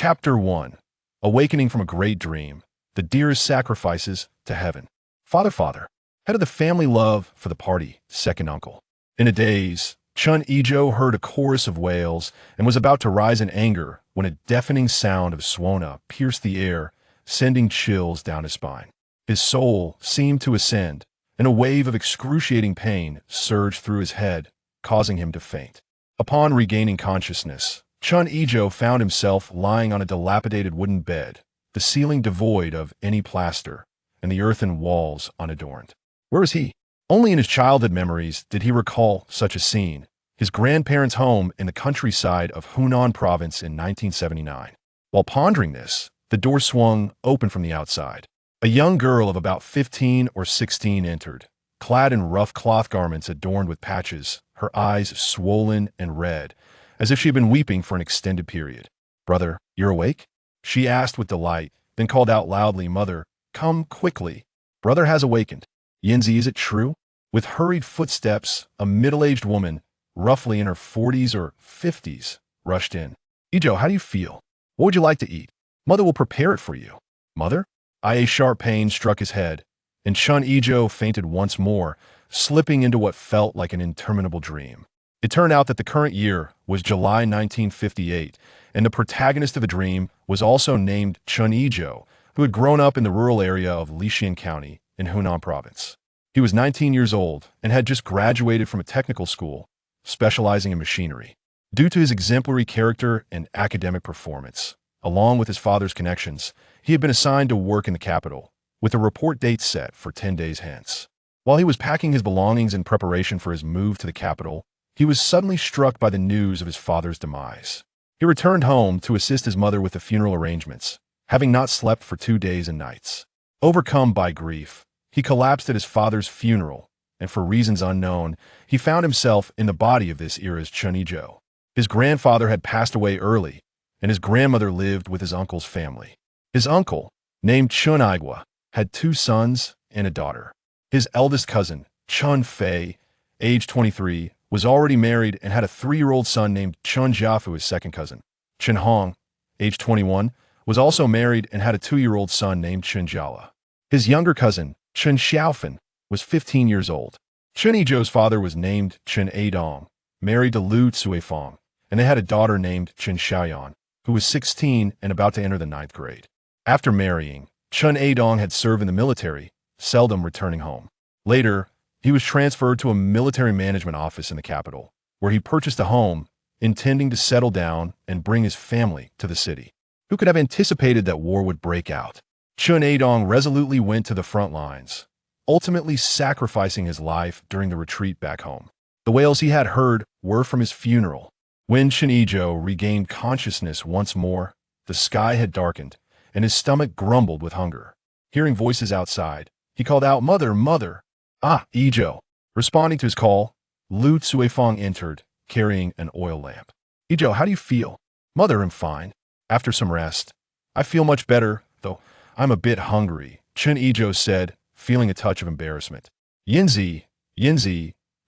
Chapter 1. Awakening from a Great Dream. The dearest sacrifices to heaven. Father, head of the family love for the party, second uncle. In a daze, Chen Yizhou heard a chorus of wails and was about to rise in anger when a deafening sound of swona pierced the air, sending chills down his spine. His soul seemed to ascend, and a wave of excruciating pain surged through his head, causing him to faint. Upon regaining consciousness, Chen Yizhou found himself lying on a dilapidated wooden bed, the ceiling devoid of any plaster, and the earthen walls unadorned. Where was he? Only in his childhood memories did he recall such a scene, his grandparents' home in the countryside of Hunan province in 1979. While pondering this, the door swung open from the outside. A young girl of about 15 or 16 entered, clad in rough cloth garments adorned with patches, her eyes swollen and red, as if she had been weeping for an extended period. "Brother, you're awake?" she asked with delight, then called out loudly, "Mother, come quickly. Brother has awakened." "Yinzi, is it true?" With hurried footsteps, a middle-aged woman, roughly in her 40s or 50s, rushed in. "Yizhou, how do you feel? What would you like to eat? Mother will prepare it for you." "Mother?" A sharp pain struck his head, and Chen Yizhou fainted once more, slipping into what felt like an interminable dream. It turned out that the current year was July 1958, and the protagonist of the dream was also named Chen Yizhou, who had grown up in the rural area of Lixian County in Hunan province. He was 19 years old and had just graduated from a technical school, specializing in machinery. Due to his exemplary character and academic performance, along with his father's connections, he had been assigned to work in the capital, with a report date set for 10 days hence. While he was packing his belongings in preparation for his move to the capital, he was suddenly struck by the news of his father's demise. He returned home to assist his mother with the funeral arrangements, having not slept for 2 days and nights. Overcome by grief, he collapsed at his father's funeral, and for reasons unknown, he found himself in the body of this era's Chen Yizhou. His grandfather had passed away early, and his grandmother lived with his uncle's family. His uncle, named Chen Yizhou, had 2 sons and a daughter. His eldest cousin, Chen Fei, age 23, was already married and had a 3-year-old son named Chen Jiafu, his second cousin. Chen Hong, age 21, was also married and had a 2-year-old son named Chen Jiala. His younger cousin, Chen Xiaofan, was 15 years old. Chen Yizhou's father was named Chen Adong, married to Lu Cuifang, and they had a daughter named Chen Xiaoyan, who was 16 and about to enter the 9th grade. After marrying, Chen Adong had served in the military, seldom returning home. Later, he was transferred to a military management office in the capital, where he purchased a home, intending to settle down and bring his family to the city. Who could have anticipated that war would break out? Chen Adong resolutely went to the front lines, ultimately sacrificing his life during the retreat back home. The wails he had heard were from his funeral. When Chen Yizhou regained consciousness once more, the sky had darkened, and his stomach grumbled with hunger. Hearing voices outside, he called out, "Mother, mother!" "Ah, Yizhou." Responding to his call, Lu Cuifang entered, carrying an oil lamp. "Yizhou, how do you feel?" "Mother, I'm fine. After some rest. I feel much better, though I'm a bit hungry," Chen Yizhou said, feeling a touch of embarrassment. Yinzi,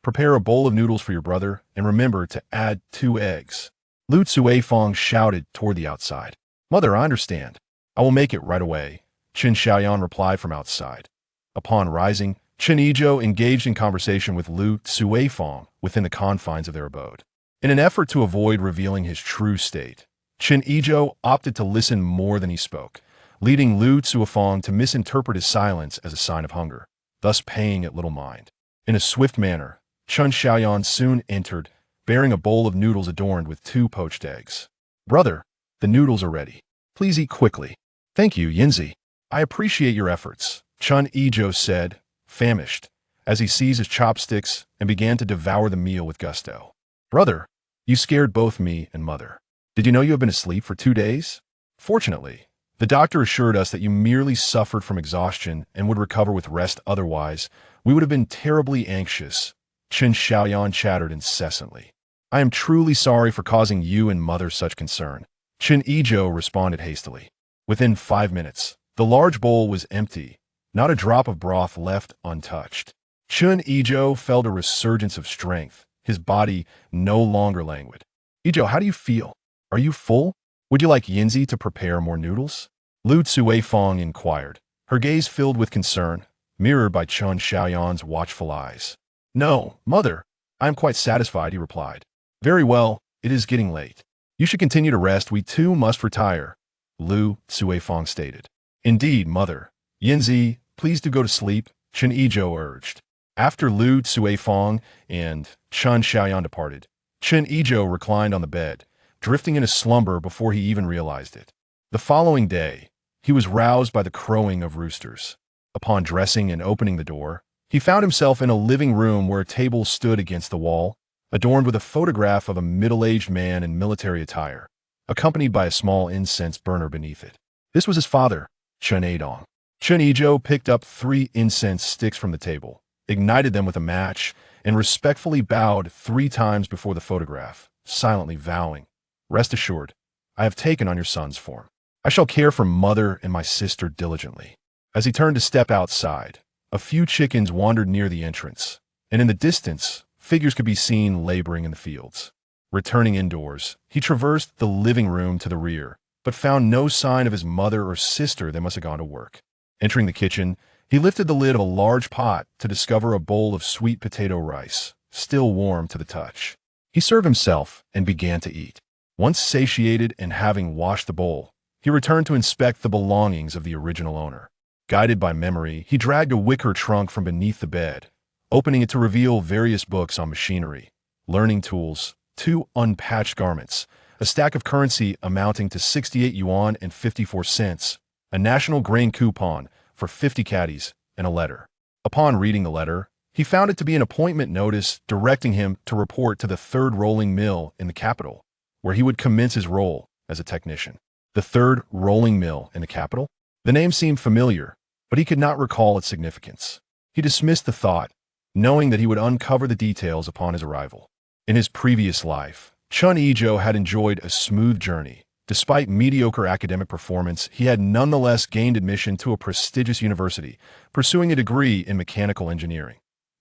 prepare a bowl of noodles for your brother, and remember to add 2 eggs. Lu Cuifang shouted toward the outside. "Mother, I understand. I will make it right away," Chen Xiaoyan replied from outside. Upon rising, Chen Yizhou engaged in conversation with Lu Cuifang within the confines of their abode. In an effort to avoid revealing his true state, Chen Yizhou opted to listen more than he spoke, leading Lu Cuifang to misinterpret his silence as a sign of hunger, thus paying it little mind. In a swift manner, Chen Xiaoyan soon entered, bearing a bowl of noodles adorned with 2 poached eggs. "Brother, the noodles are ready. Please eat quickly." "Thank you, Yinzi. I appreciate your efforts," Chen Yizhou said, famished, as he seized his chopsticks and began to devour the meal with gusto. "Brother, you scared both me and mother. Did you know you have been asleep for 2 days? Fortunately, the doctor assured us that you merely suffered from exhaustion and would recover with rest. Otherwise, we would have been terribly anxious," Chen Xiaoyan chattered incessantly. "I am truly sorry for causing you and mother such concern," Chen Yizhou responded hastily. Within 5 minutes, the large bowl was empty, not a drop of broth left untouched. Chen Yizhou felt a resurgence of strength, his body no longer languid. "Yizhou, how do you feel? Are you full? Would you like Yinzi to prepare more noodles? Lu Fang inquired, her gaze filled with concern, mirrored by Chen Xiaoyan's watchful eyes. No, mother, I am quite satisfied, he replied. Very well, it is getting late. You should continue to rest, we too must retire, Lu Fang stated. Indeed, mother. Yinzi, please do go to sleep, Chen Yizhou urged. After Lu Fang and Chen Xiaoyan departed, Chen Yizhou reclined on the bed, drifting in a slumber before he even realized it. The following day, he was roused by the crowing of roosters. Upon dressing and opening the door, he found himself in a living room where a table stood against the wall, adorned with a photograph of a middle-aged man in military attire, accompanied by a small incense burner beneath it. This was his father, Chen Yizhou. Chen Yizhou picked up 3 incense sticks from the table, ignited them with a match, and respectfully bowed 3 times before the photograph, silently vowing, "Rest assured, I have taken on your son's form. I shall care for mother and my sister diligently." As he turned to step outside, a few chickens wandered near the entrance, and in the distance, figures could be seen laboring in the fields. Returning indoors, he traversed the living room to the rear, but found no sign of his mother or sister. They must have gone to work. Entering the kitchen, he lifted the lid of a large pot to discover a bowl of sweet potato rice, still warm to the touch. He served himself and began to eat. Once satiated and having washed the bowl, he returned to inspect the belongings of the original owner. Guided by memory, he dragged a wicker trunk from beneath the bed, opening it to reveal various books on machinery, learning tools, 2 unpatched garments, a stack of currency amounting to 68 yuan and 54 cents, a national grain coupon for 50 caddies, and a letter. Upon reading the letter, he found it to be an appointment notice directing him to report to the 3rd rolling mill in the capital, where he would commence his role as a technician. The 3rd rolling mill in the capital? The name seemed familiar, but he could not recall its significance. He dismissed the thought, knowing that he would uncover the details upon his arrival. In his previous life, Chen Yizhou had enjoyed a smooth journey. Despite mediocre academic performance, he had nonetheless gained admission to a prestigious university, pursuing a degree in mechanical engineering.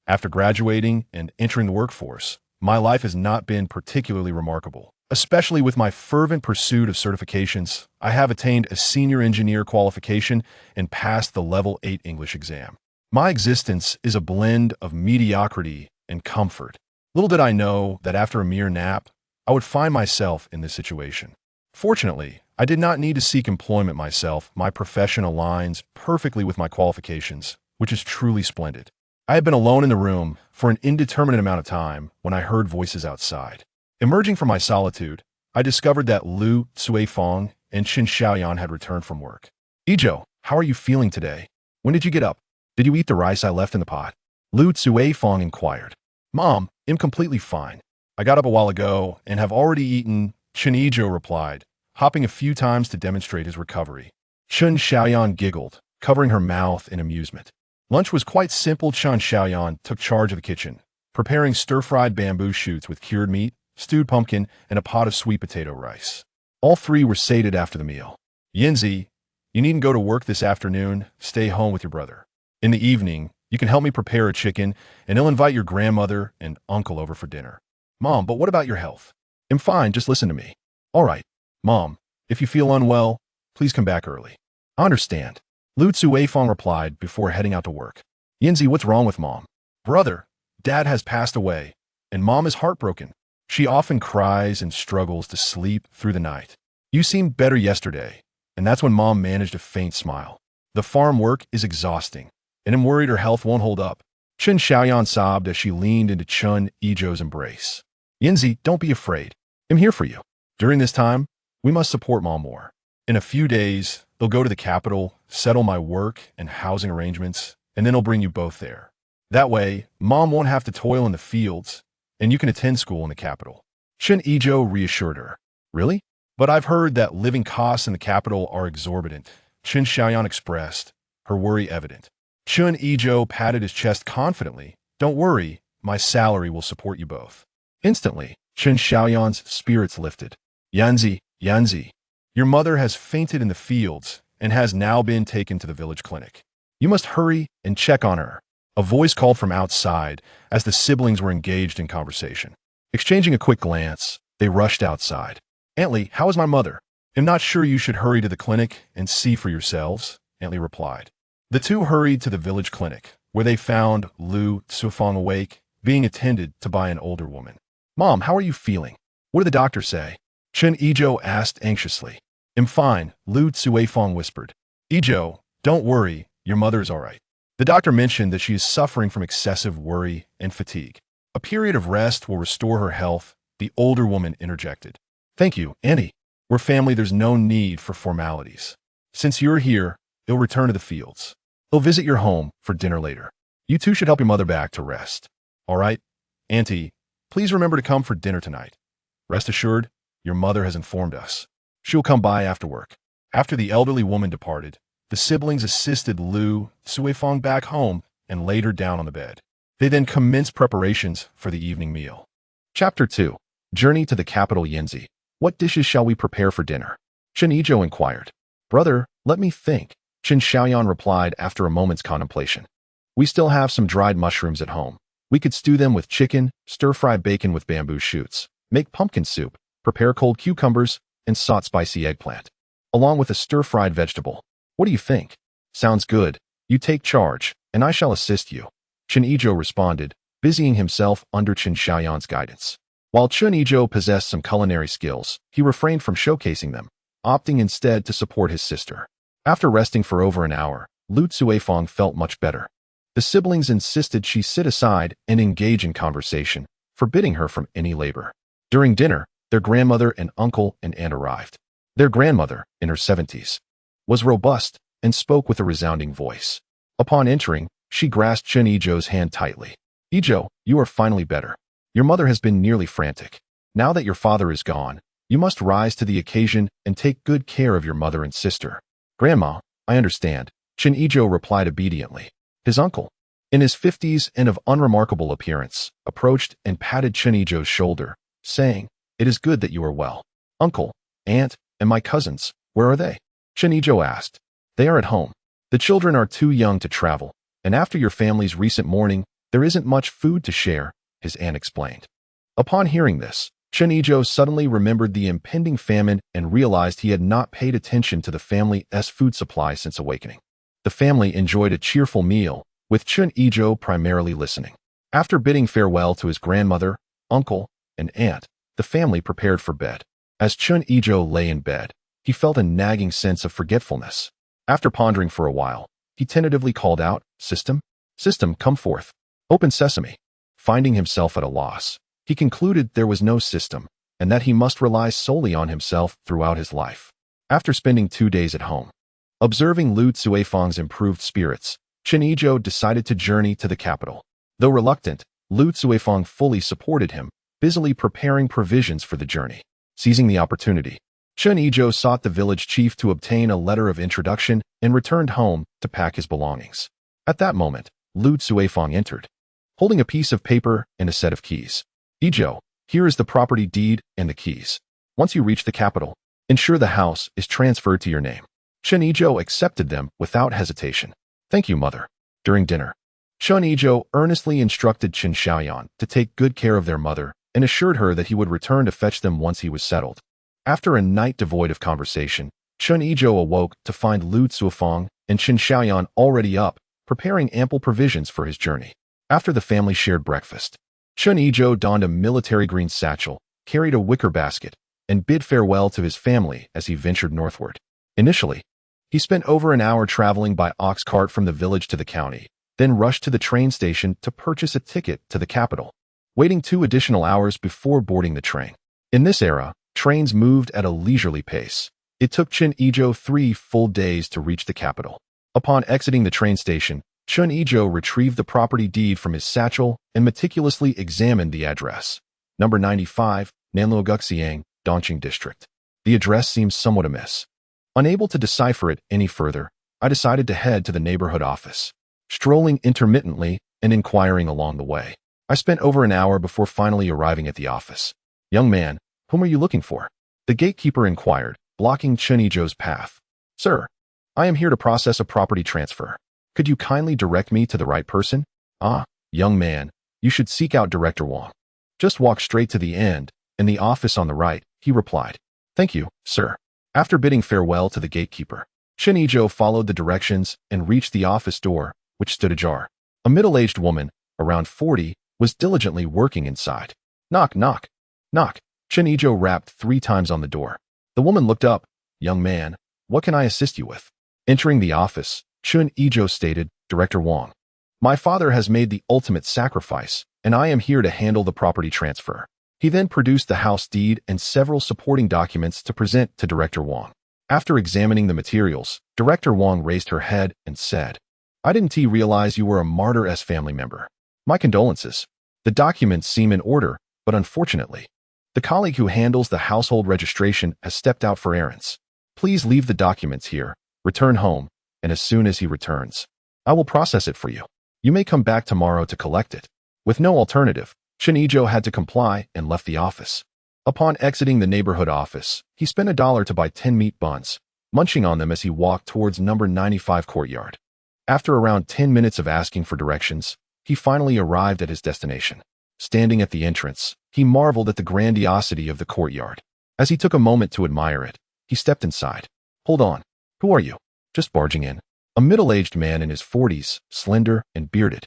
After graduating and entering the workforce, my life has not been particularly remarkable. Especially with my fervent pursuit of certifications, I have attained a senior engineer qualification and passed the level 8 English exam. My existence is a blend of mediocrity and comfort. Little did I know that after a mere nap, I would find myself in this situation. Fortunately, I did not need to seek employment myself. My profession aligns perfectly with my qualifications, which is truly splendid. I had been alone in the room for an indeterminate amount of time when I heard voices outside. Emerging from my solitude, I discovered that Lu Fang and Chen Xiaoyan had returned from work. "Yizhou, how are you feeling today? When did you get up? Did you eat the rice I left in the pot?" Lu Fang inquired. "Mom, I'm completely fine. I got up a while ago and have already eaten," Chen Yizhou replied, hopping a few times to demonstrate his recovery. Chen Xiaoyan giggled, covering her mouth in amusement. Lunch was quite simple. Chen Xiaoyan took charge of the kitchen, preparing stir-fried bamboo shoots with cured meat, stewed pumpkin, and a pot of sweet potato rice. All 3 were sated after the meal. "Yinzi, you needn't go to work this afternoon. Stay home with your brother. In the evening, you can help me prepare a chicken, and I'll invite your grandmother and uncle over for dinner." "Mom, but what about your health?" "I'm fine, just listen to me." "All right. Mom, if you feel unwell, please come back early." "I understand," Lu Fang replied before heading out to work. "Yinzi, what's wrong with Mom?" "Brother, Dad has passed away, and Mom is heartbroken. She often cries and struggles to sleep through the night. You seemed better yesterday, and that's when Mom managed a faint smile. The farm work is exhausting, and I'm worried her health won't hold up." Chen Xiaoyan sobbed as she leaned into Chen Yizhou's embrace. "Yinzi, don't be afraid. I'm here for you. During this time, we must support Mom more. In a few days, they'll go to the capital, settle my work and housing arrangements, and then I'll bring you both there. That way, Mom won't have to toil in the fields, and you can attend school in the capital." Chen Yizhou reassured her. "Really? But I've heard that living costs in the capital are exorbitant," Chen Xiaoyan expressed, her worry evident. Chen Yizhou patted his chest confidently. "Don't worry, my salary will support you both." Instantly, Chen Xiaoyan's spirits lifted. "Yanzi, Yanzi, your mother has fainted in the fields and has now been taken to the village clinic. You must hurry and check on her." A voice called from outside as the siblings were engaged in conversation. Exchanging a quick glance, they rushed outside. "Aunt Lee, how is my mother?" "I'm not sure you should hurry to the clinic and see for yourselves," Aunt Li replied. The two hurried to the village clinic, where they found Lu Sufang awake, being attended to by an older woman. "Mom, how are you feeling? What did the doctor say?" Chen Yizhou asked anxiously. "I'm fine," Lu Suifang whispered. "Yizhou, don't worry, your mother's all right. The doctor mentioned that she is suffering from excessive worry and fatigue. A period of rest will restore her health," the older woman interjected. "Thank you, Auntie. We're family, there's no need for formalities. Since you're here, you'll return to the fields. He'll visit your home for dinner later. You two should help your mother back to rest. All right? Auntie, please remember to come for dinner tonight. Rest assured, your mother has informed us. She'll come by after work." After the elderly woman departed, the siblings assisted Lu Suifang back home and laid her down on the bed. They then commenced preparations for the evening meal. Chapter 2. Journey to the capital Yanzi. "What dishes shall we prepare for dinner?" Chen Yizhou inquired. "Brother, let me think," Chen Xiaoyan replied after a moment's contemplation. "We still have some dried mushrooms at home. We could stew them with chicken, stir-fry bacon with bamboo shoots, make pumpkin soup, prepare cold cucumbers, and salt spicy eggplant, along with a stir-fried vegetable. What do you think?" "Sounds good. You take charge, and I shall assist you," Chen Yizhou responded, busying himself under Chen Xiaoyan's guidance. While Chen Yizhou possessed some culinary skills, he refrained from showcasing them, opting instead to support his sister. After resting for over an hour, Lu Suifang felt much better. The siblings insisted she sit aside and engage in conversation, forbidding her from any labor. During dinner, their grandmother and uncle and aunt arrived. Their grandmother, in her 70s, was robust and spoke with a resounding voice. Upon entering, she grasped Chen Yizhou's hand tightly. "Yizhou, you are finally better. Your mother has been nearly frantic. Now that your father is gone, you must rise to the occasion and take good care of your mother and sister." "Grandma, I understand," Chen Yizhou replied obediently. His uncle, in his 50s and of unremarkable appearance, approached and patted Chen Yizhou's shoulder, saying, "It is good that you are well." "Uncle, aunt, and my cousins, where are they?" Chen Yizhou asked. "They are at home. The children are too young to travel, and after your family's recent mourning, there isn't much food to share," his aunt explained. Upon hearing this, Chen Yizhou suddenly remembered the impending famine and realized he had not paid attention to the family's food supply since awakening. The family enjoyed a cheerful meal, with Chen Yizhou primarily listening. After bidding farewell to his grandmother, uncle, and aunt, the family prepared for bed. As Chen Yizhou lay in bed, he felt a nagging sense of forgetfulness. After pondering for a while, he tentatively called out, "System? System, come forth. Open sesame." Finding himself at a loss, he concluded there was no system, and that he must rely solely on himself throughout his life. After spending 2 days at home, observing Lu Suifang's improved spirits, Chen Yizhou decided to journey to the capital. Though reluctant, Lu Suifang fully supported him, busily preparing provisions for the journey. Seizing the opportunity, Chen Yizhou sought the village chief to obtain a letter of introduction and returned home to pack his belongings. At that moment, Lu Suifang entered, holding a piece of paper and a set of keys. "Yizhou, here is the property deed and the keys. Once you reach the capital, ensure the house is transferred to your name." Chen Yizhou accepted them without hesitation. "Thank you, mother." During dinner, Chen Yizhou earnestly instructed Chen Xiaoyan to take good care of their mother and assured her that he would return to fetch them once he was settled. After a night devoid of conversation, Chen Yizhou awoke to find Lu Suifang and Chen Xiaoyan already up, preparing ample provisions for his journey. After the family shared breakfast, Chen Yizhou donned a military green satchel, carried a wicker basket, and bid farewell to his family as he ventured northward. Initially, he spent over an hour traveling by ox cart from the village to the county, then rushed to the train station to purchase a ticket to the capital, waiting 2 additional hours before boarding the train. In this era, trains moved at a leisurely pace. It took Chen Yizhou 3 full days to reach the capital. Upon exiting the train station, Chen Yizhou retrieved the property deed from his satchel and meticulously examined the address. Number 95, Nanluoguxiang, Dongqing District. The address seems somewhat amiss. Unable to decipher it any further, I decided to head to the neighborhood office. Strolling intermittently and inquiring along the way, I spent over an hour before finally arriving at the office. "Young man, whom are you looking for?" the gatekeeper inquired, blocking Chen Yizhou's path. "Sir, I am here to process a property transfer. Could you kindly direct me to the right person?" "Ah, young man, you should seek out Director Wang. Just walk straight to the end, in the office on the right," he replied. "Thank you, sir." After bidding farewell to the gatekeeper, Chen Yizhou followed the directions and reached the office door, which stood ajar. A middle-aged woman, around 40, was diligently working inside. Knock, knock, knock. Chen Yizhou rapped 3 times on the door. The woman looked up. Young man, what can I assist you with? Entering the office, Chen Yizhou stated, Director Wang. My father has made the ultimate sacrifice, and I am here to handle the property transfer. He then produced the house deed and several supporting documents to present to Director Wang. After examining the materials, Director Wang raised her head and said, I didn't realize you were a martyr's family member. My condolences. The documents seem in order, but unfortunately, the colleague who handles the household registration has stepped out for errands. Please leave the documents here, return home, and as soon as he returns, I will process it for you. You may come back tomorrow to collect it. With no alternative, Chen Yizhou had to comply and left the office. Upon exiting the neighborhood office, he spent $1 to buy 10 meat buns, munching on them as he walked towards number 95 courtyard. After around 10 minutes of asking for directions, he finally arrived at his destination. Standing at the entrance, he marveled at the grandiosity of the courtyard. As he took a moment to admire it, he stepped inside. Hold on. Who are you? Just barging in. A middle-aged man in his 40s, slender and bearded,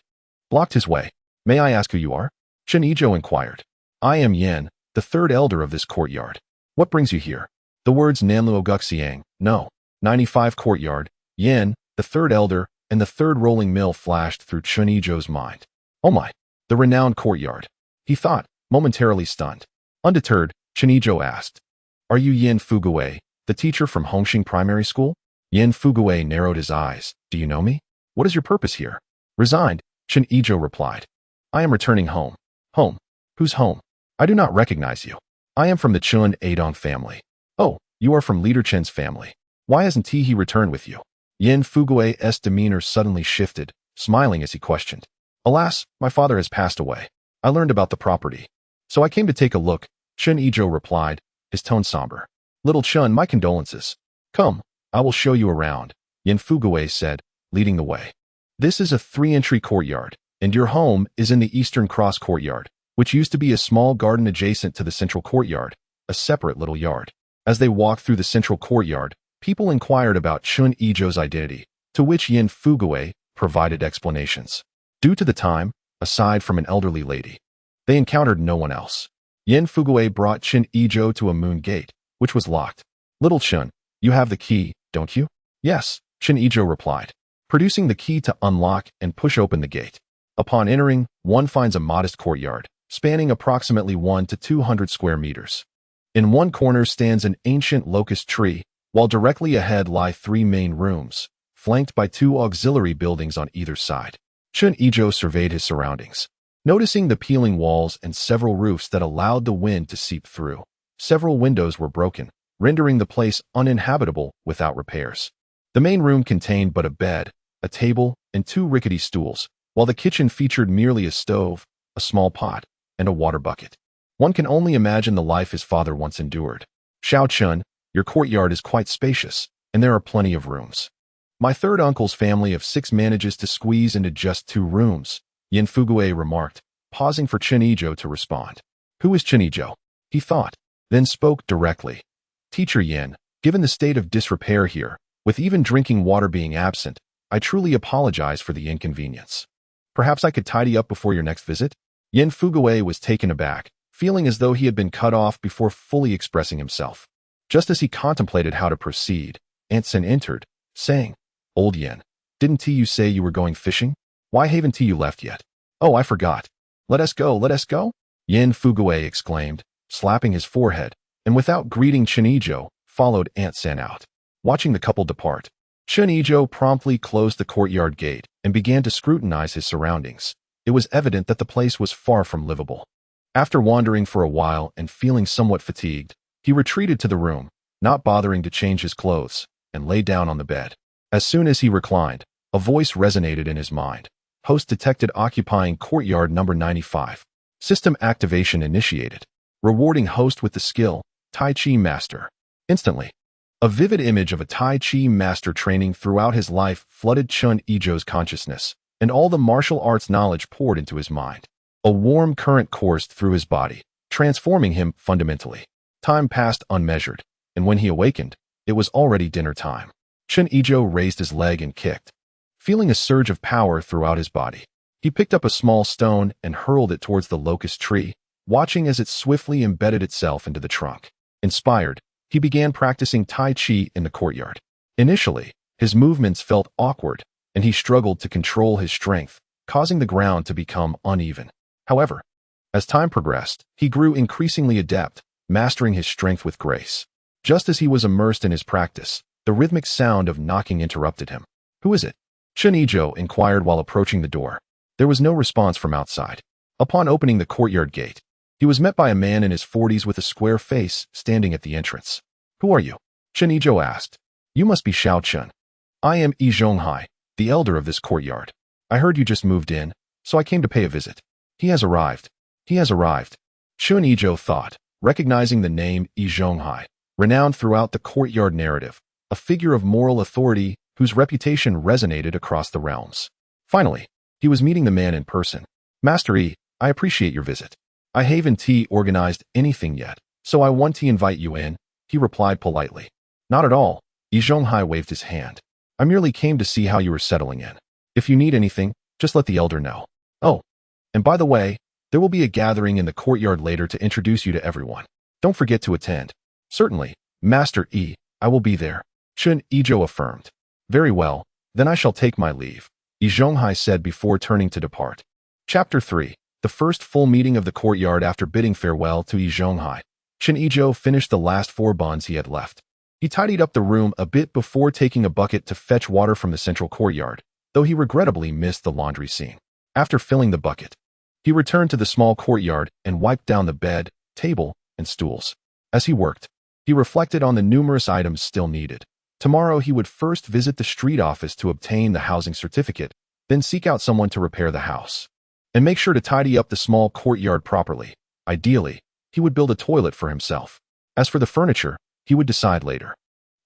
blocked his way. May I ask who you are? Chen Yizhou inquired. I am Yan, the 3rd elder of this courtyard. What brings you here? The words Nanluo Guxiang, no, 95 courtyard, Yan, the 3rd elder, and the 3rd rolling mill flashed through Chen Yizhou's mind. Oh my, the renowned courtyard. He thought, momentarily stunned. Undeterred, Chen Yizhou asked, Are you Yan Fuguwei, the teacher from Hongxing Primary School? Yan Fuguwei narrowed his eyes. Do you know me? What is your purpose here? Resigned, Chen Yizhou replied. I am returning home. Home? Whose home? I do not recognize you. I am from the Chun Adong family. Oh, you are from Leader Chen's family. Why hasn't he returned with you? Yan Fuguwei's demeanor suddenly shifted, smiling as he questioned. Alas, my father has passed away. I learned about the property. So I came to take a look, Chen Yizhou replied, his tone somber. Little Chun, my condolences. Come, I will show you around, Yan Fuguwei said, leading the way. This is a 3-entry courtyard, and your home is in the eastern cross courtyard, which used to be a small garden adjacent to the central courtyard, a separate little yard. As they walked through the central courtyard, people inquired about Chen Yizhou's identity, to which Yan Fuguwei provided explanations. Due to the time, aside from an elderly lady, they encountered no one else. Yan Fuguwei brought Chen Yizhou to a moon gate, which was locked. Little Chen, you have the key, don't you? Yes, Chen Yizhou replied, producing the key to unlock and push open the gate. Upon entering, one finds a modest courtyard, spanning approximately 1 to 200 square meters. In one corner stands an ancient locust tree, while directly ahead lie 3 main rooms, flanked by 2 auxiliary buildings on either side. Chen Yizhou surveyed his surroundings, noticing the peeling walls and several roofs that allowed the wind to seep through. Several windows were broken, rendering the place uninhabitable without repairs. The main room contained but a bed, a table, and 2 rickety stools, while the kitchen featured merely a stove, a small pot, and a water bucket. One can only imagine the life his father once endured. Xiao Chun, your courtyard is quite spacious, and there are plenty of rooms. My 3rd uncle's family of 6 manages to squeeze into just 2 rooms, Yan Fuguwei remarked, pausing for Chen Yizhou to respond. Who is Chen Yizhou? He thought, then spoke directly. Teacher Yan, given the state of disrepair here, with even drinking water being absent, I truly apologize for the inconvenience. Perhaps I could tidy up before your next visit? Yan Fuguwei was taken aback, feeling as though he had been cut off before fully expressing himself. Just as he contemplated how to proceed, Aunt Sen entered, saying, Old Yan, didn't you say you were going fishing? Why haven't you left yet? Oh, I forgot. Let us go, let us go? Yan Fuguwei exclaimed, slapping his forehead, and without greeting Chen Yizhou, followed Aunt Sen out. Watching the couple depart, Chen Yizhou promptly closed the courtyard gate and began to scrutinize his surroundings. It was evident that the place was far from livable. After wandering for a while and feeling somewhat fatigued, he retreated to the room, not bothering to change his clothes, and lay down on the bed. As soon as he reclined, a voice resonated in his mind. Host detected occupying courtyard number 95. System activation initiated. Rewarding host with the skill, Tai Chi Master. Instantly, a vivid image of a Tai Chi master training throughout his life flooded Chen Yizhou's consciousness, and all the martial arts knowledge poured into his mind. A warm current coursed through his body, transforming him fundamentally. Time passed unmeasured, and when he awakened, It was already dinner time. Chen Yizhou raised his leg and kicked, feeling a surge of power throughout his body. He picked up a small stone and hurled it towards the locust tree, watching as it swiftly embedded itself into the trunk. Inspired, he began practicing Tai Chi in the courtyard. Initially, his movements felt awkward, and he struggled to control his strength, causing the ground to become uneven. However, as time progressed, he grew increasingly adept, mastering his strength with grace. Just as he was immersed in his practice, the rhythmic sound of knocking interrupted him. "Who is it?" Chen Yizhou inquired while approaching the door. There was no response from outside. Upon opening the courtyard gate, he was met by a man in his 40s with a square face standing at the entrance. "Who are you?" Chen Yizhou asked. "You must be Xiao Chen. I am Yizhou, the elder of this courtyard. I heard you just moved in, so I came to pay a visit." He has arrived. He has arrived. Chen Yizhou thought, recognizing the name Yizhou, renowned throughout the courtyard narrative, a figure of moral authority whose reputation resonated across the realms. Finally, he was meeting the man in person. "Master Yi, I appreciate your visit. I haven't organized anything yet, so I want to invite you in," he replied politely. "Not at all," Yizhou waved his hand. "I merely came to see how you were settling in. If you need anything, just let the elder know. Oh, and by the way, there will be a gathering in the courtyard later to introduce you to everyone. Don't forget to attend." "Certainly, Master Yi, I will be there," Chen Yizhou affirmed. "Very well, then I shall take my leave," Yizhou said before turning to depart. Chapter 3. The first full meeting of the courtyard after bidding farewell to Yizhou. Chen Yizhou finished the last 4 buns he had left. He tidied up the room a bit before taking a bucket to fetch water from the central courtyard, though he regrettably missed the laundry scene. After filling the bucket, he returned to the small courtyard and wiped down the bed, table, and stools. As he worked, he reflected on the numerous items still needed. Tomorrow he would first visit the street office to obtain the housing certificate, then seek out someone to repair the house, and make sure to tidy up the small courtyard properly. Ideally, he would build a toilet for himself. As for the furniture, he would decide later.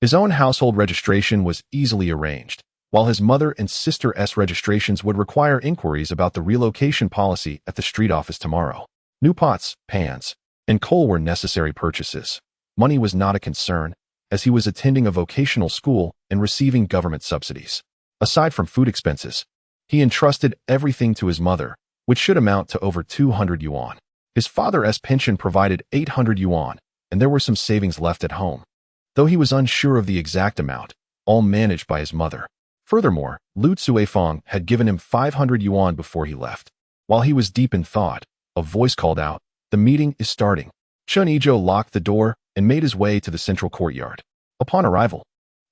His own household registration was easily arranged, while his mother and sister's registrations would require inquiries about the relocation policy at the street office tomorrow. New pots, pans, and coal were necessary purchases. Money was not a concern, as he was attending a vocational school and receiving government subsidies. Aside from food expenses, he entrusted everything to his mother, which should amount to over 200 yuan. His father's pension provided 800 yuan, and there were some savings left at home, though he was unsure of the exact amount, all managed by his mother. Furthermore, Lu Cuifeng had given him 500 yuan before he left. While he was deep in thought, a voice called out, "The meeting is starting." Chen Yizhou locked the door and made his way to the central courtyard. Upon arrival,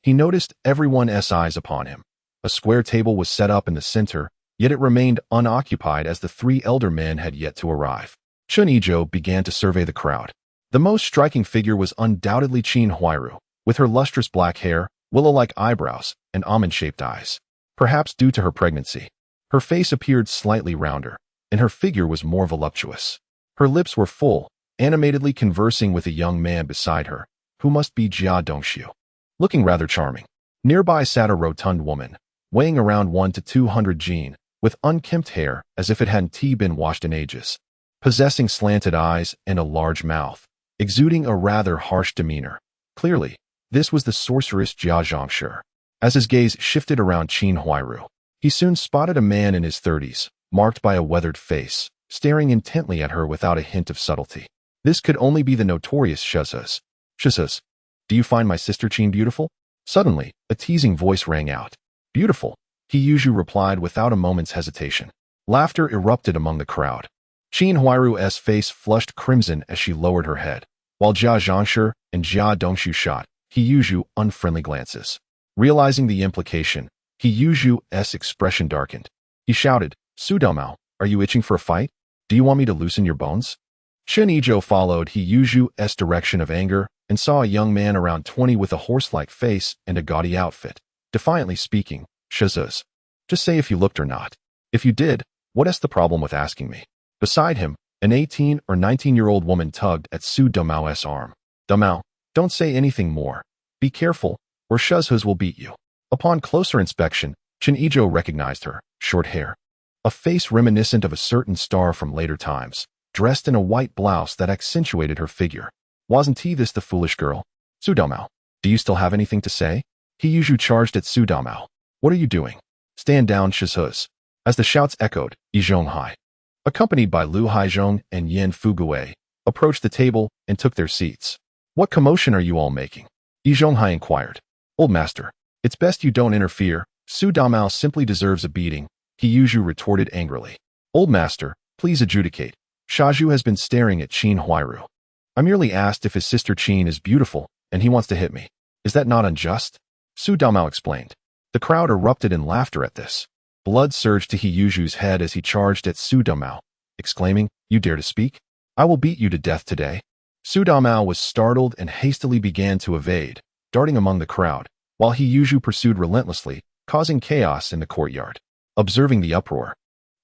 he noticed everyone's eyes upon him. A square table was set up in the center, yet it remained unoccupied as the 3 elder men had yet to arrive. Chen Yizhou began to survey the crowd. The most striking figure was undoubtedly Chen Yizhou, with her lustrous black hair, willow-like eyebrows, and almond-shaped eyes. Perhaps due to her pregnancy, her face appeared slightly rounder, and her figure was more voluptuous. Her lips were full, animatedly conversing with a young man beside her, who must be Jia Dongxiu, looking rather charming. Nearby sat a rotund woman, weighing around 1 to 200 jin, with unkempt hair as if it hadn't been washed in ages, possessing slanted eyes and a large mouth, exuding a rather harsh demeanor. Clearly, this was the sorceress Jia Zhongshi. As his gaze shifted around Chen Yizhou, he soon spotted a man in his 30s, marked by a weathered face, staring intently at her without a hint of subtlety. This could only be the notorious Shizhou. "Shizhou, do you find my sister Chen beautiful?" Suddenly, a teasing voice rang out. "Beautiful," Yizhou replied without a moment's hesitation. Laughter erupted among the crowd. Chen Yizhou's face flushed crimson as she lowered her head, while Jia Zhongshi and Jia Dongxiu shot Yizhou unfriendly glances. Realizing the implication, Yizhou's expression darkened. He shouted, "Su Domao, are you itching for a fight? Do you want me to loosen your bones?" Chen Yizhou followed Yizhou's direction of anger and saw a young man around 20 with a horse-like face and a gaudy outfit, defiantly speaking, "Shizhou, just say if you looked or not. If you did, what's the problem with asking me?" Beside him, an 18 or 19-year-old woman tugged at Su Domao's arm. "Domao, don't say anything more. Be careful, or Shizhou will beat you." Upon closer inspection, Chen Yizhou recognized her, short hair, a face reminiscent of a certain star from later times, dressed in a white blouse that accentuated her figure. Wasn't this the foolish girl? "Su Domao, Do you still have anything to say? He Yizhou charged at Su Damao. What are you doing? Stand down, Shizhuz. As the shouts echoed, Yi Zhonghai, accompanied by Lu Haizhong and Yin Fugui, approached the table and took their seats. What commotion are you all making? Yi Zhonghai inquired. Old master, it's best you don't interfere. Su Damao simply deserves a beating, He Yizhou retorted angrily. Old master, please adjudicate. Siheyuan has been staring at Qin Huairu. I merely asked if his sister Qin is beautiful, and he wants to hit me. Is that not unjust? Su Damao explained. The crowd erupted in laughter at this. Blood surged to He Yizhou's head as he charged at Su Damao, exclaiming, You dare to speak? I will beat you to death today. Su Damao was startled and hastily began to evade, darting among the crowd, while He Yizhou pursued relentlessly, causing chaos in the courtyard. Observing the uproar,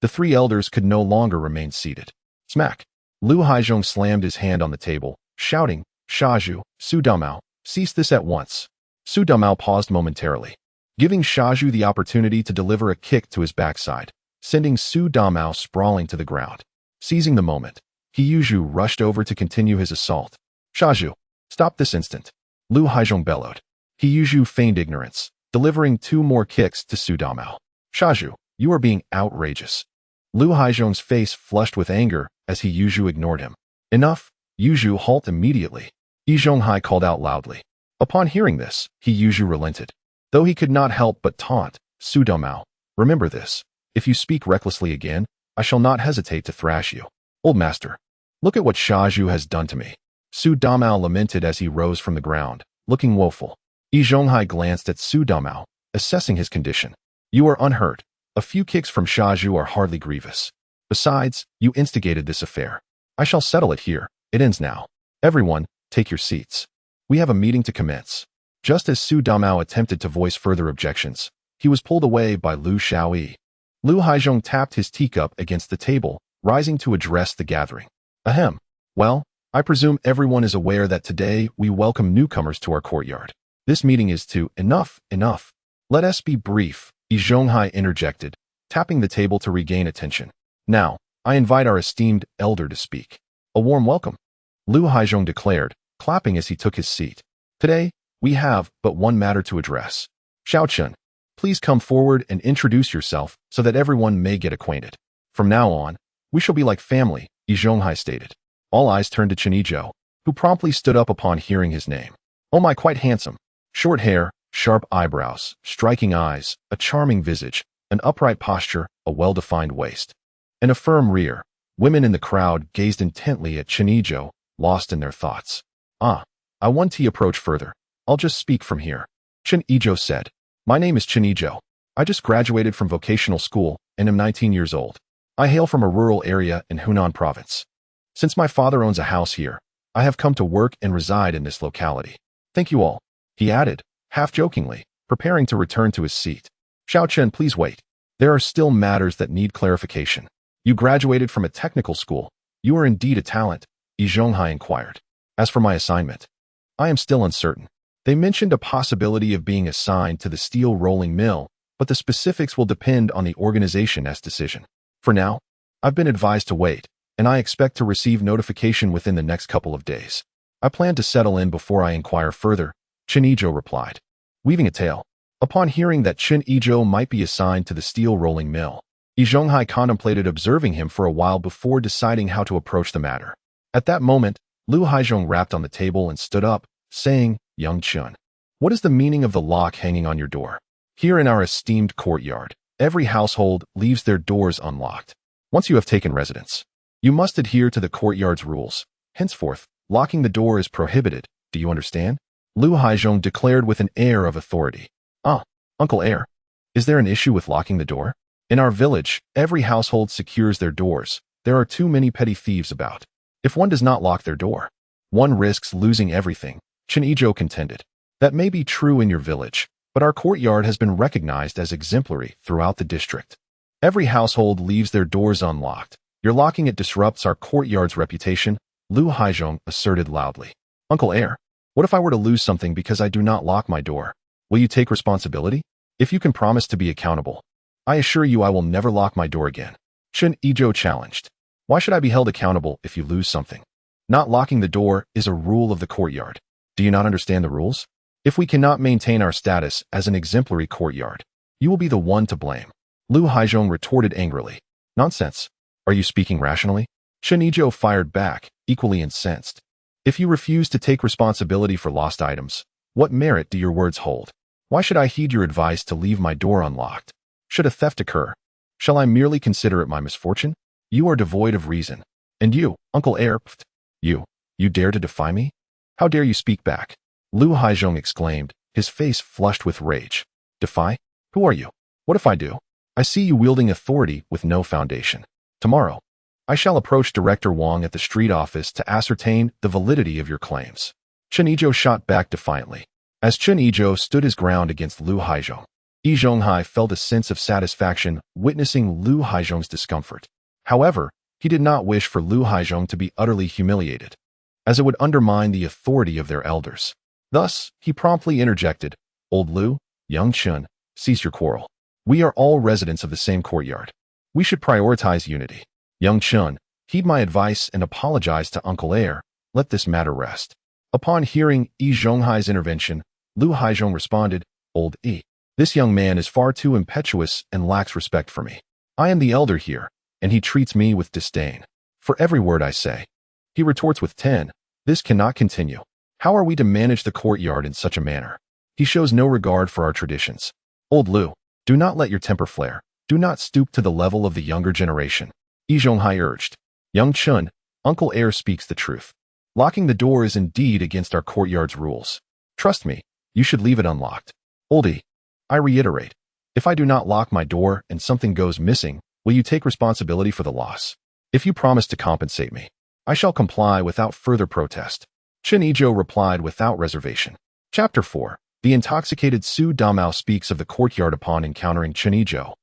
the three elders could no longer remain seated. Smack! Lu Haizhong slammed his hand on the table, shouting, Siheyuan, Su Damao, cease this at once. Su Damao paused momentarily, giving Siheyuan the opportunity to deliver a kick to his backside, sending Su Damao sprawling to the ground. Seizing the moment, He Yizhou rushed over to continue his assault. Siheyuan, stop this instant. Lu Haizhong bellowed. He Yizhou feigned ignorance, delivering 2 more kicks to Su Damao. Siheyuan, you are being outrageous. Lu Haizhong's face flushed with anger as He Yizhou ignored him. Enough, Yizhou, halt immediately. Yi Zhonghai called out loudly. Upon hearing this, He Yizhou relented. Though he could not help but taunt, Su Damao, remember this. If you speak recklessly again, I shall not hesitate to thrash you. Old master, look at what Siheyuan has done to me. Su Damao lamented as he rose from the ground, looking woeful. Yi Zhonghai glanced at Su Damao, assessing his condition. You are unhurt. A few kicks from Siheyuan are hardly grievous. Besides, you instigated this affair. I shall settle it here. It ends now. Everyone, take your seats. We have a meeting to commence. Just as Su Damao attempted to voice further objections, he was pulled away by Lu Shaoyi. Lu Haizhong tapped his teacup against the table, rising to address the gathering. Ahem. Well, I presume everyone is aware that today we welcome newcomers to our courtyard. This meeting is to enough. Let us be brief, Yi Zhonghai interjected, tapping the table to regain attention. Now, I invite our esteemed elder to speak. A warm welcome, Lu Haizhong declared, clapping as he took his seat. Today, we have but one matter to address. Xiaochen, please come forward and introduce yourself so that everyone may get acquainted. From now on, we shall be like family, Yi Zhonghai stated. All eyes turned to Chen Yizhou, who promptly stood up upon hearing his name. Oh my, quite handsome. Short hair, sharp eyebrows, striking eyes, a charming visage, an upright posture, a well-defined waist, and a firm rear. Women in the crowd gazed intently at Chen Yizhou, lost in their thoughts. I want to approach further. I'll just speak from here. Chen Yizhou said. My name is Chen Yizhou. I just graduated from vocational school and am 19 years old. I hail from a rural area in Hunan province. Since my father owns a house here, I have come to work and reside in this locality. Thank you all, he added, half-jokingly, preparing to return to his seat. Xiaochen, please wait. There are still matters that need clarification. You graduated from a technical school. You are indeed a talent, Yi Zhonghai inquired. As for my assignment, I am still uncertain. They mentioned a possibility of being assigned to the steel rolling mill, but the specifics will depend on the organization's decision. For now, I've been advised to wait, and I expect to receive notification within the next couple of days. I plan to settle in before I inquire further, Chen Yizhou replied. Weaving a tale. Upon hearing that Chen Yizhou might be assigned to the steel rolling mill, Yi Zhonghai contemplated observing him for a while before deciding how to approach the matter. At that moment, Lu Haizhong rapped on the table and stood up, saying, Young Chun, what is the meaning of the lock hanging on your door? Here in our esteemed courtyard, every household leaves their doors unlocked. Once you have taken residence, you must adhere to the courtyard's rules. Henceforth, locking the door is prohibited. Do you understand? Lu Haizhong declared with an air of authority. Uncle Heir, is there an issue with locking the door? In our village, every household secures their doors. There are too many petty thieves about. If one does not lock their door, one risks losing everything, Chen Yizhou contended. That may be true in your village, but our courtyard has been recognized as exemplary throughout the district. Every household leaves their doors unlocked. Your locking it disrupts our courtyard's reputation, Lu Haizhong asserted loudly. Uncle Heir, what if I were to lose something because I do not lock my door? Will you take responsibility? If you can promise to be accountable, I assure you I will never lock my door again. Chen Yizhou challenged. Why should I be held accountable if you lose something? Not locking the door is a rule of the courtyard. Do you not understand the rules? If we cannot maintain our status as an exemplary courtyard, you will be the one to blame. Lu Haizhong retorted angrily. Nonsense. Are you speaking rationally? Chen Yizhou fired back, equally incensed. If you refuse to take responsibility for lost items, what merit do your words hold? Why should I heed your advice to leave my door unlocked? Should a theft occur, shall I merely consider it my misfortune? You are devoid of reason. And you, Uncle Heir, you dare to defy me? How dare you speak back? Lu Haizhong exclaimed, his face flushed with rage. Defy? Who are you? What if I do? I see you wielding authority with no foundation. Tomorrow, I shall approach Director Wang at the street office to ascertain the validity of your claims. Chen Yizhou shot back defiantly. As Chen Yizhou stood his ground against Lu Haizhong, Yi Zhonghai felt a sense of satisfaction witnessing Lu Haizhong's discomfort. However, he did not wish for Lu Haizhong to be utterly humiliated, as it would undermine the authority of their elders. Thus, he promptly interjected, Old Lu, young Chen, cease your quarrel. We are all residents of the same courtyard. We should prioritize unity. Young Chen, heed my advice and apologize to Uncle Heir. Let this matter rest. Upon hearing Yi Zhonghai's intervention, Lu Haizhong responded, Old E. This young man is far too impetuous and lacks respect for me. I am the elder here, and he treats me with disdain. For every word I say, he retorts with 10. This cannot continue. How are we to manage the courtyard in such a manner? He shows no regard for our traditions. Old Lu, do not let your temper flare. Do not stoop to the level of the younger generation. Yi Zhonghai urged. Young Chen, Uncle Heir speaks the truth. Locking the door is indeed against our courtyard's rules. Trust me, you should leave it unlocked. Oldie, I reiterate, if I do not lock my door and something goes missing, will you take responsibility for the loss? If you promise to compensate me, I shall comply without further protest. Chen Yizhou replied without reservation. Chapter 4. The intoxicated Su Damao speaks of the courtyard upon encountering Chen Yizhou.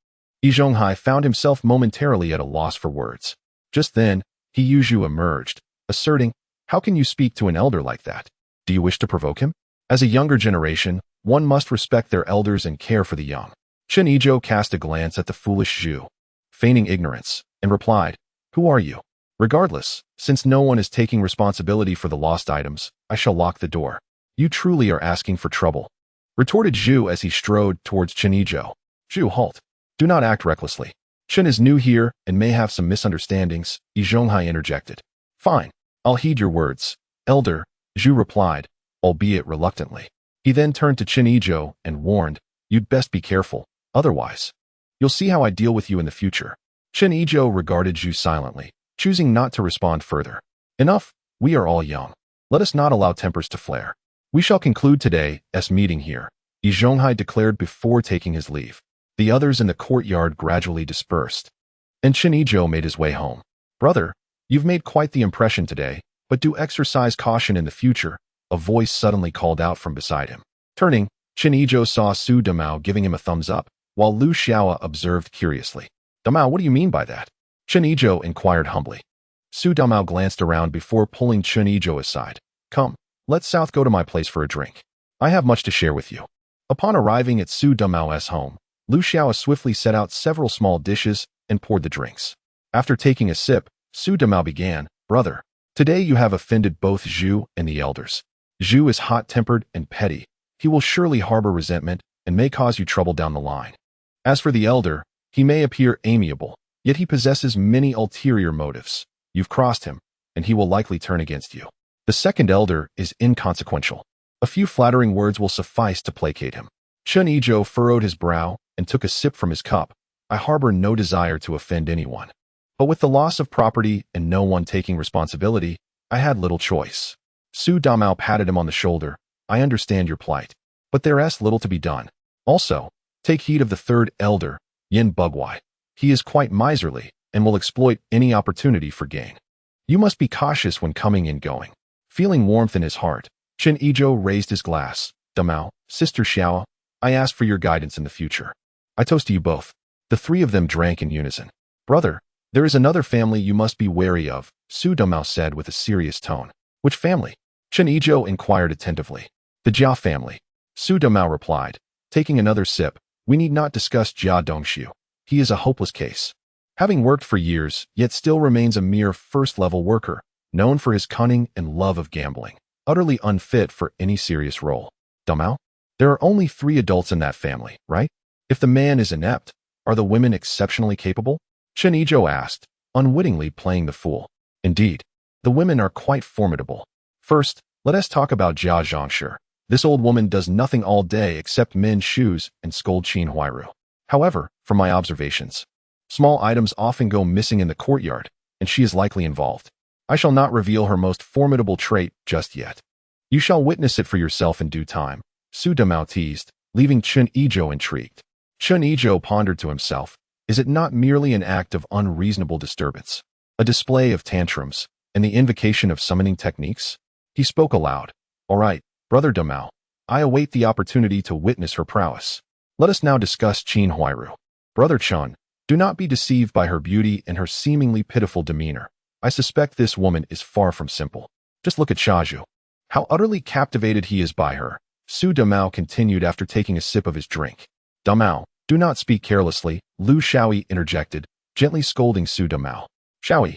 Yi Zhonghai found himself momentarily at a loss for words. Just then, He Yizhou emerged, asserting, How can you speak to an elder like that? Do you wish to provoke him? As a younger generation, one must respect their elders and care for the young. Chen Yizhou cast a glance at the foolish Zhu, feigning ignorance, and replied, Who are you? Regardless, since no one is taking responsibility for the lost items, I shall lock the door. You truly are asking for trouble, retorted Zhu as he strode towards Chen Yizhou. Zhu, halt. Do not act recklessly. Chen is new here and may have some misunderstandings, Yi Zhonghai interjected. Fine, I'll heed your words, elder, Zhu replied, albeit reluctantly. He then turned to Chen Yizhou and warned, You'd best be careful, otherwise, you'll see how I deal with you in the future. Chen Yizhou regarded Zhu silently, choosing not to respond further. Enough, we are all young. Let us not allow tempers to flare. We shall conclude today's meeting here, Yi Zhonghai declared before taking his leave. The others in the courtyard gradually dispersed, and Chen Yizhou made his way home. Brother, you've made quite the impression today, but do exercise caution in the future, a voice suddenly called out from beside him. Turning, Chen Yizhou saw Su Damao giving him a thumbs up, while Lu Xiao observed curiously. Damao, what do you mean by that? Chen Yizhou inquired humbly. Su Damao glanced around before pulling Chen Yizhou aside. Come, let's south go to my place for a drink. I have much to share with you. Upon arriving at Su Damao's home, Lu Xiao swiftly set out several small dishes and poured the drinks. After taking a sip, Su Damao began, Brother, today you have offended both Zhu and the elders. Zhu is hot-tempered and petty. He will surely harbor resentment and may cause you trouble down the line. As for the elder, he may appear amiable, yet he possesses many ulterior motives. You've crossed him, and he will likely turn against you. The second elder is inconsequential. A few flattering words will suffice to placate him. Chen Yizhou furrowed his brow and took a sip from his cup. I harbor no desire to offend anyone. But with the loss of property and no one taking responsibility, I had little choice. Su Damao patted him on the shoulder. I understand your plight, but there's little to be done. Also, take heed of the third elder, Yin Bugwai. He is quite miserly and will exploit any opportunity for gain. You must be cautious when coming and going. Feeling warmth in his heart, Chen Yizhou raised his glass. Damao, Sister Xiao, I ask for your guidance in the future. I toast to you both. The three of them drank in unison. Brother, there is another family you must be wary of, Su Damao said with a serious tone. Which family? Chen Yizhou inquired attentively. The Jia family. Su Damao replied, taking another sip. We need not discuss Jia Dongxiu. He is a hopeless case. Having worked for years, yet still remains a mere first-level worker, known for his cunning and love of gambling, utterly unfit for any serious role. Dumao? There are only 3 adults in that family, right? If the man is inept, are the women exceptionally capable? Chen Yizhou asked, unwittingly playing the fool. Indeed, the women are quite formidable. First, let us talk about Jia Zhangshi. This old woman does nothing all day except mend shoes and scold Chen Yizhou. However, from my observations, small items often go missing in the courtyard, and she is likely involved. I shall not reveal her most formidable trait just yet. You shall witness it for yourself in due time, Su Dumao teased, leaving Chen Yizhou intrigued. Chen Yizhou pondered to himself, is it not merely an act of unreasonable disturbance, a display of tantrums, and the invocation of summoning techniques? He spoke aloud. All right, Brother Dumao, I await the opportunity to witness her prowess. Let us now discuss Chen Yizhou. Brother Chen, do not be deceived by her beauty and her seemingly pitiful demeanor. I suspect this woman is far from simple. Just look at Siheyuan. How utterly captivated he is by her, Su Dumao continued after taking a sip of his drink. Dumao, do not speak carelessly, Lu Shaoyi interjected, gently scolding Su Dumao. Shaoyi,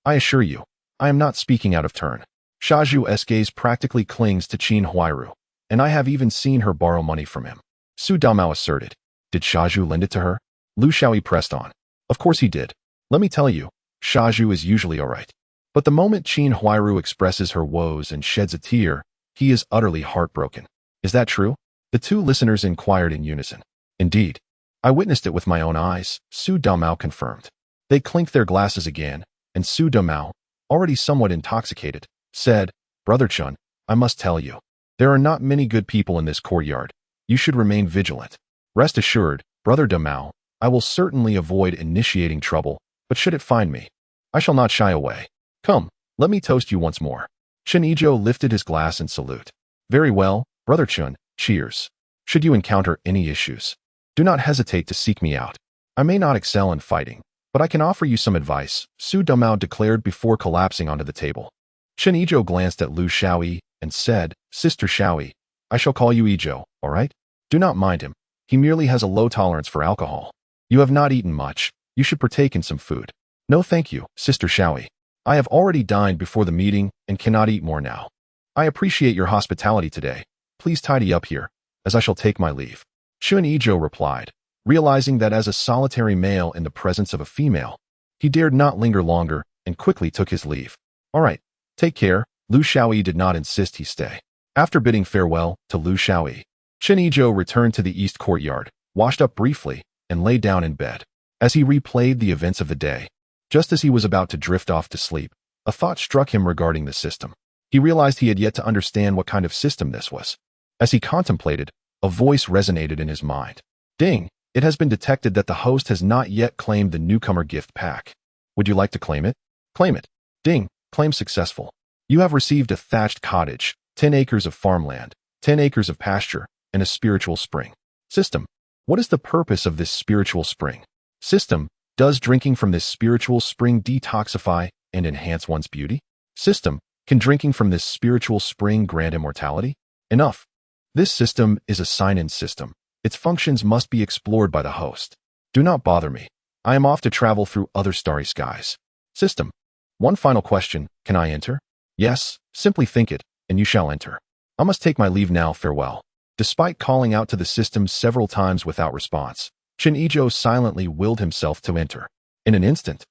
I assure you, I am not speaking out of turn. Siheyuan's gaze practically clings to Chen Yizhou, and I have even seen her borrow money from him. Su Dumao asserted. Did Siheyuan lend it to her? Lu Shaoyi pressed on. Of course he did. Let me tell you, Siheyuan is usually all right. But the moment Chen Yizhou expresses her woes and sheds a tear, he is utterly heartbroken. Is that true? The 2 listeners inquired in unison. Indeed. I witnessed it with my own eyes, Su Dumao confirmed. They clinked their glasses again, and Su Dumao, already somewhat intoxicated, said, Brother Chen, I must tell you, there are not many good people in this courtyard. You should remain vigilant. Rest assured, Brother Dumao, I will certainly avoid initiating trouble, but should it find me, I shall not shy away. Come, let me toast you once more. Chen Yizhou lifted his glass in salute. Very well, Brother Chen, cheers. Should you encounter any issues, do not hesitate to seek me out. I may not excel in fighting, but I can offer you some advice, Su Dumao declared before collapsing onto the table. Chen Yizhou glanced at Lu Shaoyi and said, Sister Shaoyi, I shall call you Yizhou, all right? Do not mind him. He merely has a low tolerance for alcohol. You have not eaten much. You should partake in some food. No thank you, Sister Shaoyi. I have already dined before the meeting and cannot eat more now. I appreciate your hospitality today. Please tidy up here, as I shall take my leave. Chen Yizhou replied, realizing that as a solitary male in the presence of a female, he dared not linger longer and quickly took his leave. All right, take care. Lu Shaoyi did not insist he stay. After bidding farewell to Lu Shaoyi, Chen Yizhou returned to the east courtyard, washed up briefly, and lay down in bed. As he replayed the events of the day, just as he was about to drift off to sleep, a thought struck him regarding the system. He realized he had yet to understand what kind of system this was. As he contemplated, a voice resonated in his mind. Ding! It has been detected that the host has not yet claimed the newcomer gift pack. Would you like to claim it? Claim it. Ding! Claim successful. You have received a thatched cottage, 10 acres of farmland, 10 acres of pasture, and a spiritual spring. System. What is the purpose of this spiritual spring? System. Does drinking from this spiritual spring detoxify and enhance one's beauty? System. Can drinking from this spiritual spring grant immortality? Enough. This system is a sign-in system. Its functions must be explored by the host. Do not bother me. I am off to travel through other starry skies. System. One final question. Can I enter? Yes. Simply think it, and you shall enter. I must take my leave now. Farewell. Despite calling out to the system several times without response, Chen Yizhou silently willed himself to enter. In an instant,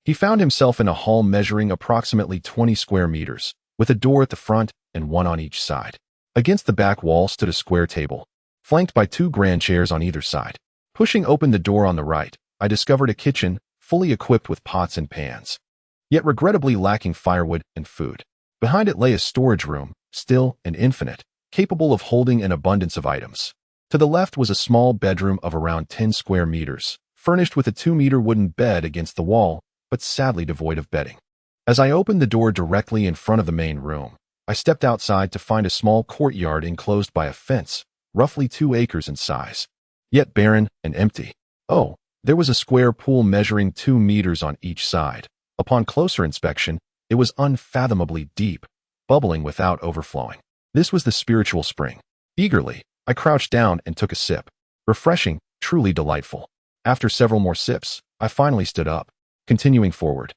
he found himself in a hall measuring approximately 20 square meters, with a door at the front and one on each side. Against the back wall stood a square table, flanked by 2 grand chairs on either side. Pushing open the door on the right, I discovered a kitchen, fully equipped with pots and pans, yet regrettably lacking firewood and food. Behind it lay a storage room, still and infinite, capable of holding an abundance of items. To the left was a small bedroom of around 10 square meters, furnished with a 2-meter wooden bed against the wall, but sadly devoid of bedding. As I opened the door directly in front of the main room, I stepped outside to find a small courtyard enclosed by a fence, roughly 2 acres in size, yet barren and empty. Oh, there was a square pool measuring 2 meters on each side. Upon closer inspection, it was unfathomably deep, bubbling without overflowing. This was the spiritual spring. Eagerly, I crouched down and took a sip. Refreshing, truly delightful. After several more sips, I finally stood up. Continuing forward,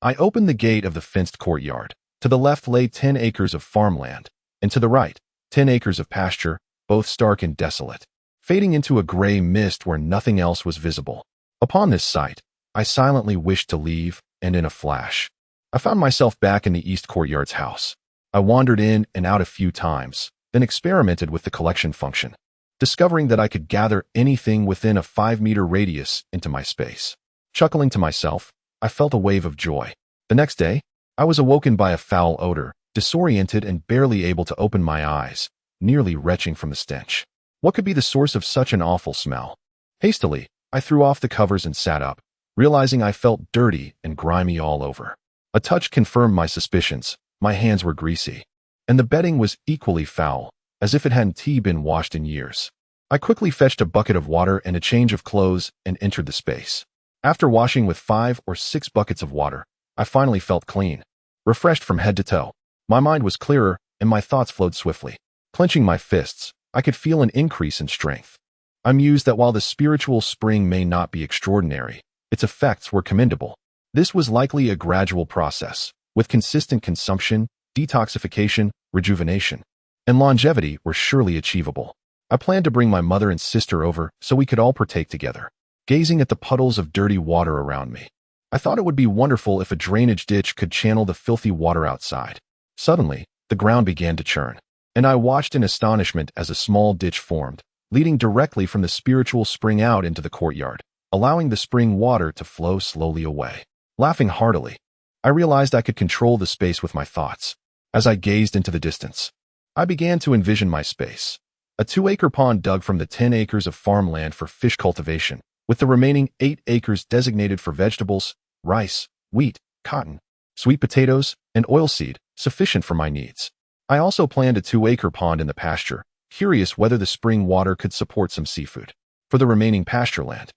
I opened the gate of the fenced courtyard. To the left lay 10 acres of farmland, and to the right, 10 acres of pasture, both stark and desolate, fading into a gray mist where nothing else was visible. Upon this sight, I silently wished to leave, and in a flash, I found myself back in the East Courtyard's house. I wandered in and out a few times, then experimented with the collection function, discovering that I could gather anything within a 5-meter radius into my space. Chuckling to myself, I felt a wave of joy. The next day, I was awoken by a foul odor, disoriented and barely able to open my eyes, nearly retching from the stench. What could be the source of such an awful smell? Hastily, I threw off the covers and sat up, realizing I felt dirty and grimy all over. A touch confirmed my suspicions. My hands were greasy, and the bedding was equally foul, as if it hadn't been washed in years. I quickly fetched a bucket of water and a change of clothes and entered the space. After washing with 5 or 6 buckets of water, I finally felt clean, refreshed from head to toe. My mind was clearer, and my thoughts flowed swiftly. Clenching my fists, I could feel an increase in strength. I mused that while the spiritual spring may not be extraordinary, its effects were commendable. This was likely a gradual process, with consistent consumption, detoxification, rejuvenation, and longevity were surely achievable. I planned to bring my mother and sister over so we could all partake together. Gazing at the puddles of dirty water around me, I thought it would be wonderful if a drainage ditch could channel the filthy water outside. Suddenly, the ground began to churn, and I watched in astonishment as a small ditch formed, leading directly from the spiritual spring out into the courtyard, allowing the spring water to flow slowly away. Laughing heartily, I realized I could control the space with my thoughts. As I gazed into the distance, I began to envision my space. A 2-acre pond dug from the 10 acres of farmland for fish cultivation, with the remaining 8 acres designated for vegetables, rice, wheat, cotton, sweet potatoes, and oilseed, sufficient for my needs. I also planned a 2-acre pond in the pasture, curious whether the spring water could support some seafood. For the remaining pasture land,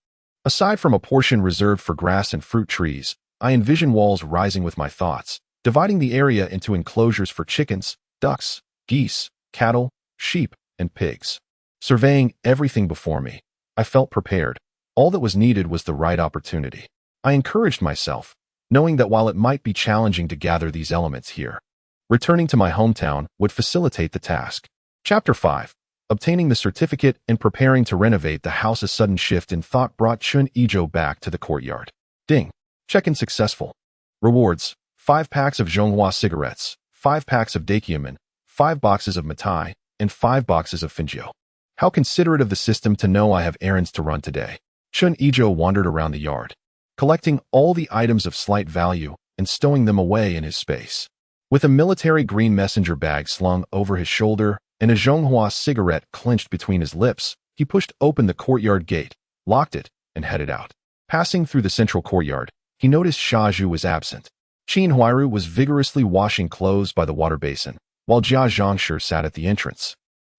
aside from a portion reserved for grass and fruit trees, I envisioned walls rising with my thoughts, dividing the area into enclosures for chickens, ducks, geese, cattle, sheep, and pigs. Surveying everything before me, I felt prepared. All that was needed was the right opportunity. I encouraged myself, knowing that while it might be challenging to gather these elements here, returning to my hometown would facilitate the task. Chapter 5. Obtaining the certificate and preparing to renovate the house. A sudden shift in thought brought Chen Yizhou back to the courtyard. Ding. Check-in successful. Rewards: 5 packs of Zhonghua cigarettes, 5 packs of Dakiaman, 5 boxes of Matai, and 5 boxes of Finjio. How considerate of the system to know I have errands to run today. Chen Yizhou wandered around the yard, collecting all the items of slight value and stowing them away in his space. With a military green messenger bag slung over his shoulder and a Zhonghua cigarette clenched between his lips, he pushed open the courtyard gate, locked it, and headed out. Passing through the central courtyard, he noticed Siheyuan was absent. Qin Huairu was vigorously washing clothes by the water basin, while Jia Zhangshi sat at the entrance,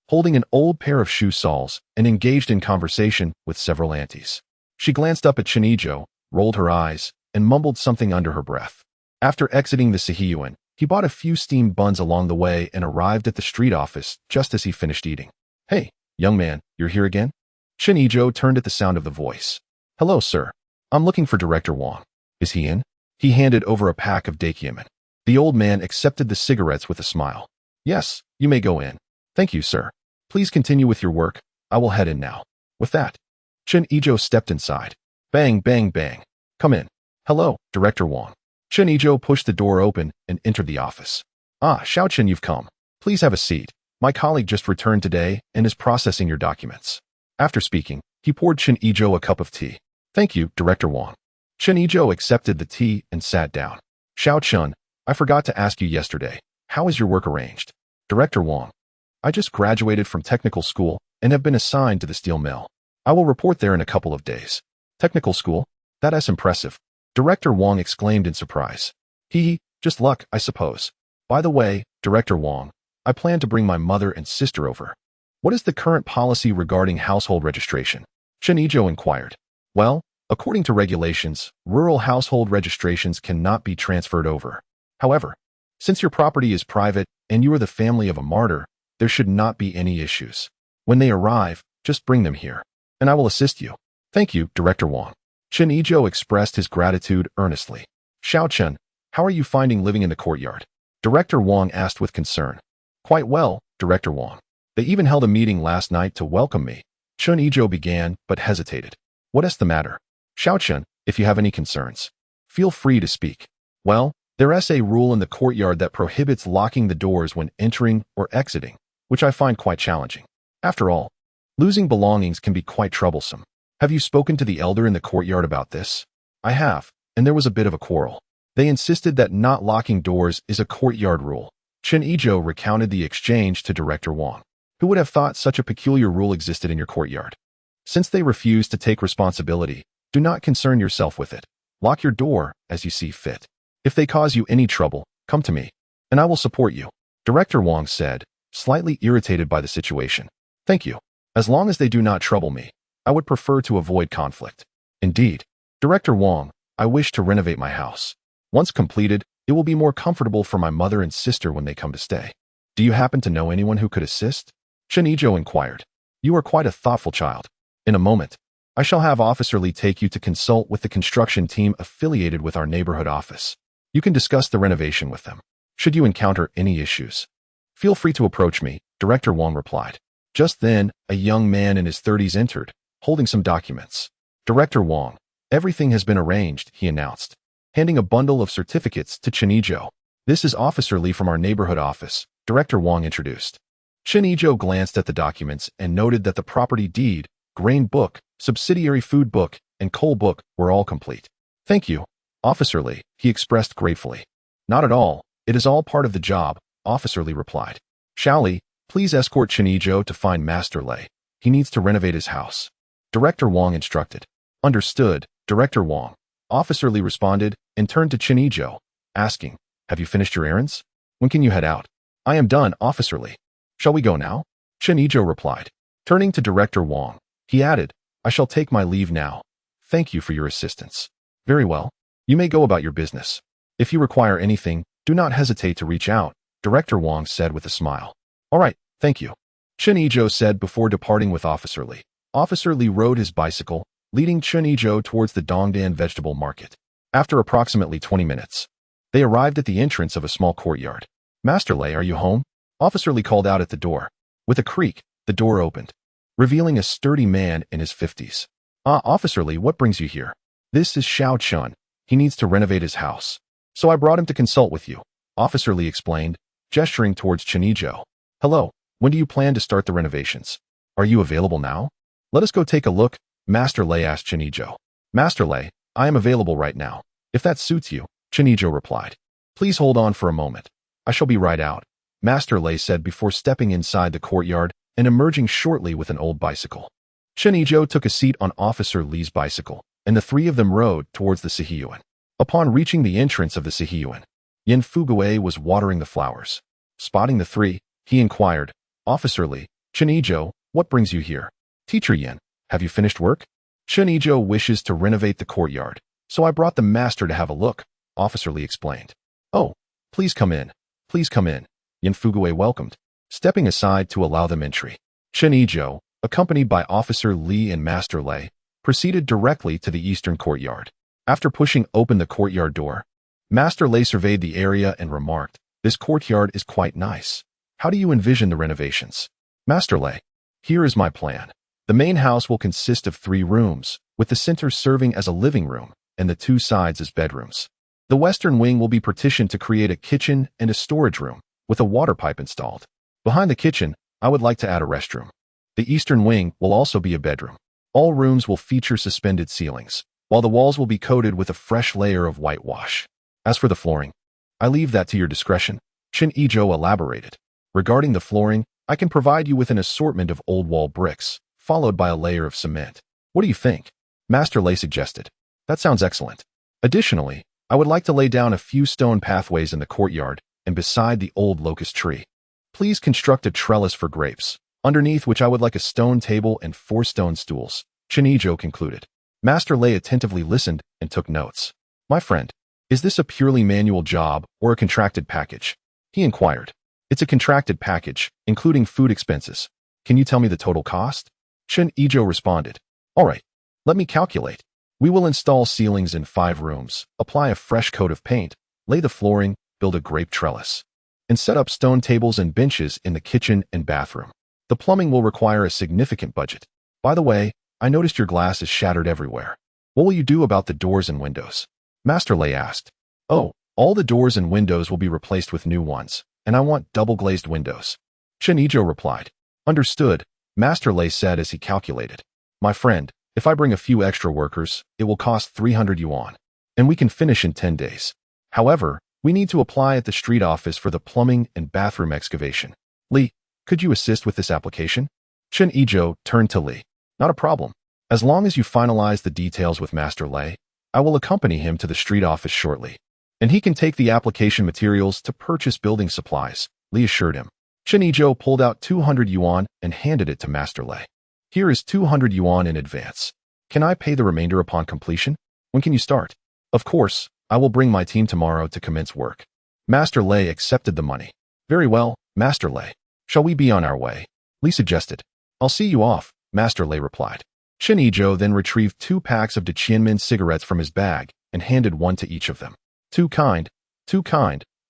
holding an old pair of shoe soles and engaged in conversation with several aunties. She glanced up at Chen Yizhou, rolled her eyes, and mumbled something under her breath. After exiting the Siheyuan, he bought a few steamed buns along the way and arrived at the street office just as he finished eating. "Hey, young man, you're here again?" Chen Yizhou turned at the sound of the voice. "Hello, sir. I'm looking for Director Wang. Is he in?" He handed over a pack of Dakiaman. The old man accepted the cigarettes with a smile. "Yes, you may go in. Thank you, sir. Please continue with your work. I will head in now." With that, Chen Yizhou stepped inside. Bang, bang, bang. "Come in." "Hello, Director Wang." Chen Yizhou pushed the door open and entered the office. "Ah, Xiaochen, you've come. Please have a seat. My colleague just returned today and is processing your documents." After speaking, he poured Chen Yizhou a cup of tea. "Thank you, Director Wang." Chen Yizhou accepted the tea and sat down. "Xiaochen, I forgot to ask you yesterday. How is your work arranged?" "Director Wang, I just graduated from technical school and have been assigned to the steel mill. I will report there in a couple of days." "Technical school? That's impressive." Director Wang exclaimed in surprise. Just luck, I suppose. By the way, Director Wang, I plan to bring my mother and sister over. What is the current policy regarding household registration?" Chen Yizhou inquired. "Well, according to regulations, rural household registrations cannot be transferred over. However, since your property is private and you are the family of a martyr, there should not be any issues. When they arrive, just bring them here, and I will assist you." "Thank you, Director Wang." Chen Yizhou expressed his gratitude earnestly. "Xiaochen, how are you finding living in the courtyard?" Director Wang asked with concern. "Quite well, Director Wang. They even held a meeting last night to welcome me. Chen Yizhou began, but hesitated. What is the matter? Xiao Chen, if you have any concerns, feel free to speak. Well, there is a rule in the courtyard that prohibits locking the doors when entering or exiting, which I find quite challenging. After all, losing belongings can be quite troublesome. Have you spoken to the elder in the courtyard about this? I have, and there was a bit of a quarrel. They insisted that not locking doors is a courtyard rule. Chen Yizhou recounted the exchange to Director Wang. Who would have thought such a peculiar rule existed in your courtyard? Since they refuse to take responsibility, do not concern yourself with it. Lock your door as you see fit. If they cause you any trouble, come to me, and I will support you. Director Wang said, slightly irritated by the situation. Thank you. As long as they do not trouble me, I would prefer to avoid conflict. Indeed, Director Wang, I wish to renovate my house. Once completed, it will be more comfortable for my mother and sister when they come to stay. Do you happen to know anyone who could assist? Chen Yizhou inquired. You are quite a thoughtful child. In a moment, I shall have Officer Li take you to consult with the construction team affiliated with our neighborhood office. You can discuss the renovation with them. Should you encounter any issues, feel free to approach me, Director Wang replied. Just then, a young man in his 30s entered, holding some documents. Director Wang, everything has been arranged, he announced, handing a bundle of certificates to Chen Yizhou. This is Officer Li from our neighborhood office, Director Wang introduced. Chen Yizhou glanced at the documents and noted that the property deed, grain book, subsidiary food book, and coal book were all complete. Thank you, Officer Li, he expressed gratefully. Not at all, it is all part of the job, Officer Li replied. Xiao Li, please escort Chen Yizhou to find Master Lei. He needs to renovate his house. Director Wang instructed. Understood, Director Wang. Officer Li responded and turned to Chen Yizhou, asking, have you finished your errands? When can you head out? I am done, Officer Li. Shall we go now? Chen Yizhou replied. Turning to Director Wang, he added, I shall take my leave now. Thank you for your assistance. Very well. You may go about your business. If you require anything, do not hesitate to reach out, Director Wang said with a smile. All right, thank you, Chen Yizhou said before departing with Officer Li. Officer Li rode his bicycle, leading Chen Yizhou towards the Dongdan vegetable market. After approximately 20 minutes, they arrived at the entrance of a small courtyard. Master Lei, are you home? Officer Li called out at the door. With a creak, the door opened, revealing a sturdy man in his 50s. Ah, Officer Li, what brings you here? This is Xiao Chen. He needs to renovate his house. So I brought him to consult with you, Officer Li explained, gesturing towards Chen Yizhou. Hello, when do you plan to start the renovations? Are you available now? Let us go take a look, Master Lei asked Chen Yizhou. Master Lei, I am available right now. If that suits you, Chen Yizhou replied. Please hold on for a moment. I shall be right out, Master Lei said before stepping inside the courtyard and emerging shortly with an old bicycle. Chen Yizhou took a seat on Officer Li's bicycle, and the three of them rode towards the Siheyuan. Upon reaching the entrance of the Siheyuan, Yan Fuguei was watering the flowers. Spotting the three, he inquired, Officer Li, Chen Yizhou, what brings you here? Teacher Yan, have you finished work? Chen Yizhou wishes to renovate the courtyard, so I brought the master to have a look, Officer Li explained. Oh, please come in. Please come in, Yan Fuguei welcomed, stepping aside to allow them entry. Chen Yizhou, accompanied by Officer Li and Master Lei, proceeded directly to the eastern courtyard. After pushing open the courtyard door, Master Lei surveyed the area and remarked, this courtyard is quite nice. How do you envision the renovations? Master Lei, here is my plan. The main house will consist of 3 rooms, with the center serving as a living room and the 2 sides as bedrooms. The western wing will be partitioned to create a kitchen and a storage room, with a water pipe installed. Behind the kitchen, I would like to add a restroom. The eastern wing will also be a bedroom. All rooms will feature suspended ceilings, while the walls will be coated with a fresh layer of whitewash. As for the flooring, I leave that to your discretion, Chen Yizhou elaborated. Regarding the flooring, I can provide you with an assortment of old wall bricks, followed by a layer of cement. What do you think? Master Lei suggested. That sounds excellent. Additionally, I would like to lay down a few stone pathways in the courtyard and beside the old locust tree. Please construct a trellis for grapes, underneath which I would like a stone table and 4 stone stools, Chen Yizhou concluded. Master Lei attentively listened and took notes. My friend, is this a purely manual job or a contracted package? He inquired. It's a contracted package, including food expenses. Can you tell me the total cost? Chen Yizhou responded. All right, let me calculate. We will install ceilings in 5 rooms, apply a fresh coat of paint, lay the flooring, build a grape trellis, and set up stone tables and benches in the kitchen and bathroom. The plumbing will require a significant budget. By the way, I noticed your glass is shattered everywhere. What will you do about the doors and windows? Master Lei asked. Oh, all the doors and windows will be replaced with new ones, and I want double-glazed windows. Chen Yizhou replied. Understood, Master Lei said as he calculated. My friend, if I bring a few extra workers, it will cost 300 yuan, and we can finish in 10 days. However, we need to apply at the street office for the plumbing and bathroom excavation. Li, could you assist with this application? Chen Yizhou turned to Li. Not a problem. As long as you finalize the details with Master Lei, I will accompany him to the street office shortly, and he can take the application materials to purchase building supplies, Li assured him. Chen Yizhou pulled out 200 yuan and handed it to Master Lei. Here is 200 yuan in advance. Can I pay the remainder upon completion? When can you start? Of course, I will bring my team tomorrow to commence work. Master Lei accepted the money. Very well, Master Lei. Shall we be on our way? Li suggested. I'll see you off, Master Lei replied. Chen Yizhou then retrieved 2 packs of Qianmin cigarettes from his bag and handed one to each of them. Too kind,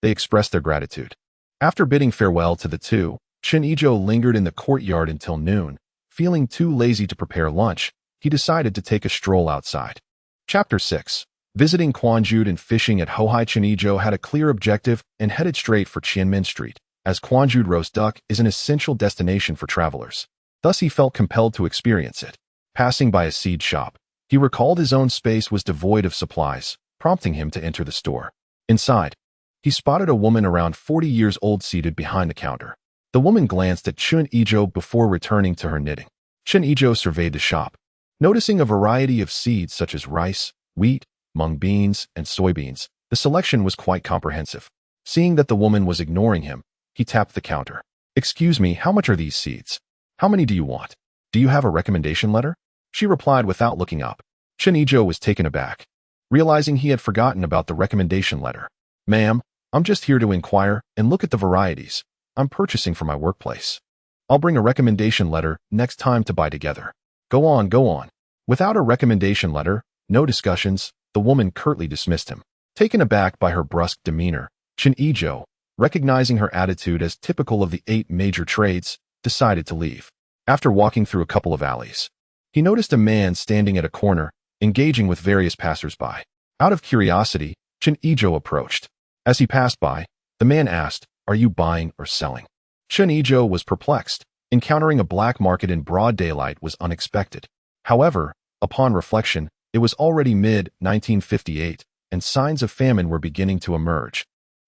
they expressed their gratitude. After bidding farewell to the two, Chen Yizhou lingered in the courtyard until noon. Feeling too lazy to prepare lunch, he decided to take a stroll outside. Chapter 6. Visiting Quanjude and fishing at Hohai. Chen Yizhou had a clear objective and headed straight for Qianmin Street, as Quanjude roast duck is an essential destination for travelers. Thus he felt compelled to experience it. Passing by a seed shop, he recalled his own space was devoid of supplies, prompting him to enter the store. Inside, he spotted a woman around 40 years old seated behind the counter. The woman glanced at Chen Yizhou before returning to her knitting. Chen Yizhou surveyed the shop, noticing a variety of seeds such as rice, wheat, mung beans, and soybeans. The selection was quite comprehensive. Seeing that the woman was ignoring him, he tapped the counter. Excuse me, how much are these seeds? How many do you want? Do you have a recommendation letter? She replied without looking up. Chen Yizhou was taken aback, realizing he had forgotten about the recommendation letter. Ma'am, I'm just here to inquire and look at the varieties. I'm purchasing for my workplace. I'll bring a recommendation letter next time to buy together. Go on, go on. Without a recommendation letter, no discussions, the woman curtly dismissed him. Taken aback by her brusque demeanor, Chen Yizhou, recognizing her attitude as typical of the 8 major trades, decided to leave. After walking through a couple of alleys, he noticed a man standing at a corner, engaging with various passers-by. Out of curiosity, Chen Yizhou approached. As he passed by, the man asked, "Are you buying or selling?" Chen Yizhou was perplexed. Encountering a black market in broad daylight was unexpected. However, upon reflection, it was already mid-1958, and signs of famine were beginning to emerge,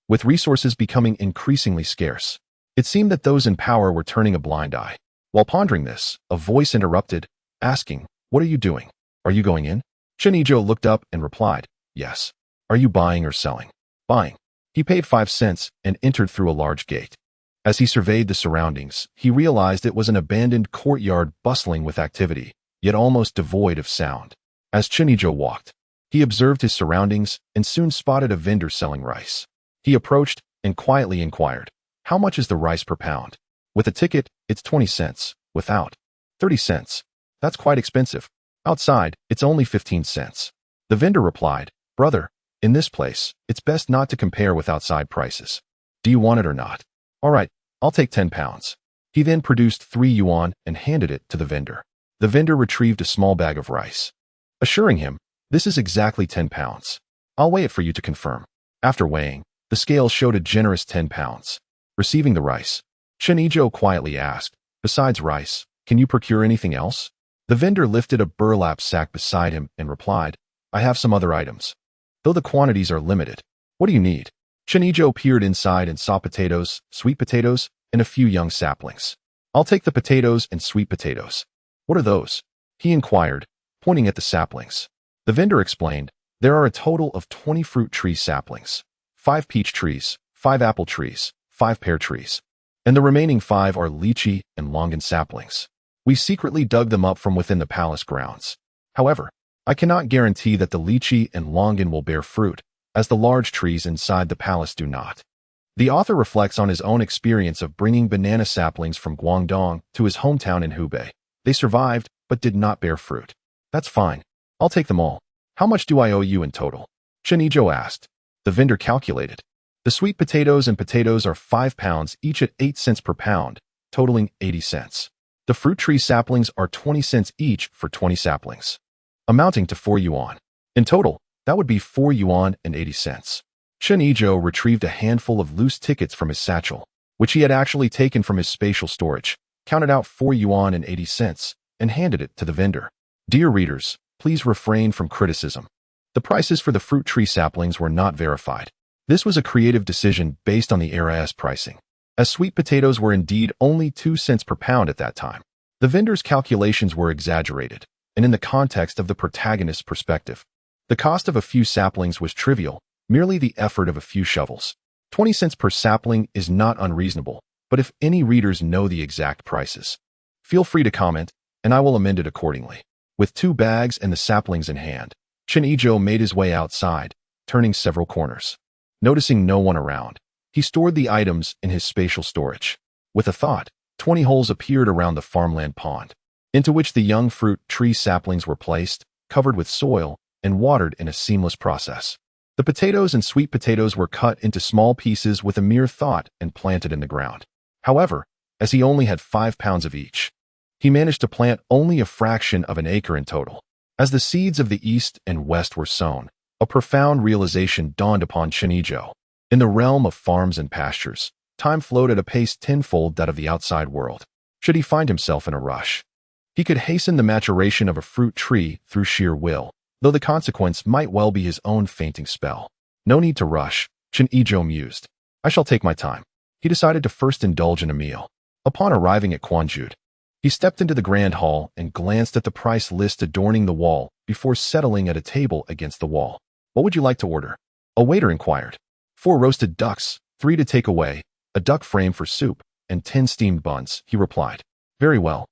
with resources becoming increasingly scarce. It seemed that those in power were turning a blind eye. While pondering this, a voice interrupted, asking, "What are you doing? Are you going in?" Chen Yizhou looked up and replied, "Yes." "Are you buying or selling?" "Buying." He paid 5 cents and entered through a large gate. As he surveyed the surroundings, he realized it was an abandoned courtyard bustling with activity, yet almost devoid of sound. As Chen Yizhou walked, he observed his surroundings and soon spotted a vendor selling rice. He approached and quietly inquired, "How much is the rice per pound?" "With a ticket, it's 20 cents. Without, 30 cents. That's quite expensive. Outside, it's only 15 cents. The vendor replied, "Brother, in this place, it's best not to compare with outside prices. Do you want it or not?" "All right, I'll take 10 pounds. He then produced 3 yuan and handed it to the vendor. The vendor retrieved a small bag of rice, assuring him, "This is exactly 10 pounds. I'll weigh it for you to confirm." After weighing, the scale showed a generous 10 pounds. Receiving the rice, Chen Yizhou quietly asked, "Besides rice, can you procure anything else?" The vendor lifted a burlap sack beside him and replied, "I have some other items, though the quantities are limited." "What do you need?" Chen Yizhou peered inside and saw potatoes, sweet potatoes, and a few young saplings. "I'll take the potatoes and sweet potatoes." "What are those?" he inquired, pointing at the saplings. The vendor explained, "There are a total of 20 fruit tree saplings, 5 peach trees, 5 apple trees, 5 pear trees, and the remaining 5 are lychee and longan saplings. We secretly dug them up from within the palace grounds. However, I cannot guarantee that the lychee and longan will bear fruit, as the large trees inside the palace do not." The author reflects on his own experience of bringing banana saplings from Guangdong to his hometown in Hubei. They survived, but did not bear fruit. "That's fine. I'll take them all. How much do I owe you in total?" Chen Yizhou asked. The vendor calculated. "The sweet potatoes and potatoes are 5 pounds each at 8 cents per pound, totaling 80 cents. The fruit tree saplings are 20 cents each for 20 saplings, amounting to 4 yuan. In total, that would be 4 yuan and 80 cents. Chen Yizhou retrieved a handful of loose tickets from his satchel, which he had actually taken from his spatial storage, counted out 4 yuan and 80 cents, and handed it to the vendor. Dear readers, please refrain from criticism. The prices for the fruit tree saplings were not verified. This was a creative decision based on the era's pricing, as sweet potatoes were indeed only 2 cents per pound at that time. The vendor's calculations were exaggerated, and in the context of the protagonist's perspective, the cost of a few saplings was trivial, merely the effort of a few shovels. 20 cents per sapling is not unreasonable, but if any readers know the exact prices, feel free to comment, and I will amend it accordingly. With 2 bags and the saplings in hand, Chen Yizhou made his way outside, turning several corners. Noticing no one around, he stored the items in his spatial storage. With a thought, 20 holes appeared around the farmland pond, into which the young fruit tree saplings were placed, covered with soil, and watered in a seamless process. The potatoes and sweet potatoes were cut into small pieces with a mere thought and planted in the ground. However, as he only had 5 pounds of each, he managed to plant only a fraction of an acre in total. As the seeds of the east and west were sown, a profound realization dawned upon Chen Yizhou. In the realm of farms and pastures, time flowed at a pace tenfold that of the outside world. Should he find himself in a rush, he could hasten the maturation of a fruit tree through sheer will, though the consequence might well be his own fainting spell. No need to rush, Chen Yizhou mused. I shall take my time. He decided to first indulge in a meal. Upon arriving at courtyard, he stepped into the grand hall and glanced at the price list adorning the wall before settling at a table against the wall. What would you like to order? A waiter inquired. 4 roasted ducks, 3 to take away, a duck frame for soup, and 10 steamed buns, he replied. Very well.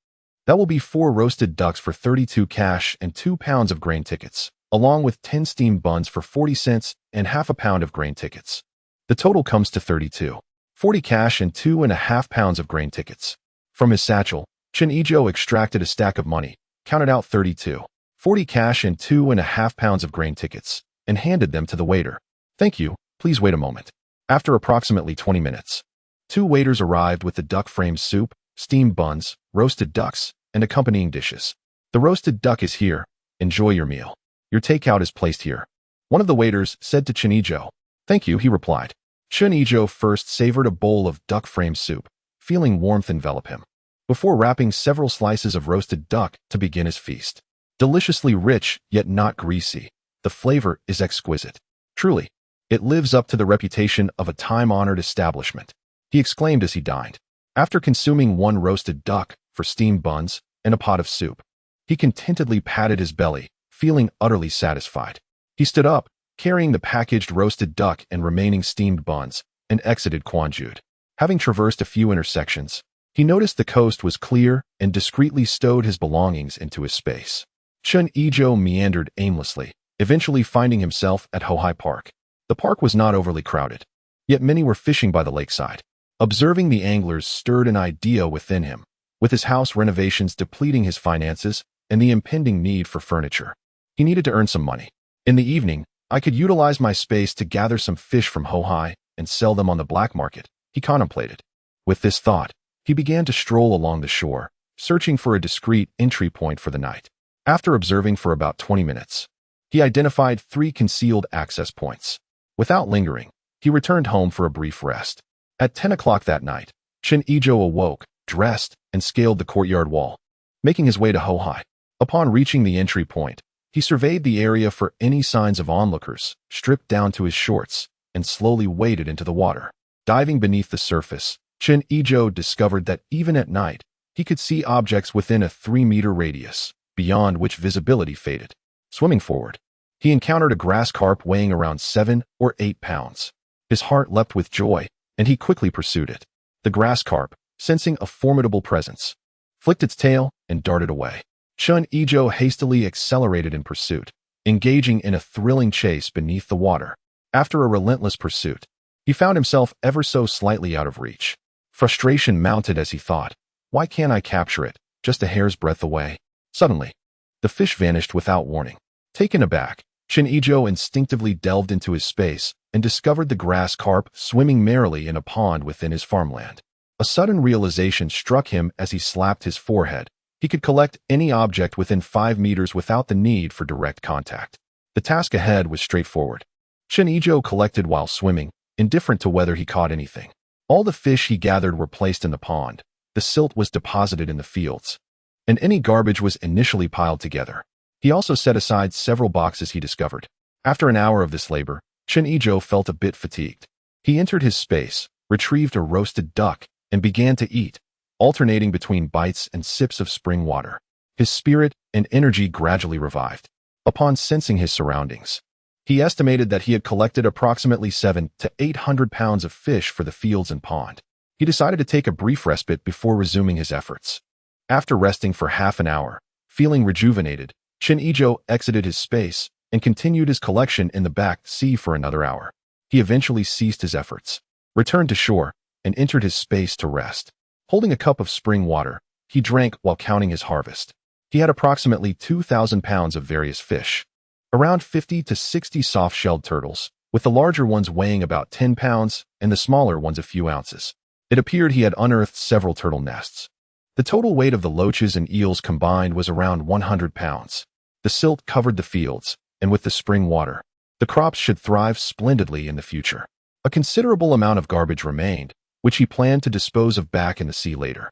That will be 4 roasted ducks for 32 cash and 2 pounds of grain tickets, along with 10 steamed buns for 40 cents and half a pound of grain tickets. The total comes to 32. 40 cash and 2.5 pounds of grain tickets. From his satchel, Chen Yizhou extracted a stack of money, counted out 32. 40 cash and 2.5 pounds of grain tickets, and handed them to the waiter. Thank you, please wait a moment. After approximately 20 minutes, 2 waiters arrived with the duck frame soup, steamed buns, roasted ducks, and accompanying dishes. The roasted duck is here. Enjoy your meal. Your takeout is placed here. One of the waiters said to Chen Yizhou. Thank you, he replied. Chen Yizhou first savored a bowl of duck frame soup, feeling warmth envelop him, before wrapping several slices of roasted duck to begin his feast. Deliciously rich, yet not greasy, the flavor is exquisite. Truly, it lives up to the reputation of a time-honored establishment, he exclaimed as he dined. After consuming 1 roasted duck for steamed buns and a pot of soup, he contentedly patted his belly, feeling utterly satisfied. He stood up, carrying the packaged roasted duck and remaining steamed buns, and exited courtyard. Having traversed a few intersections, he noticed the coast was clear and discreetly stowed his belongings into his space. Chen Yizhou meandered aimlessly, eventually finding himself at Hohai Park. The park was not overly crowded, yet many were fishing by the lakeside. Observing the anglers stirred an idea within him, with his house renovations depleting his finances and the impending need for furniture. He needed to earn some money. In the evening, I could utilize my space to gather some fish from Hohai and sell them on the black market, he contemplated. With this thought, he began to stroll along the shore, searching for a discreet entry point for the night. After observing for about 20 minutes, he identified 3 concealed access points. Without lingering, he returned home for a brief rest. At 10 o'clock that night, Chen Yizhou awoke, dressed, and scaled the courtyard wall, making his way to Hohai. Upon reaching the entry point, he surveyed the area for any signs of onlookers, stripped down to his shorts, and slowly waded into the water. Diving beneath the surface, Chen Yizhou discovered that even at night, he could see objects within a 3-meter radius, beyond which visibility faded. Swimming forward, he encountered a grass carp weighing around 7 or 8 pounds. His heart leapt with joy, and he quickly pursued it. The grass carp, sensing a formidable presence, flicked its tail and darted away. Chen Yizhou hastily accelerated in pursuit, engaging in a thrilling chase beneath the water. After a relentless pursuit, he found himself ever so slightly out of reach. Frustration mounted as he thought, why can't I capture it, just a hair's breadth away? Suddenly, the fish vanished without warning. Taken aback, Chen Yizhou instinctively delved into his space and discovered the grass carp swimming merrily in a pond within his farmland. A sudden realization struck him as he slapped his forehead. He could collect any object within 5 meters without the need for direct contact. The task ahead was straightforward. Chen Yizhou collected while swimming, indifferent to whether he caught anything. All the fish he gathered were placed in the pond. The silt was deposited in the fields, and any garbage was initially piled together. He also set aside several boxes he discovered. After an hour of this labor, Chen Yizhou felt a bit fatigued. He entered his space, retrieved a roasted duck, and began to eat, alternating between bites and sips of spring water. His spirit and energy gradually revived. Upon sensing his surroundings, he estimated that he had collected approximately 700 to 800 pounds of fish for the fields and pond. He decided to take a brief respite before resuming his efforts. After resting for half an hour, feeling rejuvenated, Chen Yizhou exited his space and continued his collection in the back sea for another hour. He eventually ceased his efforts, returned to shore, and entered his space to rest. Holding a cup of spring water, he drank while counting his harvest. He had approximately 2,000 pounds of various fish, around 50 to 60 soft-shelled turtles, with the larger ones weighing about 10 pounds and the smaller ones a few ounces. It appeared he had unearthed several turtle nests. The total weight of the loaches and eels combined was around 100 pounds. The silt covered the fields, and with the spring water, the crops should thrive splendidly in the future. A considerable amount of garbage remained, which he planned to dispose of back in the sea later.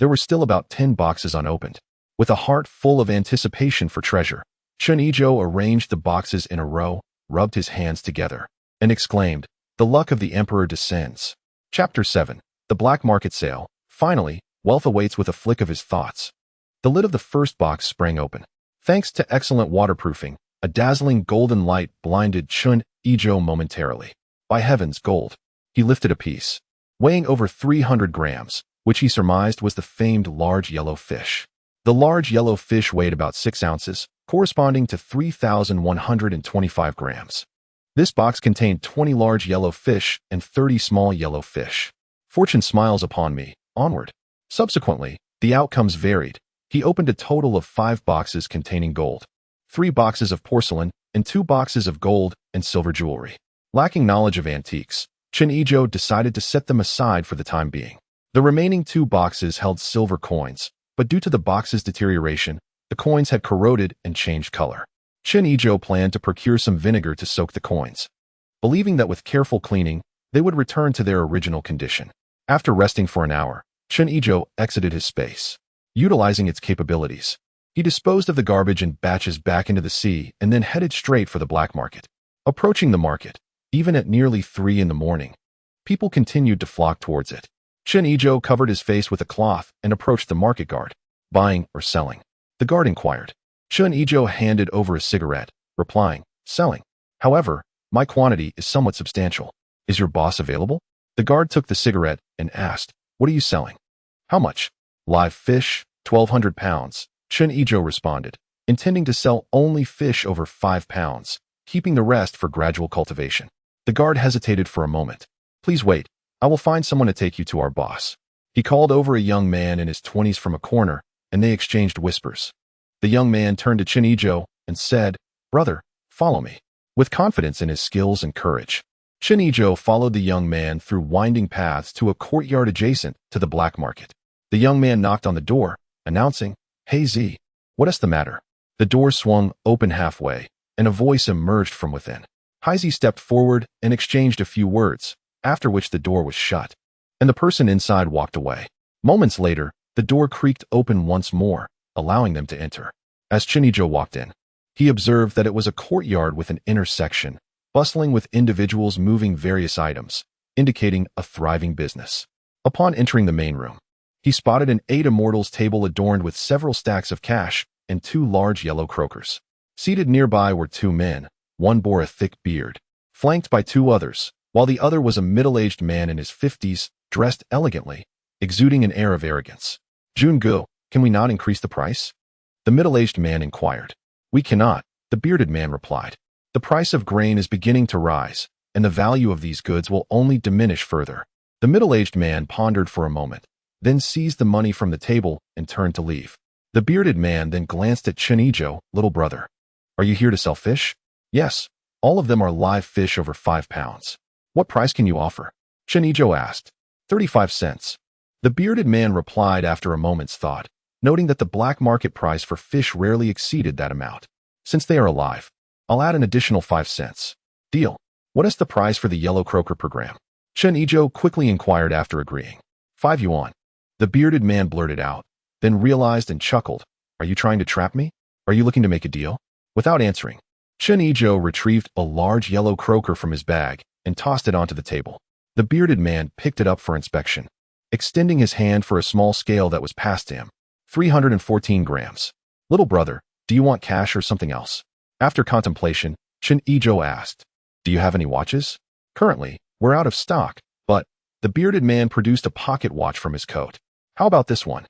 There were still about 10 boxes unopened. With a heart full of anticipation for treasure, Chen Yizhou arranged the boxes in a row, rubbed his hands together, and exclaimed, "The luck of the emperor descends." Chapter 7. The Black Market Sale. Finally, wealth awaits with a flick of his thoughts. The lid of the first box sprang open. Thanks to excellent waterproofing, a dazzling golden light blinded Chen Yizhou momentarily. By heavens, gold! He lifted a piece, weighing over 300 grams, which he surmised was the famed large yellow fish. The large yellow fish weighed about 6 ounces, corresponding to 3,125 grams. This box contained 20 large yellow fish and 30 small yellow fish. Fortune smiles upon me. Onward. Subsequently, the outcomes varied. He opened a total of 5 boxes containing gold, 3 boxes of porcelain, and 2 boxes of gold and silver jewelry. Lacking knowledge of antiques, Chen Yizhou decided to set them aside for the time being. The remaining 2 boxes held silver coins, but due to the box's deterioration, the coins had corroded and changed color. Chen Yizhou planned to procure some vinegar to soak the coins, believing that with careful cleaning, they would return to their original condition. After resting for an hour, Chen Yizhou exited his space. Utilizing its capabilities, he disposed of the garbage in batches back into the sea and then headed straight for the black market. Approaching the market, even at nearly 3 in the morning, people continued to flock towards it. Chen Yizhou covered his face with a cloth and approached the market guard. "Buying or selling?" The guard inquired. Chen Yizhou handed over a cigarette, replying, "Selling. However, my quantity is somewhat substantial. Is your boss available?" The guard took the cigarette and asked, "What are you selling?" "How much?" "Live fish, 1,200 pounds, Chen Yizhou responded, intending to sell only fish over 5 pounds, keeping the rest for gradual cultivation. The guard hesitated for a moment. "Please wait. I will find someone to take you to our boss." He called over a young man in his 20s from a corner, and they exchanged whispers. The young man turned to Chen Yizhou and said, "Brother, follow me." With confidence in his skills and courage, Chen Yizhou followed the young man through winding paths to a courtyard adjacent to the black market. The young man knocked on the door, announcing, "Hey Z, what is the matter?" The door swung open halfway, and a voice emerged from within. Heisey stepped forward and exchanged a few words, after which the door was shut, and the person inside walked away. Moments later, the door creaked open once more, allowing them to enter. As Chen Yizhou walked in, he observed that it was a courtyard with an inner section, bustling with individuals moving various items, indicating a thriving business. Upon entering the main room, he spotted an 8 immortals table adorned with several stacks of cash and 2 large yellow croakers. Seated nearby were 2 men. One bore a thick beard, flanked by 2 others, while the other was a middle-aged man in his 50s, dressed elegantly, exuding an air of arrogance. "Jungu, can we not increase the price?" The middle-aged man inquired. "We cannot," the bearded man replied. "The price of grain is beginning to rise, and the value of these goods will only diminish further." The middle-aged man pondered for a moment, then seized the money from the table and turned to leave. The bearded man then glanced at Chen Yizhou. "Little brother, are you here to sell fish?" "Yes, all of them are live fish over 5 pounds. What price can you offer?" Chen Yizhou asked. 35 cents. The bearded man replied after a moment's thought, noting that the black market price for fish rarely exceeded that amount. Since they are alive, I'll add an additional 5 cents. Deal. What is the price for the yellow croaker per gram? Chen Yizhou quickly inquired after agreeing. 5 yuan. The bearded man blurted out, then realized and chuckled. Are you trying to trap me? Are you looking to make a deal? Without answering, Chen Yizhou retrieved a large yellow croaker from his bag and tossed it onto the table. The bearded man picked it up for inspection, extending his hand for a small scale that was passed to him. 314 grams. Little brother, do you want cash or something else? After contemplation, Chen Yizhou asked, do you have any watches? Currently, we're out of stock, but the bearded man produced a pocket watch from his coat. How about this one?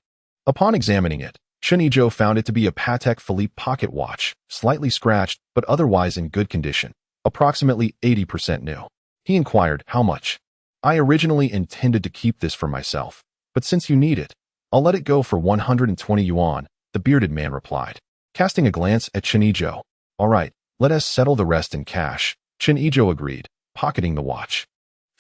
Upon examining it, Chen Yizhou found it to be a Patek Philippe pocket watch, slightly scratched but otherwise in good condition, approximately 80% new. He inquired, how much? I originally intended to keep this for myself, but since you need it, I'll let it go for 120 yuan, the bearded man replied, casting a glance at Chen Yizhou. All right, let us settle the rest in cash, Chen Yizhou agreed, pocketing the watch.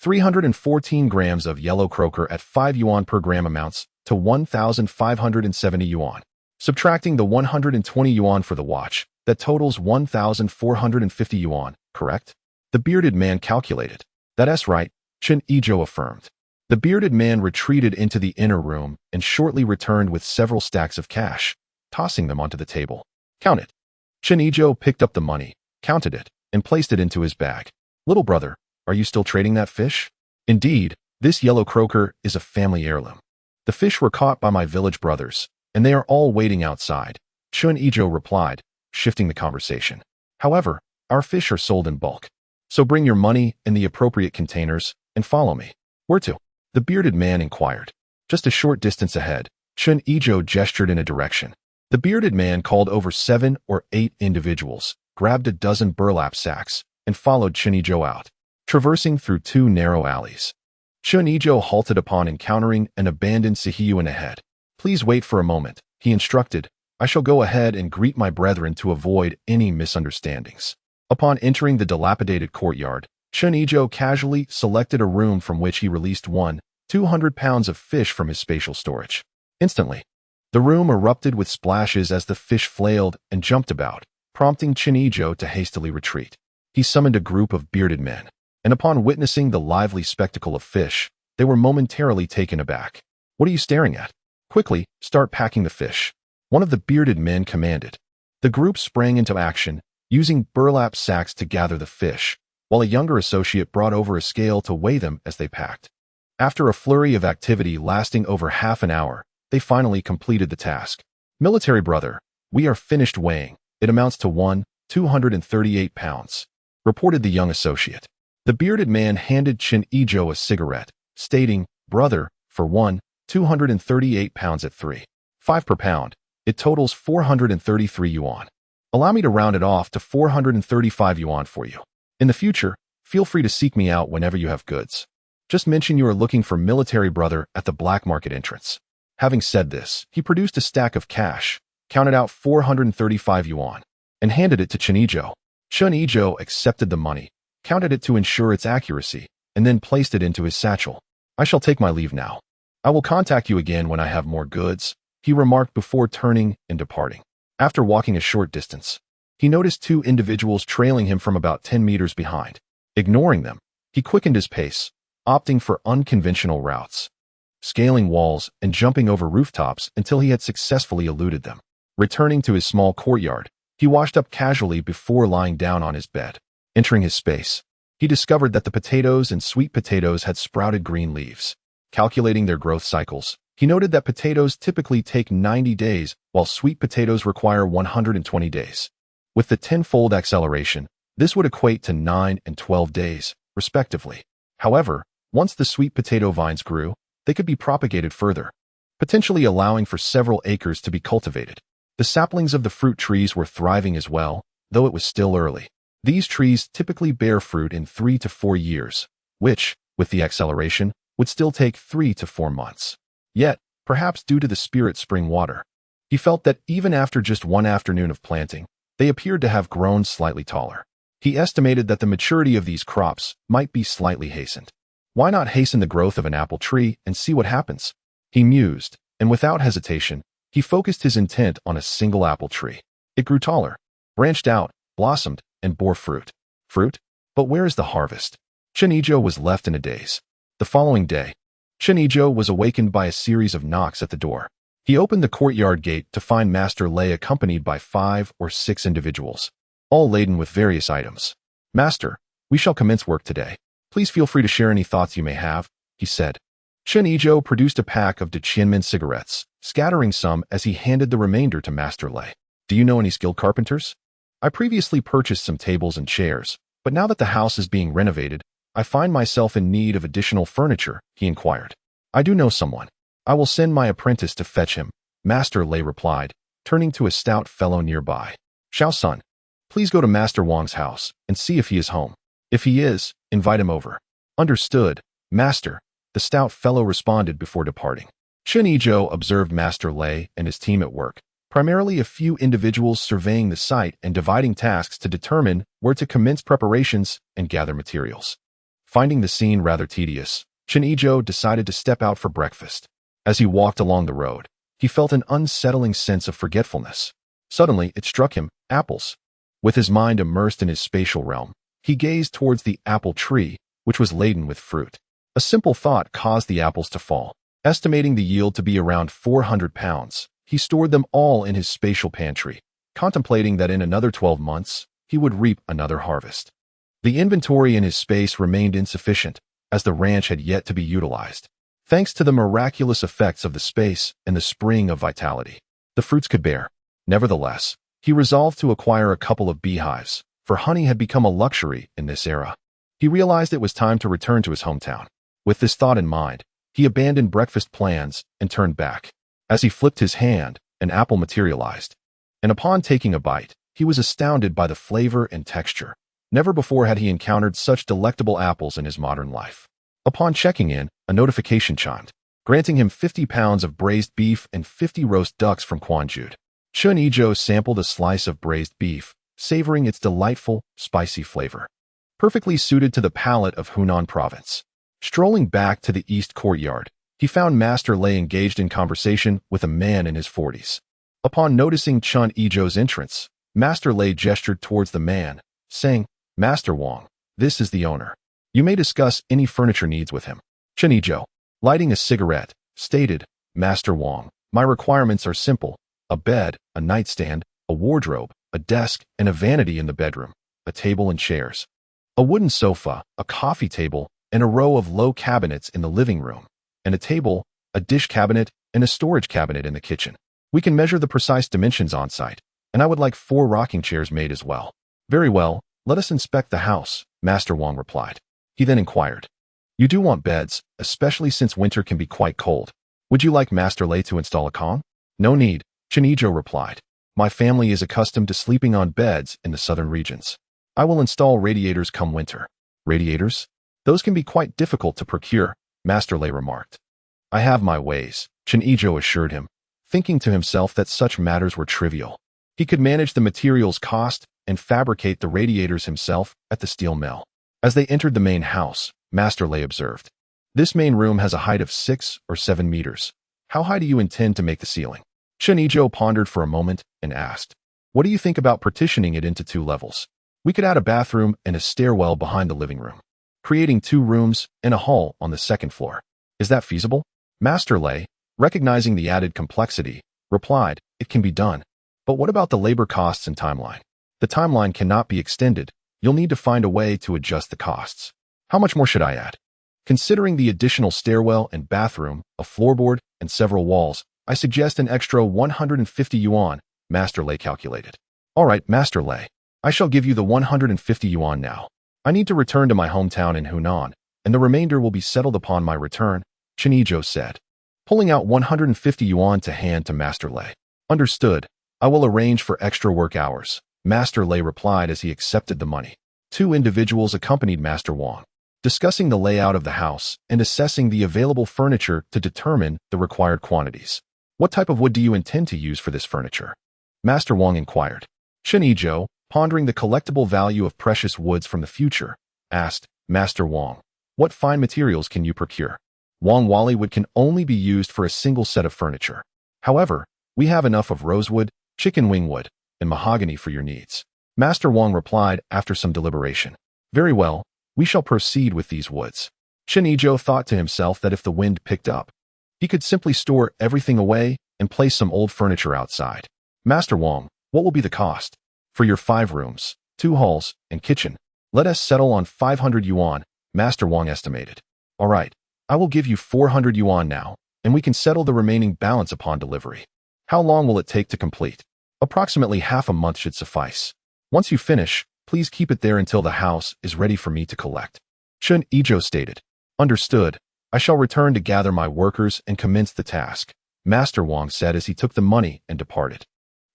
314 grams of yellow croaker at 5 yuan per gram amounts to 1,570 yuan. Subtracting the 120 yuan for the watch, that totals 1,450 yuan, correct? The bearded man calculated. That's right, Chen Yizhou affirmed. The bearded man retreated into the inner room and shortly returned with several stacks of cash, tossing them onto the table. Count it. Chen Yizhou picked up the money, counted it, and placed it into his bag. Little brother, are you still trading that fish? Indeed, this yellow croaker is a family heirloom. The fish were caught by my village brothers, and they are all waiting outside, Chen Yizhou replied, shifting the conversation. However, our fish are sold in bulk. So bring your money in the appropriate containers and follow me. Where to? The bearded man inquired. Just a short distance ahead, Chen Yizhou gestured in a direction. The bearded man called over 7 or 8 individuals, grabbed a dozen burlap sacks, and followed Chen Yizhou out, traversing through 2 narrow alleys. Chen Yizhou halted upon encountering an abandoned Siheyuan ahead. Please wait for a moment, he instructed. I shall go ahead and greet my brethren to avoid any misunderstandings. Upon entering the dilapidated courtyard, Chen Yizhou casually selected a room from which he released 200 pounds of fish from his spatial storage. Instantly, the room erupted with splashes as the fish flailed and jumped about, prompting Chen Yizhou to hastily retreat. He summoned a group of bearded men, and upon witnessing the lively spectacle of fish, they were momentarily taken aback. What are you staring at? Quickly, start packing the fish, one of the bearded men commanded. The group sprang into action, using burlap sacks to gather the fish, while a younger associate brought over a scale to weigh them as they packed. After a flurry of activity lasting over half an hour, they finally completed the task. Military brother, we are finished weighing. It amounts to 238 pounds, reported the young associate. The bearded man handed Chen Yizhou a cigarette, stating, brother, for 238 pounds at 3.5 per pound, it totals 433 yuan. Allow me to round it off to 435 yuan for you. In the future, feel free to seek me out whenever you have goods. Just mention you are looking for military brother at the black market entrance. Having said this, he produced a stack of cash, counted out 435 yuan, and handed it to Chen Yizhou. Chen Yizhou accepted the money, counted it to ensure its accuracy, and then placed it into his satchel. I shall take my leave now. I will contact you again when I have more goods, he remarked before turning and departing. After walking a short distance, he noticed 2 individuals trailing him from about 10 meters behind. Ignoring them, he quickened his pace, opting for unconventional routes, scaling walls and jumping over rooftops until he had successfully eluded them. Returning to his small courtyard, he washed up casually before lying down on his bed. Entering his space, he discovered that the potatoes and sweet potatoes had sprouted green leaves. Calculating their growth cycles, he noted that potatoes typically take 90 days, while sweet potatoes require 120 days. With the 10-fold acceleration, this would equate to 9 and 12 days, respectively. However, once the sweet potato vines grew, they could be propagated further, potentially allowing for several acres to be cultivated. The saplings of the fruit trees were thriving as well, though it was still early. These trees typically bear fruit in 3 to 4 years, which, with the acceleration, would still take 3 to 4 months. Yet, perhaps due to the spirit spring water, he felt that even after just one afternoon of planting, they appeared to have grown slightly taller. He estimated that the maturity of these crops might be slightly hastened. Why not hasten the growth of an apple tree and see what happens? He mused, and without hesitation, he focused his intent on a single apple tree. It grew taller, branched out, blossomed, and bore fruit. Fruit? But where is the harvest? Chen Yizhou was left in a daze. The following day, Chen Yizhou was awakened by a series of knocks at the door. He opened the courtyard gate to find Master Lei accompanied by 5 or 6 individuals, all laden with various items. "Master, we shall commence work today. Please feel free to share any thoughts you may have," he said. Chen Yizhou produced a pack of Qianmen cigarettes, scattering some as he handed the remainder to Master Lei. "Do you know any skilled carpenters? I previously purchased some tables and chairs, but now that the house is being renovated, I find myself in need of additional furniture," he inquired. "I do know someone. I will send my apprentice to fetch him," Master Lei replied, turning to a stout fellow nearby. "Xiao-sun, please go to Master Wang's house and see if he is home. If he is, invite him over." "Understood, Master," the stout fellow responded before departing. Chen Yizhou observed Master Lei and his team at work, primarily a few individuals surveying the site and dividing tasks to determine where to commence preparations and gather materials. Finding the scene rather tedious, Chen Yizhou decided to step out for breakfast. As he walked along the road, he felt an unsettling sense of forgetfulness. Suddenly, it struck him, apples. With his mind immersed in his spatial realm, he gazed towards the apple tree, which was laden with fruit. A simple thought caused the apples to fall. Estimating the yield to be around 400 pounds, he stored them all in his spatial pantry, contemplating that in another 12 months, he would reap another harvest. The inventory in his space remained insufficient, as the ranch had yet to be utilized. Thanks to the miraculous effects of the space and the spring of vitality, the fruits could bear. Nevertheless, he resolved to acquire a couple of beehives, for honey had become a luxury in this era. He realized it was time to return to his hometown. With this thought in mind, he abandoned breakfast plans and turned back. As he flipped his hand, an apple materialized, and upon taking a bite, he was astounded by the flavor and texture. Never before had he encountered such delectable apples in his modern life. Upon checking in, a notification chimed, granting him 50 pounds of braised beef and 50 roast ducks from Quanjude. Chen Yizhou sampled a slice of braised beef, savoring its delightful, spicy flavor, perfectly suited to the palate of Hunan province. Strolling back to the east courtyard, he found Master Lei engaged in conversation with a man in his 40s. Upon noticing Chen Yizhou's entrance, Master Lei gestured towards the man, saying, "Master Wang, this is the owner. You may discuss any furniture needs with him." Chen Yizhou, lighting a cigarette, stated, "Master Wang, my requirements are simple: a bed, a nightstand, a wardrobe, a desk, and a vanity in the bedroom, a table and chairs, a wooden sofa, a coffee table, and a row of low cabinets in the living room, and a table, a dish cabinet, and a storage cabinet in the kitchen. We can measure the precise dimensions on site, and I would like 4 rocking chairs made as well." "Very well, let us inspect the house," Master Wang replied. He then inquired, "You do want beds, especially since winter can be quite cold. Would you like Master Lei to install a Kong?" "No need," Chen Yizhou replied. "My family is accustomed to sleeping on beds in the southern regions. I will install radiators come winter." "Radiators? Those can be quite difficult to procure," Master Lei remarked. "I have my ways," Chen Yizhou assured him, thinking to himself that such matters were trivial. He could manage the materials cost and fabricate the radiators himself at the steel mill. As they entered the main house, Master Lei observed, "This main room has a height of 6 or 7 meters. How high do you intend to make the ceiling?" Chen Yizhou pondered for a moment and asked, "What do you think about partitioning it into 2 levels? We could add a bathroom and a stairwell behind the living room, creating 2 rooms and a hall on the 2nd floor. Is that feasible?" Master Lei, recognizing the added complexity, replied, "It can be done. But what about the labor costs and timeline?" "The timeline cannot be extended. You'll need to find a way to adjust the costs." "How much more should I add?" "Considering the additional stairwell and bathroom, a floorboard, and several walls, I suggest an extra 150 yuan, Master Lei calculated. "All right, Master Lei. I shall give you the 150 yuan now. I need to return to my hometown in Hunan, and the remainder will be settled upon my return," Chen Yizhou said, pulling out 150 yuan to hand to Master Lei. "Understood. I will arrange for extra work hours," Master Lei replied as he accepted the money. 2 individuals accompanied Master Wang, discussing the layout of the house and assessing the available furniture to determine the required quantities. "What type of wood do you intend to use for this furniture?" Master Wang inquired. Chen Yizhou, pondering the collectible value of precious woods from the future, asked, "Master Wang, what fine materials can you procure?" Wang Wali wood can only be used for a single set of furniture. However, we have enough of rosewood, chicken wing wood, and mahogany for your needs. Master Wang replied after some deliberation. Very well, we shall proceed with these woods. Chen Yizhou thought to himself that if the wind picked up, he could simply store everything away and place some old furniture outside. Master Wang, what will be the cost? For your 5 rooms, 2 halls, and kitchen, let us settle on 500 yuan, Master Wang estimated. All right, I will give you 400 yuan now, and we can settle the remaining balance upon delivery. How long will it take to complete? Approximately half a month should suffice. Once you finish, please keep it there until the house is ready for me to collect. Chen Yizhou stated. Understood. I shall return to gather my workers and commence the task, Master Wang said as he took the money and departed.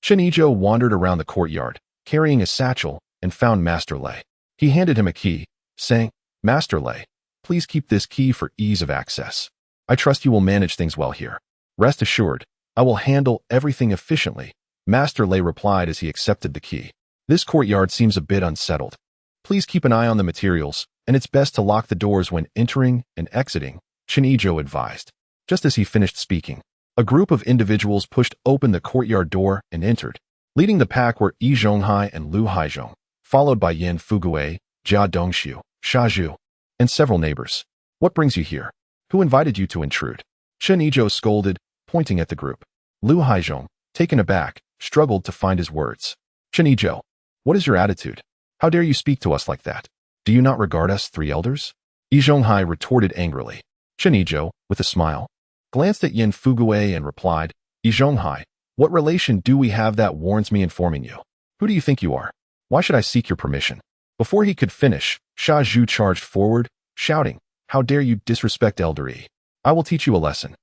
Chen Yizhou wandered around the courtyard, carrying a satchel, and found Master Lei. He handed him a key, saying, Master Lei, please keep this key for ease of access. I trust you will manage things well here. Rest assured, I will handle everything efficiently, Master Lei replied as he accepted the key. This courtyard seems a bit unsettled. Please keep an eye on the materials, and it's best to lock the doors when entering and exiting, Chen Yizhou advised. Just as he finished speaking, a group of individuals pushed open the courtyard door and entered. Leading the pack were Yi Zhonghai and Lu Haizhong, followed by Yan Fugui, Jia Dongxiu, Sha Zhu, and several neighbors. What brings you here? Who invited you to intrude? Chen Yizhou scolded, pointing at the group. Lu Haizhong, taken aback, struggled to find his words. Chen Yizhou, what is your attitude? How dare you speak to us like that? Do you not regard us 3 elders? Yi Zhonghai retorted angrily. Chen Yizhou, with a smile, glanced at Yan Fugui and replied, Yi Zhonghai, what relation do we have that warrants me informing you? Who do you think you are? Why should I seek your permission? Before he could finish, Sha Zhu charged forward, shouting, How dare you disrespect Elder Yi? I will teach you a lesson.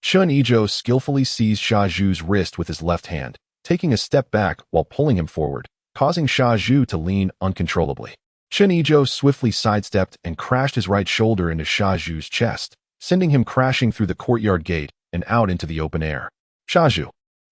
Chen Yizhou skillfully seized Sha Zhu's wrist with his left hand, taking a step back while pulling him forward, causing Sha Zhu to lean uncontrollably. Chen Yizhou swiftly sidestepped and crashed his right shoulder into Sha Zhu's chest, sending him crashing through the courtyard gate and out into the open air. Sha Zhu.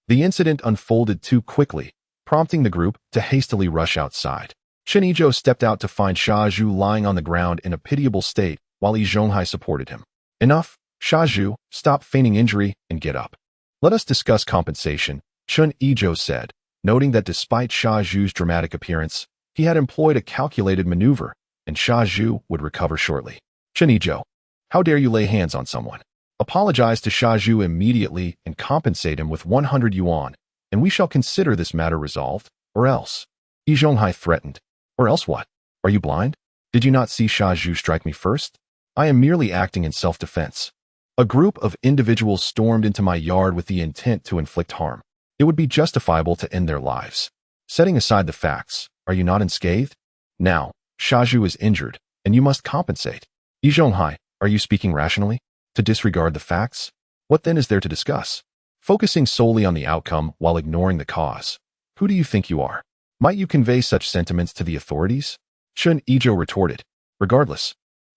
The incident unfolded too quickly, prompting the group to hastily rush outside. Chen Yizhou stepped out to find Sha Zhu lying on the ground in a pitiable state while Yi Zhonghai supported him. Enough, Sha Zhu, stop feigning injury and get up. Let us discuss compensation, Chen Yizhou said, noting that despite Sha Zhu's dramatic appearance, he had employed a calculated maneuver, and Sha Zhu would recover shortly. Chen Yizhou, how dare you lay hands on someone? Apologize to Sha Zhu immediately and compensate him with 100 yuan, and we shall consider this matter resolved, or else. Yi Zhonghai threatened. Or else what? Are you blind? Did you not see Sha Zhu strike me first? I am merely acting in self-defense. A group of individuals stormed into my yard with the intent to inflict harm. It would be justifiable to end their lives. Setting aside the facts, are you not unscathed? Now, Sha Zhu is injured, and you must compensate. Yi Zhonghai, are you speaking rationally? To disregard the facts? What then is there to discuss? Focusing solely on the outcome while ignoring the cause. Who do you think you are? Might you convey such sentiments to the authorities? Chen Yizhou retorted. Regardless,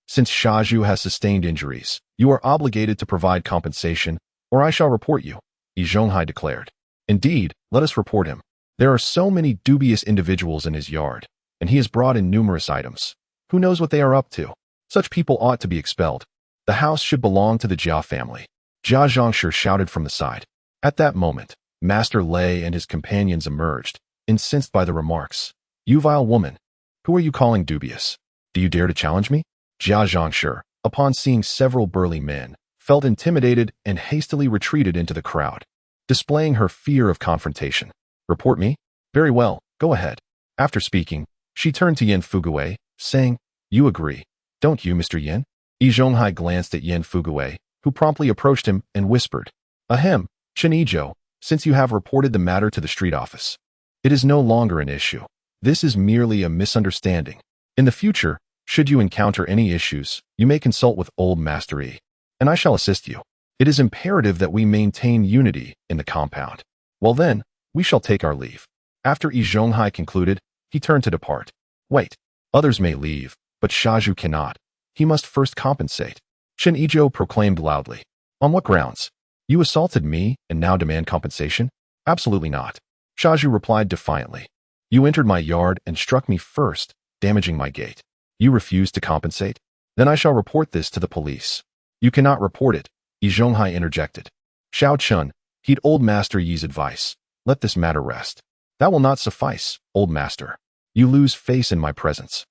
since Sha Zhu has sustained injuries, you are obligated to provide compensation, or I shall report you, Yi Zhonghai declared. Indeed, let us report him. There are so many dubious individuals in his yard, and he has brought in numerous items. Who knows what they are up to? Such people ought to be expelled. The house should belong to the Jia family. Jia Zhongshi shouted from the side. At that moment, Master Lei and his companions emerged, incensed by the remarks. You vile woman, who are you calling dubious? Do you dare to challenge me? Jia Zhongshi, upon seeing several burly men, felt intimidated and hastily retreated into the crowd, displaying her fear of confrontation. Report me? Very well, go ahead. After speaking, she turned to Yan Fugui, saying, You agree, don't you, Mr. Yan? Yi Zhonghai glanced at Yan Fugui, who promptly approached him and whispered, Ahem, Chen Yizhou, since you have reported the matter to the street office. It is no longer an issue. This is merely a misunderstanding. In the future, should you encounter any issues, you may consult with old Master Yi, and I shall assist you. It is imperative that we maintain unity in the compound. Well then, we shall take our leave. After Yi Zhonghai concluded, he turned to depart. Wait, others may leave, but Sha Zhu cannot. He must first compensate. Chen Yizhou proclaimed loudly. On what grounds? You assaulted me and now demand compensation? Absolutely not. Sha Zhu replied defiantly. You entered my yard and struck me first, damaging my gate. You refuse to compensate? Then I shall report this to the police. You cannot report it, Yizhou interjected. Xiao Chun, heed old Master Yi's advice. Let this matter rest. That will not suffice, old master. You lose face in my presence.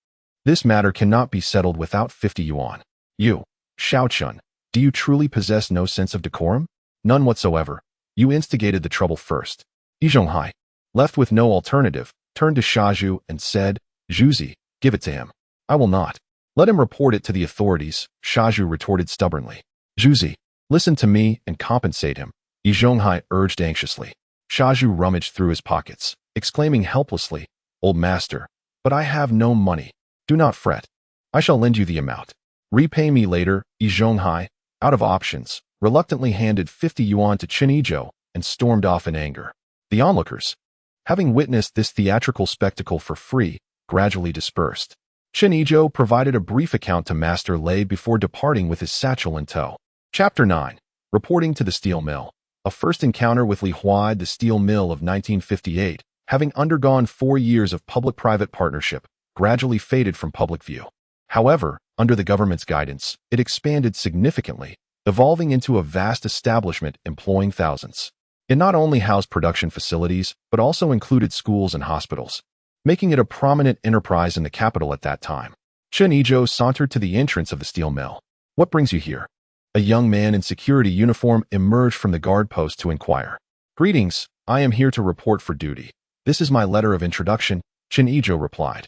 This matter cannot be settled without 50 yuan. You, Xiao Chun, do you truly possess no sense of decorum? None whatsoever. You instigated the trouble first. Yizhou, left with no alternative, turned to Siheyuan and said, Zhuzi, give it to him. I will not. Let him report it to the authorities, Siheyuan retorted stubbornly. Zhuzi, listen to me and compensate him, Yizhou urged anxiously. Siheyuan rummaged through his pockets, exclaiming helplessly, Old master, but I have no money. Do not fret. I shall lend you the amount. Repay me later, Yizhou, out of options, reluctantly handed 50 yuan to Chen Yizhou and stormed off in anger. The onlookers, having witnessed this theatrical spectacle for free, gradually dispersed. Chen Yizhou provided a brief account to Master Lei before departing with his satchel in tow. Chapter 9. Reporting to the steel mill. A first encounter with Li Huai, the steel mill of 1958, having undergone 4 years of public-private partnership, gradually faded from public view. However, under the government's guidance, it expanded significantly, evolving into a vast establishment employing thousands. It not only housed production facilities, but also included schools and hospitals, making it a prominent enterprise in the capital at that time. Chen Yizhou sauntered to the entrance of the steel mill. What brings you here? A young man in security uniform emerged from the guard post to inquire. Greetings, I am here to report for duty. This is my letter of introduction, Chen Yizhou replied,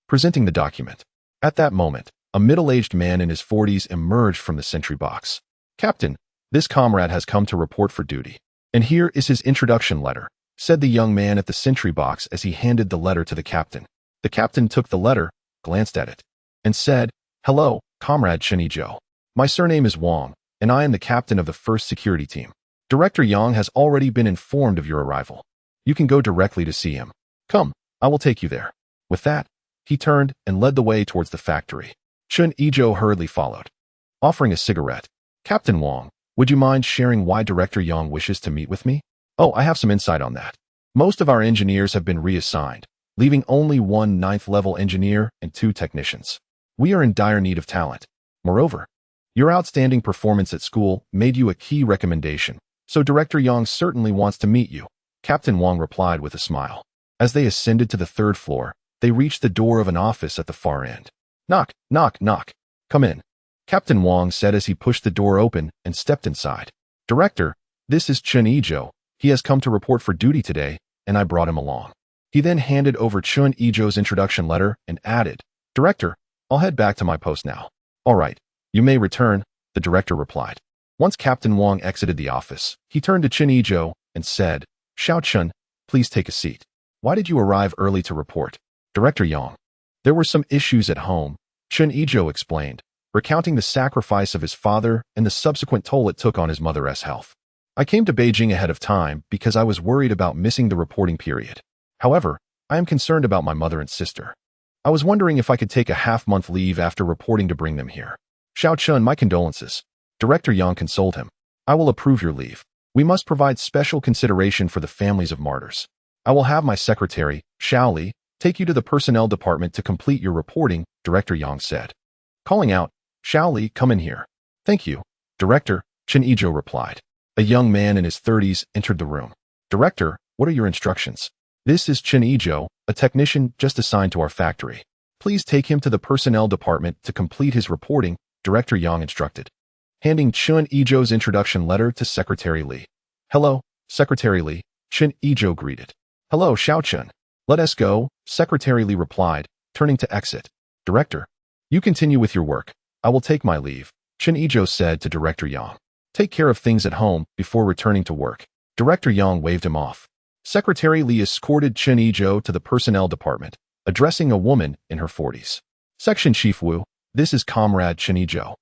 presenting the document. At that moment, a middle-aged man in his 40s emerged from the sentry box. Captain, this comrade has come to report for duty. And here is his introduction letter, said the young man at the sentry box as he handed the letter to the captain. The captain took the letter, glanced at it, and said, Hello, comrade Chen Yizhou. My surname is Wang, and I am the captain of the first security team. Director Yang has already been informed of your arrival. You can go directly to see him. Come, I will take you there. With that, he turned and led the way towards the factory. Chen Yizhou hurriedly followed, offering a cigarette. Captain Wang, would you mind sharing why Director Yang wishes to meet with me? Oh, I have some insight on that. Most of our engineers have been reassigned, leaving only 1 9th-level engineer and 2 technicians. We are in dire need of talent. Moreover, your outstanding performance at school made you a key recommendation, so Director Yang certainly wants to meet you, Captain Wang replied with a smile. As they ascended to the 3rd floor, they reached the door of an office at the far end. Knock, knock, knock. Come in, Captain Wang said as he pushed the door open and stepped inside. Director, this is Chen Yizhou. He has come to report for duty today, and I brought him along. He then handed over Chen Yizhou's introduction letter and added, Director, I'll head back to my post now. All right, you may return, the director replied. Once Captain Wang exited the office, he turned to Chen Yizhou and said, Xiao Chun, please take a seat. Why did you arrive early to report? Director Yang. There were some issues at home, Chen Yizhou explained, recounting the sacrifice of his father and the subsequent toll it took on his mother's health. I came to Beijing ahead of time because I was worried about missing the reporting period. However, I am concerned about my mother and sister. I was wondering if I could take a half-month leave after reporting to bring them here. Xiao Chun, my condolences. Director Yang consoled him. I will approve your leave. We must provide special consideration for the families of martyrs. I will have my secretary, Xiao Li, take you to the personnel department to complete your reporting, Director Yang said. Calling out, Xiao Li, come in here. Thank you, Director, Chen Yizhou replied. A young man in his 30s entered the room. Director, what are your instructions? This is Chen Yizhou, a technician just assigned to our factory. Please take him to the personnel department to complete his reporting, Director Yang instructed. Handing Chen Yizhou's introduction letter to Secretary Li. Hello, Secretary Li, Chen Yizhou greeted. Hello, Xiao Chun. Let us go, Secretary Li replied, turning to exit. Director, you continue with your work. I will take my leave, Chen Yizhou said to Director Yang. Take care of things at home before returning to work. Director Yang waved him off. Secretary Li escorted Chen Yizhou to the personnel department, addressing a woman in her 40s. Section Chief Wu, this is Comrade Chen Yizhou,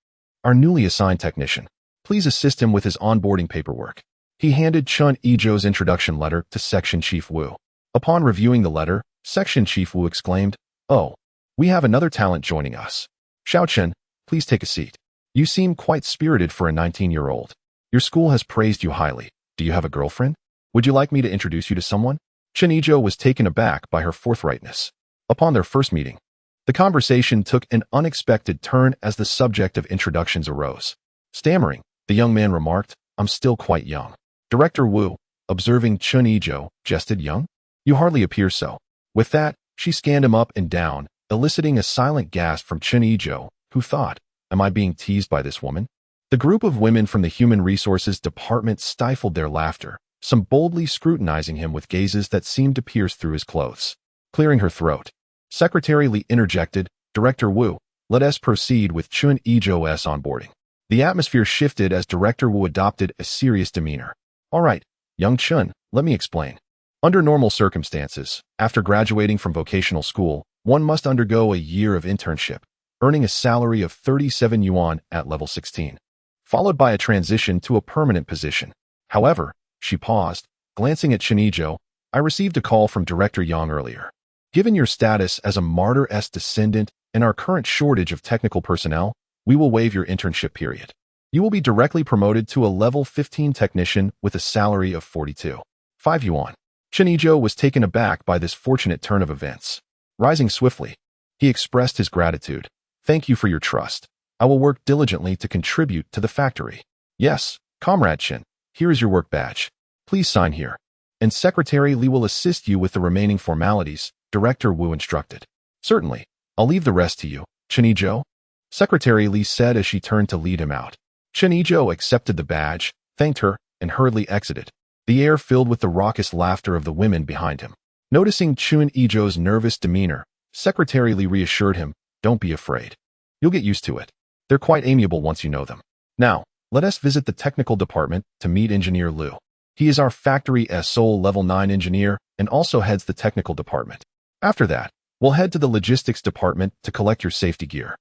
our newly assigned technician. Please assist him with his onboarding paperwork. He handed Chen Yizhou's introduction letter to Section Chief Wu. Upon reviewing the letter, Section Chief Wu exclaimed, Oh, we have another talent joining us. Xiao Chen, please take a seat. You seem quite spirited for a 19-year-old. Your school has praised you highly. Do you have a girlfriend? Would you like me to introduce you to someone? Chen Yizhou was taken aback by her forthrightness. Upon their first meeting, the conversation took an unexpected turn as the subject of introductions arose. Stammering, the young man remarked, I'm still quite young. Director Wu, observing Chen Yizhou, jested, young? You hardly appear so. With that, she scanned him up and down, eliciting a silent gasp from Chen Yizhou, who thought, am I being teased by this woman? The group of women from the Human Resources Department stifled their laughter, some boldly scrutinizing him with gazes that seemed to pierce through his clothes. Clearing her throat, Secretary Li interjected, Director Wu, let us proceed with Chen Yizhou's onboarding. The atmosphere shifted as Director Wu adopted a serious demeanor. All right, young Chen, let me explain. Under normal circumstances, after graduating from vocational school, one must undergo a year of internship, earning a salary of 37 yuan at level 16, followed by a transition to a permanent position. However, she paused, glancing at Chen Yizhou, I received a call from Director Yang earlier. Given your status as a martyr's descendant and our current shortage of technical personnel, we will waive your internship period. You will be directly promoted to a level 15 technician with a salary of 42.5 yuan. Chen Yizhou was taken aback by this fortunate turn of events. Rising swiftly, he expressed his gratitude. Thank you for your trust. I will work diligently to contribute to the factory. Yes, Comrade Chen, here is your work badge. Please sign here. And Secretary Li will assist you with the remaining formalities, Director Wu instructed. Certainly, I'll leave the rest to you, Chen Yizhou. Secretary Li said as she turned to lead him out. Chen Yizhou accepted the badge, thanked her, and hurriedly exited. The air filled with the raucous laughter of the women behind him. Noticing Chen Yizhou's nervous demeanor, Secretary Li reassured him, don't be afraid. You'll get used to it. They're quite amiable once you know them. Now, let us visit the technical department to meet Engineer Liu. He is our factory SOL level 9 engineer and also heads the technical department. After that, we'll head to the logistics department to collect your safety gear.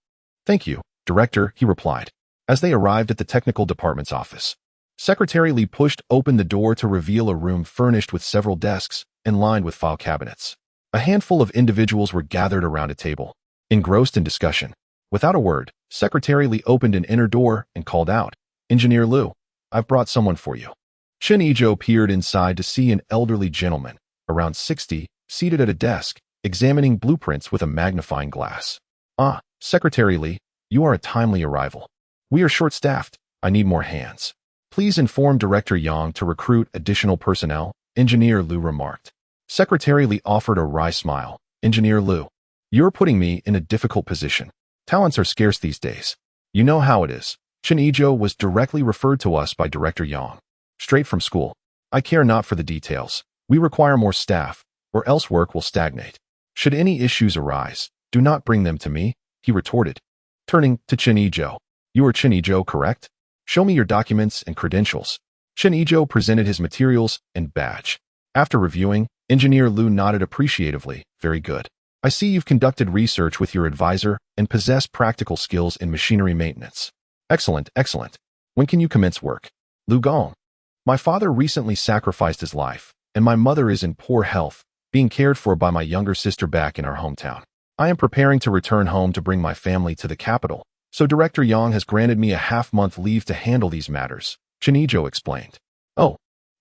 Thank you, Director, he replied. As they arrived at the technical department's office, Secretary Li pushed open the door to reveal a room furnished with several desks and lined with file cabinets. A handful of individuals were gathered around a table, engrossed in discussion. Without a word, Secretary Li opened an inner door and called out, Engineer Liu, I've brought someone for you. Chen Yizhou peered inside to see an elderly gentleman, around 60, seated at a desk, examining blueprints with a magnifying glass. Ah, Secretary Li, you are a timely arrival. We are short-staffed. I need more hands. Please inform Director Yang to recruit additional personnel, Engineer Liu remarked. Secretary Li offered a wry smile. Engineer Liu, you're putting me in a difficult position. Talents are scarce these days. You know how it is. Chen Yizhou was directly referred to us by Director Yang. Straight from school. I care not for the details. We require more staff, or else work will stagnate. Should any issues arise, do not bring them to me, he retorted. Turning to Chen Yizhou. You are Chen Yizhou, correct? Show me your documents and credentials. Chen Yizhou presented his materials and badge. After reviewing, Engineer Liu nodded appreciatively. Very good. I see you've conducted research with your advisor and possess practical skills in machinery maintenance. Excellent, excellent. When can you commence work? Lu Gong. My father recently sacrificed his life, and my mother is in poor health, being cared for by my younger sister back in our hometown. I am preparing to return home to bring my family to the capital, so Director Yang has granted me a half-month leave to handle these matters, Chen Yizhou explained. Oh,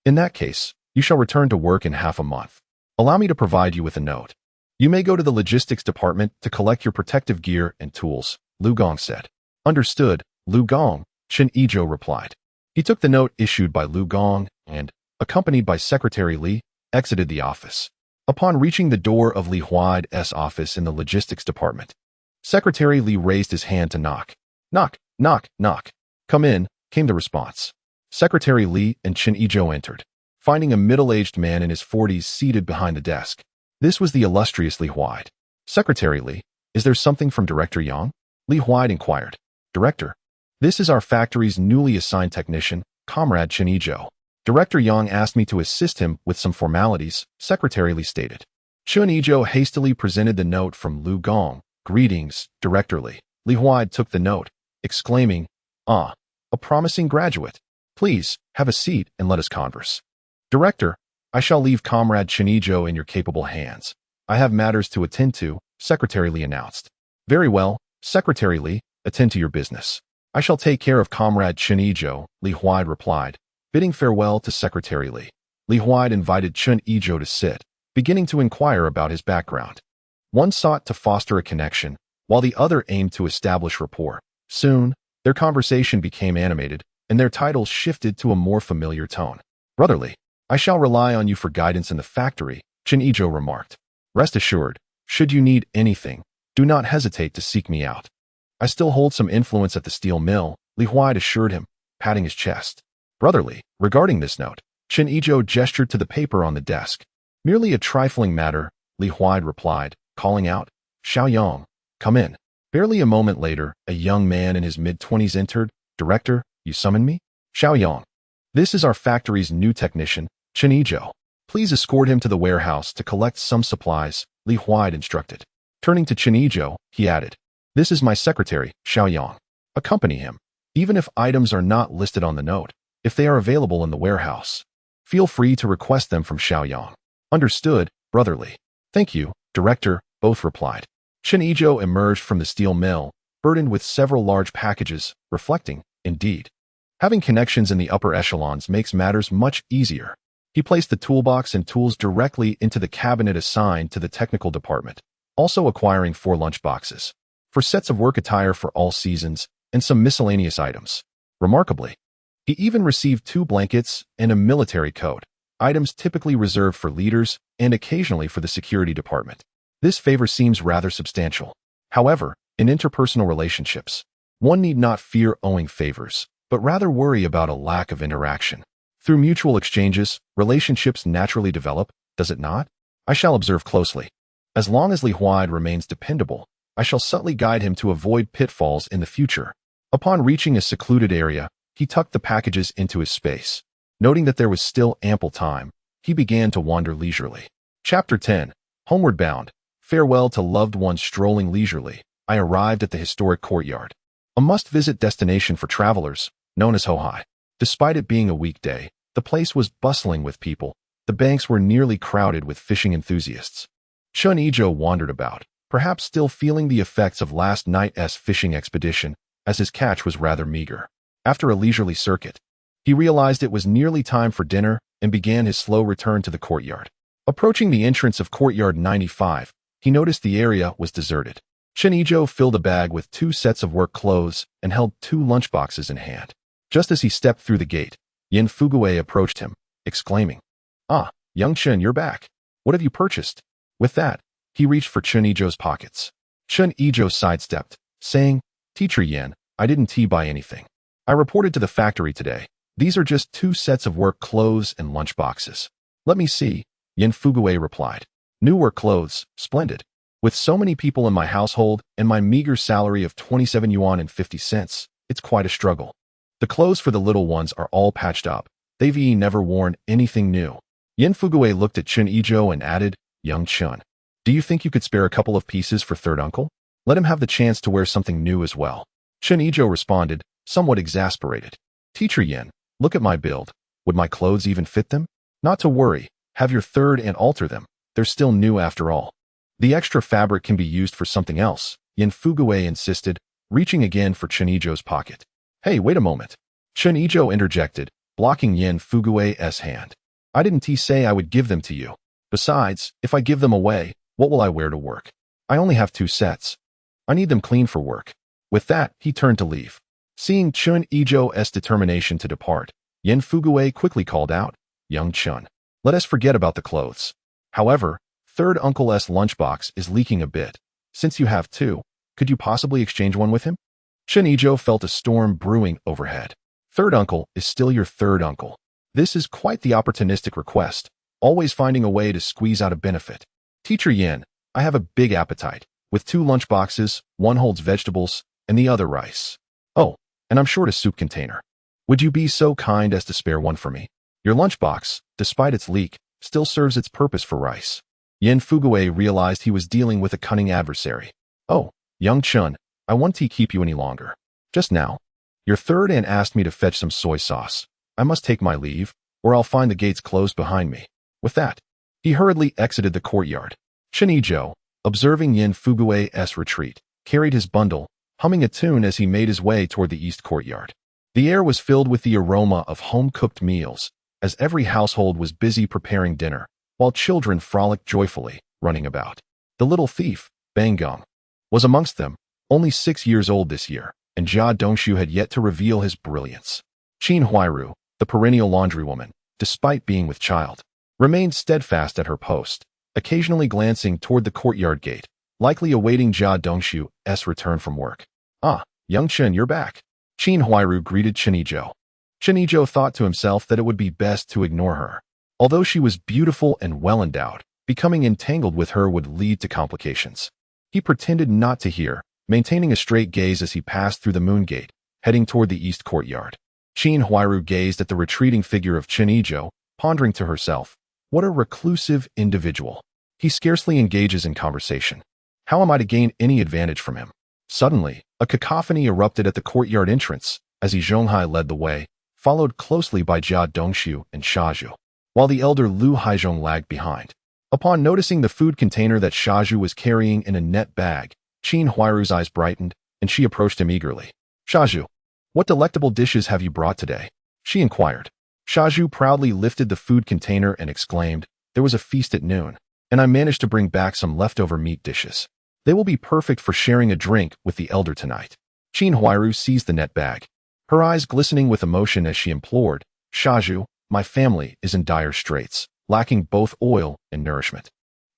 in that case, you shall return to work in half a month. Allow me to provide you with a note. You may go to the logistics department to collect your protective gear and tools, Lu Gong said. Understood, Lu Gong, Chen Yizhou replied. He took the note issued by Lu Gong and, accompanied by Secretary Li, exited the office. Upon reaching the door of Li Huai's office in the logistics department, Secretary Li raised his hand to knock. Knock, knock, knock. Come in, came the response. Secretary Li and Chen Yizhou entered, finding a middle-aged man in his 40s seated behind the desk. This was the illustrious Li Huai. Secretary Li, is there something from Director Yang? Li Huai inquired. Director, this is our factory's newly assigned technician, Comrade Chen Yizhou. Director Yang asked me to assist him with some formalities, Secretary Li stated. Chen Yizhou hastily presented the note from Lu Gong. Greetings, Director Li. Li Huai took the note, exclaiming, Ah, a promising graduate. Please, have a seat and let us converse. Director, I shall leave Comrade Chen Yizhou in your capable hands. I have matters to attend to, Secretary Li announced. Very well, Secretary Li, attend to your business. I shall take care of Comrade Chen Yizhou, Li Huai replied, bidding farewell to Secretary Li. Li Huai invited Chen Yizhou to sit, beginning to inquire about his background. One sought to foster a connection, while the other aimed to establish rapport. Soon, Their conversation became animated, and their titles shifted to a more familiar tone. Brotherly, I shall rely on you for guidance in the factory, Chen Yizhou remarked. Rest assured, should you need anything, do not hesitate to seek me out. I still hold some influence at the steel mill, Li Huai assured him, patting his chest. Brotherly, regarding this note, Chen Yizhou gestured to the paper on the desk. Merely a trifling matter, Li Huai replied, calling out, Xiaoyang, come in. Barely a moment later, a young man in his mid-20s entered. Director, you summoned me? Xiaoyang. This is our factory's new technician, Chen Yizhou. Please escort him to the warehouse to collect some supplies, Li Huai instructed. Turning to Chen Yizhou, he added, this is my secretary, Xiaoyang. Accompany him, even if items are not listed on the note, if they are available in the warehouse. Feel free to request them from Xiaoyang. Understood, brotherly. Thank you, director, both replied. Chen Yizhou emerged from the steel mill, burdened with several large packages, reflecting, indeed. Having connections in the upper echelons makes matters much easier. He placed the toolbox and tools directly into the cabinet assigned to the technical department, also acquiring 4 lunchboxes, for sets of work attire for all seasons, and some miscellaneous items. Remarkably, he even received 2 blankets and a military coat, items typically reserved for leaders and occasionally for the security department. This favor seems rather substantial. However, in interpersonal relationships, one need not fear owing favors, but rather worry about a lack of interaction. Through mutual exchanges, relationships naturally develop, does it not? I shall observe closely. As long as Li Huai remains dependable, I shall subtly guide him to avoid pitfalls in the future. Upon reaching a secluded area, he tucked the packages into his space. Noting that there was still ample time, he began to wander leisurely. Chapter 10. Homeward bound. Farewell to loved ones strolling leisurely. I arrived at the historic courtyard, a must-visit destination for travelers, known as Hohai. Despite it being a weekday, the place was bustling with people. The banks were nearly crowded with fishing enthusiasts. Chen Yizhou wandered about, perhaps still feeling the effects of last night's fishing expedition, as his catch was rather meager. After a leisurely circuit, he realized it was nearly time for dinner and began his slow return to the courtyard. Approaching the entrance of courtyard 95, he noticed the area was deserted. Chen Yizhou filled a bag with 2 sets of work clothes and held 2 lunchboxes in hand. Just as he stepped through the gate, Yin Fugui approached him, exclaiming, Ah, young Chen, you're back. What have you purchased? With that, he reached for Chen Yizhou's pockets. Chen Yizhou sidestepped, saying, Teacher Yin, I didn't buy anything. I reported to the factory today. These are just 2 sets of work clothes and lunchboxes. Let me see, Yin Fugui replied. New work clothes, splendid. With so many people in my household and my meager salary of 27 yuan and 50 cents, it's quite a struggle. The clothes for the little ones are all patched up. They've never worn anything new. Yin Fugui looked at Chen Yizhou and added, Young Chen, do you think you could spare a couple of pieces for third uncle? Let him have the chance to wear something new as well. Chen Yizhou responded, somewhat exasperated. Teacher Yin, look at my build. Would my clothes even fit them? Not to worry. Have your third and alter them. They're still new after all. The extra fabric can be used for something else, Yin Fugui insisted, reaching again for Chen Yizhou's pocket. Hey, wait a moment. Chen Yizhou interjected, blocking Yin Fugui's hand. I didn't say I would give them to you. Besides, if I give them away, what will I wear to work? I only have 2 sets. I need them clean for work. With that, he turned to leave. Seeing Chen Yizhou's determination to depart, Yin Fugui quickly called out, Young Chen, let us forget about the clothes. However, third uncle's lunchbox is leaking a bit. Since you have 2, could you possibly exchange one with him? Chen Yizhou felt a storm brewing overhead. Third uncle is still your third uncle. This is quite the opportunistic request, always finding a way to squeeze out a benefit. Teacher Yin, I have a big appetite. With 2 lunchboxes, one holds vegetables and the other rice. Oh, and I'm short a soup container. Would you be so kind as to spare one for me? Your lunchbox, despite its leak, still serves its purpose for rice. Yin Fugui realized he was dealing with a cunning adversary. Oh, young Chen, I won't keep you any longer. Just now, your third aunt asked me to fetch some soy sauce. I must take my leave, or I'll find the gates closed behind me. With that, he hurriedly exited the courtyard. Chen Yizhou, observing Yin Fugui's retreat, carried his bundle, humming a tune as he made his way toward the east courtyard. The air was filled with the aroma of home-cooked meals, as every household was busy preparing dinner, while children frolicked joyfully, running about. The little thief, Bang Gong, was amongst them, only 6 years old this year. and Jia Dongshu had yet to reveal his brilliance. Qin Huairu, the perennial laundrywoman, despite being with child, remained steadfast at her post, occasionally glancing toward the courtyard gate, likely awaiting Jia Dongshu's return from work. "Ah, young Chen, you're back." Qin Huairu greeted Chen Yizhou. Chen Yizhou thought to himself that it would be best to ignore her. Although she was beautiful and well-endowed, becoming entangled with her would lead to complications. He pretended not to hear, maintaining a straight gaze as he passed through the moon gate, heading toward the east courtyard. Qin Huairu gazed at the retreating figure of Chen Yizhou, pondering to herself, "What a reclusive individual. He scarcely engages in conversation. How am I to gain any advantage from him?" Suddenly, a cacophony erupted at the courtyard entrance as Yi Zhonghai led the way, followed closely by Jia Dongshu and Shazhu, while the elder Lu Haizhong lagged behind. Upon noticing the food container that Shazhu was carrying in a net bag, Qin Huairu's eyes brightened, and she approached him eagerly. "Shazhu, what delectable dishes have you brought today?" she inquired. Shazhu proudly lifted the food container and exclaimed, "There was a feast at noon, and I managed to bring back some leftover meat dishes. They will be perfect for sharing a drink with the elder tonight." Qin Huairu seized the net bag, her eyes glistening with emotion as she implored, "Shazhu, my family is in dire straits, lacking both oil and nourishment.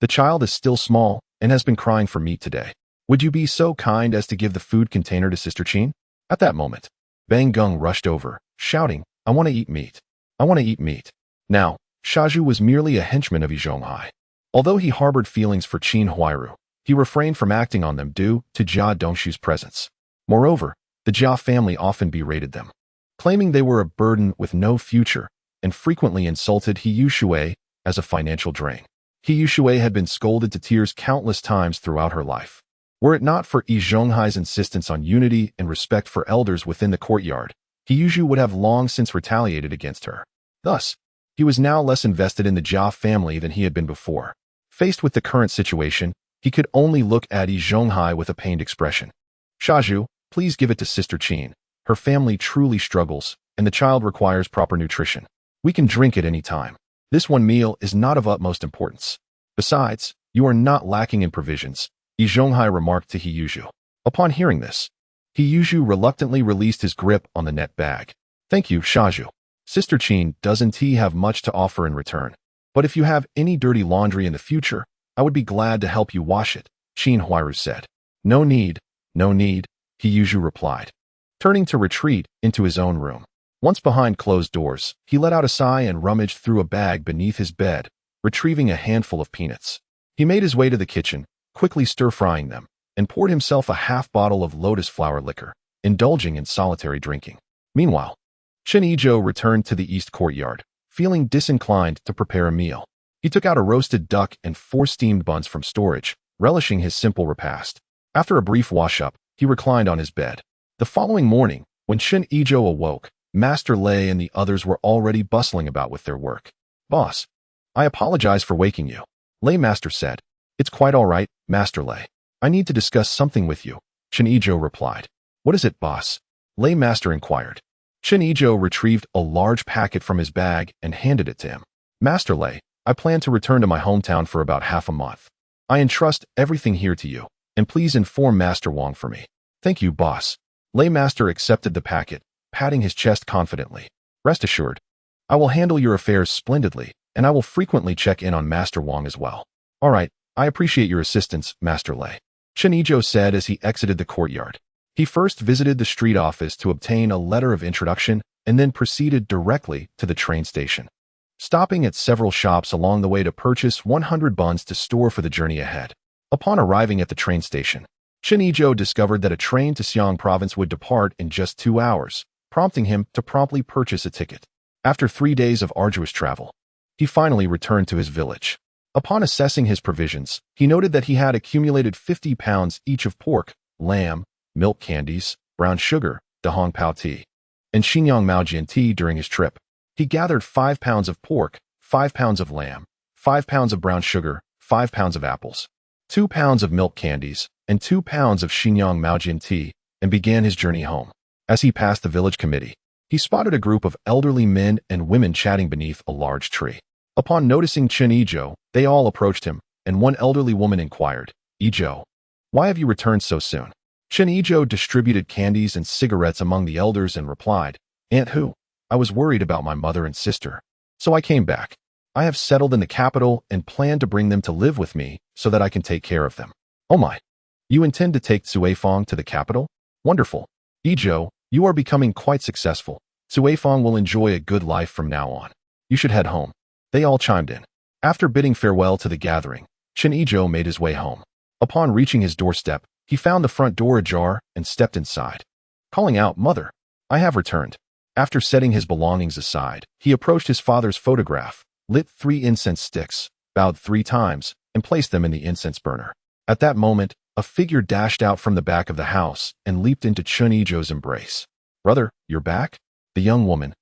The child is still small and has been crying for meat today. Would you be so kind as to give the food container to Sister Qin?" At that moment, Bang Gung rushed over, shouting, "I want to eat meat. I want to eat meat." Now, Shazhu was merely a henchman of Yi Zhonghai. Although he harbored feelings for Qin Huairu, he refrained from acting on them due to Jia Dongshu's presence. Moreover, the Jia family often berated them, claiming they were a burden with no future, and frequently insulted He Yushui as a financial drain. He Yushui had been scolded to tears countless times throughout her life. Were it not for Yi Zhonghai's insistence on unity and respect for elders within the courtyard, He Yushui would have long since retaliated against her. Thus, he was now less invested in the Jia family than he had been before. Faced with the current situation, he could only look at Yi Zhonghai with a pained expression. "Shazhu, please give it to Sister Qin. Her family truly struggles, and the child requires proper nutrition. We can drink at any time. This one meal is not of utmost importance. Besides, you are not lacking in provisions," Yi Zhonghai remarked to He Yushui. Upon hearing this, He Yushui reluctantly released his grip on the net bag. "Thank you, Shazhu. Sister Qin doesn't have much to offer in return. But if you have any dirty laundry in the future, I would be glad to help you wash it," Qin Huairu said. No need, He Yushui replied, turning to retreat into his own room. Once behind closed doors, he let out a sigh and rummaged through a bag beneath his bed, retrieving a handful of peanuts. He made his way to the kitchen, quickly stir-frying them, and poured himself a half bottle of lotus flower liquor, indulging in solitary drinking. Meanwhile, Chen Yizhou returned to the east courtyard, feeling disinclined to prepare a meal. He took out a roasted duck and 4 steamed buns from storage, relishing his simple repast. After a brief wash-up, he reclined on his bed. The following morning, when Chen Yizhou awoke, Master Lei and the others were already bustling about with their work. "Boss, I apologize for waking you," Lei Master said. "It's quite all right, Master Lei. I need to discuss something with you," Chen Yizhou replied. "What is it, boss?" Lei Master inquired. Chen Yizhou retrieved a large packet from his bag and handed it to him. "Master Lei, I plan to return to my hometown for about half a month. I entrust everything here to you, and please inform Master Wang for me." "Thank you, boss." Lei Master accepted the packet, patting his chest confidently. "Rest assured, I will handle your affairs splendidly, and I will frequently check in on Master Wang as well." "All right, I appreciate your assistance, Master Lei," Chen Yizhou said as he exited the courtyard. He first visited the street office to obtain a letter of introduction and then proceeded directly to the train station, stopping at several shops along the way to purchase 100 buns to store for the journey ahead. Upon arriving at the train station, Chen Yizhou discovered that a train to Xiang province would depart in just 2 hours, prompting him to promptly purchase a ticket. After 3 days of arduous travel, he finally returned to his village. Upon assessing his provisions, he noted that he had accumulated 50 pounds each of pork, lamb, milk candies, brown sugar, Dahong Pao tea, and Xinjiang Maojian tea during his trip. He gathered 5 pounds of pork, 5 pounds of lamb, 5 pounds of brown sugar, 5 pounds of apples, 2 pounds of milk candies, and 2 pounds of Xinjiang Maojian tea, and began his journey home. As he passed the village committee, he spotted a group of elderly men and women chatting beneath a large tree. Upon noticing Chen Yizhou, they all approached him, and one elderly woman inquired, "Yizhou, why have you returned so soon?" Chen Yizhou distributed candies and cigarettes among the elders and replied, Aunt Hu, I was worried about my mother and sister. So I came back. I have settled in the capital and plan to bring them to live with me so that I can take care of them. Oh my. You intend to take Suifang to the capital? Wonderful. Yizhou, you are becoming quite successful. Suifang will enjoy a good life from now on. You should head home. They all chimed in. After bidding farewell to the gathering, Chen Yizhou made his way home. Upon reaching his doorstep, he found the front door ajar and stepped inside. Calling out, Mother, I have returned. After setting his belongings aside, he approached his father's photograph, lit 3 incense sticks, bowed 3 times, and placed them in the incense burner. At that moment, a figure dashed out from the back of the house and leaped into Chen Yizhou's embrace. Brother, you're back? The young woman,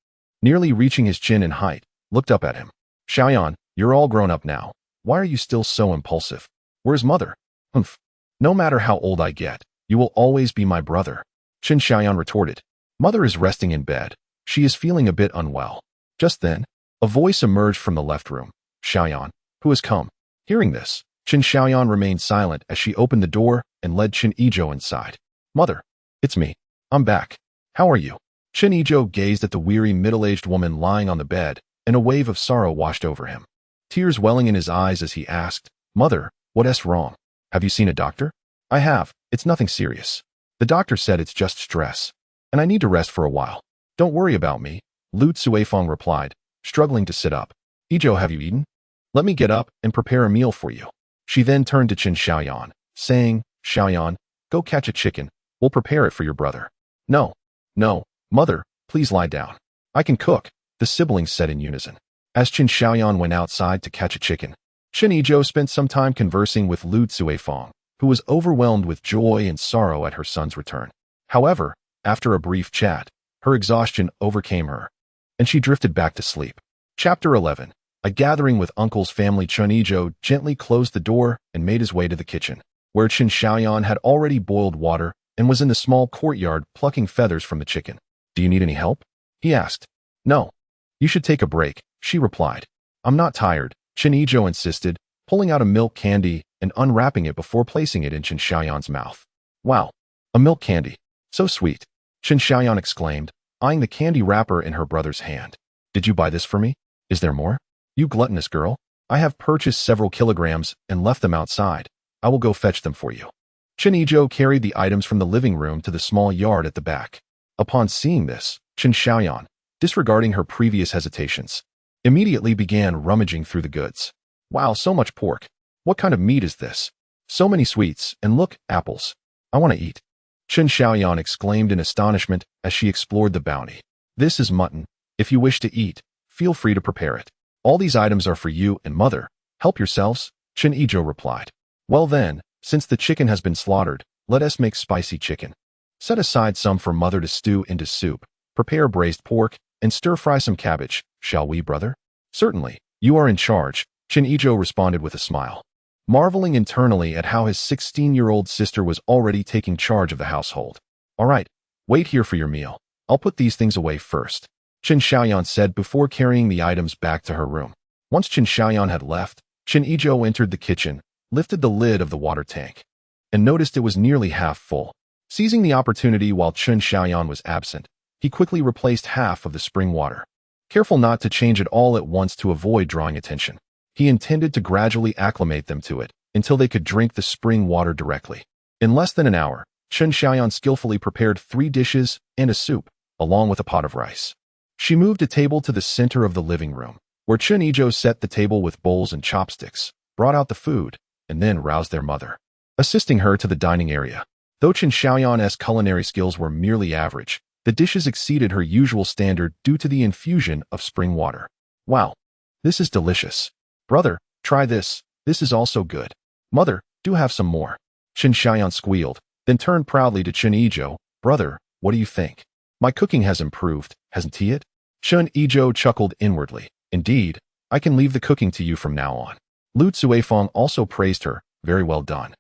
nearly reaching his chin in height, looked up at him. Siheyuan, you're all grown up now. Why are you still so impulsive? Where's Mother? Humph. No matter how old I get, you will always be my brother. Chen Siheyuan retorted. Mother is resting in bed. She is feeling a bit unwell. Just then, a voice emerged from the left room. Siheyuan, who has come? Hearing this, Chen Siheyuan remained silent as she opened the door and led Chen Yizhou inside. Mother, it's me. I'm back. How are you? Chen Yizhou gazed at the weary middle-aged woman lying on the bed, and a wave of sorrow washed over him. Tears welling in his eyes as he asked, Mother, what's wrong? Have you seen a doctor? I have. It's nothing serious. The doctor said it's just stress, and I need to rest for a while. Don't worry about me, Lu Suifang replied, struggling to sit up. Yizhou, have you eaten? Let me get up and prepare a meal for you. She then turned to Chen Siheyuan, saying, Siheyuan, go catch a chicken. We'll prepare it for your brother. No, Mother, please lie down. I can cook, the siblings said in unison. As Chen Siheyuan went outside to catch a chicken, Chen Yizhou spent some time conversing with Lu Suifang, who was overwhelmed with joy and sorrow at her son's return. However, after a brief chat, her exhaustion overcame her, and she drifted back to sleep. Chapter 11. A gathering with uncle's family. Chen Yizhou gently closed the door and made his way to the kitchen, where Chen Siheyuan had already boiled water and was in the small courtyard plucking feathers from the chicken. Do you need any help? He asked. No. You should take a break, she replied. I'm not tired, Chen Yizhou insisted, pulling out a milk candy and unwrapping it before placing it in Chen Siheyuan's mouth. Wow, a milk candy. So sweet, Chen Siheyuan exclaimed, eyeing the candy wrapper in her brother's hand. Did you buy this for me? Is there more? You gluttonous girl. I have purchased several kilograms and left them outside. I will go fetch them for you. Chen Yizhou carried the items from the living room to the small yard at the back. Upon seeing this, Chen Siheyuan, disregarding her previous hesitations, immediately began rummaging through the goods. Wow, so much pork. What kind of meat is this? So many sweets, and look, apples. I want to eat. Chen Siheyuan exclaimed in astonishment as she explored the bounty. This is mutton. If you wish to eat, feel free to prepare it. All these items are for you and Mother. Help yourselves, Chen Yizhou replied. Well then, since the chicken has been slaughtered, let us make spicy chicken. Set aside some for Mother to stew into soup, prepare braised pork, and stir-fry some cabbage, shall we, brother? Certainly, you are in charge, Chen Yizhou responded with a smile, marveling internally at how his 16-year-old sister was already taking charge of the household. All right, wait here for your meal. I'll put these things away first, Chen Siheyuan said before carrying the items back to her room. Once Chen Siheyuan had left, Chen Yizhou entered the kitchen, lifted the lid of the water tank, and noticed it was nearly half full. Seizing the opportunity while Chen Siheyuan was absent, he quickly replaced half of the spring water. Careful not to change it all at once to avoid drawing attention, he intended to gradually acclimate them to it until they could drink the spring water directly. In less than an hour, Chen Siheyuan skillfully prepared 3 dishes and a soup, along with a pot of rice. She moved a table to the center of the living room, where Chen Yizhou set the table with bowls and chopsticks, brought out the food, and then roused their mother, assisting her to the dining area. Though Chen Siheyuan's culinary skills were merely average, the dishes exceeded her usual standard due to the infusion of spring water. Wow, this is delicious. Brother, try this. This is also good. Mother, do have some more. Chen Siheyuan squealed, then turned proudly to Chen Yizhou. Brother, what do you think? My cooking has improved, hasn't it? Chen Yizhou chuckled inwardly. Indeed, I can leave the cooking to you from now on. Lu Suifang also praised her. Very well done.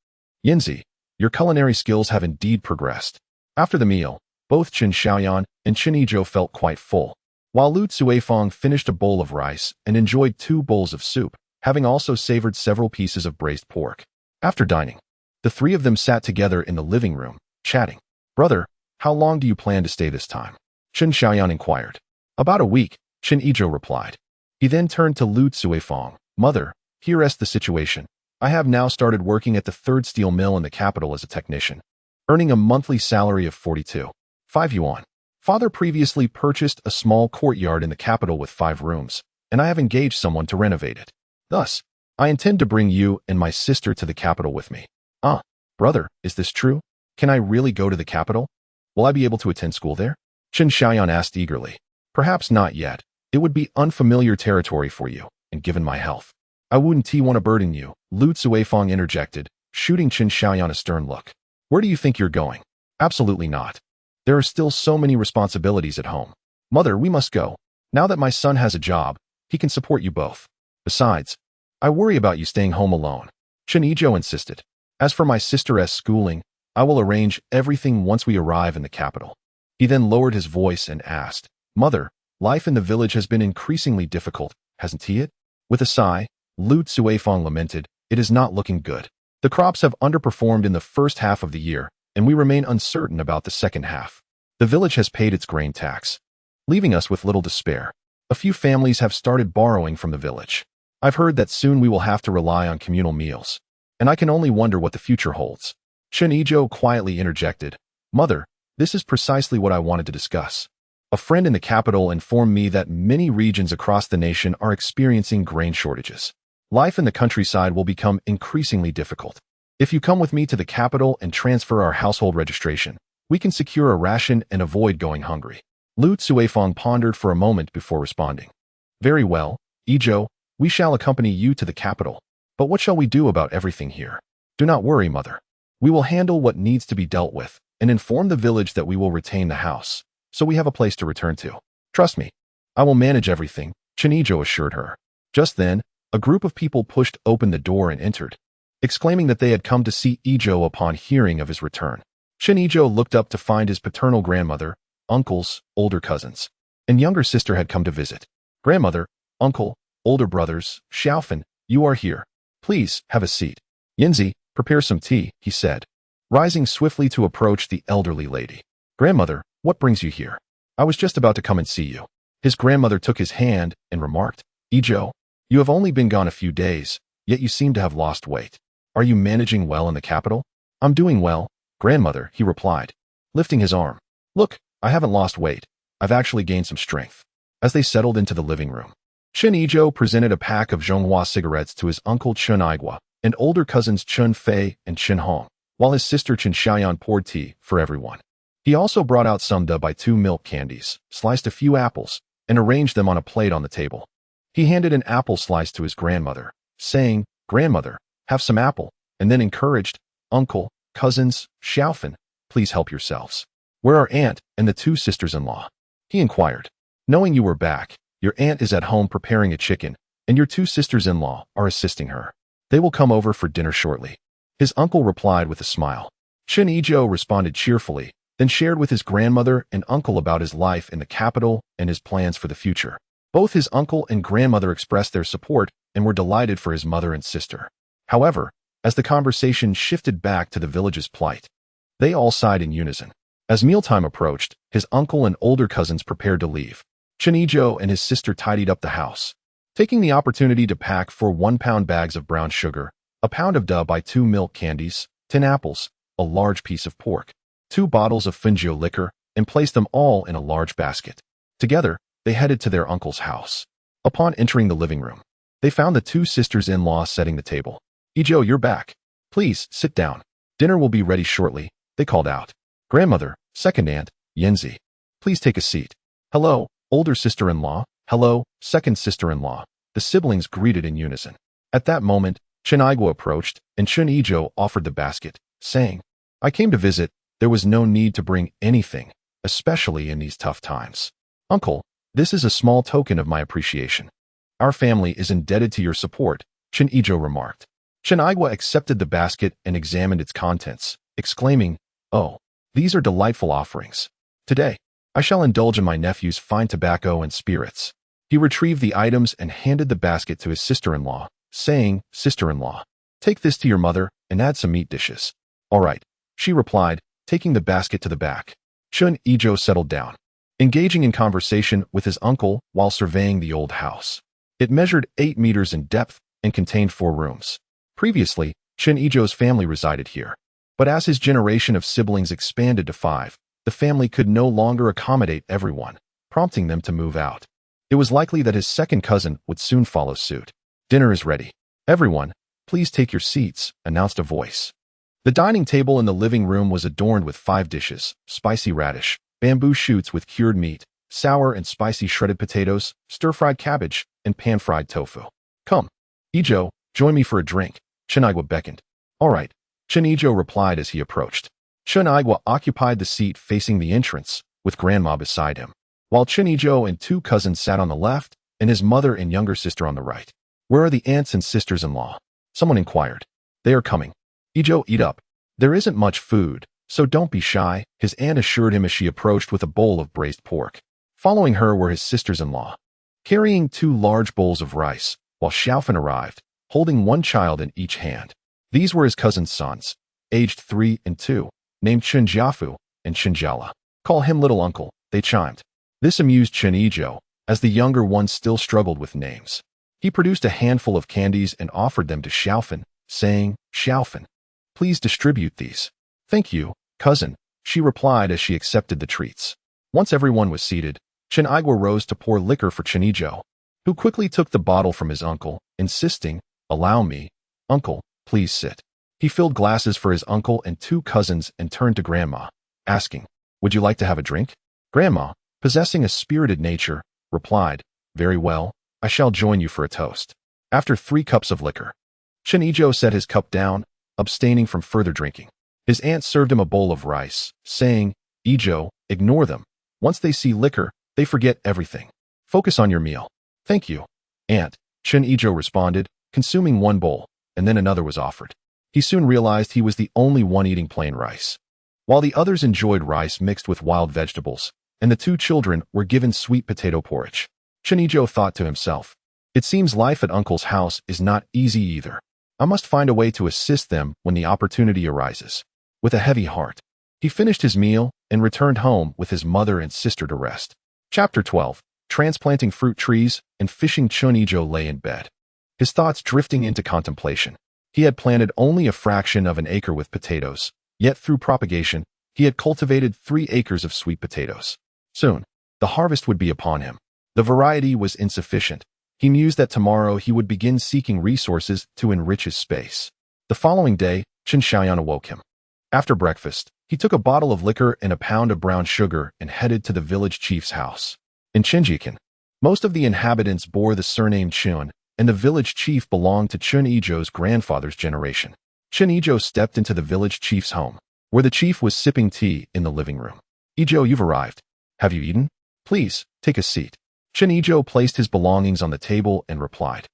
Yinzi, your culinary skills have indeed progressed. After the meal, both Chen Siheyuan and Chen Yizhou felt quite full, while Lu Suifang finished a bowl of rice and enjoyed 2 bowls of soup, having also savored several pieces of braised pork. After dining, the 3 of them sat together in the living room, chatting. "Brother, how long do you plan to stay this time?" Chen Xiaoyan inquired. "About a week," Chen Yizhou replied. He then turned to Lu Cuifeng. "Mother, here is the situation. I have now started working at the third steel mill in the capital as a technician, earning a monthly salary of 42.5 yuan. Father previously purchased a small courtyard in the capital with 5 rooms, and I have engaged someone to renovate it. Thus, I intend to bring you and my sister to the capital with me." "Ah, brother, is this true? Can I really go to the capital? Will I be able to attend school there?" Chen Xiaoyan asked eagerly. "Perhaps not yet. It would be unfamiliar territory for you, and given my health, I wouldn't want to burden you," Lu Cuifeng interjected, shooting Chen Xiaoyan a stern look. "Where do you think you're going?" "Absolutely not. There are still so many responsibilities at home. Mother, we must go. Now that my son has a job, he can support you both. Besides, I worry about you staying home alone," Chen Yizhou insisted. "As for my sister's schooling, I will arrange everything once we arrive in the capital." He then lowered his voice and asked, "Mother, life in the village has been increasingly difficult, hasn't it?" With a sigh, Lu Cuifeng lamented, "It is not looking good. The crops have underperformed in the first half of the year, and we remain uncertain about the second half. The village has paid its grain tax, leaving us with little to spare. A few families have started borrowing from the village. I've heard that soon we will have to rely on communal meals, and I can only wonder what the future holds." Chen Yizhou quietly interjected, "Mother, this is precisely what I wanted to discuss. A friend in the capital informed me that many regions across the nation are experiencing grain shortages. Life in the countryside will become increasingly difficult. If you come with me to the capital and transfer our household registration, we can secure a ration and avoid going hungry." Lu Cuifeng pondered for a moment before responding. "Very well, Yizhou, we shall accompany you to the capital. But what shall we do about everything here?" "Do not worry, mother. We will handle what needs to be dealt with and inform the village that we will retain the house, so we have a place to return to. Trust me, I will manage everything," Chen Yizhou assured her. Just then, a group of people pushed open the door and entered, exclaiming that they had come to see Yizhou upon hearing of his return. Chen Yizhou looked up to find his paternal grandmother, uncles, older cousins, and younger sister had come to visit. "Grandmother, uncle, older brothers, Xiaofan, you are here. Please, have a seat. Yanzi, prepare some tea," he said, rising swiftly to approach the elderly lady. "Grandmother, what brings you here?" "I was just about to come and see you." His grandmother took his hand and remarked, "Yizhou, you have only been gone a few days, yet you seem to have lost weight. Are you managing well in the capital?" "I'm doing well, grandmother," he replied, lifting his arm. "Look, I haven't lost weight. I've actually gained some strength." As they settled into the living room, Chen Yizhou presented a pack of Zhonghua cigarettes to his uncle Chen Yizhou and older cousins Chen Fei and Chen Hong, while his sister Chen Xiaoyan poured tea for everyone. He also brought out some Da by 2 milk candies, sliced a few apples, and arranged them on a plate on the table. He handed an apple slice to his grandmother, saying, "Grandmother, have some apple," and then encouraged, "Uncle, cousins, Xiaofan, please help yourselves. Where are Aunt and the 2 sisters-in-law?" he inquired. "Knowing you were back, your aunt is at home preparing a chicken, and your 2 sisters-in-law are assisting her. They will come over for dinner shortly," his uncle replied with a smile. Chen Yizhou responded cheerfully, then shared with his grandmother and uncle about his life in the capital and his plans for the future. Both his uncle and grandmother expressed their support and were delighted for his mother and sister. However, as the conversation shifted back to the village's plight, they all sighed in unison. As mealtime approached, his uncle and older cousins prepared to leave. Chen Yizhou and his sister tidied up the house, taking the opportunity to pack 4 1-pound bags of brown sugar, a pound of Da by 2 milk candies, 10 apples, a large piece of pork, 2 bottles of Fengjiu liquor, and placed them all in a large basket. Together, they headed to their uncle's house. Upon entering the living room, they found the 2 sisters-in-law setting the table. "Yizhou, you're back. Please, sit down. Dinner will be ready shortly," they called out. "Grandmother, second aunt, Yanzi, please take a seat." "Hello, older sister-in-law. Hello, second sister-in-law," the siblings greeted in unison. At that moment, Chen Yizhou approached, and Chen Yizhou offered the basket, saying, "I came to visit. There was no need to bring anything, especially in these tough times. Uncle, this is a small token of my appreciation. Our family is indebted to your support," Chen Yizhou remarked. Chen Yizhou accepted the basket and examined its contents, exclaiming, "Oh, these are delightful offerings. Today, I shall indulge in my nephew's fine tobacco and spirits." He retrieved the items and handed the basket to his sister-in-law, saying, "Sister-in-law, take this to your mother and add some meat dishes." "All right," she replied, taking the basket to the back. Chen Yizhou settled down, engaging in conversation with his uncle while surveying the old house. It measured 8 meters in depth and contained 4 rooms. Previously, Chen Yizhou's family resided here. But as his generation of siblings expanded to 5, the family could no longer accommodate everyone, prompting them to move out. It was likely that his second cousin would soon follow suit. "Dinner is ready. Everyone, please take your seats," announced a voice. The dining table in the living room was adorned with 5 dishes: spicy radish, bamboo shoots with cured meat, sour and spicy shredded potatoes, stir-fried cabbage, and pan-fried tofu. "Come, Yizhou, join me for a drink," Chen Yizhou beckoned. "All right," Chen Yizhou replied as he approached. Chen Yizhou occupied the seat facing the entrance, with Grandma beside him, while Chen Yizhou and 2 cousins sat on the left, and his mother and younger sister on the right. "Where are the aunts and sisters-in-law?" someone inquired. "They are coming." "Yizhou, eat up. There isn't much food, so don't be shy," his aunt assured him as she approached with a bowl of braised pork. Following her were his sisters-in-law, carrying 2 large bowls of rice, while Xiaofan arrived, holding 1 child in each hand. These were his cousin's sons, aged 3 and 2, named Chen Jiafu and Chen Jiala. "Call him little uncle," they chimed. This amused Chen Yizhou, as the younger one still struggled with names. He produced a handful of candies and offered them to Xiaofan, saying, "Xiaofan, please distribute these." "Thank you, cousin," she replied as she accepted the treats. Once everyone was seated, Chen Yizhou rose to pour liquor for Chen Yizhou, who quickly took the bottle from his uncle, insisting, "Allow me, uncle, please sit." He filled glasses for his uncle and 2 cousins and turned to Grandma, asking, "Would you like to have a drink?" Grandma, possessing a spirited nature, replied, "Very well, I shall join you for a toast." After 3 cups of liquor, Chen Yizhou set his cup down, abstaining from further drinking. His aunt served him a bowl of rice, saying, "Yizhou, ignore them. Once they see liquor, they forget everything. Focus on your meal." "Thank you, aunt," Chen Yizhou responded, consuming 1 bowl, and then another was offered. He soon realized he was the only one eating plain rice, while the others enjoyed rice mixed with wild vegetables, and the 2 children were given sweet potato porridge. Chen Yizhou thought to himself, "It seems life at uncle's house is not easy either. I must find a way to assist them when the opportunity arises." With a heavy heart, he finished his meal and returned home with his mother and sister to rest. Chapter 12. Transplanting fruit trees and fishing. Chen Yizhou lay in bed, his thoughts drifting into contemplation. He had planted only a fraction of an acre with potatoes, yet through propagation, he had cultivated 3 acres of sweet potatoes. Soon, the harvest would be upon him. The variety was insufficient. He mused that tomorrow he would begin seeking resources to enrich his space. The following day, Chen Xiaoyan awoke him. After breakfast, he took a bottle of liquor and a pound of brown sugar and headed to the village chief's house. In Chenjikan, most of the inhabitants bore the surname Chen, and the village chief belonged to Chen Yizhou's grandfather's generation. Chen Yizhou stepped into the village chief's home, where the chief was sipping tea in the living room. "Yizhou, you've arrived. Have you eaten? Please, take a seat." Chen Yizhou placed his belongings on the table and replied,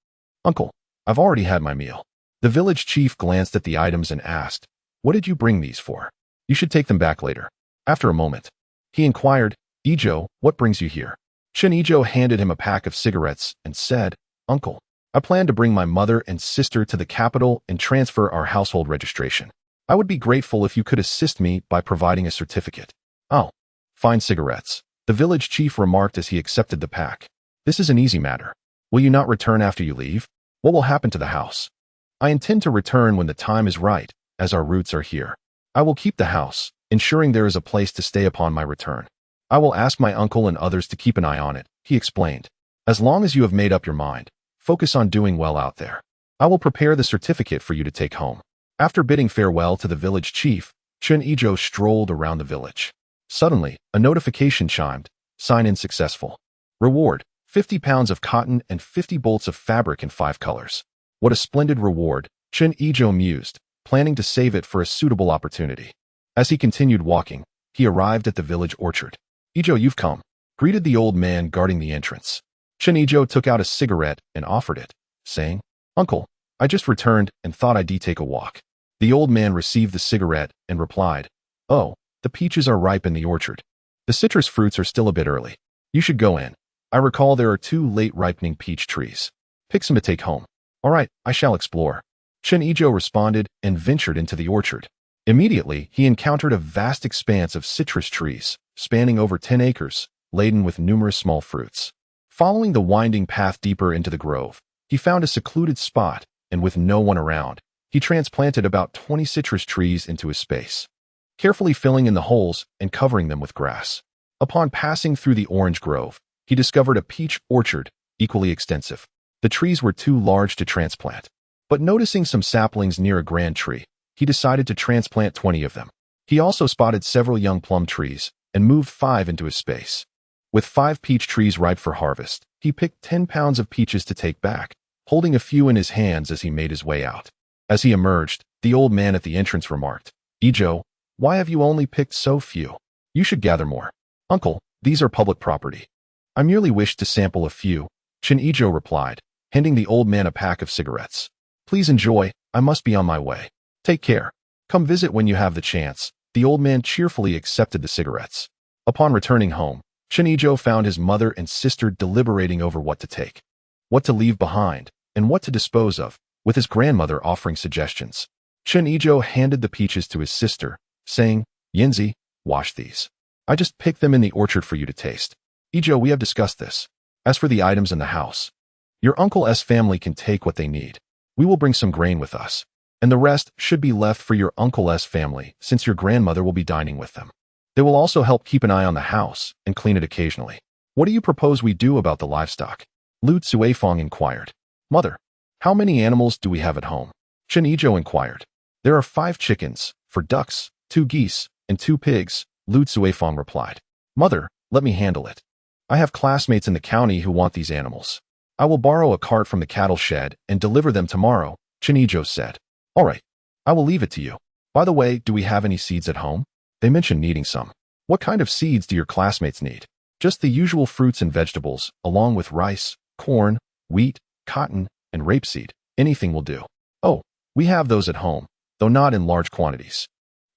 "Uncle, I've already had my meal." The village chief glanced at the items and asked, "What did you bring these for? You should take them back later." After a moment, he inquired, "Yizhou, what brings you here?" Chen Yizhou handed him a pack of cigarettes and said, "Uncle, I plan to bring my mother and sister to the capital and transfer our household registration. I would be grateful if you could assist me by providing a certificate." "Oh, fine cigarettes," the village chief remarked as he accepted the pack. "This is an easy matter. Will you not return after you leave? What will happen to the house?" "I intend to return when the time is right, as our roots are here. I will keep the house, ensuring there is a place to stay upon my return. I will ask my uncle and others to keep an eye on it," he explained. "As long as you have made up your mind, focus on doing well out there. I will prepare the certificate for you to take home." After bidding farewell to the village chief, Chen Yizhou strolled around the village. Suddenly, a notification chimed. "Sign-in successful. Reward, 50 pounds of cotton and 50 bolts of fabric in 5 colors. What a splendid reward," Chen Yizhou mused, planning to save it for a suitable opportunity. As he continued walking, he arrived at the village orchard. "Yizhou, you've come," greeted the old man guarding the entrance. Chen Yizhou took out a cigarette and offered it, saying, "Uncle, I just returned and thought I'd take a walk." The old man received the cigarette and replied, "Oh, the peaches are ripe in the orchard. The citrus fruits are still a bit early. You should go in. I recall there are 2 late ripening peach trees. Pick some to take home." "All right, I shall explore," Chen Yizhou responded and ventured into the orchard. Immediately, he encountered a vast expanse of citrus trees, spanning over 10 acres, laden with numerous small fruits. Following the winding path deeper into the grove, he found a secluded spot, and with no one around, he transplanted about 20 citrus trees into his space, carefully filling in the holes and covering them with grass. Upon passing through the orange grove, he discovered a peach orchard, equally extensive. The trees were too large to transplant, but noticing some saplings near a grand tree, he decided to transplant 20 of them. He also spotted several young plum trees and moved 5 into his space. With 5 peach trees ripe for harvest, he picked 10 pounds of peaches to take back, holding a few in his hands as he made his way out. As he emerged, the old man at the entrance remarked, "Yizhou, why have you only picked so few? You should gather more." "Uncle, these are public property. I merely wished to sample a few," Chen Yizhou replied, handing the old man a pack of cigarettes. "Please enjoy, I must be on my way. Take care. Come visit when you have the chance." The old man cheerfully accepted the cigarettes. Upon returning home, Chen Yizhou found his mother and sister deliberating over what to take, what to leave behind, and what to dispose of, with his grandmother offering suggestions. Chen Yizhou handed the peaches to his sister, saying, "Yanzi, wash these. I just picked them in the orchard for you to taste. Yizhou, we have discussed this. As for the items in the house, your uncle's family can take what they need. We will bring some grain with us, and the rest should be left for your uncle's family since your grandmother will be dining with them. They will also help keep an eye on the house and clean it occasionally. What do you propose we do about the livestock?" Lu Cuifeng inquired. "Mother, how many animals do we have at home?" Chen Yizhou inquired. "There are 5 chickens, 4 ducks, 2 geese, and 2 pigs," Lu Cuifeng replied. "Mother, let me handle it. I have classmates in the county who want these animals. I will borrow a cart from the cattle shed and deliver them tomorrow," Chen Yizhou said. "All right, I will leave it to you. By the way, do we have any seeds at home? They mentioned needing some." "What kind of seeds do your classmates need?" "Just the usual fruits and vegetables, along with rice, corn, wheat, cotton, and rapeseed. Anything will do." "Oh, we have those at home, though not in large quantities.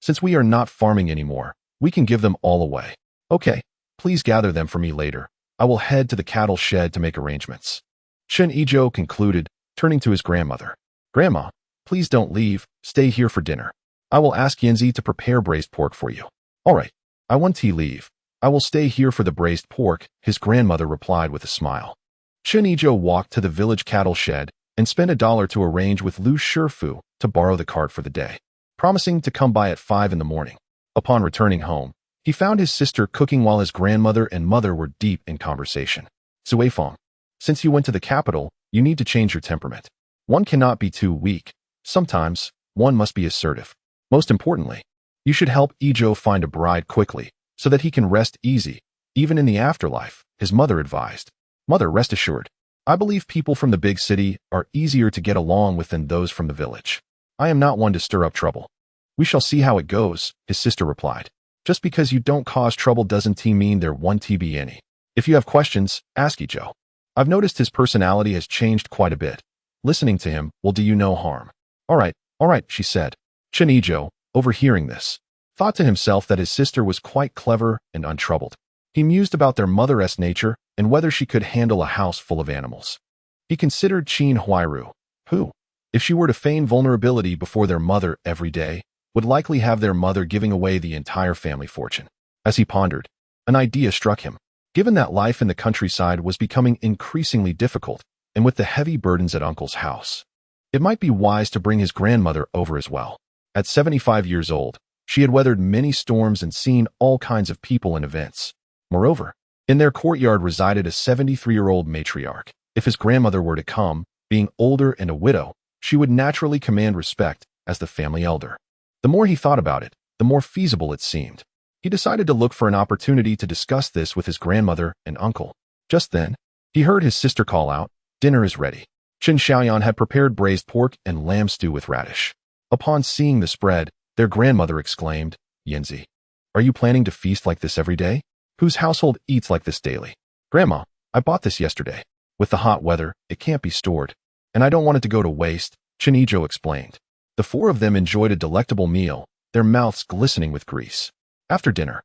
Since we are not farming anymore, we can give them all away." "Okay, please gather them for me later. I will head to the cattle shed to make arrangements." Chen Yizhou concluded, turning to his grandmother. "Grandma, please don't leave, stay here for dinner. I will ask Yanzi to prepare braised pork for you." "All right, I want tea leave. I will stay here for the braised pork," his grandmother replied with a smile. Chen Yizhou walked to the village cattle shed and spent $1 to arrange with Lu Shifu to borrow the cart for the day, promising to come by at 5 in the morning. Upon returning home, he found his sister cooking while his grandmother and mother were deep in conversation. "Cuifeng, since you went to the capital, you need to change your temperament. One cannot be too weak. Sometimes, one must be assertive. Most importantly, you should help Yizhou find a bride quickly, so that he can rest easy, even in the afterlife," his mother advised. "Mother, rest assured. I believe people from the big city are easier to get along with than those from the village. I am not one to stir up trouble." "We shall see how it goes," his sister replied. "Just because you don't cause trouble doesn't mean there won't be any. If you have questions, ask Yizhou. I've noticed his personality has changed quite a bit. Listening to him will do you no harm." All right, she said. Chen Yizhou, overhearing this, thought to himself that his sister was quite clever and untroubled. He mused about their mother's nature and whether she could handle a house full of animals. He considered Qin Huairu, who, if she were to feign vulnerability before their mother every day, would likely have their mother giving away the entire family fortune. As he pondered, an idea struck him. Given that life in the countryside was becoming increasingly difficult, and with the heavy burdens at Uncle's house, it might be wise to bring his grandmother over as well. At 75 years old, she had weathered many storms and seen all kinds of people and events. Moreover, in their courtyard resided a 73-year-old matriarch. If his grandmother were to come, being older and a widow, she would naturally command respect as the family elder. The more he thought about it, the more feasible it seemed. He decided to look for an opportunity to discuss this with his grandmother and uncle. Just then, he heard his sister call out, "Dinner is ready." Chen Xiaoyan had prepared braised pork and lamb stew with radish. Upon seeing the spread, their grandmother exclaimed, "Yanzi, are you planning to feast like this every day? Whose household eats like this daily?" "Grandma, I bought this yesterday. With the hot weather, it can't be stored, and I don't want it to go to waste," Chen Yizhou explained. The 4 of them enjoyed a delectable meal, their mouths glistening with grease. After dinner,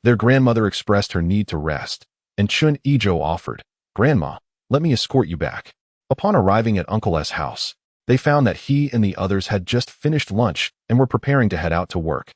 their grandmother expressed her need to rest, and Chen Yizhou offered, "Grandma, let me escort you back." Upon arriving at Uncle's house, They found that he and the others had just finished lunch and were preparing to head out to work,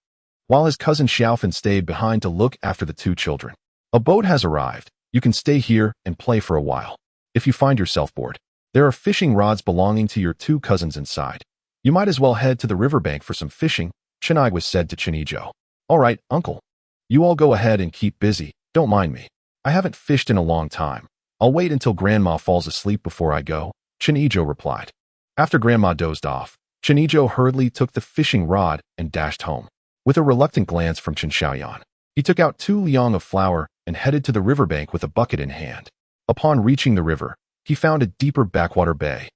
while his cousin Xiaofan stayed behind to look after the two children. A boat has arrived. You can stay here and play for a while. If you find yourself bored, there are fishing rods belonging to your two cousins inside. You might as well head to the riverbank for some fishing, Chen Yizhou said to Chen Yizhou. All right, uncle. You all go ahead and keep busy. Don't mind me. I haven't fished in a long time. I'll wait until Grandma falls asleep before I go, Chen Yizhou replied. After Grandma dozed off, Chen Yizhou hurriedly took the fishing rod and dashed home. With a reluctant glance from Chen Siheyuan, he took out 2 liang of flour and headed to the riverbank with a bucket in hand. Upon reaching the river, he found a deeper backwater bay,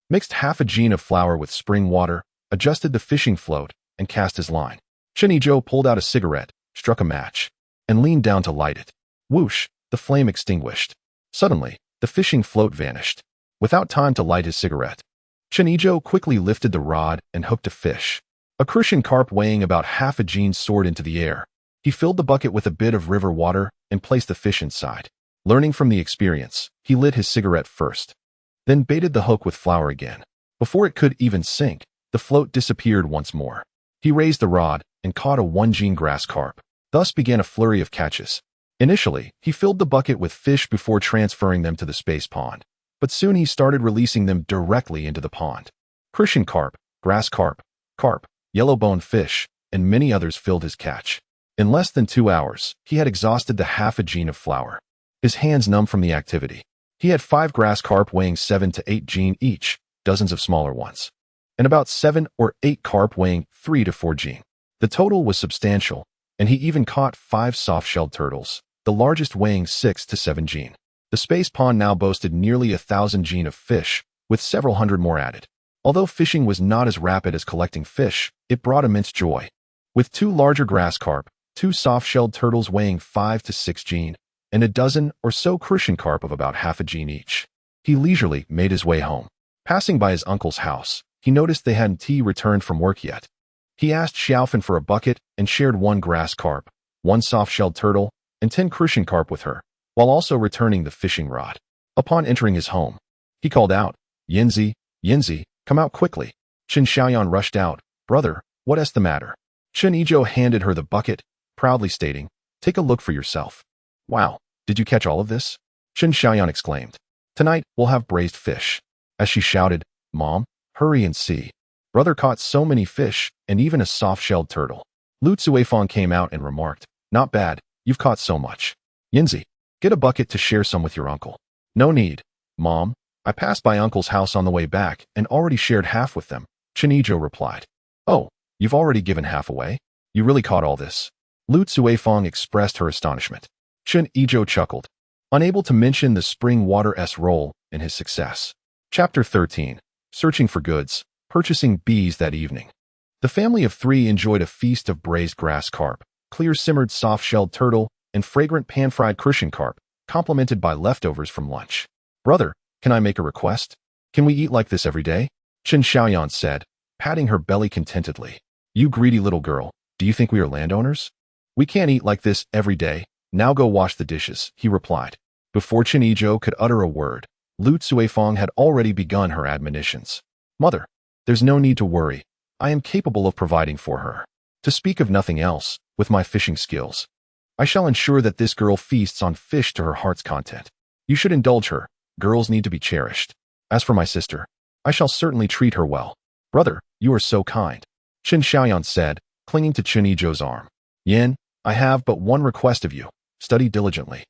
mixed half a jin of flour with spring water, adjusted the fishing float, and cast his line. Chen Yizhou pulled out a cigarette, struck a match, and leaned down to light it. Whoosh, the flame extinguished. Suddenly, the fishing float vanished. Without time to light his cigarette, Chen Yizhou quickly lifted the rod and hooked a fish. A crucian carp weighing about half a jin soared into the air. He filled the bucket with a bit of river water and placed the fish inside. Learning from the experience, he lit his cigarette first, then baited the hook with flour again. Before it could even sink, the float disappeared once more. He raised the rod and caught a 1 jin grass carp. Thus began a flurry of catches. Initially, he filled the bucket with fish before transferring them to the space pond, but soon he started releasing them directly into the pond. Crucian carp, grass carp, yellow-boned fish, and many others filled his catch. In less than 2 hours, he had exhausted the half a jin of flour. His hands numb from the activity. He had 5 grass carp weighing 7 to 8 jin each, dozens of smaller ones, and about 7 or 8 carp weighing 3 to 4 jin. The total was substantial, and he even caught 5 soft-shelled turtles, the largest weighing 6 to 7 jin. The space pond now boasted nearly 1,000 jin of fish, with several hundred more added. Although fishing was not as rapid as collecting fish, it brought immense joy. With 2 larger grass carp, 2 soft-shelled turtles weighing 5 to 6 jin, and a dozen or so crucian carp of about half a jin each, he leisurely made his way home. Passing by his uncle's house, he noticed they hadn't returned from work yet. He asked Xiaofan for a bucket and shared 1 grass carp, 1 soft-shelled turtle, and 10 crucian carp with her, while also returning the fishing rod. Upon entering his home, he called out, Yinzi, Yinzi, come out quickly. Chen Xiaoyan rushed out. Brother, what is the matter? Chen Yizhou handed her the bucket, proudly stating, take a look for yourself. Wow, did you catch all of this? Chen Xiaoyan exclaimed. Tonight, we'll have braised fish. As she shouted, Mom, hurry and see. Brother caught so many fish, and even a soft-shelled turtle. Lu Cuifang came out and remarked, not bad, you've caught so much. Yinzi, get a bucket to share some with your uncle. No need, Mom. I passed by Uncle's house on the way back and already shared half with them, Chen Yizhou replied. Oh, you've already given half away? You really caught all this? Lu Cuifang expressed her astonishment. Chen Yizhou chuckled, unable to mention the spring water's role in his success. Chapter 13. Searching for goods, purchasing bees that evening. The family of 3 enjoyed a feast of braised grass carp, clear-simmered soft-shelled turtle, and fragrant pan-fried crucian carp, complemented by leftovers from lunch. Brother, can I make a request? Can we eat like this every day? Chen Xiaoyan said, patting her belly contentedly. You greedy little girl, do you think we are landowners? We can't eat like this every day. Now go wash the dishes, he replied. Before Chen Yizhou could utter a word, Lu Cuifang had already begun her admonitions. Mother, there's no need to worry. I am capable of providing for her. To speak of nothing else, with my fishing skills, I shall ensure that this girl feasts on fish to her heart's content. You should indulge her. Girls need to be cherished. As for my sister, I shall certainly treat her well. Brother, you are so kind, Chen Xiaoyan said, clinging to Chen Yizhou's arm. Yin, I have but one request of you. Study diligently.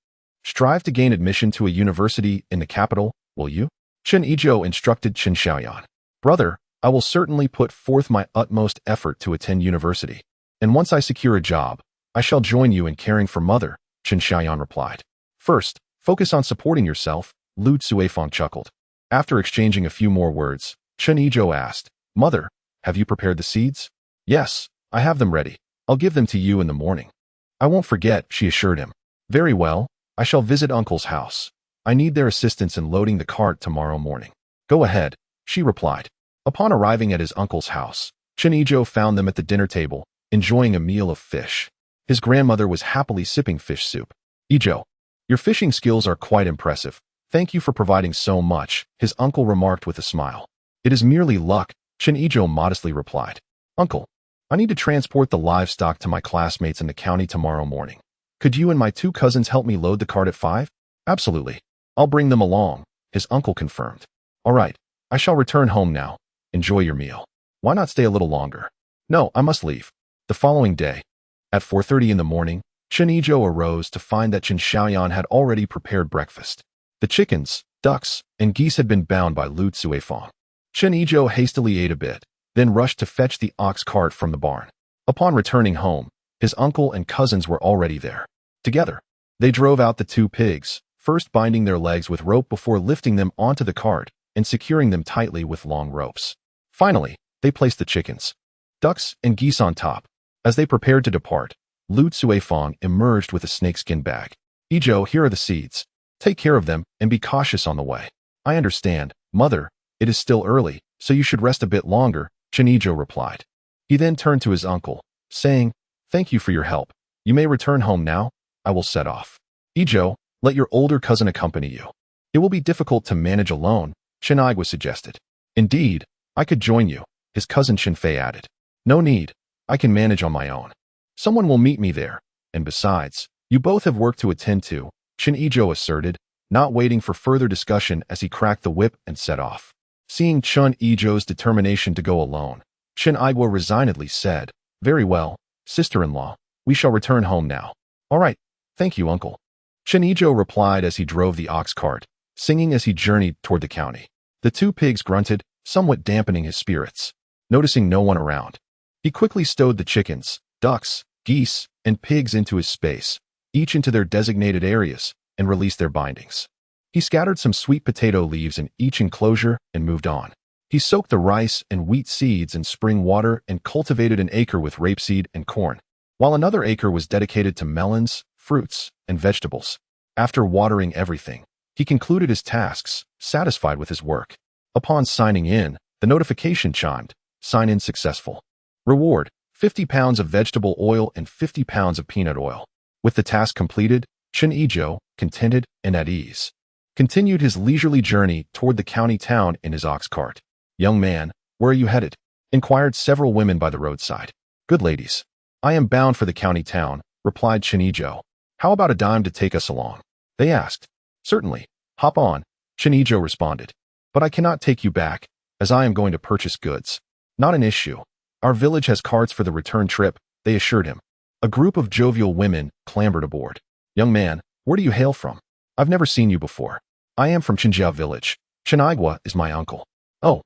Strive to gain admission to a university in the capital, will you? Chen Yizhou instructed Chen Xiaoyan. Brother, I will certainly put forth my utmost effort to attend university. And once I secure a job, I shall join you in caring for mother, Chen Xiaoyan replied. First, focus on supporting yourself, Lu Cuifang chuckled. After exchanging a few more words, Chen Yizhou asked, Mother, have you prepared the seeds? Yes, I have them ready. I'll give them to you in the morning. I won't forget, she assured him. Very well, I shall visit Uncle's house. I need their assistance in loading the cart tomorrow morning. Go ahead, she replied. Upon arriving at his uncle's house, Chen Yizhou found them at the dinner table, enjoying a meal of fish. His grandmother was happily sipping fish soup. Yizhou, your fishing skills are quite impressive. Thank you for providing so much, his uncle remarked with a smile. It is merely luck, Chen Yizhou modestly replied. Uncle, I need to transport the livestock to my classmates in the county tomorrow morning. Could you and my 2 cousins help me load the cart at 5? Absolutely. I'll bring them along, his uncle confirmed. All right, I shall return home now. Enjoy your meal. Why not stay a little longer? No, I must leave. The following day, at 4:30 in the morning, Chen Yizhou arose to find that Siheyuan had already prepared breakfast. The chickens, ducks, and geese had been bound by Lu Cuifang. Chen Yizhou hastily ate a bit, then rushed to fetch the ox cart from the barn. Upon returning home, his uncle and cousins were already there. Together, they drove out the 2 pigs, first binding their legs with rope before lifting them onto the cart and securing them tightly with long ropes. Finally, they placed the chickens, ducks, and geese on top. As they prepared to depart, Lu Cuifang emerged with a snakeskin bag. Yizhou, here are the seeds. Take care of them and be cautious on the way. I understand, mother. It is still early, so you should rest a bit longer, Chen Yizhou replied. He then turned to his uncle, saying, Thank you for your help. You may return home now. I will set off. Yizhou, let your older cousin accompany you. It will be difficult to manage alone, Chen Yizhou suggested. Indeed, I could join you, his cousin Chen Fei added. No need. I can manage on my own. Someone will meet me there, and besides, you both have work to attend to, Chen Yizhou asserted, not waiting for further discussion as he cracked the whip and set off. Seeing Chen Yizhou's determination to go alone, Chen Yizhou resignedly said, Very well, sister-in-law, we shall return home now. All right, thank you, uncle. Chen Yizhou replied as he drove the ox cart, singing as he journeyed toward the county. The 2 pigs grunted, somewhat dampening his spirits. Noticing no one around, he quickly stowed the chickens, ducks, geese, and pigs into his space, each into their designated areas, and released their bindings. He scattered some sweet potato leaves in each enclosure and moved on. He soaked the rice and wheat seeds in spring water and cultivated an acre with rapeseed and corn, while another acre was dedicated to melons, fruits, and vegetables. After watering everything, he concluded his tasks, satisfied with his work. Upon signing in, the notification chimed, Sign in successful. Reward, 50 pounds of vegetable oil and 50 pounds of peanut oil. With the task completed, Chen Yizhou, contented and at ease, continued his leisurely journey toward the county town in his ox cart. Young man, where are you headed? Inquired several women by the roadside. Good ladies, I am bound for the county town, replied Chen Yizhou. How about a dime to take us along? They asked. Certainly, hop on, Chen Yizhou responded. But I cannot take you back, as I am going to purchase goods. Not an issue. Our village has carts for the return trip, they assured him. A group of jovial women clambered aboard. Young man, where do you hail from? I've never seen you before. I am from Qinjiao village. Chen Yizhou is my uncle. Oh,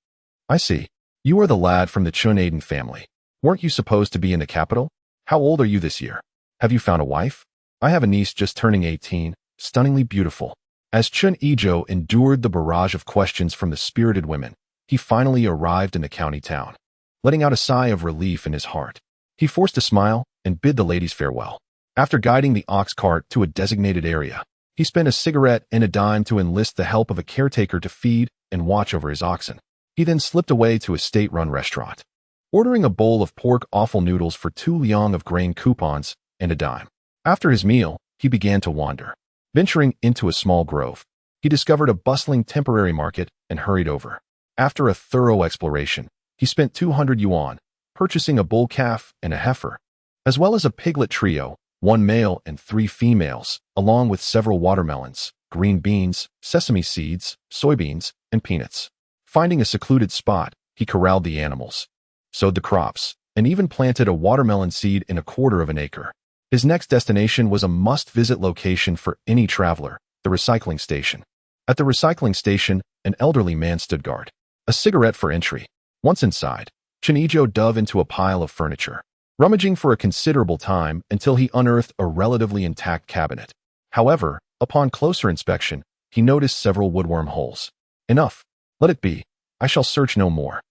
I see. You are the lad from the Chen Aiden family. Weren't you supposed to be in the capital? How old are you this year? Have you found a wife? I have a niece just turning 18, stunningly beautiful. As Chen Yizhou endured the barrage of questions from the spirited women, he finally arrived in the county town. Letting out a sigh of relief in his heart, he forced a smile and bid the ladies farewell. After guiding the ox cart to a designated area, he spent a cigarette and a dime to enlist the help of a caretaker to feed and watch over his oxen. He then slipped away to a state-run restaurant, ordering a bowl of pork offal noodles for 2 liang of grain coupons and a dime. After his meal, he began to wander. Venturing into a small grove, he discovered a bustling temporary market and hurried over. After a thorough exploration, he spent 200 yuan, purchasing a bull calf and a heifer, as well as a piglet trio, 1 male and 3 females, along with several watermelons, green beans, sesame seeds, soybeans, and peanuts. Finding a secluded spot, he corralled the animals, sowed the crops, and even planted a watermelon seed in a quarter of an acre. His next destination was a must-visit location for any traveler, the recycling station. At the recycling station, an elderly man stood guard, a cigarette for entry. Once inside, Chen Yizhou dove into a pile of furniture, rummaging for a considerable time until he unearthed a relatively intact cabinet. However, upon closer inspection, he noticed several woodworm holes. Enough. Let it be. I shall search no more,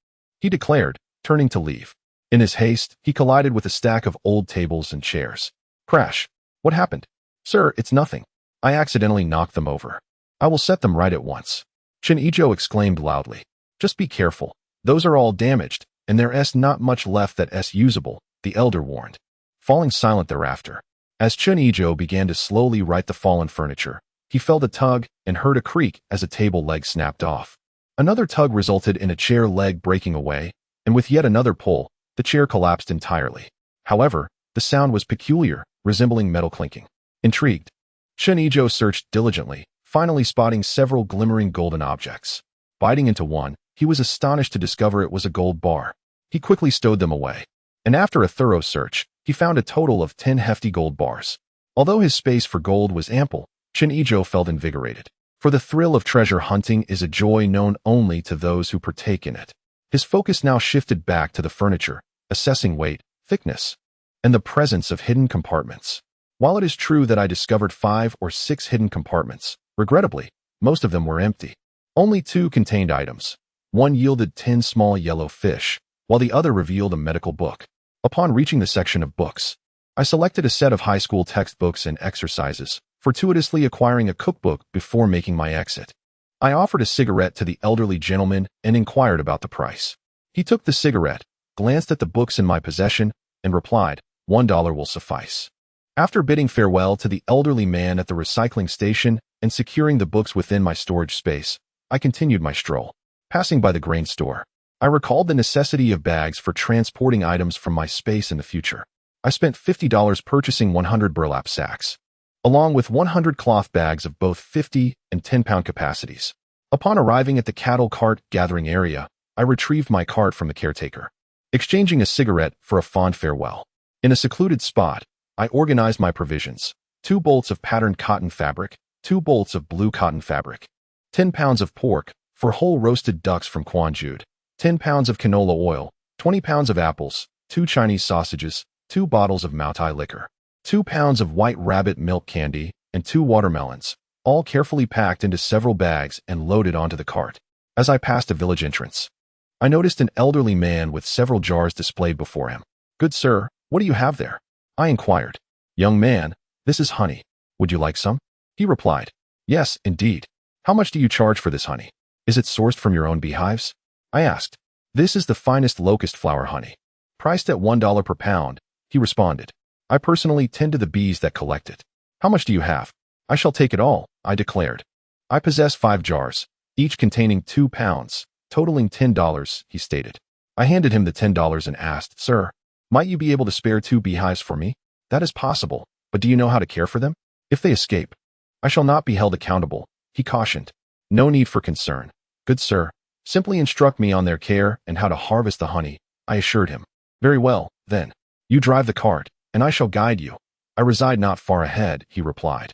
he declared, turning to leave. In his haste, he collided with a stack of old tables and chairs. Crash. What happened? Sir, it's nothing. I accidentally knocked them over. I will set them right at once. Chen Yizhou exclaimed loudly. Just be careful. Those are all damaged, and there's not much left that's usable, the elder warned. Falling silent thereafter, as Chen Yizhou began to slowly right the fallen furniture, he felt a tug and heard a creak as a table leg snapped off. Another tug resulted in a chair leg breaking away, and with yet another pull, the chair collapsed entirely. However, the sound was peculiar, resembling metal clinking. Intrigued, Chen Yizhou searched diligently, finally spotting several glimmering golden objects. Biting into one, he was astonished to discover it was a gold bar. He quickly stowed them away, and after a thorough search, he found a total of 10 hefty gold bars. Although his space for gold was ample, Chen Yizhou felt invigorated. For the thrill of treasure hunting is a joy known only to those who partake in it. His focus now shifted back to the furniture, assessing weight, thickness, and the presence of hidden compartments. While it is true that I discovered 5 or 6 hidden compartments, regrettably, most of them were empty. Only 2 contained items. One yielded 10 small yellow fish, while the other revealed a medical book. Upon reaching the section of books, I selected a set of high school textbooks and exercises, fortuitously acquiring a cookbook before making my exit. I offered a cigarette to the elderly gentleman and inquired about the price. He took the cigarette, glanced at the books in my possession, and replied, $1 will suffice. After bidding farewell to the elderly man at the recycling station and securing the books within my storage space, I continued my stroll. Passing by the grain store, I recalled the necessity of bags for transporting items from my space in the future. I spent $50 purchasing 100 burlap sacks, along with 100 cloth bags of both 50 and 10-pound capacities. Upon arriving at the cattle cart gathering area, I retrieved my cart from the caretaker, exchanging a cigarette for a fond farewell. In a secluded spot, I organized my provisions: 2 bolts of patterned cotton fabric, 2 bolts of blue cotton fabric, 10 pounds of pork for whole roasted ducks from Quanjude, 10 pounds of canola oil, 20 pounds of apples, 2 Chinese sausages, 2 bottles of Maotai liquor, 2 pounds of white rabbit milk candy, and 2 watermelons, all carefully packed into several bags and loaded onto the cart. As I passed a village entrance, I noticed an elderly man with several jars displayed before him. "Good sir, what do you have there?" I inquired. "Young man, this is honey. Would you like some?" He replied, "Yes, indeed. How much do you charge for this honey? Is it sourced from your own beehives?" I asked. "This is the finest locust flower honey, priced at $1 per pound," he responded. "I personally tend to the bees that collect it." "How much do you have?" "I shall take it all," I declared. "I possess 5 jars, each containing 2 pounds, totaling $10, he stated. I handed him the $10 and asked, "Sir, might you be able to spare 2 beehives for me?" "That is possible, but do you know how to care for them? If they escape, I shall not be held accountable," he cautioned. "No need for concern, good sir. Simply instruct me on their care and how to harvest the honey," I assured him. "Very well, then. You drive the cart, and I shall guide you. I reside not far ahead," he replied,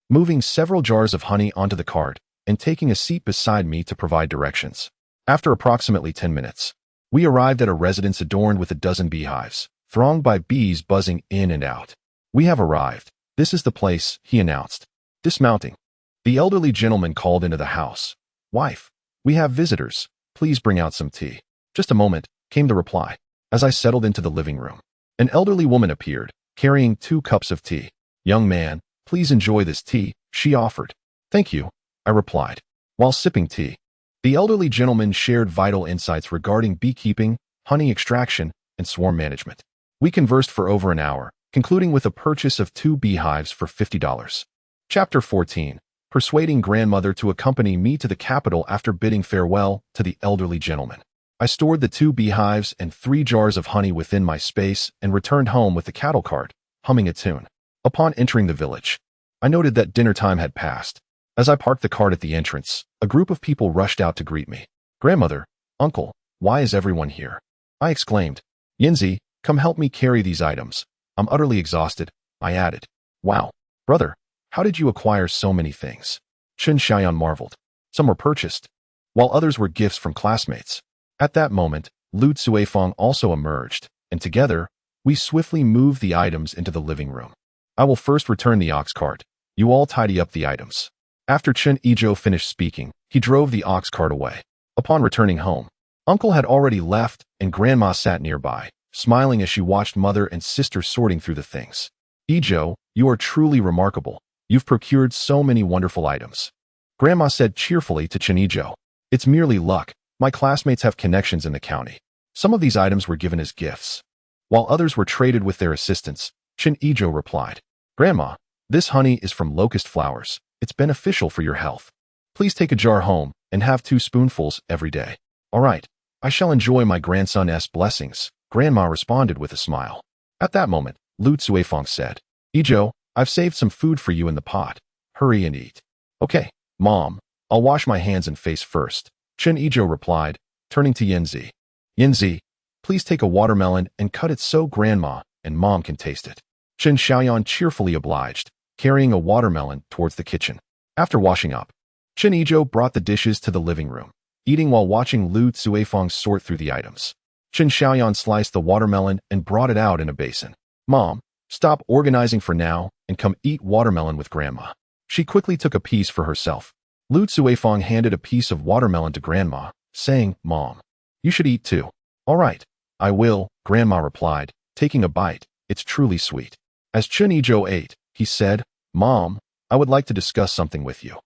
moving several jars of honey onto the cart and taking a seat beside me to provide directions. After approximately 10 minutes, we arrived at a residence adorned with a dozen beehives, thronged by bees buzzing in and out. "We have arrived. This is the place," he announced. Dismounting, the elderly gentleman called into the house. "Wife, we have visitors. Please bring out some tea." "Just a moment," came the reply. As I settled into the living room, an elderly woman appeared, carrying 2 cups of tea. "Young man, please enjoy this tea," she offered. "Thank you," I replied. While sipping tea, the elderly gentleman shared vital insights regarding beekeeping, honey extraction, and swarm management. We conversed for over an hour, concluding with a purchase of 2 beehives for $50. Chapter 14. Persuading grandmother to accompany me to the capital after bidding farewell to the elderly gentleman. I stored the 2 beehives and 3 jars of honey within my space and returned home with the cattle cart, humming a tune. Upon entering the village, I noted that dinner time had passed. As I parked the cart at the entrance, a group of people rushed out to greet me. "Grandmother, uncle, why is everyone here?" I exclaimed. "Yinzi, come help me carry these items. I'm utterly exhausted," I added. "Wow, brother, how did you acquire so many things?" Chen Yizhou marveled. "Some were purchased, while others were gifts from classmates." At that moment, Lu Cuifeng also emerged, and together, we swiftly moved the items into the living room. "I will first return the ox cart. You all tidy up the items." After Chen Yizhou finished speaking, he drove the ox cart away. Upon returning home, Uncle had already left, and Grandma sat nearby, smiling as she watched mother and sister sorting through the things. "Yizhou, you are truly remarkable. You've procured so many wonderful items," Grandma said cheerfully to Chen Yizhou. "It's merely luck. My classmates have connections in the county. Some of these items were given as gifts, while others were traded with their assistants," Chen Yizhou replied. "Grandma, this honey is from locust flowers. It's beneficial for your health. Please take a jar home and have 2 spoonfuls every day. All right, I shall enjoy my grandson's blessings, Grandma responded with a smile. At that moment, Lu Cuifeng said, Yizhou, I've saved some food for you in the pot. Hurry and eat. Okay, Mom, I'll wash my hands and face first, Chen Yizhou replied, turning to Yanzi. Yanzi, please take a watermelon and cut it so Grandma and Mom can taste it. Chen Xiaoyan cheerfully obliged, carrying a watermelon towards the kitchen. After washing up, Chen Yizhou brought the dishes to the living room, eating while watching Lu Cuifeng sort through the items. Chen Xiaoyan sliced the watermelon and brought it out in a basin. Mom, stop organizing for now and come eat watermelon with Grandma. She quickly took a piece for herself. Lu Cuifeng handed a piece of watermelon to Grandma, saying, Mom, you should eat too. All right, I will, Grandma replied, taking a bite. It's truly sweet. As Chen Yizhou ate, he said, Mom, I would like to discuss something with you.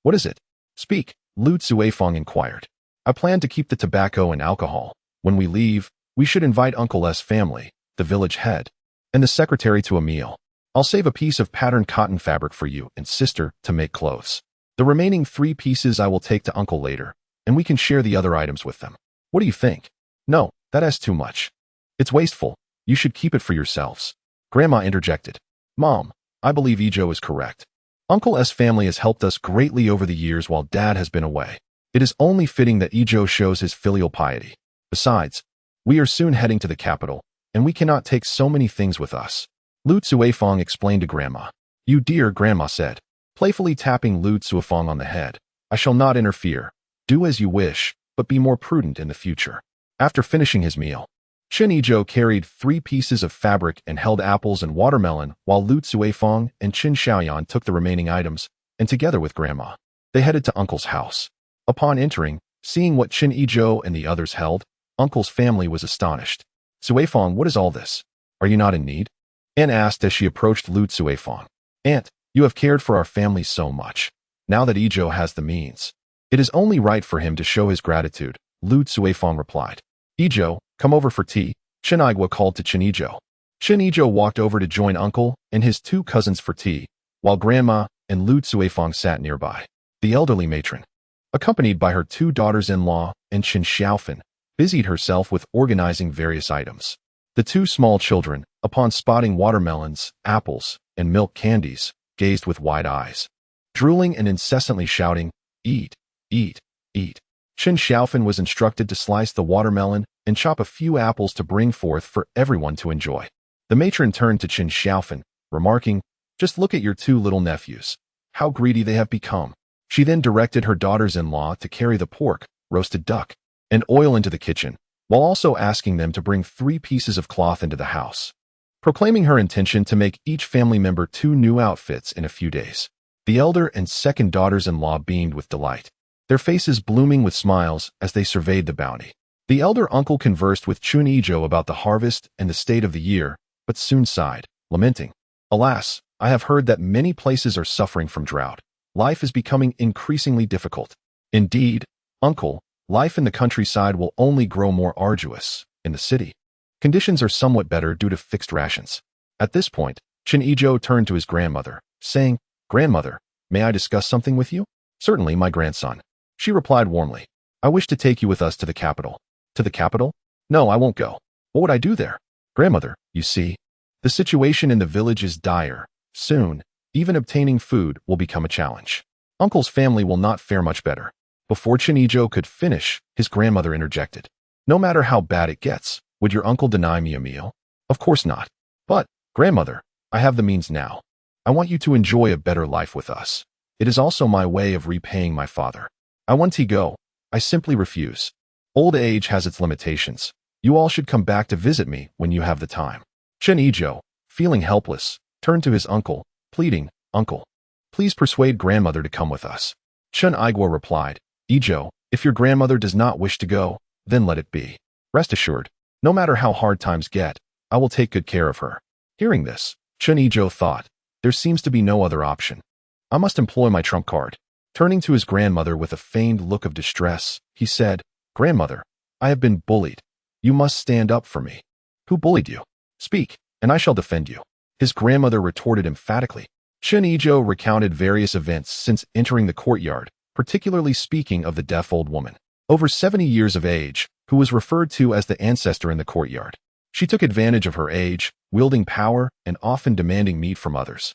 What is it? Speak, Lu Cuifeng inquired. I plan to keep the tobacco and alcohol. When we leave, we should invite Uncle S family, the village head, and the secretary to a meal. I'll save a piece of patterned cotton fabric for you and sister to make clothes. The remaining 3 pieces I will take to Uncle later, and we can share the other items with them. What do you think? No, that is too much. It's wasteful. You should keep it for yourselves. Grandma interjected. Mom, I believe Yizhou is correct. Uncle S family has helped us greatly over the years while Dad has been away. It is only fitting that Yizhou shows his filial piety. Besides, we are soon heading to the capital, and we cannot take so many things with us. Lu Cuifeng explained to Grandma. You dear, Grandma said, playfully tapping Lu Cuifeng on the head. I shall not interfere. Do as you wish, but be more prudent in the future. After finishing his meal, Chen Yizhou carried 3 pieces of fabric and held apples and watermelon, while Lu Cuifeng and Chen Xiaoyan took the remaining items, and together with Grandma, they headed to Uncle's house. Upon entering, seeing what Chen Yizhou and the others held, Uncle's family was astonished. Cuifeng, what is all this? Are you not in need? Aunt asked as she approached Lu Cuifeng. Aunt, you have cared for our family so much. Now that Yizhou has the means, it is only right for him to show his gratitude, Lu Cuifeng replied. Yizhou, come over for tea, Chen Yizhou called to Chen Yizhou. Chen Yizhou walked over to join Uncle and his 2 cousins for tea, while Grandma and Lu Cuifeng sat nearby. The elderly matron, accompanied by her 2 daughters-in-law and Chen Xiaofen, busied herself with organizing various items. The 2 small children, upon spotting watermelons, apples, and milk candies, gazed with wide eyes, drooling and incessantly shouting, Eat, eat, eat. Chen Xiaofen was instructed to slice the watermelon and chop a few apples to bring forth for everyone to enjoy. The matron turned to Chen Xiaofen, remarking, Just look at your 2 little nephews. How greedy they have become. She then directed her daughters-in-law to carry the pork, roasted duck, and oil into the kitchen, while also asking them to bring 3 pieces of cloth into the house, proclaiming her intention to make each family member 2 new outfits in a few days. The elder and second daughters-in-law beamed with delight, their faces blooming with smiles as they surveyed the bounty. The elder uncle conversed with Chen Yizhou about the harvest and the state of the year, but soon sighed, lamenting, Alas, I have heard that many places are suffering from drought. Life is becoming increasingly difficult. Indeed, uncle, life in the countryside will only grow more arduous. In the city, conditions are somewhat better due to fixed rations. At this point, Chen Yizhou turned to his grandmother, saying, Grandmother, may I discuss something with you? Certainly, my grandson. She replied warmly. I wish to take you with us to the capital. To the capital? No, I won't go. What would I do there? Grandmother, you see, the situation in the village is dire. Soon, even obtaining food will become a challenge. Uncle's family will not fare much better. Before Chen Yizhou could finish, his grandmother interjected. No matter how bad it gets, would your uncle deny me a meal? Of course not. But, grandmother, I have the means now. I want you to enjoy a better life with us. It is also my way of repaying my father. I want to go. I simply refuse. Old age has its limitations. You all should come back to visit me when you have the time. Chen Yizhou, feeling helpless, turned to his uncle, pleading, Uncle, please persuade grandmother to come with us. Chen Yizhou replied, Yizhou, if your grandmother does not wish to go, then let it be. Rest assured, no matter how hard times get, I will take good care of her. Hearing this, Chen Yizhou thought, there seems to be no other option. I must employ my trump card. Turning to his grandmother with a feigned look of distress, he said, Grandmother, I have been bullied. You must stand up for me. Who bullied you? Speak, and I shall defend you. His grandmother retorted emphatically. Chen Yizhou recounted various events since entering the courtyard, particularly speaking of the deaf old woman, over 70 years of age, who was referred to as the ancestor in the courtyard. She took advantage of her age, wielding power and often demanding meat from others,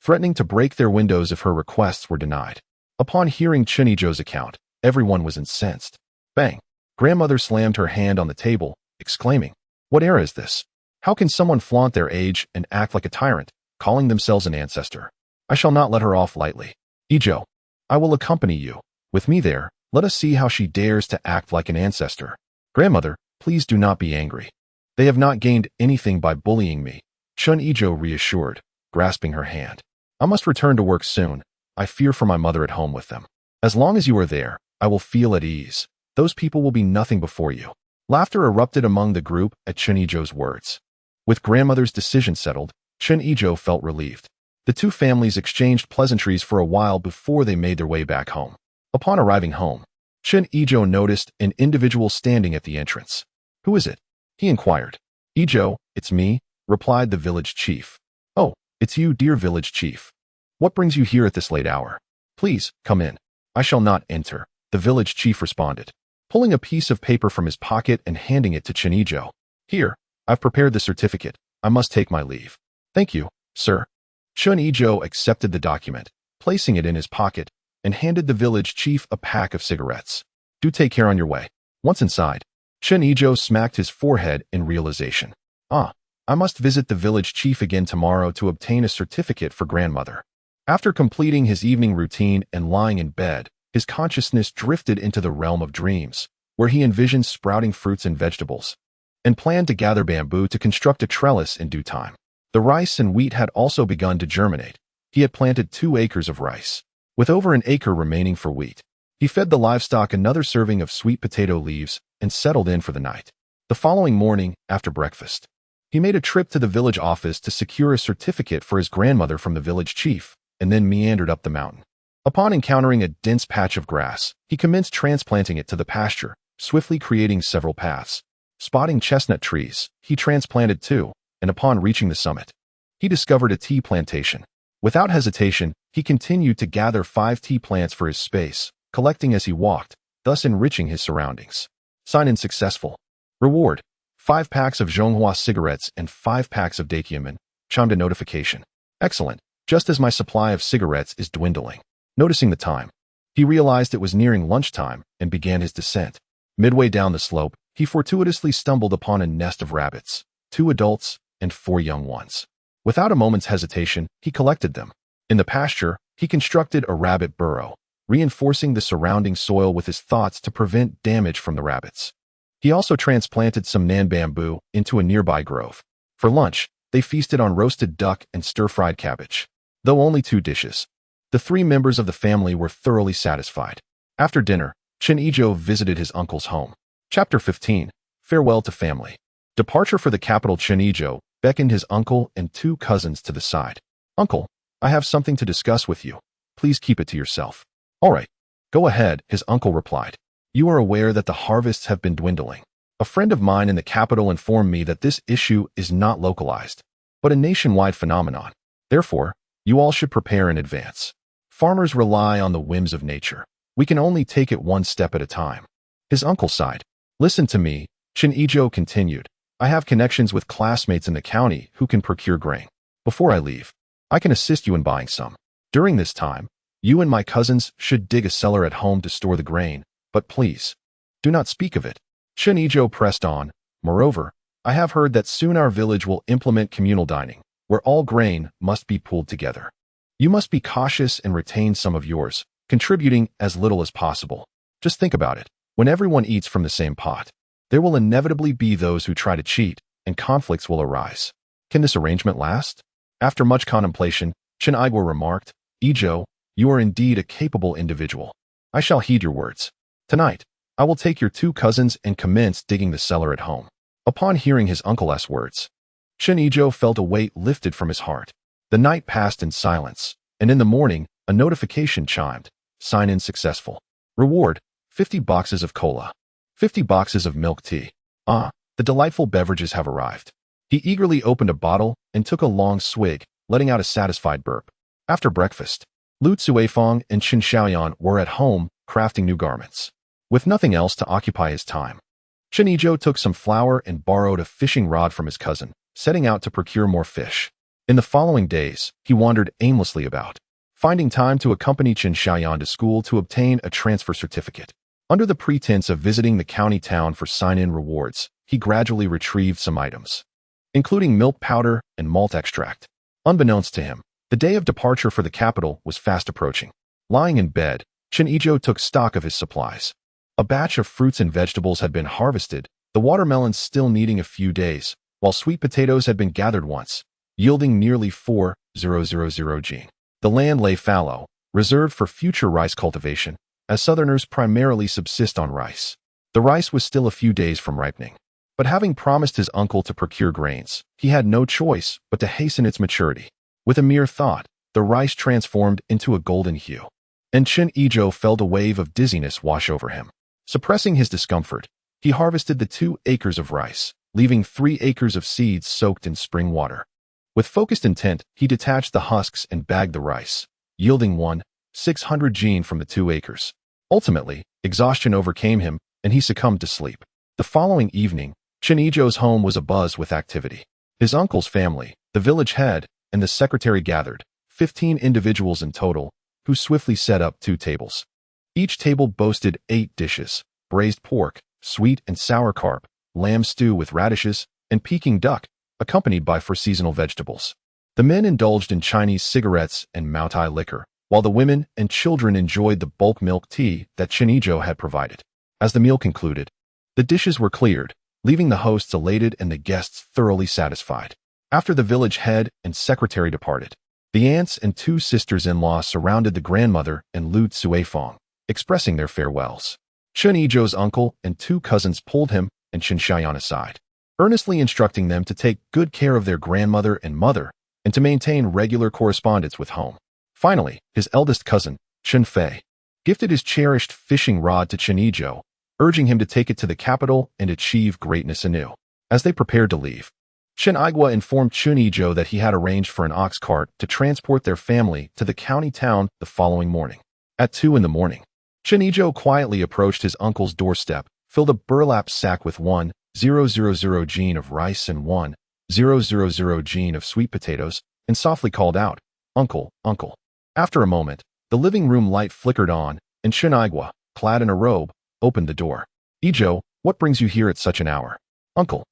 threatening to break their windows if her requests were denied. Upon hearing Chen Yizhou's account, everyone was incensed. Bang! Grandmother slammed her hand on the table, exclaiming, "What era is this? How can someone flaunt their age and act like a tyrant, calling themselves an ancestor? I shall not let her off lightly. Yizhou, I will accompany you. With me there, let us see how she dares to act like an ancestor." "Grandmother, please do not be angry. They have not gained anything by bullying me," Chen Yizhou reassured, grasping her hand. "I must return to work soon. I fear for my mother at home with them. As long as you are there, I will feel at ease. Those people will be nothing before you." Laughter erupted among the group at Chen Yizhou's words. With grandmother's decision settled, Chen Yizhou felt relieved. The two families exchanged pleasantries for a while before they made their way back home. Upon arriving home, Chen Yizhou noticed an individual standing at the entrance. "Who is it?" he inquired. "Yizhou, it's me," replied the village chief. "Oh, it's you, dear village chief. What brings you here at this late hour? Please, come in." "I shall not enter," the village chief responded, pulling a piece of paper from his pocket and handing it to Chen Yizhou. "Here, I've prepared the certificate. I must take my leave." "Thank you, sir." Chen Yizhou accepted the document, placing it in his pocket, and handed the village chief a pack of cigarettes. "Do take care on your way." Once inside, Chen Yizhou smacked his forehead in realization. I must visit the village chief again tomorrow to obtain a certificate for grandmother." After completing his evening routine and lying in bed, his consciousness drifted into the realm of dreams, where he envisioned sprouting fruits and vegetables, and planned to gather bamboo to construct a trellis in due time. The rice and wheat had also begun to germinate. He had planted 2 acres of rice, with over an acre remaining for wheat. He fed the livestock another serving of sweet potato leaves and settled in for the night. The following morning, after breakfast, he made a trip to the village office to secure a certificate for his grandmother from the village chief, and then meandered up the mountain. Upon encountering a dense patch of grass, he commenced transplanting it to the pasture, swiftly creating several paths. Spotting chestnut trees, he transplanted 2, and upon reaching the summit, he discovered a tea plantation. Without hesitation, he continued to gather 5 tea plants for his space, collecting as he walked, thus enriching his surroundings. Sign-in successful. Reward: 5 packs of Zhonghua cigarettes and 5 packs of Dakiaman. Chimed a notification. Excellent, just as my supply of cigarettes is dwindling. Noticing the time, he realized it was nearing lunchtime and began his descent. Midway down the slope, he fortuitously stumbled upon a nest of rabbits, 2 adults and 4 young ones. Without a moment's hesitation, he collected them. In the pasture, he constructed a rabbit burrow, reinforcing the surrounding soil with his thoughts to prevent damage from the rabbits. He also transplanted some nan bamboo into a nearby grove. For lunch, they feasted on roasted duck and stir-fried cabbage. Though only 2 dishes, the 3 members of the family were thoroughly satisfied. After dinner, Chen Yizhou visited his uncle's home. Chapter 15. Farewell to family. Departure for the capital. Chen Yizhou beckoned his uncle and 2 cousins to the side. "Uncle, I have something to discuss with you. Please keep it to yourself." "All right, go ahead," his uncle replied. "You are aware that the harvests have been dwindling. A friend of mine in the capital informed me that this issue is not localized, but a nationwide phenomenon. Therefore, you all should prepare in advance. Farmers rely on the whims of nature. We can only take it one step at a time." His uncle sighed. "Listen to me," Chen Yizhou continued. "I have connections with classmates in the county who can procure grain. Before I leave, I can assist you in buying some. During this time, you and my cousins should dig a cellar at home to store the grain, but please, do not speak of it." Chen Yizhou pressed on. "Moreover, I have heard that soon our village will implement communal dining, where all grain must be pooled together. You must be cautious and retain some of yours, contributing as little as possible. Just think about it. When everyone eats from the same pot, there will inevitably be those who try to cheat, and conflicts will arise. Can this arrangement last?" After much contemplation, Chen Yizhou remarked, "Yizhou, you are indeed a capable individual. I shall heed your words. Tonight, I will take your 2 cousins and commence digging the cellar at home." Upon hearing his uncle's words, Chen Yizhou felt a weight lifted from his heart. The night passed in silence, and in the morning, a notification chimed. Sign-in successful. Reward: 50 boxes of cola, 50 boxes of milk tea. The delightful beverages have arrived. He eagerly opened a bottle and took a long swig, letting out a satisfied burp. After breakfast, Lu Cuifeng and Chen Yizhou were at home, crafting new garments. With nothing else to occupy his time, Chen Yizhou took some flour and borrowed a fishing rod from his cousin, setting out to procure more fish. In the following days, he wandered aimlessly about, finding time to accompany Chen Yizhou to school to obtain a transfer certificate. Under the pretense of visiting the county town for sign-in rewards, he gradually retrieved some items, including milk powder and malt extract. Unbeknownst to him, the day of departure for the capital was fast approaching. Lying in bed, Chen Yizhou took stock of his supplies. A batch of fruits and vegetables had been harvested, the watermelons still needing a few days, while sweet potatoes had been gathered once, yielding nearly 4,000 gene. The land lay fallow, reserved for future rice cultivation, as Southerners primarily subsist on rice. The rice was still a few days from ripening, but having promised his uncle to procure grains, he had no choice but to hasten its maturity. With a mere thought, the rice transformed into a golden hue, and Chen Yizhou felt a wave of dizziness wash over him. Suppressing his discomfort, he harvested the 2 acres of rice, leaving 3 acres of seeds soaked in spring water. With focused intent, he detached the husks and bagged the rice, yielding 1,600 gene from the 2 acres. Ultimately, exhaustion overcame him, and he succumbed to sleep. The following evening, Chen Yizhou's home was abuzz with activity. His uncle's family, the village head, and the secretary gathered, 15 individuals in total, who swiftly set up 2 tables. Each table boasted 8 dishes: braised pork, sweet and sour carp, lamb stew with radishes, and Peking duck, accompanied by 4 seasonal vegetables. The men indulged in Chinese cigarettes and Maotai liquor, while the women and children enjoyed the bulk milk tea that Chen Yizhou had provided. As the meal concluded, the dishes were cleared, leaving the hosts elated and the guests thoroughly satisfied. After the village head and secretary departed, the aunts and 2 sisters-in-law surrounded the grandmother and Lu Cuifeng, expressing their farewells. Chen Yizhou's uncle and 2 cousins pulled him and Chen Yizhou aside, earnestly instructing them to take good care of their grandmother and mother and to maintain regular correspondence with home. Finally, his eldest cousin, Chen Fei, gifted his cherished fishing rod to Chen Yizhou, urging him to take it to the capital and achieve greatness anew. As they prepared to leave, Chen Yizhou informed Chen Yizhou that he had arranged for an ox cart to transport their family to the county town the following morning. At 2 in the morning, Chen Yizhou quietly approached his uncle's doorstep, filled a burlap sack with 1,000 gene of rice and 1,000 gene of sweet potatoes, and softly called out, "Uncle, uncle." After a moment, the living room light flickered on, and Chen Yizhou, clad in a robe, opened the door. "Yizhou, what brings you here at such an hour?" "Uncle,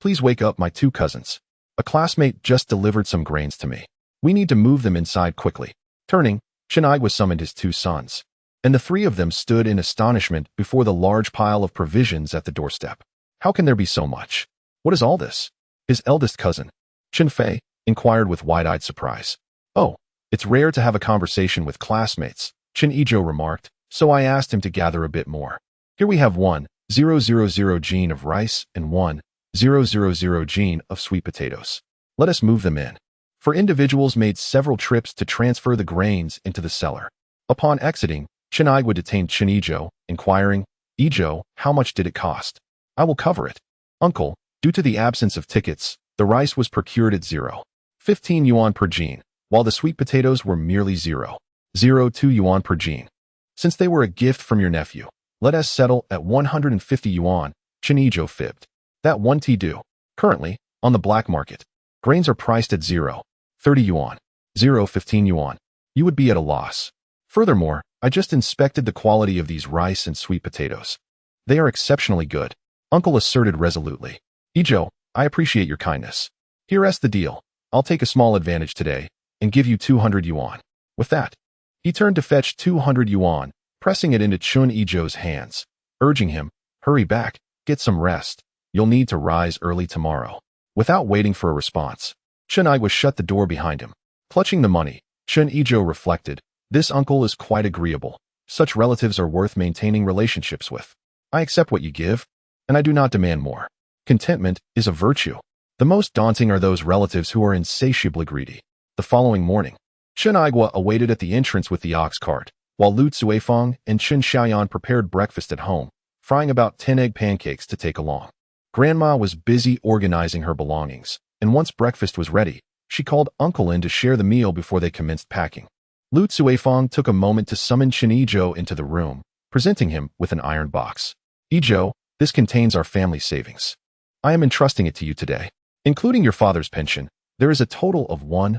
please wake up my 2 cousins. A classmate just delivered some grains to me. We need to move them inside quickly." Turning, Chen Yizhou summoned his 2 sons, and the 3 of them stood in astonishment before the large pile of provisions at the doorstep. "How can there be so much? What is all this?" His eldest cousin, Chen Fei, inquired with wide-eyed surprise. "Oh, it's rare to have a conversation with classmates," Chen Yizhou remarked, "so I asked him to gather a bit more. Here we have 1,000 gene of rice and 1,000 gene of sweet potatoes. Let us move them in." For individuals made several trips to transfer the grains into the cellar. Upon exiting, Chen Yizhou detained Chen Yizhou, inquiring, "Yizhou, how much did it cost?" "I will cover it." "Uncle, due to the absence of tickets, the rice was procured at 0.15 yuan per gene, while the sweet potatoes were merely 0.02 yuan per gene. Since they were a gift from your nephew, let us settle at 150 yuan, Chen Yizhou fibbed. That won't do. Currently, on the black market, grains are priced at 0.30 yuan, 0.15 yuan. You would be at a loss. Furthermore, I just inspected the quality of these rice and sweet potatoes. They are exceptionally good, Uncle asserted resolutely. Yizhou, I appreciate your kindness. Here's the deal. I'll take a small advantage today and give you 200 yuan. With that, he turned to fetch 200 yuan, pressing it into Chen Yizhou's hands, urging him, hurry back, get some rest. You'll need to rise early tomorrow. Without waiting for a response, Chen Yizhou shut the door behind him. Clutching the money, Chen Yizhou reflected, this uncle is quite agreeable. Such relatives are worth maintaining relationships with. I accept what you give, and I do not demand more. Contentment is a virtue. The most daunting are those relatives who are insatiably greedy. The following morning, Chen Yizhou awaited at the entrance with the ox cart, while Lu Cuifeng and Chen Yizhou prepared breakfast at home, frying about 10 egg pancakes to take along. Grandma was busy organizing her belongings, and once breakfast was ready, she called Uncle in to share the meal before they commenced packing. Lu Cuifeng took a moment to summon Chen Yizhou into the room, presenting him with an iron box. Yizhou, this contains our family savings. I am entrusting it to you today. Including your father's pension, there is a total of 1,000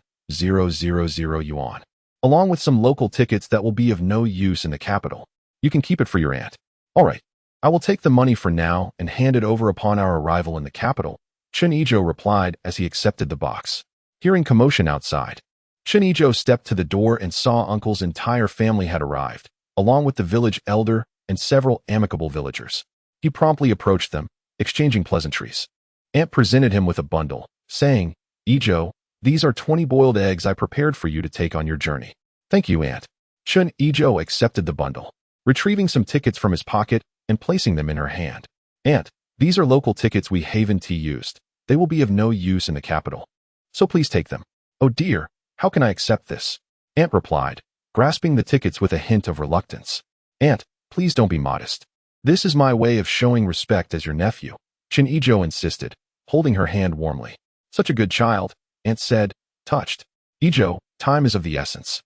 yuan, along with some local tickets that will be of no use in the capital. You can keep it for your aunt. All right. I will take the money for now and hand it over upon our arrival in the capital, Chen Yizhou replied as he accepted the box. Hearing commotion outside, Chen Yizhou stepped to the door and saw uncle's entire family had arrived, along with the village elder and several amicable villagers. He promptly approached them, exchanging pleasantries. Aunt presented him with a bundle, saying, Yizhou, these are 20 boiled eggs I prepared for you to take on your journey. Thank you, Aunt. Chen Yizhou accepted the bundle, retrieving some tickets from his pocket and placing them in her hand. Aunt, these are local tickets we Haven Tea used. They will be of no use in the capital. So please take them. Oh dear, how can I accept this? Aunt replied, grasping the tickets with a hint of reluctance. Aunt, please don't be modest. This is my way of showing respect as your nephew, Chen Yizhou insisted, holding her hand warmly. Such a good child, Aunt said, touched. Yizhou, time is of the essence.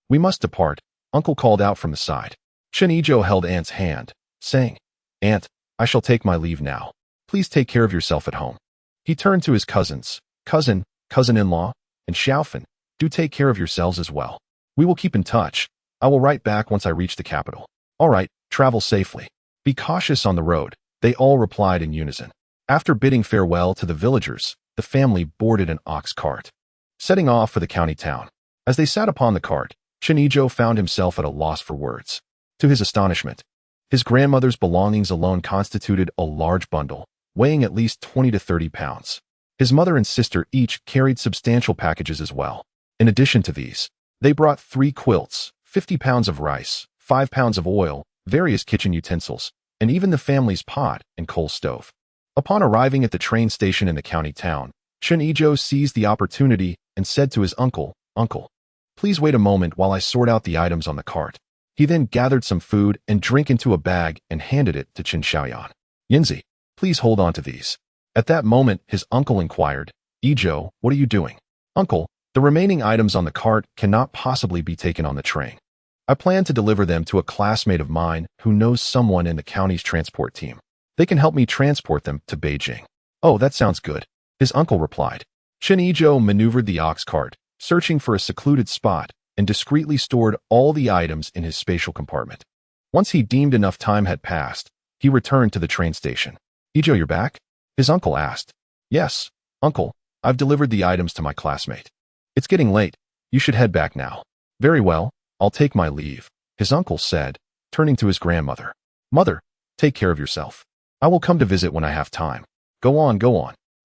We must depart, Uncle called out from the side. Chen Yizhou held Aunt's hand, saying, Aunt, I shall take my leave now. Please take care of yourself at home. He turned to his cousins, cousin-in-law, and Xiaofan, do take care of yourselves as well. We will keep in touch. I will write back once I reach the capital. All right, travel safely. Be cautious on the road, they all replied in unison. After bidding farewell to the villagers, the family boarded an ox cart, setting off for the county town. As they sat upon the cart, Chen Yizhou found himself at a loss for words. To his astonishment, his grandmother's belongings alone constituted a large bundle, weighing at least 20 to 30 pounds. His mother and sister each carried substantial packages as well. In addition to these, they brought 3 quilts, 50 pounds of rice, 5 pounds of oil, various kitchen utensils, and even the family's pot and coal stove. Upon arriving at the train station in the county town, Chen Yizhou seized the opportunity and said to his uncle, Uncle, please wait a moment while I sort out the items on the cart. He then gathered some food and drink into a bag and handed it to Siheyuan. Yinzi, please hold on to these. At that moment, his uncle inquired, Yizhou, what are you doing? Uncle, the remaining items on the cart cannot possibly be taken on the train. I plan to deliver them to a classmate of mine who knows someone in the county's transport team. They can help me transport them to Beijing. Oh, that sounds good, his uncle replied. Chen Yizhou maneuvered the ox cart, searching for a secluded spot, and discreetly stored all the items in his spatial compartment. Once he deemed enough time had passed, he returned to the train station. Yizhou, you're back? His uncle asked. Yes, uncle, I've delivered the items to my classmate. It's getting late. You should head back now. Very well, I'll take my leave, his uncle said, turning to his grandmother. Mother, take care of yourself. I will come to visit when I have time. Go on.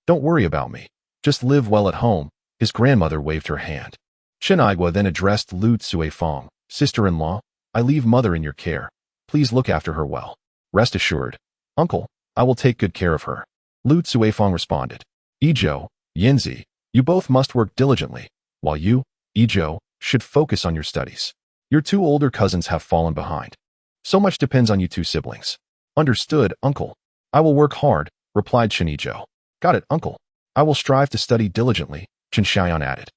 Don't worry about me. Just live well at home. His grandmother waved her hand. Chen Yizhou then addressed Lu Cuifeng, sister-in-law, I leave mother in your care. Please look after her well. Rest assured, uncle, I will take good care of her. Lu Cuifeng responded. Yizhou, Yinzi, you both must work diligently, while you, Yizhou, should focus on your studies. Your 2 older cousins have fallen behind. So much depends on you 2 siblings. Understood, uncle. I will work hard, replied Chen Yizhou. Got it, uncle. I will strive to study diligently, Chen Xiaoyan added.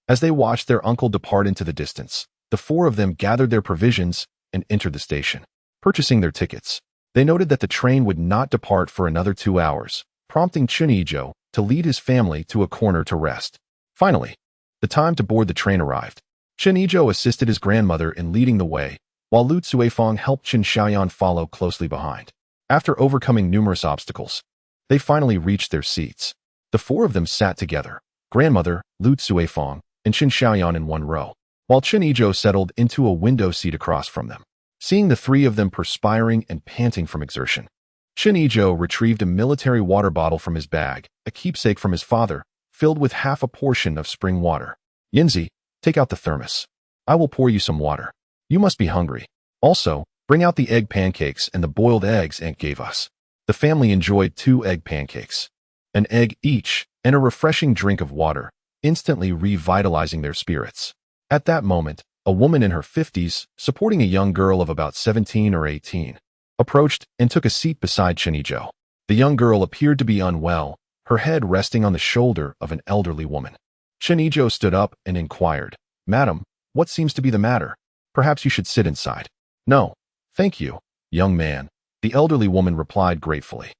As they watched their uncle depart into the distance, the 4 of them gathered their provisions and entered the station. Purchasing their tickets, they noted that the train would not depart for another 2 hours, prompting Chen Yizhou to lead his family to a corner to rest. Finally, the time to board the train arrived. Chen Yizhou assisted his grandmother in leading the way, while Lu Cuifeng helped Chen Xiaoyan follow closely behind. After overcoming numerous obstacles, they finally reached their seats. The 4 of them sat together, grandmother, Lu Cuifeng, and Chen Xiaoyan in one row, while Chen Yizhou settled into a window seat across from them. Seeing the 3 of them perspiring and panting from exertion, Chen Yizhou retrieved a military water bottle from his bag, a keepsake from his father, filled with half a portion of spring water. Yinzi, take out the thermos. I will pour you some water. You must be hungry. Also, bring out the egg pancakes and the boiled eggs Aunt gave us. The family enjoyed 2 egg pancakes, an egg each, and a refreshing drink of water, instantly revitalizing their spirits. At that moment, a woman in her 50s, supporting a young girl of about 17 or 18, approached and took a seat beside Chen Yizhou. The young girl appeared to be unwell, her head resting on the shoulder of an elderly woman. Chen Yizhou stood up and inquired, Madam, What seems to be the matter? Perhaps you should sit inside. No, thank you, young man, the elderly woman replied gratefully.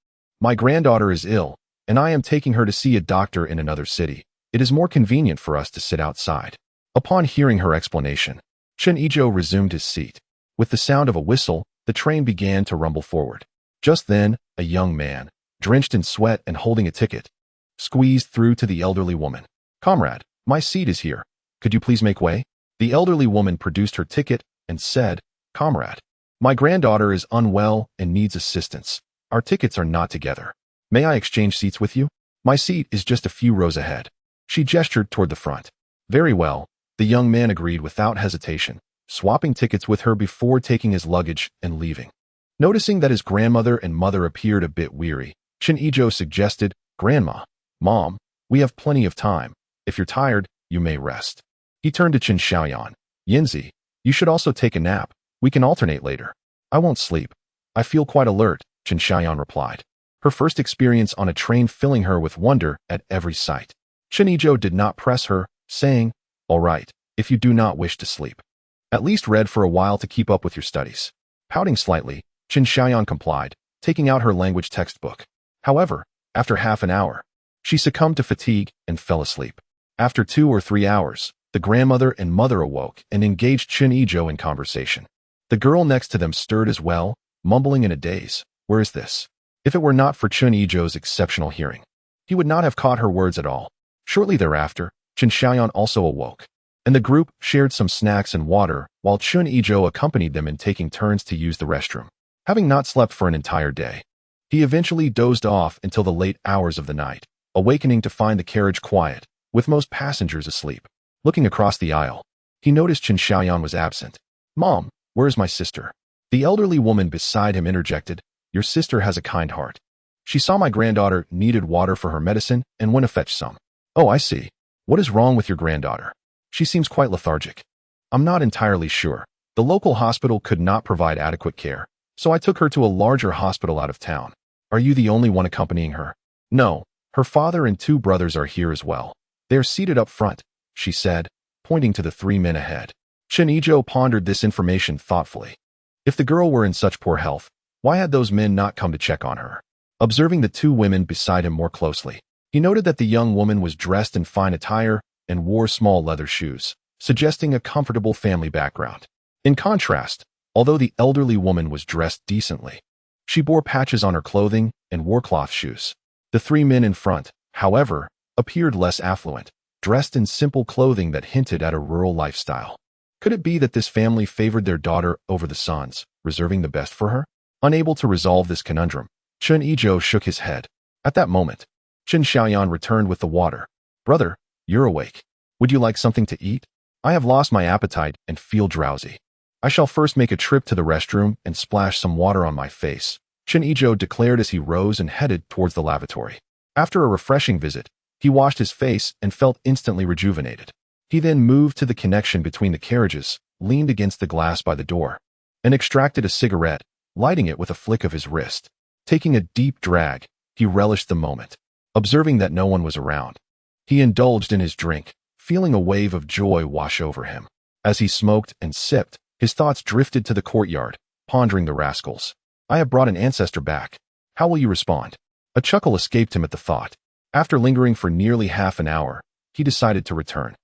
My granddaughter is ill, and I am taking her to see a doctor in another city. It is more convenient for us to sit outside. Upon hearing her explanation, Chen Yizhou resumed his seat. With the sound of a whistle, the train began to rumble forward. Just then, a young man, drenched in sweat and holding a ticket, squeezed through to the elderly woman. Comrade, my seat is here. Could you please make way? The elderly woman produced her ticket and said, Comrade, my granddaughter is unwell and needs assistance. Our tickets are not together. May I exchange seats with you? My seat is just a few rows ahead. She gestured toward the front. Very well, the young man agreed without hesitation, swapping tickets with her before taking his luggage and leaving. Noticing that his grandmother and mother appeared a bit weary, Chen Yizhou suggested, Grandma, Mom, we have plenty of time. If you're tired, you may rest. He turned to Chen Xiaoyan. Yinzi, you should also take a nap. We can alternate later. I won't sleep. I feel quite alert, Chen Xiaoyan replied, her first experience on a train filling her with wonder at every sight. Chen Yizhou did not press her, saying, All right, if you do not wish to sleep. At least read for a while to keep up with your studies. Pouting slightly, Chen Xiaoyan complied, taking out her language textbook. However, after half an hour, she succumbed to fatigue and fell asleep. After 2 or 3 hours, the grandmother and mother awoke and engaged Chen Yizhou in conversation. The girl next to them stirred as well, mumbling in a daze, Where is this? If it were not for Chen Yizhou's exceptional hearing, he would not have caught her words at all. Shortly thereafter, Chen Xiaoyan also awoke, and the group shared some snacks and water while Chen Yizhou accompanied them in taking turns to use the restroom. Having not slept for an entire day, he eventually dozed off until the late hours of the night, awakening to find the carriage quiet, with most passengers asleep. Looking across the aisle, he noticed Chen Xiaoyan was absent. Mom, where is my sister? The elderly woman beside him interjected, Your sister has a kind heart. She saw my granddaughter needed water for her medicine and went to fetch some. Oh, I see. What is wrong with your granddaughter? She seems quite lethargic. I'm not entirely sure. The local hospital could not provide adequate care, so I took her to a larger hospital out of town. Are you the only one accompanying her? No, her father and 2 brothers are here as well. They are seated up front, she said, pointing to the 3 men ahead. Chen Yizhou pondered this information thoughtfully. If the girl were in such poor health, why had those men not come to check on her? Observing the 2 women beside him more closely, he noted that the young woman was dressed in fine attire and wore small leather shoes, suggesting a comfortable family background. In contrast, although the elderly woman was dressed decently, she bore patches on her clothing and wore cloth shoes. The 3 men in front, however, appeared less affluent, dressed in simple clothing that hinted at a rural lifestyle. Could it be that this family favored their daughter over the sons, reserving the best for her? Unable to resolve this conundrum, Chen Yizhou shook his head. At that moment, Chen Xiaoyan returned with the water. Brother, you're awake. Would you like something to eat? I have lost my appetite and feel drowsy. I shall first make a trip to the restroom and splash some water on my face, Chen Yizhou declared as he rose and headed towards the lavatory. After a refreshing visit, he washed his face and felt instantly rejuvenated. He then moved to the connection between the carriages, leaned against the glass by the door, and extracted a cigarette, lighting it with a flick of his wrist. Taking a deep drag, he relished the moment. Observing that no one was around, he indulged in his drink, feeling a wave of joy wash over him. As he smoked and sipped, his thoughts drifted to the courtyard, pondering the rascals. I have brought an ancestor back. How will you respond? A chuckle escaped him at the thought. After lingering for nearly half an hour, he decided to return.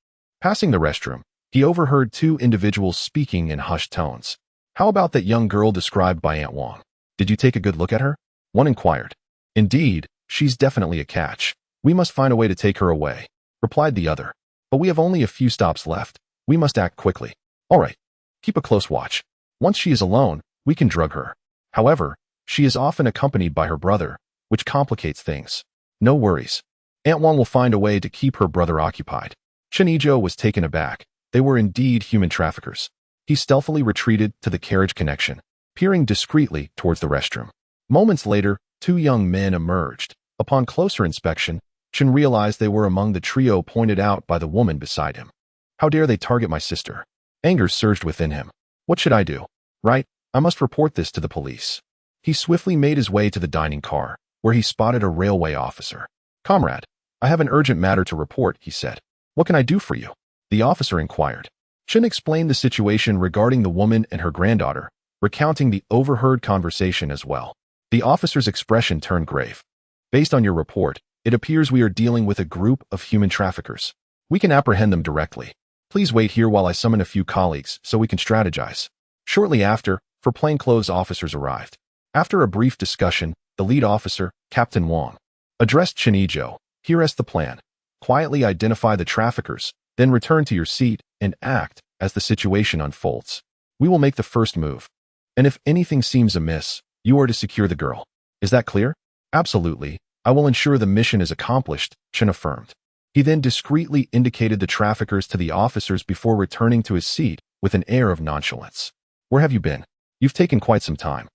Passing the restroom, he overheard 2 individuals speaking in hushed tones. How about that young girl described by Aunt Wang? Did you take a good look at her? One inquired. Indeed, she's definitely a catch. We must find a way to take her away, replied the other. But we have only a few stops left. We must act quickly. All right. Keep a close watch. Once she is alone, we can drug her. However, she is often accompanied by her brother, which complicates things. No worries. Aunt Wang will find a way to keep her brother occupied. Chen Yizhou was taken aback. They were indeed human traffickers. He stealthily retreated to the carriage connection, peering discreetly towards the restroom. Moments later, 2 young men emerged. Upon closer inspection, Chen realized they were among the trio pointed out by the woman beside him. How dare they target my sister? Anger surged within him. What should I do? Right, I must report this to the police. He swiftly made his way to the dining car, where he spotted a railway officer. Comrade, I have an urgent matter to report, he said. What can I do for you? The officer inquired. Chen explained the situation regarding the woman and her granddaughter, recounting the overheard conversation as well. The officer's expression turned grave. Based on your report, it appears we are dealing with a group of human traffickers. We can apprehend them directly. Please wait here while I summon a few colleagues so we can strategize. Shortly after, four plainclothes officers arrived. After a brief discussion, the lead officer, Captain Wang, addressed Chen Yizhou. Here is the plan. Quietly identify the traffickers, then return to your seat and act as the situation unfolds. We will make the first move. And if anything seems amiss, you are to secure the girl. Is that clear? Absolutely. I will ensure the mission is accomplished, Chen affirmed. He then discreetly indicated the traffickers to the officers before returning to his seat with an air of nonchalance. Where have you been? You've taken quite some time.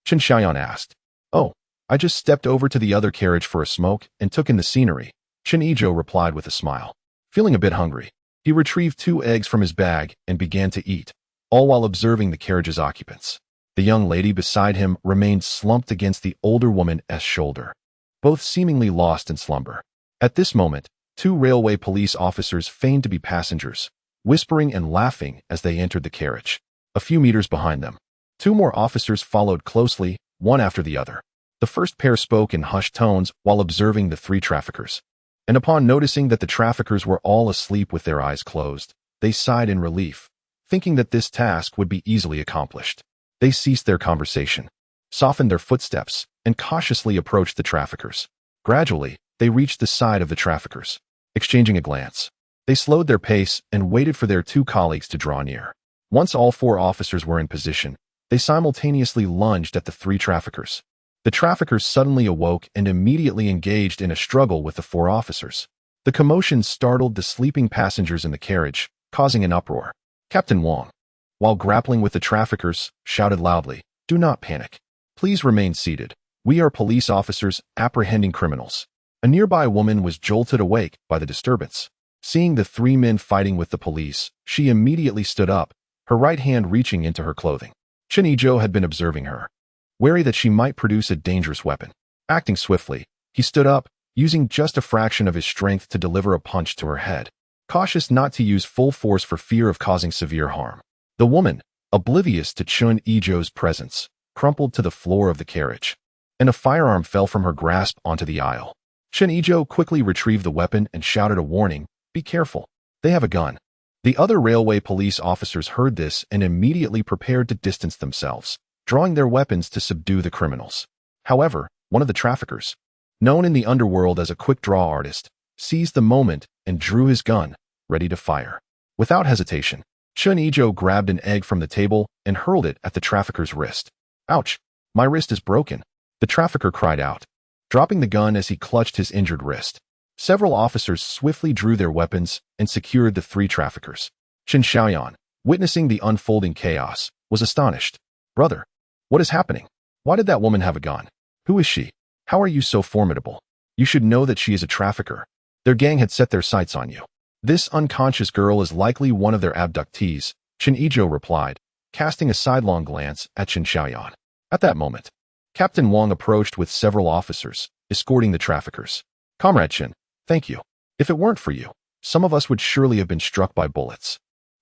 Chen Siheyuan asked. Oh, I just stepped over to the other carriage for a smoke and took in the scenery, Chen Yizhou replied with a smile. Feeling a bit hungry, he retrieved 2 eggs from his bag and began to eat, all while observing the carriage's occupants. The young lady beside him remained slumped against the older woman's shoulder, both seemingly lost in slumber. At this moment, 2 railway police officers feigned to be passengers, whispering and laughing as they entered the carriage. A few meters behind them, 2 more officers followed closely, one after the other. The first pair spoke in hushed tones while observing the 3 traffickers. And upon noticing that the traffickers were all asleep with their eyes closed, they sighed in relief, thinking that this task would be easily accomplished. They ceased their conversation, softened their footsteps, and cautiously approached the traffickers. Gradually, they reached the side of the traffickers. Exchanging a glance, they slowed their pace and waited for their 2 colleagues to draw near. Once all 4 officers were in position, they simultaneously lunged at the 3 traffickers. The traffickers suddenly awoke and immediately engaged in a struggle with the 4 officers. The commotion startled the sleeping passengers in the carriage, causing an uproar. Captain Wang, while grappling with the traffickers, shouted loudly, "Do not panic. Please remain seated. We are police officers apprehending criminals." A nearby woman was jolted awake by the disturbance. Seeing the 3 men fighting with the police, she immediately stood up, her right hand reaching into her clothing. Chen Yizhou had been observing her, wary that she might produce a dangerous weapon. Acting swiftly, he stood up, using just a fraction of his strength to deliver a punch to her head, cautious not to use full force for fear of causing severe harm. The woman, oblivious to Chen Yizhou's presence, crumpled to the floor of the carriage, and a firearm fell from her grasp onto the aisle. Chen Yizhou quickly retrieved the weapon and shouted a warning, "Be careful. They have a gun." The other railway police officers heard this and immediately prepared to distance themselves, drawing their weapons to subdue the criminals. However, one of the traffickers, known in the underworld as a quick-draw artist, seized the moment and drew his gun, ready to fire. Without hesitation, Chen Yizhou grabbed an egg from the table and hurled it at the trafficker's wrist. "Ouch! My wrist is broken," the trafficker cried out, dropping the gun as he clutched his injured wrist. Several officers swiftly drew their weapons and secured the 3 traffickers. Chen Siheyuan, witnessing the unfolding chaos, was astonished. "Brother, what is happening? Why did that woman have a gun? Who is she? How are you so formidable? You should know that she is a trafficker. Their gang had set their sights on you. This unconscious girl is likely one of their abductees," Chen Yizhou replied, casting a sidelong glance at Chen Siheyuan. At that moment, Captain Wang approached with several officers, escorting the traffickers. "Comrade Chen, thank you. If it weren't for you, some of us would surely have been struck by bullets."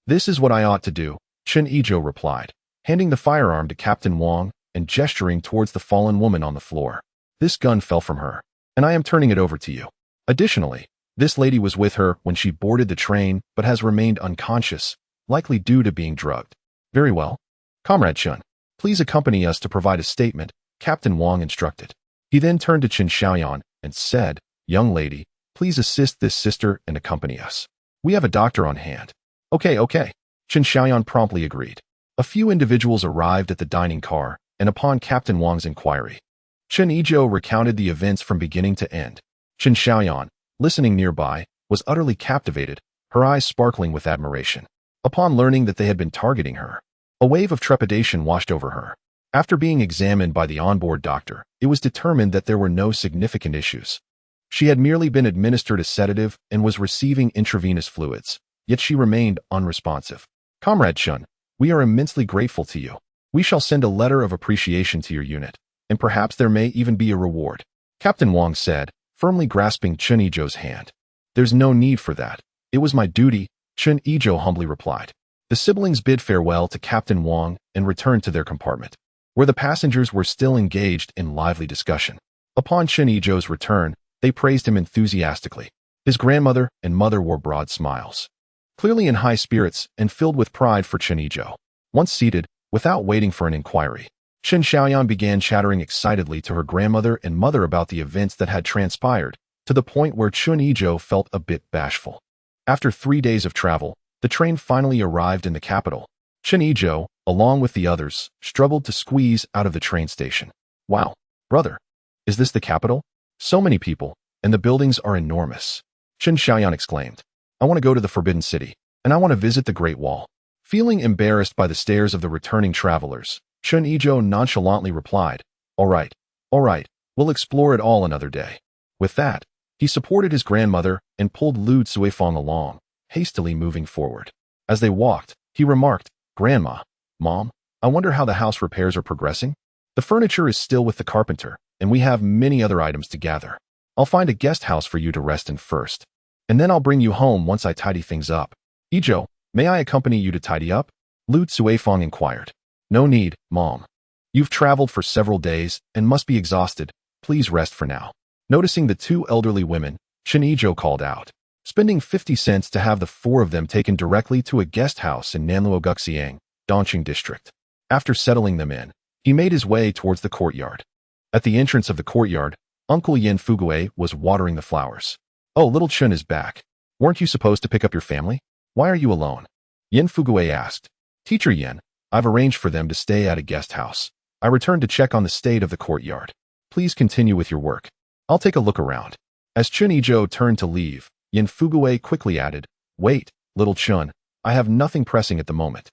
"This is what I ought to do," Chen Yizhou replied, handing the firearm to Captain Wang and gesturing towards the fallen woman on the floor. "This gun fell from her, and I am turning it over to you. Additionally, this lady was with her when she boarded the train but has remained unconscious, likely due to being drugged." "Very well. Comrade Chen, please accompany us to provide a statement," Captain Wang instructed. He then turned to Chen Siheyuan and said, "Young lady, please assist this sister and accompany us. We have a doctor on hand." Okay. Chen Siheyuan promptly agreed. A few individuals arrived at the dining car, and upon Captain Wang's inquiry, Chen Yizhou recounted the events from beginning to end. Chen Siheyuan, listening nearby, was utterly captivated, her eyes sparkling with admiration. Upon learning that they had been targeting her, a wave of trepidation washed over her. After being examined by the onboard doctor, it was determined that there were no significant issues. She had merely been administered a sedative and was receiving intravenous fluids, yet she remained unresponsive. "Comrade Chen, we are immensely grateful to you. We shall send a letter of appreciation to your unit, and perhaps there may even be a reward," Captain Wang said, firmly grasping Chen Yizhou's hand. "There's no need for that. It was my duty," Chen Yizhou humbly replied. The siblings bid farewell to Captain Wang and returned to their compartment, where the passengers were still engaged in lively discussion. Upon Chen Yizhou's return, they praised him enthusiastically. His grandmother and mother wore broad smiles, clearly in high spirits and filled with pride for Chen Yizhou. Once seated, without waiting for an inquiry, Siheyuan began chattering excitedly to her grandmother and mother about the events that had transpired, to the point where Chen Yizhou felt a bit bashful. After 3 days of travel, the train finally arrived in the capital. Chen Yizhou, along with the others, struggled to squeeze out of the train station. Wow, brother, is this the capital? So many people, and the buildings are enormous. Chen Yizhou exclaimed. I want to go to the Forbidden City, and I want to visit the Great Wall. Feeling embarrassed by the stares of the returning travelers, Chen Yizhou nonchalantly replied, all right, we'll explore it all another day. With that, he supported his grandmother and pulled Lu Cuifeng along, hastily moving forward. As they walked, he remarked, Grandma, Mom, I wonder how the house repairs are progressing? The furniture is still with the carpenter, and we have many other items to gather. I'll find a guest house for you to rest in first, and then I'll bring you home once I tidy things up. Yizhou, may I accompany you to tidy up? Lu Cuifeng inquired. No need, Mom. You've traveled for several days and must be exhausted. Please rest for now. Noticing the 2 elderly women, Chen Yizhou called out, spending 50 cents to have the 4 of them taken directly to a guest house in Nanluoguxiang, Dongqing district. After settling them in, he made his way towards the courtyard. At the entrance of the courtyard, Uncle Yin Fugui was watering the flowers. Oh, little Chen is back. Weren't you supposed to pick up your family? Why are you alone? Yin Fugui asked. Teacher Yin, I've arranged for them to stay at a guest house. I returned to check on the state of the courtyard. Please continue with your work. I'll take a look around. As Chen Yizhou turned to leave, Yin Fugui quickly added, Wait, little Chen, I have nothing pressing at the moment.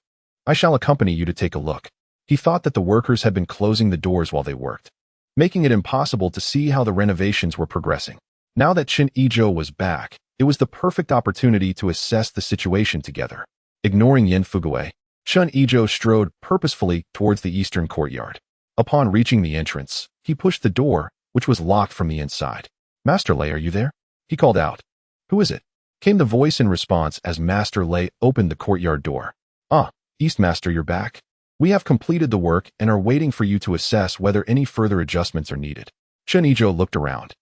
I shall accompany you to take a look. He thought that the workers had been closing the doors while they worked, making it impossible to see how the renovations were progressing. Now that Chen Yizhou was back, it was the perfect opportunity to assess the situation together. Ignoring Yin Fugui, Chen Yizhou strode purposefully towards the eastern courtyard. Upon reaching the entrance, he pushed the door, which was locked from the inside. Master Lei, are you there? He called out. Who is it? Came the voice in response as Master Lei opened the courtyard door. Ah, Eastmaster, you're back. We have completed the work and are waiting for you to assess whether any further adjustments are needed. Chen Yizhou looked around.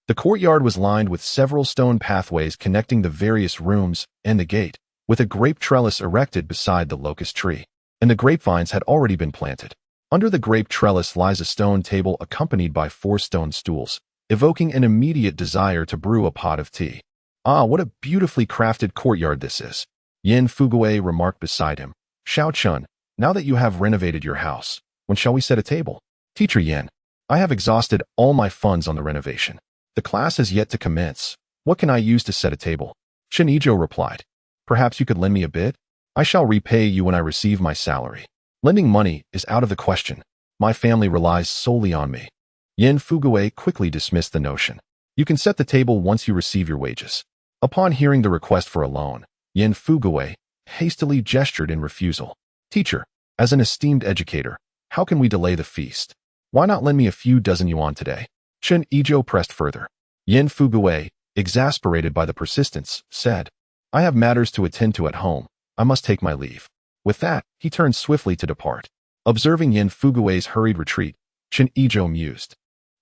The courtyard was lined with several stone pathways connecting the various rooms and the gate, with a grape trellis erected beside the locust tree, and the grapevines had already been planted. Under the grape trellis lies a stone table accompanied by 4 stone stools, evoking an immediate desire to brew a pot of tea. Ah, what a beautifully crafted courtyard this is. Yin Fugui remarked beside him. Xiao Chun, now that you have renovated your house, when shall we set a table? Teacher Yin, I have exhausted all my funds on the renovation. The class has yet to commence. What can I use to set a table? Chen Yizhou replied. Perhaps you could lend me a bit? I shall repay you when I receive my salary. Lending money is out of the question. My family relies solely on me. Yin Fugui quickly dismissed the notion. You can set the table once you receive your wages. Upon hearing the request for a loan, Yin Fugui hastily gestured in refusal. Teacher, as an esteemed educator, how can we delay the feast? Why not lend me a few dozen yuan today? Chen Yizhou pressed further. Yin Fugui, exasperated by the persistence, said, I have matters to attend to at home. I must take my leave. With that, he turned swiftly to depart. Observing Yin Fugui's hurried retreat, Chen Yizhou mused.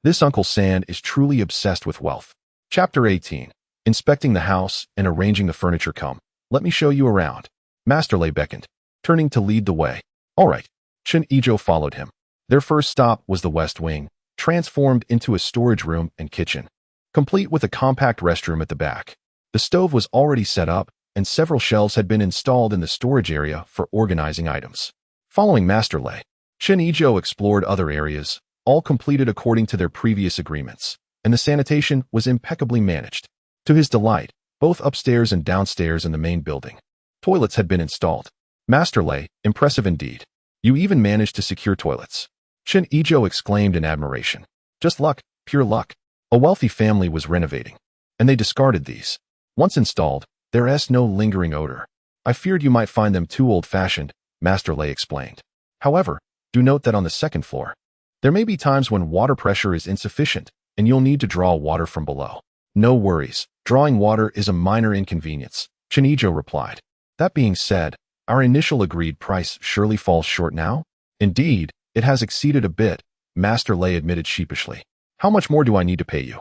This Uncle San is truly obsessed with wealth. Chapter 18. Inspecting the house and arranging the furniture. Come, let me show you around. Master Lei beckoned, turning to lead the way. All right. Chen Yizhou followed him. Their first stop was the West Wing, transformed into a storage room and kitchen, complete with a compact restroom at the back. The stove was already set up, and several shelves had been installed in the storage area for organizing items. Following Master Lei, Chen Yizhou explored other areas, all completed according to their previous agreements, and the sanitation was impeccably managed. To his delight, both upstairs and downstairs in the main building, toilets had been installed. Master Lei, impressive indeed. You even managed to secure toilets. Chen Yizhou exclaimed in admiration. Just luck, pure luck. A wealthy family was renovating, and they discarded these. Once installed, there is no lingering odor. I feared you might find them too old-fashioned, Master Lei explained. However, do note that on the second floor, there may be times when water pressure is insufficient, and you'll need to draw water from below. No worries, drawing water is a minor inconvenience, Chen Yizhou replied. That being said, Our initial agreed price surely falls short now? Indeed, it has exceeded a bit, Master Lei admitted sheepishly. How much more do I need to pay you?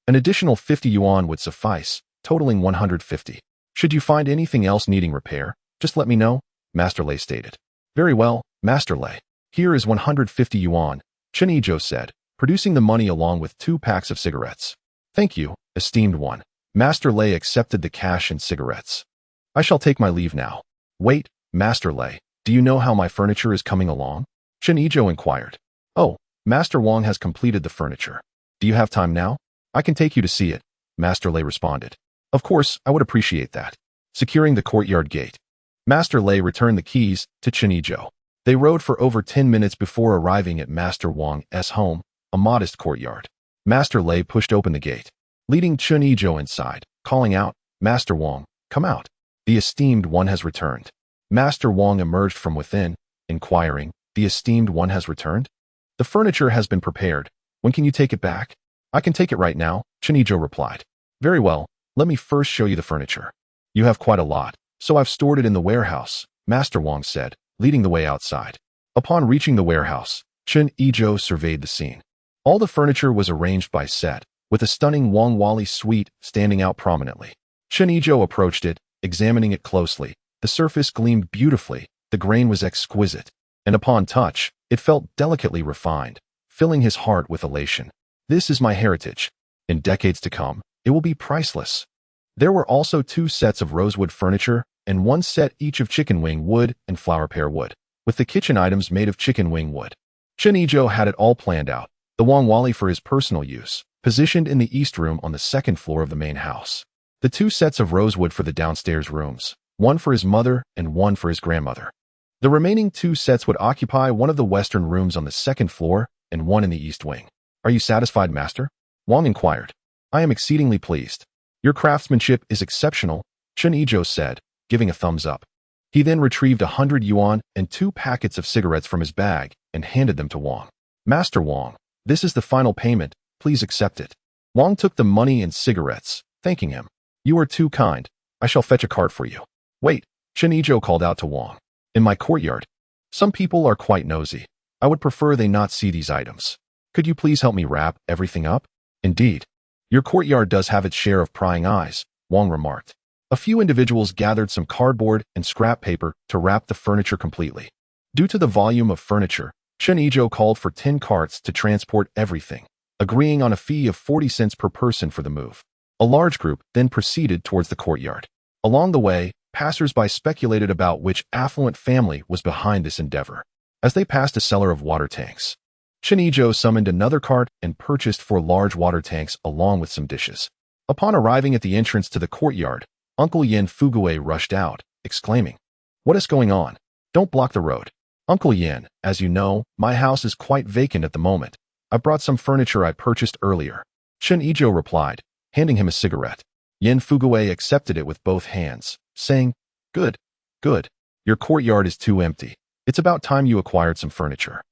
An additional 50 yuan would suffice, totaling 150. Should you find anything else needing repair, just let me know, Master Lei stated. Very well, Master Lei. Here is 150 yuan, Chen Yizhou said, producing the money along with 2 packs of cigarettes. Thank you, esteemed one. Master Lei accepted the cash and cigarettes. I shall take my leave now. Wait, Master Lei, do you know how my furniture is coming along? Chen Yizhou inquired. Oh, Master Wang has completed the furniture. Do you have time now? I can take you to see it, Master Lei responded. Of course, I would appreciate that. Securing the courtyard gate. Master Lei returned the keys to Chen Yizhou. They rode for over 10 minutes before arriving at Master Wang's home, a modest courtyard. Master Lei pushed open the gate, leading Chen Yizhou inside, calling out, Master Wang, come out. The esteemed one has returned. Master Wang emerged from within, inquiring, the esteemed one has returned? The furniture has been prepared. When can you take it back? I can take it right now, Chen Yizhou replied. Very well, let me first show you the furniture. You have quite a lot, so I've stored it in the warehouse, Master Wang said, leading the way outside. Upon reaching the warehouse, Chen Yizhou surveyed the scene. All the furniture was arranged by set, with a stunning Wang Wali suite standing out prominently. Chen Yizhou approached it, examining it closely. The surface gleamed beautifully, the grain was exquisite, and upon touch, it felt delicately refined, filling his heart with elation. This is my heritage. In decades to come, it will be priceless. There were also 2 sets of rosewood furniture and 1 set each of chicken wing wood and flower pear wood, with the kitchen items made of chicken wing wood. Chen Yizhou had it all planned out, the Wang Wali for his personal use, positioned in the east room on the 2nd floor of the main house. The 2 sets of rosewood for the downstairs rooms, 1 for his mother and 1 for his grandmother. The remaining 2 sets would occupy one of the western rooms on the 2nd floor and 1 in the east wing. Are you satisfied, Master? Wang inquired. I am exceedingly pleased. Your craftsmanship is exceptional, Chen Yizhou said, giving a thumbs up. He then retrieved 100 yuan and 2 packets of cigarettes from his bag and handed them to Wang. Master Wang, this is the final payment, please accept it. Wang took the money and cigarettes, thanking him. You are too kind. I shall fetch a cart for you. Wait, Chen Yizhou called out to Wang. In my courtyard. Some people are quite nosy. I would prefer they not see these items. Could you please help me wrap everything up? Indeed. Your courtyard does have its share of prying eyes, Wang remarked. A few individuals gathered some cardboard and scrap paper to wrap the furniture completely. Due to the volume of furniture, Chen Yizhou called for 10 carts to transport everything, agreeing on a fee of 40 cents per person for the move. A large group then proceeded towards the courtyard. Along the way, passers-by speculated about which affluent family was behind this endeavor. As they passed a cellar of water tanks, Chen Yizhou summoned another cart and purchased 4 large water tanks along with some dishes. Upon arriving at the entrance to the courtyard, Uncle Yen Fugui rushed out, exclaiming, What is going on? Don't block the road. Uncle Yen, as you know, my house is quite vacant at the moment. I brought some furniture I purchased earlier. Chen Yizhou replied, handing him a cigarette. Yen Fugui accepted it with both hands, saying, Good, good. Your courtyard is too empty. It's about time you acquired some furniture.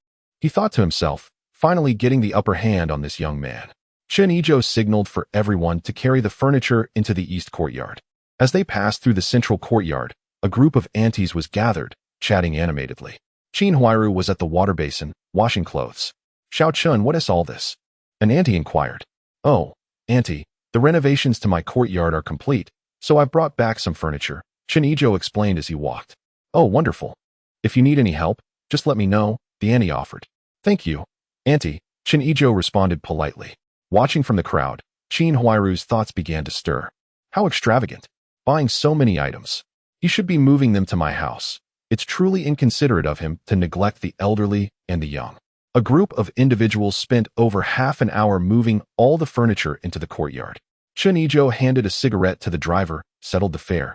He thought to himself, finally getting the upper hand on this young man. Chen Yizhou signaled for everyone to carry the furniture into the east courtyard. As they passed through the central courtyard, a group of aunties was gathered, chatting animatedly. Qin Huairu was at the water basin, washing clothes. Xiao Chun, what is all this? An auntie inquired. Oh, auntie, the renovations to my courtyard are complete, so I've brought back some furniture, Chen Yizhou explained as he walked. Oh, wonderful. If you need any help, just let me know, the auntie offered. Thank you, auntie, Chen Yizhou responded politely. Watching from the crowd, Qin Huairu's thoughts began to stir. How extravagant. Buying so many items. He should be moving them to my house. It's truly inconsiderate of him to neglect the elderly and the young. A group of individuals spent over half an hour moving all the furniture into the courtyard. Chen Yizhou handed a cigarette to the driver, settled the fare,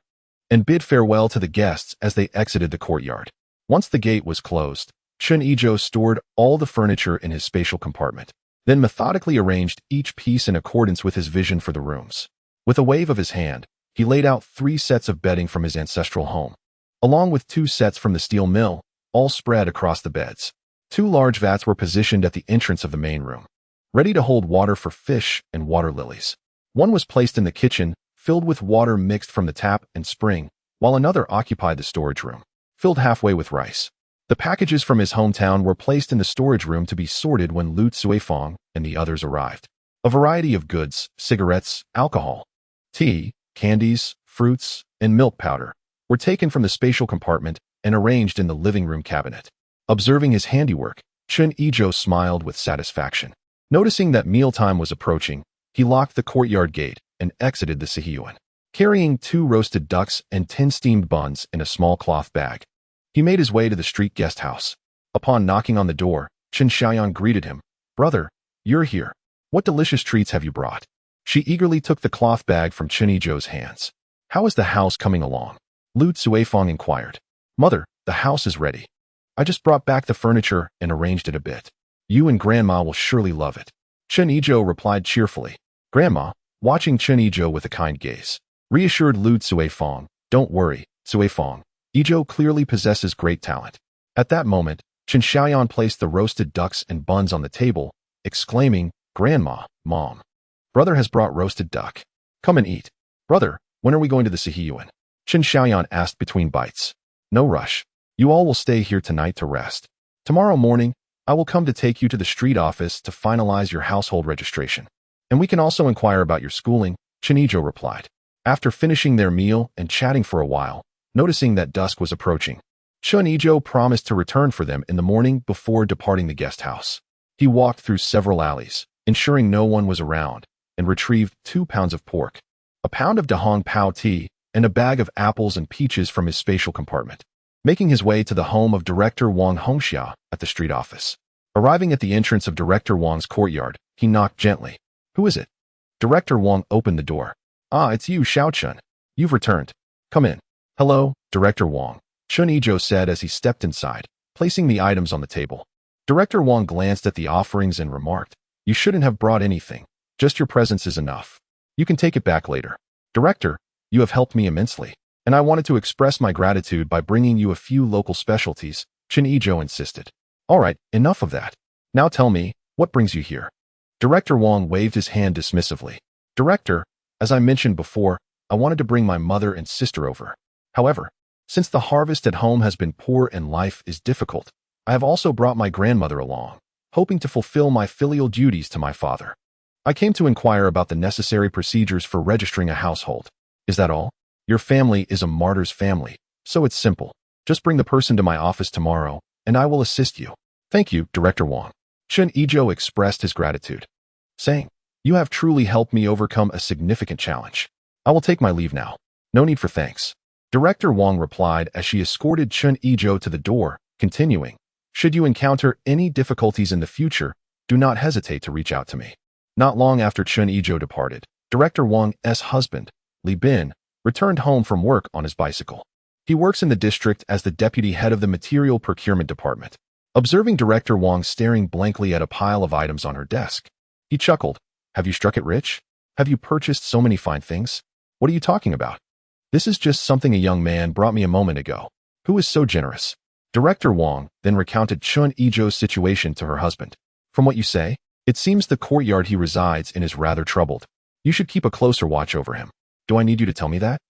and bid farewell to the guests as they exited the courtyard. Once the gate was closed, Chen Yizhou stored all the furniture in his spatial compartment, then methodically arranged each piece in accordance with his vision for the rooms. With a wave of his hand, he laid out 3 sets of bedding from his ancestral home, along with 2 sets from the steel mill, all spread across the beds. 2 large vats were positioned at the entrance of the main room, ready to hold water for fish and water lilies. One was placed in the kitchen, filled with water mixed from the tap and spring, while another occupied the storage room. filled halfway with rice. The packages from his hometown were placed in the storage room to be sorted when Lu Cuifang and the others arrived. A variety of goods, cigarettes, alcohol, tea, candies, fruits, and milk powder were taken from the spatial compartment and arranged in the living room cabinet. Observing his handiwork, Chen Yizhou smiled with satisfaction. Noticing that mealtime was approaching, he locked the courtyard gate and exited the Siheyuan. Carrying 2 roasted ducks and 10 steamed buns in a small cloth bag, he made his way to the street guest house. Upon knocking on the door, Chen Xiaoyan greeted him. "Brother, you're here. What delicious treats have you brought?" She eagerly took the cloth bag from Chen Yizhou's hands. "How is the house coming along?" Lu Cuifang inquired. "Mother, the house is ready. I just brought back the furniture and arranged it a bit. You and Grandma will surely love it." Chen Yizhou replied cheerfully. Grandma, watching Chen Yizhou with a kind gaze, reassured Lu Cuifang. "Don't worry, Cuifang. Yizhou clearly possesses great talent." At that moment, Chen Xiaoyan placed the roasted ducks and buns on the table, exclaiming, "Grandma, Mom, brother has brought roasted duck. Come and eat." "Brother, when are we going to the Siheyuan?" Chen Xiaoyan asked between bites. "No rush. You all will stay here tonight to rest. Tomorrow morning, I will come to take you to the street office to finalize your household registration. And we can also inquire about your schooling," Chen Yizhou replied. After finishing their meal and chatting for a while, noticing that dusk was approaching, Chen Yizhou promised to return for them in the morning before departing the guest house. He walked through several alleys, ensuring no one was around, and retrieved 2 pounds of pork, a pound of Dahong Pao tea, and a bag of apples and peaches from his spatial compartment. Making his way to the home of Director Wang Hongxia at the street office. Arriving at the entrance of Director Wang's courtyard, he knocked gently. "Who is it?" Director Wang opened the door. "Ah, it's you, Xiaochun. You've returned. Come in." "Hello, Director Wang," Chen Yizhou said as he stepped inside, placing the items on the table. Director Wang glanced at the offerings and remarked, "You shouldn't have brought anything. Just your presence is enough. You can take it back later." "Director, you have helped me immensely, and I wanted to express my gratitude by bringing you a few local specialties," Chen Yizhou insisted. "All right, enough of that. Now tell me, what brings you here?" Director Wang waved his hand dismissively. "Director, as I mentioned before, I wanted to bring my mother and sister over. However, since the harvest at home has been poor and life is difficult, I have also brought my grandmother along, hoping to fulfill my filial duties to my father. I came to inquire about the necessary procedures for registering a household. Is that all? Your family is a martyr's family, so it's simple. Just bring the person to my office tomorrow, and I will assist you." "Thank you, Director Wang." Chen Yizhou expressed his gratitude, saying, "You have truly helped me overcome a significant challenge. I will take my leave now." "No need for thanks," Director Wang replied as she escorted Chen Yizhou to the door, continuing, "Should you encounter any difficulties in the future, do not hesitate to reach out to me." Not long after Chen Yizhou departed, Director Wang's husband, Li Bin, returned home from work on his bicycle. He works in the district as the deputy head of the material procurement department. Observing Director Wang staring blankly at a pile of items on her desk, he chuckled. "Have you struck it rich? Have you purchased so many fine things? What are you talking about? This is just something a young man brought me a moment ago. Who is so generous?" Director Wang then recounted Chen Yizhou's situation to her husband. "From what you say, it seems the courtyard he resides in is rather troubled. You should keep a closer watch over him. Do I need you to tell me that?"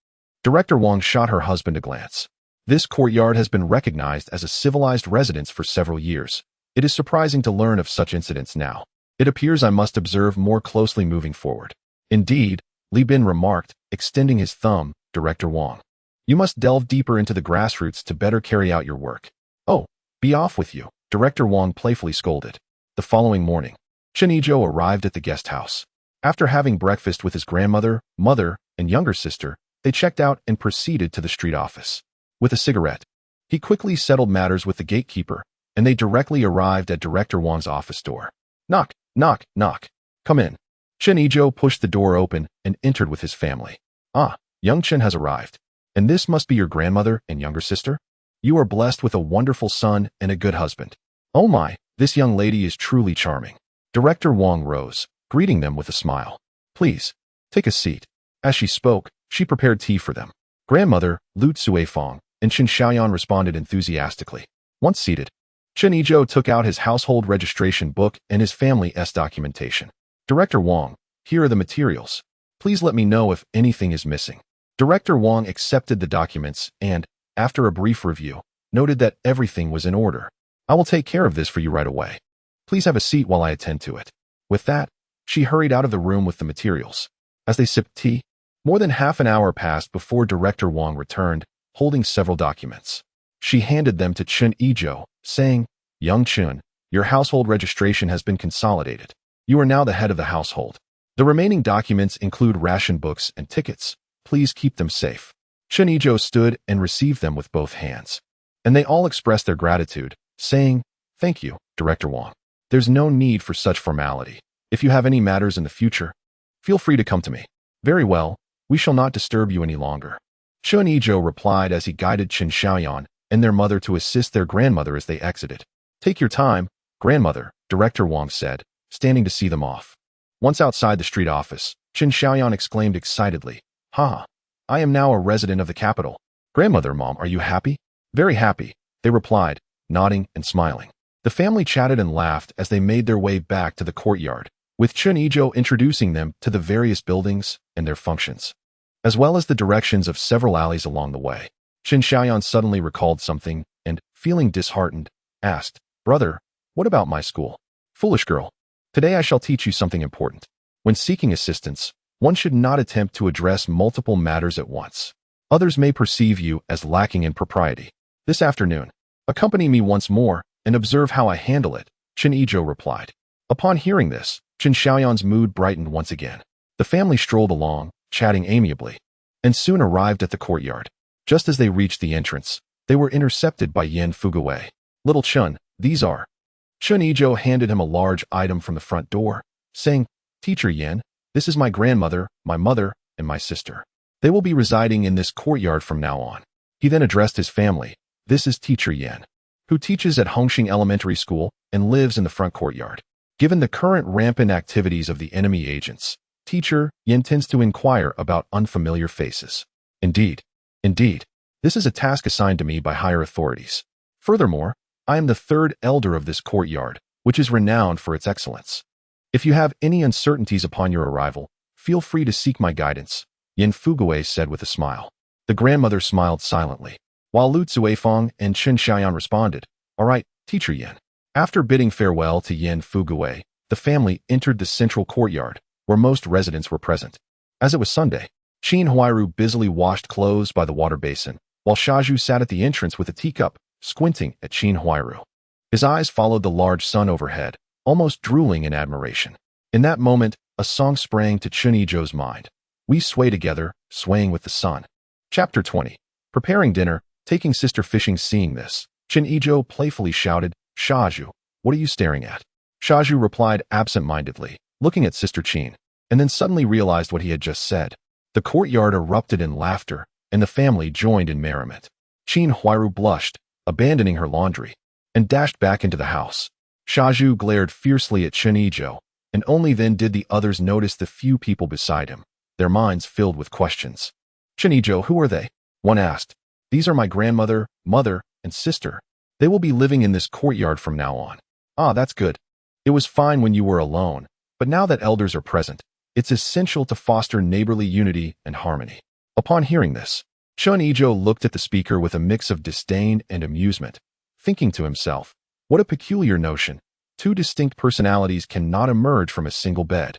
Director Wang shot her husband a glance. This courtyard has been recognized as a civilized residence for several years. It is surprising to learn of such incidents now. It appears I must observe more closely moving forward. "Indeed," Li Bin remarked, extending his thumb, Director Wang. "You must delve deeper into the grassroots to better carry out your work." "Oh, be off with you," Director Wang playfully scolded. The following morning, Chen Yizhou arrived at the guest house. After having breakfast with his grandmother, mother, and younger sister, they checked out and proceeded to the street office. With a cigarette, he quickly settled matters with the gatekeeper, and they directly arrived at Director Wang's office door. "Knock, knock, knock. Come in." Chen Yizhou pushed the door open and entered with his family. "Ah, young Chen has arrived. And this must be your grandmother and younger sister? You are blessed with a wonderful son and a good husband. Oh my, this young lady is truly charming." Director Wang rose, greeting them with a smile. "Please, take a seat." As she spoke, she prepared tea for them. Grandmother, Lu Cuifang, and Chen Xiaoyan responded enthusiastically. Once seated, Chen Yizhou took out his household registration book and his family's documentation. "Director Wang, here are the materials. Please let me know if anything is missing." Director Wang accepted the documents and, after a brief review, noted that everything was in order. I will take care of this for you right away. Please have a seat while I attend to it. With that, she hurried out of the room with the materials. As they sipped tea, more than half an hour passed before Director Wang returned, holding several documents. She handed them to Chen Yizhou, saying, "Young Chen, your household registration has been consolidated. You are now the head of the household. The remaining documents include ration books and tickets. Please keep them safe." Chen Yizhou stood and received them with both hands. And they all expressed their gratitude, saying, "Thank you, Director Wang. There's no need for such formality. If you have any matters in the future, feel free to come to me." "Very well, we shall not disturb you any longer," Chen Yizhou replied as he guided Chen Siheyuan and their mother to assist their grandmother as they exited. "Take your time, grandmother," Director Wang said, standing to see them off. Once outside the street office, Chen Siheyuan exclaimed excitedly, "Ha! I am now a resident of the capital." "Grandmother, Mom, are you happy?" "Very happy," they replied, nodding and smiling. The family chatted and laughed as they made their way back to the courtyard, with Chen Yizhou introducing them to the various buildings and their functions, as well as the directions of several alleys along the way. Chen Siheyuan suddenly recalled something and, feeling disheartened, asked, "Brother, what about my school?" "Foolish girl. Today I shall teach you something important. When seeking assistance, one should not attempt to address multiple matters at once. Others may perceive you as lacking in propriety. This afternoon, accompany me once more and observe how I handle it," Chen Yizhou replied. Upon hearing this, Chen Xiaoyan's mood brightened once again. The family strolled along, chatting amiably, and soon arrived at the courtyard. Just as they reached the entrance, they were intercepted by Yan Fugawei. "Little Chen, these are..." Chen Yizhou handed him a large item from the front door, saying, "Teacher Yan, this is my grandmother, my mother, and my sister. They will be residing in this courtyard from now on." He then addressed his family. "This is Teacher Yan, who teaches at Hongxing Elementary School and lives in the front courtyard. Given the current rampant activities of the enemy agents, Teacher Yan tends to inquire about unfamiliar faces. Indeed, this is a task assigned to me by higher authorities. Furthermore, I am the third elder of this courtyard, which is renowned for its excellence. If you have any uncertainties upon your arrival, feel free to seek my guidance," Yan Fugawei said with a smile. The grandmother smiled silently, while Lu Zuifeng and Chen Xiaoyan responded, "All right, Teacher Yan." After bidding farewell to Yan Fugawei, the family entered the central courtyard, where most residents were present. As it was Sunday, Qin Huairu busily washed clothes by the water basin, while Shazhu sat at the entrance with a teacup, squinting at Qin Huairu. His eyes followed the large sun overhead, almost drooling in admiration. In that moment, a song sprang to Chen Yizhou's mind. "We sway together, swaying with the sun." Chapter 20. Preparing dinner, taking sister fishing. Seeing this, Chen Yizhou playfully shouted, "Shazhu, what are you staring at?" Shazhu replied absent-mindedly, looking at Sister Qin, and then suddenly realized what he had just said. The courtyard erupted in laughter, and the family joined in merriment. Qin Huairu blushed, abandoning her laundry, and dashed back into the house. Shazhu glared fiercely at Chen Yizhou, and only then did the others notice the few people beside him, their minds filled with questions. "Chen Yizhou, who are they?" one asked. "These are my grandmother, mother, and sister. They will be living in this courtyard from now on." "Ah, that's good. It was fine when you were alone, but now that elders are present, it's essential to foster neighborly unity and harmony." Upon hearing this, Chen Yizhou looked at the speaker with a mix of disdain and amusement, thinking to himself, what a peculiar notion. Two distinct personalities cannot emerge from a single bed.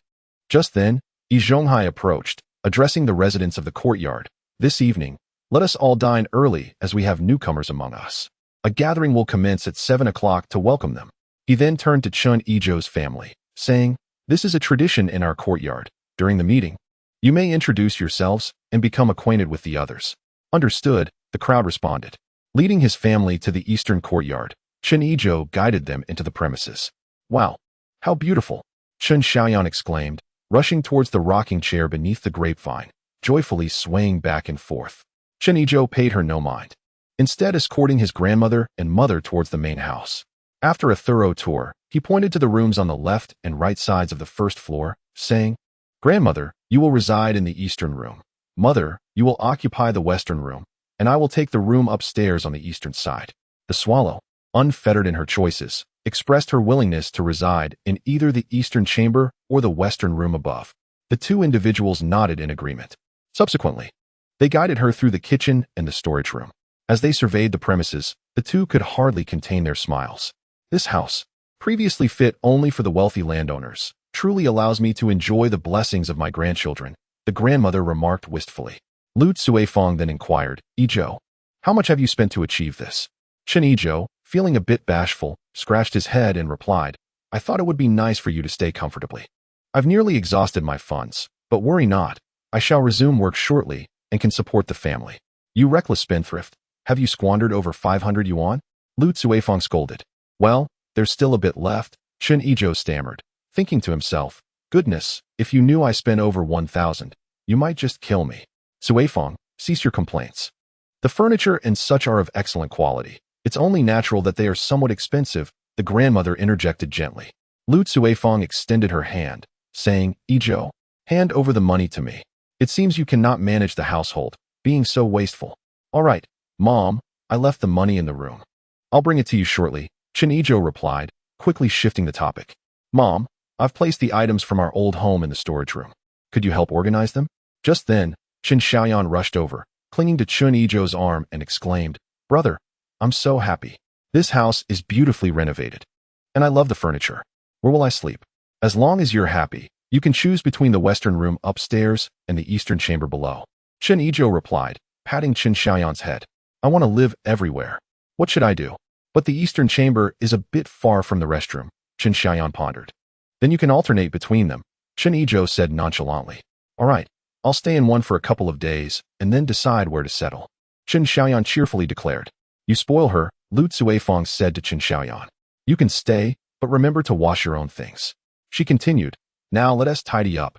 Just then, Yi Zhonghai approached, addressing the residents of the courtyard. "This evening, let us all dine early as we have newcomers among us. A gathering will commence at 7 o'clock to welcome them." He then turned to Chen Yizhou's family, saying, "This is a tradition in our courtyard. During the meeting, you may introduce yourselves and become acquainted with the others." "Understood," the crowd responded. Leading his family to the eastern courtyard, Chen Yizhou guided them into the premises. "Wow, how beautiful!" Chen Xiaoyan exclaimed, rushing towards the rocking chair beneath the grapevine, joyfully swaying back and forth. Chen Yizhou paid her no mind, instead escorting his grandmother and mother towards the main house. After a thorough tour, he pointed to the rooms on the left and right sides of the first floor, saying, "Grandmother, you will reside in the eastern room. Mother, you will occupy the western room, and I will take the room upstairs on the eastern side." The swallow, unfettered in her choices, expressed her willingness to reside in either the eastern chamber or the western room above. The two individuals nodded in agreement. Subsequently, they guided her through the kitchen and the storage room. As they surveyed the premises, The two could hardly contain their smiles. This house, previously fit only for the wealthy landowners, truly allows me to enjoy the blessings of my grandchildren, the grandmother remarked wistfully. Lu Cuifeng then inquired, Yizhou, how much have you spent to achieve this? Chen Yizhou, feeling a bit bashful, scratched his head and replied, I thought it would be nice for you to stay comfortably. I've nearly exhausted my funds, but worry not, I shall resume work shortly and can support the family. You reckless spendthrift, have you squandered over 500 yuan? Lu Cuifeng scolded. Well, there's still a bit left, Chen Yizhou stammered, thinking to himself, goodness, if you knew I spent over 1,000, you might just kill me. Cuifeng, cease your complaints. The furniture and such are of excellent quality. It's only natural that they are somewhat expensive, the grandmother interjected gently. Lu Cuifeng extended her hand, saying, Yizhou, hand over the money to me. It seems you cannot manage the household, being so wasteful. All right, Mom, I left the money in the room. I'll bring it to you shortly, Chen Yizhou replied, quickly shifting the topic. Mom, I've placed the items from our old home in the storage room. Could you help organize them? Just then, Chen Xiaoyan rushed over, clinging to Chen Yizhou's arm and exclaimed, Brother, I'm so happy. This house is beautifully renovated. And I love the furniture. Where will I sleep? As long as you're happy, you can choose between the western room upstairs and the eastern chamber below. Chen Yizhou replied, patting Chen Xiaoyan's head. I want to live everywhere. What should I do? But the eastern chamber is a bit far from the restroom, Chen Xiaoyan pondered. Then you can alternate between them, Chen Yizhou said nonchalantly. All right, I'll stay in one for a couple of days and then decide where to settle. Chen Xiaoyan cheerfully declared. You spoil her, Lu Cuifeng said to Chen Xiaoyan. You can stay, but remember to wash your own things. She continued, now let us tidy up,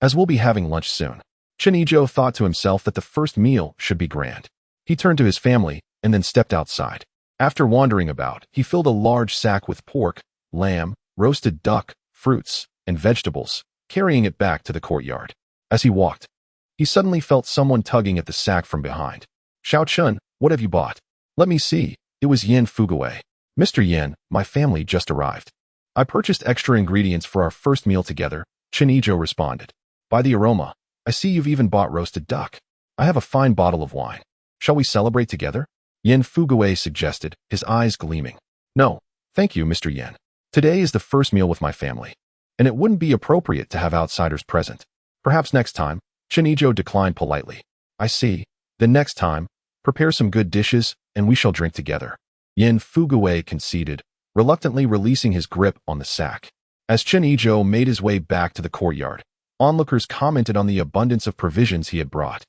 as we'll be having lunch soon. Chen Yizhou thought to himself that the first meal should be grand. He turned to his family and then stepped outside. After wandering about, he filled a large sack with pork, lamb, roasted duck, fruits, and vegetables, carrying it back to the courtyard. As he walked, he suddenly felt someone tugging at the sack from behind. Xiao Chun, what have you bought? Let me see. It was Yin Fugawei. Mr. Yin, my family just arrived. I purchased extra ingredients for our first meal together, Chen Yizhou responded. By the aroma, I see you've even bought roasted duck. I have a fine bottle of wine. Shall we celebrate together? Yin Fugawei suggested, his eyes gleaming. No, thank you, Mr. Yin. Today is the first meal with my family, and it wouldn't be appropriate to have outsiders present. Perhaps next time, Chen Yizhou declined politely. I see. Then next time, prepare some good dishes, and we shall drink together. Yin Fugawei conceded, reluctantly releasing his grip on the sack. As Chen Yizhou made his way back to the courtyard, onlookers commented on the abundance of provisions he had brought.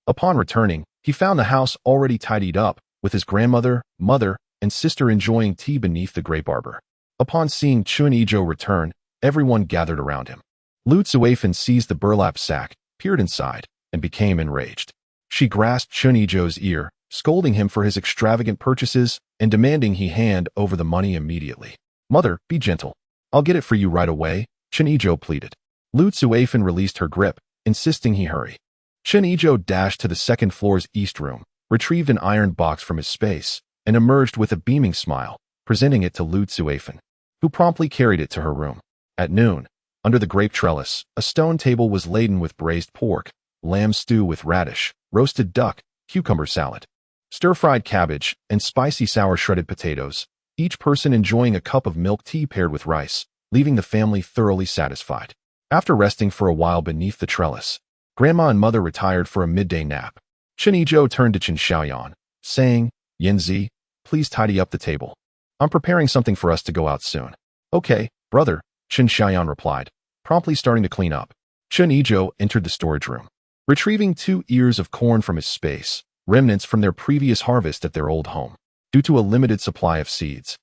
Upon returning, he found the house already tidied up, with his grandmother, mother, and sister enjoying tea beneath the grape arbor. Upon seeing Chen Yizhou return, everyone gathered around him. Lu Cuifeng seized the burlap sack, peered inside, and became enraged. She grasped Chen Yizhou's ear, scolding him for his extravagant purchases and demanding he hand over the money immediately. Mother, be gentle. I'll get it for you right away, Chen Yizhou pleaded. Lu Cuifeng released her grip, insisting he hurry. Chen Yizhou dashed to the second floor's east room, retrieved an iron box from his space, and emerged with a beaming smile, presenting it to Lu Cuifeng, who promptly carried it to her room. At noon, under the grape trellis, a stone table was laden with braised pork, lamb stew with radish, roasted duck, cucumber salad, stir-fried cabbage, and spicy sour shredded potatoes, each person enjoying a cup of milk tea paired with rice, leaving the family thoroughly satisfied. After resting for a while beneath the trellis, Grandma and Mother retired for a midday nap. Chen Yizhou turned to Chen Xiaoyan, saying, Yinzi, please tidy up the table. I'm preparing something for us to go out soon. Okay, brother, Chen Xiaoyan replied, promptly starting to clean up. Chen Yizhou entered the storage room, retrieving 2 ears of corn from his space, remnants from their previous harvest at their old home. Due to a limited supply of seeds,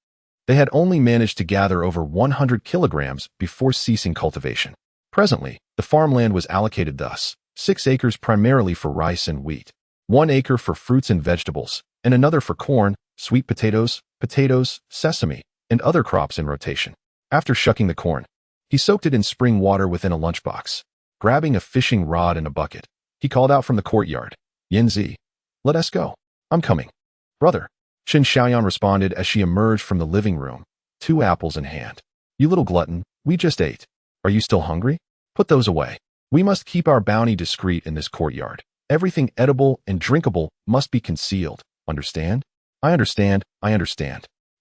they had only managed to gather over 100 kilograms before ceasing cultivation. Presently, the farmland was allocated thus: 6 acres primarily for rice and wheat, 1 acre for fruits and vegetables, and another for corn, sweet potatoes, sesame, and other crops in rotation. After shucking the corn, he soaked it in spring water within a lunchbox. Grabbing a fishing rod and a bucket, he called out from the courtyard, Yinzi, let us go. I'm coming. Brother, Chen Xiaoyan responded as she emerged from the living room, 2 apples in hand. You little glutton, we just ate. Are you still hungry? Put those away. We must keep our bounty discreet in this courtyard. Everything edible and drinkable must be concealed, understand? I understand.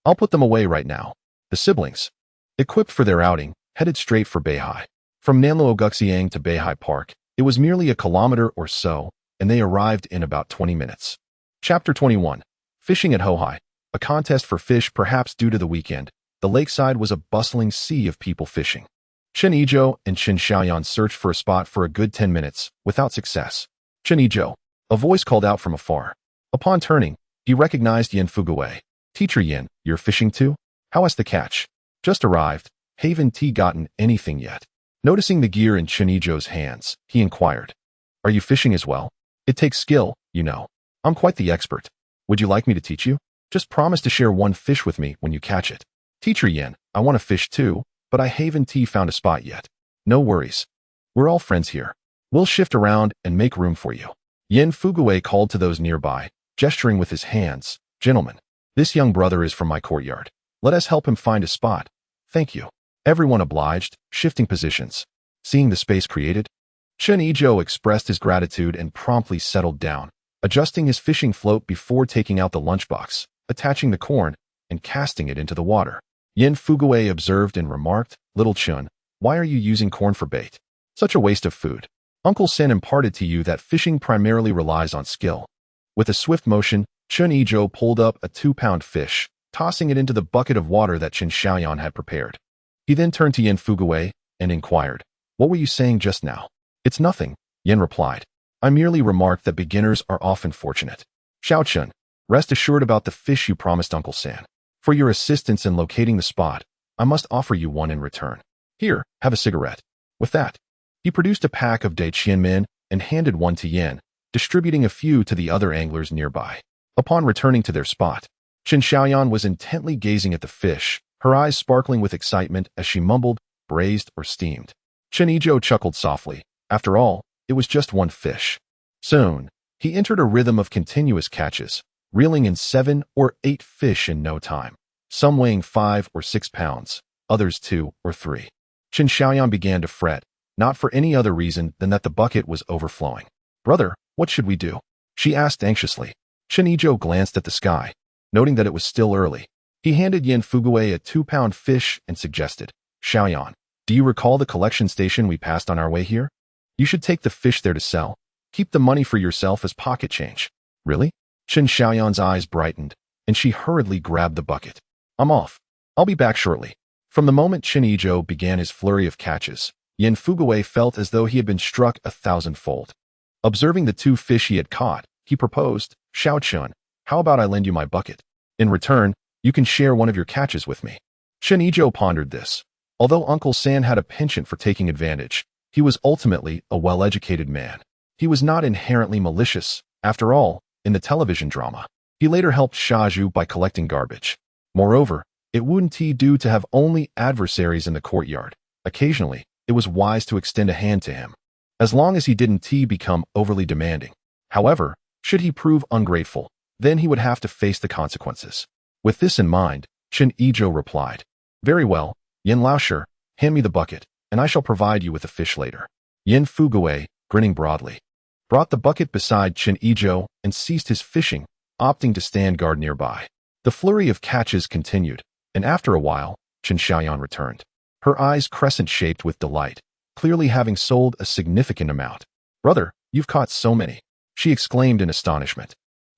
I'll put them away right now. The siblings, equipped for their outing, headed straight for Beihai. From Nanluoguxiang to Beihai Park, it was merely a kilometer or so, and they arrived in about 20 minutes. Chapter 21. Fishing at Hohai. A contest for fish, perhaps due to the weekend. The lakeside was a bustling sea of people fishing. Chen Yizhou and Chen Xiaoyan searched for a spot for a good 10 minutes, without success. Chen Yizhou, a voice called out from afar. Upon turning, he recognized Yin Fuguwei. Teacher Yin, you're fishing too? How was the catch? Just arrived. Haven't gotten anything yet. Noticing the gear in Chen Yizhou's hands, he inquired. Are you fishing as well? It takes skill, you know. I'm quite the expert. Would you like me to teach you? Just promise to share one fish with me when you catch it. Teacher Yin, I want to fish too, but I haven't found a spot yet. No worries. We're all friends here. We'll shift around and make room for you. Yin Fuguwei called to those nearby, gesturing with his hands. Gentlemen, this young brother is from my courtyard. Let us help him find a spot. Thank you. Everyone obliged, shifting positions. Seeing the space created, Chen Yizhou expressed his gratitude and promptly settled down, adjusting his fishing float before taking out the lunchbox, attaching the corn, and casting it into the water. Yin Fuguwei observed and remarked, Little Chun, why are you using corn for bait? Such a waste of food. Uncle Sen imparted to you that fishing primarily relies on skill. With a swift motion, Chen Yizhou pulled up a 2-pound fish, tossing it into the bucket of water that Chen Xiaoyan had prepared. He then turned to Yin Fuguwei and inquired, What were you saying just now? It's nothing, Yin replied. I merely remarked that beginners are often fortunate. Xiao Chun, rest assured about the fish you promised Uncle San. For your assistance in locating the spot, I must offer you one in return. Here, have a cigarette. With that, he produced a pack of Dai Qianmin and handed one to Yin, distributing a few to the other anglers nearby. Upon returning to their spot, Chen Xiaoyan was intently gazing at the fish, her eyes sparkling with excitement as she mumbled, braised or steamed. Chen Yizhou chuckled softly. After all, it was just one fish. Soon, he entered a rhythm of continuous catches, reeling in 7 or 8 fish in no time, some weighing 5 or 6 pounds, others 2 or 3. Chen Xiaoyan began to fret, not for any other reason than that the bucket was overflowing. Brother, what should we do? She asked anxiously. Chen Yizhou glanced at the sky, noting that it was still early. He handed Yin Fuguwei a 2-pound fish and suggested, Xiaoyan, do you recall the collection station we passed on our way here? You should take the fish there to sell. Keep the money for yourself as pocket change. Really? Chen Xiaoyan's eyes brightened, and she hurriedly grabbed the bucket. I'm off. I'll be back shortly. From the moment Chen Yizhou began his flurry of catches, Yin Fuguwei felt as though he had been struck 1,000-fold. Observing the 2 fish he had caught, he proposed, Xiao Chun, how about I lend you my bucket? In return, you can share one of your catches with me. Chen Yizhou pondered this. Although Uncle San had a penchant for taking advantage, he was ultimately a well-educated man. He was not inherently malicious. After all, in the television drama, he later helped Shaju by collecting garbage. Moreover, it wouldn't do to have only adversaries in the courtyard. Occasionally, it was wise to extend a hand to him, as long as he didn't become overly demanding. However, should he prove ungrateful, then he would have to face the consequences. With this in mind, Chen Yizhou replied, Very well, Yin Laosher, hand me the bucket, and I shall provide you with a fish later. Yin Fuguwei, grinning broadly, brought the bucket beside Chen Yizhou and ceased his fishing, opting to stand guard nearby. The flurry of catches continued, and after a while, Chen Xiaoyan returned, her eyes crescent-shaped with delight, clearly having sold a significant amount. Brother, you've caught so many, she exclaimed in astonishment.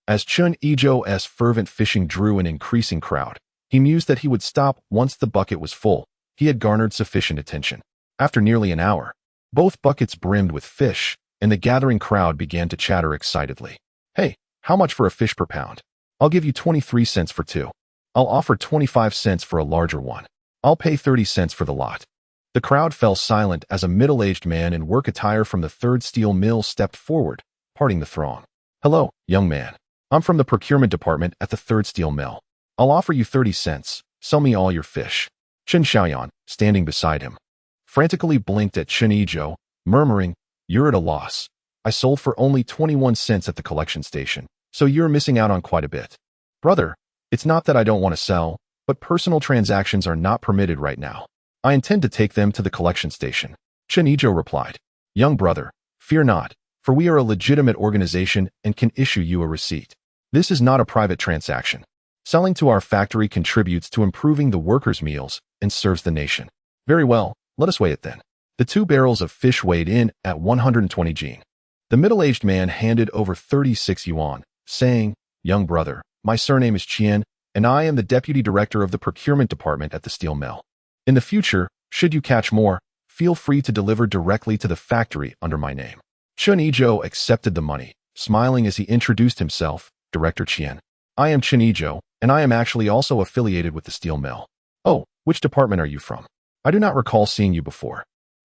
As Chen Yizhou's fervent fishing drew an increasing crowd, he mused that he would stop once the bucket was full. He had garnered sufficient attention. After nearly an hour, both buckets brimmed with fish, and the gathering crowd began to chatter excitedly. Hey, how much for a fish per pound? I'll give you 23 cents for 2. I'll offer 25 cents for a larger one. I'll pay 30 cents for the lot. The crowd fell silent as a middle-aged man in work attire from the 3rd Steel Mill stepped forward, parting the throng. Hello, young man. I'm from the procurement department at the 3rd Steel Mill. I'll offer you 30 cents. Sell me all your fish. Chen Xiaoyan, standing beside him, frantically blinked at Chen Yizhou, murmuring, You're at a loss. I sold for only 21 cents at the collection station, so you're missing out on quite a bit. Brother, it's not that I don't want to sell, but personal transactions are not permitted right now. I intend to take them to the collection station. Chen Yizhou replied, Young brother, fear not, for we are a legitimate organization and can issue you a receipt. This is not a private transaction. Selling to our factory contributes to improving the workers' meals and serves the nation. Very well, let us weigh it then. The 2 barrels of fish weighed in at 120 jin. The middle-aged man handed over 36 yuan, saying, "Young brother, my surname is Qian, and I am the deputy director of the procurement department at the steel mill. In the future, should you catch more, feel free to deliver directly to the factory under my name." Chen Yizhou accepted the money, smiling as he introduced himself, "Director Qian. I am Chen Yizhou, and I am actually also affiliated with the steel mill." "Oh, which department are you from? I do not recall seeing you before."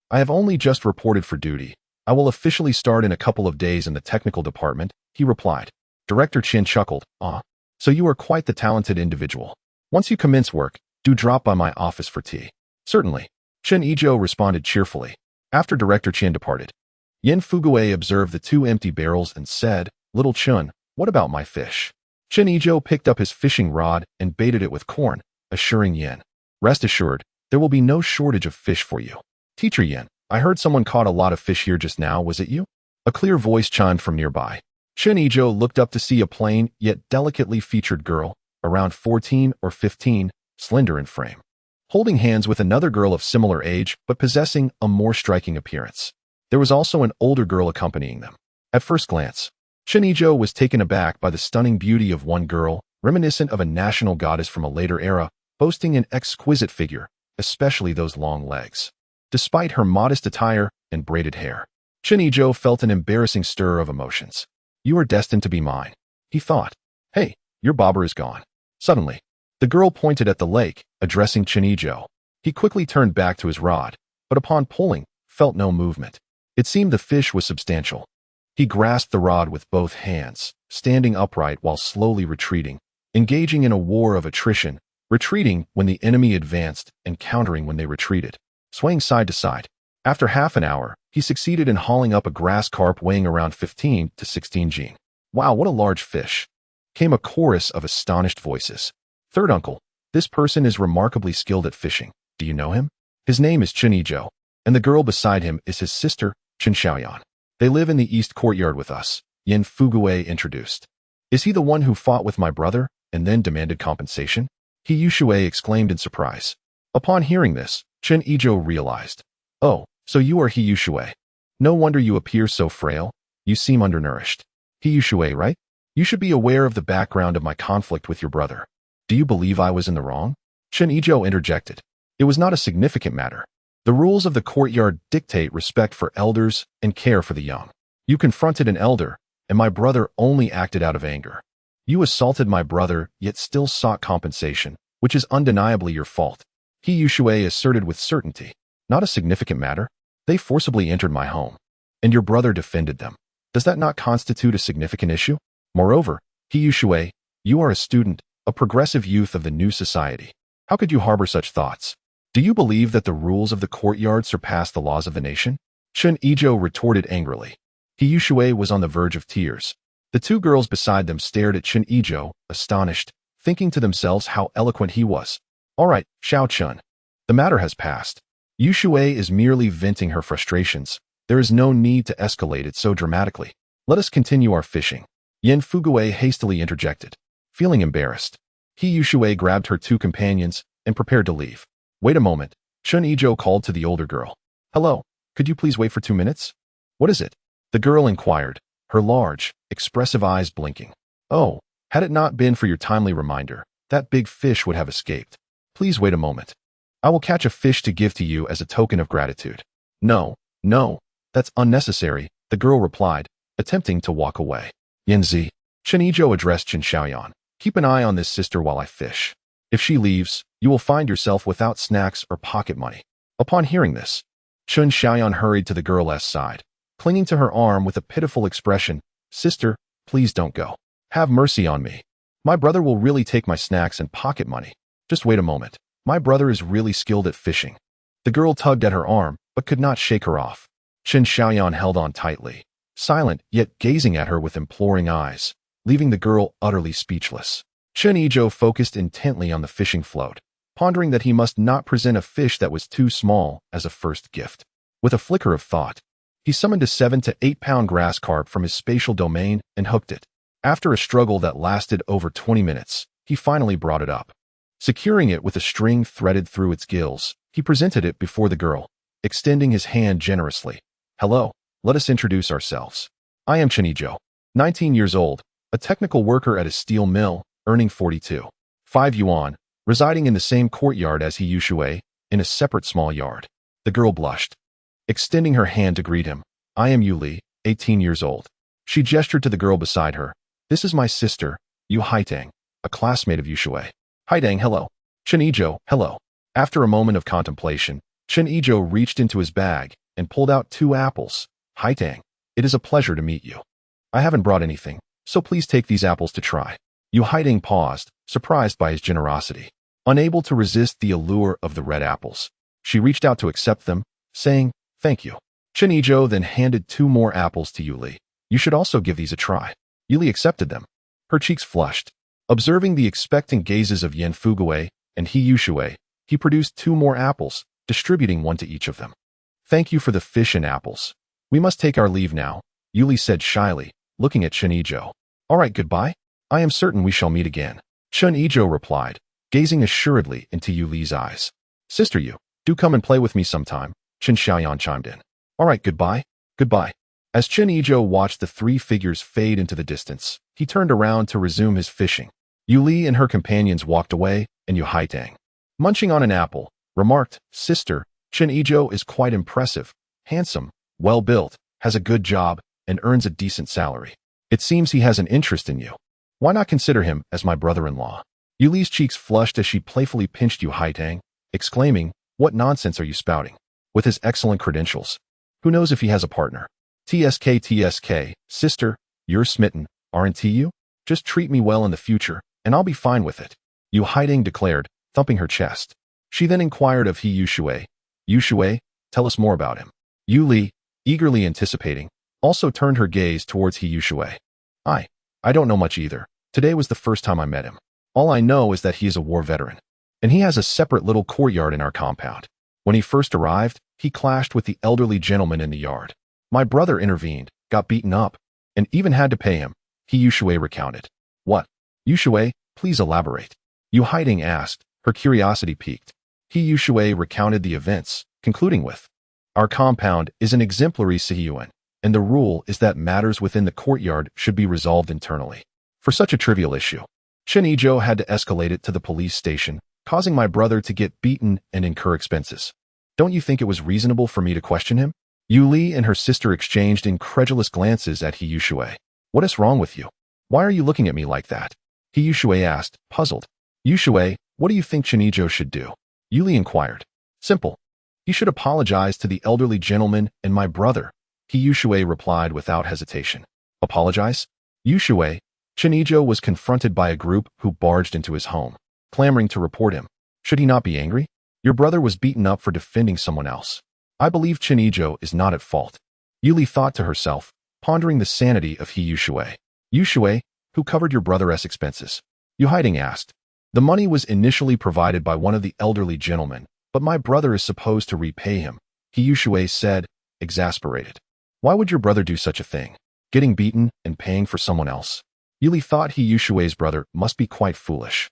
"I have only just reported for duty. I will officially start in a couple of days in the technical department," he replied. Director Qian chuckled. "Ah, so you are quite the talented individual. Once you commence work, do drop by my office for tea." "Certainly," Chen Yizhou responded cheerfully. After Director Qian departed, Yin Fuguei observed the 2 empty barrels and said, "Little Chun, what about my fish?" Chen Yizhou picked up his fishing rod and baited it with corn, assuring Yin, "Rest assured, there will be no shortage of fish for you." "Teacher Yin, I heard someone caught a lot of fish here just now, was it you?" A clear voice chimed from nearby. Chen Yizhou looked up to see a plain, yet delicately featured girl, around 14 or 15, slender in frame, holding hands with another girl of similar age but possessing a more striking appearance. There was also an older girl accompanying them. At first glance, Chen Yizhou was taken aback by the stunning beauty of one girl, reminiscent of a national goddess from a later era, boasting an exquisite figure, especially those long legs. Despite her modest attire and braided hair, Chen Yizhou felt an embarrassing stir of emotions. "You are destined to be mine," he thought. "Hey, your bobber is gone." Suddenly, the girl pointed at the lake, addressing Chen Yizhou. He quickly turned back to his rod, but upon pulling, felt no movement. It seemed the fish was substantial. He grasped the rod with both hands, standing upright while slowly retreating, engaging in a war of attrition, retreating when the enemy advanced and countering when they retreated, swaying side to side. After half an hour, he succeeded in hauling up a grass carp weighing around 15 to 16 jin. "Wow, what a large fish!" came a chorus of astonished voices. "Third uncle, this person is remarkably skilled at fishing. Do you know him? His name is Chen Yizhou, and the girl beside him is his sister, Chen Xiaoyan. They live in the east courtyard with us," Yin Fuguei introduced. "Is he the one who fought with my brother and then demanded compensation?" He Yushui exclaimed in surprise. Upon hearing this, Chen Yizhou realized, "Oh, so you are He Yushui. No wonder you appear so frail. You seem undernourished. He Yushui, right? You should be aware of the background of my conflict with your brother. Do you believe I was in the wrong?" Chen Yizhou interjected. "It was not a significant matter. The rules of the courtyard dictate respect for elders and care for the young. You confronted an elder, and my brother only acted out of anger. You assaulted my brother, yet still sought compensation, which is undeniably your fault." He Yushui asserted with certainty. "Not a significant matter. They forcibly entered my home, and your brother defended them. Does that not constitute a significant issue? Moreover, He Yushui, you are a student, a progressive youth of the new society. How could you harbor such thoughts? Do you believe that the rules of the courtyard surpass the laws of the nation?" Chen Yizhou retorted angrily. He Yushui was on the verge of tears. The 2 girls beside them stared at Chen Yizhou, astonished, thinking to themselves how eloquent he was. "All right, Xiao Chun. The matter has passed. Yushui is merely venting her frustrations. There is no need to escalate it so dramatically. Let us continue our fishing." Yin Fuguei hastily interjected. Feeling embarrassed, He Yushui grabbed her 2 companions and prepared to leave. "Wait a moment," Chen Yizhou called to the older girl. "Hello, could you please wait for 2 minutes?" "What is it?" the girl inquired, her large, expressive eyes blinking. "Oh, had it not been for your timely reminder, that big fish would have escaped. Please wait a moment. I will catch a fish to give to you as a token of gratitude." No, that's unnecessary," the girl replied, attempting to walk away. "Yanzi," Chen Yizhou addressed Chen Xiaoyan, "keep an eye on this sister while I fish. If she leaves, you will find yourself without snacks or pocket money." Upon hearing this, Chen Xiaoyan hurried to the girl's side, clinging to her arm with a pitiful expression. "Sister, please don't go. Have mercy on me. My brother will really take my snacks and pocket money. Just wait a moment. My brother is really skilled at fishing." The girl tugged at her arm, but could not shake her off. Chen Xiaoyan held on tightly, silent yet gazing at her with imploring eyes, leaving the girl utterly speechless. Chen Yizhou focused intently on the fishing float, pondering that he must not present a fish that was too small as a first gift. With a flicker of thought, he summoned a 7 to 8 pound grass carp from his spatial domain and hooked it. After a struggle that lasted over 20 minutes, he finally brought it up. Securing it with a string threaded through its gills, he presented it before the girl, extending his hand generously. Hello, let us introduce ourselves. I am Chen Yizhou, 19 years old, a technical worker at a steel mill, earning 42.5 yuan, residing in the same courtyard as He Yushui, in a separate small yard. The girl blushed, extending her hand to greet him. I am Yu Li, 18 years old. She gestured to the girl beside her. This is my sister, Yu Haitang, a classmate of Yushui. Haitang, hello. Chen Yizhou, hello. After a moment of contemplation, Chen Yizhou reached into his bag and pulled out 2 apples. Haitang, it is a pleasure to meet you. I haven't brought anything, so please take these apples to try. Yu Haitang paused, surprised by his generosity. Unable to resist the allure of the red apples, she reached out to accept them, saying, thank you. Chen Yizhou then handed 2 more apples to Yu Li. You should also give these a try. Yu Li accepted them. Her cheeks flushed. Observing the expectant gazes of Yan Fugui and He Yushui, he produced 2 more apples, distributing 1 to each of them. Thank you for the fish and apples. We must take our leave now, Yu Li said shyly, looking at Chen Yizhou. All right, goodbye. I am certain we shall meet again. Chen Yizhou replied, gazing assuredly into Yu Li's eyes. Sister Yu, do come and play with me sometime, Chen Xiaoyan chimed in. All right, goodbye. Goodbye. As Chen Yizhou watched the 3 figures fade into the distance, he turned around to resume his fishing. Yu Li and her companions walked away, and Yu Haitang, munching on an apple, remarked, Sister, Chen Yizhou is quite impressive, handsome, well-built, has a good job, and earns a decent salary. It seems he has an interest in you. Why not consider him as my brother-in-law? Yu Li's cheeks flushed as she playfully pinched Yu Haitang, exclaiming, what nonsense are you spouting? With his excellent credentials, who knows if he has a partner? TSK, sister, you're smitten, aren't you? Just treat me well in the future, and I'll be fine with it, Yu Haitang declared, thumping her chest. She then inquired of He Yushui. Yushui, tell us more about him. Yu Li, eagerly anticipating, also turned her gaze towards He Yushui. I don't know much either. Today was the first time I met him. All I know is that he is a war veteran, and he has a separate little courtyard in our compound. When he first arrived, he clashed with the elderly gentleman in the yard. My brother intervened, got beaten up, and even had to pay him, He Yushui recounted. What? Yushui, please elaborate. Yu Haitang asked, her curiosity piqued. He Yushui recounted the events, concluding with, our compound is an exemplary Siheyuan, and the rule is that matters within the courtyard should be resolved internally. For such a trivial issue, Chen Yizhou had to escalate it to the police station, causing my brother to get beaten and incur expenses. Don't you think it was reasonable for me to question him? Yu Li and her sister exchanged incredulous glances at He Yushui. What is wrong with you? Why are you looking at me like that? He Yushui asked, puzzled. Yushui, what do you think Chen Yizhou should do? Yu Li inquired. Simple. He should apologize to the elderly gentleman and my brother, He Yushui replied without hesitation. Apologize? Yushui, Chen Yizhou was confronted by a group who barged into his home, clamoring to report him. Should he not be angry? Your brother was beaten up for defending someone else. I believe Chen Yizhou is not at fault. Yu Li thought to herself, pondering the sanity of He Yushui. Yushui, who covered your brother's expenses? Yu Haitang asked. The money was initially provided by one of the elderly gentlemen, but my brother is supposed to repay him, He Yushui said, exasperated. Why would your brother do such a thing? Getting beaten and paying for someone else? Yu Li thought He Yushui's brother must be quite foolish.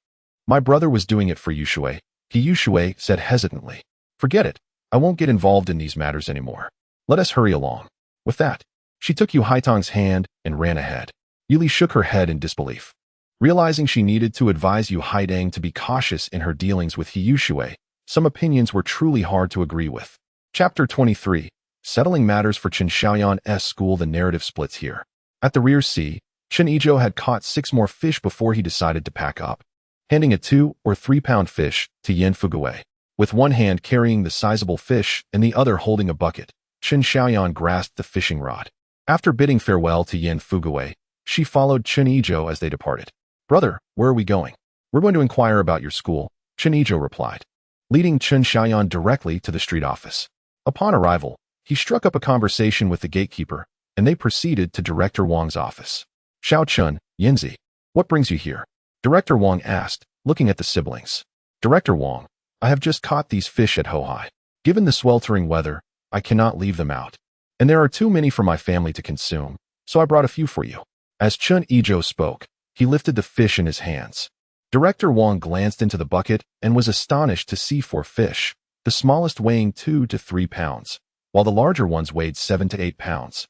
My brother was doing it for Yushui, He Yushui said hesitantly. Forget it. I won't get involved in these matters anymore. Let us hurry along. With that, she took Yu Haitang's hand and ran ahead. Yu Li shook her head in disbelief. Realizing she needed to advise Yu Haitang to be cautious in her dealings with He Yushui, some opinions were truly hard to agree with. Chapter 23. Settling matters for Chen Xiaoyan's school. The narrative splits here. At the rear sea, Chen Yizhou had caught 6 more fish before he decided to pack up, handing a 2 or 3 pound fish to Yan Fugui. With one hand carrying the sizable fish and the other holding a bucket, Chen Xiaoyan grasped the fishing rod. After bidding farewell to Yan Fugui, she followed Chen Yizhou as they departed. Brother, where are we going? We're going to inquire about your school, Chen Yizhou replied, leading Chen Xiaoyan directly to the street office. Upon arrival, he struck up a conversation with the gatekeeper, and they proceeded to Director Wang's office. Xiao Chun, Yinzi, what brings you here? Director Wang asked, looking at the siblings. Director Wang, I have just caught these fish at Hohai. Given the sweltering weather, I cannot leave them out. And there are too many for my family to consume, so I brought a few for you. As Chen Yizhou spoke, he lifted the fish in his hands. Director Wang glanced into the bucket and was astonished to see 4 fish, the smallest weighing 2 to 3 pounds, while the larger ones weighed 7 to 8 pounds.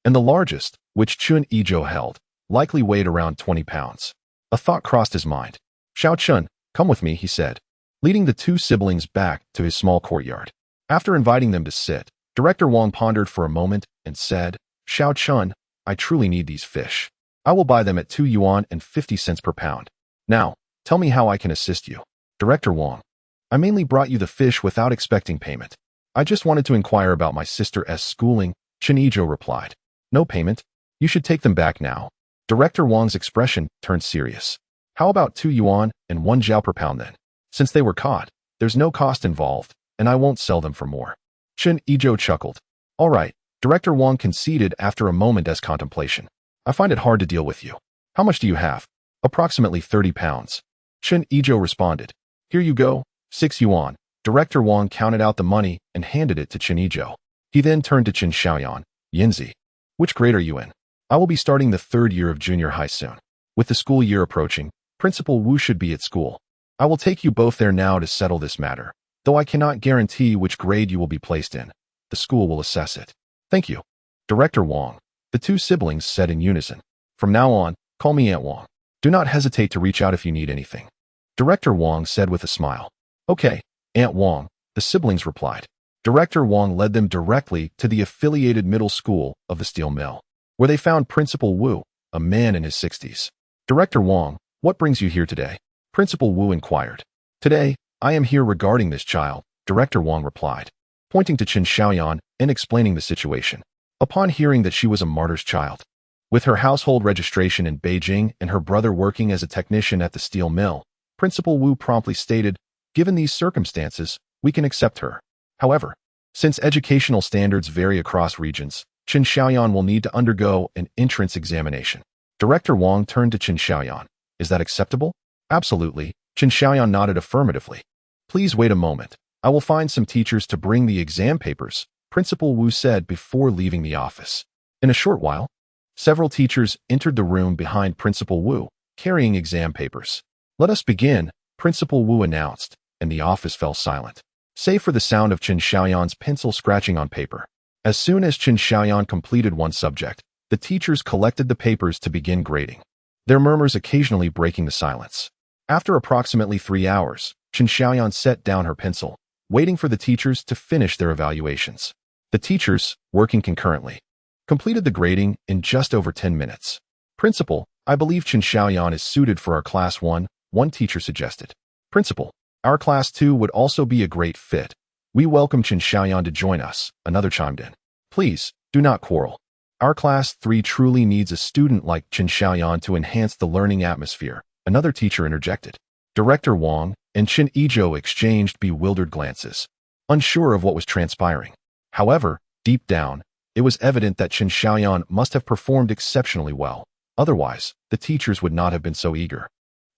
And the largest, which Chen Yizhou held, likely weighed around 20 pounds. A thought crossed his mind. "Xiao Chun, come with me," he said, leading the 2 siblings back to his small courtyard. After inviting them to sit, Director Wang pondered for a moment and said, "Xiao Chun, I truly need these fish. I will buy them at 2 yuan and 50 cents per pound. Now, tell me how I can assist you." "Director Wang, I mainly brought you the fish without expecting payment. I just wanted to inquire about my sister's schooling," Chen Yizhou replied. "No payment? You should take them back now." Director Wang's expression turned serious. "How about 2 yuan and 1 jiao per pound then? Since they were caught, there's no cost involved, and I won't sell them for more." Chen Yizhou chuckled. "All right," Director Wang conceded after a moment as contemplation. "I find it hard to deal with you. How much do you have?" "Approximately 30 pounds. Chen Yizhou responded. "Here you go, 6 yuan. Director Wang counted out the money and handed it to Chen Yizhou. He then turned to Chen Xiaoyan. "Yinzi, which grade are you in?" "I will be starting the 3rd year of junior high soon. With the school year approaching, Principal Wu should be at school. I will take you both there now to settle this matter, though I cannot guarantee which grade you will be placed in. The school will assess it." "Thank you, Director Wang," the 2 siblings said in unison. "From now on, call me Aunt Wang. Do not hesitate to reach out if you need anything." Director Wang said with a smile. "Okay, Aunt Wang," the siblings replied. Director Wang led them directly to the affiliated middle school of the steel mill, where they found Principal Wu, a man in his 60s. "Director Wang, what brings you here today?" Principal Wu inquired. "Today, I am here regarding this child," Director Wang replied, pointing to Chen Xiaoyan and explaining the situation. Upon hearing that she was a martyr's child, with her household registration in Beijing and her brother working as a technician at the steel mill, Principal Wu promptly stated, "Given these circumstances, we can accept her. However, since educational standards vary across regions, Chen Xiaoyan will need to undergo an entrance examination." Director Wang turned to Chen Xiaoyan. "Is that acceptable?" "Absolutely," Chen Xiaoyan nodded affirmatively. "Please wait a moment. I will find some teachers to bring the exam papers," Principal Wu said before leaving the office. In a short while, several teachers entered the room behind Principal Wu, carrying exam papers. "Let us begin," Principal Wu announced, and the office fell silent, save for the sound of Chen Xiaoyan's pencil scratching on paper. As soon as Chen Xiaoyan completed one subject, the teachers collected the papers to begin grading, their murmurs occasionally breaking the silence. After approximately 3 hours, Chen Xiaoyan set down her pencil, waiting for the teachers to finish their evaluations. The teachers, working concurrently, completed the grading in just over 10 minutes. "Principal, I believe Chen Xiaoyan is suited for our Class 1, one teacher suggested. "Principal, our Class 2 would also be a great fit. We welcome Chen Xiaoyan to join us," another chimed in. "Please, do not quarrel. Our Class 3 truly needs a student like Chen Xiaoyan to enhance the learning atmosphere," another teacher interjected. Director Wang and Chen Yizhou exchanged bewildered glances, unsure of what was transpiring. However, deep down, it was evident that Chen Xiaoyan must have performed exceptionally well. Otherwise, the teachers would not have been so eager.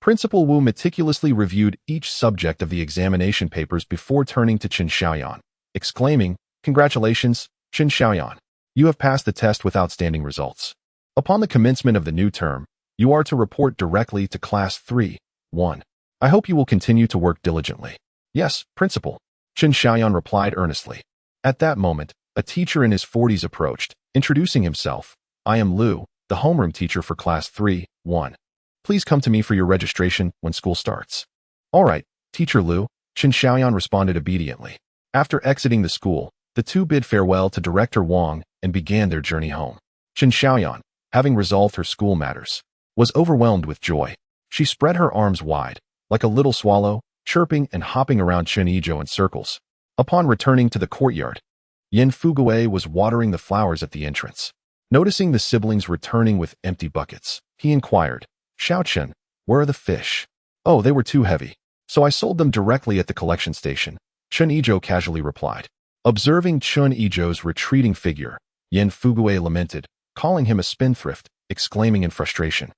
Principal Wu meticulously reviewed each subject of the examination papers before turning to Chen Xiaoyan, exclaiming, "Congratulations, Chen Xiaoyan. You have passed the test with outstanding results. Upon the commencement of the new term, you are to report directly to Class 3, 1. I hope you will continue to work diligently." "Yes, Principal," Chen Xiaoyan replied earnestly. At that moment, a teacher in his 40s approached, introducing himself. "I am Lu, the homeroom teacher for Class 3, 1. Please come to me for your registration when school starts." "All right, Teacher Lu," Chen Xiaoyan responded obediently. After exiting the school, the 2 bid farewell to Director Wang and began their journey home. Chen Xiaoyan, having resolved her school matters, was overwhelmed with joy. She spread her arms wide, like a little swallow, chirping and hopping around Chen Yizhou in circles. Upon returning to the courtyard, Yan Fuguei was watering the flowers at the entrance. Noticing the siblings returning with empty buckets, he inquired, "Xiao Chen, where are the fish?" "Oh, they were too heavy, so I sold them directly at the collection station," Chen Yizhou casually replied. Observing Chen Yizhou's retreating figure, Yan Fuguei lamented, calling him a spendthrift, exclaiming in frustration,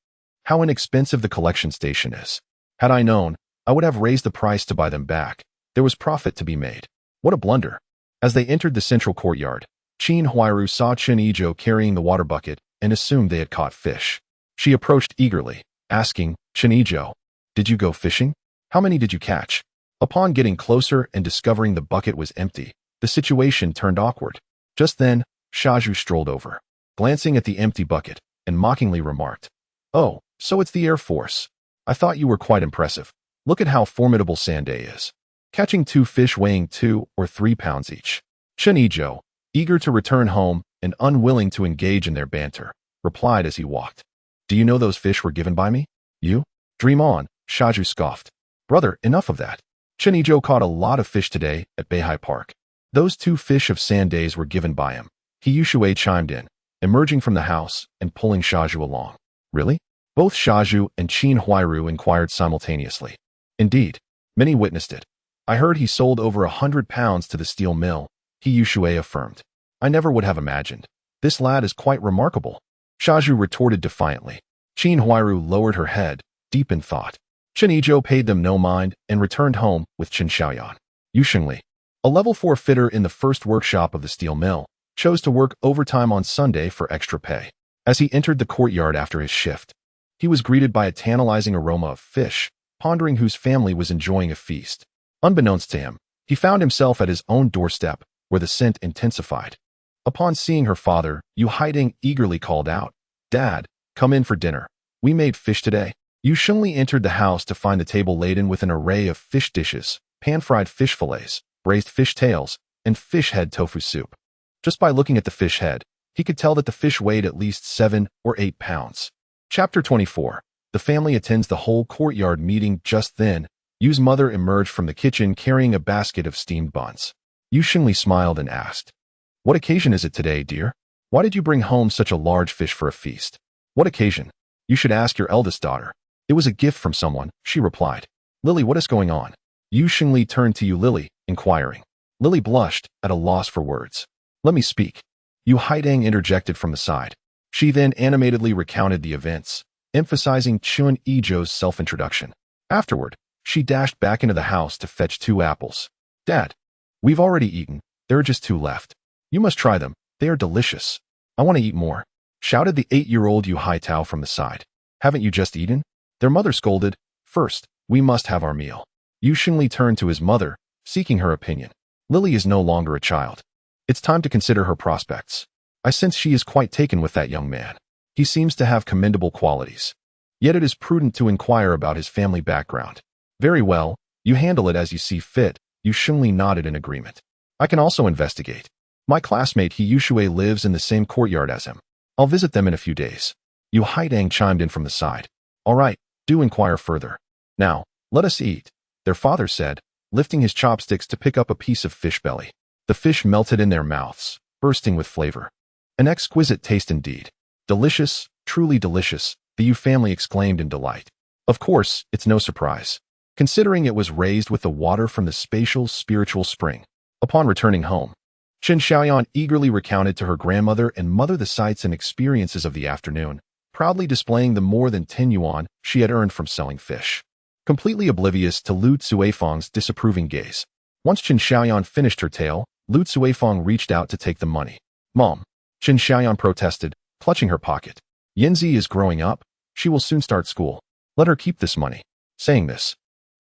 "How inexpensive the collection station is. Had I known, I would have raised the price to buy them back. There was profit to be made. What a blunder." As they entered the central courtyard, Qin Huairu saw Chen Yizhou carrying the water bucket and assumed they had caught fish. She approached eagerly, asking, "Chen Yizhou, Did you go fishing? How many did you catch? Upon getting closer and discovering the bucket was empty, the situation turned awkward. Just then, Siheyuan strolled over, glancing at the empty bucket, and mockingly remarked, "Oh, so it's the Air Force. I thought you were quite impressive. Look at how formidable Sanday is, catching 2 fish weighing 2 or 3 pounds each." Chen Yizhou, eager to return home and unwilling to engage in their banter, replied as he walked, "Do you know those fish were given by me? You? Dream on," Siheyuan scoffed. "Brother, enough of that. Chen Yizhou caught a lot of fish today at Beihai Park. Those 2 fish of Sanday's were given by him." Siheyuan chimed in, emerging from the house and pulling Siheyuan along. "Really?" Both Siheyuan and Chen Yizhou inquired simultaneously. "Indeed. Many witnessed it. I heard he sold over 100 pounds to the steel mill," Siheyuan affirmed. "I never would have imagined. This lad is quite remarkable," Siheyuan retorted defiantly. Chen Yizhou lowered her head, deep in thought. Chen Yizhou paid them no mind and returned home with Chen Xiaoyan. Yushengli, a level 4 fitter in the first workshop of the steel mill, chose to work overtime on Sunday for extra pay. As he entered the courtyard after his shift, he was greeted by a tantalizing aroma of fish, pondering whose family was enjoying a feast. Unbeknownst to him, he found himself at his own doorstep, where the scent intensified. Upon seeing her father, Yu Haiding eagerly called out, "Dad, come in for dinner. We made fish today." Yu Shengli entered the house to find the table laden with an array of fish dishes, pan-fried fish fillets, braised fish tails, and fish head tofu soup. Just by looking at the fish head, he could tell that the fish weighed at least 7 or 8 pounds. Chapter 24. The family attends the whole courtyard meeting. Just then, Yu's mother emerged from the kitchen carrying a basket of steamed buns. Yu Shengli smiled and asked, "What occasion is it today, dear? Why did you bring home such a large fish for a feast?" "What occasion? You should ask your eldest daughter. It was a gift from someone," she replied. "Lily, what is going on?" Yu Shengli turned to Yu Lily, inquiring. Lily blushed, at a loss for words. "Let me speak." Yu Haiding interjected from the side. She then animatedly recounted the events, emphasizing Chen Yizhou's self-introduction. Afterward, she dashed back into the house to fetch 2 apples. "Dad, we've already eaten. There are just 2 left. You must try them. They are delicious." "I want to eat more," shouted the 8-year-old Yu Haitao from the side. "Haven't you just eaten?" Their mother scolded. "First, we must have our meal." Yu Shengli turned to his mother, seeking her opinion. "Lily is no longer a child. It's time to consider her prospects. I sense she is quite taken with that young man. He seems to have commendable qualities. Yet it is prudent to inquire about his family background." "Very well, you handle it as you see fit," Yu Shengli nodded in agreement. "I can also investigate. My classmate Siheyuan lives in the same courtyard as him. I'll visit them in a few days." Yu Haidang chimed in from the side. "All right, do inquire further. Now, let us eat," their father said, lifting his chopsticks to pick up a piece of fish belly. The fish melted in their mouths, bursting with flavor. An exquisite taste indeed. "Delicious, truly delicious," the Yu family exclaimed in delight. Of course, it's no surprise, considering it was raised with the water from the spiritual spring. Upon returning home, Chen Xiaoyan eagerly recounted to her grandmother and mother the sights and experiences of the afternoon, proudly displaying the more than 10 yuan she had earned from selling fish. Completely oblivious to Lu Cuifang's disapproving gaze. Once Chen Xiaoyan finished her tale, Lu Cuifang reached out to take the money. "Mom," Chen Xiaoyan protested, clutching her pocket. "Yanzi is growing up. She will soon start school. Let her keep this money." Saying this,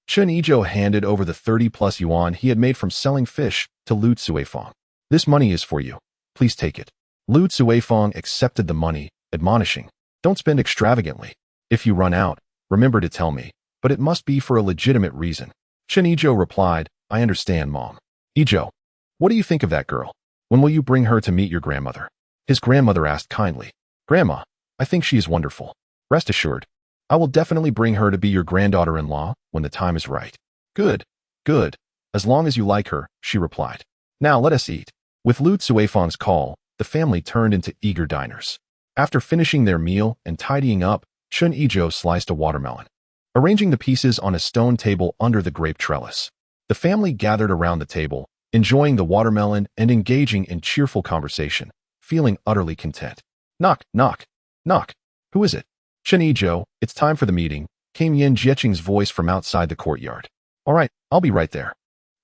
Chen Yizhou handed over the 30+ yuan he had made from selling fish to Lu Cuifang. "This money is for you. Please take it." Lu Cuifang accepted the money, admonishing, "Don't spend extravagantly. If you run out, remember to tell me, but it must be for a legitimate reason." Chen Yizhou replied, "I understand, Mom." "Yizhou, what do you think of that girl? When will you bring her to meet your grandmother?" His grandmother asked kindly. "Grandma, I think she is wonderful. Rest assured, I will definitely bring her to be your granddaughter-in-law when the time is right." "Good, good, as long as you like her," she replied. "Now let us eat." With Lu Cuifang's call, the family turned into eager diners. After finishing their meal and tidying up, Chen Yizhou sliced a watermelon, arranging the pieces on a stone table under the grape trellis. The family gathered around the table, enjoying the watermelon and engaging in cheerful conversation, feeling utterly content. "Knock, knock, knock. Who is it?" "Chen Yizhou, it's time for the meeting," came Yan Jieching's voice from outside the courtyard. "All right, I'll be right there."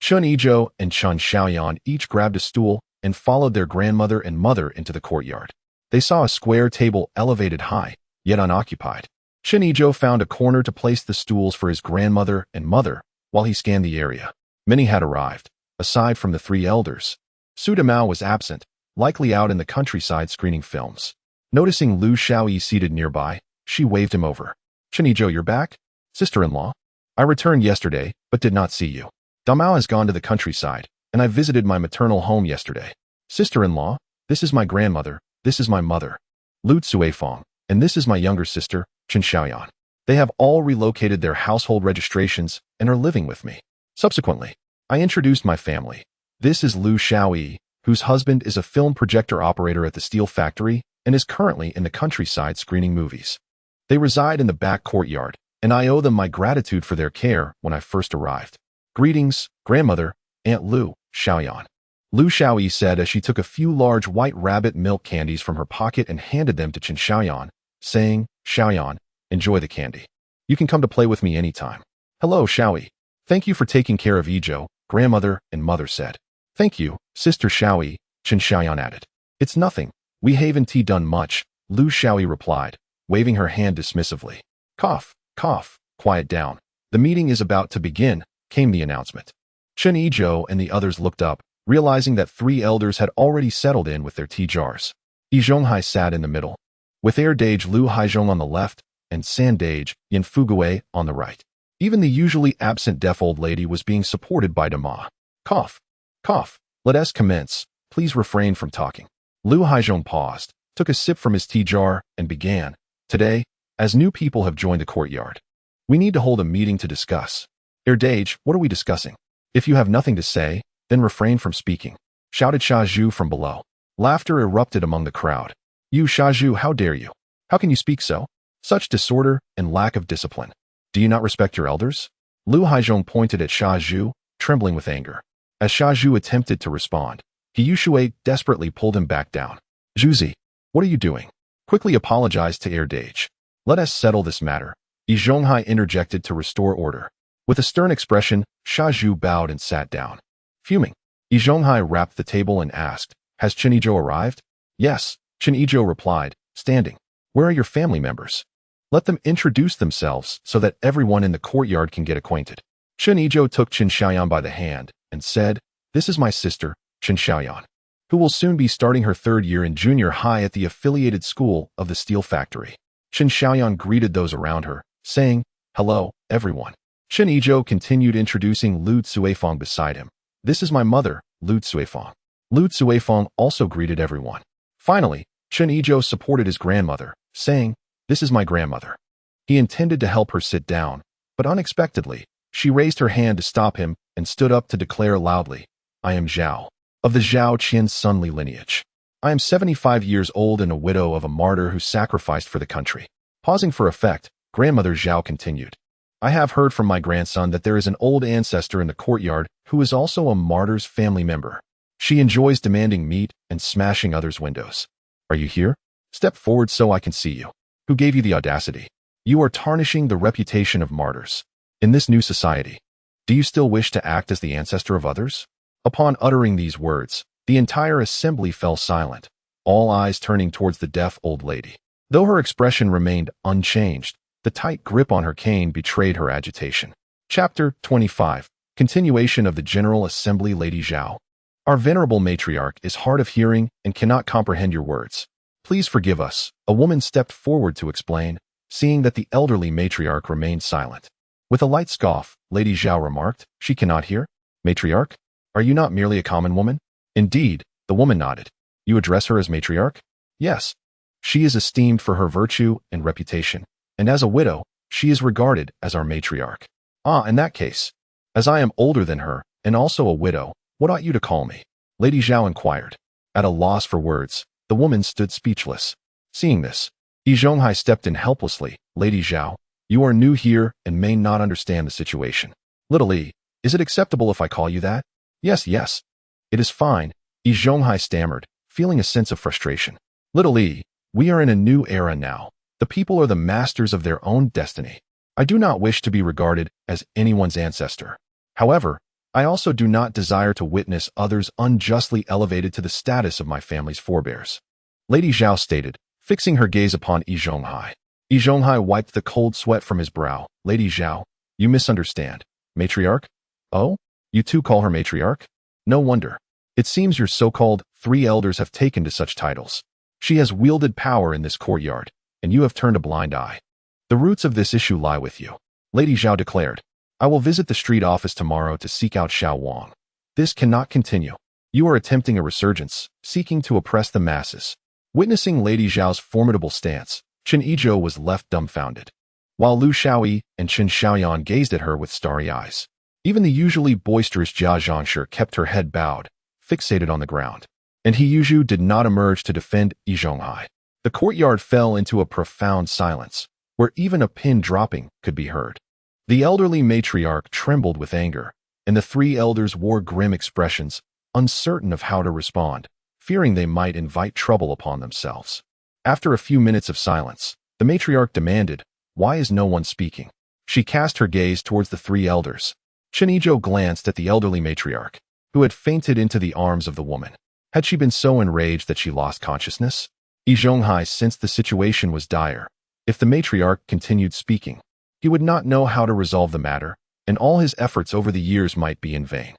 Chen Yizhou and Chen Xiaoyan each grabbed a stool and followed their grandmother and mother into the courtyard. They saw a square table elevated high, yet unoccupied. Chen Yizhou found a corner to place the stools for his grandmother and mother while he scanned the area. Many had arrived, aside from the three elders. Su Demao was absent, likely out in the countryside screening films. Noticing Lu Xiaoyi seated nearby, she waved him over. Chen Yizhou, you're back? Sister-in-law? I returned yesterday, but did not see you. Damao has gone to the countryside, and I visited my maternal home yesterday. Sister-in-law, this is my grandmother, this is my mother, Lu Cuifeng, and this is my younger sister, Chen Xiaoyan. They have all relocated their household registrations and are living with me. Subsequently, I introduced my family. This is Lu Xiaoyi, whose husband is a film projector operator at the steel factory and is currently in the countryside screening movies. They reside in the back courtyard, and I owe them my gratitude for their care when I first arrived. Greetings, grandmother, Aunt Lu Xiaoyan. Lu Xiaoyi said as she took a few large white rabbit milk candies from her pocket and handed them to Chen Xiaoyan, saying, Xiaoyan, enjoy the candy. You can come to play with me anytime. Hello, Xiaoyi. Thank you for taking care of Yizhou, grandmother and mother said. Thank you, sister Xiaoyi, Chen Xiaoyan added. It's nothing. We haven't done much, Lu Xiaoyi replied, waving her hand dismissively. Cough, cough, quiet down. The meeting is about to begin, came the announcement. Chen Yizhou and the others looked up, realizing that three elders had already settled in with their tea jars. Yi Zhonghai sat in the middle, with Erdage Lu Haizhong on the left and Sandage Yin Fugui on the right. Even the usually absent deaf old lady was being supported by Dama. Cough, cough, let us commence, please refrain from talking. Lu Haizhong paused, took a sip from his tea jar, and began. Today, as new people have joined the courtyard, we need to hold a meeting to discuss. Erdage, what are we discussing? If you have nothing to say, then refrain from speaking, shouted Sha Zhu from below. Laughter erupted among the crowd. You Sha Zhu, how dare you? How can you speak so? Such disorder and lack of discipline. Do you not respect your elders? Lu Haizhong pointed at Sha Zhu, trembling with anger. As Sha Zhu attempted to respond, He Yushui desperately pulled him back down. Zhuzi, what are you doing? Quickly apologized to Erdage. Let us settle this matter. Yi Zhonghai interjected to restore order. With a stern expression, Sha Zhu bowed and sat down. Fuming, Yi Zhonghai rapped the table and asked, Has Chen Yizhou arrived? Yes, Chen Yizhou replied, standing. Where are your family members? Let them introduce themselves so that everyone in the courtyard can get acquainted. Chen Yizhou took Chen Xiaoyan by the hand and said, This is my sister, Chen Xiaoyan, who will soon be starting her third year in junior high at the affiliated school of the steel factory. Chen Xiaoyan greeted those around her, saying, Hello, everyone. Chen Yizhou continued introducing Lu Cuifeng beside him. This is my mother, Lu Cuifeng. Lu Cuifeng also greeted everyone. Finally, Chen Yizhou supported his grandmother, saying, This is my grandmother. He intended to help her sit down, but unexpectedly, she raised her hand to stop him and stood up to declare loudly, I am Zhao, of the Zhao Qian Sunli lineage. I am 75 years old and a widow of a martyr who sacrificed for the country. Pausing for effect, grandmother Zhao continued. I have heard from my grandson that there is an old ancestor in the courtyard who is also a martyr's family member. She enjoys demanding meat and smashing others' windows. Are you here? Step forward so I can see you. Who gave you the audacity? You are tarnishing the reputation of martyrs. In this new society, do you still wish to act as the ancestor of others? Upon uttering these words, the entire assembly fell silent, all eyes turning towards the deaf old lady. Though her expression remained unchanged, the tight grip on her cane betrayed her agitation. Chapter 25. Continuation of the General Assembly. Lady Zhao. Our venerable matriarch is hard of hearing and cannot comprehend your words. Please forgive us, a woman stepped forward to explain, seeing that the elderly matriarch remained silent. With a light scoff, Lady Zhao remarked, She cannot hear? Matriarch? Are you not merely a common woman? Indeed, the woman nodded. You address her as matriarch? Yes. She is esteemed for her virtue and reputation, and as a widow, she is regarded as our matriarch. Ah, in that case, as I am older than her, and also a widow, what ought you to call me? Lady Zhao inquired. At a loss for words, the woman stood speechless. Seeing this, Yi Zhonghai stepped in helplessly. Lady Zhao, you are new here and may not understand the situation. Little E, is it acceptable if I call you that? Yes, yes. It is fine, Yi Zhonghai stammered, feeling a sense of frustration. Little E, we are in a new era now. The people are the masters of their own destiny. I do not wish to be regarded as anyone's ancestor. However, I also do not desire to witness others unjustly elevated to the status of my family's forebears. Lady Zhao stated, fixing her gaze upon Yi Zhonghai. Yizhonghai wiped the cold sweat from his brow. Lady Zhao, you misunderstand. Matriarch? Oh? You too call her matriarch? No wonder. It seems your so-called 3 elders have taken to such titles. She has wielded power in this courtyard, and you have turned a blind eye. The roots of this issue lie with you. Lady Zhao declared. I will visit the street office tomorrow to seek out Xiao Wang. This cannot continue. You are attempting a resurgence, seeking to oppress the masses. Witnessing Lady Zhao's formidable stance, Chen Yizhou was left dumbfounded, while Lu Xiaoyi and Chen Siheyuan gazed at her with starry eyes. Even the usually boisterous Jia Zhangshi kept her head bowed, fixated on the ground. And Siheyuan did not emerge to defend Yizhonghai. The courtyard fell into a profound silence, where even a pin dropping could be heard. The elderly matriarch trembled with anger, and the 3 elders wore grim expressions, uncertain of how to respond, fearing they might invite trouble upon themselves. After a few minutes of silence, the matriarch demanded, Why is no one speaking? She cast her gaze towards the 3 elders. Chen Yizhou glanced at the elderly matriarch, who had fainted into the arms of the woman. Had she been so enraged that she lost consciousness? Yizhonghai sensed the situation was dire. If the matriarch continued speaking, he would not know how to resolve the matter, and all his efforts over the years might be in vain.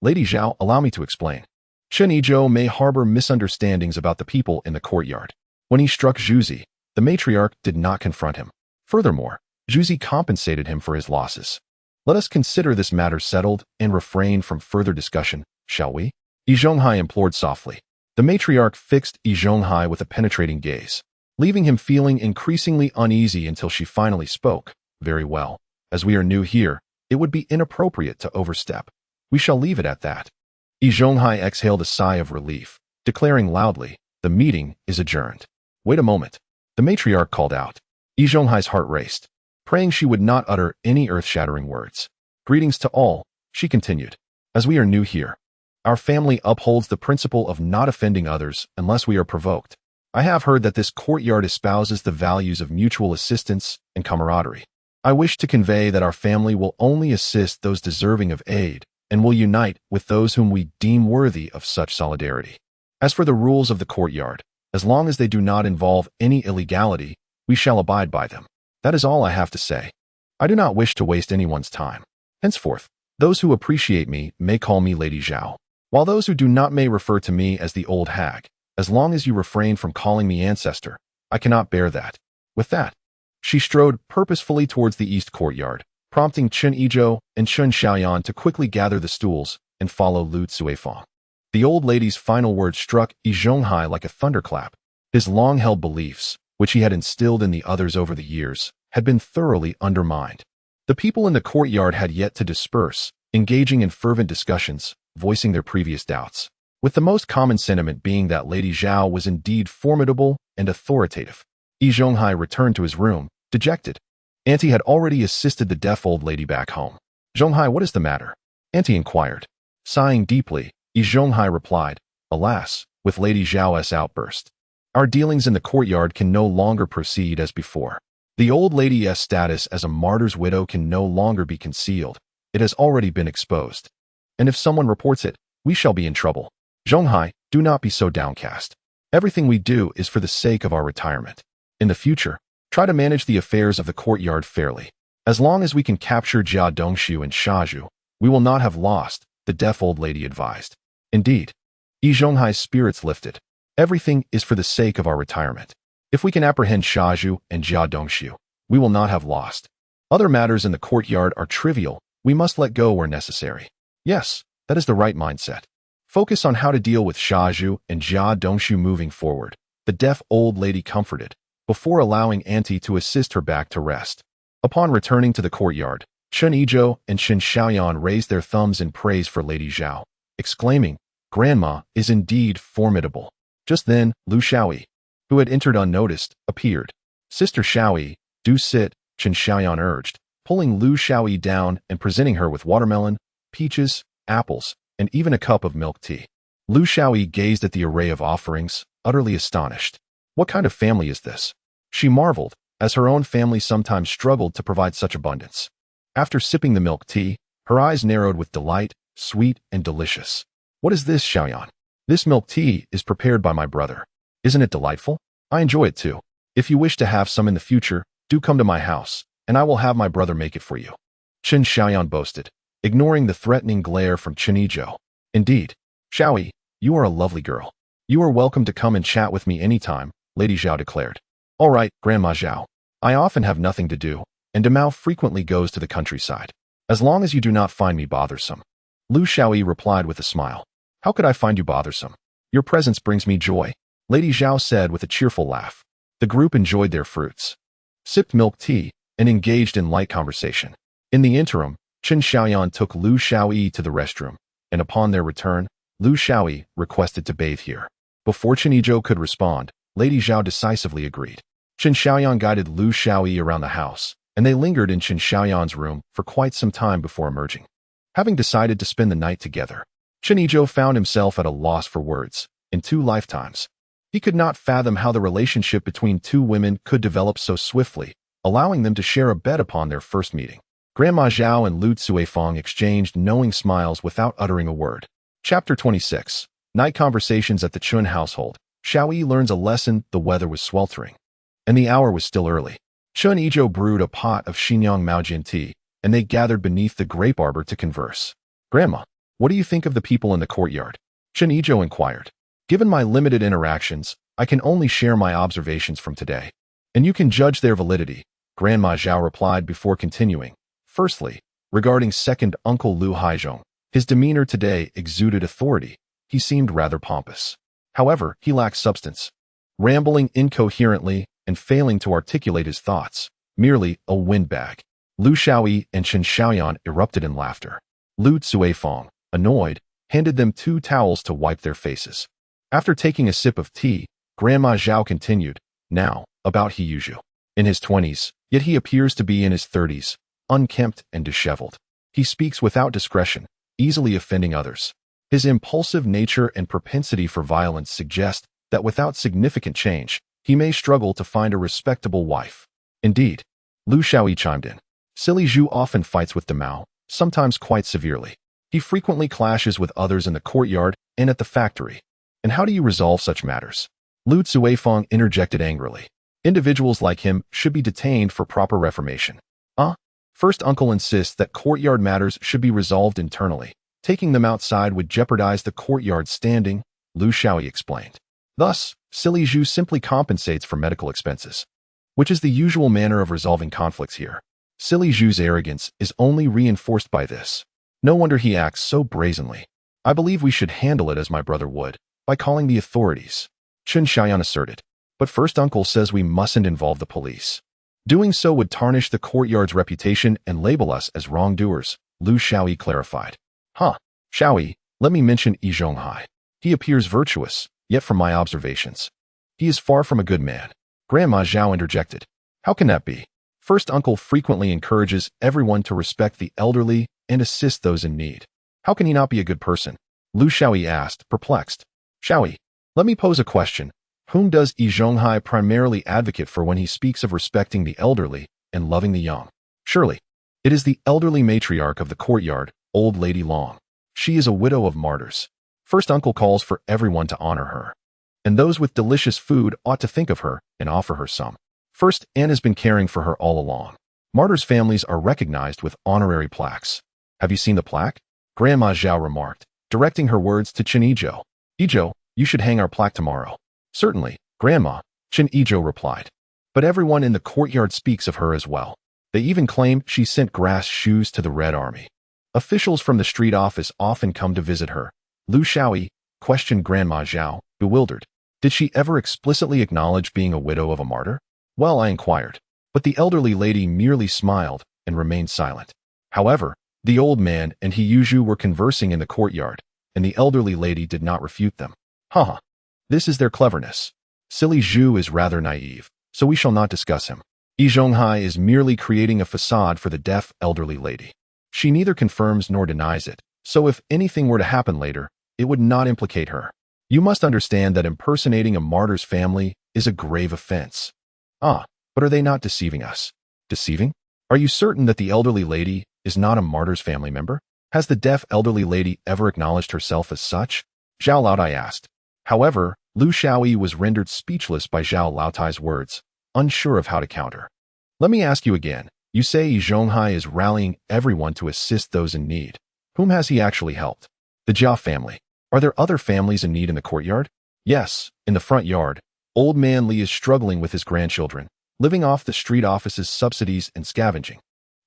Lady Zhao, allow me to explain. Chen Yizhou may harbor misunderstandings about the people in the courtyard. When he struck Zhuzi, the matriarch did not confront him. Furthermore, Zhuzi compensated him for his losses. Let us consider this matter settled and refrain from further discussion, shall we? Yizhonghai implored softly. The matriarch fixed Yizhonghai with a penetrating gaze, leaving him feeling increasingly uneasy until she finally spoke. Very well. As we are new here, it would be inappropriate to overstep. We shall leave it at that. Yizhonghai exhaled a sigh of relief, declaring loudly, the meeting is adjourned. Wait a moment. The matriarch called out. Yizhonghai's heart raced, praying she would not utter any earth-shattering words. Greetings to all, she continued. As we are new here, our family upholds the principle of not offending others unless we are provoked. I have heard that this courtyard espouses the values of mutual assistance and camaraderie. I wish to convey that our family will only assist those deserving of aid and will unite with those whom we deem worthy of such solidarity. As for the rules of the courtyard, as long as they do not involve any illegality, we shall abide by them. That is all I have to say. I do not wish to waste anyone's time. Henceforth, those who appreciate me may call me Lady Zhao, while those who do not may refer to me as the old hag. As long as you refrain from calling me ancestor, I cannot bear that. With that, she strode purposefully towards the east courtyard, prompting Chen Yizhou and Chen Siheyuan to quickly gather the stools and follow Lu Cuifeng. The old lady's final words struck Yizhonghai like a thunderclap. His long-held beliefs, which he had instilled in the others over the years, had been thoroughly undermined. The people in the courtyard had yet to disperse, engaging in fervent discussions, voicing their previous doubts, with the most common sentiment being that Lady Zhao was indeed formidable and authoritative. Yizhonghai returned to his room, dejected. Auntie had already assisted the deaf old lady back home. Zhonghai, what is the matter? Auntie inquired. Sighing deeply, Yizhonghai replied, Alas, with Lady Zhao's outburst, our dealings in the courtyard can no longer proceed as before. The old lady's status as a martyr's widow can no longer be concealed. It has already been exposed. And if someone reports it, we shall be in trouble. Zhonghai, do not be so downcast. Everything we do is for the sake of our retirement. In the future, try to manage the affairs of the courtyard fairly. As long as we can capture Jia Dongshu and Shaju, we will not have lost, the deaf old lady advised. Indeed, Yizhonghai's spirits lifted. Everything is for the sake of our retirement. If we can apprehend Shaju and Jia Dongshu, we will not have lost. Other matters in the courtyard are trivial. We must let go where necessary. Yes, that is the right mindset. Focus on how to deal with Shaju and Jia Dongshu moving forward, the deaf old lady comforted, before allowing Auntie to assist her back to rest. Upon returning to the courtyard, Chen Yizhou and Chen Siheyuan raised their thumbs in praise for Lady Zhao, exclaiming, Grandma is indeed formidable. Just then, Lu Xiaoyi, who had entered unnoticed, appeared. Sister Xiaoyi, do sit, Chen Siheyuan urged, pulling Lu Xiaoyi down and presenting her with watermelon, peaches, apples, and even a cup of milk tea. Lu Xiaoyi gazed at the array of offerings, utterly astonished. What kind of family is this? She marveled, as her own family sometimes struggled to provide such abundance. After sipping the milk tea, her eyes narrowed with delight, sweet and delicious. What is this, Xiaoyan? This milk tea is prepared by my brother. Isn't it delightful? I enjoy it too. If you wish to have some in the future, do come to my house, and I will have my brother make it for you. Chen Xiaoyan boasted, ignoring the threatening glare from Chen Yizhou. Indeed, Xiaoyi, you are a lovely girl. You are welcome to come and chat with me anytime, Lady Zhao declared. All right, Grandma Zhao. I often have nothing to do, and Demao frequently goes to the countryside. As long as you do not find me bothersome. Lu Xiaoyi replied with a smile. How could I find you bothersome? Your presence brings me joy, Lady Zhao said with a cheerful laugh. The group enjoyed their fruits, sipped milk tea, and engaged in light conversation. In the interim, Chen Xiaoyan took Lu Xiaoyi to the restroom, and upon their return, Lu Xiaoyi requested to bathe here. Before Chen Yizhou could respond, Lady Zhao decisively agreed. Chen Xiaoyan guided Lu Xiaoyi around the house, and they lingered in Chen Xiaoyan's room for quite some time before emerging. Having decided to spend the night together, Chen Yizhou found himself at a loss for words. In 2 lifetimes, he could not fathom how the relationship between 2 women could develop so swiftly, allowing them to share a bed upon their first meeting. Grandma Zhao and Lu Cuifeng exchanged knowing smiles without uttering a word. Chapter 26. Night Conversations at the Chun household. Xiaoyi learns a lesson. The weather was sweltering, and the hour was still early. Chen Yizhou brewed a pot of Xinjiang Maojin tea, and they gathered beneath the grape arbor to converse. Grandma, what do you think of the people in the courtyard? Chen Yizhou inquired. Given my limited interactions, I can only share my observations from today, and you can judge their validity, Grandma Zhao replied before continuing. Firstly, regarding second uncle Lu Haizhong, his demeanor today exuded authority. He seemed rather pompous. However, he lacked substance, rambling incoherently and failing to articulate his thoughts, merely a windbag. Lu Xiaoyi and Chen Xiaoyan erupted in laughter. Lu Cuifeng, annoyed, handed them 2 towels to wipe their faces. After taking a sip of tea, Grandma Zhao continued, now, about Yizhou. In his 20s, yet he appears to be in his 30s, unkempt and disheveled. He speaks without discretion, easily offending others. His impulsive nature and propensity for violence suggest that without significant change, he may struggle to find a respectable wife. Indeed, Lu Xiaoyi chimed in. Siheyuan often fights with Demao, sometimes quite severely. He frequently clashes with others in the courtyard and at the factory. And how do you resolve such matters? Lu Cuifeng interjected angrily. Individuals like him should be detained for proper reformation. First uncle insists that courtyard matters should be resolved internally. Taking them outside would jeopardize the courtyard's standing, Lu Xiaoyi explained. Thus, Siheyuan simply compensates for medical expenses, which is the usual manner of resolving conflicts here. Siheyuan's arrogance is only reinforced by this. No wonder he acts so brazenly. I believe we should handle it as my brother would, by calling the authorities, Chen Xiaoyan asserted. But first uncle says we mustn't involve the police. Doing so would tarnish the courtyard's reputation and label us as wrongdoers, Lu Xiaoyi clarified. Xiaoyi, let me mention Yizhonghai. He appears virtuous, yet from my observations, he is far from a good man. Grandma Zhao interjected. How can that be? First uncle frequently encourages everyone to respect the elderly and assist those in need. How can he not be a good person? Lu Xiaoyi asked, perplexed. Xiaoyi, let me pose a question. Whom does Yizhonghai primarily advocate for when he speaks of respecting the elderly and loving the young? Surely, it is the elderly matriarch of the courtyard, old Lady Long. She is a widow of martyrs. First uncle calls for everyone to honor her, and those with delicious food ought to think of her and offer her some. First, Anne has been caring for her all along. Martyrs' families are recognized with honorary plaques. Have you seen the plaque? Grandma Zhao remarked, directing her words to Chen Yizhou. Yizhou, you should hang our plaque tomorrow. Certainly, Grandma, Chen Yizhou replied. But everyone in the courtyard speaks of her as well. They even claim she sent grass shoes to the Red Army. Officials from the street office often come to visit her. Lu Xiaoyi questioned Grandma Zhao, bewildered. Did she ever explicitly acknowledge being a widow of a martyr? Well, I inquired. But the elderly lady merely smiled and remained silent. However, the old man and Yizhou were conversing in the courtyard, and the elderly lady did not refute them. This is their cleverness. Siheyuan is rather naive, so we shall not discuss him. Yizhonghai is merely creating a facade for the deaf elderly lady. She neither confirms nor denies it, so if anything were to happen later, it would not implicate her. You must understand that impersonating a martyr's family is a grave offense. But are they not deceiving us? Deceiving? Are you certain that the elderly lady is not a martyr's family member? Has the deaf elderly lady ever acknowledged herself as such? Zhao Laotai asked. However, Lu Xiaoyi was rendered speechless by Zhao Laotai's words. unsure of how to counter. Let me ask you again. You say Yi Zhonghai is rallying everyone to assist those in need. Whom has he actually helped? The Jia family. Are there other families in need in the courtyard? Yes, in the front yard. Old man Li is struggling with his grandchildren, living off the street office's subsidies and scavenging.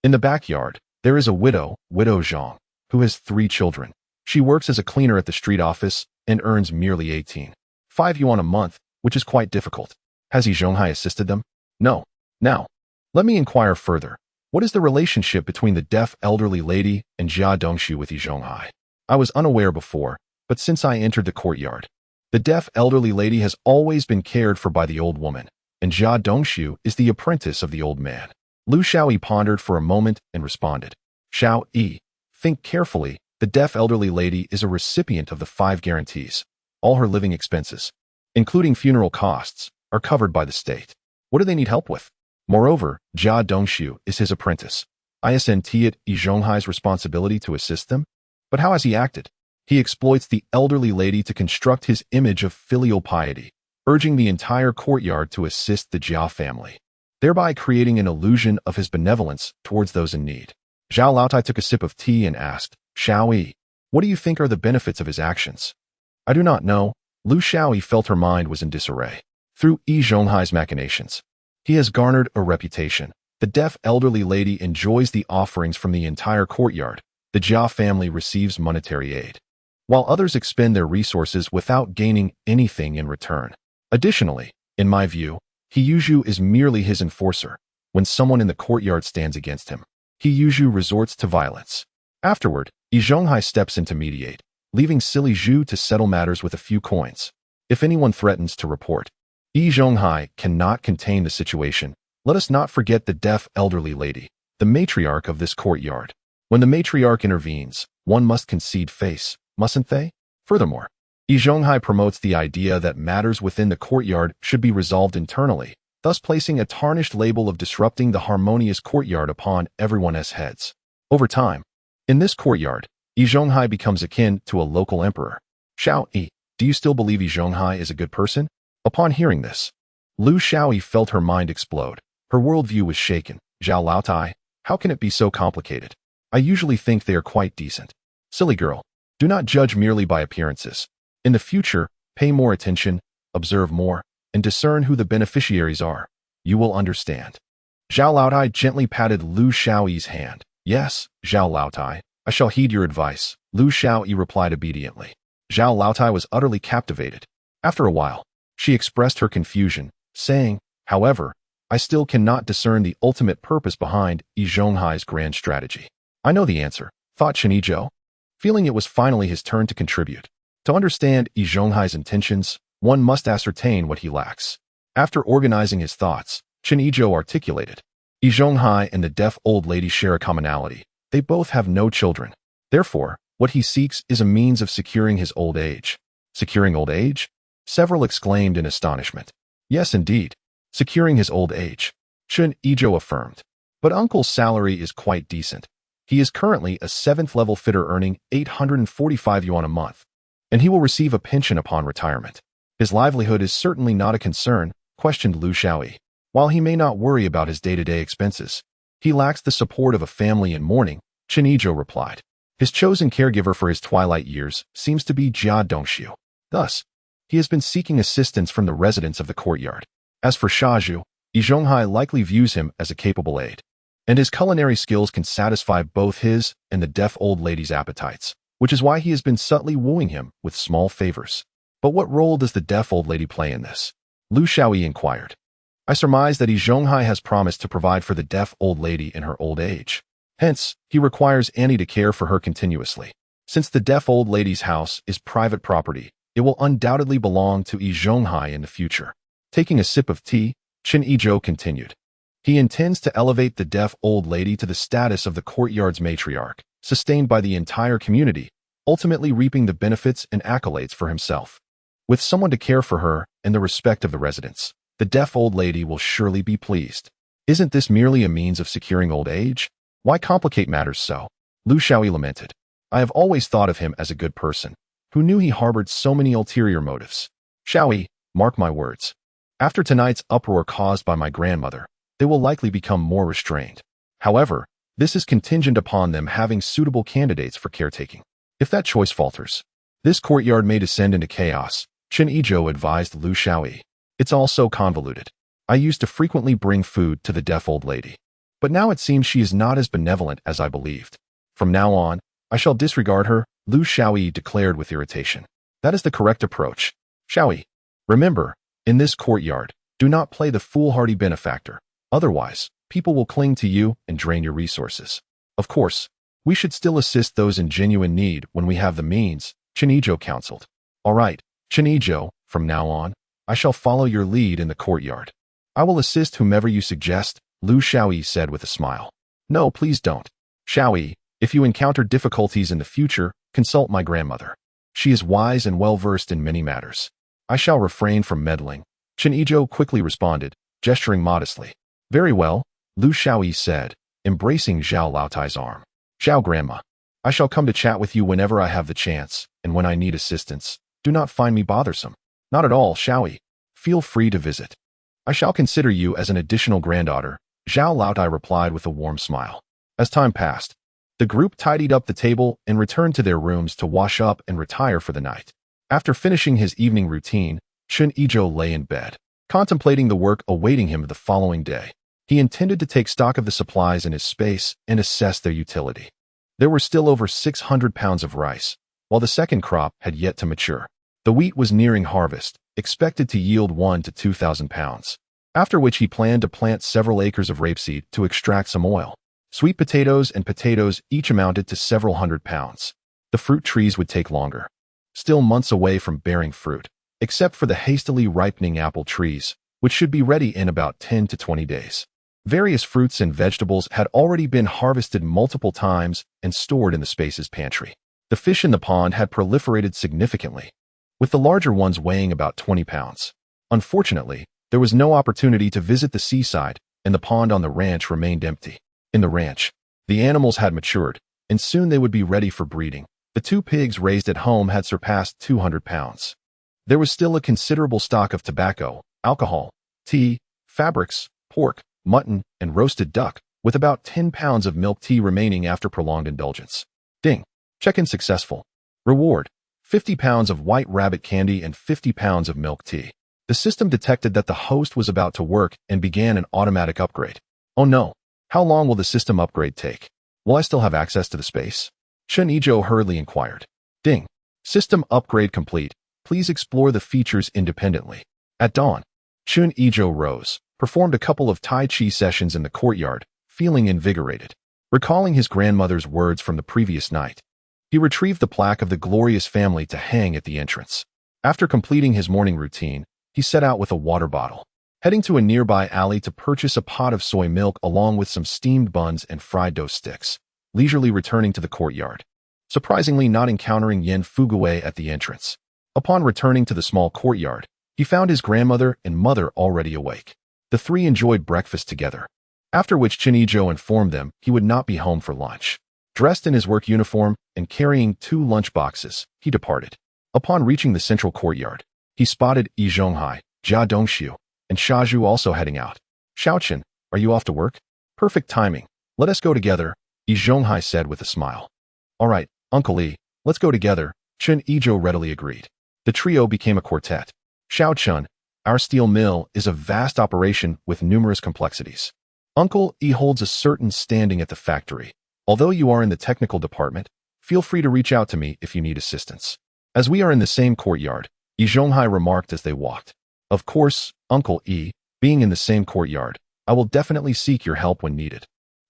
In the backyard, there is a widow Zhang, who has 3 children. She works as a cleaner at the street office and earns merely 18.5 yuan a month, which is quite difficult. Has Yi Zhonghai assisted them? No. Now, let me inquire further. What is the relationship between the deaf elderly lady and Jia Dongshu with Yi Zhonghai? I was unaware before, but since I entered the courtyard, the deaf elderly lady has always been cared for by the old woman, and Jia Dongshu is the apprentice of the old man. Lu Xiaoyi pondered for a moment and responded. Xiao Yi, think carefully. The deaf elderly lady is a recipient of the 5 guarantees. All her living expenses, including funeral costs, are covered by the state. What do they need help with? Moreover, Jia Dongshu is his apprentice. Isn't it Yi Zhonghai's responsibility to assist them? But how has he acted? He exploits the elderly lady to construct his image of filial piety, urging the entire courtyard to assist the Jia family, thereby creating an illusion of his benevolence towards those in need. Zhao Laotai took a sip of tea and asked, Xiaoyi, what do you think are the benefits of his actions? I do not know. Lu Xiaoyi felt her mind was in disarray. Through Yi Zhonghai's machinations, he has garnered a reputation. The deaf elderly lady enjoys the offerings from the entire courtyard. The Jia family receives monetary aid, while others expend their resources without gaining anything in return. Additionally, in my view, He Yizhou is merely his enforcer. When someone in the courtyard stands against him, He Yizhou resorts to violence. Afterward, Yi Zhonghai steps in to mediate, leaving Silly Zhu to settle matters with a few coins. If anyone threatens to report, Yi Zhonghai cannot contain the situation. Let us not forget the deaf elderly lady, the matriarch of this courtyard. When the matriarch intervenes, one must concede face, mustn't they? Furthermore, Yi Zhonghai promotes the idea that matters within the courtyard should be resolved internally, thus placing a tarnished label of disrupting the harmonious courtyard upon everyone's heads. Over time, in this courtyard, Yi Zhonghai becomes akin to a local emperor. Xiao Yi, do you still believe Yi Zhonghai is a good person? Upon hearing this, Lu Xiaoyi felt her mind explode. Her worldview was shaken. Zhao Laotai, how can it be so complicated? I usually think they are quite decent. Silly girl, do not judge merely by appearances. In the future, pay more attention, observe more, and discern who the beneficiaries are. You will understand. Zhao Laotai gently patted Lu Xiaoyi's hand. Yes, Zhao Laotai, I shall heed your advice. Lu Xiaoyi replied obediently. Zhao Laotai was utterly captivated. After a while, she expressed her confusion, saying, however, I still cannot discern the ultimate purpose behind Yi Zhonghai's grand strategy. I know the answer, thought Chen Yizhou, feeling it was finally his turn to contribute. To understand Yi Zhonghai's intentions, one must ascertain what he lacks. After organizing his thoughts, Chen Yizhou articulated, Yi Zhonghai and the deaf old lady share a commonality. They both have no children. Therefore, what he seeks is a means of securing his old age. Securing old age? Several exclaimed in astonishment. Yes, indeed. Securing his old age, Chen Yizhou affirmed. But Uncle's salary is quite decent. He is currently a 7th level fitter earning 845 yuan a month, and he will receive a pension upon retirement. His livelihood is certainly not a concern, questioned Lu Xiaoyi. While he may not worry about his day-to-day expenses, he lacks the support of a family in mourning, Chen Yizhou replied. His chosen caregiver for his twilight years seems to be Jia Dongshu. Thus, he has been seeking assistance from the residents of the courtyard. As for Shazhu, Yi Zhonghai likely views him as a capable aide, and his culinary skills can satisfy both his and the deaf old lady's appetites, which is why he has been subtly wooing him with small favors. But what role does the deaf old lady play in this? Lu Xiaoyi inquired. I surmise that Yi Zhonghai has promised to provide for the deaf old lady in her old age. Hence, he requires Annie to care for her continuously. Since the deaf old lady's house is private property, it will undoubtedly belong to Yi Zhonghai in the future. Taking a sip of tea, Chen Yizhou continued. He intends to elevate the deaf old lady to the status of the courtyard's matriarch, sustained by the entire community, ultimately reaping the benefits and accolades for himself. With someone to care for her and the respect of the residents, the deaf old lady will surely be pleased. Isn't this merely a means of securing old age? Why complicate matters so? Lu Xiaoyi lamented. I have always thought of him as a good person. Who knew he harbored so many ulterior motives? Xiaoyi, mark my words. After tonight's uproar caused by my grandmother, they will likely become more restrained. However, this is contingent upon them having suitable candidates for caretaking. If that choice falters, this courtyard may descend into chaos, Chen Yizhou advised Lu Xiaoyi. It's all so convoluted. I used to frequently bring food to the deaf old lady, but now it seems she is not as benevolent as I believed. From now on, I shall disregard her, Lu Xiaoyi declared with irritation. That is the correct approach. Xiaoyi, remember, in this courtyard, do not play the foolhardy benefactor. Otherwise, people will cling to you and drain your resources. Of course, we should still assist those in genuine need when we have the means, Chen Yizhou counseled. All right, Chen Yizhou, from now on, I shall follow your lead in the courtyard. I will assist whomever you suggest, Lu Xiaoyi said with a smile. No, please don't. Xiaoyi, if you encounter difficulties in the future, consult my grandmother. She is wise and well-versed in many matters. I shall refrain from meddling, Chen Yizhou quickly responded, gesturing modestly. Very well, Lu Xiaoyi said, embracing Zhao Laotai's arm. Zhao grandma, I shall come to chat with you whenever I have the chance, and when I need assistance, do not find me bothersome. Not at all, Xiaoyi. Feel free to visit. I shall consider you as an additional granddaughter, Zhao Laotai replied with a warm smile. As time passed, the group tidied up the table and returned to their rooms to wash up and retire for the night. After finishing his evening routine, Chen Yizhou lay in bed, contemplating the work awaiting him the following day. He intended to take stock of the supplies in his space and assess their utility. There were still over 600 pounds of rice, while the second crop had yet to mature. The wheat was nearing harvest, expected to yield 1,000 to 2,000 pounds, after which he planned to plant several acres of rapeseed to extract some oil. Sweet potatoes and potatoes each amounted to several hundred pounds. The fruit trees would take longer, still months away from bearing fruit, except for the hastily ripening apple trees, which should be ready in about 10 to 20 days. Various fruits and vegetables had already been harvested multiple times and stored in the space's pantry. The fish in the pond had proliferated significantly, with the larger ones weighing about 20 pounds. Unfortunately, there was no opportunity to visit the seaside, and the pond on the ranch remained empty. In the ranch, the animals had matured, and soon they would be ready for breeding. The 2 pigs raised at home had surpassed 200 pounds. There was still a considerable stock of tobacco, alcohol, tea, fabrics, pork, mutton, and roasted duck, with about 10 pounds of milk tea remaining after prolonged indulgence. Ding. Check-in successful. Reward. 50 pounds of white rabbit candy and 50 pounds of milk tea. The system detected that the host was about to work and began an automatic upgrade. Oh no. How long will the system upgrade take? Will I still have access to the space? Chen Yizhou hurriedly inquired. Ding. System upgrade complete. Please explore the features independently. At dawn, Chen Yizhou rose, performed a couple of Tai Chi sessions in the courtyard, feeling invigorated. Recalling his grandmother's words from the previous night, he retrieved the plaque of the glorious family to hang at the entrance. After completing his morning routine, he set out with a water bottle, heading to a nearby alley to purchase a pot of soy milk along with some steamed buns and fried dough sticks, leisurely returning to the courtyard, surprisingly not encountering Yan Fugui at the entrance. Upon returning to the small courtyard, he found his grandmother and mother already awake. The 3 enjoyed breakfast together, after which Chen Yizhou informed them he would not be home for lunch. Dressed in his work uniform and carrying 2 lunch boxes, he departed. Upon reaching the central courtyard, he spotted Yi Zhonghai, Jia Dongxiu, and Shazhu also heading out. Xiaochen, are you off to work? Perfect timing. Let us go together, Yi Zhonghai said with a smile. All right, Uncle Yi, let's go together, Chen Yizhou readily agreed. The trio became a quartet. Xiaochen, our steel mill is a vast operation with numerous complexities. Uncle Yi holds a certain standing at the factory. Although you are in the technical department, feel free to reach out to me if you need assistance. As we are in the same courtyard, Yi Zhonghai remarked as they walked. Of course, Uncle Yi, being in the same courtyard, I will definitely seek your help when needed.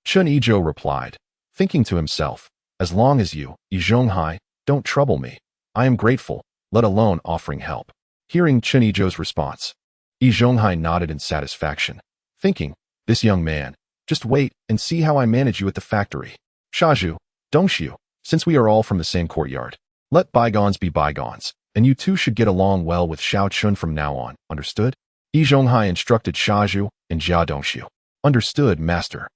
Chen Yizhou replied, thinking to himself, as long as you, Yi Zhonghai, don't trouble me, I am grateful, let alone offering help. Hearing Chen Yizhou's response, Yi Zhonghai nodded in satisfaction, thinking, this young man, just wait and see how I manage you at the factory. Shazhu, Dongxiu, since we are all from the same courtyard, let bygones be bygones, and you two should get along well with Xiao Chun from now on, understood? Yi Zhonghai instructed Shazhu and Jia Dongxiu. Understood, master.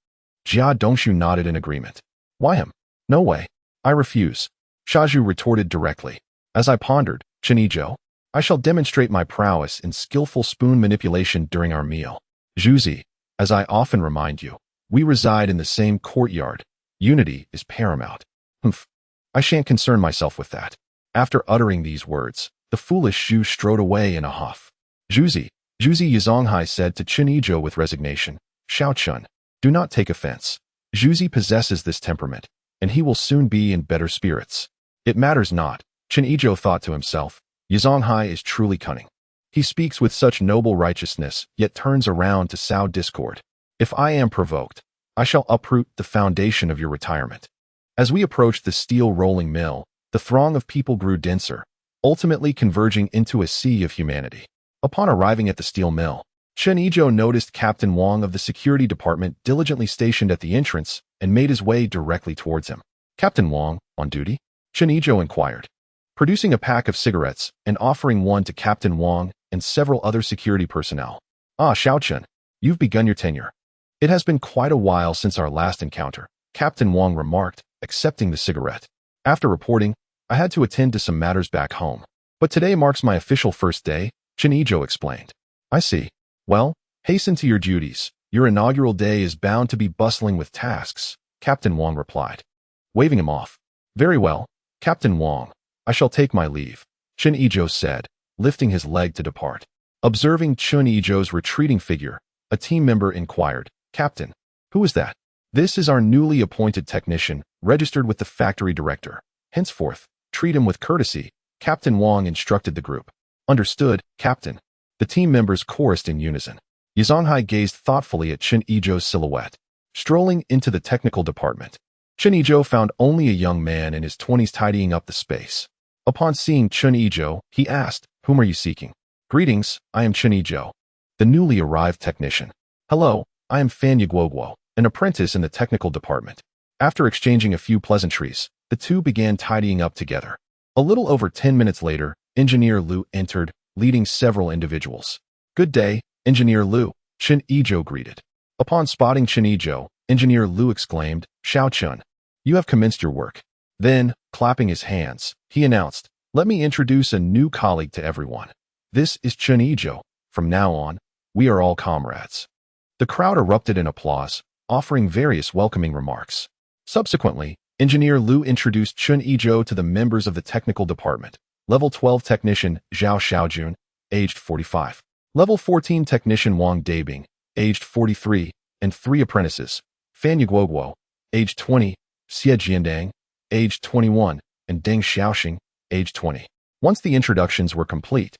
Jia Dongxiu nodded in agreement. Why him? No way. I refuse. Shazhu retorted directly. As I pondered, Chen Yizhou, I shall demonstrate my prowess in skillful spoon manipulation during our meal. Zhuzi, as I often remind you, we reside in the same courtyard. Unity is paramount. Humph. I shan't concern myself with that. After uttering these words, the foolish Zhu strode away in a huff. Zhuzi Yizonghai said to Chen Yizhou with resignation, Xiao Chun, do not take offense. Zhuzi possesses this temperament, and he will soon be in better spirits. It matters not, Chen Yizhou thought to himself. Yizonghai is truly cunning. He speaks with such noble righteousness, yet turns around to sow discord. If I am provoked, I shall uproot the foundation of your retirement. As we approached the steel rolling mill, the throng of people grew denser, ultimately converging into a sea of humanity. Upon arriving at the steel mill, Chen Yizhou noticed Captain Wang of the security department diligently stationed at the entrance and made his way directly towards him. Captain Wang, on duty? Chen Yizhou inquired. Producing a pack of cigarettes and offering one to Captain Wang and several other security personnel. Ah, Xiao Chun, you've begun your tenure. It has been quite a while since our last encounter, Captain Wang remarked, accepting the cigarette. After reporting, I had to attend to some matters back home. But today marks my official first day, Chen Yizhou explained. I see. Well, hasten to your duties. Your inaugural day is bound to be bustling with tasks, Captain Wang replied, waving him off. Very well, Captain Wang. I shall take my leave, Chen Yizhou said, lifting his leg to depart. Observing Chen Yizhou's retreating figure, a team member inquired, Captain, who is that? This is our newly appointed technician, registered with the factory director. Henceforth, treat him with courtesy, Captain Wang instructed the group. Understood, Captain. The team members chorused in unison. Yizonghai gazed thoughtfully at Chen Yizhou's silhouette. Strolling into the technical department, Chen Yizhou found only a young man in his 20s tidying up the space. Upon seeing Chen Yizhou, he asked, Whom are you seeking? Greetings, I am Chen Yizhou, the newly arrived technician. Hello, I am Fan Yiguoguo, an apprentice in the technical department. After exchanging a few pleasantries, the two began tidying up together. A little over 10 minutes later, Engineer Liu entered, leading several individuals. Good day, Engineer Liu, Chen Yizhou greeted. Upon spotting Chen Yizhou, Engineer Liu exclaimed, Xiao Chun, you have commenced your work. Then, clapping his hands, he announced, Let me introduce a new colleague to everyone. This is Chen Yizhou. From now on, we are all comrades. The crowd erupted in applause, offering various welcoming remarks. Subsequently, Engineer Liu introduced Chen Yizhou to the members of the technical department. Level 12 Technician Zhao Xiaojun, aged 45. Level 14 Technician Wang Dabing, aged 43, and 3 apprentices, Fan Yiguoguo, aged 20, Xie Jiandang, aged 21, and Deng Xiaoxing, aged 20. Once the introductions were complete,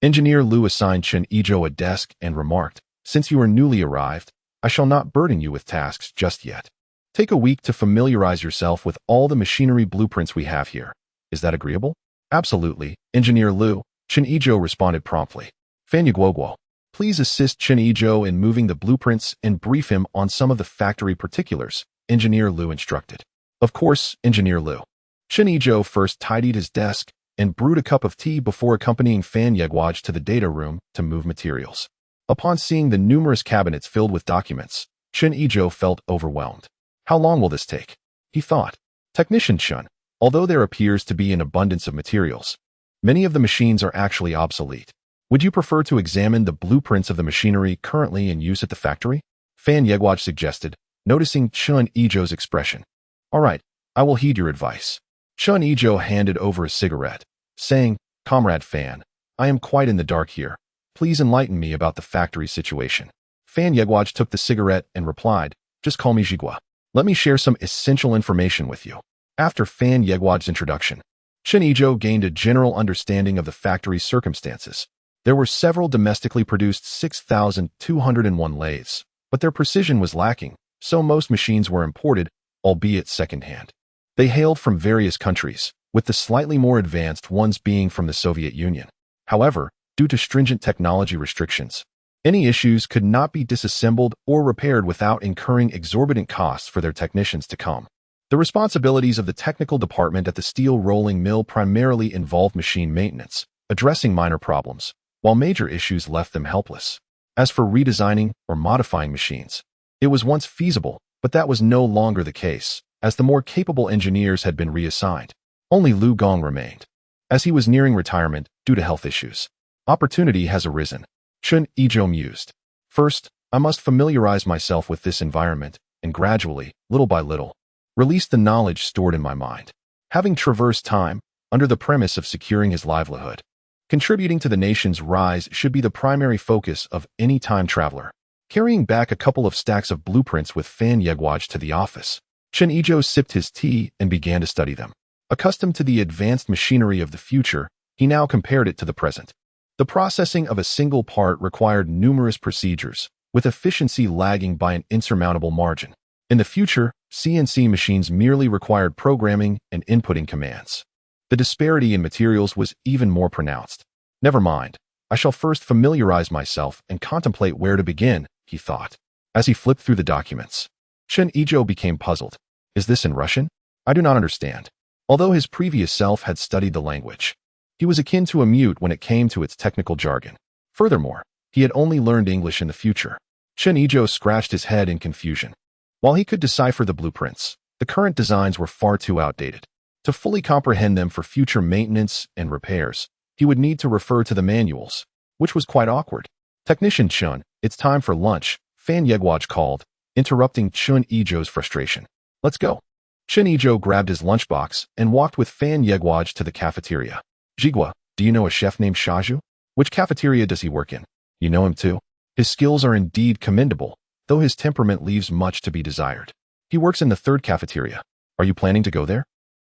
Engineer Liu assigned Chen Yizhou a desk and remarked, Since you are newly arrived, I shall not burden you with tasks just yet. Take a week to familiarize yourself with all the machinery blueprints we have here. Is that agreeable? Absolutely, Engineer Liu, Chen Yizhou responded promptly. Fan Yiguoguo, please assist Chen Yizhou in moving the blueprints and brief him on some of the factory particulars, Engineer Liu instructed. Of course, Engineer Liu. Chen Yizhou first tidied his desk and brewed a cup of tea before accompanying Fan Yiguoguo to the data room to move materials. Upon seeing the numerous cabinets filled with documents, Chen Yizhou felt overwhelmed. How long will this take? He thought. Technician Chen, although there appears to be an abundance of materials, many of the machines are actually obsolete. Would you prefer to examine the blueprints of the machinery currently in use at the factory? Fan Yiguoguo suggested, noticing Chen Yizhou's expression. All right, I will heed your advice. Chen Yizhou handed over a cigarette, saying, Comrade Fan, I am quite in the dark here. Please enlighten me about the factory situation. Fan Yiguoguo took the cigarette and replied, Just call me Jigua. Let me share some essential information with you. After Fan Yiguoguo's introduction, Chen Yizhou gained a general understanding of the factory's circumstances. There were several domestically produced 6,201 lathes, but their precision was lacking, so most machines were imported, albeit secondhand. They hailed from various countries, with the slightly more advanced ones being from the Soviet Union. However, due to stringent technology restrictions, any issues could not be disassembled or repaired without incurring exorbitant costs for their technicians to come. The responsibilities of the technical department at the steel rolling mill primarily involved machine maintenance, addressing minor problems, while major issues left them helpless. As for redesigning or modifying machines, it was once feasible, but that was no longer the case, as the more capable engineers had been reassigned. Only Lu Gong remained. as he was nearing retirement due to health issues. Opportunity has arisen. Chen Yizhou mused. First, I must familiarize myself with this environment, and gradually, little by little, release the knowledge stored in my mind. Having traversed time, under the premise of securing his livelihood, contributing to the nation's rise should be the primary focus of any time traveler. Carrying back a couple of stacks of blueprints with Fan Yegwaj to the office, Chen Yizhou sipped his tea and began to study them. Accustomed to the advanced machinery of the future, he now compared it to the present. The processing of a single part required numerous procedures, with efficiency lagging by an insurmountable margin. In the future, CNC machines merely required programming and inputting commands. The disparity in materials was even more pronounced. Never mind, I shall first familiarize myself and contemplate where to begin, he thought. As he flipped through the documents, Chen Yizhou became puzzled. Is this in Russian? I do not understand. Although his previous self had studied the language, he was akin to a mute when it came to its technical jargon. Furthermore, he had only learned English in the future. Chen Yizhou scratched his head in confusion. While he could decipher the blueprints, the current designs were far too outdated. To fully comprehend them for future maintenance and repairs, he would need to refer to the manuals, which was quite awkward. Technician Chen, it's time for lunch, Fan Yegwaj called, interrupting Chen Yizhou's frustration. Let's go. Chen Yizhou grabbed his lunchbox and walked with Fan Yegwaj to the cafeteria. Jigua, do you know a chef named Shaju? Which cafeteria does he work in? You know him too? His skills are indeed commendable, though his temperament leaves much to be desired. He works in the third cafeteria. Are you planning to go there?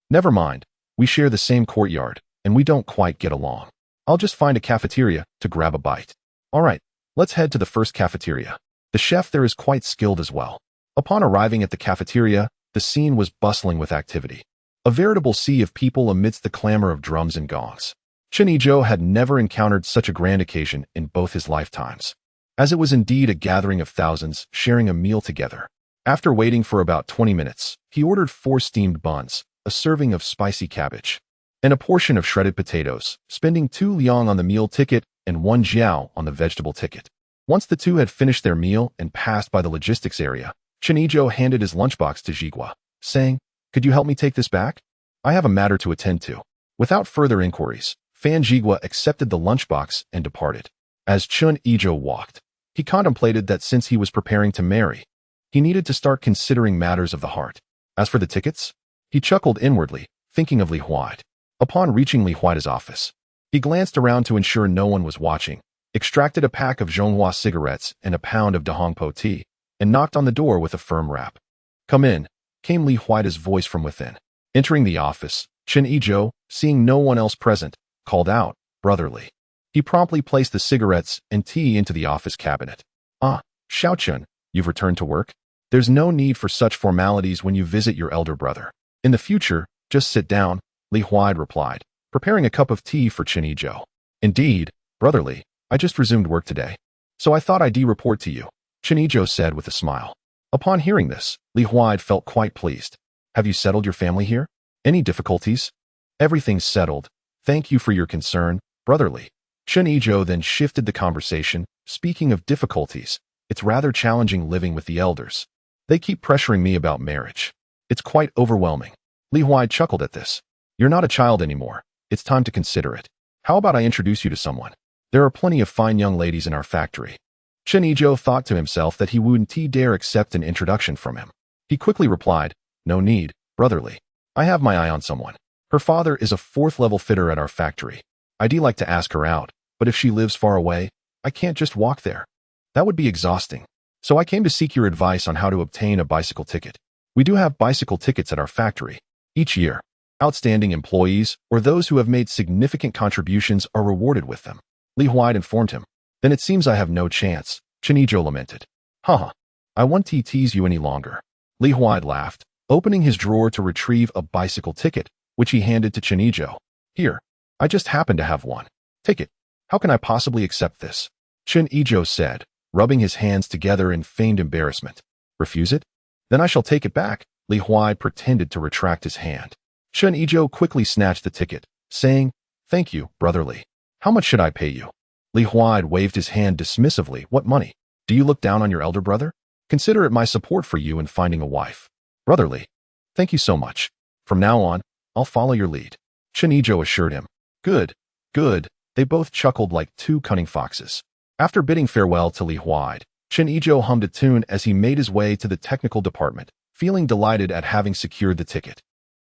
Never mind, we share the same courtyard, and we don't quite get along. I'll just find a cafeteria to grab a bite. All right, let's head to the first cafeteria. The chef there is quite skilled as well. Upon arriving at the cafeteria, the scene was bustling with activity. A veritable sea of people amidst the clamor of drums and gongs. Chen Yizhou had never encountered such a grand occasion in both his lifetimes, as it was indeed a gathering of thousands sharing a meal together. After waiting for about 20 minutes, he ordered 4 steamed buns, a serving of spicy cabbage, and a portion of shredded potatoes, spending 2 liang on the meal ticket and 1 jiao on the vegetable ticket. Once the two had finished their meal and passed by the logistics area, Chen Yizhou handed his lunchbox to Jigua, saying, "Could you help me take this back? I have a matter to attend to." Without further inquiries, Fan Jigua accepted the lunchbox and departed. As Chen Yizhou walked, he contemplated that since he was preparing to marry, he needed to start considering matters of the heart. As for the tickets, he chuckled inwardly, thinking of Li Huide. Upon reaching Li Huide's office, he glanced around to ensure no one was watching, extracted a pack of Zhonghua cigarettes and a pound of Dahongpo tea, and knocked on the door with a firm rap. "Come in," came Li Huide's voice from within. Entering the office, Chen Yizhou, seeing no one else present, called out, "Brotherly." He promptly placed the cigarettes and tea into the office cabinet. "Ah, Xiao Chen, you've returned to work? There's no need for such formalities when you visit your elder brother. In the future, just sit down," Li Huide replied, preparing a cup of tea for Chen Yizhou. "Indeed, brotherly, I just resumed work today, so I thought I'd report to you," Chen Yizhou said with a smile. Upon hearing this, Li Huide felt quite pleased. "Have you settled your family here? Any difficulties?" "Everything's settled. Thank you for your concern, brotherly." Chen Yizhou then shifted the conversation, speaking of difficulties. "It's rather challenging living with the elders. They keep pressuring me about marriage. It's quite overwhelming." Li Huide chuckled at this. "You're not a child anymore. It's time to consider it. How about I introduce you to someone? There are plenty of fine young ladies in our factory." Chen Yizhou thought to himself that he wouldn't dare accept an introduction from him. He quickly replied, "No need, brotherly. I have my eye on someone. Her father is a 4th-level fitter at our factory. I'd like to ask her out, but if she lives far away, I can't just walk there. That would be exhausting. So I came to seek your advice on how to obtain a bicycle ticket. We do have bicycle tickets at our factory. Each year, outstanding employees or those who have made significant contributions are rewarded with them." Li Huide informed him. "Then it seems I have no chance," Chen Yizhou lamented. "Haha, I won't tease you any longer." Li Huide laughed, opening his drawer to retrieve a bicycle ticket, which he handed to Chen Yizhou. "Here, I just happen to have one. Take it. How can I possibly accept this?" Chen Yizhou said, rubbing his hands together in feigned embarrassment. "Refuse it? Then I shall take it back." Li Huide pretended to retract his hand. Chen Yizhou quickly snatched the ticket, saying, "Thank you, brotherly. How much should I pay you?" Li Huide waved his hand dismissively. "What money? Do you look down on your elder brother? Consider it my support for you in finding a wife. Brotherly. Thank you so much. From now on, I'll follow your lead," Chen Yizhou assured him. Good, good, they both chuckled like two cunning foxes. After bidding farewell to Li Huai, Chen Yizhou hummed a tune as he made his way to the technical department, feeling delighted at having secured the ticket.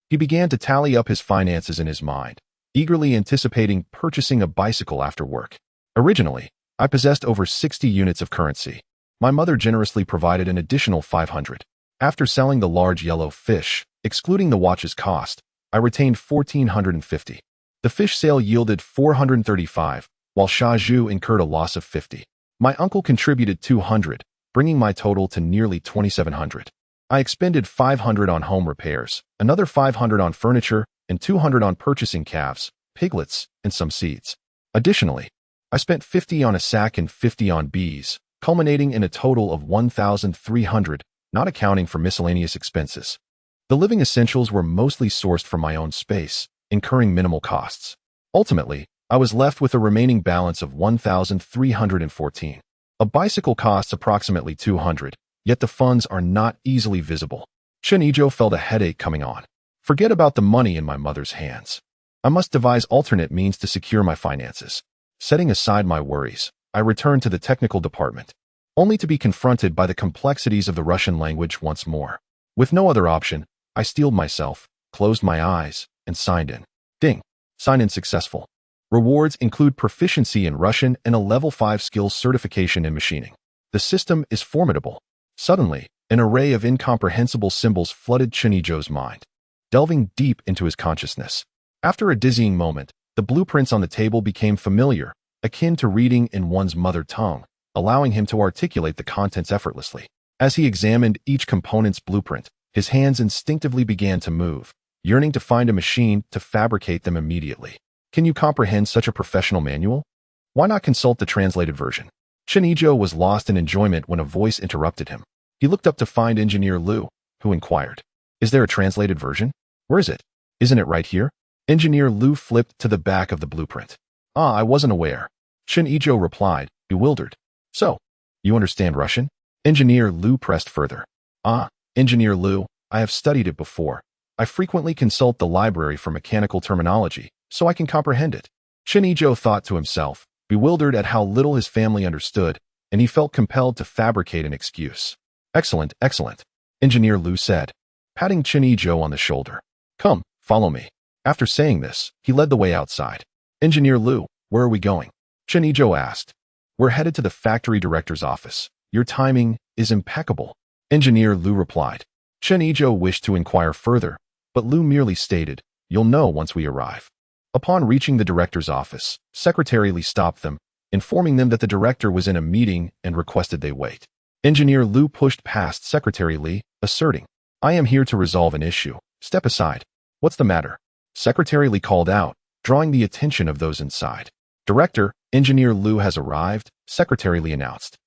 He began to tally up his finances in his mind, eagerly anticipating purchasing a bicycle after work. Originally, I possessed over 60 units of currency. My mother generously provided an additional 500. After selling the large yellow fish, excluding the watch's cost, I retained 1,450. The fish sale yielded 435, while Siheyuan incurred a loss of 50. My uncle contributed 200, bringing my total to nearly 2,700. I expended 500 on home repairs, another 500 on furniture, and 200 on purchasing calves, piglets, and some seeds. Additionally, I spent 50 on a sack and 50 on bees, culminating in a total of 1,300, not accounting for miscellaneous expenses. The living essentials were mostly sourced from my own space, incurring minimal costs. Ultimately, I was left with a remaining balance of 1,314. A bicycle costs approximately 200, yet the funds are not easily visible. Chen Yizhou felt a headache coming on. Forget about the money in my mother's hands. I must devise alternate means to secure my finances. Setting aside my worries, I returned to the technical department, only to be confronted by the complexities of the Russian language once more. With no other option, I steeled myself, closed my eyes, and signed in. Ding. Sign in successful. Rewards include proficiency in Russian and a level 5 skills certification in machining. The system is formidable. Suddenly, an array of incomprehensible symbols flooded Chen Yizhou's mind, delving deep into his consciousness. After a dizzying moment, the blueprints on the table became familiar, akin to reading in one's mother tongue, allowing him to articulate the contents effortlessly. As he examined each component's blueprint, his hands instinctively began to move, yearning to find a machine to fabricate them immediately. Can you comprehend such a professional manual? Why not consult the translated version? Chen Yizhou was lost in enjoyment when a voice interrupted him. He looked up to find Engineer Liu, who inquired, "Is there a translated version? Where is it? Isn't it right here?" Engineer Liu flipped to the back of the blueprint. I wasn't aware." Chen Yizhou replied, bewildered. "So, you understand Russian?" Engineer Liu pressed further. Engineer Liu, I have studied it before. I frequently consult the library for mechanical terminology, so I can comprehend it." Chen Yizhou thought to himself, bewildered at how little his family understood, and he felt compelled to fabricate an excuse. Excellent, excellent," Engineer Liu said, patting Chen Yizhou on the shoulder. "Come, follow me." After saying this, he led the way outside. "Engineer Liu, where are we going?" Chen Yizhou asked. "We're headed to the factory director's office. Your timing is impeccable," Engineer Liu replied. Chen Yizhou wished to inquire further, but Liu merely stated, "You'll know once we arrive." Upon reaching the director's office, Secretary Li stopped them, informing them that the director was in a meeting and requested they wait. Engineer Liu pushed past Secretary Li, asserting, "I am here to resolve an issue. Step aside." "What's the matter?" Secretary Li called out, drawing the attention of those inside. "Director, Engineer Liu has arrived," Secretary Li announced.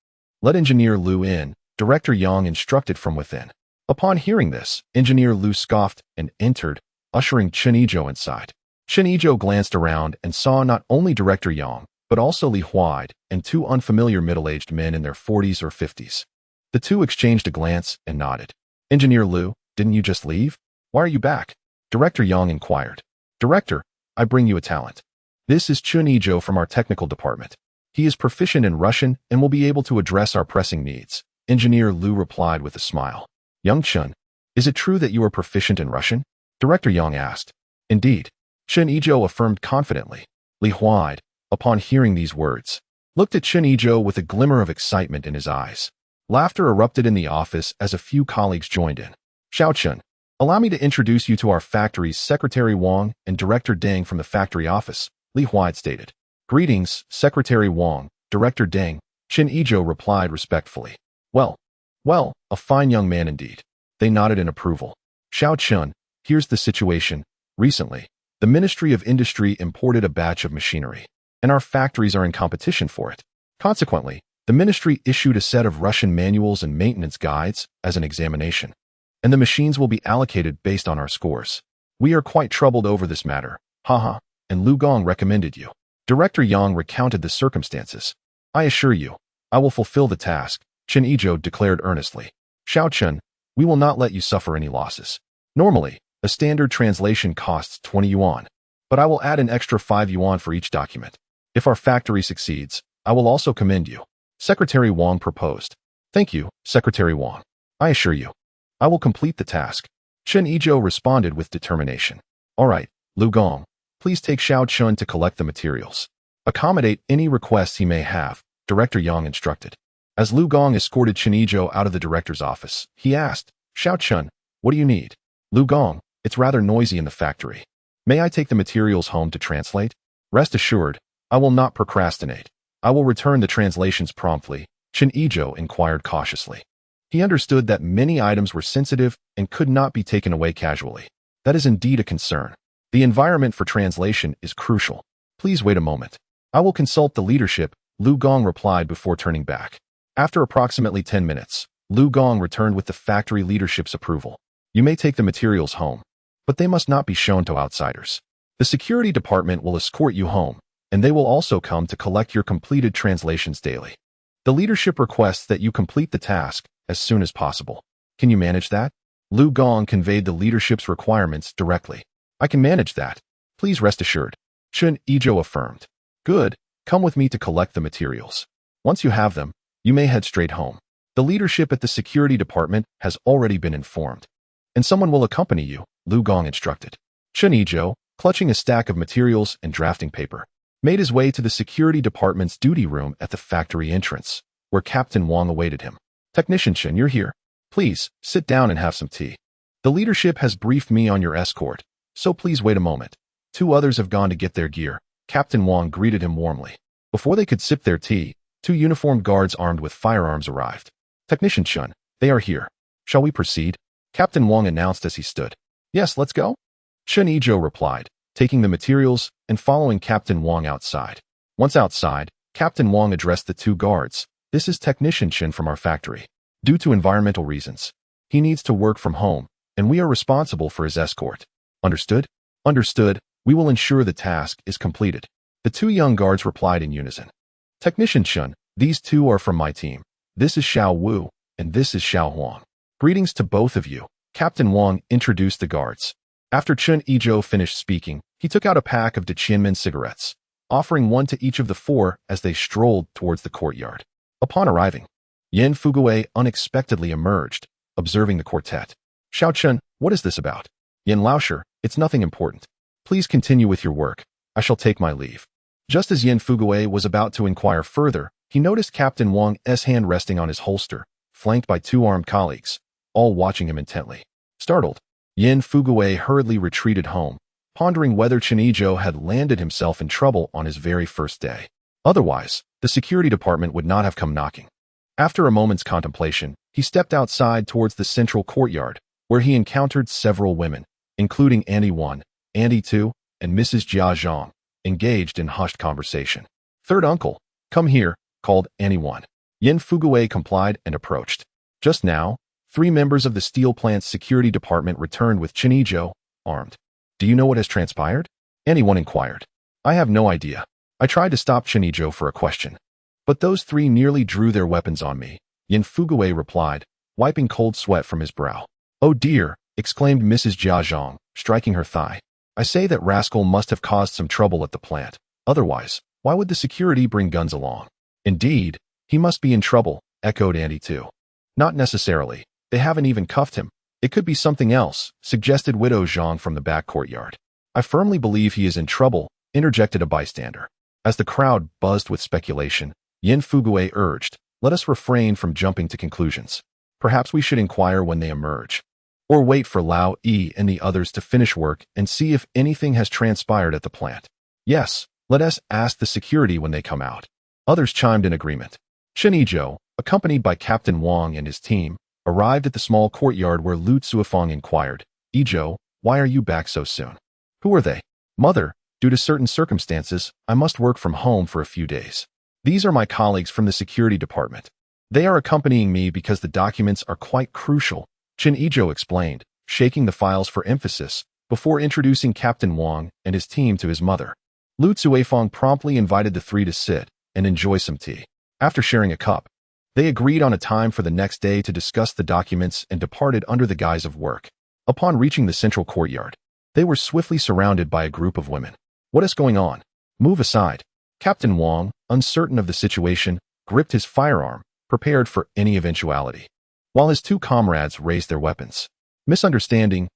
"Let Engineer Liu in," Director Yang instructed from within. Upon hearing this, Engineer Liu scoffed and entered, ushering Chen Yizhou inside. Chen Yizhou glanced around and saw not only Director Yang, but also Li Huai and two unfamiliar middle-aged men in their 40s or 50s. The two exchanged a glance and nodded. "Engineer Liu, didn't you just leave? Why are you back?" Director Yang inquired. "Director, I bring you a talent. This is Chen Yizhou from our technical department. He is proficient in Russian and will be able to address our pressing needs," Engineer Liu replied with a smile. "Young Chen, is it true that you are proficient in Russian?" Director Yang asked. "Indeed," Chen Yizhou affirmed confidently. Li Huai, upon hearing these words, looked at Chen Yizhou with a glimmer of excitement in his eyes. Laughter erupted in the office as a few colleagues joined in. "Xiao Chen, allow me to introduce you to our factory's Secretary Wang and Director Deng from the factory office," Li Huai stated. "Greetings, Secretary Wang, Director Deng," Chen Yizhou replied respectfully. Well, a fine young man indeed." They nodded in approval. "Xiao Chen, here's the situation. Recently, the Ministry of Industry imported a batch of machinery, and our factories are in competition for it. Consequently, the ministry issued a set of Russian manuals and maintenance guides as an examination, and the machines will be allocated based on our scores. We are quite troubled over this matter, and Lu Gong recommended you." Director Yang recounted the circumstances. "I assure you, I will fulfill the task," Chen Yizhou declared earnestly. "Xiao Chen, we will not let you suffer any losses. Normally, a standard translation costs 20 yuan, but I will add an extra 5 yuan for each document. If our factory succeeds, I will also commend you. Secretary Wang proposed. Thank you, Secretary Wang. I assure you, I will complete the task. Chen Yizhou responded with determination. All right, Lu Gong, please take Xiao Chun to collect the materials. Accommodate any requests he may have, Director Yang instructed. As Lu Gong escorted Chen Yizhou out of the director's office, he asked, Xiao Chun, what do you need? Lu Gong, it's rather noisy in the factory. May I take the materials home to translate? Rest assured, I will not procrastinate. I will return the translations promptly, Chen Yizhou inquired cautiously. He understood that many items were sensitive and could not be taken away casually. That is indeed a concern. The environment for translation is crucial. Please wait a moment. I will consult the leadership, Lu Gong replied before turning back. After approximately 10 minutes, Lu Gong returned with the factory leadership's approval. You may take the materials home, but they must not be shown to outsiders. The security department will escort you home, and they will also come to collect your completed translations daily. The leadership requests that you complete the task as soon as possible. Can you manage that? Lu Gong conveyed the leadership's requirements directly. I can manage that. Please rest assured. Chen Yizhou affirmed. Good, come with me to collect the materials. Once you have them, you may head straight home. The leadership at the security department has already been informed. And someone will accompany you, Lu Gong instructed. Chen Yizhou, clutching a stack of materials and drafting paper, made his way to the security department's duty room at the factory entrance, where Captain Wang awaited him. Technician Chen, you're here. Please, sit down and have some tea. The leadership has briefed me on your escort, so please wait a moment. 2 others have gone to get their gear. Captain Wang greeted him warmly. Before they could sip their tea, 2 uniformed guards armed with firearms arrived. Technician Chen, they are here. Shall we proceed? Captain Wang announced as he stood. Yes, let's go. Chen Yizhou replied, taking the materials and following Captain Wang outside. Once outside, Captain Wang addressed the 2 guards. This is Technician Chen from our factory. Due to environmental reasons, he needs to work from home, and we are responsible for his escort. Understood? Understood. We will ensure the task is completed. The 2 young guards replied in unison. Technician Chen, these 2 are from my team. This is Xiao Wu, and this is Xiao Huang. Greetings to both of you. Captain Wang introduced the guards. After Chen Yizhou finished speaking, he took out a pack of Daqianmen cigarettes, offering one to each of the 4 as they strolled towards the courtyard. Upon arriving, Yan Fugui unexpectedly emerged, observing the quartet. Xiao Chen, what is this about? Yan Laosher, it's nothing important. Please continue with your work. I shall take my leave. Just as Yan Fugui was about to inquire further, he noticed Captain Wang's hand resting on his holster, flanked by 2 armed colleagues, all watching him intently. Startled, Yan Fugui hurriedly retreated home, pondering whether Chen Yizhou had landed himself in trouble on his very first day. Otherwise, the security department would not have come knocking. After a moment's contemplation, he stepped outside towards the central courtyard, where he encountered several women, including Auntie 1, Auntie 2, and Mrs. Jia Zhang, engaged in hushed conversation. Third uncle, come here, called Auntie 1. Yan Fugui complied and approached. Just now, 3 members of the steel plant's security department returned with Chen Yizhou, armed. Do you know what has transpired? Auntie 1 inquired. I have no idea. I tried to stop Chen Yizhou for a question, but those 3 nearly drew their weapons on me, Yan Fugui replied, wiping cold sweat from his brow. Oh dear, exclaimed Mrs. Jia Zhang, striking her thigh. I say that rascal must have caused some trouble at the plant. Otherwise, why would the security bring guns along? Indeed, he must be in trouble, echoed Auntie 2. Not necessarily. They haven't even cuffed him. It could be something else, suggested Widow Zhang from the back courtyard. I firmly believe he is in trouble, interjected a bystander. As the crowd buzzed with speculation, Yan Fugui urged, let us refrain from jumping to conclusions. Perhaps we should inquire when they emerge. Or wait for Lao Yi and the others to finish work and see if anything has transpired at the plant. Yes, let us ask the security when they come out. Others chimed in agreement. Chen Yizhou, accompanied by Captain Wang and his team, arrived at the small courtyard where Lu Cuifeng inquired, Yizhou, why are you back so soon? Who are they? Mother, due to certain circumstances, I must work from home for a few days. These are my colleagues from the security department. They are accompanying me because the documents are quite crucial, Chen Yizhou explained, shaking the files for emphasis, before introducing Captain Wang and his team to his mother. Lu Cuifeng promptly invited the 3 to sit and enjoy some tea. After sharing a cup, they agreed on a time for the next day to discuss the documents and departed under the guise of work. Upon reaching the central courtyard, they were swiftly surrounded by a group of women. What is going on? Move aside. Captain Wang, uncertain of the situation, gripped his firearm, prepared for any eventuality, while his two comrades raised their weapons. Misunderstanding.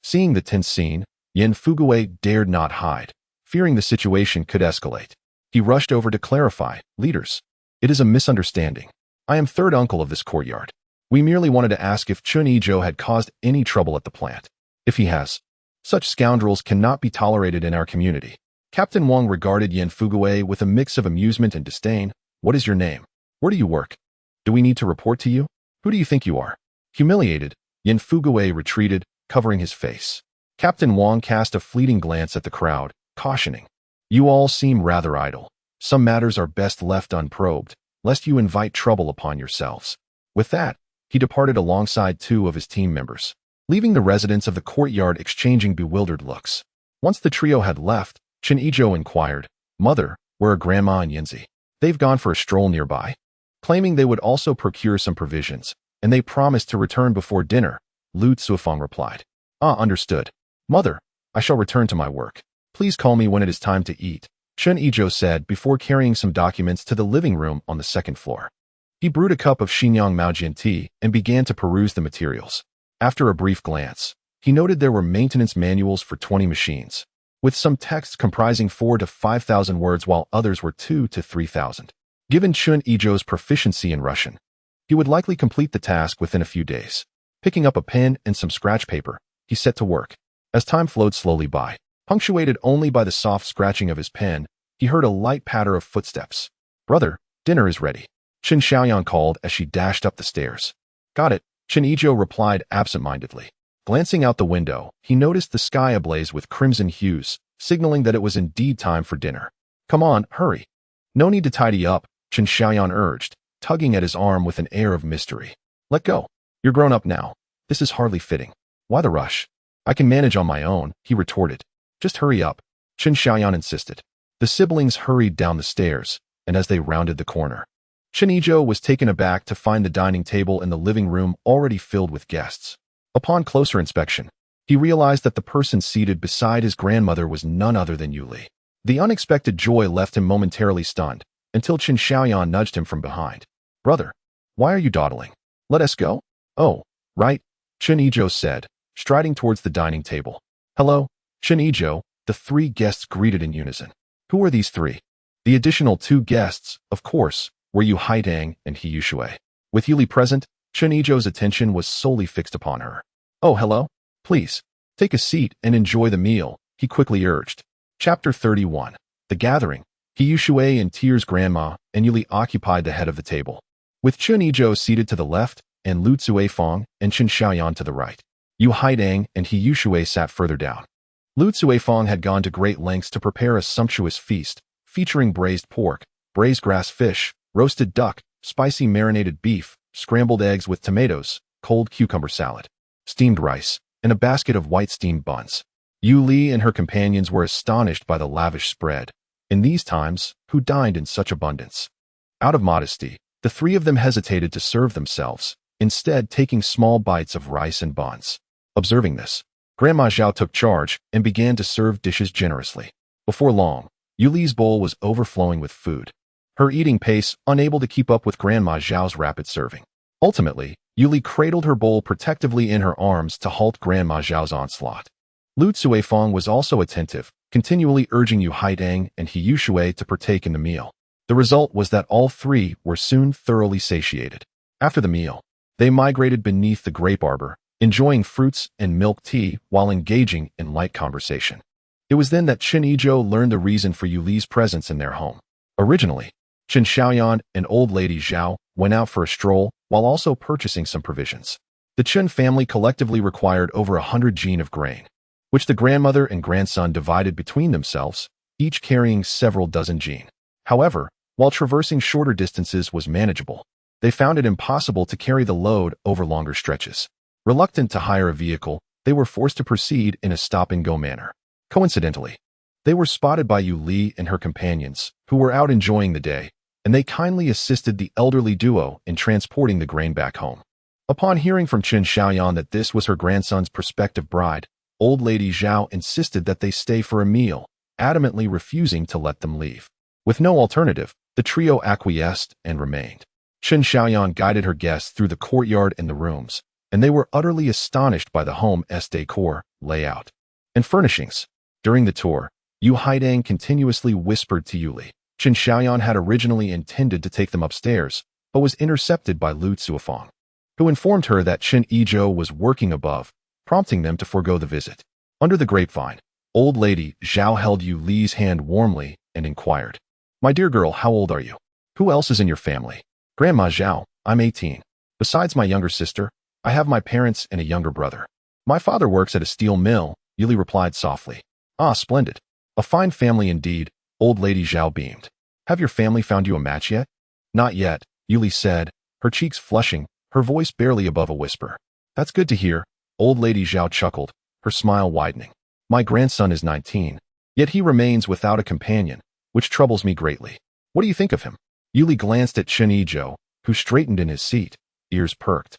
Seeing the tense scene, Yan Fugui dared not hide, fearing the situation could escalate. He rushed over to clarify, "Leaders, it is a misunderstanding. I am third uncle of this courtyard. We merely wanted to ask if Chen Yizhou had caused any trouble at the plant. If he has, such scoundrels cannot be tolerated in our community." Captain Wang regarded Yan Fugui with a mix of amusement and disdain. "What is your name? Where do you work? Do we need to report to you? Who do you think you are?" Humiliated, Yan Fugui retreated, covering his face. Captain Wang cast a fleeting glance at the crowd, cautioning, "You all seem rather idle. Some matters are best left unprobed, lest you invite trouble upon yourselves." With that, he departed alongside two of his team members, leaving the residents of the courtyard exchanging bewildered looks. Once the trio had left, Chen Yizhou inquired, "Mother, where are Grandma and Yinzi?" "They've gone for a stroll nearby," claiming they would also procure some provisions, and they promised to return before dinner, Lu Tsuifang replied. "Ah, understood. Mother, I shall return to my work. Please call me when it is time to eat," Chen Yizhou said before carrying some documents to the living room on the second floor. He brewed a cup of Xinjiang Maojian tea and began to peruse the materials. After a brief glance, he noted there were maintenance manuals for 20 machines, with some texts comprising 4,000 to 5,000 words while others were 2,000 to 3,000. Given Chen Yizhou's proficiency in Russian, he would likely complete the task within a few days. Picking up a pen and some scratch paper, he set to work. As time flowed slowly by, punctuated only by the soft scratching of his pen, he heard a light patter of footsteps. "Brother, dinner is ready," Chen Xiaoyan called as she dashed up the stairs. "Got it," Chen Yizhou replied absent-mindedly. Glancing out the window, he noticed the sky ablaze with crimson hues, signaling that it was indeed time for dinner. "Come on, hurry." "No need to tidy up," Chen Xiaoyan urged, tugging at his arm with an air of mystery. "Let go. You're grown up now. This is hardly fitting. Why the rush?" "I can manage on my own," he retorted. "Just hurry up," Chen Xiaoyan insisted. The siblings hurried down the stairs, and as they rounded the corner, Chen Yizhou was taken aback to find the dining table in the living room already filled with guests. Upon closer inspection, he realized that the person seated beside his grandmother was none other than Yu Li. The unexpected joy left him momentarily stunned, until Chen Xiaoyan nudged him from behind. "Brother, why are you dawdling? Let us go?" "Oh, right," Chen Yizhou said, striding towards the dining table. "Hello, Chen Yizhou," the three guests greeted in unison. Who are these three? The additional two guests, of course, were Yu Haidang and He Yushui. With Yu Li present, Chen Yizhou's attention was solely fixed upon her. "Oh, hello. Please, take a seat and enjoy the meal," he quickly urged. Chapter 31. The Gathering. He Yushui and Tier's grandma and Yu Li occupied the head of the table, with Chen Yizhou seated to the left and Lu Tsuifang and Chen Xiaoyan to the right. Yu Haidang and He Yushui sat further down. Lu Tsuifang had gone to great lengths to prepare a sumptuous feast, featuring braised pork, braised grass fish, roasted duck, spicy marinated beef, scrambled eggs with tomatoes, cold cucumber salad, steamed rice, and a basket of white steamed buns. Yu Li and her companions were astonished by the lavish spread. In these times, who dined in such abundance? Out of modesty, the three of them hesitated to serve themselves, instead taking small bites of rice and buns. Observing this, Grandma Zhao took charge and began to serve dishes generously. Before long, Yu Li's bowl was overflowing with food, her eating pace unable to keep up with Grandma Zhao's rapid serving. Ultimately, Yu Li cradled her bowl protectively in her arms to halt Grandma Zhao's onslaught. Lu Tsuifang was also attentive, continually urging Yu Haidang and He Yushui to partake in the meal. The result was that all three were soon thoroughly satiated. After the meal, they migrated beneath the grape arbor, enjoying fruits and milk tea while engaging in light conversation. It was then that Chen Yizhou learned the reason for Yu Li's presence in their home. Originally, Chen Xiaoyan and old lady Zhao went out for a stroll while also purchasing some provisions. The Chen family collectively required over 100 jin of grain, which the grandmother and grandson divided between themselves, each carrying several dozen jin. However, while traversing shorter distances was manageable, they found it impossible to carry the load over longer stretches. Reluctant to hire a vehicle, they were forced to proceed in a stop-and-go manner. Coincidentally, they were spotted by Yu Li and her companions, who were out enjoying the day, and they kindly assisted the elderly duo in transporting the grain back home. Upon hearing from Chen Xiaoyan that this was her grandson's prospective bride, Old Lady Zhao insisted that they stay for a meal, adamantly refusing to let them leave. With no alternative, the trio acquiesced and remained. Siheyuan guided her guests through the courtyard and the rooms, and they were utterly astonished by the home's decor, layout, and furnishings. During the tour, Yu Haidang continuously whispered to Yuli. Siheyuan had originally intended to take them upstairs, but was intercepted by Lu Cuifang, who informed her that Chen Yizhou was working above, prompting them to forego the visit. Under the grapevine, Old Lady Zhao held Yu Li's hand warmly and inquired, "My dear girl, how old are you? Who else is in your family?" "Grandma Zhao, I'm 18. Besides my younger sister, I have my parents and a younger brother. My father works at a steel mill," Yuli replied softly. "Ah, splendid. A fine family indeed," Old Lady Zhao beamed. "Have your family found you a match yet?" "Not yet," Yuli said, her cheeks flushing, her voice barely above a whisper. "That's good to hear," Old Lady Zhao chuckled, her smile widening. "My grandson is 19, yet he remains without a companion, which troubles me greatly. What do you think of him?" Yuli glanced at Chen Yizhou, who straightened in his seat, ears perked,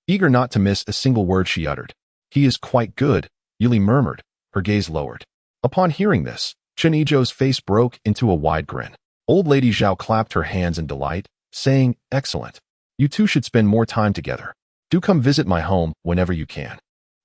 eager not to miss a single word she uttered. "He is quite good," Yuli murmured, her gaze lowered. Upon hearing this, Chen Yizhou's face broke into a wide grin. Old Lady Zhao clapped her hands in delight, saying, "Excellent. You two should spend more time together. Do come visit my home whenever you can.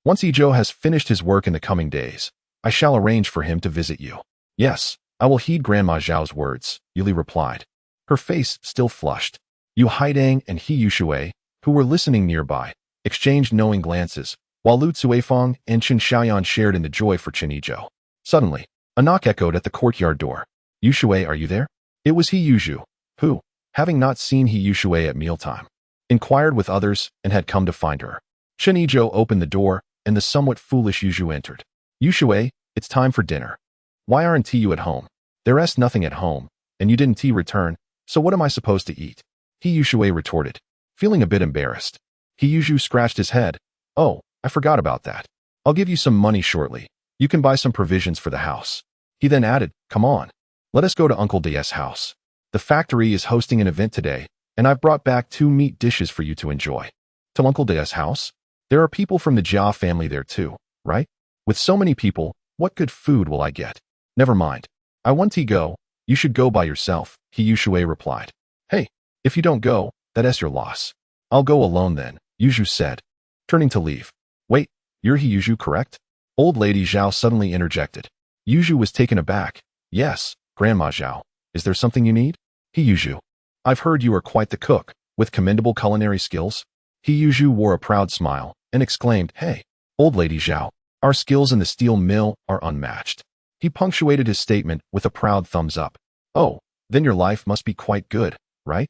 Once Yizhou has finished his work in the coming days, I shall arrange for him to visit you." "Yes, I will heed Grandma Zhao's words," Yuli replied, her face still flushed. Yu Haidang and He Yushui, who were listening nearby, exchanged knowing glances, while Lu Cuifang and Siheyuan shared in the joy for Chen Yizhou. Suddenly, a knock echoed at the courtyard door. "Yushui, are you there?" It was He Yizhou, who, having not seen He Yushui at mealtime, inquired with others and had come to find her. Chen Yizhou opened the door, and the somewhat foolish Yizhou entered. "Yushui, it's time for dinner. Why aren't you at home? There's nothing at home, and you didn't return, so what am I supposed to eat?" He Yushui retorted, feeling a bit embarrassed. He Yizhou scratched his head. "Oh, I forgot about that. I'll give you some money shortly. You can buy some provisions for the house." He then added, "Come on. Let us go to Uncle D's house. The factory is hosting an event today, and I've brought back 2 meat dishes for you to enjoy." "To Uncle D's house? There are people from the Jia family there too, right? With so many people, what good food will I get?" "Never mind. I want to go. You should go by yourself," He Yushui replied. "Hey, if you don't go, that's your loss." "I'll go alone then," Yizhou said, turning to leave. "Wait, you're He Yizhou, correct?" Old Lady Zhao suddenly interjected. Yizhou was taken aback. "Yes, Grandma Zhao. Is there something you need?" He Yizhou. "I've heard you are quite the cook, with commendable culinary skills." He Yizhou wore a proud smile and exclaimed, "Hey, Old Lady Zhao, our skills in the steel mill are unmatched." He punctuated his statement with a proud thumbs up. "Oh, then your life must be quite good, right?"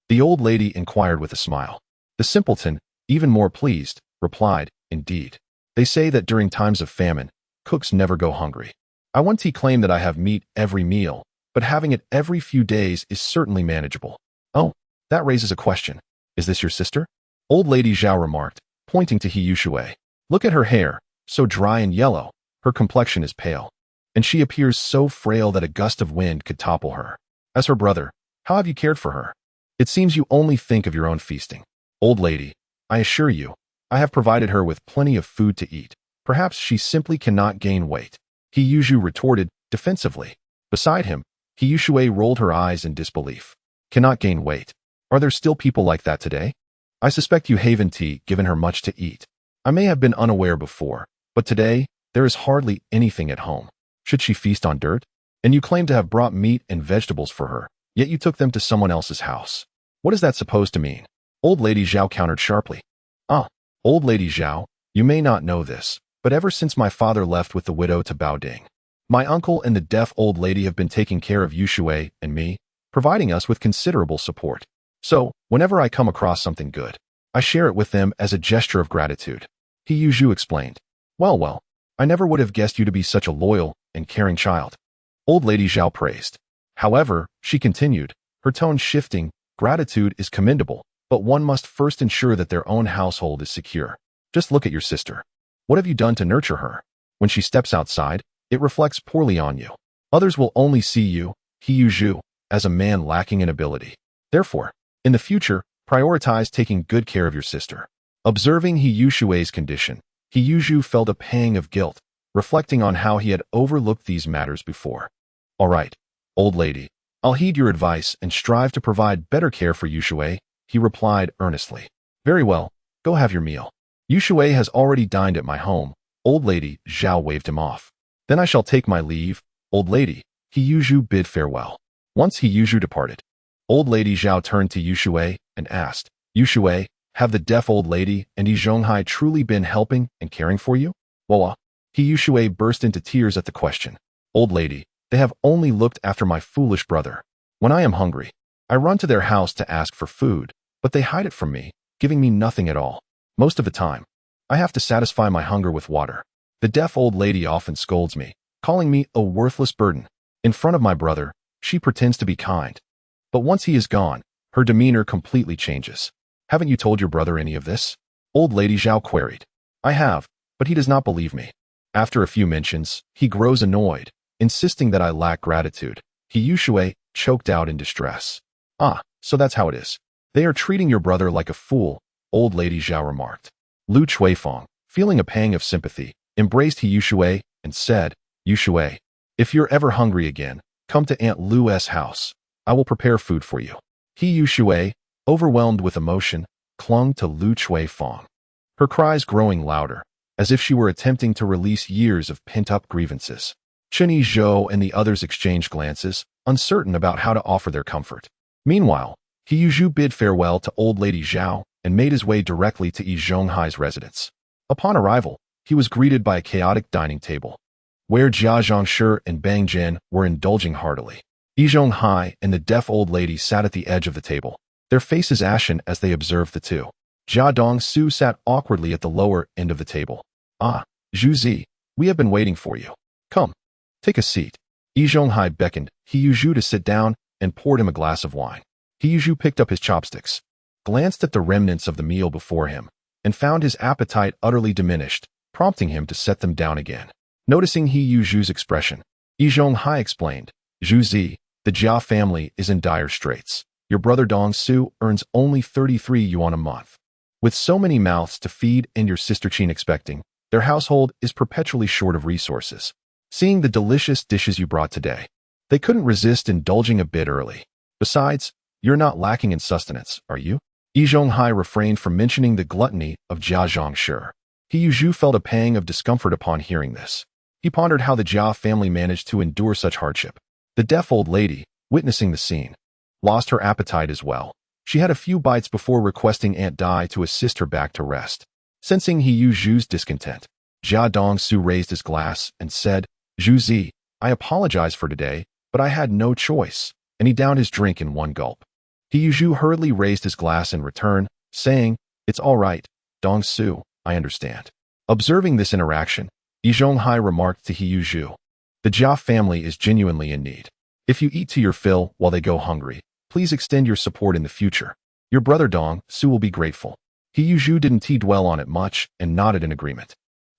The old lady inquired with a smile. The simpleton, even more pleased, replied, "Indeed. They say that during times of famine, cooks never go hungry. I want to claim that I have meat every meal, but having it every few days is certainly manageable." "Oh, that raises a question. Is this your sister?" Old Lady Zhao remarked, pointing to He Yushui. "Look at her hair, so dry and yellow. Her complexion is pale, and she appears so frail that a gust of wind could topple her. As her brother, how have you cared for her? It seems you only think of your own feasting." "Old lady, I assure you, I have provided her with plenty of food to eat. Perhaps she simply cannot gain weight," He Yizhou retorted defensively. Beside him, He Yushui rolled her eyes in disbelief. "Cannot gain weight? Are there still people like that today? I suspect you haven't given her much to eat. I may have been unaware before, but today, there is hardly anything at home. Should she feast on dirt? And you claim to have brought meat and vegetables for her, yet you took them to someone else's house. What is that supposed to mean?" Old Lady Zhao countered sharply. "Ah, Old Lady Zhao, you may not know this, but ever since my father left with the widow to Baoding, my uncle and the deaf old lady have been taking care of Yushui and me, providing us with considerable support. So, whenever I come across something good, I share it with them as a gesture of gratitude." He Yizhou explained. Well, I never would have guessed you to be such a loyal and caring child," Old Lady Zhao praised. "However," she continued, her tone shifting, "gratitude is commendable, but one must first ensure that their own household is secure. Just look at your sister. What have you done to nurture her? When she steps outside, it reflects poorly on you. Others will only see you, He Yizhou, as a man lacking in ability. Therefore, in the future, prioritize taking good care of your sister." Observing He Yushui's condition, He Yizhou felt a pang of guilt, reflecting on how he had overlooked these matters before. All right, old lady, I'll heed your advice and strive to provide better care for Yushui, he replied earnestly. Very well, go have your meal. Yushui has already dined at my home. Old lady Zhao waved him off. Then I shall take my leave, old lady. Yizhou bid farewell. Once Yizhou departed, old lady Zhao turned to Yushui and asked, Yushui, have the deaf old lady and Zhonghai truly been helping and caring for you? Well, Yushui burst into tears at the question. Old lady, they have only looked after my foolish brother. When I am hungry, I run to their house to ask for food, but they hide it from me, giving me nothing at all. Most of the time, I have to satisfy my hunger with water. The deaf old lady often scolds me, calling me a worthless burden. In front of my brother, she pretends to be kind. But once he is gone, her demeanor completely changes. Haven't you told your brother any of this? Old lady Zhao queried. I have, but he does not believe me. After a few mentions, he grows annoyed, insisting that I lack gratitude. Yushui choked out in distress. Ah, so that's how it is. They are treating your brother like a fool, old lady Zhao remarked. Lu Chuifeng, feeling a pang of sympathy, embraced Yushui and said, Yushui, if you're ever hungry again, come to Aunt Lu's house. I will prepare food for you. Yushui, overwhelmed with emotion, clung to Lu Chuifeng. Her cries growing louder, as if she were attempting to release years of pent-up grievances. Chen Yizhou and the others exchanged glances, uncertain about how to offer their comfort. Meanwhile, Yizhou bid farewell to old lady Zhao and made his way directly to Zhonghai's residence. Upon arrival, he was greeted by a chaotic dining table, where Jia Zhongshi and Bang Jin were indulging heartily. Zhonghai and the deaf old lady sat at the edge of the table, their faces ashen as they observed the two. Jia Dongsu sat awkwardly at the lower end of the table. Ah, Zhu, we have been waiting for you. Come, take a seat. Zhonghai beckoned Yizhou to sit down and poured him a glass of wine. Yizhou picked up his chopsticks, glanced at the remnants of the meal before him, and found his appetite utterly diminished, prompting him to set them down again. Noticing Yizhou's expression, Zhonghai explained, Zhu, the Jia family is in dire straits. Your brother Dongsu earns only 33 yuan a month. With so many mouths to feed and your sister Qin expecting, their household is perpetually short of resources. Seeing the delicious dishes you brought today, they couldn't resist indulging a bit early. Besides, you're not lacking in sustenance, are you? Zhonghai refrained from mentioning the gluttony of Jia Zhongshi. Yizhou felt a pang of discomfort upon hearing this. He pondered how the Jia family managed to endure such hardship. The deaf old lady, witnessing the scene, lost her appetite as well. She had a few bites before requesting Aunt Dai to assist her back to rest. Sensing Yizhou's discontent, Jia Dongsu raised his glass and said, Zhu, I apologize for today, but I had no choice, and he downed his drink in one gulp. Yizhou hurriedly raised his glass in return, saying, It's all right, Dongsu, I understand. Observing this interaction, Zhonghai remarked to Yizhou, the Jia family is genuinely in need. If you eat to your fill while they go hungry, please extend your support in the future. Your brother Dongsu will be grateful. Yizhou didn't dwell on it much and nodded in agreement.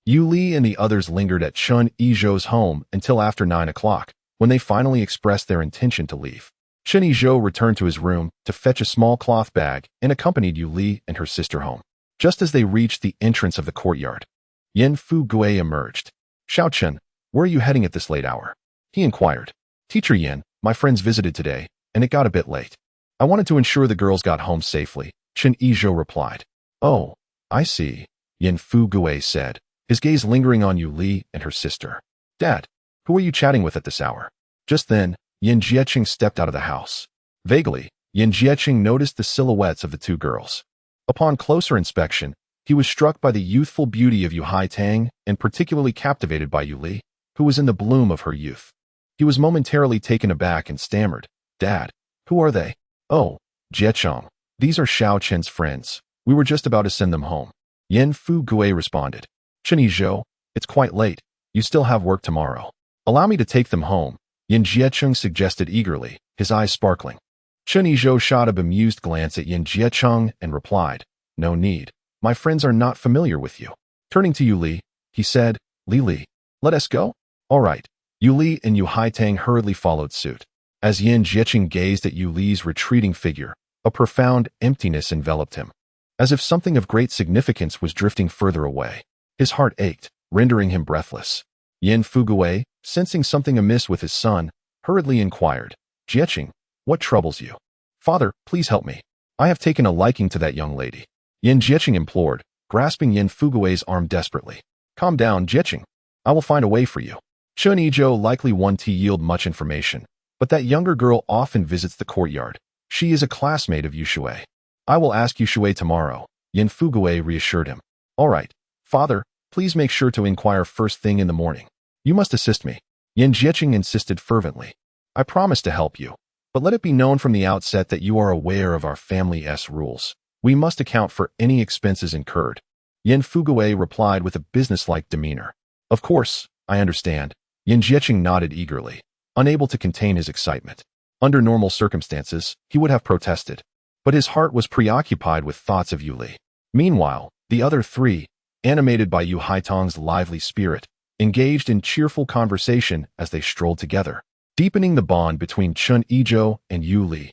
Yu Li and the others lingered at Chen Yizhou's home until after 9 o'clock, when they finally expressed their intention to leave. Chen Yizhou returned to his room to fetch a small cloth bag and accompanied Yu Li and her sister home. Just as they reached the entrance of the courtyard, Yan Fu Gui emerged. Xiao Chen, where are you heading at this late hour? He inquired. Teacher Yan, my friends visited today, and it got a bit late. I wanted to ensure the girls got home safely, Chen Yizhou replied. Oh, I see, Yan Fu Gui said, his gaze lingering on Yu Li and her sister. Dad, who are you chatting with at this hour? Just then, Yan Jieqing stepped out of the house. Vaguely, Yan Jieqing noticed the silhouettes of the two girls. Upon closer inspection, he was struck by the youthful beauty of Yu Haitang and particularly captivated by Yu Li, who was in the bloom of her youth. He was momentarily taken aback and stammered, Dad, who are they? Oh, Jieqing, these are Xiao Chen's friends. We were just about to send them home. Yan Fu Gui responded. Chen Yizhou, it's quite late. You still have work tomorrow. Allow me to take them home, Yan Jieqing suggested eagerly, his eyes sparkling. Chen Yizhou shot a bemused glance at Yan Jieqing and replied, No need. My friends are not familiar with you. Turning to Yu Li, he said, Li, let us go? All right. Yu Li and Yu Haitang hurriedly followed suit. As Yan Jieqing gazed at Yu Li's retreating figure, a profound emptiness enveloped him, as if something of great significance was drifting further away. His heart ached, rendering him breathless. Yin Fugui, sensing something amiss with his son, hurriedly inquired, Jieching, what troubles you? Father, please help me. I have taken a liking to that young lady. Yin Jieching implored, grasping Yin Fugui's arm desperately. Calm down, Jieching. I will find a way for you. Chen Yizhou likely won't to yield much information, but that younger girl often visits the courtyard. She is a classmate of Yushui. I will ask Yushui tomorrow, Yin Fugui reassured him. All right, father, please make sure to inquire first thing in the morning. You must assist me. Yin Jieching insisted fervently. I promise to help you, but let it be known from the outset that you are aware of our family's rules. We must account for any expenses incurred. Yin Fugui replied with a businesslike demeanor. Of course, I understand. Yin Jieching nodded eagerly, unable to contain his excitement. Under normal circumstances, he would have protested, but his heart was preoccupied with thoughts of Yuli. Meanwhile, the other three, animated by Yu Haitong's lively spirit, engaged in cheerful conversation as they strolled together, deepening the bond between Chen Yizhou and Yuli.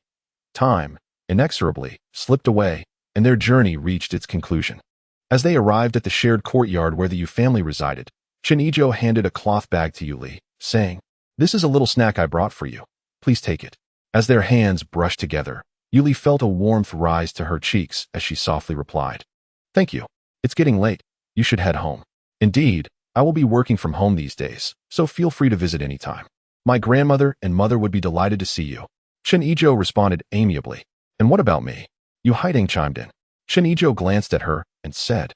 Time, inexorably, slipped away, and their journey reached its conclusion. As they arrived at the shared courtyard where the Yu family resided, Chen Yizhou handed a cloth bag to Yuli, saying, This is a little snack I brought for you. Please take it. As their hands brushed together, Yuli felt a warmth rise to her cheeks as she softly replied, Thank you. It's getting late. You should head home. Indeed, I will be working from home these days, so feel free to visit anytime. My grandmother and mother would be delighted to see you. Chen Yizhou responded amiably. And what about me? Yu Haiding chimed in. Chen Yizhou glanced at her and said,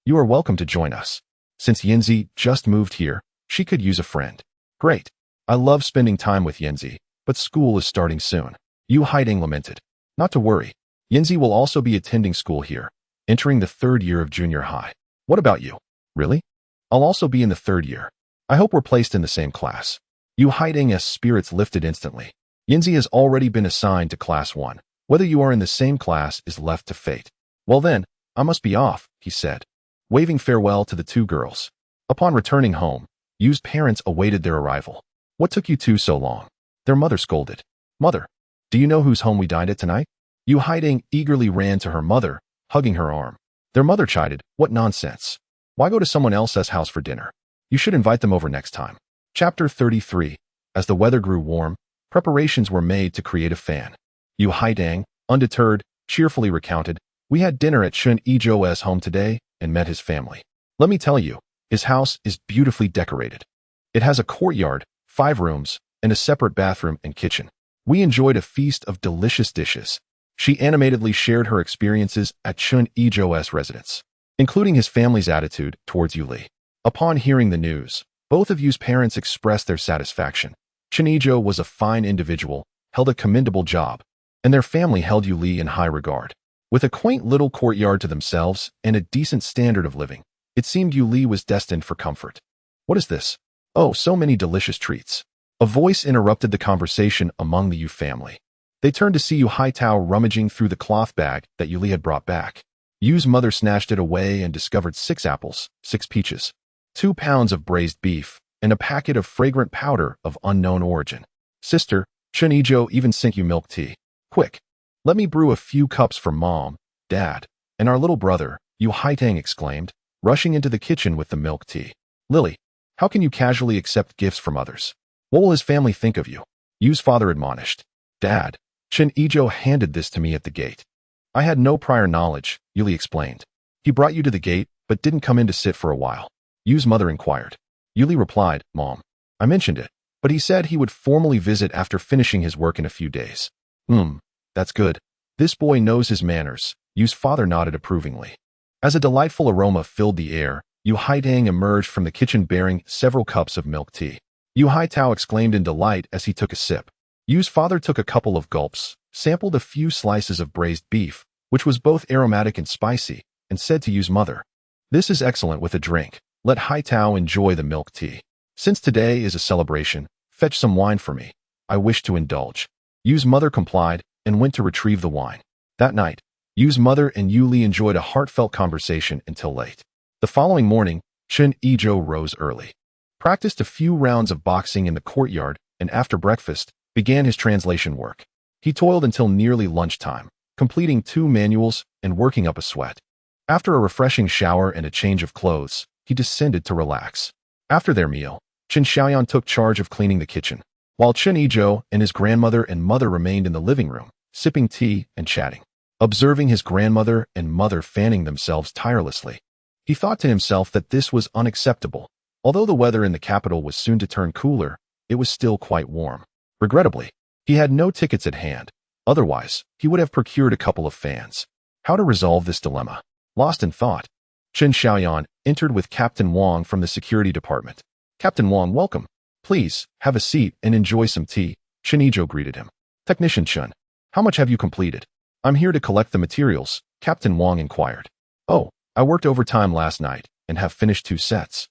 You are welcome to join us. Since Yanzi just moved here, she could use a friend. Great. I love spending time with Yanzi, but school is starting soon. Yu Haiding lamented. Not to worry. Yanzi will also be attending school here, entering the 3rd year of junior high. What about you? Really? I'll also be in the 3rd year. I hope we're placed in the same class. Yu Haiding's spirits lifted instantly. Yanzi has already been assigned to class 1. Whether you are in the same class is left to fate. Well then, I must be off, he said, waving farewell to the two girls. Upon returning home, Yu's parents awaited their arrival. What took you two so long? Their mother scolded. Mother, do you know whose home we dined at tonight? Yu Haiding eagerly ran to her mother, hugging her arm. Their mother chided, What nonsense. Why go to someone else's house for dinner? You should invite them over next time. Chapter 33. As the weather grew warm, preparations were made to create a fan. Yu Haiding, undeterred, cheerfully recounted, We had dinner at Chen Yizhou's home today and met his family. Let me tell you, his house is beautifully decorated. It has a courtyard, 5 rooms, and a separate bathroom and kitchen. We enjoyed a feast of delicious dishes. She animatedly shared her experiences at Chen Yizhou's residence, including his family's attitude towards Yuli. Upon hearing the news, both of Yu's parents expressed their satisfaction. Chen Yizhou was a fine individual, held a commendable job, and their family held Yuli in high regard. With a quaint little courtyard to themselves and a decent standard of living, it seemed Yuli was destined for comfort. What is this? Oh, so many delicious treats. A voice interrupted the conversation among the Yu family. They turned to see Yu Haitao rummaging through the cloth bag that Yuli had brought back. Yu's mother snatched it away and discovered 6 apples, 6 peaches, 2 pounds of braised beef, and a packet of fragrant powder of unknown origin. Sister, Chen Yizhou even sent you milk tea. Quick, let me brew a few cups for Mom, Dad, and our little brother, Yu Haitang exclaimed, rushing into the kitchen with the milk tea. Lily, how can you casually accept gifts from others? What will his family think of you? Yu's father admonished. Dad, Chen Yizhou handed this to me at the gate. I had no prior knowledge, Yuli explained. He brought you to the gate, but didn't come in to sit for a while. Yu's mother inquired. Yuli replied, Mom, I mentioned it, but he said he would formally visit after finishing his work in a few days. That's good. This boy knows his manners, Yu's father nodded approvingly. As a delightful aroma filled the air, Yu Haitang emerged from the kitchen bearing several cups of milk tea. Yu Haitao exclaimed in delight as he took a sip. Yu's father took a couple of gulps, sampled a few slices of braised beef, which was both aromatic and spicy, and said to Yu's mother, This is excellent with a drink. Let Haitao enjoy the milk tea. Since today is a celebration, fetch some wine for me. I wish to indulge. Yu's mother complied and went to retrieve the wine. That night, Yu's mother and Yuli enjoyed a heartfelt conversation until late. The following morning, Chen Yizhou rose early, practiced a few rounds of boxing in the courtyard, and after breakfast, began his translation work. He toiled until nearly lunchtime, completing 2 manuals and working up a sweat. After a refreshing shower and a change of clothes, he descended to relax. After their meal, Chen Xiaoyan took charge of cleaning the kitchen, while Chen Yizhou and his grandmother and mother remained in the living room, sipping tea and chatting. Observing his grandmother and mother fanning themselves tirelessly, he thought to himself that this was unacceptable. Although the weather in the capital was soon to turn cooler, it was still quite warm. Regrettably, he had no tickets at hand. Otherwise, he would have procured a couple of fans. How to resolve this dilemma? Lost in thought, Chen Xiaoyan entered with Captain Wang from the security department. Captain Wang, welcome. Please, have a seat and enjoy some tea, Chen Yizhou greeted him. Technician Chen, how much have you completed? I'm here to collect the materials, Captain Wang inquired. Oh, I worked overtime last night and have finished 2 sets.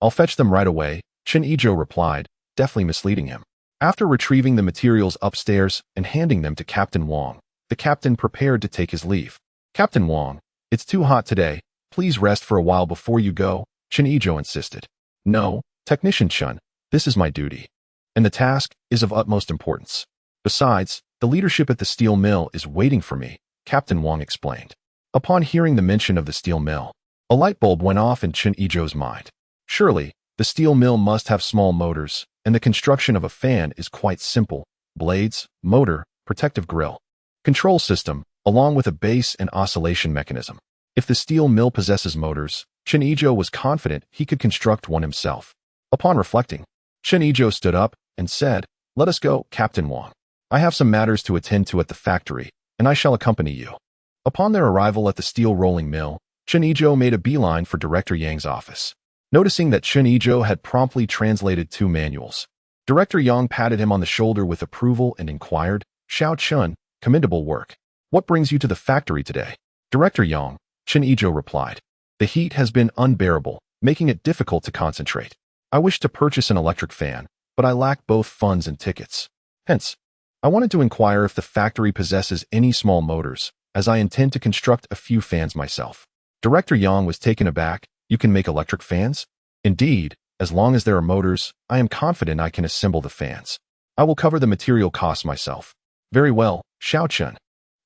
I'll fetch them right away, Chen Yizhou replied, deftly misleading him. After retrieving the materials upstairs and handing them to Captain Wang, the captain prepared to take his leave. Captain Wang, it's too hot today. Please rest for a while before you go, Chen Yizhou insisted. No, Technician Chen, this is my duty. And the task is of utmost importance. Besides, the leadership at the steel mill is waiting for me, Captain Wang explained. Upon hearing the mention of the steel mill, a light bulb went off in Chen Yizhou's mind. Surely, the steel mill must have small motors, and the construction of a fan is quite simple. Blades, motor, protective grille, control system, along with a base and oscillation mechanism. If the steel mill possesses motors, Chen Yizhou was confident he could construct one himself. Upon reflecting, Chen Yizhou stood up and said, Let us go, Captain Wang. I have some matters to attend to at the factory, and I shall accompany you. Upon their arrival at the steel rolling mill, Chen Yizhou made a beeline for Director Yang's office. Noticing that Chen Yizhou had promptly translated 2 manuals, Director Yang patted him on the shoulder with approval and inquired, Xiao Chen, commendable work. What brings you to the factory today? Director Yang, Chen Yizhou replied. The heat has been unbearable, making it difficult to concentrate. I wish to purchase an electric fan, but I lack both funds and tickets. Hence, I wanted to inquire if the factory possesses any small motors, as I intend to construct a few fans myself. Director Yang was taken aback. You can make electric fans? Indeed, as long as there are motors, I am confident I can assemble the fans. I will cover the material costs myself. Very well, Xiao Chen.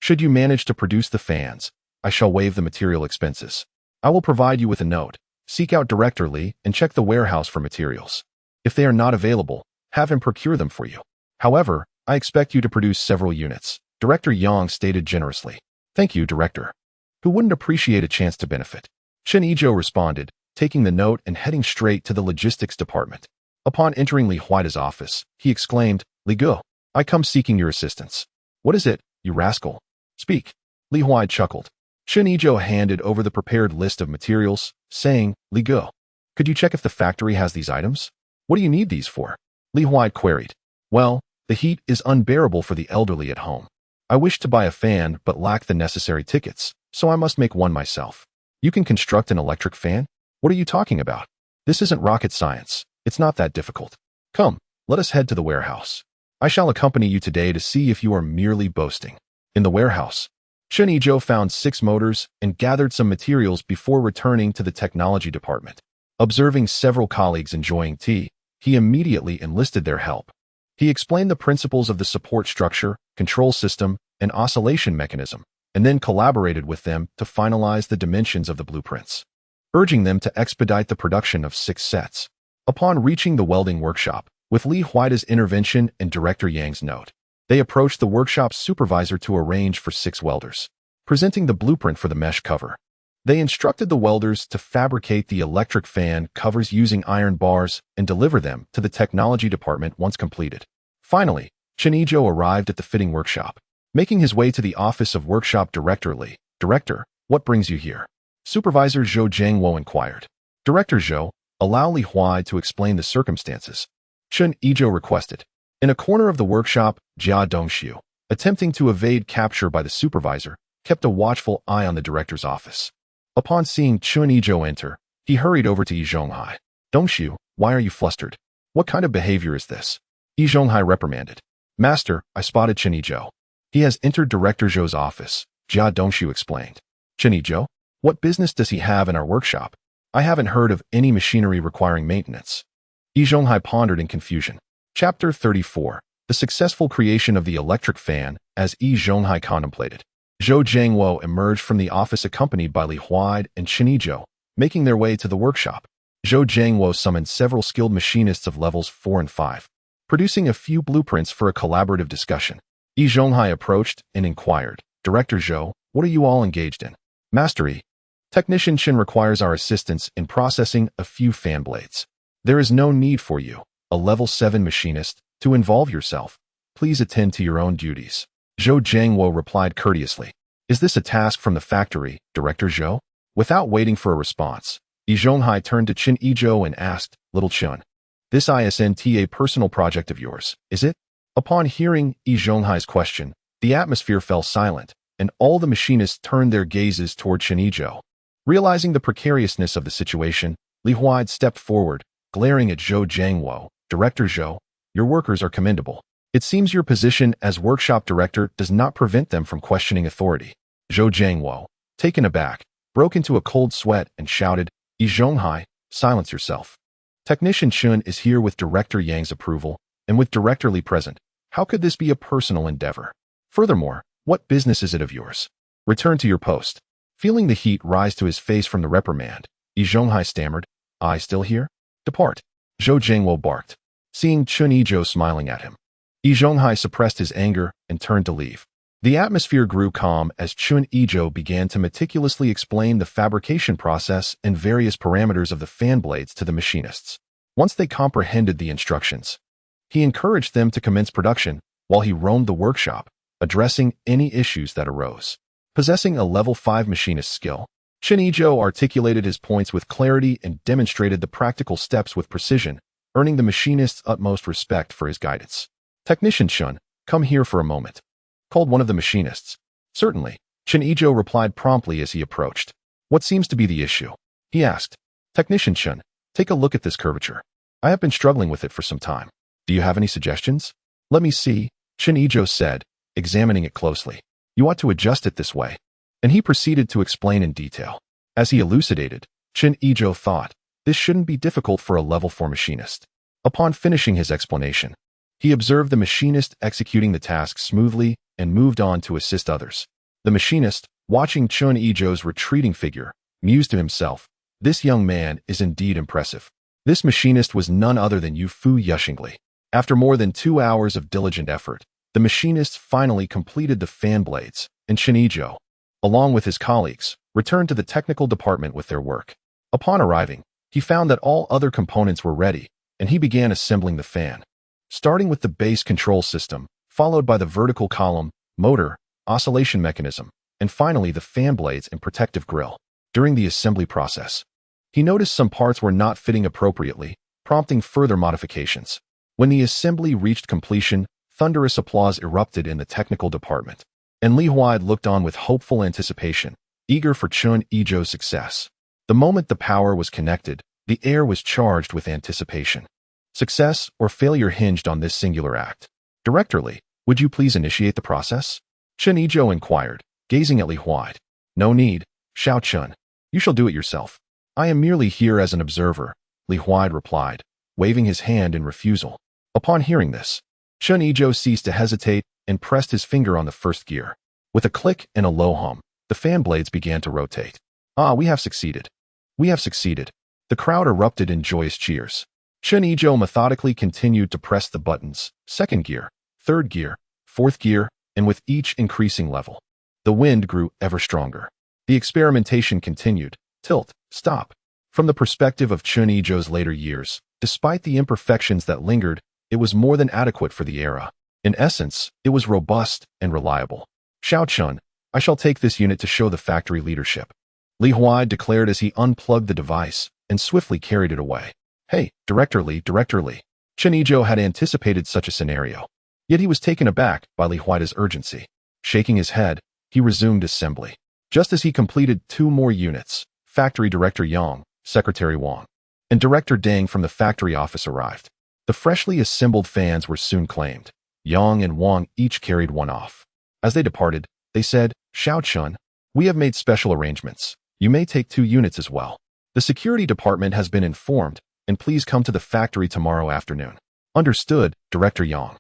Should you manage to produce the fans, I shall waive the material expenses. I will provide you with a note. Seek out Director Li and check the warehouse for materials. If they are not available, have him procure them for you. However, I expect you to produce several units, Director Yang stated generously. Thank you, Director. Who wouldn't appreciate a chance to benefit? Chen Yizhou responded, taking the note and heading straight to the logistics department. Upon entering Li Huaida's office, he exclaimed, Li Guo, I come seeking your assistance. What is it, you rascal? Speak. Li Huai chuckled. Chen Yizhou handed over the prepared list of materials, saying, Li Guo, could you check if the factory has these items? What do you need these for? Li Huai queried. Well, the heat is unbearable for the elderly at home. I wish to buy a fan but lack the necessary tickets, so I must make one myself. You can construct an electric fan? What are you talking about? This isn't rocket science. It's not that difficult. Come, let us head to the warehouse. I shall accompany you today to see if you are merely boasting. In the warehouse, Chen Yizhou found 6 motors and gathered some materials before returning to the technology department. Observing several colleagues enjoying tea, he immediately enlisted their help. He explained the principles of the support structure, control system, and oscillation mechanism, and then collaborated with them to finalize the dimensions of the blueprints, urging them to expedite the production of 6 sets. Upon reaching the welding workshop, with Li Huaida's intervention and Director Yang's note, they approached the workshop's supervisor to arrange for 6 welders, presenting the blueprint for the mesh cover. They instructed the welders to fabricate the electric fan covers using iron bars and deliver them to the technology department once completed. Finally, Chen Yizhou arrived at the fitting workshop. Making his way to the office of workshop Director Li, Director, what brings you here? Supervisor Zhou Jiangwo inquired. Director Zhou, allow Li Huai to explain the circumstances, Chen Yizhou requested. In a corner of the workshop, Jia Dongxiu, attempting to evade capture by the supervisor, kept a watchful eye on the director's office. Upon seeing Chen Yizhou enter, he hurried over to Yi Zhonghai. Dongxiu, why are you flustered? What kind of behavior is this? Yi Zhonghai reprimanded. Master, I spotted Chen Yizhou. He has entered Director Zhou's office, Jia Dongxiu explained. Chen Yizhou? What business does he have in our workshop? I haven't heard of any machinery requiring maintenance. Yi Zhonghai pondered in confusion. Chapter 34. The successful creation of the electric fan, as Yi Zhonghai contemplated. Zhou Jiangwo emerged from the office accompanied by Li Huai and Chen Yizhou, making their way to the workshop. Zhou Jiangwo summoned several skilled machinists of levels 4 and 5, producing a few blueprints for a collaborative discussion. Yi Zhonghai approached and inquired, Director Zhou, what are you all engaged in? Mastery. Technician Chen requires our assistance in processing a few fan blades. There is no need for you, a level 7 machinist, to involve yourself. Please attend to your own duties. Zhou Jiangwo replied courteously. Is this a task from the factory, Director Zhou? Without waiting for a response, Yi Zhonghai turned to Chen Yizhou and asked, Little Chen, this isn't a personal project of yours, is it? Upon hearing Yi Zhonghai's question, the atmosphere fell silent, and all the machinists turned their gazes toward Chen Yizhou. Realizing the precariousness of the situation, Li Huai stepped forward, glaring at Zhou Jiangwo. Director Zhou, your workers are commendable. It seems your position as workshop director does not prevent them from questioning authority. Zhou Jiangwo, taken aback, broke into a cold sweat and shouted, Yi Zhonghai, silence yourself. Technician Chen is here with Director Yang's approval, and with Director Li present. How could this be a personal endeavor? Furthermore, what business is it of yours? Return to your post. Feeling the heat rise to his face from the reprimand, Yi Zhonghai stammered, I still here? Depart. Zhou Jiangwo barked, seeing Chen Yizhou smiling at him. Yi Zhonghai suppressed his anger and turned to leave. The atmosphere grew calm as Chen Yizhou began to meticulously explain the fabrication process and various parameters of the fan blades to the machinists. Once they comprehended the instructions, he encouraged them to commence production while he roamed the workshop, addressing any issues that arose. Possessing a level 5 machinist skill, Chen Yizhou articulated his points with clarity and demonstrated the practical steps with precision, earning the machinist's utmost respect for his guidance. Technician Chen, come here for a moment, called one of the machinists. Certainly, Chen Yizhou replied promptly as he approached. What seems to be the issue? He asked. Technician Chen, take a look at this curvature. I have been struggling with it for some time. Do you have any suggestions? Let me see, Chen Yizhou said, examining it closely. You ought to adjust it this way. And he proceeded to explain in detail. As he elucidated, Chen Yizhou thought, this shouldn't be difficult for a level 4 machinist. Upon finishing his explanation, he observed the machinist executing the task smoothly and moved on to assist others. The machinist, watching Chen Yizhou's retreating figure, mused to himself, this young man is indeed impressive. This machinist was none other than Fu Yushingli. After more than 2 hours of diligent effort, the machinists finally completed the fan blades, and Chen Yizhou, along with his colleagues, returned to the technical department with their work. Upon arriving, he found that all other components were ready, and he began assembling the fan. Starting with the base control system, followed by the vertical column, motor, oscillation mechanism, and finally the fan blades and protective grille. During the assembly process, he noticed some parts were not fitting appropriately, prompting further modifications. When the assembly reached completion, thunderous applause erupted in the technical department, and Li Huai looked on with hopeful anticipation, eager for Chen Yizhou's success. The moment the power was connected, the air was charged with anticipation. Success or failure hinged on this singular act. Director Li, would you please initiate the process? Chen Yizhou inquired, gazing at Li Huai. No need, Xiao Chen. You shall do it yourself. I am merely here as an observer, Li Huai replied, waving his hand in refusal. Upon hearing this, Chen Yizhou ceased to hesitate and pressed his finger on the first gear. With a click and a low hum, the fan blades began to rotate. Ah, we have succeeded. We have succeeded. The crowd erupted in joyous cheers. Chen Yizhou methodically continued to press the buttons, second gear, third gear, fourth gear, and with each increasing level, the wind grew ever stronger. The experimentation continued. Tilt, stop. From the perspective of Chen Yizhou's later years, despite the imperfections that lingered, it was more than adequate for the era. In essence, it was robust and reliable. Xiao Chen, I shall take this unit to show the factory leadership, Li Huai declared as he unplugged the device and swiftly carried it away. Hey, Director Li. Chen Yizhou had anticipated such a scenario. Yet he was taken aback by Li Huai's urgency. Shaking his head, he resumed assembly. Just as he completed 2 more units, Factory Director Yang, Secretary Wang, and Director Deng from the factory office arrived. The freshly assembled fans were soon claimed. Yang and Wang each carried one off. As they departed, they said, Xiao Chen, we have made special arrangements. You may take 2 units as well. The security department has been informed, and please come to the factory tomorrow afternoon. Understood, Director Yang.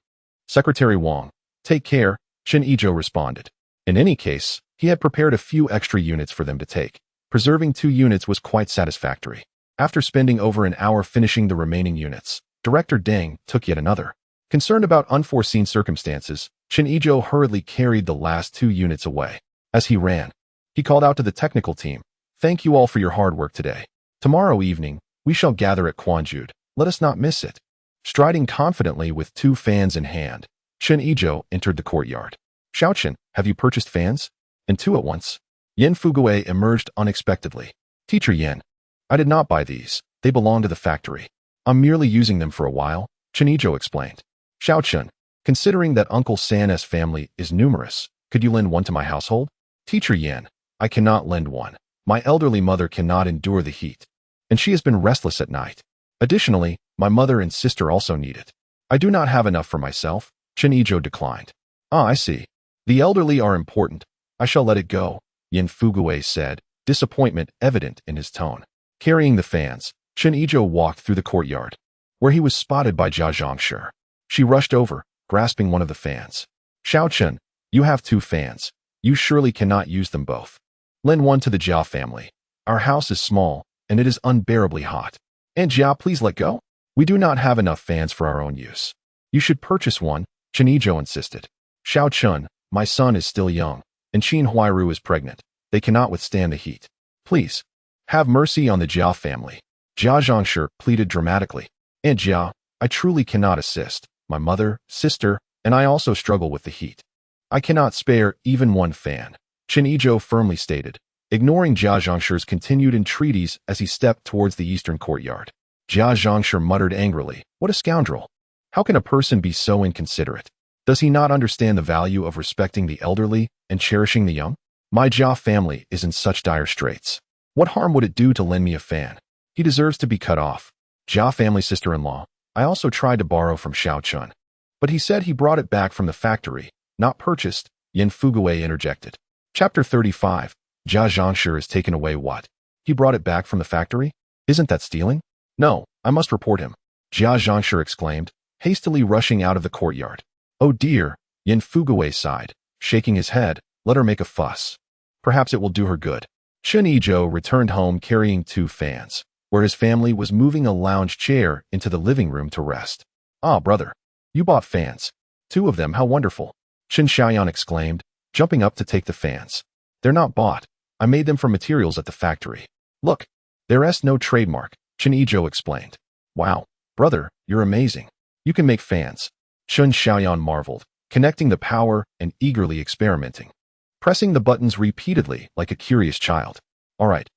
Secretary Wang, take care, Chen Yizhou responded. In any case, he had prepared a few extra units for them to take. Preserving 2 units was quite satisfactory. After spending over an hour finishing the remaining units, Director Deng took yet another. Concerned about unforeseen circumstances, Chen Yizhou hurriedly carried the last 2 units away. As he ran, he called out to the technical team, "Thank you all for your hard work today. Tomorrow evening, we shall gather at Quanjude. Let us not miss it." Striding confidently with 2 fans in hand, Chen Yizhou entered the courtyard. "Xiao Chen, have you purchased fans?" And 2 at once. Yan Fugui emerged unexpectedly. "Teacher Yan, I did not buy these. They belong to the factory. I'm merely using them for a while," Chen Yizhou explained. "Xiao Chen, considering that Uncle San's family is numerous, could you lend one to my household?" "Teacher Yan, I cannot lend one. My elderly mother cannot endure the heat, and she has been restless at night. Additionally, my mother and sister also need it. I do not have enough for myself," Chen Yizhou declined. "Ah, I see. The elderly are important. I shall let it go," Yan Fugui said, disappointment evident in his tone. Carrying the fans, Chen Yizhou walked through the courtyard, where he was spotted by Jia Zhangshi. She rushed over, grasping one of the fans. "Xiao Chen, you have 2 fans. You surely cannot use them both. Lend one to the Jia family. Our house is small, and it is unbearably hot. And Jia, please let go. We do not have enough fans for our own use. You should purchase one," Chen Yizhou insisted. "Xiao Chen, my son is still young, and Qin Huairu is pregnant. They cannot withstand the heat. Please, have mercy on the Jia family," Jia Zhangshi pleaded dramatically. "And Jia, I truly cannot assist. My mother, sister, and I also struggle with the heat. I cannot spare even 1 fan," Chen Yizhou firmly stated, ignoring Jia Zhangshi's continued entreaties as he stepped towards the eastern courtyard. Jia Zhangshi muttered angrily, "What a scoundrel! How can a person be so inconsiderate? Does he not understand the value of respecting the elderly and cherishing the young? My Jia family is in such dire straits. What harm would it do to lend me a fan? He deserves to be cut off." Jia family sister-in-law, "I also tried to borrow from Xiao Chen, but he said he brought it back from the factory, not purchased," Yan Fugui interjected. Chapter 35. Jia Zhangshi is taken away what? He brought it back from the factory? Isn't that stealing? No, I must report him, Jia Zhangshi exclaimed, hastily rushing out of the courtyard. "Oh dear," Yan Fugui sighed, shaking his head, "let her make a fuss. Perhaps it will do her good." Chen Yizhou returned home carrying 2 fans, where his family was moving a lounge chair into the living room to rest. "Ah, brother, you bought fans. 2 of them, how wonderful," Chen Siheyuan exclaimed, jumping up to take the fans. "They're not bought. I made them from materials at the factory. Look, there's no trademark," Chen Yizhou explained. "Wow, brother, you're amazing. You can make fans," Chen Siheyuan marveled, connecting the power and eagerly experimenting, pressing the buttons repeatedly like a curious child. All right,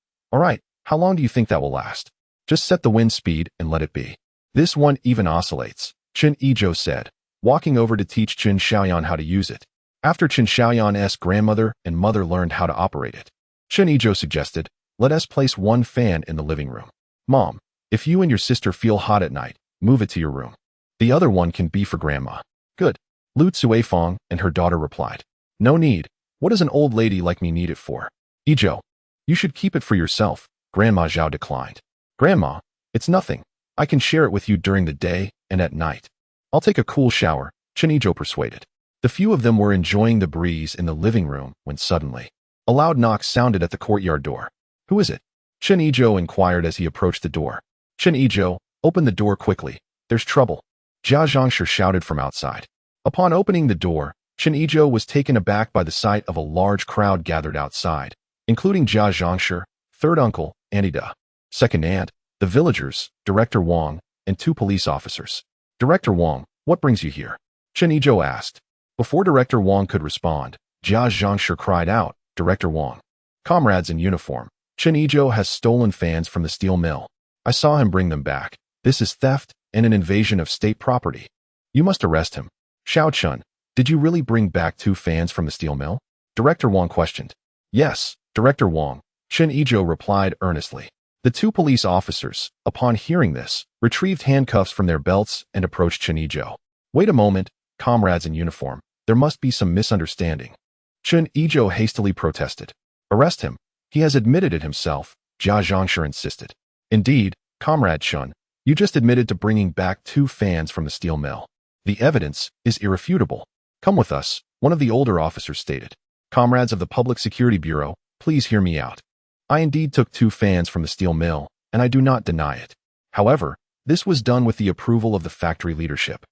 how long do you think that will last? Just set the wind speed and let it be. This one even oscillates," Chen Yizhou said, walking over to teach Chen Siheyuan how to use it. After Chen Siheyuan's grandmother and mother learned how to operate it, Chen Yizhou suggested, "Let us place 1 fan in the living room. Mom, if you and your sister feel hot at night, move it to your room. The other one can be for grandma." "Good," Lu Cuifeng and her daughter replied. "No need. What does an old lady like me need it for?" "Yizhou, you should keep it for yourself," Grandma Zhao declined. "Grandma, it's nothing. I can share it with you during the day and at night. I'll take a cool shower," Chen Yizhou persuaded. The few of them were enjoying the breeze in the living room when suddenly a loud knock sounded at the courtyard door. "Who is it?" Chen Yizhou inquired as he approached the door. "Chen Yizhou, open the door quickly. There's trouble," Jia Zhangshi shouted from outside. Upon opening the door, Chen Yizhou was taken aback by the sight of a large crowd gathered outside, including Jia Zhangshi, third uncle, Anida, second aunt, the villagers, Director Wang, and 2 police officers. "Director Wang, what brings you here?" Chen Yizhou asked. Before Director Wang could respond, Jia Zhangshi cried out, "Director Wang, comrades in uniform, Chen Yizhou has stolen fans from the steel mill. I saw him bring them back. This is theft and an invasion of state property. You must arrest him." "Xiao Chen, did you really bring back 2 fans from the steel mill?" Director Wang questioned. "Yes, Director Wang," Chen Yizhou replied earnestly. The 2 police officers, upon hearing this, retrieved handcuffs from their belts and approached Chen Yizhou. "Wait a moment, comrades in uniform. There must be some misunderstanding," Chen Yizhou hastily protested. "Arrest him. He has admitted it himself," Jia Zhangshi insisted. "Indeed, Comrade Chen, you just admitted to bringing back 2 fans from the steel mill. The evidence is irrefutable. Come with us," one of the older officers stated. "Comrades of the Public Security Bureau, please hear me out. I indeed took 2 fans from the steel mill, and I do not deny it. However, this was done with the approval of the factory leadership.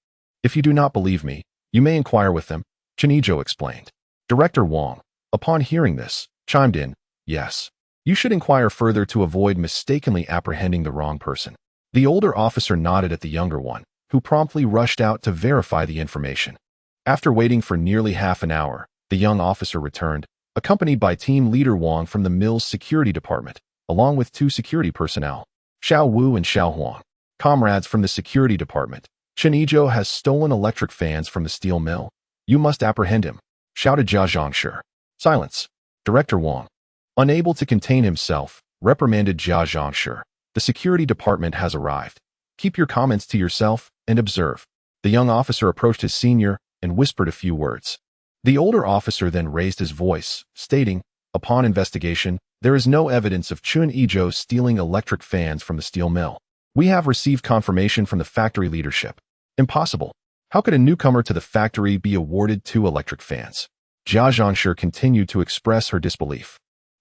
If you do not believe me, you may inquire with them, Chen Yizhou explained. Director Wang, upon hearing this, chimed in, yes. You should inquire further to avoid mistakenly apprehending the wrong person. The older officer nodded at the younger one, who promptly rushed out to verify the information. After waiting for nearly half an hour, the young officer returned, accompanied by team leader Wang from the mill's security department, along with 2 security personnel, Xiao Wu and Xiao Huang. Comrades from the security department, Chen Yizhou has stolen electric fans from the steel mill. You must apprehend him, shouted Jia Zhangshi. Silence. Director Wang, unable to contain himself, reprimanded Jia Zhangshi. The security department has arrived. Keep your comments to yourself and observe. The young officer approached his senior and whispered a few words. The older officer then raised his voice, stating, upon investigation, there is no evidence of Chen Yizhou stealing electric fans from the steel mill. We have received confirmation from the factory leadership. Impossible. How could a newcomer to the factory be awarded 2 electric fans? Jia Zhangshi continued to express her disbelief.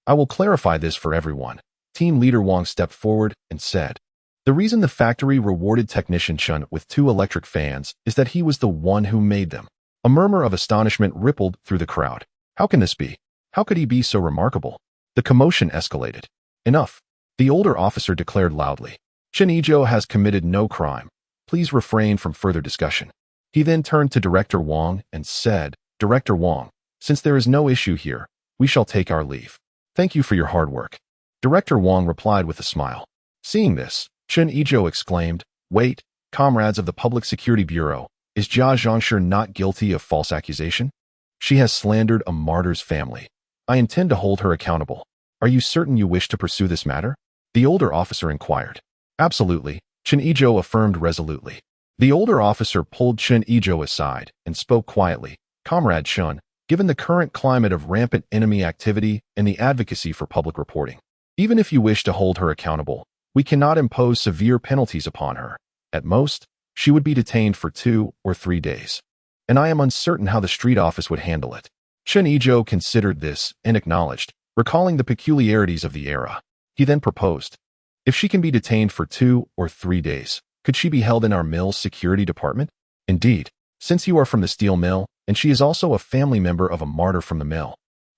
I will clarify this for everyone. Team leader Wang stepped forward and said, the reason the factory rewarded technician Chen with 2 electric fans is that he was the one who made them. A murmur of astonishment rippled through the crowd. How can this be? How could he be so remarkable? The commotion escalated. Enough. The older officer declared loudly. Chen Yizhou has committed no crime. Please refrain from further discussion. He then turned to Director Wang and said, Director Wang, since there is no issue here, we shall take our leave. Thank you for your hard work. Director Wang replied with a smile. Seeing this, Chen Yizhou exclaimed, wait, comrades of the Public Security Bureau, is Jia Zhangshi not guilty of false accusation? She has slandered a martyr's family. I intend to hold her accountable. Are you certain you wish to pursue this matter? The older officer inquired. Absolutely, Chen Yizhou affirmed resolutely. The older officer pulled Chen Yizhou aside and spoke quietly. Comrade Chen, given the current climate of rampant enemy activity and the advocacy for public reporting, even if you wish to hold her accountable, we cannot impose severe penalties upon her. At most, she would be detained for 2 or 3 days. And I am uncertain how the street office would handle it. Chen Yizhou considered this and acknowledged, recalling the peculiarities of the era. He then proposed, if she can be detained for 2 or 3 days, could she be held in our mill's security department? Indeed, since you are from the steel mill, and she is also a family member of a martyr from the mill,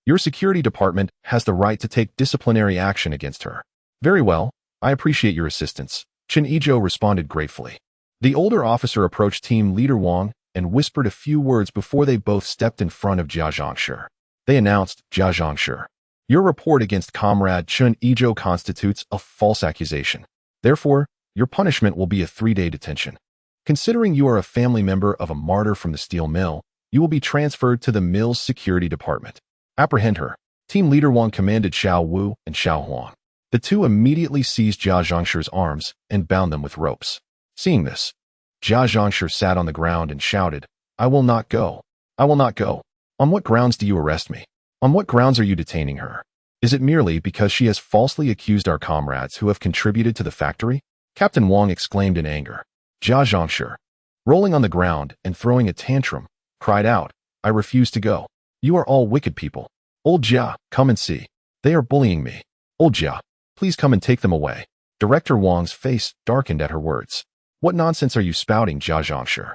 your security department has the right to take disciplinary action against her. Very well, I appreciate your assistance, Chen Yizhou responded gratefully. The older officer approached team leader Wang and whispered a few words before they both stepped in front of Jia Zhangshi. They announced, Jia Zhangshi, your report against Comrade Chen Yizhou constitutes a false accusation. Therefore, your punishment will be a 3-day detention. Considering you are a family member of a martyr from the steel mill, you will be transferred to the mill's security department. Apprehend her. Team leader Wang commanded Xiao Wu and Xiao Huang. The 2 immediately seized Jia Zhangshi's arms and bound them with ropes. Seeing this, Jia Zhangshi sat on the ground and shouted, I will not go. I will not go. On what grounds do you arrest me? On what grounds are you detaining her? Is it merely because she has falsely accused our comrades who have contributed to the factory? Captain Wang exclaimed in anger. Jia Zhangshi, rolling on the ground and throwing a tantrum, cried out, I refuse to go. You are all wicked people. Old Jia, come and see. They are bullying me. Old Jia, please come and take them away. Director Wang's face darkened at her words. What nonsense are you spouting, Jia Zhangshi?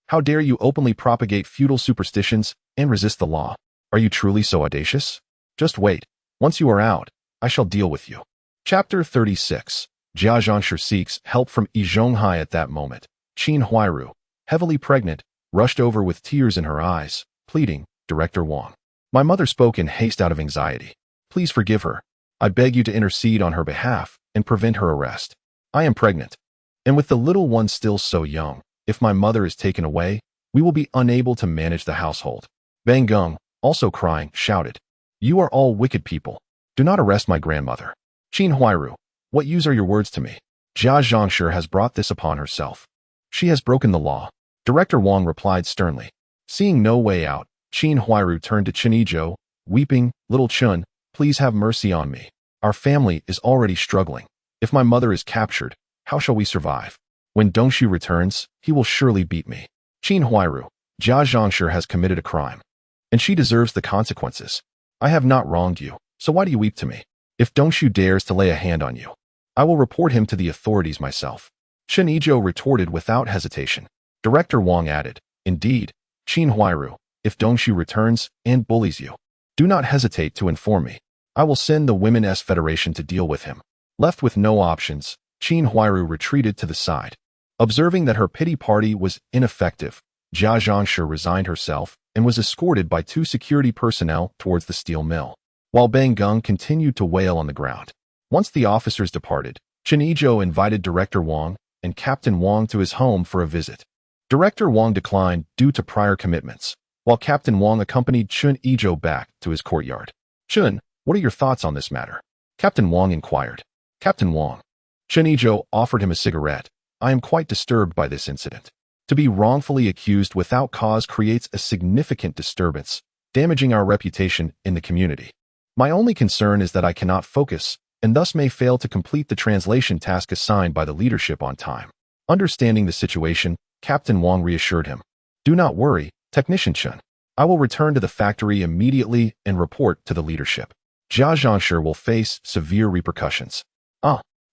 How dare you openly propagate feudal superstitions and resist the law? Are you truly so audacious? Just wait. Once you are out, I shall deal with you. Chapter 36. Jia Zhangshi seeks help from Yizhonghai at that moment. Qin Huairu, heavily pregnant, rushed over with tears in her eyes, pleading, Director Wang. My mother spoke in haste out of anxiety. Please forgive her. I beg you to intercede on her behalf and prevent her arrest. I am pregnant. And with the little one still so young, if my mother is taken away, we will be unable to manage the household. Bang Gung, also crying, shouted, You are all wicked people. Do not arrest my grandmother. Qin Huairu, what use are your words to me? Jia Zhangshi has brought this upon herself. She has broken the law. Director Wang replied sternly. Seeing no way out, Qin Huairu turned to Chen Yizhou, weeping, Little Chen, please have mercy on me. Our family is already struggling. If my mother is captured, how shall we survive? When Dongshu returns, he will surely beat me. Qin Huairu, Jia Zhangshi has committed a crime. And she deserves the consequences. I have not wronged you, so why do you weep to me? If Dongshu dares to lay a hand on you, I will report him to the authorities myself. Chen Yizhou retorted without hesitation. Director Wang added, Indeed, Qin Huairu, if Dongshu returns and bullies you, do not hesitate to inform me. I will send the Women's Federation to deal with him. Left with no options, Qin Huairu retreated to the side. Observing that her pity party was ineffective, Jia Zhangshi resigned herself and was escorted by 2 security personnel towards the steel mill, while Bang Gung continued to wail on the ground. Once the officers departed, Chen Yizhou invited Director Wang and Captain Wang to his home for a visit. Director Wang declined due to prior commitments, while Captain Wang accompanied Chen Yizhou back to his courtyard. Chen, what are your thoughts on this matter? Captain Wang inquired. Captain Wang. Chen Yizhou offered him a cigarette. I am quite disturbed by this incident. To be wrongfully accused without cause creates a significant disturbance, damaging our reputation in the community. My only concern is that I cannot focus, and thus may fail to complete the translation task assigned by the leadership on time. Understanding the situation, Captain Wang reassured him. Do not worry, Technician Chen. I will return to the factory immediately and report to the leadership. Jia Zhangshi will face severe repercussions.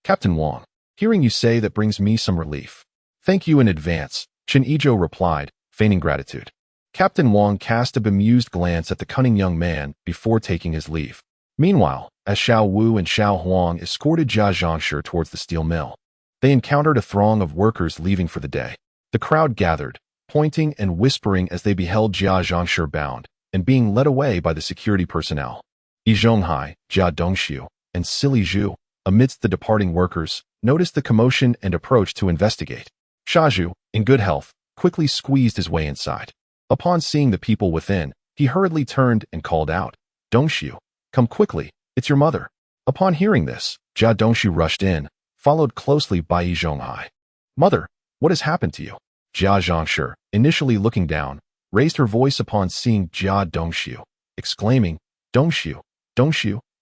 Captain Wang. Hearing you say that brings me some relief. Thank you in advance, Chen Yizhou replied, feigning gratitude. Captain Wang cast a bemused glance at the cunning young man before taking his leave. Meanwhile, as Xiao Wu and Xiao Huang escorted Jia Zhangshi towards the steel mill, they encountered a throng of workers leaving for the day. The crowd gathered, pointing and whispering as they beheld Jia Zhangshi bound and being led away by the security personnel. Yi Zhonghai, Jia Dongshu, and Siheyuan, amidst the departing workers, noticed the commotion and approached to investigate. Shaju, in good health, quickly squeezed his way inside. Upon seeing the people within, he hurriedly turned and called out, Dongshu, come quickly, it's your mother. Upon hearing this, Jia Dongshu rushed in, followed closely by Yi Zhonghai. Mother, what has happened to you? Jia Zhangshi, initially looking down, raised her voice upon seeing Jia Dongshu, exclaiming, Dongshu,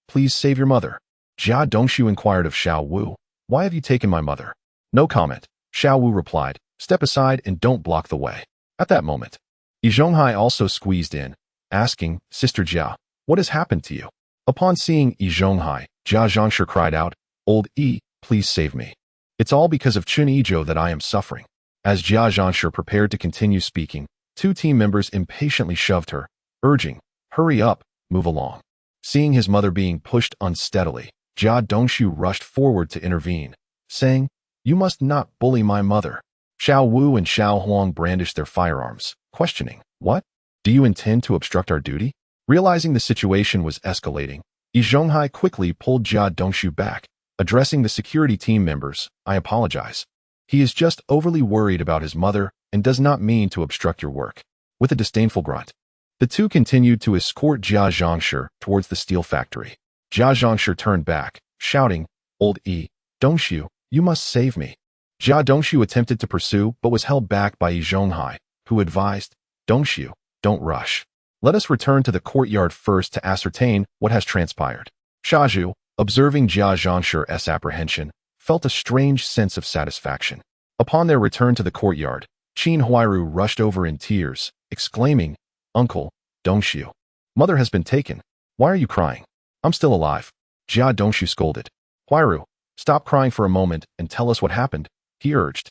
please save your mother. Jia Dongshu inquired of Xiao Wu, why have you taken my mother? No comment, Xiao Wu replied, step aside and don't block the way. At that moment, Yi Zhonghai also squeezed in, asking, Sister Jia, what has happened to you? Upon seeing Yi Zhonghai, Jia Zhangshi cried out, Old Yi, please save me. It's all because of Chen Yizhou that I am suffering. As Jia Zhangshi prepared to continue speaking, 2 team members impatiently shoved her, urging, hurry up, move along. Seeing his mother being pushed unsteadily, Jia Dongshu rushed forward to intervene, saying, you must not bully my mother. Xiao Wu and Xiao Huang brandished their firearms, questioning, what? Do you intend to obstruct our duty? Realizing the situation was escalating, Yi Zhonghai quickly pulled Jia Dongshu back, addressing the security team members, I apologize. He is just overly worried about his mother and does not mean to obstruct your work. With a disdainful grunt, the 2 continued to escort Jia Zhangshi towards the steel factory. Jia Zhangshi turned back, shouting, Old Yi, Dongshu, you must save me. Jia Dongshu attempted to pursue but was held back by Yi Zhonghai, who advised, Dongshu, don't rush. Let us return to the courtyard first to ascertain what has transpired. Shaju, observing Jia Zhangshi's apprehension, felt a strange sense of satisfaction. Upon their return to the courtyard, Qin Huairu rushed over in tears, exclaiming, Uncle, Dongshu, mother has been taken. Why are you crying? I'm still alive. Jia Dongshu scolded. Huairu, stop crying for a moment and tell us what happened, he urged.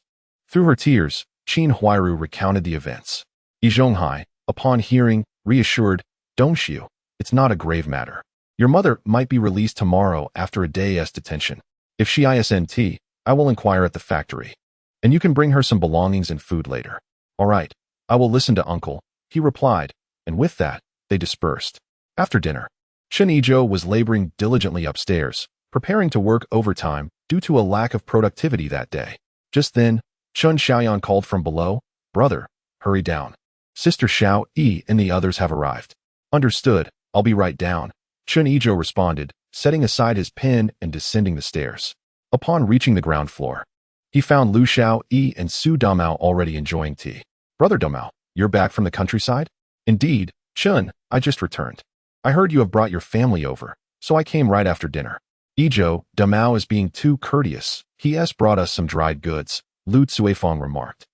Through her tears, Qin Huairu recounted the events. Yi Zhonghai, upon hearing, reassured, Dongshu, it's not a grave matter. Your mother might be released tomorrow after a day's detention. If she isn't, I will inquire at the factory. And you can bring her some belongings and food later. All right, I will listen to Uncle, he replied, and with that, they dispersed. After dinner, Chen Yizhou was laboring diligently upstairs, preparing to work overtime due to a lack of productivity that day. Just then, Chen Xiaoyan called from below, Brother, hurry down. Sister Xiao Yi and the others have arrived. Understood, I'll be right down, Chen Yizhou responded, setting aside his pen and descending the stairs. Upon reaching the ground floor, he found Lu Xiao Yi and Su Damao already enjoying tea. Brother Damao, you're back from the countryside? Indeed, Chen, I just returned. I heard you have brought your family over, so I came right after dinner. Yizhou, Damao is being too courteous. He has brought us some dried goods, Lu Cuifeng remarked.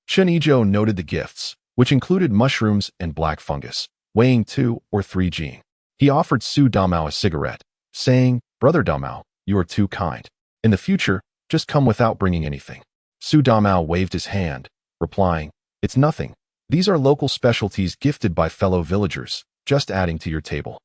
Chen Yizhou noted the gifts, which included mushrooms and black fungus, weighing 2 or 3 jing. He offered Su Damao a cigarette, saying, Brother Damao, you are too kind. In the future, just come without bringing anything. Su Damao waved his hand, replying, "It's nothing. These are local specialties gifted by fellow villagers, just adding to your table."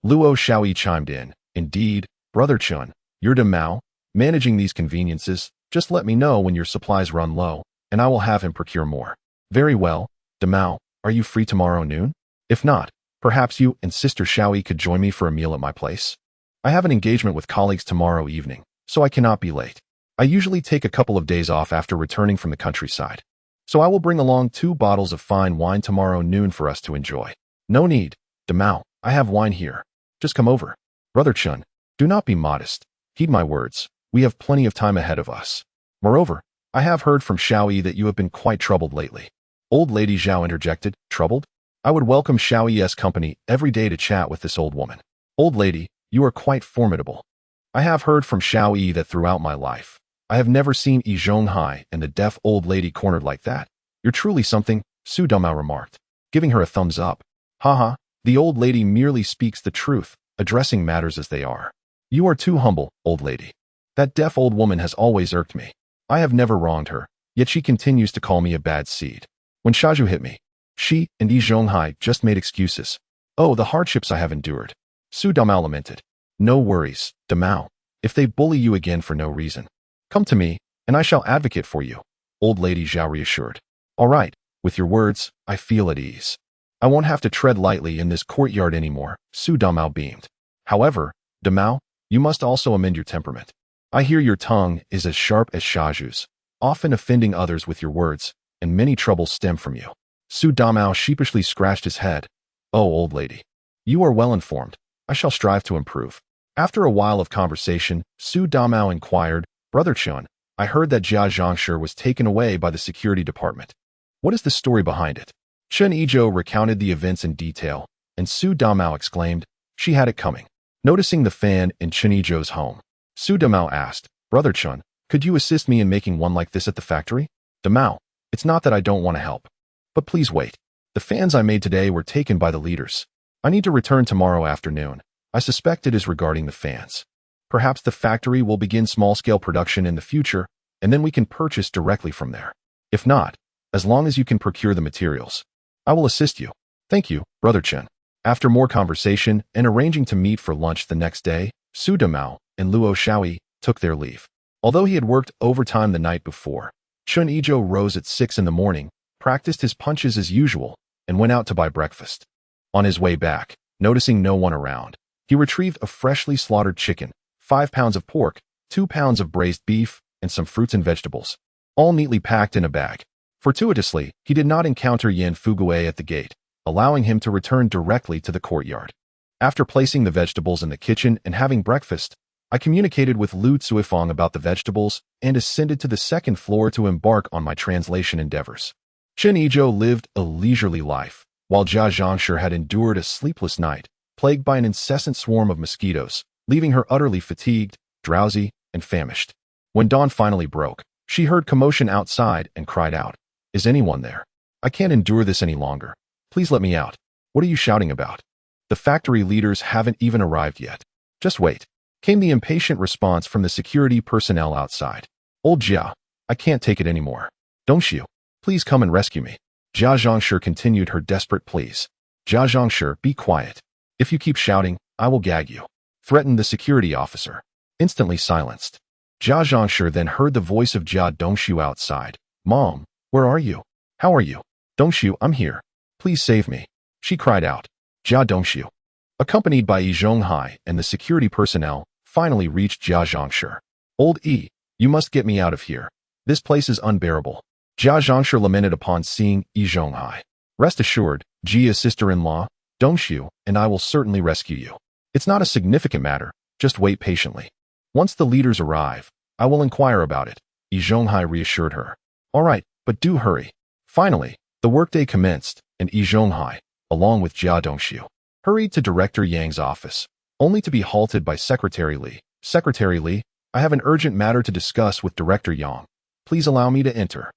Luo Xiaoyi chimed in, "Indeed, Brother Chun, you're Damao, managing these conveniences. Just let me know when your supplies run low, and I will have him procure more." "Very well, Damao, are you free tomorrow noon? If not, perhaps you and Sister Xiaoyi could join me for a meal at my place. I have an engagement with colleagues tomorrow evening, so I cannot be late. I usually take a couple of days off after returning from the countryside. So I will bring along 2 bottles of fine wine tomorrow noon for us to enjoy." "No need, Damao, I have wine here. Just come over." "Brother Chun, do not be modest. Heed my words. We have plenty of time ahead of us. Moreover, I have heard from Xiaoyi that you have been quite troubled lately." Old Lady Zhao interjected, "Troubled? I would welcome Xiaoyi's company every day to chat with this old woman." "Old lady, you are quite formidable. I have heard from Xiaoyi that throughout my life, I have never seen Yi Zhonghai and the deaf old lady cornered like that. You're truly something," Su Damao remarked, giving her a thumbs up. "Haha, the old lady merely speaks the truth, addressing matters as they are. You are too humble, old lady. That deaf old woman has always irked me. I have never wronged her, yet she continues to call me a bad seed. When Shaju hit me, she and Yi Zhonghai just made excuses. Oh, the hardships I have endured." Su Damao lamented. "No worries, Damao. If they bully you again for no reason, come to me, and I shall advocate for you," Old Lady Zhao reassured. "All right, with your words, I feel at ease. I won't have to tread lightly in this courtyard anymore," Su Damao beamed. "However, Damao, you must also amend your temperament. I hear your tongue is as sharp as Shaju's, often offending others with your words, and many troubles stem from you." Su Damao sheepishly scratched his head. "Oh, old lady, you are well informed. I shall strive to improve." After a while of conversation, Su Damao inquired, "Brother Chun, I heard that Jia Zhangshi was taken away by the security department. What is the story behind it?" Chen Yizhou recounted the events in detail, and Su Damao exclaimed, "She had it coming." Noticing the fan in Chen Yizhou's home, Su Damao asked, "Brother Chun, could you assist me in making one like this at the factory?" "Damao, it's not that I don't want to help. But please wait. The fans I made today were taken by the leaders. I need to return tomorrow afternoon. I suspect it is regarding the fans. Perhaps the factory will begin small-scale production in the future, and then we can purchase directly from there. If not, as long as you can procure the materials, I will assist you." "Thank you, Brother Chen." After more conversation and arranging to meet for lunch the next day, Su Damao and Luo Xiaoyi took their leave. Although he had worked overtime the night before, Chen Yizhou rose at 6 in the morning, practiced his punches as usual, and went out to buy breakfast. On his way back, noticing no one around, he retrieved a freshly slaughtered chicken, 5 pounds of pork, 2 pounds of braised beef, and some fruits and vegetables, all neatly packed in a bag. Fortuitously, he did not encounter Yan Fugue at the gate, allowing him to return directly to the courtyard. After placing the vegetables in the kitchen and having breakfast, I communicated with Lu Cuifeng about the vegetables and ascended to the 2nd floor to embark on my translation endeavors. Chen Yizhou lived a leisurely life, while Jia Zhangshi had endured a sleepless night, plagued by an incessant swarm of mosquitoes, leaving her utterly fatigued, drowsy, and famished. When dawn finally broke, she heard commotion outside and cried out, "Is anyone there? I can't endure this any longer. Please let me out. What are you shouting about? The factory leaders haven't even arrived yet. Just wait," came the impatient response from the security personnel outside. "Old Jia, I can't take it anymore. Don't you? Please come and rescue me." Jia Zhangshi continued her desperate pleas. "Jia Zhangshi, be quiet. If you keep shouting, I will gag you," threatened the security officer. Instantly silenced, Jia Zhangshi then heard the voice of Jia Dongshu outside. "Mom, where are you? How are you?" "Dongshu, I'm here. Please save me," she cried out. Jia Dongshu, accompanied by Yi Zhonghai and the security personnel, finally reached Jia Zhangshi. "Old E, you must get me out of here. This place is unbearable," Jia Zhangshi lamented upon seeing Yi Zhonghai. "Rest assured, Jia's sister-in-law, Dongshu, and I will certainly rescue you. It's not a significant matter, just wait patiently. Once the leaders arrive, I will inquire about it," Yi Zhonghai reassured her. "All right, but do hurry." Finally, the workday commenced, and Yi Zhonghai, along with Jia Dongshu, hurried to Director Yang's office, only to be halted by Secretary Li. "Secretary Li, I have an urgent matter to discuss with Director Yang. Please allow me to enter,"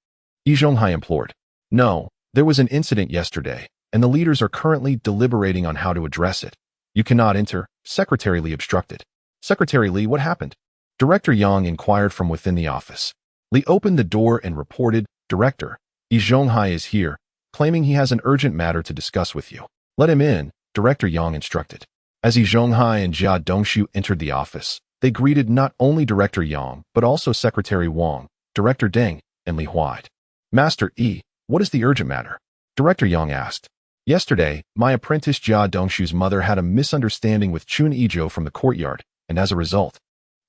Yi Zhonghai implored. "No, there was an incident yesterday, and the leaders are currently deliberating on how to address it. You cannot enter," Secretary Li obstructed. "Secretary Li, what happened?" Director Yang inquired from within the office. Li opened the door and reported, Director, Yi Zhonghai is here, claiming he has an urgent matter to discuss with you. Let him in, Director Yang instructed. As Yi Zhonghai and Jia Dongshu entered the office, they greeted not only Director Yang, but also Secretary Wang, Director Deng, and Li Huai. Master Yi, what is the urgent matter? Director Yang asked. Yesterday, my apprentice Jia Dongshu's mother had a misunderstanding with Chen Yizhou from the courtyard, and as a result,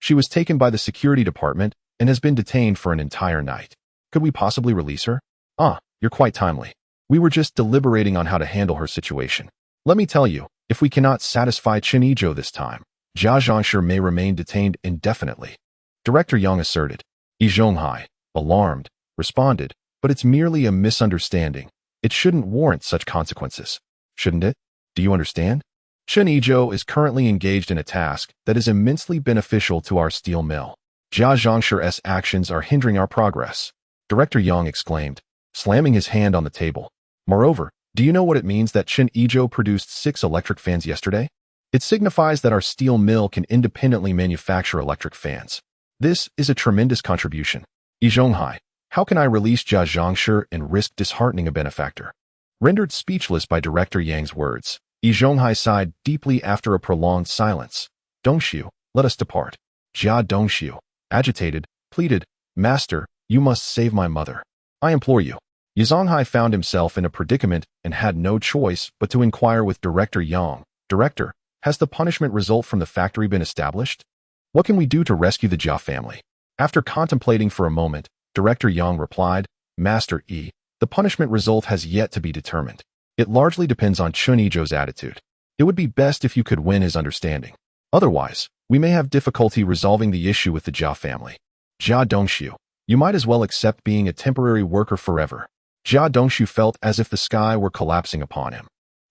she was taken by the security department and has been detained for an entire night. Could we possibly release her? You're quite timely. We were just deliberating on how to handle her situation. Let me tell you, if we cannot satisfy Chen Yizhou this time, Jia Zhongshi may remain detained indefinitely. Director Yang asserted. Yi Zhonghai, alarmed, responded, but it's merely a misunderstanding. It shouldn't warrant such consequences. Shouldn't it? Do you understand? Chen Yizhou is currently engaged in a task that is immensely beneficial to our steel mill. Jia Zhongshi's actions are hindering our progress. Director Yang exclaimed, slamming his hand on the table. Moreover, do you know what it means that Chen Yizhou produced 6 electric fans yesterday? It signifies that our steel mill can independently manufacture electric fans. This is a tremendous contribution. Yi Zhonghai, how can I release Jia Zhongshi and risk disheartening a benefactor? Rendered speechless by Director Yang's words, Yi Zhonghai sighed deeply after a prolonged silence. Dongshu, let us depart. Jia Dongshu, agitated, pleaded, Master, you must save my mother. I implore you. Yi Zhonghai found himself in a predicament and had no choice but to inquire with Director Yang. Director, has the punishment result from the factory been established? What can we do to rescue the Jia family? After contemplating for a moment, Director Yang replied, Master Yi, the punishment result has yet to be determined. It largely depends on Chen Yizhou's attitude. It would be best if you could win his understanding. Otherwise, we may have difficulty resolving the issue with the Jia family. Jia Dongshu, you might as well accept being a temporary worker forever. Jia Dongshu felt as if the sky were collapsing upon him.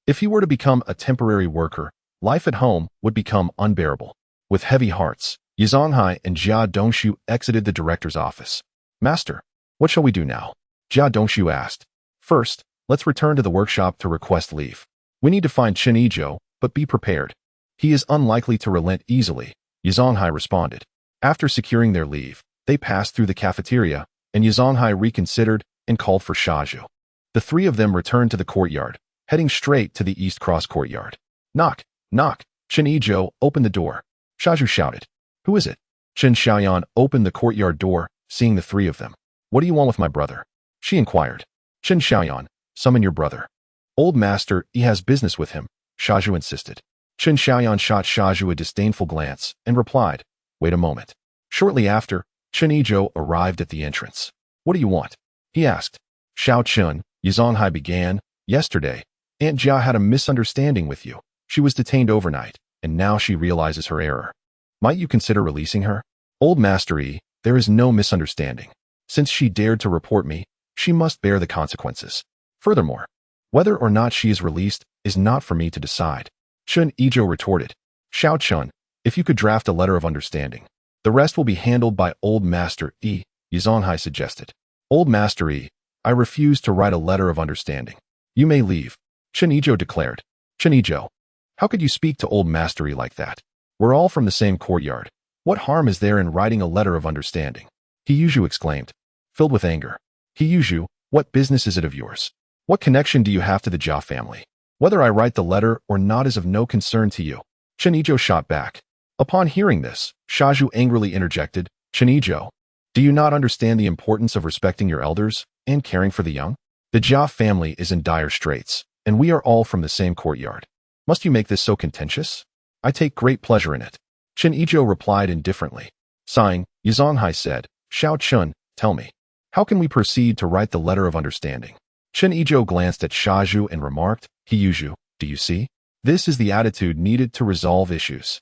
If he were to become a temporary worker, life at home would become unbearable. With heavy hearts, Yi Zhonghai and Jia Dongshu exited the director's office. Master, what shall we do now? Jia Dongshu asked. First, let's return to the workshop to request leave. We need to find Chen Yizhou, but be prepared. He is unlikely to relent easily, Yi Zhonghai responded. After securing their leave, they passed through the cafeteria, and Yi Zhonghai reconsidered and called for Siheyuan. The 3 of them returned to the courtyard, heading straight to the East Cross courtyard. Knock, knock. Chen Yizhou opened the door. Siheyuan shouted. Who is it? Chen Xiaoyan opened the courtyard door, seeing the 3 of them. What do you want with my brother? She inquired. Chen Xiaoyan, summon your brother. Old master, he has business with him, Siheyuan insisted. Chen Xiaoyan shot Siheyuan a disdainful glance and replied, Wait a moment. Shortly after, Chen Yizhou arrived at the entrance. What do you want? He asked. Xiao Chen, Yi Zhonghai began, yesterday, Aunt Jia had a misunderstanding with you. She was detained overnight, and now she realizes her error. Might you consider releasing her? Old Master Yi, there is no misunderstanding. Since she dared to report me, she must bear the consequences. Furthermore, whether or not she is released is not for me to decide. Chen Yizhou retorted. Xiao Chen, if you could draft a letter of understanding. The rest will be handled by Old Master Yi, Yi Zhonghai suggested. Old Master Yi, I refuse to write a letter of understanding. You may leave, Chen Yizhou declared. Chen Yizhou, how could you speak to Old Master Yi like that? We're all from the same courtyard. What harm is there in writing a letter of understanding? He Yizhou exclaimed, filled with anger. He Yizhou, what business is it of yours? What connection do you have to the Jia family? Whether I write the letter or not is of no concern to you. Chen Yizhou shot back. Upon hearing this, Siheyuan angrily interjected, Chen Yizhou, do you not understand the importance of respecting your elders and caring for the young? The Jia family is in dire straits, and we are all from the same courtyard. Must you make this so contentious? I take great pleasure in it. Chen Yizhou replied indifferently. Sighing, Yi Zhonghai said, Xiao Chen, tell me, how can we proceed to write the letter of understanding? Chen Yizhou glanced at Siheyuan and remarked, He Yizhou, do you see? This is the attitude needed to resolve issues.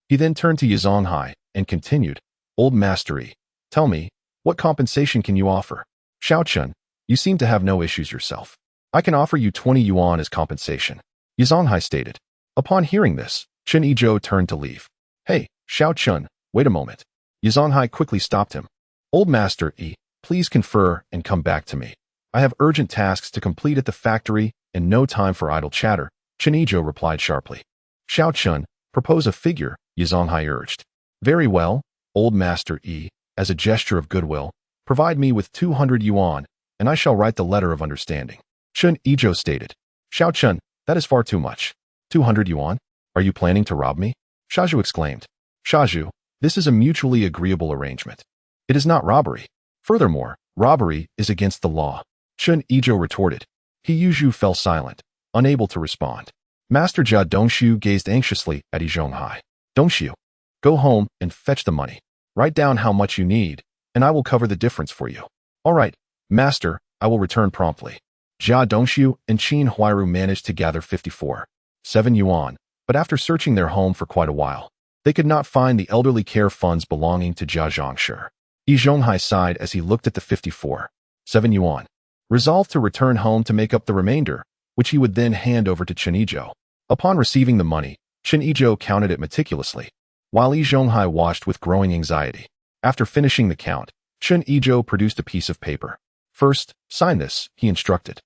He then turned to Yi Zhonghai and continued, Old Master Yi, tell me, what compensation can you offer? Xiao Chen, you seem to have no issues yourself. I can offer you 20 yuan as compensation, Yi Zhonghai stated. Upon hearing this, Chen Yizhou turned to leave. Hey, Xiao Chen, wait a moment. Yi Zhonghai quickly stopped him. Old Master Yi, please confer and come back to me. I have urgent tasks to complete at the factory and no time for idle chatter, Chen Yizhou replied sharply. Xiao Chen, propose a figure, Yi Zhonghai urged. Very well, Old Master E, as a gesture of goodwill, provide me with 200 yuan, and I shall write the letter of understanding. Chen Yizhou stated. Xiao Chen, that is far too much. 200 yuan? Are you planning to rob me? Siheyuan exclaimed. Siheyuan, this is a mutually agreeable arrangement. It is not robbery. Furthermore, robbery is against the law. Chen Yizhou retorted. Yizhou fell silent, unable to respond. Master Jia Dongshu gazed anxiously at Yizhou. Dongshu, go home and fetch the money. Write down how much you need, and I will cover the difference for you. All right, master, I will return promptly. Jia Dongshu and Qin Huairu managed to gather 54.7 yuan, but after searching their home for quite a while, they could not find the elderly care funds belonging to Jia Zhongshi. Yizhou sighed as he looked at the 54.7 yuan, resolved to return home to make up the remainder, which he would then hand over to Chen Yizhou. Upon receiving the money, Chen Yizhou counted it meticulously, while Yizhou watched with growing anxiety. After finishing the count, Chen Yizhou produced a piece of paper. First, sign this, he instructed.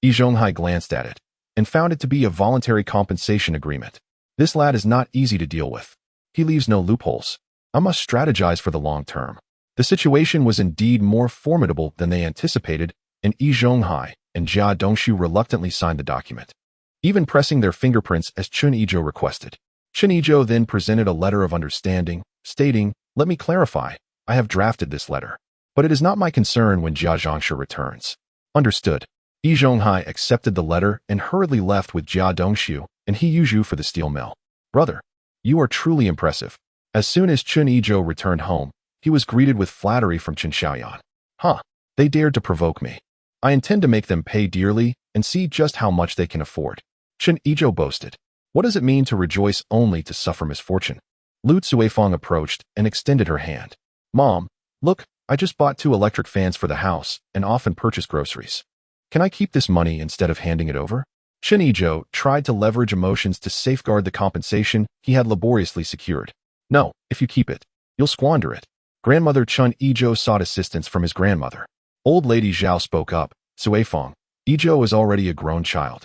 Yizhou glanced at it, and found it to be a voluntary compensation agreement. This lad is not easy to deal with. He leaves no loopholes. I must strategize for the long term. The situation was indeed more formidable than they anticipated, and Yizhou and Jia Dongshu reluctantly signed the document, even pressing their fingerprints as Chen Yizhou requested. Chen Yizhou then presented a letter of understanding, stating, let me clarify, I have drafted this letter, but it is not my concern when Jia Zhongshi returns. Understood. Yizhou accepted the letter and hurriedly left with Jia Dongshu and Yizhou for the steel mill. Brother, you are truly impressive. As soon as Chen Yizhou returned home, he was greeted with flattery from Chen Xiaoyan. They dared to provoke me. I intend to make them pay dearly and see just how much they can afford. Chen Yizhou boasted. What does it mean to rejoice only to suffer misfortune? Lu Cuifang approached and extended her hand. Mom, look, I just bought 2 electric fans for the house and often purchase groceries. Can I keep this money instead of handing it over? Chen Yizhou tried to leverage emotions to safeguard the compensation he had laboriously secured. No, if you keep it, you'll squander it. Grandmother Chen Yizhou sought assistance from his grandmother. Old Lady Zhao spoke up. Cuifang, Yizhou is already a grown child.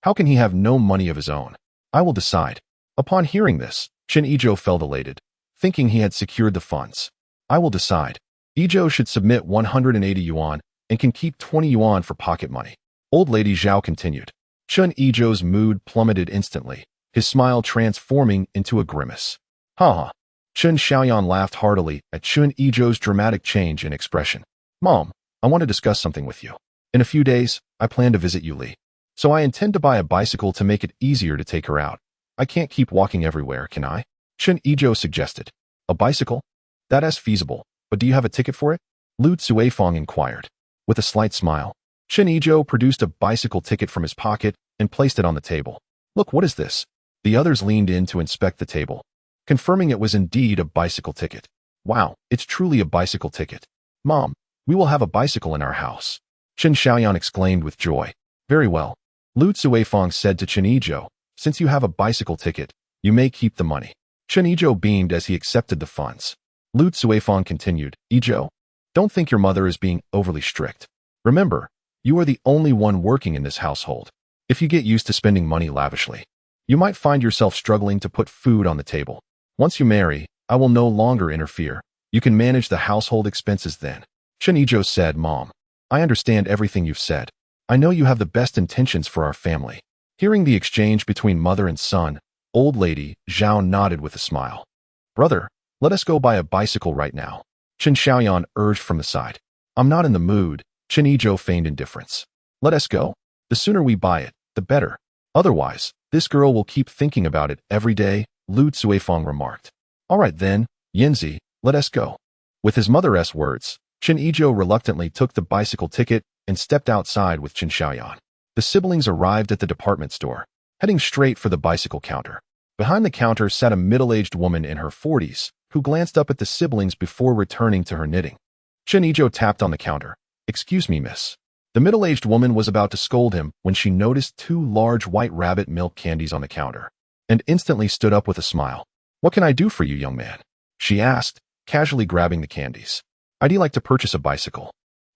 How can he have no money of his own? I will decide. Upon hearing this, Chen Yizhou felt elated, thinking he had secured the funds. I will decide. Yizhou should submit 180 yuan and can keep 20 yuan for pocket money. Old Lady Zhao continued. Chen Yizhou's mood plummeted instantly, his smile transforming into a grimace. Chen Xiaoyan laughed heartily at Chen Yizhou's dramatic change in expression. Mom, I want to discuss something with you. In a few days, I plan to visit Yuli. So I intend to buy a bicycle to make it easier to take her out. I can't keep walking everywhere, can I? Chen Yizhou suggested. A bicycle? That is feasible, but do you have a ticket for it? Lu Cuifang inquired. With a slight smile, Chen Yizhou produced a bicycle ticket from his pocket and placed it on the table. Look, what is this? The others leaned in to inspect the table, confirming it was indeed a bicycle ticket. Wow, it's truly a bicycle ticket. Mom, we will have a bicycle in our house. Chen Xiaoyan exclaimed with joy. Very well. Lu Cuifang said to Chen Yizhou, since you have a bicycle ticket, you may keep the money. Chen Yizhou beamed as he accepted the funds. Lu Cuifang continued, Yizhou, don't think your mother is being overly strict. Remember, you are the only one working in this household. If you get used to spending money lavishly, you might find yourself struggling to put food on the table. Once you marry, I will no longer interfere. You can manage the household expenses then. Chen Yizhou said, Mom, I understand everything you've said. I know you have the best intentions for our family. Hearing the exchange between mother and son, Old Lady Zhao nodded with a smile. Brother, let us go buy a bicycle right now. Chen Xiaoyan urged from the side. I'm not in the mood. Chen Yizhou feigned indifference. Let us go. The sooner we buy it, the better. Otherwise, this girl will keep thinking about it every day, Lu Cuifang remarked. All right then, Yanzi, let us go. With his mother's words, Chen Yizhou reluctantly took the bicycle ticket and stepped outside with Chen Xiaoyan. The siblings arrived at the department store, heading straight for the bicycle counter. Behind the counter sat a middle-aged woman in her 40s, who glanced up at the siblings before returning to her knitting. Chen Yizhou tapped on the counter. Excuse me, miss. The middle-aged woman was about to scold him when she noticed 2 large white rabbit milk candies on the counter, and instantly stood up with a smile. What can I do for you, young man? She asked, casually grabbing the candies. I'd like to purchase a bicycle.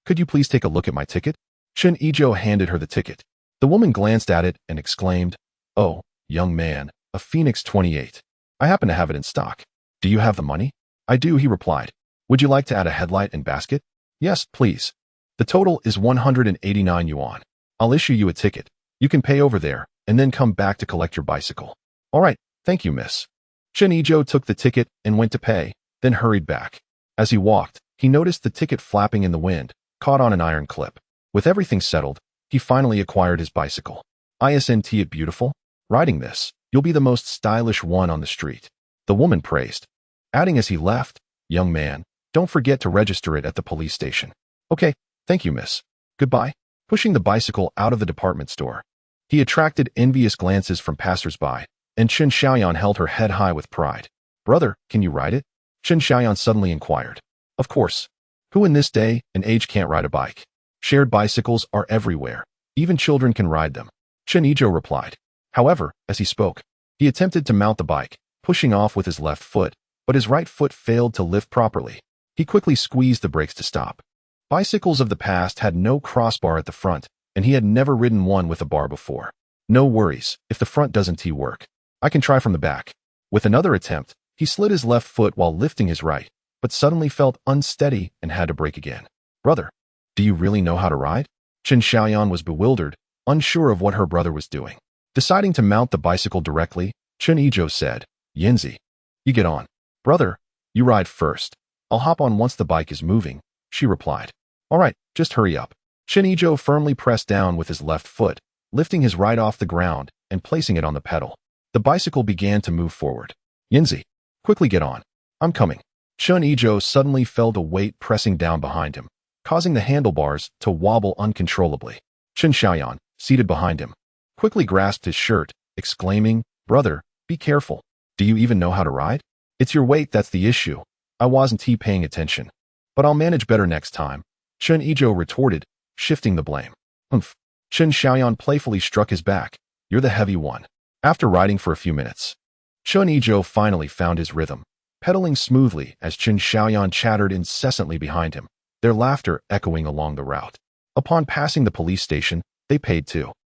Could you please take a look at my ticket? Chen Yizhou handed her the ticket. The woman glanced at it and exclaimed, Oh, young man, a Phoenix 28. I happen to have it in stock. Do you have the money? I do, he replied. Would you like to add a headlight and basket? Yes, please. The total is 189 yuan. I'll issue you a ticket. You can pay over there, and then come back to collect your bicycle. All right, thank you, miss. Chen Yizhou took the ticket and went to pay, then hurried back. As he walked, he noticed the ticket flapping in the wind, caught on an iron clip. With everything settled, he finally acquired his bicycle. Isn't it beautiful? Riding this, you'll be the most stylish one on the street. The woman praised, adding as he left, young man, don't forget to register it at the police station. Okay, thank you, miss. Goodbye. Pushing the bicycle out of the department store, he attracted envious glances from passers-by, and Chen Xiaoyan held her head high with pride. Brother, can you ride it? Chen Xiaoyan suddenly inquired. Of course. Who in this day and age can't ride a bike? Shared bicycles are everywhere. Even children can ride them. Chen Yizhou replied. However, as he spoke, he attempted to mount the bike, pushing off with his left foot, but his right foot failed to lift properly. He quickly squeezed the brakes to stop. Bicycles of the past had no crossbar at the front, and he had never ridden one with a bar before. No worries, if the front doesn't work, I can try from the back. With another attempt, he slid his left foot while lifting his right, but suddenly felt unsteady and had to brake again. Brother, do you really know how to ride? Chen Xiaoyan was bewildered, unsure of what her brother was doing. Deciding to mount the bicycle directly, Chen Yizhou said, Yanzi, you get on. Brother, you ride first. I'll hop on once the bike is moving, she replied. All right, just hurry up. Chen Yizhou firmly pressed down with his left foot, lifting his right off the ground and placing it on the pedal. The bicycle began to move forward. Yanzi, quickly get on. I'm coming. Chen Yizhou suddenly felt a weight pressing down behind him, causing the handlebars to wobble uncontrollably. Chen Xiaoyan, seated behind him, quickly grasped his shirt, exclaiming, Brother, be careful. Do you even know how to ride? It's your weight that's the issue. I wasn't paying attention. But I'll manage better next time. Chen Yizhou retorted, shifting the blame. Humph. Chen Xiaoyan playfully struck his back. You're the heavy one. After riding for a few minutes, Chen Yizhou finally found his rhythm, pedaling smoothly as Chen Xiaoyan chattered incessantly behind him, their laughter echoing along the route. Upon passing the police station, they paid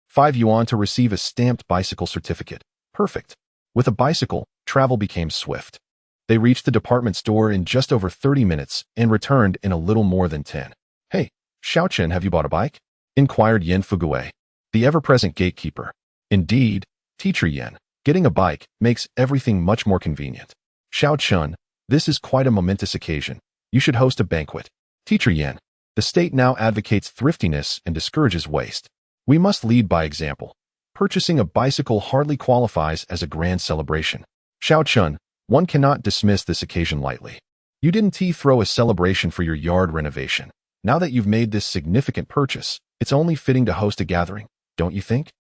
5 yuan to receive a stamped bicycle certificate. Perfect. With a bicycle, travel became swift. They reached the department store in just over 30 minutes and returned in a little more than 10. Hey, Xiaochen, have you bought a bike? Inquired Yan Fugui, the ever-present gatekeeper. Indeed, Teacher Yan, getting a bike makes everything much more convenient. Xiaochen, this is quite a momentous occasion. You should host a banquet. Teacher Yan, the state now advocates thriftiness and discourages waste. We must lead by example. Purchasing a bicycle hardly qualifies as a grand celebration. Xiaochen, one cannot dismiss this occasion lightly. You didn't throw a celebration for your yard renovation. Now that you've made this significant purchase, it's only fitting to host a gathering, don't you think?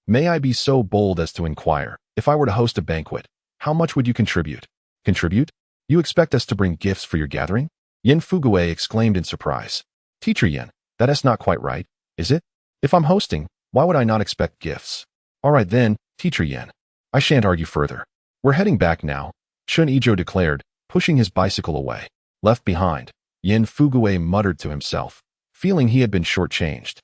May I be so bold as to inquire, if I were to host a banquet, how much would you contribute? Contribute? You expect us to bring gifts for your gathering? Yan Fugui exclaimed in surprise. Teacher Yan, that is not quite right, is it? If I'm hosting, why would I not expect gifts? All right then, Teacher Yan. I shan't argue further. We're heading back now, Chen Yizhou declared, pushing his bicycle away. Left behind, Yan Fugui muttered to himself, feeling he had been shortchanged.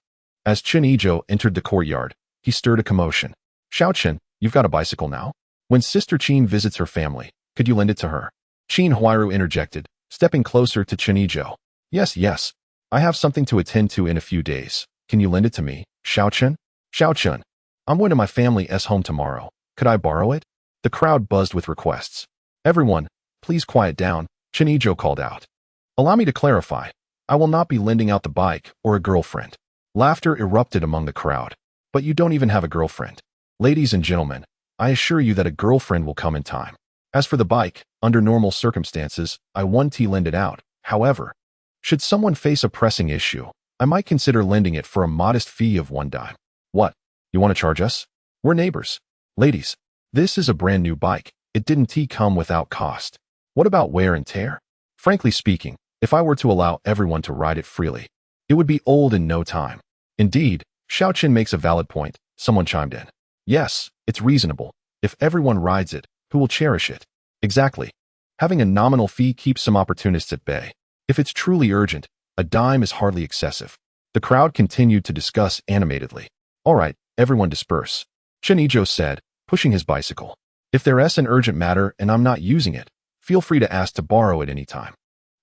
As Chen Yizhou entered the courtyard, he stirred a commotion. Xiaochen, you've got a bicycle now? When Sister Qin visits her family, could you lend it to her? Qin Huairu interjected, stepping closer to Chen Yizhou. Yes. I have something to attend to in a few days. Can you lend it to me, Xiaochen? Xiaochen, I'm going to my family's home tomorrow. Could I borrow it? The crowd buzzed with requests. Everyone, please quiet down, Chen Yizhou called out. Allow me to clarify. I will not be lending out the bike or a girlfriend. Laughter erupted among the crowd. But you don't even have a girlfriend. Ladies and gentlemen, I assure you that a girlfriend will come in time. As for the bike, under normal circumstances, I won't lend it out. However, should someone face a pressing issue, I might consider lending it for a modest fee of 1 dime. What? You want to charge us? We're neighbors. Ladies, this is a brand new bike. It didn't come without cost. What about wear and tear? Frankly speaking, if I were to allow everyone to ride it freely, it would be old in no time. Indeed, Xiaochen makes a valid point, someone chimed in. Yes, it's reasonable. If everyone rides it, who will cherish it? Exactly. Having a nominal fee keeps some opportunists at bay. If it's truly urgent, a dime is hardly excessive. The crowd continued to discuss animatedly. All right, everyone disperse. Chen Yizhou said, pushing his bicycle. If there's an urgent matter and I'm not using it, Feel free to ask to borrow it any time.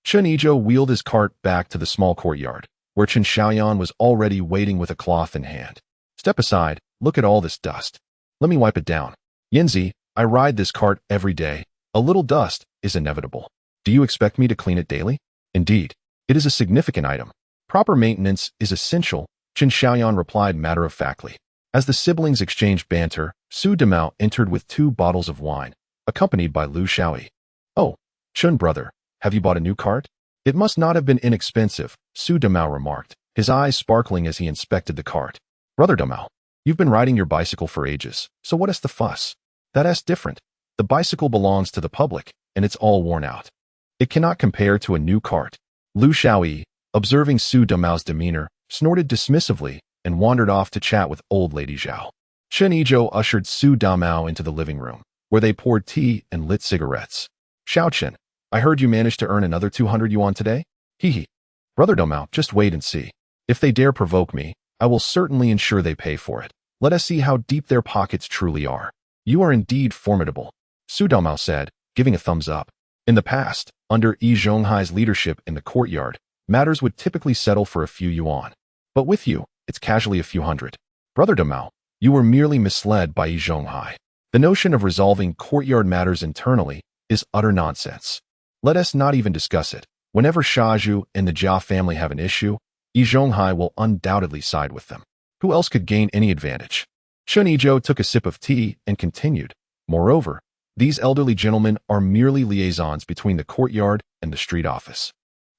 Chen Yizhou wheeled his cart back to the small courtyard, where Chen Siheyuan was already waiting with a cloth in hand. Step aside, look at all this dust. Let me wipe it down. Yanzi, I ride this cart every day. A little dust is inevitable. Do you expect me to clean it daily? Indeed, it is a significant item. Proper maintenance is essential, Chen Siheyuan replied matter-of-factly. As the siblings exchanged banter, Su Damao entered with 2 bottles of wine, accompanied by Lu Shaoyi. Oh, Chen brother, have you bought a new cart? It must not have been inexpensive, Su Damao remarked, his eyes sparkling as he inspected the cart. Brother Damao, you've been riding your bicycle for ages, so what is the fuss? That's different. The bicycle belongs to the public, and it's all worn out. It cannot compare to a new cart. Lu Shaoyi, observing Su Damao's demeanor, snorted dismissively and wandered off to chat with old lady Zhao. Chen Yizhou ushered Su Damao into the living room, where they poured tea and lit cigarettes. Xiao Chen, I heard you managed to earn another 200 yuan today? Hee. Brother Damao, just wait and see. If they dare provoke me, I will certainly ensure they pay for it. Let us see how deep their pockets truly are. You are indeed formidable, Su Damao said, giving a thumbs up. In the past, under Yi Zhonghai's leadership in the courtyard, matters would typically settle for a few yuan. But with you, it's casually a few hundred. Brother Damao, you were merely misled by Yi Zhonghai. The notion of resolving courtyard matters internally is utter nonsense. Let us not even discuss it. Whenever Shaju and the Jia family have an issue, Yi Zhonghai will undoubtedly side with them. Who else could gain any advantage? Chen Yizhou took a sip of tea and continued. Moreover, these elderly gentlemen are merely liaisons between the courtyard and the street office.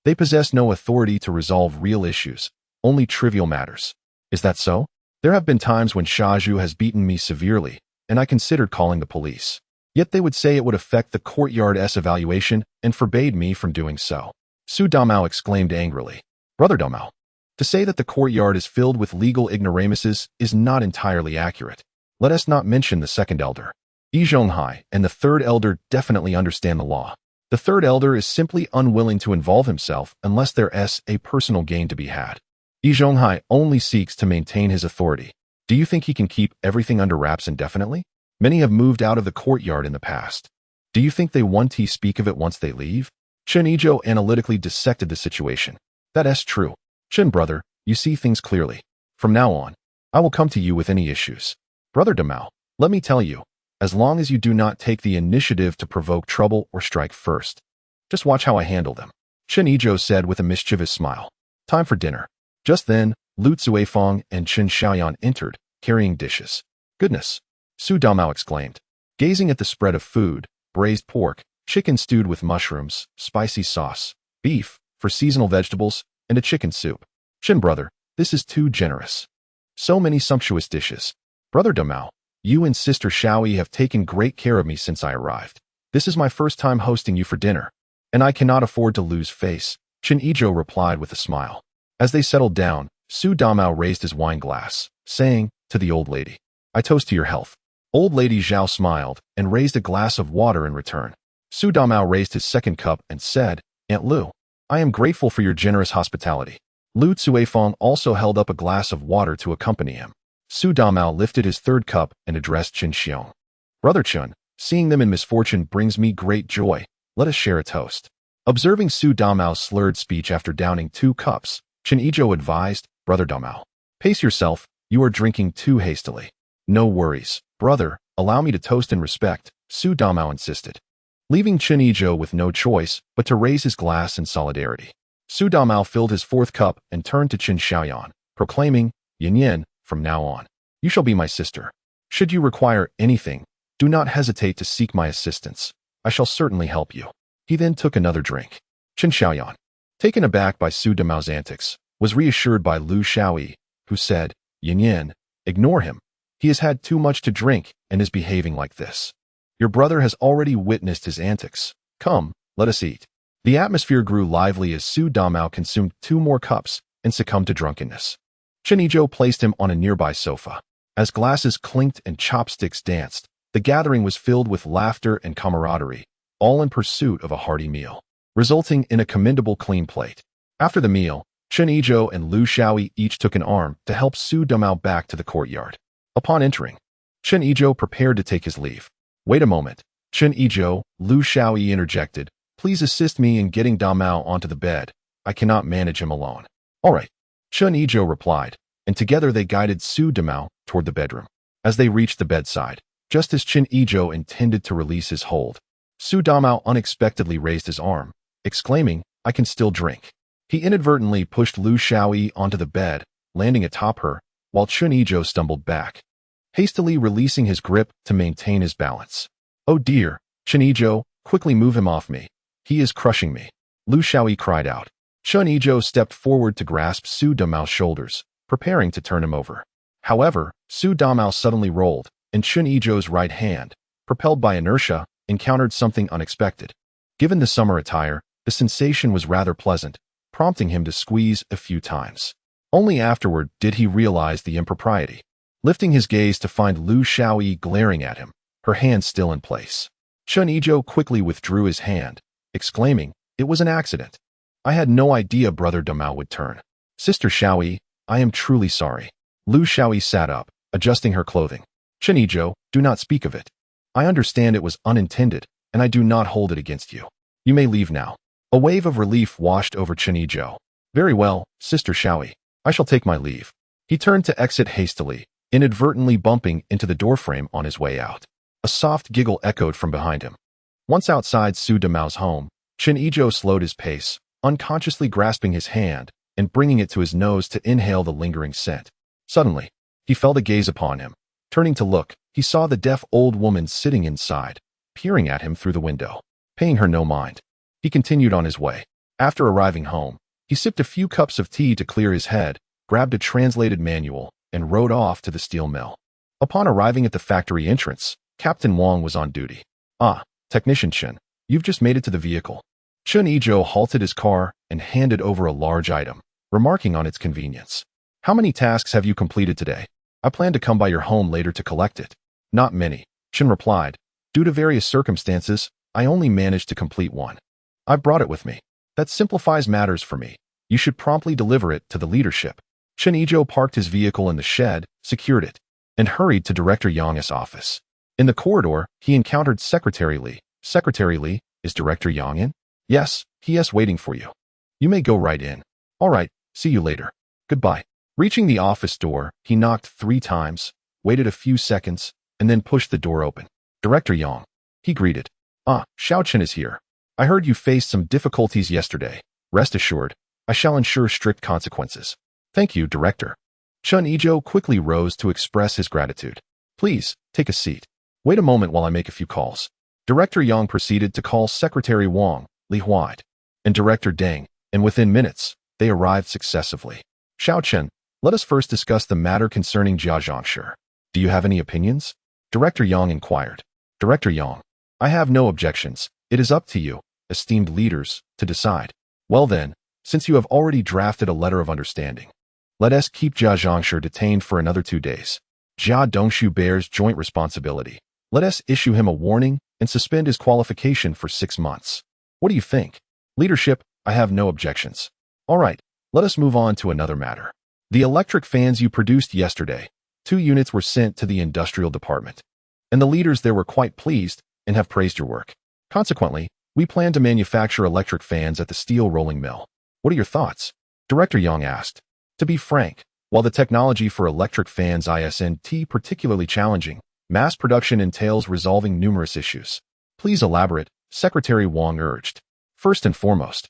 They possess no authority to resolve real issues, only trivial matters. Is that so? There have been times when Shaju has beaten me severely, and I considered calling the police. Yet they would say it would affect the courtyard's evaluation and forbade me from doing so. Su Damao exclaimed angrily. Brother Damao, to say that the courtyard is filled with legal ignoramuses is not entirely accurate. Let us not mention the second elder. Yi Zhonghai and the third elder definitely understand the law. The third elder is simply unwilling to involve himself unless there is a personal gain to be had. Yi Zhonghai only seeks to maintain his authority. Do you think he can keep everything under wraps indefinitely? Many have moved out of the courtyard in the past. Do you think they want to speak of it once they leave? Chen Yizhou analytically dissected the situation. That's true. Chen brother, you see things clearly. From now on, I will come to you with any issues. Brother Damao, let me tell you, as long as you do not take the initiative to provoke trouble or strike first, just watch how I handle them, Chen Yizhou said with a mischievous smile. Time for dinner. Just then, Lu Zuifeng and Chen Xiaoyan entered, carrying dishes. Goodness! Su Damao exclaimed, gazing at the spread of food: braised pork, chicken stewed with mushrooms, spicy sauce, beef, for seasonal vegetables, and a chicken soup. Chen brother, this is too generous. So many sumptuous dishes. Brother Damao, you and Sister Shaoyi have taken great care of me since I arrived. This is my first time hosting you for dinner, and I cannot afford to lose face, Chen Yizhou replied with a smile. As they settled down, Su Damao raised his wine glass, saying to the old lady, I toast to your health. Old lady Zhao smiled and raised a glass of water in return. Su Damao raised his second cup and said, Aunt Lu, I am grateful for your generous hospitality. Lu Zuifeng also held up a glass of water to accompany him. Su Damao lifted his third cup and addressed Chen Xiong. Brother Chen, seeing them in misfortune brings me great joy. Let us share a toast. Observing Su Damao's slurred speech after downing 2 cups, Chen Yizhou advised, Brother Damao, pace yourself, you are drinking too hastily. No worries, brother, allow me to toast in respect, Su Damao insisted, leaving Chen Yizhou with no choice but to raise his glass in solidarity. Su Damao filled his 4th cup and turned to Chen Xiaoyan, proclaiming, Yin Yin, from now on, you shall be my sister. Should you require anything, do not hesitate to seek my assistance. I shall certainly help you. He then took another drink. Chen Xiaoyan, taken aback by Su Damao's antics, was reassured by Lu Shaoyi, who said, Yin Yin, ignore him. He has had too much to drink and is behaving like this. Your brother has already witnessed his antics. Come, let us eat. The atmosphere grew lively as Su Damao consumed 2 more cups and succumbed to drunkenness. Chen Yizhou placed him on a nearby sofa. As glasses clinked and chopsticks danced, the gathering was filled with laughter and camaraderie, all in pursuit of a hearty meal, resulting in a commendable clean plate. After the meal, Chen Yizhou and Lu Shaoyi each took an arm to help Su Damao back to the courtyard. Upon entering, Chen Yizhou prepared to take his leave. Wait a moment, Chen Yizhou, Lu Shaoyi interjected. Please assist me in getting Damao onto the bed. I cannot manage him alone. All right, Chen Yizhou replied, and together they guided Su Damao toward the bedroom. As they reached the bedside, just as Chen Yizhou intended to release his hold, Su Damao unexpectedly raised his arm, exclaiming, I can still drink. He inadvertently pushed Lu Shaoyi onto the bed, landing atop her, while Chen Yizhou stumbled back, hastily releasing his grip to maintain his balance. Oh dear, Chen Yizhou, quickly move him off me. He is crushing me. Lu Shaoyi cried out. Chen Yizhou stepped forward to grasp Su Damao's shoulders, preparing to turn him over. However, Su Damao suddenly rolled, and Chen Yizhou's right hand, propelled by inertia, encountered something unexpected. Given the summer attire, the sensation was rather pleasant, prompting him to squeeze a few times. Only afterward did he realize the impropriety. Lifting his gaze to find Lu Shaoyi glaring at him, her hand still in place. Chen Yizhou quickly withdrew his hand, exclaiming, it was an accident. I had no idea Brother Damao would turn. Sister Shaoyi, I am truly sorry. Lu Shaoyi sat up, adjusting her clothing. Chen Yizhou, do not speak of it. I understand it was unintended, and I do not hold it against you. You may leave now. A wave of relief washed over Chen Yizhou. Very well, Sister Shaoyi. I shall take my leave. He turned to exit hastily, inadvertently bumping into the doorframe on his way out. A soft giggle echoed from behind him. Once outside Su Damao's home, Chen Yizhou slowed his pace, unconsciously grasping his hand and bringing it to his nose to inhale the lingering scent. Suddenly, he felt a gaze upon him. Turning to look, he saw the deaf old woman sitting inside, peering at him through the window. Paying her no mind, he continued on his way. After arriving home, he sipped a few cups of tea to clear his head, grabbed a translated manual, and rode off to the steel mill. Upon arriving at the factory entrance, Captain Wang was on duty. Ah, Technician Chen, you've just made it to the vehicle. Chen Yizhou halted his car and handed over a large item, remarking on its convenience. How many tasks have you completed today? I plan to come by your home later to collect it. Not many, Chen replied. Due to various circumstances, I only managed to complete one. I've brought it with me. That simplifies matters for me. You should promptly deliver it to the leadership. Chen Yizhou parked his vehicle in the shed, secured it, and hurried to Director Yang's office. In the corridor, he encountered Secretary Li. Secretary Li, is Director Yang in? Yes, he is waiting for you. You may go right in. All right, see you later. Goodbye. Reaching the office door, he knocked 3 times, waited a few seconds, and then pushed the door open. Director Yang. He greeted. Ah, Xiao Chen is here. I heard you faced some difficulties yesterday. Rest assured, I shall ensure strict consequences. Thank you, Director. Chen Yizhou quickly rose to express his gratitude. Please, take a seat. Wait a moment while I make a few calls. Director Yang proceeded to call Secretary Wang, Li Huide, and Director Deng, and within minutes, they arrived successively. Xiao Chen, let us first discuss the matter concerning Jia Zhangshi. Do you have any opinions? Director Yang inquired. Director Yang, I have no objections. It is up to you, esteemed leaders, to decide. Well then, since you have already drafted a letter of understanding, let us keep Jia Zhangshi detained for another 2 days. Jia Dongshu bears joint responsibility. Let us issue him a warning and suspend his qualification for 6 months. What do you think? Leadership, I have no objections. All right, let us move on to another matter. The electric fans you produced yesterday, 2 units were sent to the industrial department, and the leaders there were quite pleased and have praised your work. Consequently, we plan to manufacture electric fans at the steel rolling mill. What are your thoughts? Director Yang asked. To be frank, while the technology for electric fans isn't particularly challenging, mass production entails resolving numerous issues. Please elaborate, Secretary Wang urged. First and foremost,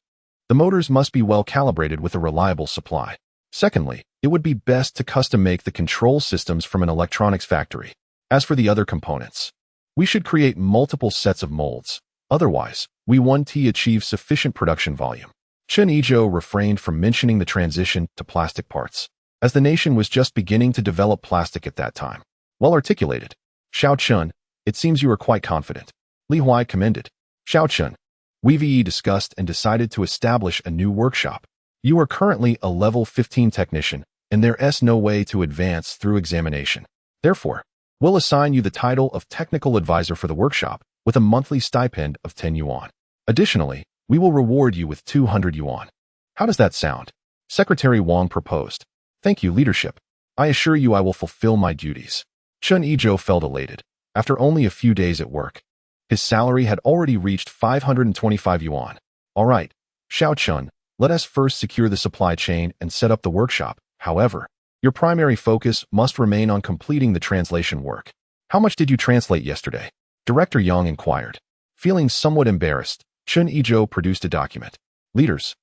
the motors must be well calibrated with a reliable supply. Secondly, it would be best to custom-make the control systems from an electronics factory. As for the other components, we should create multiple sets of molds. Otherwise, we won't achieve sufficient production volume. Chen Yizhou refrained from mentioning the transition to plastic parts, as the nation was just beginning to develop plastic at that time. Well articulated. Xiao Chen, it seems you are quite confident. Li Huai commended. Xiao Chen, we've discussed and decided to establish a new workshop. You are currently a level 15 technician, and there's no way to advance through examination. Therefore, we'll assign you the title of technical advisor for the workshop, with a monthly stipend of 10 yuan. Additionally, we will reward you with 200 yuan. How does that sound? Secretary Wang proposed. Thank you, leadership. I assure you I will fulfill my duties. Chen Yizhou felt elated. After only a few days at work, His salary had already reached 525 yuan. All right, Xiao Chun, let us first secure the supply chain and set up the workshop. However, your primary focus must remain on completing the translation work. How much did you translate yesterday? Director Yang inquired. Feeling somewhat embarrassed, Chen Yizhou produced a document. Leaders,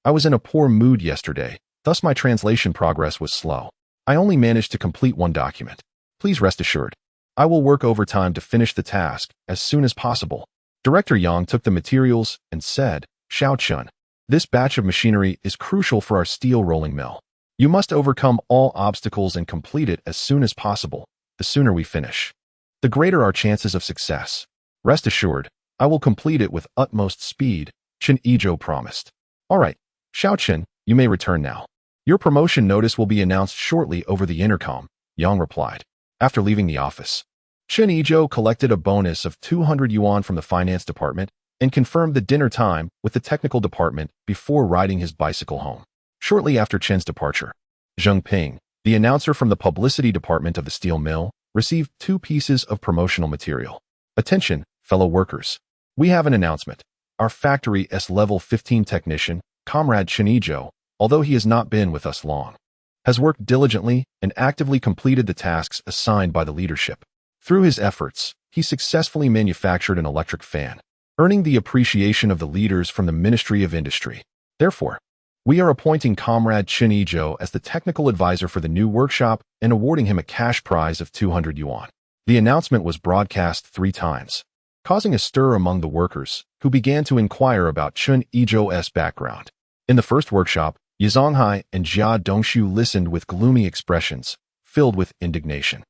I was in a poor mood yesterday, thus my translation progress was slow. I only managed to complete one document. Please rest assured, I will work overtime to finish the task as soon as possible. Director Yang took the materials and said, Xiao Chun, this batch of machinery is crucial for our steel rolling mill. You must overcome all obstacles and complete it as soon as possible. The sooner we finish, the greater our chances of success. Rest assured, I will complete it with utmost speed, Chen Yizhou promised. All right, Xiao Chen, you may return now. Your promotion notice will be announced shortly over the intercom, Yang replied. After leaving the office, Chen Yizhou collected a bonus of 200 yuan from the finance department and confirmed the dinner time with the technical department before riding his bicycle home. Shortly after Chen's departure, Zheng Ping, the announcer from the publicity department of the steel mill, received 2 pieces of promotional material. Attention, fellow workers. We have an announcement. Our factory S-level 15 technician, Comrade Chen Yizhou, although he has not been with us long, has worked diligently and actively completed the tasks assigned by the leadership. Through his efforts, he successfully manufactured an electric fan, earning the appreciation of the leaders from the Ministry of Industry. Therefore, we are appointing Comrade Chen Yizhou as the technical advisor for the new workshop and awarding him a cash prize of 200 yuan. The announcement was broadcast 3 times, causing a stir among the workers, who began to inquire about Chen Yizhou's background. In the first workshop, Yizonghai and Jia Dongshu listened with gloomy expressions, filled with indignation.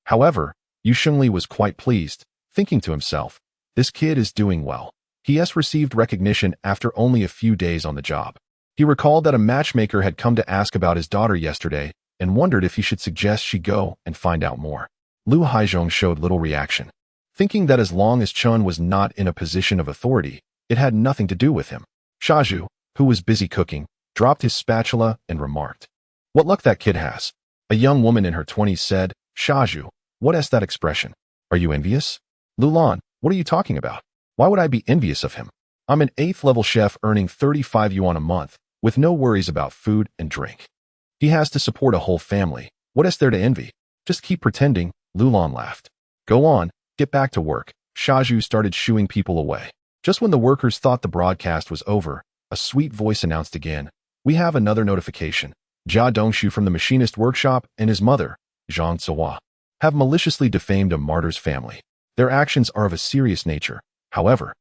However, Yu Shengli was quite pleased, thinking to himself, this kid is doing well. He has received recognition after only a few days on the job. He recalled that a matchmaker had come to ask about his daughter yesterday and wondered if he should suggest she go and find out more. Lu Haizhong showed little reaction, thinking that as long as Chun was not in a position of authority, it had nothing to do with him. Shaju, who was busy cooking, dropped his spatula and remarked, "What luck that kid has." A young woman in her 20s said, "Shaju, what is that expression? Are you envious?" "Lulan, what are you talking about? Why would I be envious of him? I'm an 8th level chef earning 35 yuan a month, with no worries about food and drink. He has to support a whole family. What is there to envy? Just keep pretending," Lulan laughed. "Go on, get back to work." Shaju started shooing people away. Just when the workers thought the broadcast was over, a sweet voice announced again, "We have another notification. Jia Dongshu from the machinist workshop and his mother, Zhang Tsawa, have maliciously defamed a martyr's family. Their actions are of a serious nature. However,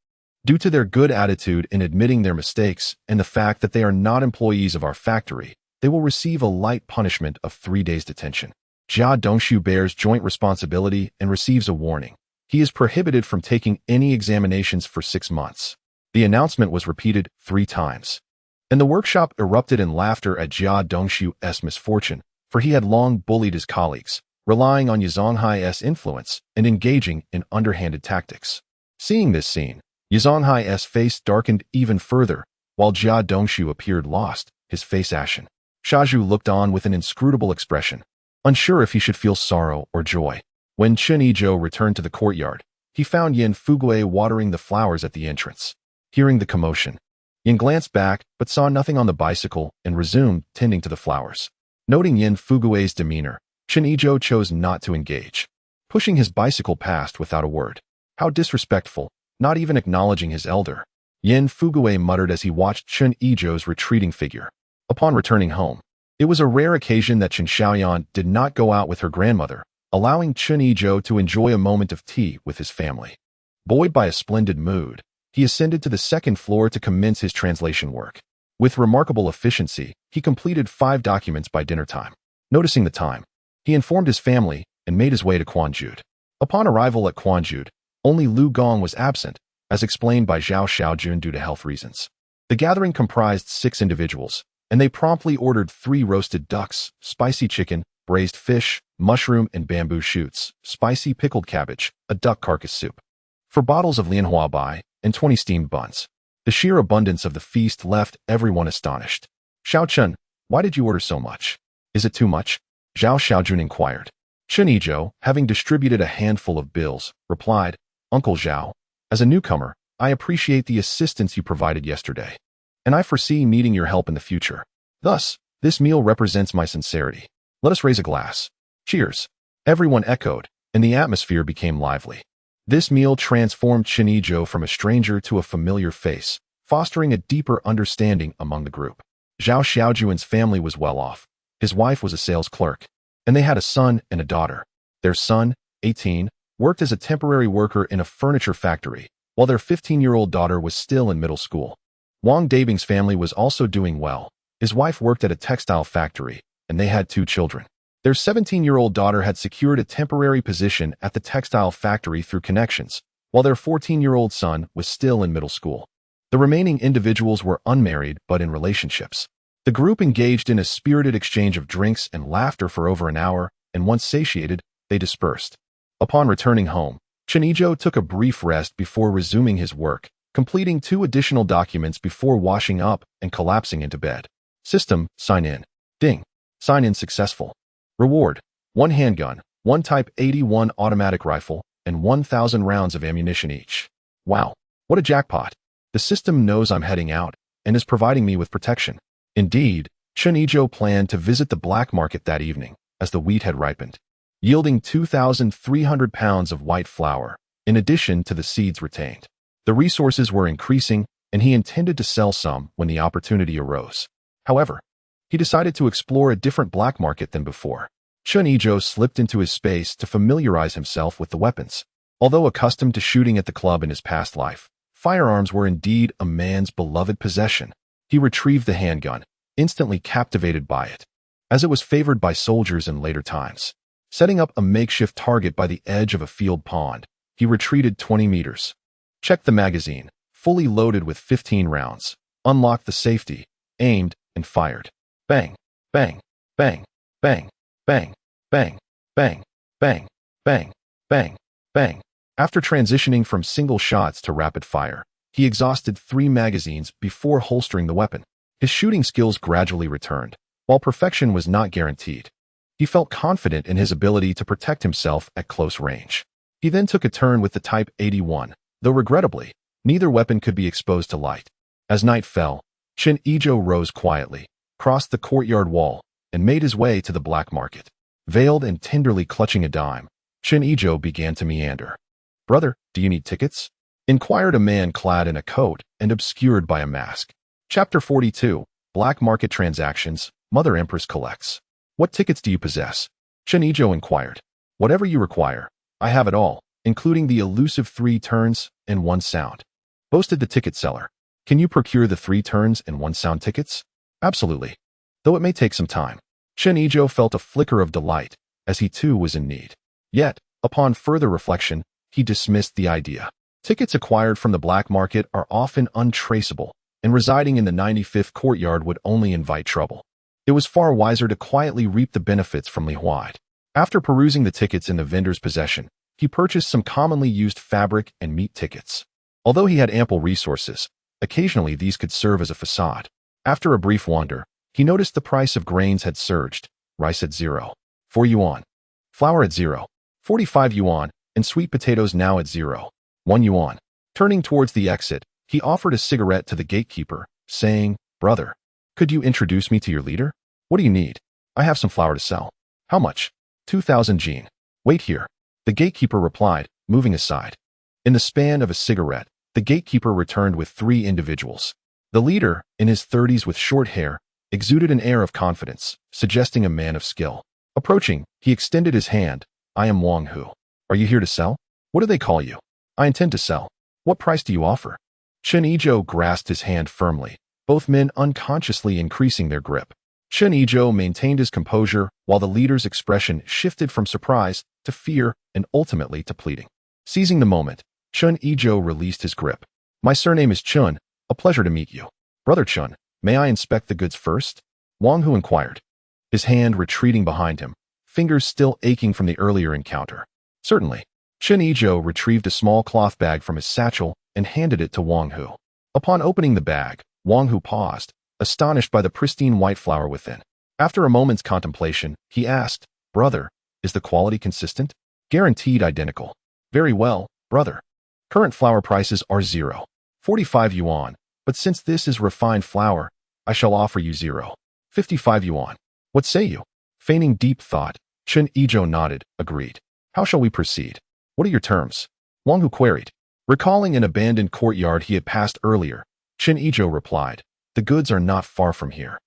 due to their good attitude in admitting their mistakes and the fact that they are not employees of our factory, they will receive a light punishment of 3 days detention. Jia Dongshu bears joint responsibility and receives a warning. He is prohibited from taking any examinations for 6 months. The announcement was repeated 3 times, and the workshop erupted in laughter at Jia Dongshu's misfortune, for he had long bullied his colleagues, relying on Yizonghai's influence and engaging in underhanded tactics. Seeing this scene, Yizonghai's face darkened even further, while Jia Dongshu appeared lost, his face ashen. Shaju looked on with an inscrutable expression, unsure if he should feel sorrow or joy. When Chen Yizhou returned to the courtyard, he found Yin Fuguei watering the flowers at the entrance. Hearing the commotion, Yin glanced back but saw nothing on the bicycle and resumed tending to the flowers. Noting Yin Fuguei's demeanor, Chen Yizhou chose not to engage, pushing his bicycle past without a word. How disrespectful, not even acknowledging his elder, Yin Fuguei muttered as he watched Chen Yizhou's retreating figure. Upon returning home, it was a rare occasion that Chen Xiaoyan did not go out with her grandmother, allowing Chen Yizhou to enjoy a moment of tea with his family. Buoyed by a splendid mood, he ascended to the 2nd floor to commence his translation work. With remarkable efficiency, he completed 5 documents by dinner time. Noticing the time, he informed his family and made his way to Quanjude. Upon arrival at Quanjude, only Lu Gong was absent, as explained by Zhao Xiaojun due to health reasons. The gathering comprised 6 individuals, and they promptly ordered 3 roasted ducks, spicy chicken, braised fish, mushroom and bamboo shoots, spicy pickled cabbage, a duck carcass soup, 4 bottles of Lianhua Bai, and 20 steamed buns. The sheer abundance of the feast left everyone astonished. "Xiao Chen, why did you order so much? Is it too much?" Zhao Xiaojun inquired. Chen Yizhou, having distributed a handful of bills, replied, "Uncle Zhao, As a newcomer, I appreciate the assistance you provided yesterday, and I foresee needing your help in the future. Thus, this meal represents my sincerity. Let us raise a glass. Cheers. Everyone echoed, and the atmosphere became lively. This meal transformed Chen Yizhou from a stranger to a familiar face, fostering a deeper understanding among the group. Zhao Xiaojuan's family was well off. His wife was a sales clerk, and they had a son and a daughter. Their son, 18, worked as a temporary worker in a furniture factory, while their 15-year-old daughter was still in middle school. Wang Dabing's family was also doing well. His wife worked at a textile factory, and they had 2 children. Their 17-year-old daughter had secured a temporary position at the textile factory through connections, while their 14-year-old son was still in middle school. The remaining individuals were unmarried but in relationships. The group engaged in a spirited exchange of drinks and laughter for over an hour, and once satiated, they dispersed. Upon returning home, Chen Yizhou took a brief rest before resuming his work, completing 2 additional documents before washing up and collapsing into bed. System, sign in. Ding. Sign in successful. Reward, 1 handgun, 1 Type 81 automatic rifle, and 1,000 rounds of ammunition each. Wow, what a jackpot. The system knows I'm heading out and is providing me with protection. Indeed, Chen Yizhou planned to visit the black market that evening, as the wheat had ripened, yielding 2,300 pounds of white flour, in addition to the seeds retained. The resources were increasing, and he intended to sell some when the opportunity arose. However, he decided to explore a different black market than before. Chen Yizhou slipped into his space to familiarize himself with the weapons. Although accustomed to shooting at the club in his past life, firearms were indeed a man's beloved possession. He retrieved the handgun, instantly captivated by it, as it was favored by soldiers in later times. Setting up a makeshift target by the edge of a field pond, he retreated 20 meters. Checked the magazine, fully loaded with 15 rounds, unlocked the safety, aimed, and fired. Bang, bang, bang, bang, bang, bang, bang, bang, bang, bang, bang. After transitioning from single shots to rapid fire, he exhausted 3 magazines before holstering the weapon. His shooting skills gradually returned, while perfection was not guaranteed. He felt confident in his ability to protect himself at close range. He then took a turn with the Type 81, though regrettably, neither weapon could be exposed to light. As night fell, Chen Yizhou rose quietly, crossed the courtyard wall, and made his way to the black market. Veiled and tenderly clutching a dime, Chen Yizhou began to meander. "Brother, do you need tickets?" inquired a man clad in a coat and obscured by a mask. Chapter 42, Black Market Transactions, Mother Empress Collects. "What tickets do you possess?" Chen Yizhou inquired. "Whatever you require. I have it all, including the elusive 3 turns and 1 sound," boasted the ticket seller. "Can you procure the 3 turns and 1 sound tickets?" "Absolutely. Though it may take some time." Chen Yizhou felt a flicker of delight, as he too was in need. Yet, upon further reflection, he dismissed the idea. Tickets acquired from the black market are often untraceable, and residing in the 95th courtyard would only invite trouble. It was far wiser to quietly reap the benefits from Li Huai. After perusing the tickets in the vendor's possession, he purchased some commonly used fabric and meat tickets. Although he had ample resources, occasionally these could serve as a facade. After a brief wander, he noticed the price of grains had surged: rice at 0, 4 yuan, flour at 0, 45 yuan, and sweet potatoes now at 0, 1 yuan. Turning towards the exit, he offered a cigarette to the gatekeeper, saying, "Brother, could you introduce me to your leader? What do you need?" "I have some flour to sell." "How much?" 2,000 jin. "Wait here," the gatekeeper replied, moving aside. In the span of a cigarette, the gatekeeper returned with 3 individuals. The leader, in his 30s with short hair, exuded an air of confidence, suggesting a man of skill. Approaching, he extended his hand. "I am Wang Hu. Are you here to sell?" "What do they call you?" "I intend to sell." "What price do you offer?" Chen Yizhou grasped his hand firmly, both men unconsciously increasing their grip. Chen Yizhou maintained his composure while the leader's expression shifted from surprise to fear and ultimately to pleading. Seizing the moment, Chen Yizhou released his grip. "My surname is Chun. A pleasure to meet you." "Brother Chun, may I inspect the goods first?" Wang Hu inquired, his hand retreating behind him, fingers still aching from the earlier encounter. "Certainly." Chen Yizhou retrieved a small cloth bag from his satchel and handed it to Wang Hu. Upon opening the bag, Wang Hu paused, astonished by the pristine white flour within. After a moment's contemplation, he asked, "Brother, is the quality consistent?" "Guaranteed identical." "Very well, brother." Current flour prices are 0.45 yuan, but since this is refined flour, I shall offer you 0.55 yuan. What say you? Feigning deep thought, Chen Yizhou nodded, agreed. How shall we proceed? What are your terms? Wang Hu queried. Recalling an abandoned courtyard he had passed earlier, Chen Yizhou replied, the goods are not far from here.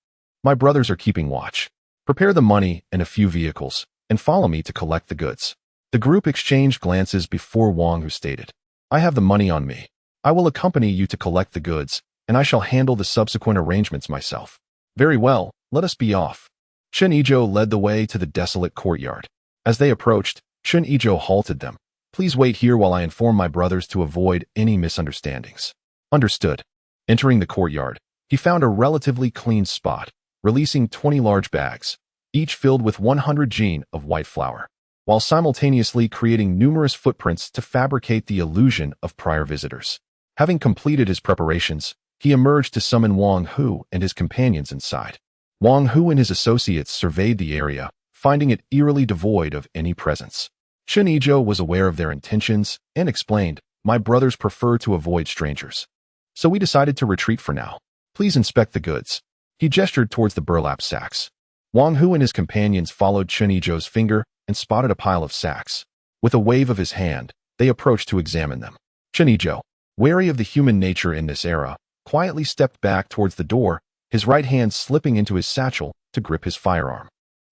My brothers are keeping watch. Prepare the money and a few vehicles, and follow me to collect the goods. The group exchanged glances before Wang Hu stated, I have the money on me. I will accompany you to collect the goods, and I shall handle the subsequent arrangements myself. Very well, let us be off. Chen Yizhou led the way to the desolate courtyard. As they approached, Chen Yizhou halted them. Please wait here while I inform my brothers to avoid any misunderstandings. Understood. Entering the courtyard, he found a relatively clean spot, releasing 20 large bags, each filled with 100 jin of white flour, while simultaneously creating numerous footprints to fabricate the illusion of prior visitors. Having completed his preparations, he emerged to summon Wang Hu and his companions inside. Wang Hu and his associates surveyed the area, finding it eerily devoid of any presence. Chen Yizhou was aware of their intentions and explained, my brothers prefer to avoid strangers. So we decided to retreat for now. Please inspect the goods. He gestured towards the burlap sacks. Wang Hu and his companions followed Chen Yizhou's finger and spotted a pile of sacks. With a wave of his hand, they approached to examine them. Chen Yizhou, wary of the human nature in this era, quietly stepped back towards the door, his right hand slipping into his satchel to grip his firearm.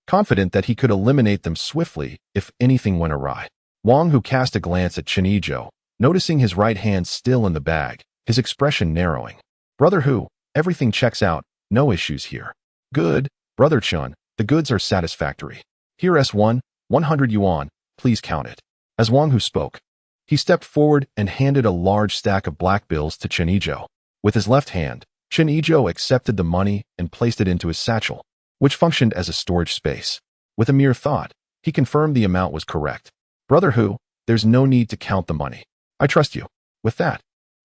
Confident that he could eliminate them swiftly if anything went awry. Wang Hu cast a glance at Chen Yizhou, noticing his right hand still in the bag, his expression narrowing. Brother Hu, everything checks out, no issues here. Good, Brother Chen, the goods are satisfactory. Here S1, 100 yuan, please count it. As Wang Hu spoke, he stepped forward and handed a large stack of black bills to Chen Yizhou. With his left hand, Chen Yizhou accepted the money and placed it into his satchel, which functioned as a storage space. With a mere thought, he confirmed the amount was correct. Brother Hu, there's no need to count the money. I trust you. With that,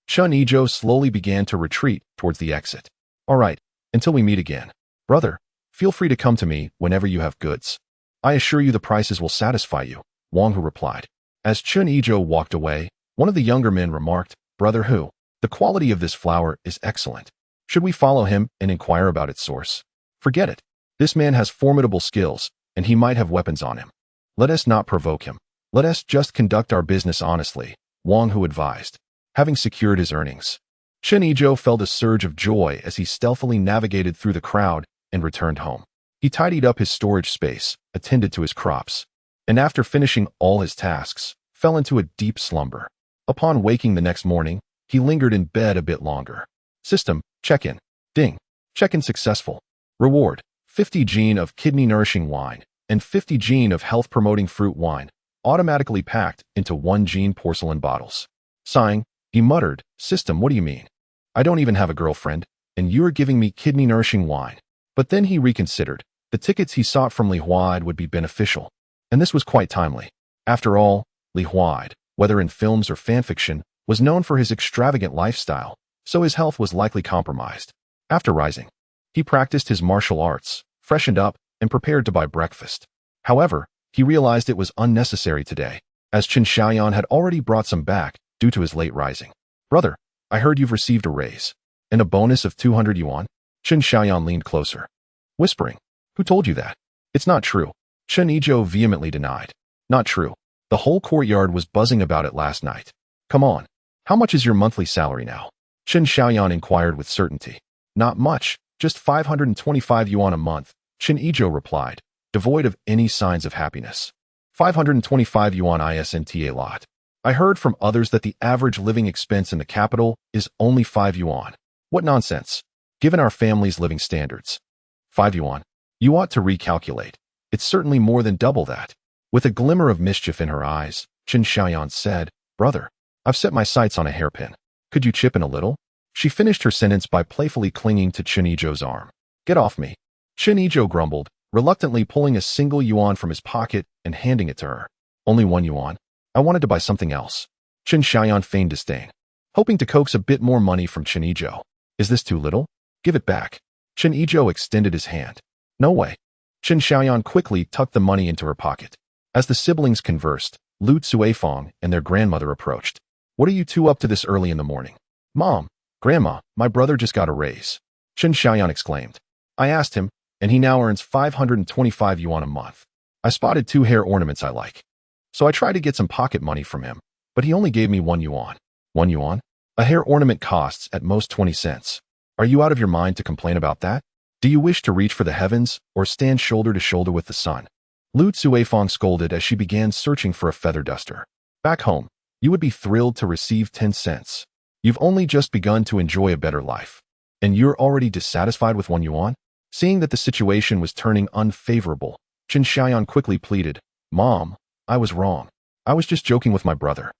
Chen Yizhou slowly began to retreat towards the exit. All right, until we meet again. Brother, feel free to come to me whenever you have goods. I assure you the prices will satisfy you, Wang Hu replied. As Chen Yizhou walked away, one of the younger men remarked, Brother Hu, the quality of this flour is excellent. Should we follow him and inquire about its source? Forget it. This man has formidable skills, and he might have weapons on him. Let us not provoke him. Let us just conduct our business honestly, Wang Hu advised. Having secured his earnings, Chen Yizhou felt a surge of joy as he stealthily navigated through the crowd and returned home. He tidied up his storage space, attended to his crops, and after finishing all his tasks, fell into a deep slumber. Upon waking the next morning, he lingered in bed a bit longer. System, check-in. Ding. Check-in successful. Reward, 50 jin of kidney-nourishing wine and 50 jin of health-promoting fruit wine, automatically packed into 1 jin porcelain bottles. Sighing, he muttered, System, what do you mean? I don't even have a girlfriend, and you're giving me kidney-nourishing wine. But then he reconsidered. The tickets he sought from Li Huide would be beneficial, and this was quite timely. After all, Li Huide, whether in films or fanfiction, was known for his extravagant lifestyle, so his health was likely compromised. After rising, he practiced his martial arts, freshened up, and prepared to buy breakfast. However, he realized it was unnecessary today, as Chen Xiaoyan had already brought some back due to his late rising. Brother, I heard you've received a raise, and a bonus of 200 yuan? Chen Xiaoyan leaned closer, whispering, Who told you that? It's not true. Chen Yizhou vehemently denied. Not true. The whole courtyard was buzzing about it last night. Come on. How much is your monthly salary now? Chen Xiaoyan inquired with certainty. Not much, just 525 yuan a month, Chen Yizhou replied, devoid of any signs of happiness. 525 yuan isn't a lot. I heard from others that the average living expense in the capital is only 5 yuan. What nonsense. Given our family's living standards. 5 yuan. You ought to recalculate. It's certainly more than double that. With a glimmer of mischief in her eyes, Chen Xiaoyan said, Brother, I've set my sights on a hairpin. Could you chip in a little? She finished her sentence by playfully clinging to Chen Yizhou's arm. Get off me. Chen Yizhou grumbled, reluctantly pulling a single yuan from his pocket and handing it to her. Only 1 yuan. I wanted to buy something else. Chen Xiaoyan feigned disdain, hoping to coax a bit more money from Chen Yizhou. Is this too little? Give it back. Chen Yizhou extended his hand. No way. Chen Xiaoyan quickly tucked the money into her pocket. As the siblings conversed, Lu Cuifeng and their grandmother approached. What are you two up to this early in the morning? Mom, Grandma, my brother just got a raise, Chen Yizhou exclaimed. I asked him, and he now earns 525 yuan a month. I spotted 2 hair ornaments I like. So I tried to get some pocket money from him, but he only gave me 1 yuan. 1 yuan? A hair ornament costs at most 20 cents. Are you out of your mind to complain about that? Do you wish to reach for the heavens or stand shoulder to shoulder with the sun? Lu Suifang scolded as she began searching for a feather duster. Back home, you would be thrilled to receive 10 cents. You've only just begun to enjoy a better life. And you're already dissatisfied with 1 yuan? Seeing that the situation was turning unfavorable, Chen Yizhou quickly pleaded, Mom, I was wrong. I was just joking with my brother.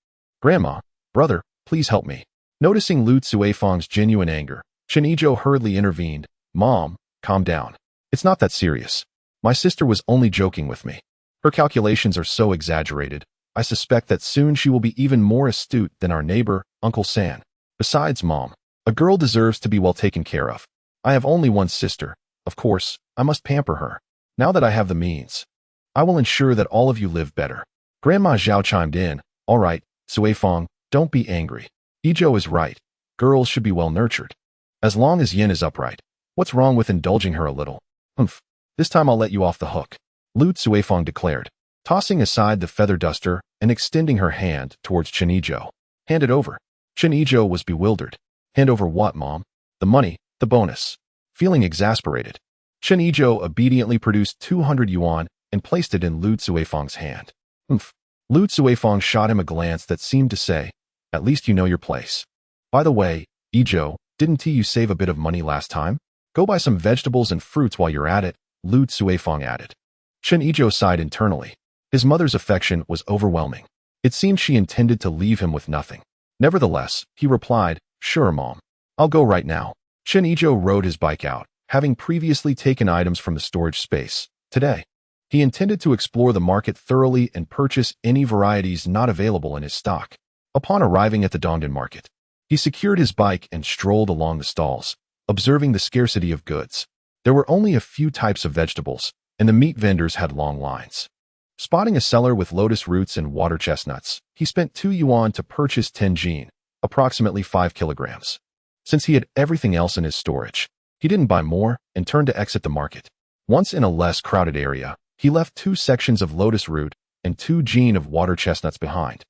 Grandma, brother, please help me. Noticing Lu Suifang's genuine anger, Chen Yizhou hurriedly intervened. Mom, calm down. It's not that serious. My sister was only joking with me. Her calculations are so exaggerated. I suspect that soon she will be even more astute than our neighbor, Uncle San. Besides, Mom, a girl deserves to be well taken care of. I have only one sister. Of course, I must pamper her. Now that I have the means, I will ensure that all of you live better. Grandma Zhao chimed in. All right, Suifang, don't be angry. Yizhou is right. Girls should be well nurtured. As long as Yin is upright. What's wrong with indulging her a little? Humph. This time I'll let you off the hook, Lu Suifang declared, tossing aside the feather duster and extending her hand towards Chen Yizhou. Hand it over. Chen Yizhou was bewildered. Hand over what, Mom? The money, the bonus. Feeling exasperated, Chen Yizhou obediently produced 200 yuan and placed it in Lu Suifang's hand. Humph. Lu Suifang shot him a glance that seemed to say, at least you know your place. By the way, Yizhou, didn't you save a bit of money last time? Go buy some vegetables and fruits while you're at it, Lu Suifang added. Chen Yizhou sighed internally. His mother's affection was overwhelming. It seemed she intended to leave him with nothing. Nevertheless, he replied, sure, Mom. I'll go right now. Chen Yizhou rode his bike out, having previously taken items from the storage space. Today, he intended to explore the market thoroughly and purchase any varieties not available in his stock. Upon arriving at the Dongdan market, he secured his bike and strolled along the stalls, observing the scarcity of goods. There were only a few types of vegetables, and the meat vendors had long lines. Spotting a seller with lotus roots and water chestnuts, he spent 2 yuan to purchase 10 jin, approximately 5 kilograms. Since he had everything else in his storage, he didn't buy more and turned to exit the market. Once in a less crowded area, he left 2 sections of lotus root and 2 jin of water chestnuts behind.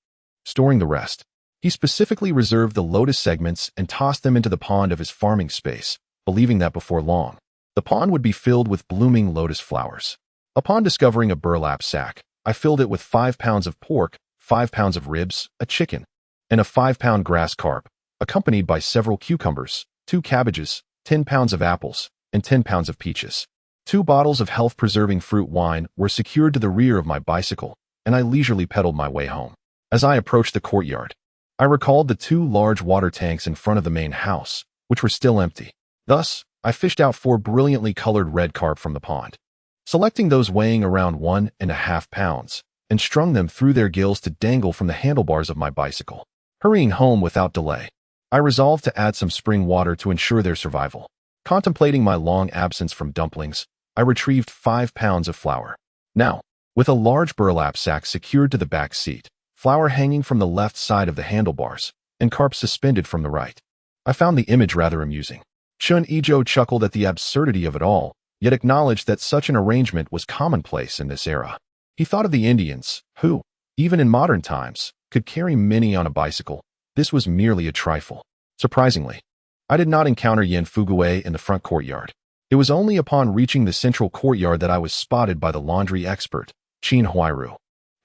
Storing the rest, he specifically reserved the lotus segments and tossed them into the pond of his farming space, believing that before long, the pond would be filled with blooming lotus flowers. Upon discovering a burlap sack, I filled it with 5 pounds of pork, 5 pounds of ribs, a chicken, and a 5-pound grass carp, accompanied by several cucumbers, 2 cabbages, 10 pounds of apples, and 10 pounds of peaches. 2 bottles of health-preserving fruit wine were secured to the rear of my bicycle, and I leisurely pedaled my way home. As I approached the courtyard, I recalled the 2 large water tanks in front of the main house, which were still empty. Thus, I fished out 4 brilliantly colored red carp from the pond, selecting those weighing around 1.5 pounds, and strung them through their gills to dangle from the handlebars of my bicycle. Hurrying home without delay, I resolved to add some spring water to ensure their survival. Contemplating my long absence from dumplings, I retrieved 5 pounds of flour. Now, with a large burlap sack secured to the back seat, flour hanging from the left side of the handlebars, and carp suspended from the right, I found the image rather amusing. Chen Yizhou chuckled at the absurdity of it all, yet acknowledged that such an arrangement was commonplace in this era. He thought of the Indians, who, even in modern times, could carry many on a bicycle. This was merely a trifle. Surprisingly, I did not encounter Yan Fugui in the front courtyard. It was only upon reaching the central courtyard that I was spotted by the laundry expert, Chen Yizhou,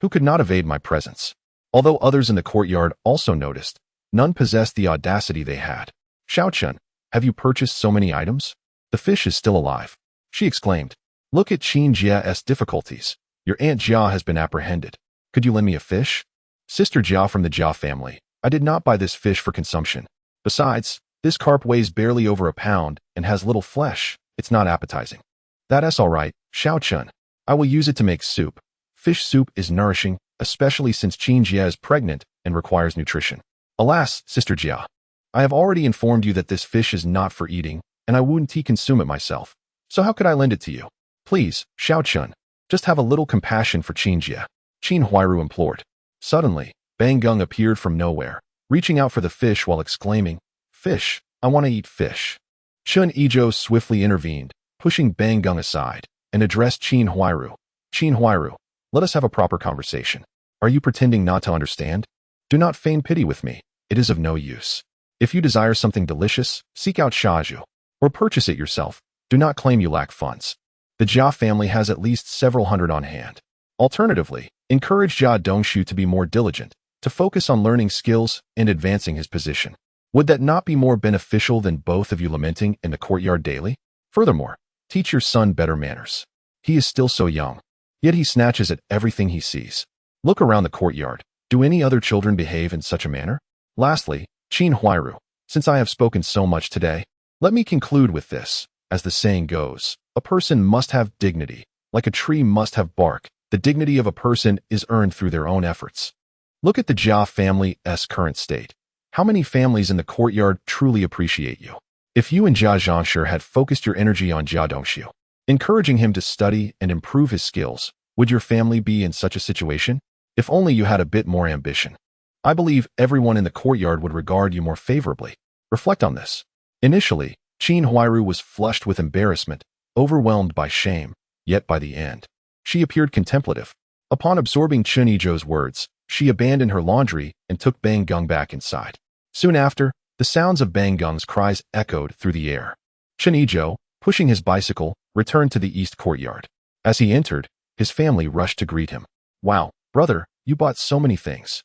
who could not evade my presence. Although others in the courtyard also noticed, none possessed the audacity they had. Xiao Chen, have you purchased so many items? The fish is still alive, she exclaimed. Look at Chen Jia's difficulties. Your Aunt Jia has been apprehended. Could you lend me a fish? Sister Jia from the Jia family. I did not buy this fish for consumption. Besides, this carp weighs barely over a pound and has little flesh. It's not appetizing. That's all right, Xiao Chen. I will use it to make soup. Fish soup is nourishing, especially since Chen Jia is pregnant and requires nutrition. Alas, Sister Jia, I have already informed you that this fish is not for eating, and I wouldn't consume it myself. So how could I lend it to you? Please, Xiao Chen, just have a little compassion for Chen Jia, Chen Yizhou implored. Suddenly, Bang Gung appeared from nowhere, reaching out for the fish while exclaiming, "Fish, I want to eat fish." Chen Yizhou swiftly intervened, pushing Bang Gung aside, and addressed Chen Huairu. "Chen Huairu, let us have a proper conversation. Are you pretending not to understand? Do not feign pity with me. It is of no use. If you desire something delicious, seek out Siheyuan, or purchase it yourself. Do not claim you lack funds. The Jia family has at least several hundred on hand. Alternatively, encourage Jia Dongshu to be more diligent, to focus on learning skills and advancing his position. Would that not be more beneficial than both of you lamenting in the courtyard daily? Furthermore, teach your son better manners. He is still so young, yet he snatches at everything he sees. Look around the courtyard. Do any other children behave in such a manner? Lastly, Chen Huairu, since I have spoken so much today, let me conclude with this. As the saying goes, a person must have dignity. Like a tree must have bark, the dignity of a person is earned through their own efforts. Look at the Jia family's current state. How many families in the courtyard truly appreciate you? If you and Jia Zhangshi had focused your energy on Jia Dongshu, encouraging him to study and improve his skills, would your family be in such a situation? If only you had a bit more ambition. I believe everyone in the courtyard would regard you more favorably. Reflect on this. Initially, Chen Huairu was flushed with embarrassment, overwhelmed by shame, yet by the end, she appeared contemplative. Upon absorbing Chen Yizhou's words, she abandoned her laundry and took Bang Gung back inside. Soon after, the sounds of Bang Gung's cries echoed through the air. Chen Yizhou, pushing his bicycle, returned to the east courtyard. As he entered, his family rushed to greet him. "Wow, brother, you bought so many things.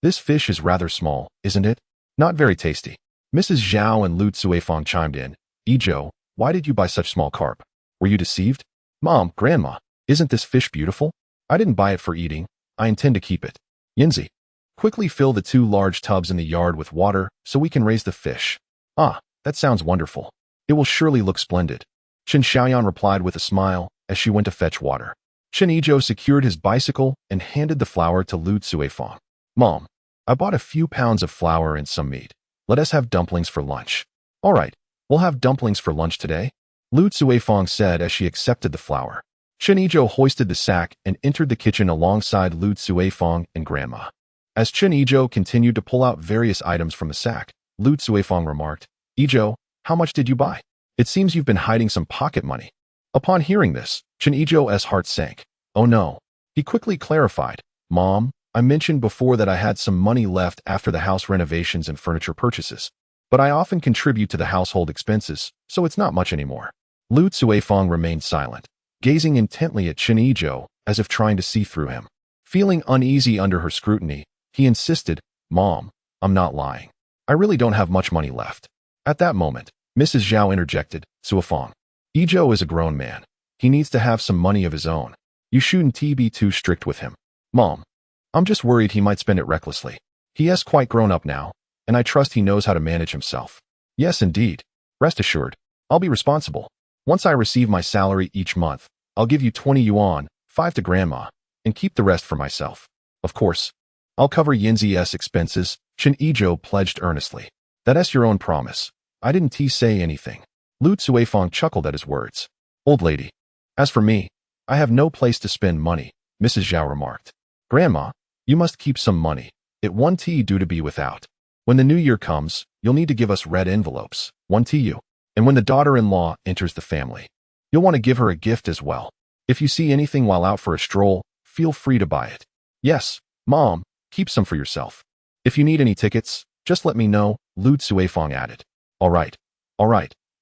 This fish is rather small, isn't it? Not very tasty." Mrs. Zhao and Lu Cuifang chimed in. "Yizhou, why did you buy such small carp? Were you deceived?" "Mom, Grandma, isn't this fish beautiful? I didn't buy it for eating. I intend to keep it." "Yinzi, quickly fill the 2 large tubs in the yard with water so we can raise the fish." "Ah, that sounds wonderful. It will surely look splendid." Chen Xiaoyan replied with a smile as she went to fetch water. Chen Yizhou secured his bicycle and handed the flour to Lu Cuifang. "Mom, I bought a few pounds of flour and some meat. Let us have dumplings for lunch." "All right, we'll have dumplings for lunch today," Lu Cuifang said as she accepted the flour. Chen Yizhou hoisted the sack and entered the kitchen alongside Lu Cuifang and Grandma. As Chen Yizhou continued to pull out various items from the sack, Lu Cuifang remarked, "Yizhou, how much did you buy? It seems you've been hiding some pocket money." Upon hearing this, Chen Yizhou's heart sank. "Oh no." He quickly clarified, "Mom, I mentioned before that I had some money left after the house renovations and furniture purchases, but I often contribute to the household expenses, so it's not much anymore." Lu Cuifang remained silent, gazing intently at Chen Yizhou as if trying to see through him. Feeling uneasy under her scrutiny, he insisted, "Mom, I'm not lying. I really don't have much money left." At that moment, Mrs. Zhao interjected, "Cuifang, Yizhou is a grown man. He needs to have some money of his own. You shouldn't be too strict with him." "Mom, I'm just worried he might spend it recklessly. He is quite grown up now, and I trust he knows how to manage himself." "Yes, indeed. Rest assured, I'll be responsible. Once I receive my salary each month, I'll give you 20 yuan, 5 to Grandma, and keep the rest for myself. Of course, I'll cover Yinzi's expenses," Chen Yizhou pledged earnestly. "That's your own promise. I didn't say anything." Lu Cuifang chuckled at his words. "Old lady, as for me, I have no place to spend money," Mrs. Zhao remarked. "Grandma, you must keep some money. It won't do to be without. When the new year comes, you'll need to give us red envelopes, 1 TU. And when the daughter-in-law enters the family, you'll want to give her a gift as well. If you see anything while out for a stroll, feel free to buy it." "Yes, Mom, keep some for yourself. If you need any tickets, just let me know," Lu Cuifang added. All right,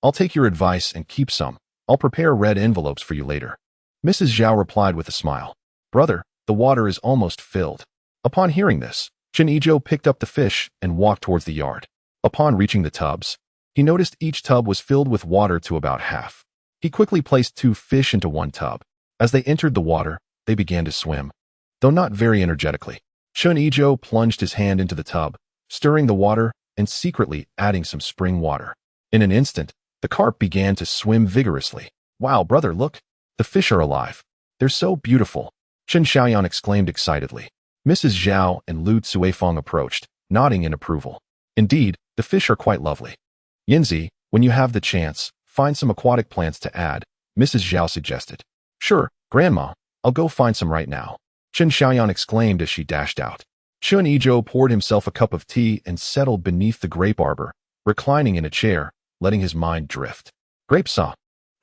I'll take your advice and keep some. I'll prepare red envelopes for you later." Mrs. Zhao replied with a smile. "Brother, the water is almost filled." Upon hearing this, Chen Yizhou picked up the fish and walked towards the yard. Upon reaching the tubs, he noticed each tub was filled with water to about half. He quickly placed 2 fish into one tub. As they entered the water, they began to swim, though not very energetically. Chen Yizhou plunged his hand into the tub, stirring the water and secretly adding some spring water. In an instant, the carp began to swim vigorously. "Wow, brother, look! The fish are alive. They're so beautiful," Chen Xiaoyan exclaimed excitedly. Mrs. Zhao and Lu Cuifang approached, nodding in approval. "Indeed, the fish are quite lovely. Yinzi, when you have the chance, find some aquatic plants to add," Mrs. Zhao suggested. "Sure, Grandma, I'll go find some right now," Chen Xiaoyan exclaimed as she dashed out. Chen Yizhou poured himself a cup of tea and settled beneath the grape arbor, reclining in a chair, letting his mind drift. Grapes, huh?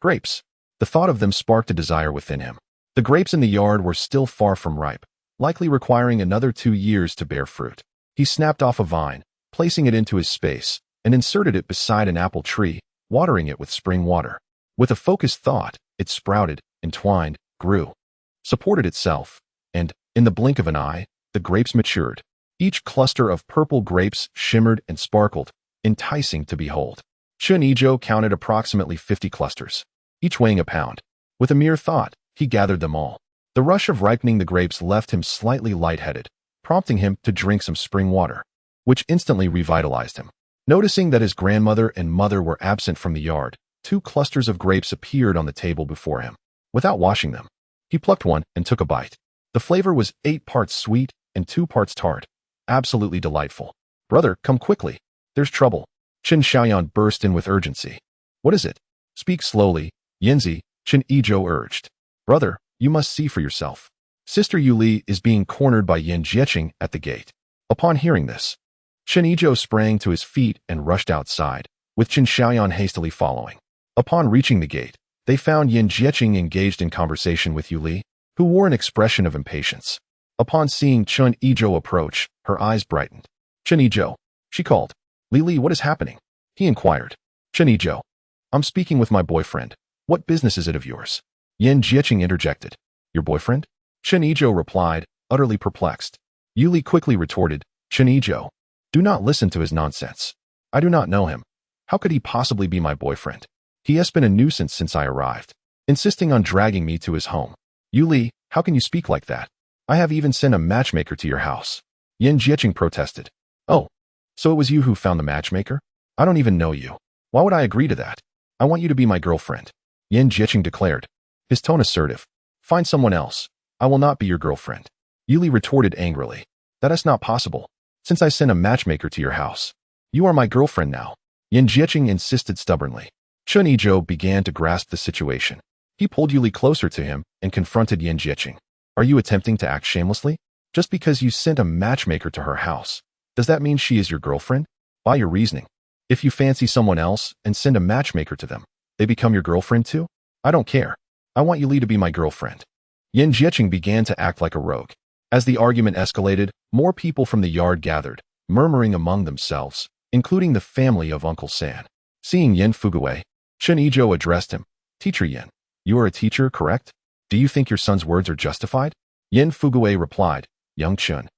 Grapes. The thought of them sparked a desire within him. The grapes in the yard were still far from ripe, likely requiring another 2 years to bear fruit. He snapped off a vine, placing it into his space, and inserted it beside an apple tree, watering it with spring water. With a focused thought, it sprouted, entwined, grew, supported itself, and, in the blink of an eye, the grapes matured. Each cluster of purple grapes shimmered and sparkled, enticing to behold. Chen Yizhou counted approximately 50 clusters, each weighing a pound. With a mere thought, he gathered them all. The rush of ripening the grapes left him slightly lightheaded, prompting him to drink some spring water, which instantly revitalized him. Noticing that his grandmother and mother were absent from the yard, 2 clusters of grapes appeared on the table before him. Without washing them, he plucked one and took a bite. The flavor was 8 parts sweet and 2 parts tart. Absolutely delightful. Brother, come quickly. There's trouble. Siheyuan burst in with urgency. What is it? Speak slowly, Yanzi, Chen Yizhou urged. Brother, you must see for yourself. Sister Yuli is being cornered by Yan Jieqing at the gate. Upon hearing this, Chen Yizhou sprang to his feet and rushed outside, with Chen Xiaoyan hastily following. Upon reaching the gate, they found Yan Jieqing engaged in conversation with Yuli, who wore an expression of impatience. Upon seeing Chen Yizhou approach, her eyes brightened. Chen Yizhou, she called. Li, what is happening? He inquired. Chen Yizhou, I'm speaking with my boyfriend. What business is it of yours? Yan Jieqing interjected. Your boyfriend? Chen Yizhou replied, utterly perplexed. Yuli quickly retorted, Chen Yizhou, do not listen to his nonsense. I do not know him. How could he possibly be my boyfriend? He has been a nuisance since I arrived, insisting on dragging me to his home. Yuli, how can you speak like that? I have even sent a matchmaker to your house. Yan Jieqing protested. Oh, so it was you who found the matchmaker? I don't even know you. Why would I agree to that? I want you to be my girlfriend. Yan Jieqing declared, his tone assertive. Find someone else. I will not be your girlfriend. Yuli retorted angrily. That is not possible, since I sent a matchmaker to your house. You are my girlfriend now. Yan Jieqing insisted stubbornly. Chen Yizhou began to grasp the situation. He pulled Yuli closer to him and confronted Yan Jieqing. Are you attempting to act shamelessly? Just because you sent a matchmaker to her house, does that mean she is your girlfriend? By your reasoning, if you fancy someone else and send a matchmaker to them, they become your girlfriend too? I don't care. I want Yuli to be my girlfriend. Yan Jieqing began to act like a rogue. As the argument escalated, more people from the yard gathered, murmuring among themselves, including the family of Uncle San. Seeing Yan Fugui, Chen Yizhou addressed him. Teacher Yan, you are a teacher, correct? Do you think your son's words are justified? Yan Fugui replied, Young Chen,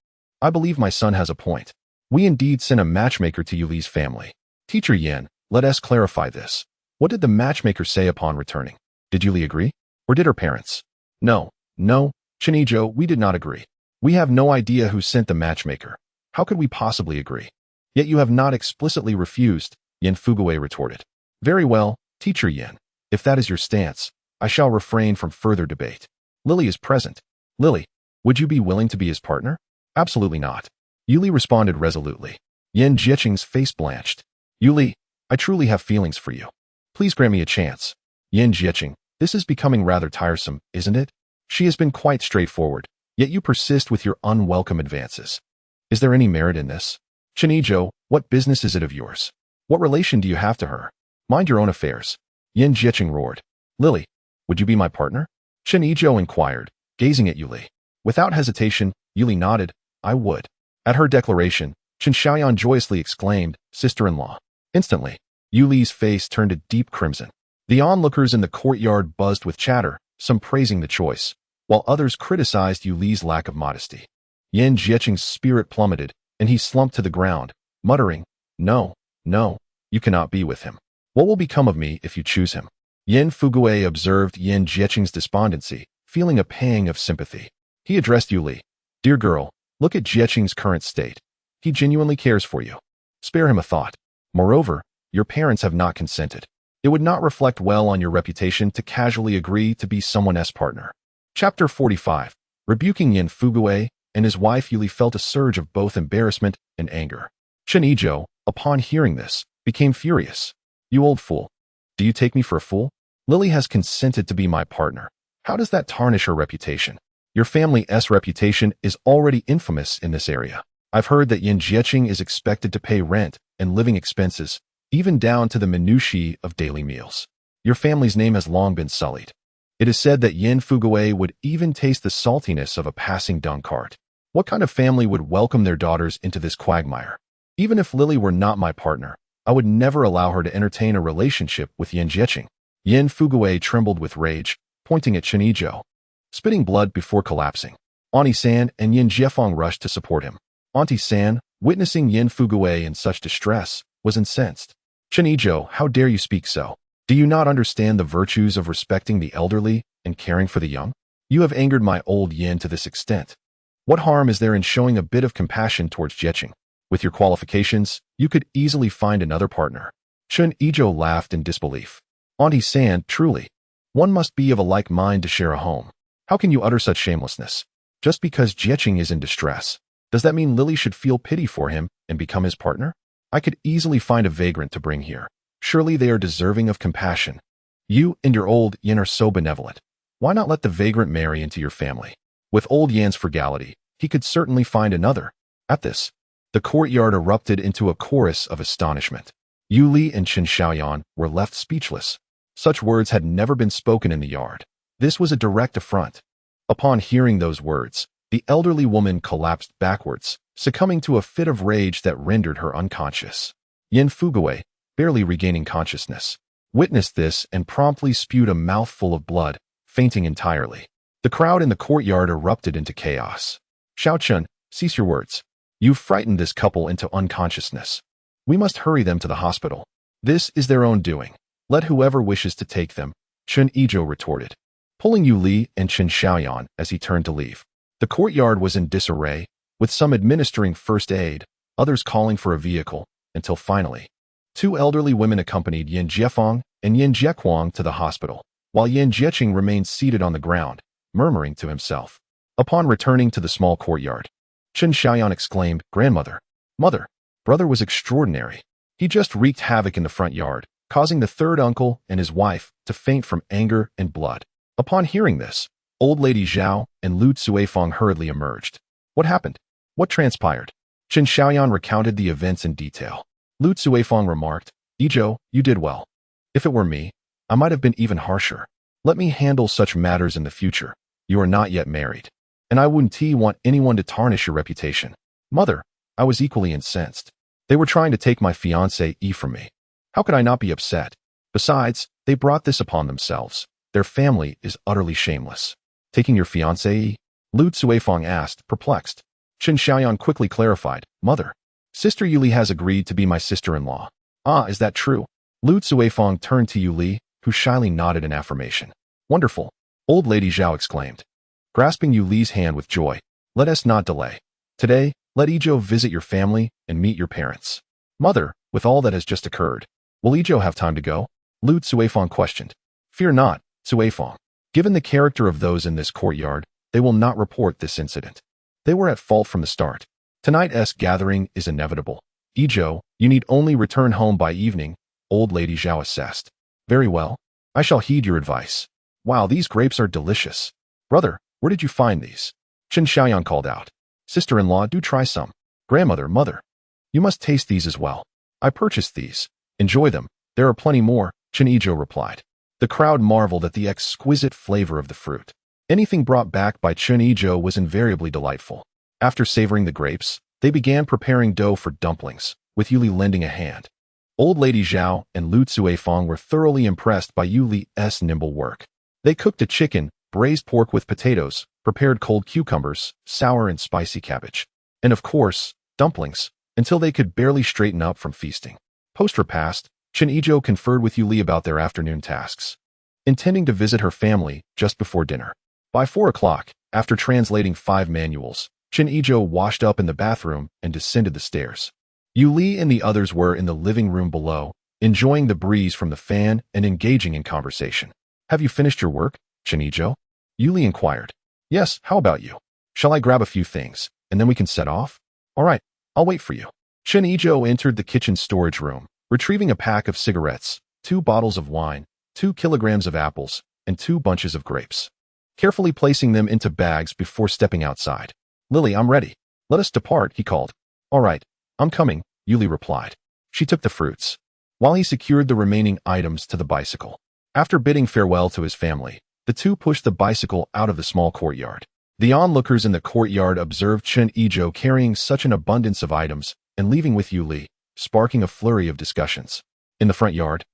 I believe my son has a point. We indeed sent a matchmaker to Yuli's family. Teacher Yan, let us clarify this. What did the matchmaker say upon returning? Did Yuli agree? Or did her parents? No, Chen Yizhou, we did not agree. We have no idea who sent the matchmaker. How could we possibly agree? Yet you have not explicitly refused, Yan Fugui retorted. Very well, Teacher Yan. If that is your stance, I shall refrain from further debate. Lily is present. Lily, would you be willing to be his partner? Absolutely not. Yuli responded resolutely. Yan Jieqing's face blanched. Yuli, I truly have feelings for you. Please grant me a chance. Yan Jieqing, this is becoming rather tiresome, isn't it? She has been quite straightforward, yet you persist with your unwelcome advances. Is there any merit in this? Chen Yizhou, what business is it of yours? What relation do you have to her? Mind your own affairs. Yan Jieqing roared. Lily, would you be my partner? Chen Yizhou inquired, gazing at Yuli. Without hesitation, Yuli nodded, I would. At her declaration, Chen Xiaoyan joyously exclaimed, Sister-in-law. Instantly, Yuli's face turned a deep crimson. The onlookers in the courtyard buzzed with chatter, some praising the choice, while others criticized Yuli's lack of modesty. Yan Jieqing's spirit plummeted, and he slumped to the ground, muttering, No, you cannot be with him. What will become of me if you choose him? Yan Fugui observed Yan Jieqing's despondency, feeling a pang of sympathy. He addressed Yuli. Dear girl, look at Jieqing's current state. He genuinely cares for you. Spare him a thought. Moreover, your parents have not consented. It would not reflect well on your reputation to casually agree to be someone else's partner. Chapter 45. Rebuking Yan Fugui and his wife Yuli felt a surge of both embarrassment and anger. Chen Yizhou, upon hearing this, became furious. You old fool. Do you take me for a fool? Lily has consented to be my partner. How does that tarnish her reputation? Your family's reputation is already infamous in this area. I've heard that Yin Jieqing is expected to pay rent and living expenses, even down to the minutiae of daily meals. Your family's name has long been sullied. It is said that Yin Fugui would even taste the saltiness of a passing dung cart. What kind of family would welcome their daughters into this quagmire? Even if Lily were not my partner, I would never allow her to entertain a relationship with Yin Jieqing. Yin Fugui trembled with rage, pointing at Chen Yizhou, spitting blood before collapsing. Auntie San and Yin Jiefeng rushed to support him. Auntie San, witnessing Yin Fugui in such distress, was incensed. Chen Yizhou, how dare you speak so? Do you not understand the virtues of respecting the elderly and caring for the young? You have angered my old Yin to this extent. What harm is there in showing a bit of compassion towards Jieqing? With your qualifications, you could easily find another partner. Chen Yizhou laughed in disbelief. Auntie San, truly, one must be of a like mind to share a home. How can you utter such shamelessness? Just because Jieqing is in distress, does that mean Lily should feel pity for him and become his partner? I could easily find a vagrant to bring here. Surely they are deserving of compassion. You and your old Yin are so benevolent. Why not let the vagrant marry into your family? With old Yan's frugality, he could certainly find another. At this, the courtyard erupted into a chorus of astonishment. Yu Li and Chen Xiaoyan were left speechless. Such words had never been spoken in the yard. This was a direct affront. Upon hearing those words, the elderly woman collapsed backwards, succumbing to a fit of rage that rendered her unconscious. Yin Fugui, barely regaining consciousness, witnessed this and promptly spewed a mouthful of blood, fainting entirely. The crowd in the courtyard erupted into chaos. Xiao Chun, cease your words. You've frightened this couple into unconsciousness. We must hurry them to the hospital. This is their own doing. Let whoever wishes to take them, Chen Yizhou retorted, pulling Yu Li and Chen Xiaoyan as he turned to leave. The courtyard was in disarray, with some administering first aid, others calling for a vehicle, until finally, two elderly women accompanied Yin Jiefeng and Yin Jiequang to the hospital, while Yin Jieqing remained seated on the ground, murmuring to himself. Upon returning to the small courtyard, Chen Xiaoyan exclaimed, "Grandmother, mother, brother was extraordinary. He just wreaked havoc in the front yard, causing the third uncle and his wife to faint from anger and blood." Upon hearing this, old lady Zhao and Lu Cuifeng hurriedly emerged. What happened? What transpired? Chen Xiaoyan recounted the events in detail. Lu Cuifeng remarked, "Yizhou, you did well. If it were me, I might have been even harsher. Let me handle such matters in the future. You are not yet married, and I wouldn't want anyone to tarnish your reputation." Mother, I was equally incensed. They were trying to take my fiancé from me. How could I not be upset? Besides, they brought this upon themselves. Their family is utterly shameless. Taking your fiancé? Lu Cuifeng asked, perplexed. Chen Xiaoyan quickly clarified, Mother, Sister Yuli has agreed to be my sister-in-law. Ah, is that true? Lu Cuifeng turned to Yuli, who shyly nodded in affirmation. Wonderful, old lady Zhao exclaimed, grasping Yuli's hand with joy. Let us not delay. Today, let Yizhou visit your family and meet your parents. Mother, with all that has just occurred, will Yizhou have time to go? Lu Cuifeng questioned. Fear not, Cuifeng. Given the character of those in this courtyard, they will not report this incident. They were at fault from the start. Tonight's gathering is inevitable. Yizhou, you need only return home by evening, old lady Zhao assessed. Very well. I shall heed your advice. Wow, these grapes are delicious. Brother, where did you find these? Chen Xiaoyan called out. Sister-in-law, do try some. Grandmother, mother, you must taste these as well. I purchased these. Enjoy them. There are plenty more, Chen Yizhou replied. The crowd marveled at the exquisite flavor of the fruit. Anything brought back by Chen Yizhou was invariably delightful. After savoring the grapes, they began preparing dough for dumplings, with Yuli lending a hand. Old lady Zhao and Lu Cuifeng were thoroughly impressed by Yuli's nimble work. They cooked a chicken, braised pork with potatoes, prepared cold cucumbers, sour and spicy cabbage, and of course, dumplings, until they could barely straighten up from feasting. Post-repast, Chen Yizhou conferred with Yuli about their afternoon tasks, intending to visit her family just before dinner. By 4 o'clock, after translating 5 manuals, Chen Yizhou washed up in the bathroom and descended the stairs. Yuli and the others were in the living room below, enjoying the breeze from the fan and engaging in conversation. Have you finished your work, Chen Yizhou? Yuli inquired. Yes, how about you? Shall I grab a few things, and then we can set off? All right, I'll wait for you. Chen Yizhou entered the kitchen storage room, retrieving a pack of cigarettes, 2 bottles of wine, 2 kilograms of apples, and 2 bunches of grapes, carefully placing them into bags before stepping outside. Lily, I'm ready. Let us depart, he called. All right, I'm coming, Yuli replied. She took the fruits, while he secured the remaining items to the bicycle. After bidding farewell to his family, the two pushed the bicycle out of the small courtyard. The onlookers in the courtyard observed Chen Yizhou carrying such an abundance of items and leaving with Yuli, sparking a flurry of discussions. In the front yard,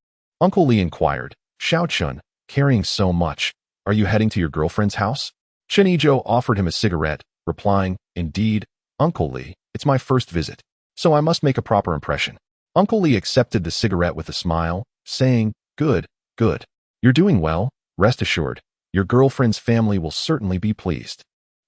Uncle Li inquired, Xiao Chun, carrying so much, are you heading to your girlfriend's house? Chen Yizhou offered him a cigarette, replying, Indeed, Uncle Li, it's my first visit, so I must make a proper impression. Uncle Li accepted the cigarette with a smile, saying, Good, good. You're doing well, rest assured. Your girlfriend's family will certainly be pleased.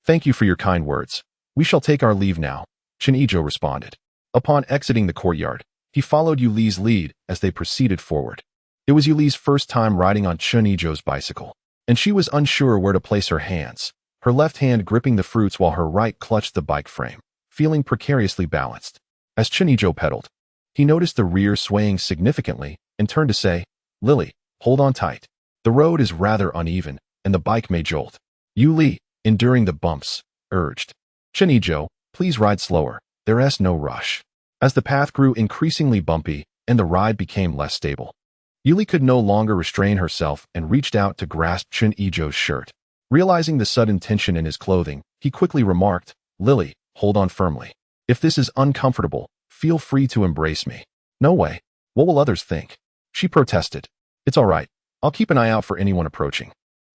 Thank you for your kind words. We shall take our leave now, Chen Yizhou responded. Upon exiting the courtyard, he followed Yuli's lead as they proceeded forward. It was Yuli's first time riding on Chen Yizhou's bicycle, and she was unsure where to place her hands, her left hand gripping the fruits while her right clutched the bike frame, feeling precariously balanced. As Chen Yizhou pedaled, he noticed the rear swaying significantly and turned to say, Lily, hold on tight. The road is rather uneven, and the bike may jolt. Yuli, enduring the bumps, urged. Chen Yizhou, please ride slower, there's no rush. As the path grew increasingly bumpy and the ride became less stable, Yuli could no longer restrain herself and reached out to grasp Chen Yizhou's shirt. Realizing the sudden tension in his clothing, he quickly remarked, Lily, hold on firmly. If this is uncomfortable, feel free to embrace me. No way. What will others think? She protested. It's all right. I'll keep an eye out for anyone approaching.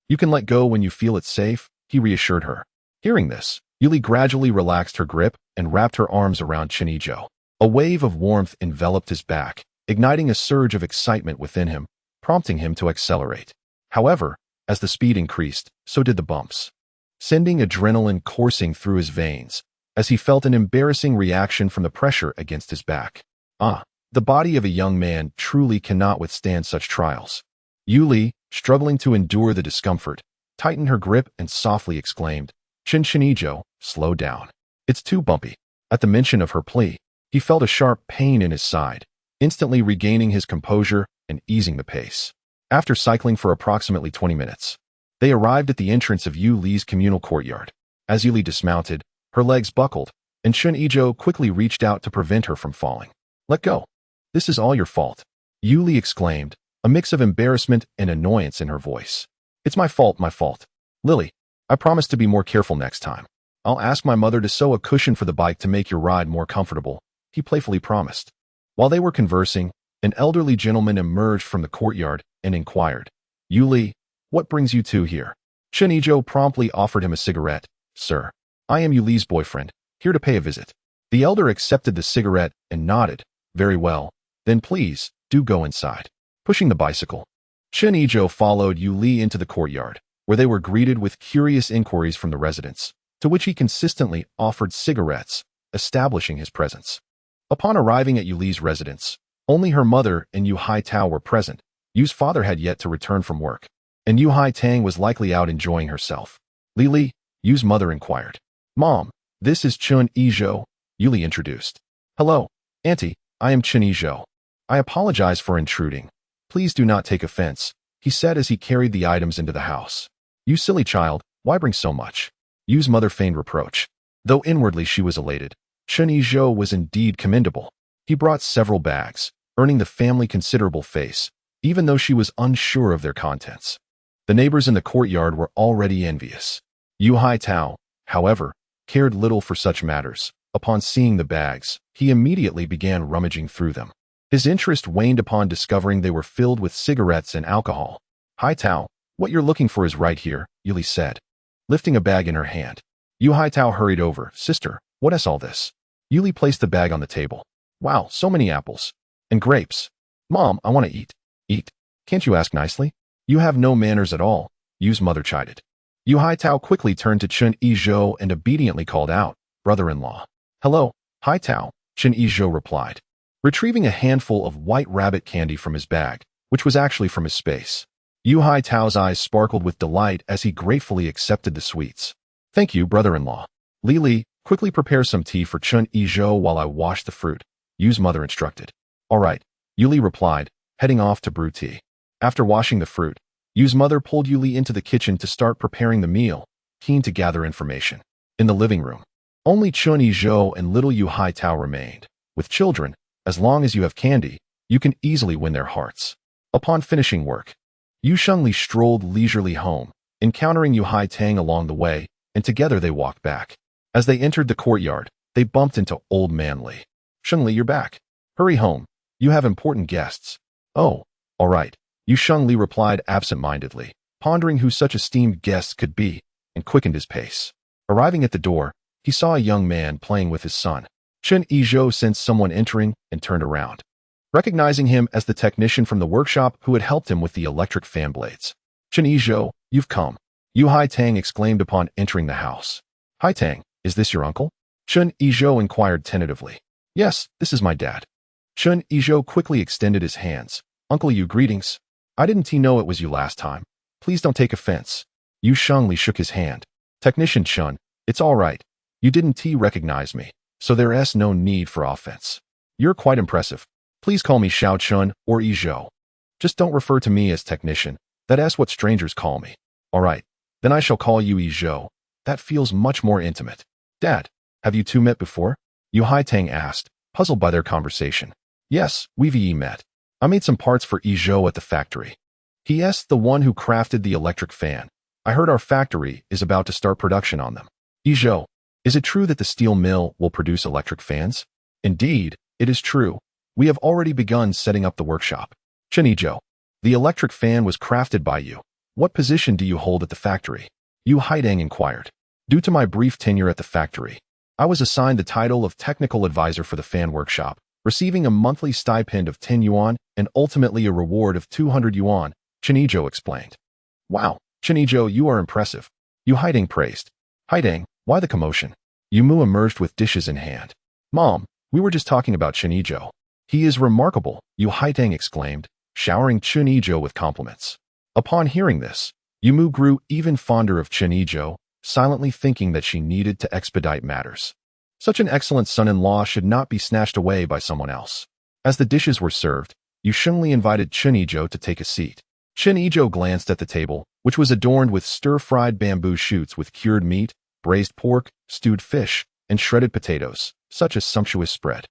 You can let go when you feel it's safe, he reassured her. Hearing this, Yuli gradually relaxed her grip and wrapped her arms around Chen Yizhou. A wave of warmth enveloped his back, igniting a surge of excitement within him, prompting him to accelerate. However, as the speed increased, so did the bumps, sending adrenaline coursing through his veins as he felt an embarrassing reaction from the pressure against his back. The body of a young man truly cannot withstand such trials. Yuli, struggling to endure the discomfort, tightened her grip and softly exclaimed, Chen Yizhou, slow down. It's too bumpy. At the mention of her plea, he felt a sharp pain in his side, instantly regaining his composure and easing the pace. After cycling for approximately 20 minutes, they arrived at the entrance of Yuli's communal courtyard. As Yuli dismounted, her legs buckled, and Chen Yizhou quickly reached out to prevent her from falling. Let go. This is all your fault, Yuli exclaimed, a mix of embarrassment and annoyance in her voice. It's my fault, my fault. Lily, I promise to be more careful next time. I'll ask my mother to sew a cushion for the bike to make your ride more comfortable, he playfully promised. While they were conversing, an elderly gentleman emerged from the courtyard and inquired, Yuli, what brings you two here? Chen Yizhou promptly offered him a cigarette. Sir, I am Yuli's boyfriend, here to pay a visit. The elder accepted the cigarette and nodded. Very well, then please, do go inside. Pushing the bicycle, Chen Yizhou followed Yuli into the courtyard, where they were greeted with curious inquiries from the residents, to which he consistently offered cigarettes, establishing his presence. Upon arriving at Yuli's residence, only her mother and Yu Haitao were present. Yu's father had yet to return from work, and Yu Haitang was likely out enjoying herself. Lili, Yu's mother inquired. Mom, this is Chen Yizhou, Yuli introduced. Hello, Auntie, I am Chen Yizhou. I apologize for intruding. Please do not take offense, he said as he carried the items into the house. You silly child, why bring so much? Yu's mother feigned reproach. Though inwardly she was elated, Chen Yizhou was indeed commendable. He brought several bags, earning the family considerable face, even though she was unsure of their contents. The neighbors in the courtyard were already envious. Yu Haitao, however, cared little for such matters. Upon seeing the bags, he immediately began rummaging through them. His interest waned upon discovering they were filled with cigarettes and alcohol. Haitao, what you're looking for is right here, Yuli said, lifting a bag in her hand. Yu Haitao hurried over. Sister, what is all this? Yuli placed the bag on the table. Wow, so many apples. And grapes. Mom, I want to eat. Eat. Can't you ask nicely? You have no manners at all, Yu's mother chided. Yu Haitao quickly turned to Chen Yizhou and obediently called out, brother-in-law. Hello, Haitao, Chen Yizhou replied, retrieving a handful of white rabbit candy from his bag, which was actually from his space. Yu Haitao's eyes sparkled with delight as he gratefully accepted the sweets. Thank you, brother-in-law. Li, quickly prepare some tea for Chen Yizhou while I wash the fruit, Yu's mother instructed. All right, Yuli replied, heading off to brew tea. After washing the fruit, Yu's mother pulled Yuli into the kitchen to start preparing the meal, keen to gather information. In the living room, Only Chen Yizhou and little Yu Haitao remained. With children, as long as you have candy, you can easily win their hearts. Upon finishing work, Yu Shengli strolled leisurely home, encountering Yu Haitang along the way, and together they walked back. As they entered the courtyard, they bumped into Old Man Li. "Shengli, you're back. Hurry home. You have important guests." "Oh, all right," Yu Shengli replied absent-mindedly, pondering who such esteemed guests could be, and quickened his pace. Arriving at the door, he saw a young man playing with his son. Chen Yizhou sensed someone entering and turned around, recognizing him as the technician from the workshop who had helped him with the electric fan blades. "Chen Yizhou, you've come," Yu Haitang exclaimed upon entering the house. "Haitang, is this your uncle?" Chen Yizhou inquired tentatively. "Yes, this is my dad." Chen Yizhou quickly extended his hands. "Uncle Yu, greetings. I didn't know it was you last time. Please don't take offense." Yu Shengli shook his hand. "Technician Chen, it's all right. You didn't recognize me, so there's no need for offense. You're quite impressive. Please call me Xiao Chun or Yizhou. Just don't refer to me as technician. That's what strangers call me." "All right, then I shall call you Yizhou. That feels much more intimate." "Dad, have you two met before?" Yu Haitang asked, puzzled by their conversation. "Yes, we've met. I made some parts for Yizhou at the factory. He's the one who crafted the electric fan. I heard our factory is about to start production on them." "Yizhou, is it true that the steel mill will produce electric fans?" "Indeed, it is true. We have already begun setting up the workshop." "Chen Yizhou, the electric fan was crafted by you. What position do you hold at the factory?" Yu Haitang inquired. "Due to my brief tenure at the factory, I was assigned the title of technical advisor for the fan workshop, receiving a monthly stipend of 10 yuan and ultimately a reward of 200 yuan, Chen Yizhou explained. "Wow, Chen Yizhou, you are impressive," Yu Haitang praised. "Haitang, why the commotion?" Yu Mu emerged with dishes in hand. "Mom, we were just talking about Chen Yizhou. He is remarkable," Yu Haitang exclaimed, showering Chen Yizhou with compliments. Upon hearing this, Yu Mu grew even fonder of Chen Yizhou, silently thinking that she needed to expedite matters. Such an excellent son-in-law should not be snatched away by someone else. As the dishes were served, Yu Shengli invited Chen Yizhou to take a seat. Chen Yizhou glanced at the table, which was adorned with stir-fried bamboo shoots with cured meat, braised pork, stewed fish, and shredded potatoes. Such a sumptuous spread.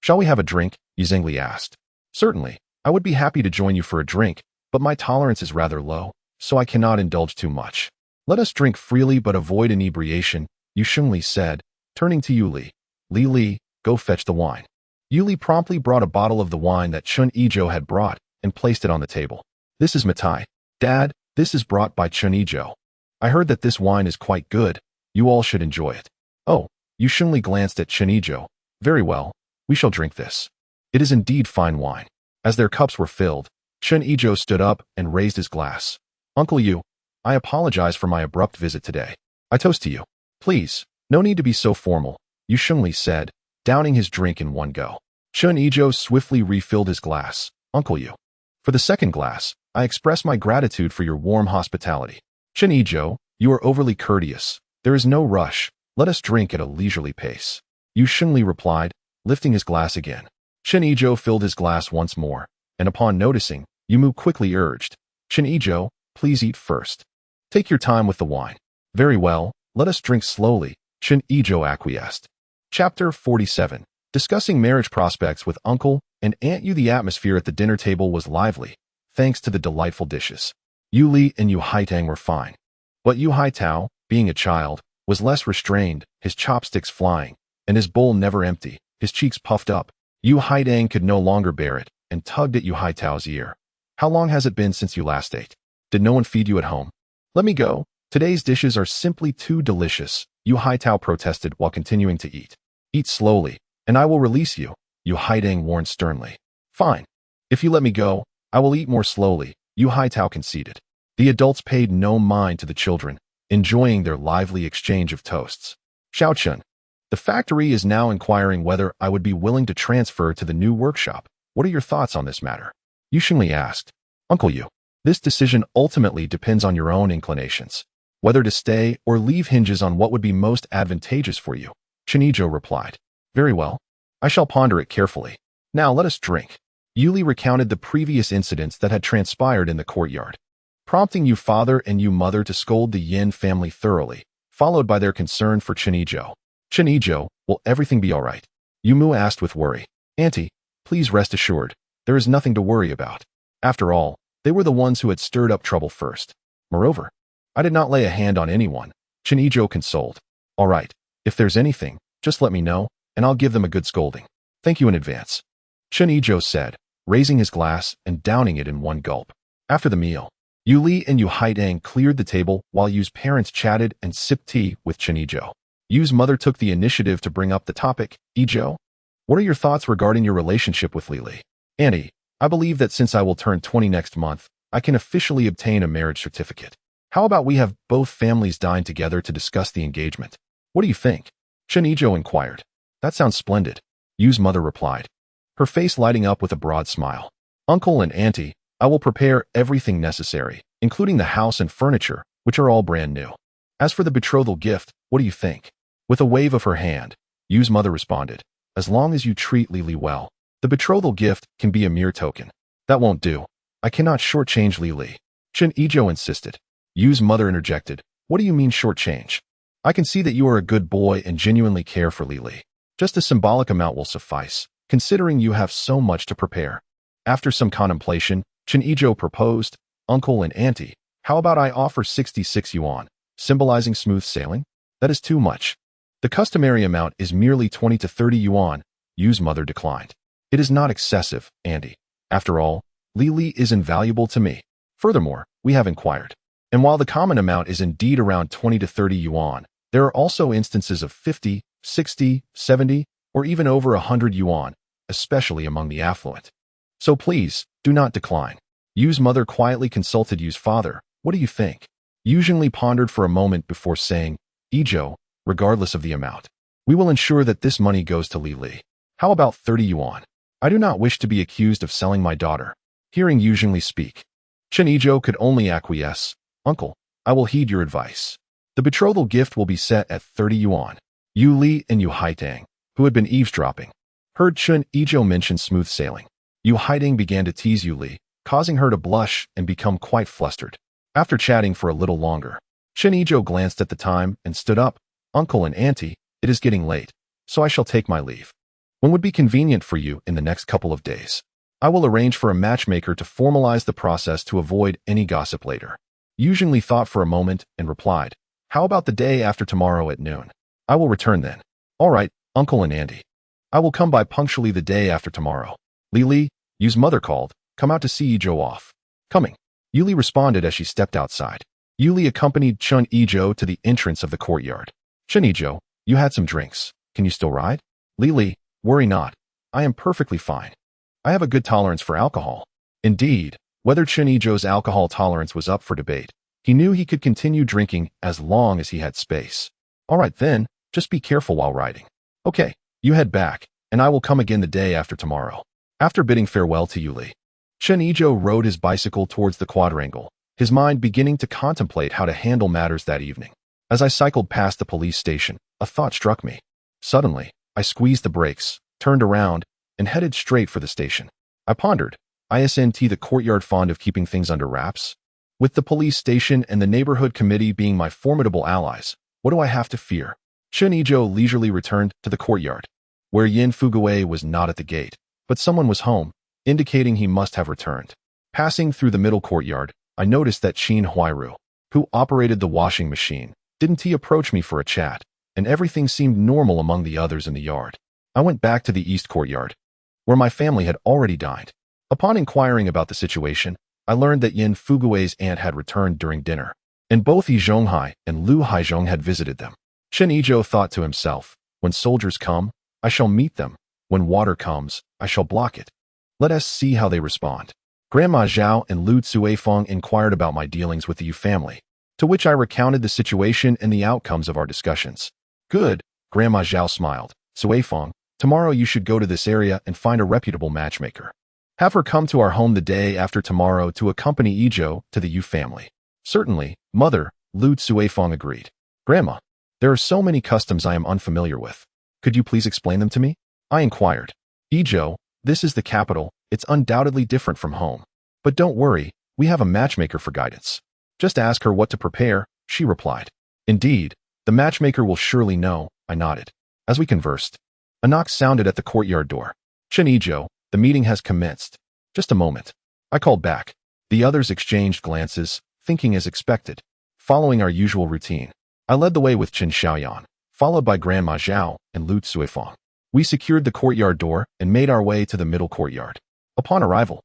"Shall we have a drink?" Yu Zhengli asked. "Certainly, I would be happy to join you for a drink, but my tolerance is rather low, so I cannot indulge too much." "Let us drink freely but avoid inebriation," Yu Shengli said, turning to Yu Li. "Li, go fetch the wine." Yu Li promptly brought a bottle of the wine that Chen Yizhou had brought and placed it on the table. "This is Matai. Dad, this is brought by Chen Yizhou. I heard that this wine is quite good. You all should enjoy it." "Oh," Yu Shengli glanced at Chen Yizhou. "Very well, we shall drink this. It is indeed fine wine." As their cups were filled, Chen Yizhou stood up and raised his glass. "Uncle Yu, I apologize for my abrupt visit today. I toast to you." "Please, no need to be so formal," Yu Shengli said, downing his drink in one go. Chen Yizhou swiftly refilled his glass. "Uncle Yu, for the second glass, I express my gratitude for your warm hospitality." "Chen Yizhou, you are overly courteous. There is no rush. Let us drink at a leisurely pace," Yu Shengli replied, lifting his glass again. Chen Yizhou filled his glass once more, and upon noticing, Yu Mu quickly urged, "Chen Yizhou, please eat first. Take your time with the wine." "Very well, let us drink slowly," Chen Yizhou acquiesced. Chapter 47. Discussing marriage prospects with Uncle and Aunt Yu. The atmosphere at the dinner table was lively, thanks to the delightful dishes. Yu Li and Yu Haitang were fine, but Yu Haitao, being a child, was less restrained, his chopsticks flying, and his bowl never empty, his cheeks puffed up. Yu Haitang could no longer bear it, and tugged at Yu Haitao's ear. "How long has it been since you last ate? Did no one feed you at home?" "Let me go. Today's dishes are simply too delicious," Yu Haitao protested while continuing to eat. "Eat slowly, and I will release you," Yu Haitang warned sternly. "Fine. If you let me go, I will eat more slowly," Yu Haitao conceded. The adults paid no mind to the children, enjoying their lively exchange of toasts. "Xiaochun, the factory is now inquiring whether I would be willing to transfer to the new workshop. What are your thoughts on this matter?" Yu Shengli asked. "Uncle Yu, this decision ultimately depends on your own inclinations. Whether to stay or leave hinges on what would be most advantageous for you," Chen Yizhou replied. "Very well. I shall ponder it carefully. Now let us drink." Yu Li recounted the previous incidents that had transpired in the courtyard, prompting Yu father and Yu mother to scold the Yin family thoroughly, followed by their concern for Chen Yizhou. Chen Yizhou, will everything be all right? Yumu asked with worry. Auntie, please rest assured, there is nothing to worry about. After all, they were the ones who had stirred up trouble first. Moreover, I did not lay a hand on anyone, Chen Yizhou consoled. All right, if there's anything, just let me know, and I'll give them a good scolding. Thank you in advance. Chen Yizhou said, raising his glass and downing it in one gulp. After the meal, Yu Li and Yu Haidang cleared the table while Yu's parents chatted and sipped tea with Chen Yizhou. Yu's mother took the initiative to bring up the topic. Yizhou, what are your thoughts regarding your relationship with Li Li? Auntie, I believe that since I will turn 20 next month, I can officially obtain a marriage certificate. How about we have both families dine together to discuss the engagement? What do you think? Chen Yizhou inquired. That sounds splendid, Yu's mother replied, her face lighting up with a broad smile. Uncle and Auntie, I will prepare everything necessary, including the house and furniture, which are all brand new. As for the betrothal gift, what do you think? With a wave of her hand, Yu's mother responded, as long as you treat Li Li well, the betrothal gift can be a mere token. That won't do. I cannot shortchange Li Li. Chen Yizhou insisted. Yu's mother interjected, what do you mean shortchange? I can see that you are a good boy and genuinely care for Li Li. Just a symbolic amount will suffice, considering you have so much to prepare. After some contemplation, Chen Yizhou proposed, Uncle and Auntie, how about I offer 66 yuan, symbolizing smooth sailing? That is too much. The customary amount is merely 20 to 30 yuan, Yu's mother declined. It is not excessive, Auntie. After all, Li Li is invaluable to me. Furthermore, we have inquired. And while the common amount is indeed around 20 to 30 yuan, there are also instances of 50, 60, 70, or even over 100 yuan, especially among the affluent. So please, do not decline. Yu's mother quietly consulted Yu's father. What do you think? Yu Zhengli pondered for a moment before saying, Yizhou, regardless of the amount, we will ensure that this money goes to Li Li. How about 30 yuan? I do not wish to be accused of selling my daughter. Hearing Yu Zhengli speak, Chen Yizhou could only acquiesce. Uncle, I will heed your advice. The betrothal gift will be set at 30 yuan. Yu Li and Yu Haidang, who had been eavesdropping, heard Chen Yizhou mention smooth sailing. Yu Haidang began to tease Yu Li, causing her to blush and become quite flustered. After chatting for a little longer, Chen Yizhou glanced at the time and stood up. Uncle and Auntie, it is getting late, so I shall take my leave. When would be convenient for you in the next couple of days? I will arrange for a matchmaker to formalize the process to avoid any gossip later. Yu Zhengli thought for a moment and replied, how about the day after tomorrow at noon? I will return then. All right, Uncle and Auntie. I will come by punctually the day after tomorrow. Li Li, Yu's mother called, come out to see Yizhou off. Coming. Yu Li responded as she stepped outside. Yu Li accompanied Chen Yizhou to the entrance of the courtyard. Chen Yizhou, you had some drinks. Can you still ride? Li Li, worry not. I am perfectly fine. I have a good tolerance for alcohol. Indeed, whether Chen Yizhou's alcohol tolerance was up for debate, he knew he could continue drinking as long as he had space. All right then, just be careful while riding. Okay, you head back, and I will come again the day after tomorrow. After bidding farewell to Yu Li, Chen Yizhou rode his bicycle towards the quadrangle, his mind beginning to contemplate how to handle matters that evening. As I cycled past the police station, a thought struck me. Suddenly, I squeezed the brakes, turned around, and headed straight for the station. I pondered, isn't the courtyard fond of keeping things under wraps? With the police station and the neighborhood committee being my formidable allies, what do I have to fear? Chen Yizhou leisurely returned to the courtyard, where Yin Fugui was not at the gate, but someone was home, indicating he must have returned. Passing through the middle courtyard, I noticed that Qin Huairu, who operated the washing machine, didn't he approach me for a chat, and everything seemed normal among the others in the yard. I went back to the east courtyard, where my family had already dined. Upon inquiring about the situation, I learned that Yin Fugui's aunt had returned during dinner, and both Yi Zhonghai and Lu Haizhong had visited them. Chen Yizhou thought to himself, when soldiers come, I shall meet them. When water comes, I shall block it. Let us see how they respond. Grandma Zhao and Lu Cuifeng inquired about my dealings with the Yu family, to which I recounted the situation and the outcomes of our discussions. Good, Grandma Zhao smiled. Cuifeng, tomorrow you should go to this area and find a reputable matchmaker. Have her come to our home the day after tomorrow to accompany Yizhou to the Yu family. Certainly, Mother, Lu Cuifeng agreed. Grandma, there are so many customs I am unfamiliar with. Could you please explain them to me? I inquired. Yizhou, this is the capital, it's undoubtedly different from home. But don't worry, we have a matchmaker for guidance. Just ask her what to prepare, she replied. Indeed, the matchmaker will surely know, I nodded. As we conversed, a knock sounded at the courtyard door. Chen Yizhou, the meeting has commenced. Just a moment. I called back. The others exchanged glances, thinking as expected. Following our usual routine, I led the way with Chen Siheyuan, followed by Grandma Zhao and Lu Cuifeng. We secured the courtyard door and made our way to the middle courtyard. Upon arrival,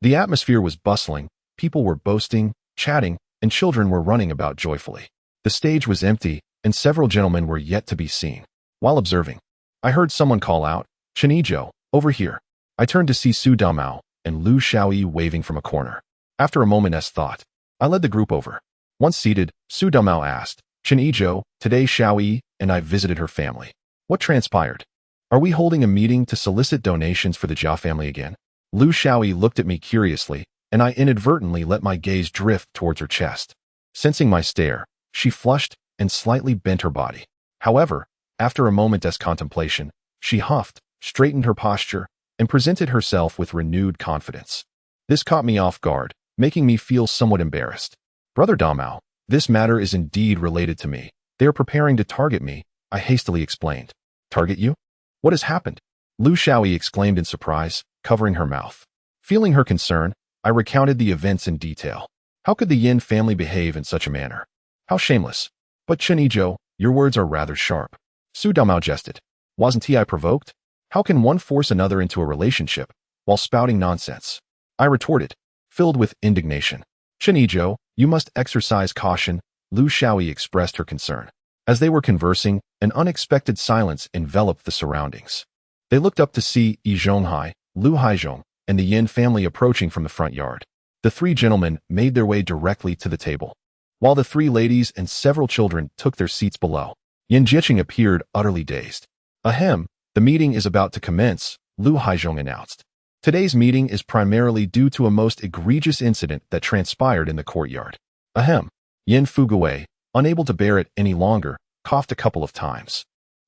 the atmosphere was bustling, people were boasting, chatting, and children were running about joyfully. The stage was empty, and several gentlemen were yet to be seen. While observing, I heard someone call out, "Chen Yizhou, over here." I turned to see Su Damao and Lu Xiaoyi waving from a corner. After a moment's thought, I led the group over. Once seated, Su Damao asked, "Chen Yizhou, today Xiaoyi and I visited her family. What transpired? Are we holding a meeting to solicit donations for the Jia family again?" Lu Xiaoyi looked at me curiously, and I inadvertently let my gaze drift towards her chest. Sensing my stare, she flushed and slightly bent her body. However, after a moment's contemplation, she huffed, straightened her posture, and presented herself with renewed confidence. This caught me off guard, making me feel somewhat embarrassed. "Brother Damao, this matter is indeed related to me. They are preparing to target me," I hastily explained. "Target you? What has happened?" Lu Xiaoyi exclaimed in surprise, covering her mouth. Feeling her concern, I recounted the events in detail. How could the Yin family behave in such a manner? How shameless. "But Chen Yizhou, your words are rather sharp." Su Damao jested. "Wasn't I provoked? How can one force another into a relationship while spouting nonsense?" I retorted, filled with indignation. "Chen Yizhou, you must exercise caution," Lu Xiaoyi expressed her concern. As they were conversing, an unexpected silence enveloped the surroundings. They looked up to see Yi Zhonghai, Lu Haizhong, and the Yin family approaching from the front yard. The three gentlemen made their way directly to the table, while the three ladies and several children took their seats below. Yin Jiqing appeared utterly dazed. "Ahem, the meeting is about to commence," Lu Haizhong announced. "Today's meeting is primarily due to a most egregious incident that transpired in the courtyard." "Ahem." Yin Fugui, unable to bear it any longer, coughed a couple of times.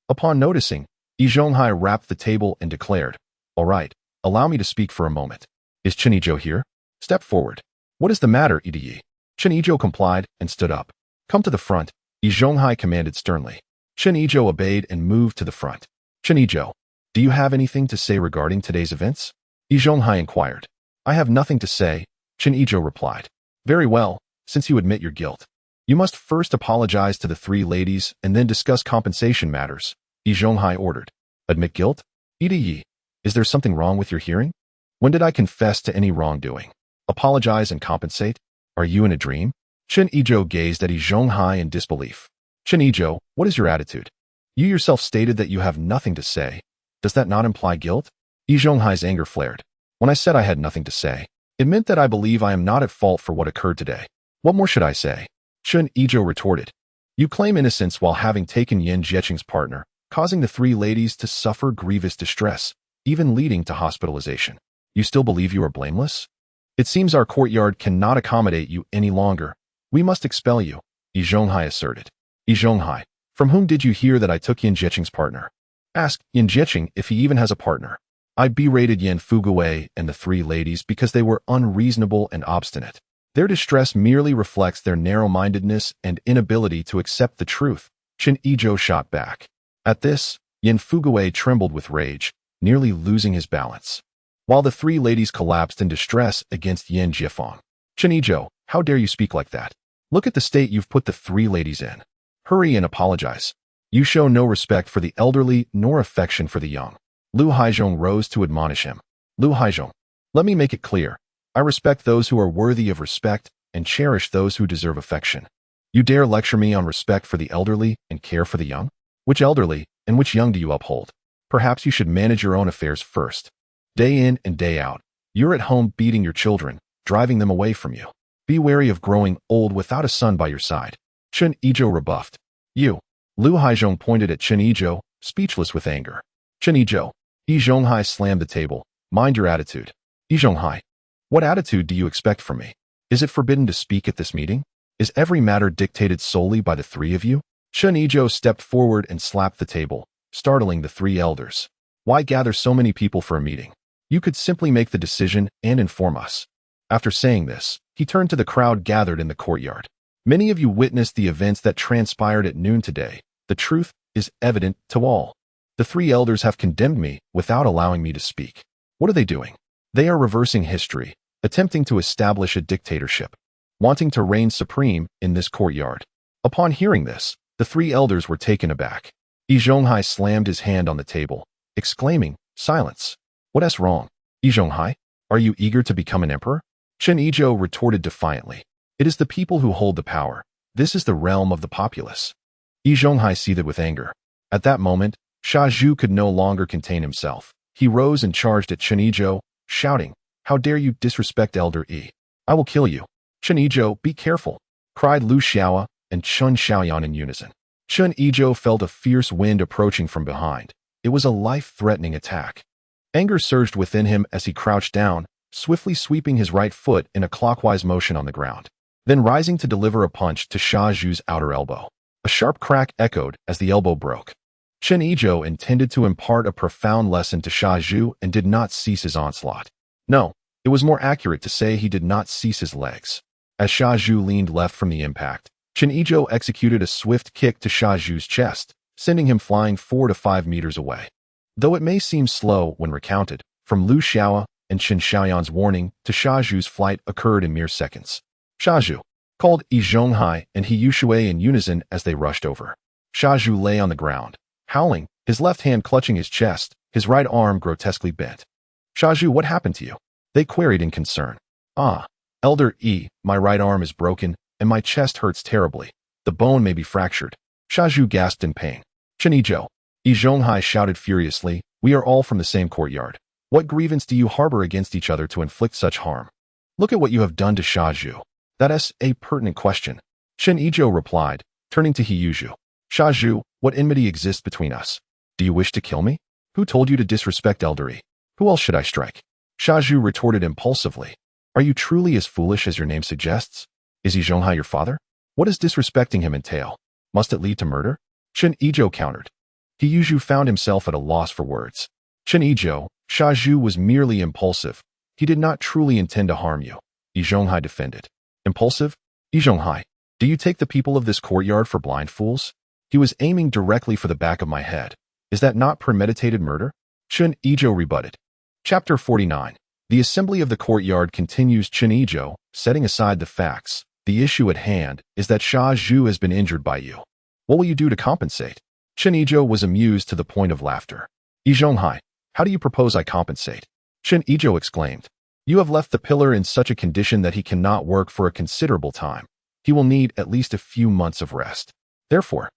Upon noticing, Yi Zhonghai rapped the table and declared, "All right, allow me to speak for a moment. Is Chen Yizhou here? Step forward." "What is the matter, Yi?" Chen Yizhou complied and stood up. "Come to the front," Yi Zhonghai commanded sternly. Chen Yizhou obeyed and moved to the front. "Chen Yizhou, do you have anything to say regarding today's events?" Yi Zhonghai inquired. "I have nothing to say," Chen Yizhou replied. "Very well, since you admit your guilt. You must first apologize to the three ladies and then discuss compensation matters," Yi Zhonghai ordered. "Admit guilt? Yi, is there something wrong with your hearing? When did I confess to any wrongdoing? Apologize and compensate? Are you in a dream?" Chen Yizhou gazed at Yi Zhonghai in disbelief. "Chen Yizhou, what is your attitude? You yourself stated that you have nothing to say. Does that not imply guilt?" Yi Zhonghai's anger flared. "When I said I had nothing to say, it meant that I believe I am not at fault for what occurred today. What more should I say?" Chen Yizhou retorted. "You claim innocence while having taken Yin Jiqing's partner, causing the three ladies to suffer grievous distress, even leading to hospitalization. You still believe you are blameless? It seems our courtyard cannot accommodate you any longer. We must expel you," Yi Zhonghai asserted. "Yi Zhonghai, from whom did you hear that I took Yin Jiqing's partner? Ask Yin Jiqing if he even has a partner." I berated Yin Fugui and the three ladies because they were unreasonable and obstinate. Their distress merely reflects their narrow-mindedness and inability to accept the truth, Chen Yizhou shot back. At this, Yin Fugui trembled with rage, nearly losing his balance, while the three ladies collapsed in distress against Yin Jiefeng. "Chen Yizhou, how dare you speak like that? Look at the state you've put the three ladies in. Hurry and apologize. You show no respect for the elderly nor affection for the young." Lu Haizhong rose to admonish him. "Lu Haizhong, let me make it clear. I respect those who are worthy of respect and cherish those who deserve affection. You dare lecture me on respect for the elderly and care for the young? Which elderly and which young do you uphold? Perhaps you should manage your own affairs first. Day in and day out, you're at home beating your children, driving them away from you. Be wary of growing old without a son by your side." Chen Yizhou rebuffed. "You." Lu Haizhong pointed at Chen Yizhou, speechless with anger. "Chen Yizhou." Yi Zhonghai slammed the table. "Mind your attitude." "Yi Zhonghai, what attitude do you expect from me? Is it forbidden to speak at this meeting? Is every matter dictated solely by the three of you?" Chen Yizhou stepped forward and slapped the table, startling the three elders. "Why gather so many people for a meeting? You could simply make the decision and inform us." After saying this, he turned to the crowd gathered in the courtyard. "Many of you witnessed the events that transpired at noon today. The truth is evident to all. The three elders have condemned me without allowing me to speak. What are they doing? They are reversing history, attempting to establish a dictatorship, wanting to reign supreme in this courtyard. Upon hearing this, the three elders were taken aback. Yizhou slammed his hand on the table, exclaiming, "Silence! What's wrong? Yizhou, are you eager to become an emperor?" Chen Yizhou retorted defiantly. "It is the people who hold the power. This is the realm of the populace." Yizhou seethed with anger. At that moment, Siheyuan could no longer contain himself. He rose and charged at Chen Yizhou, shouting, "How dare you disrespect Elder Yi? I will kill you." "Chen Yizhou, be careful!" cried Lu Xiao and Chen Xiaoyan in unison. Chen Yizhou felt a fierce wind approaching from behind. It was a life-threatening attack. Anger surged within him as he crouched down, swiftly sweeping his right foot in a clockwise motion on the ground, then rising to deliver a punch to Siheyuan's outer elbow. A sharp crack echoed as the elbow broke. Chen Yizhou intended to impart a profound lesson to Siheyuan and did not cease his onslaught. No, it was more accurate to say he did not cease his legs. As Siheyuan leaned left from the impact, Chen Yizhou executed a swift kick to Siheyuan's chest, sending him flying 4 to 5 meters away. Though it may seem slow when recounted, from Lu Xiao and Chen Xiaoyan's warning to Siheyuan's flight occurred in mere seconds. "Siheyuan!" called Yizhou and Shui in unison as they rushed over. Siheyuan lay on the ground, howling, his left hand clutching his chest, his right arm grotesquely bent. "Siheyuan, what happened to you?" they queried in concern. "Ah, Elder Yi, my right arm is broken, and my chest hurts terribly. The bone may be fractured." Siheyuan gasped in pain. "Chen Yizhou!" Yizhou shouted furiously, "We are all from the same courtyard. What grievance do you harbor against each other to inflict such harm? Look at what you have done to Siheyuan." "That is a pertinent question," Chen Yizhou replied, turning to Siheyuan. "Siheyuan, what enmity exists between us? Do you wish to kill me? Who told you to disrespect Elder Yi? Who else should I strike?" Siheyuan retorted impulsively. "Are you truly as foolish as your name suggests? Is Yizhou your father? What does disrespecting him entail? Must it lead to murder?" Chen Yizhou countered. Siheyuan found himself at a loss for words. "Chen Yizhou, Siheyuan was merely impulsive. He did not truly intend to harm you," Yizhou defended. "Impulsive? Yizhou, do you take the people of this courtyard for blind fools? He was aiming directly for the back of my head. Is that not premeditated murder?" Chen Yizhou rebutted. Chapter 49. The assembly of the courtyard continues. Chen Yizhou, setting aside the facts, the issue at hand is that Siheyuan has been injured by you. What will you do to compensate? Chen Yizhou was amused to the point of laughter. "Yizhou, how do you propose I compensate?" Chen Yizhou exclaimed. "You have left the pillar in such a condition that he cannot work for a considerable time. He will need at least a few months of rest. Therefore,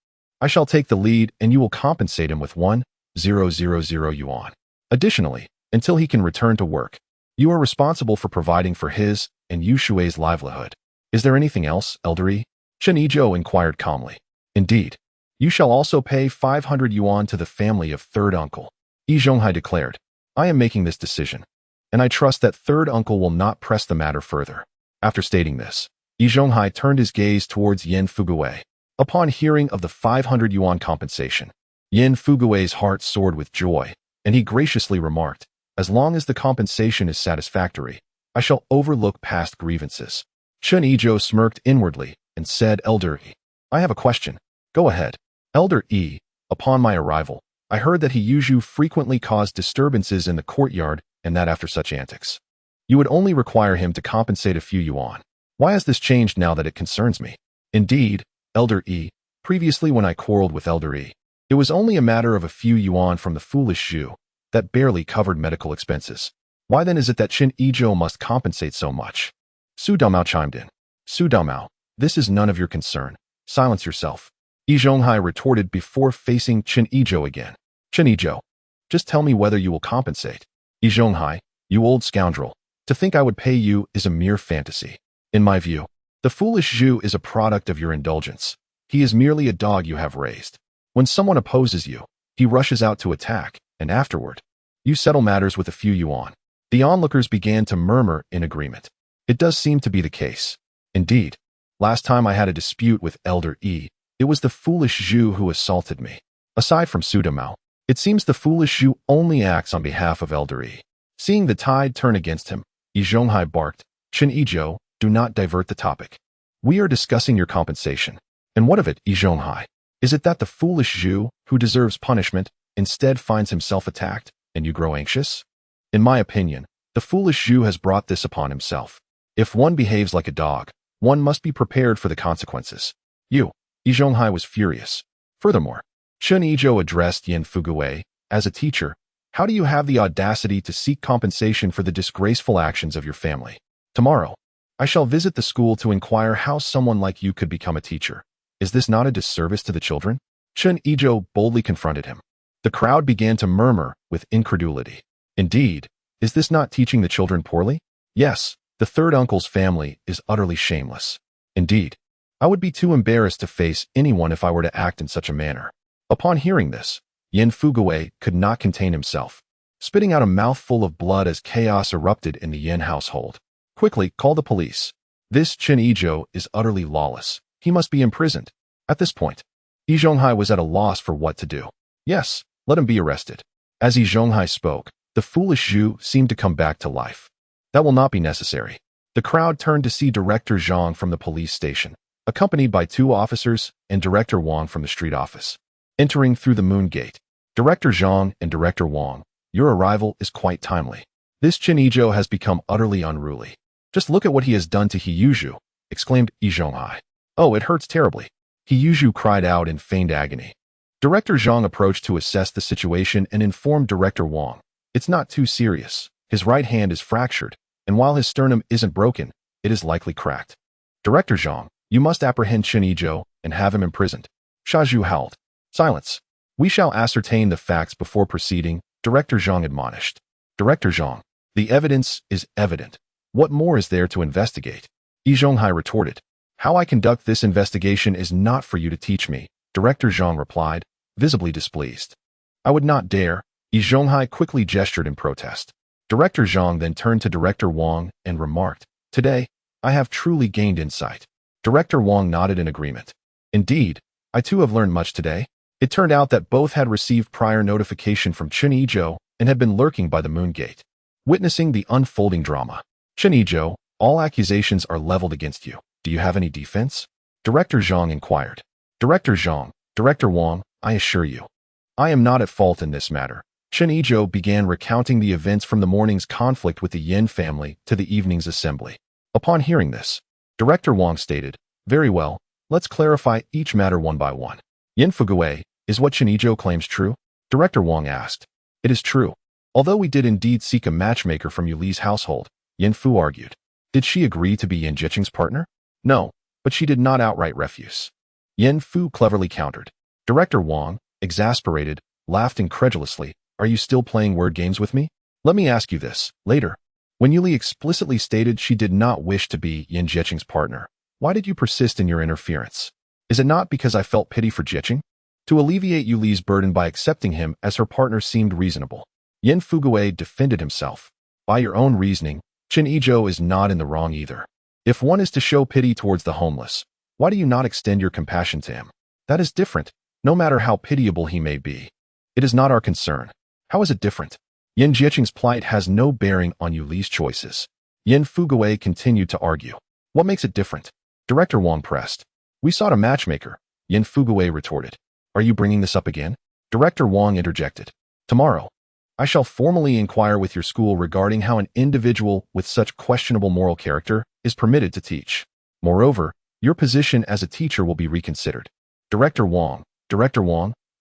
I shall take the lead and you will compensate him with 1,000 yuan. Additionally, until he can return to work, you are responsible for providing for his and Shui's livelihood. Is there anything else, Elder Yi?" Chen Yizhou inquired calmly. "Indeed. You shall also pay 500 yuan to the family of third uncle," Yizhou declared. "I am making this decision, and I trust that third uncle will not press the matter further." After stating this, Yizhou turned his gaze towards Yan Fuguwei. Upon hearing of the 500 yuan compensation, Yan Fuguwei's heart soared with joy, and he graciously remarked, "As long as the compensation is satisfactory, I shall overlook past grievances." Chen Yizhou smirked inwardly and said, "Elder Yi, I have a question. Go ahead." "Elder Yi, upon my arrival, I heard that Siheyuan frequently caused disturbances in the courtyard and that after such antics, you would only require him to compensate a few yuan. Why has this changed now that it concerns me?" "Indeed, Elder Yi, previously when I quarreled with Elder Yi, it was only a matter of a few yuan from the foolish Zhu that barely covered medical expenses. Why then is it that Chen Yizhou must compensate so much?" Su Damao chimed in. "Su Damao, this is none of your concern. Silence yourself," Yizhou retorted before facing Chen Yizhou again. "Chen Yizhou, just tell me whether you will compensate." "Yizhou, you old scoundrel, to think I would pay you is a mere fantasy. In my view, the foolish Zhu is a product of your indulgence. He is merely a dog you have raised. When someone opposes you, he rushes out to attack, and afterward, you settle matters with a few yuan." The onlookers began to murmur in agreement. It does seem to be the case. Indeed, last time I had a dispute with Elder Yi, it was the foolish Zhu who assaulted me. Aside from Su Damao, it seems the foolish Zhu only acts on behalf of Elder Yi. Seeing the tide turn against him, Yizhou barked, "Chen Yizhou, do not divert the topic. We are discussing your compensation. And what of it, Yizhou? Is it that the foolish Zhu, who deserves punishment, instead finds himself attacked, and you grow anxious? In my opinion, the foolish Zhu has brought this upon himself. If one behaves like a dog, one must be prepared for the consequences. Yi Zhonghai was furious. Furthermore, Chen Yizhou addressed Yin Fuguwei, as a teacher, how do you have the audacity to seek compensation for the disgraceful actions of your family? Tomorrow, I shall visit the school to inquire how someone like you could become a teacher. Is this not a disservice to the children? Chen Yizhou boldly confronted him. The crowd began to murmur with incredulity. Indeed, is this not teaching the children poorly? Yes, the third uncle's family is utterly shameless. Indeed, I would be too embarrassed to face anyone if I were to act in such a manner. Upon hearing this, Yin Fuguwei could not contain himself, spitting out a mouthful of blood as chaos erupted in the Yin household. Quickly, call the police. This Chen Yizhou is utterly lawless. He must be imprisoned. At this point, Yi Zhonghai was at a loss for what to do. Yes, let him be arrested. As Yi Zhonghai spoke, the foolish Zhu seemed to come back to life. That will not be necessary. The crowd turned to see Director Zhang from the police station, accompanied by 2 officers and Director Wang from the street office. Entering through the moon gate, Director Zhang and Director Wang, your arrival is quite timely. This Chen Yizhou has become utterly unruly. Just look at what he has done to Siheyuan, exclaimed Yi Zhonghai. Oh, it hurts terribly. Siheyuan cried out in feigned agony. Director Zhang approached to assess the situation and informed Director Wang. It's not too serious. His right hand is fractured, and while his sternum isn't broken, it is likely cracked. Director Zhang, you must apprehend Chen Yizhou and have him imprisoned. Zhu howled. Silence. We shall ascertain the facts before proceeding, Director Zhang admonished. Director Zhang, the evidence is evident. What more is there to investigate? Yi Zhonghai retorted. How I conduct this investigation is not for you to teach me, Director Zhang replied, visibly displeased. I would not dare. Yi Zhonghai quickly gestured in protest. Director Zhang then turned to Director Wang and remarked, Today, I have truly gained insight. Director Wang nodded in agreement. Indeed, I too have learned much today. It turned out that both had received prior notification from Chen Yizhou and had been lurking by the moon gate, witnessing the unfolding drama. Chen Yizhou, all accusations are leveled against you. Do you have any defense? Director Zhang inquired. Director Zhang, Director Wang, I assure you, I am not at fault in this matter. Chen Yizhou began recounting the events from the morning's conflict with the Yin family to the evening's assembly. Upon hearing this, Director Wang stated, Very well, let's clarify each matter one by one. Yin Fuguwei, is what Chen Yizhou claims true? Director Wang asked. It is true. Although we did indeed seek a matchmaker from Yu Li's household, Yin Fu argued. Did she agree to be Yin Jiqing's partner? No, but she did not outright refuse. Yin Fu cleverly countered. Director Wang, exasperated, laughed incredulously. Are you still playing word games with me? Let me ask you this. Later, when Yu Li explicitly stated she did not wish to be Yin Jiqing's partner, why did you persist in your interference? Is it not because I felt pity for Jiqing? To alleviate Yu Li's burden by accepting him as her partner seemed reasonable. Yin Fuguwei defended himself. By your own reasoning, Chen Yizhou is not in the wrong either. If one is to show pity towards the homeless, why do you not extend your compassion to him? That is different, no matter how pitiable he may be. It is not our concern. How is it different? Yin Jiqing's plight has no bearing on Yu Li's choices. Yin Fuguwei continued to argue. What makes it different? Director Wang pressed. We sought a matchmaker, Yin Fuguwei retorted. Are you bringing this up again? Director Wang interjected. Tomorrow, I shall formally inquire with your school regarding how an individual with such questionable moral character is permitted to teach. Moreover, your position as a teacher will be reconsidered. Director Wang,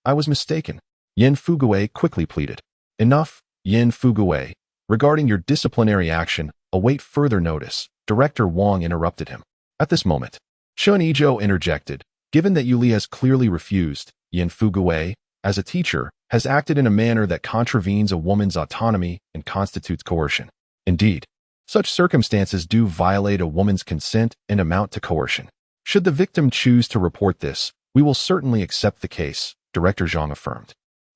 I was mistaken. Yin Fuguwei quickly pleaded. Enough, Yin Fuguwei. Regarding your disciplinary action, await further notice. Director Wang interrupted him. At this moment, Chen Yizhou interjected. Given that Yu Li has clearly refused, Yin Fuguwei, as a teacher, has acted in a manner that contravenes a woman's autonomy and constitutes coercion. Indeed, such circumstances do violate a woman's consent and amount to coercion. Should the victim choose to report this, we will certainly accept the case, Director Zhang affirmed.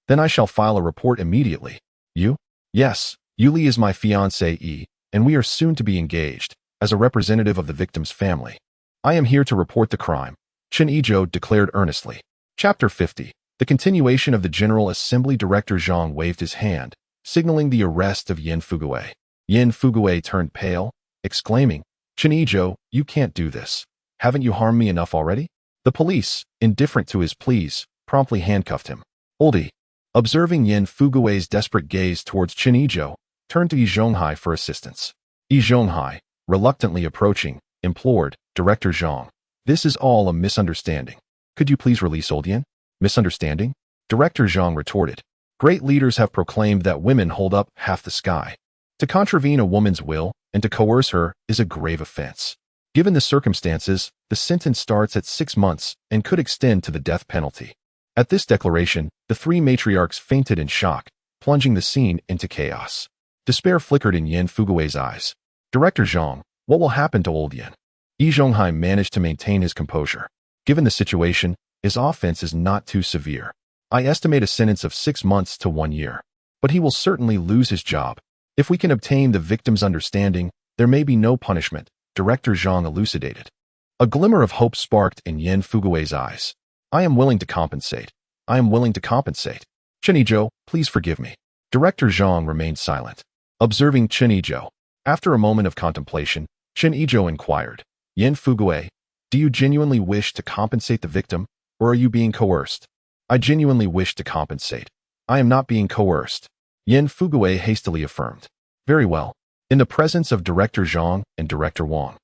Then I shall file a report immediately. You? Yes, Yu Li is my fiancée, and we are soon to be engaged, as a representative of the victim's family. I am here to report the crime, Chen Yizhou declared earnestly. Chapter 50. The continuation of the General Assembly. Director Zhang waved his hand, signaling the arrest of Yin Fuguwei. Yin Fuguwei turned pale, exclaiming, Chen Yizhou, you can't do this. Haven't you harmed me enough already? The police, indifferent to his pleas, promptly handcuffed him. Oldie, Observing Yin Fugui's desperate gaze towards Chen Yizhou, turned to Yi Zhonghai for assistance. Yi Zhonghai, reluctantly approaching, implored, Director Zhang, this is all a misunderstanding. Could you please release old Yin? Misunderstanding? Director Zhang retorted. Great leaders have proclaimed that women hold up half the sky. To contravene a woman's will and to coerce her is a grave offense. Given the circumstances, the sentence starts at 6 months and could extend to the death penalty. At this declaration, the three matriarchs fainted in shock, plunging the scene into chaos. Despair flickered in Yin Fugui's eyes. Director Zhang, what will happen to old Yin? Yi Zhonghai managed to maintain his composure. Given the situation, his offense is not too severe. I estimate a sentence of 6 months to 1 year. But he will certainly lose his job. If we can obtain the victim's understanding, there may be no punishment, Director Zhang elucidated. A glimmer of hope sparked in Yin Fugui's eyes. I am willing to compensate. I am willing to compensate. Chen Yizhou, please forgive me. Director Zhang remained silent. Observing Chen Yizhou. After a moment of contemplation, Chen Yizhou inquired, Yin Fugui, do you genuinely wish to compensate the victim, or are you being coerced? I genuinely wish to compensate. I am not being coerced. Yin Fugui hastily affirmed. Very well. In the presence of Director Zhang and Director Wang,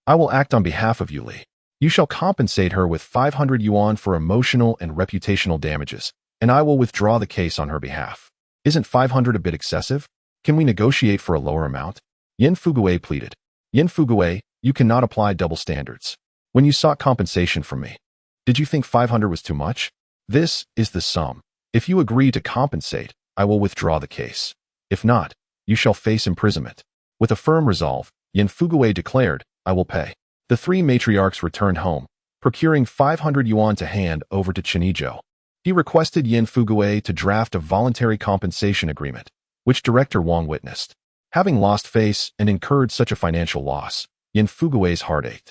I will act on behalf of Yu Li. You shall compensate her with 500 yuan for emotional and reputational damages, and I will withdraw the case on her behalf. Isn't 500 a bit excessive? Can we negotiate for a lower amount? Yin Fugui pleaded. Yin Fugui, you cannot apply double standards. When you sought compensation from me, did you think 500 was too much? This is the sum. If you agree to compensate, I will withdraw the case. If not, you shall face imprisonment. With a firm resolve, Yin Fugui declared, I will pay. The three matriarchs returned home, procuring 500 yuan to hand over to Chen Yizhou. He requested Yin Fugui to draft a voluntary compensation agreement, which Director Wang witnessed. Having lost face and incurred such a financial loss, Yin Fugui's heart ached.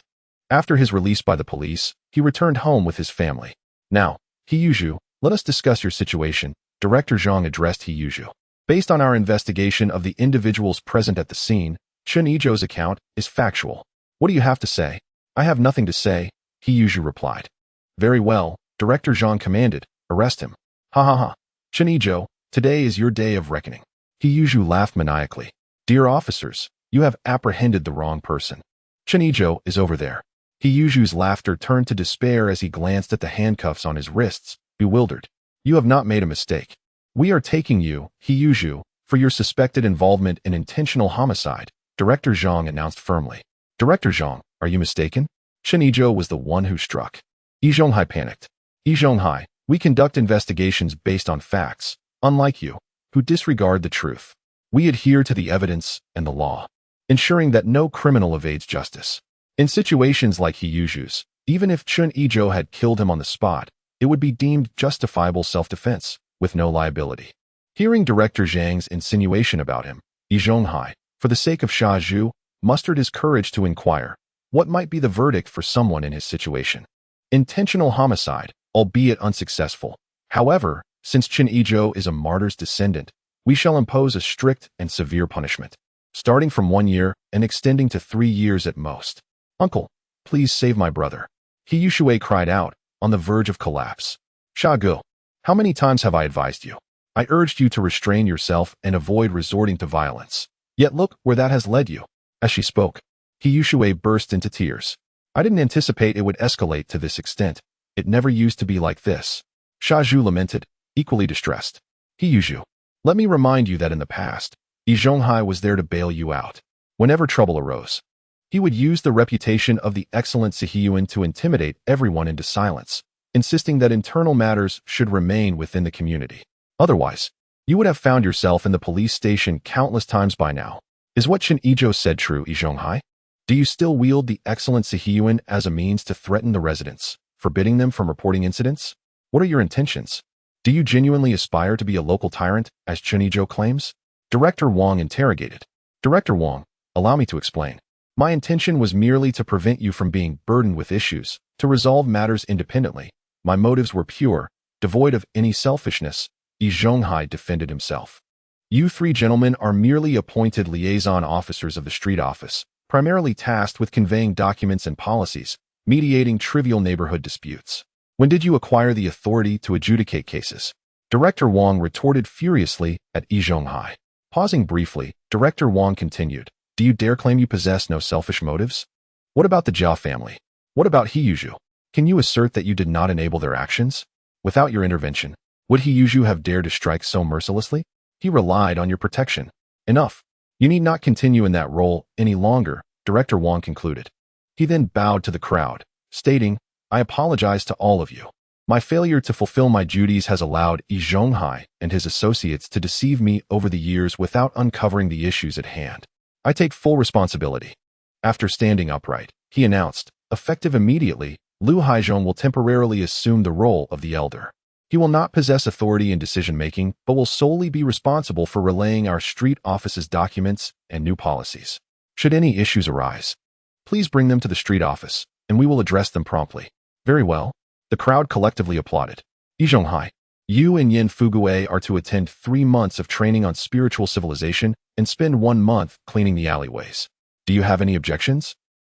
After his release by the police, he returned home with his family. Now, He Yizhou, let us discuss your situation, Director Zhang addressed He Yizhou. Based on our investigation of the individuals present at the scene, Chen Yizhou's account is factual. What do you have to say? I have nothing to say, He Yizhou replied. Very well, Director Zhang commanded, arrest him. Ha ha ha. Chen Yizhou, today is your day of reckoning. He Yizhou laughed maniacally. Dear officers, you have apprehended the wrong person. Chen Yizhou is over there. He Yizhou's laughter turned to despair as he glanced at the handcuffs on his wrists, bewildered. You have not made a mistake. We are taking you, He Yizhou, for your suspected involvement in intentional homicide, Director Zhang announced firmly. Director Zhang, are you mistaken? Chen Yizhou was the one who struck. Yi Zhonghai panicked. Yi Zhonghai, we conduct investigations based on facts, unlike you, who disregard the truth. We adhere to the evidence and the law, ensuring that no criminal evades justice. In situations like He Yizhou's, even if Chen Yizhou had killed him on the spot, it would be deemed justifiable self-defense, with no liability. Hearing Director Zhang's insinuation about him, Yi Zhonghai, for the sake of Sha Zhu, mustered his courage to inquire, what might be the verdict for someone in his situation? Intentional homicide, albeit unsuccessful. However, since Chen Yizhou is a martyr's descendant, we shall impose a strict and severe punishment, starting from 1 year and extending to 3 years at most. Uncle, please save my brother. He Yizhou cried out, on the verge of collapse. Sha Gu, how many times have I advised you? I urged you to restrain yourself and avoid resorting to violence. Yet look where that has led you. As she spoke, He Yizhou burst into tears. I didn't anticipate it would escalate to this extent. It never used to be like this. Sha Zhu lamented, equally distressed. He Yizhou, let me remind you that in the past, Yi Zhonghai was there to bail you out. Whenever trouble arose, he would use the reputation of the excellent Siheyuan to intimidate everyone into silence, insisting that internal matters should remain within the community. Otherwise, you would have found yourself in the police station countless times by now. Is what Chen Yizhou said true, Yi Zhonghai? Do you still wield the excellent Siheyuan as a means to threaten the residents, forbidding them from reporting incidents? What are your intentions? Do you genuinely aspire to be a local tyrant, as Chen Yizhou claims? Director Wang interrogated. Director Wang, allow me to explain. My intention was merely to prevent you from being burdened with issues, to resolve matters independently. My motives were pure, devoid of any selfishness, Yi Zhonghai defended himself. You three gentlemen are merely appointed liaison officers of the street office, primarily tasked with conveying documents and policies, mediating trivial neighborhood disputes. When did you acquire the authority to adjudicate cases? Director Wang retorted furiously at Yizhou. Pausing briefly, Director Wang continued, "Do you dare claim you possess no selfish motives? What about the Zhao family? What about Siheyuan? Can you assert that you did not enable their actions? Without your intervention, would Siheyuan have dared to strike so mercilessly? He relied on your protection. Enough. You need not continue in that role any longer," Director Wang concluded. He then bowed to the crowd, stating, "I apologize to all of you. My failure to fulfill my duties has allowed Yizhou and his associates to deceive me over the years without uncovering the issues at hand. I take full responsibility." After standing upright, he announced, effective immediately, Lu Haizhong will temporarily assume the role of the elder. He will not possess authority in decision-making, but will solely be responsible for relaying our street office's documents and new policies. Should any issues arise, please bring them to the street office, and we will address them promptly. Very well. The crowd collectively applauded. Yizhou, you and Yin Fugue are to attend 3 months of training on spiritual civilization and spend 1 month cleaning the alleyways. Do you have any objections?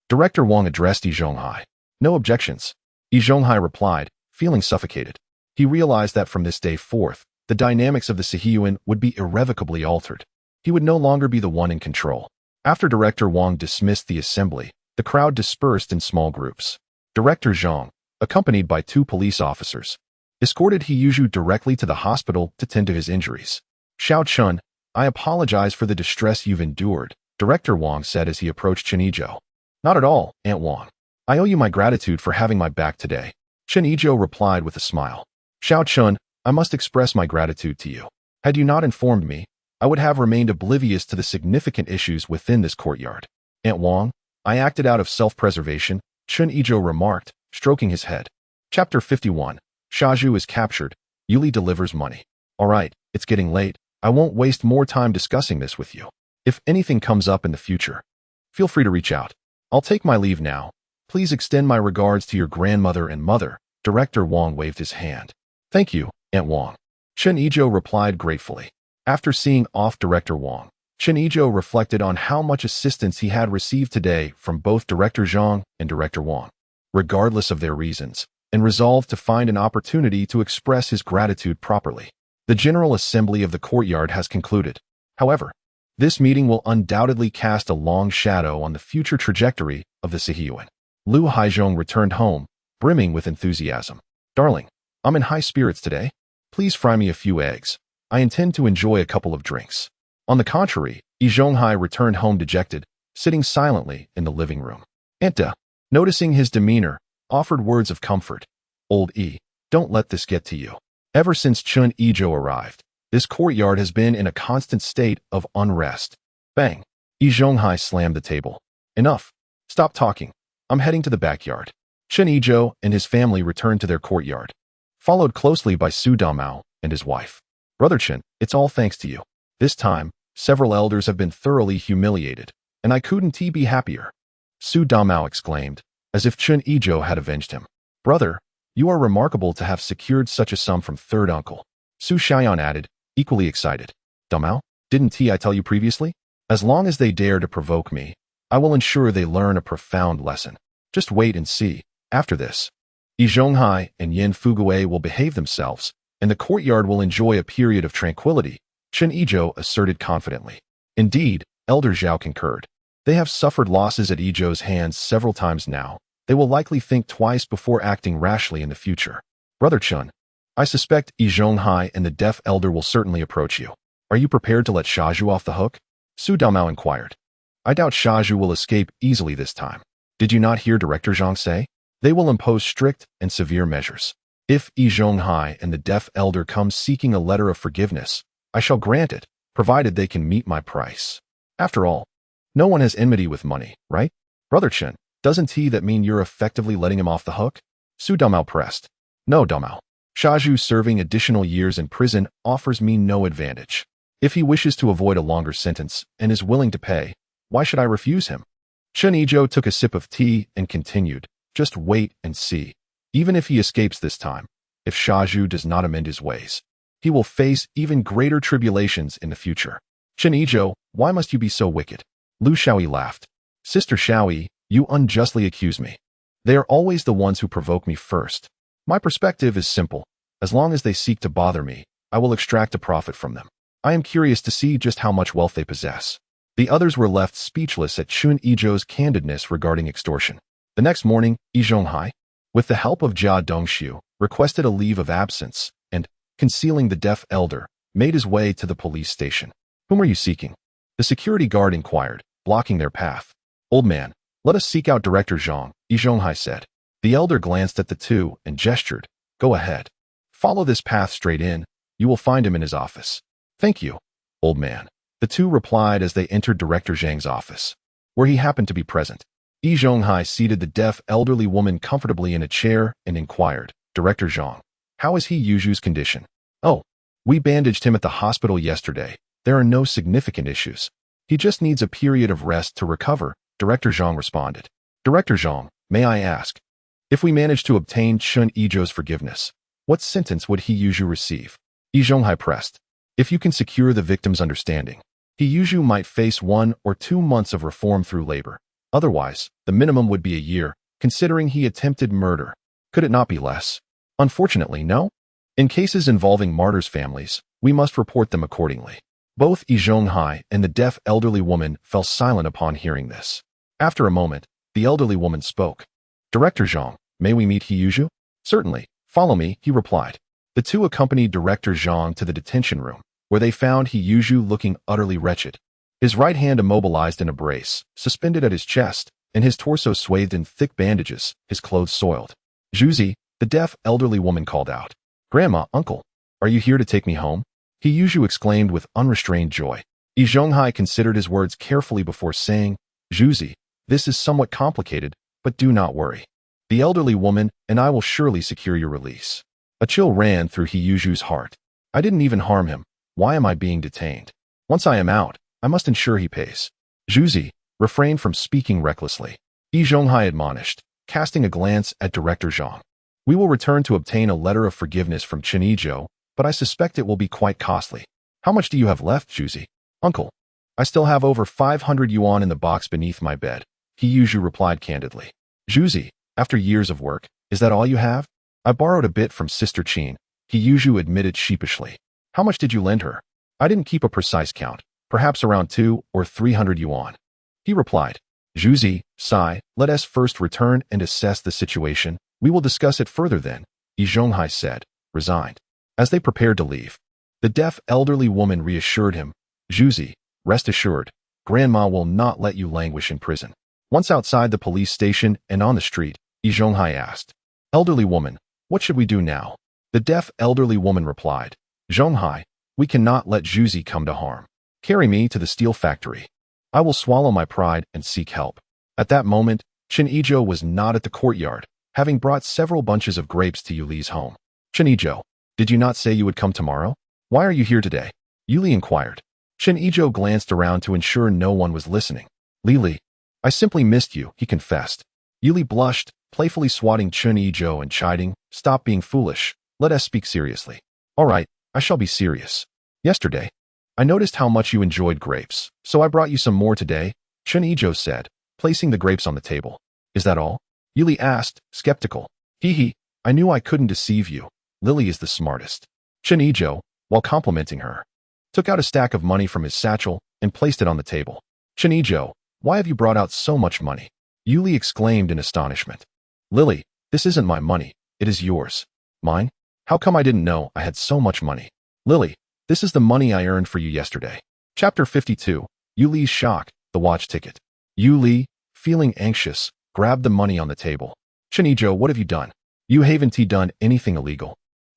Director Wang addressed Yizhou. No objections. Yizhou replied, feeling suffocated. He realized that from this day forth, the dynamics of the Siheyuan would be irrevocably altered. He would no longer be the one in control. After Director Wang dismissed the assembly, the crowd dispersed in small groups. Director Zhang, accompanied by 2 police officers, escorted Siheyuan directly to the hospital to tend to his injuries. "Xiao Chun, I apologize for the distress you've endured," Director Wang said as he approached Chen Yizhou. "Not at all, Aunt Wang. I owe you my gratitude for having my back today," Chen Yizhou replied with a smile. "Xiao Chun, I must express my gratitude to you. Had you not informed me, I would have remained oblivious to the significant issues within this courtyard. Aunt Wang, I acted out of self-preservation," Chen Yizhou remarked, stroking his head. Chapter 51. Shaju is captured. Yuli delivers money. All right, it's getting late. I won't waste more time discussing this with you. If anything comes up in the future, feel free to reach out. I'll take my leave now. Please extend my regards to your grandmother and mother." Director Wang waved his hand. "Thank you, Aunt Wang," Chen Yizhou replied gratefully. After seeing off Director Wang, Chen Yizhou reflected on how much assistance he had received today from both Director Zhang and Director Wang, regardless of their reasons, and resolved to find an opportunity to express his gratitude properly. The General Assembly of the courtyard has concluded. However, this meeting will undoubtedly cast a long shadow on the future trajectory of the Siheyuan. Lu Haizhong returned home, brimming with enthusiasm. "Darling, I'm in high spirits today. Please fry me a few eggs. I intend to enjoy a couple of drinks." On the contrary, Yizhou returned home dejected, sitting silently in the living room. Aunt De, noticing his demeanor, offered words of comfort. "Old E, don't let this get to you. Ever since Chen Yizhou arrived, this courtyard has been in a constant state of unrest." Bang! Yizhou slammed the table. "Enough. Stop talking. I'm heading to the backyard." Chen Yizhou and his family returned to their courtyard, followed closely by Su Damao and his wife. "Brother Chen, it's all thanks to you. This time, several elders have been thoroughly humiliated, and I couldn't be happier," Su Damao exclaimed, as if Chen Yizhou had avenged him. "Brother, you are remarkable to have secured such a sum from third uncle," Su Xiaoyan added, equally excited. "Damao, didn't I tell you previously? As long as they dare to provoke me, I will ensure they learn a profound lesson. Just wait and see. After this, Yizhou and Yin Fugue will behave themselves, and the courtyard will enjoy a period of tranquility," Chen Yizhou asserted confidently. Indeed, Elder Zhao concurred. "They have suffered losses at Yizhou's hands several times now. They will likely think twice before acting rashly in the future. Brother Chen, I suspect Yizhou and the deaf elder will certainly approach you. Are you prepared to let Shaju off the hook?" Su Damao inquired. "I doubt Shaju will escape easily this time. Did you not hear Director Zhang say? They will impose strict and severe measures. If Yizhou and the deaf elder come seeking a letter of forgiveness, I shall grant it, provided they can meet my price. After all, no one has enmity with money, right? Brother Chen, doesn't that mean you're effectively letting him off the hook?" Su Damao pressed. "No, Damao. Shaju serving additional years in prison offers me no advantage. If he wishes to avoid a longer sentence and is willing to pay, why should I refuse him?" Chen Yizhou took a sip of tea and continued, "Just wait and see. Even if he escapes this time, if Shaju does not amend his ways, he will face even greater tribulations in the future." "Chen Yizhou, why must you be so wicked?" Lu Xiaoyi laughed. "Sister Xiaoyi, you unjustly accuse me. They are always the ones who provoke me first. My perspective is simple. As long as they seek to bother me, I will extract a profit from them. I am curious to see just how much wealth they possess. The others were left speechless at Chen Yizhou's candidness regarding extortion. The next morning, Yizhonghai, with the help of Jia Dongxiu, requested a leave of absence and, concealing the deaf elder, made his way to the police station. Whom are you seeking? The security guard inquired, blocking their path. Old man, let us seek out Director Zhang, Yizhonghai said. The elder glanced at the two and gestured. Go ahead. Follow this path straight in. You will find him in his office. Thank you, old man. The two replied as they entered Director Zhang's office, where he happened to be present. Yizhonghai seated the deaf elderly woman comfortably in a chair and inquired, Director Zhang, how is he Yizhou's condition? Oh, we bandaged him at the hospital yesterday. There are no significant issues. He just needs a period of rest to recover, Director Zhang responded. Director Zhang, may I ask, if we manage to obtain Chen Yizhou's forgiveness, what sentence would he Yizhou receive? Yizhonghai pressed. If you can secure the victim's understanding, he Yizhou might face 1 or 2 months of reform through labor. Otherwise, the minimum would be a year, considering he attempted murder. Could it not be less? Unfortunately, no. In cases involving martyrs' families, we must report them accordingly. Both Yizhonghai and the deaf elderly woman fell silent upon hearing this. After a moment, the elderly woman spoke. Director Zhang, may we meet he Yizhou? Certainly, follow me, he replied. The two accompanied Director Zhang to the detention room, where they found he Yizhou looking utterly wretched. His right hand immobilized in a brace, suspended at his chest, and his torso swathed in thick bandages, his clothes soiled. Zhuzi, the deaf elderly woman called out. Grandma, uncle, are you here to take me home? He Yizhou exclaimed with unrestrained joy. Yizhonghai considered his words carefully before saying, Zhuzi, this is somewhat complicated, but do not worry. The elderly woman and I will surely secure your release. A chill ran through he Yizhou's heart. I didn't even harm him. Why am I being detained? Once I am out, I must ensure he pays. Zhuzi, refrain from speaking recklessly. Yizhonghai admonished, casting a glance at Director Zhang. We will return to obtain a letter of forgiveness from Chen Yizhou, but I suspect it will be quite costly. How much do you have left, Zhuzi? Uncle, I still have over 500 yuan in the box beneath my bed, he Yizhou replied candidly. Zhuzi, after years of work, is that all you have? I borrowed a bit from Sister Qin, he Yizhou admitted sheepishly. How much did you lend her? I didn't keep a precise count, perhaps around 200 or 300 yuan. He replied. Zhuzi, sigh, let us first return and assess the situation. We will discuss it further then, Yizhonghai said, resigned. As they prepared to leave, the deaf elderly woman reassured him. Zhuzi, rest assured, Grandma will not let you languish in prison. Once outside the police station and on the street, Yizhonghai asked, Elderly woman, what should we do now? The deaf elderly woman replied, Zhonghai, we cannot let Zhuzi come to harm. Carry me to the steel factory. I will swallow my pride and seek help. At that moment, Chen Yizhou was not at the courtyard, having brought several bunches of grapes to Yuli's home. Chen Yizhou, did you not say you would come tomorrow? Why are you here today? Yuli inquired. Chen Yizhou glanced around to ensure no one was listening. Lili, I simply missed you, he confessed. Yuli blushed, playfully swatting Chen Yizhou and chiding, stop being foolish, let us speak seriously. All right, I shall be serious. Yesterday, I noticed how much you enjoyed grapes, so I brought you some more today, Chen Yizhou said, placing the grapes on the table. Is that all? Yuli asked, skeptical. Hee, I knew I couldn't deceive you. Lily is the smartest. Chen Yizhou, while complimenting her, took out a stack of money from his satchel and placed it on the table. Chen Yizhou, why have you brought out so much money? Yuli exclaimed in astonishment. Lily, this isn't my money, it is yours. Mine? How come I didn't know I had so much money? Lily, this is the money I earned for you yesterday. Chapter 52, Yuli's shock, the watch ticket. Yuli, feeling anxious, grabbed the money on the table. Chen Yizhou, what have you done? You haven't done anything illegal.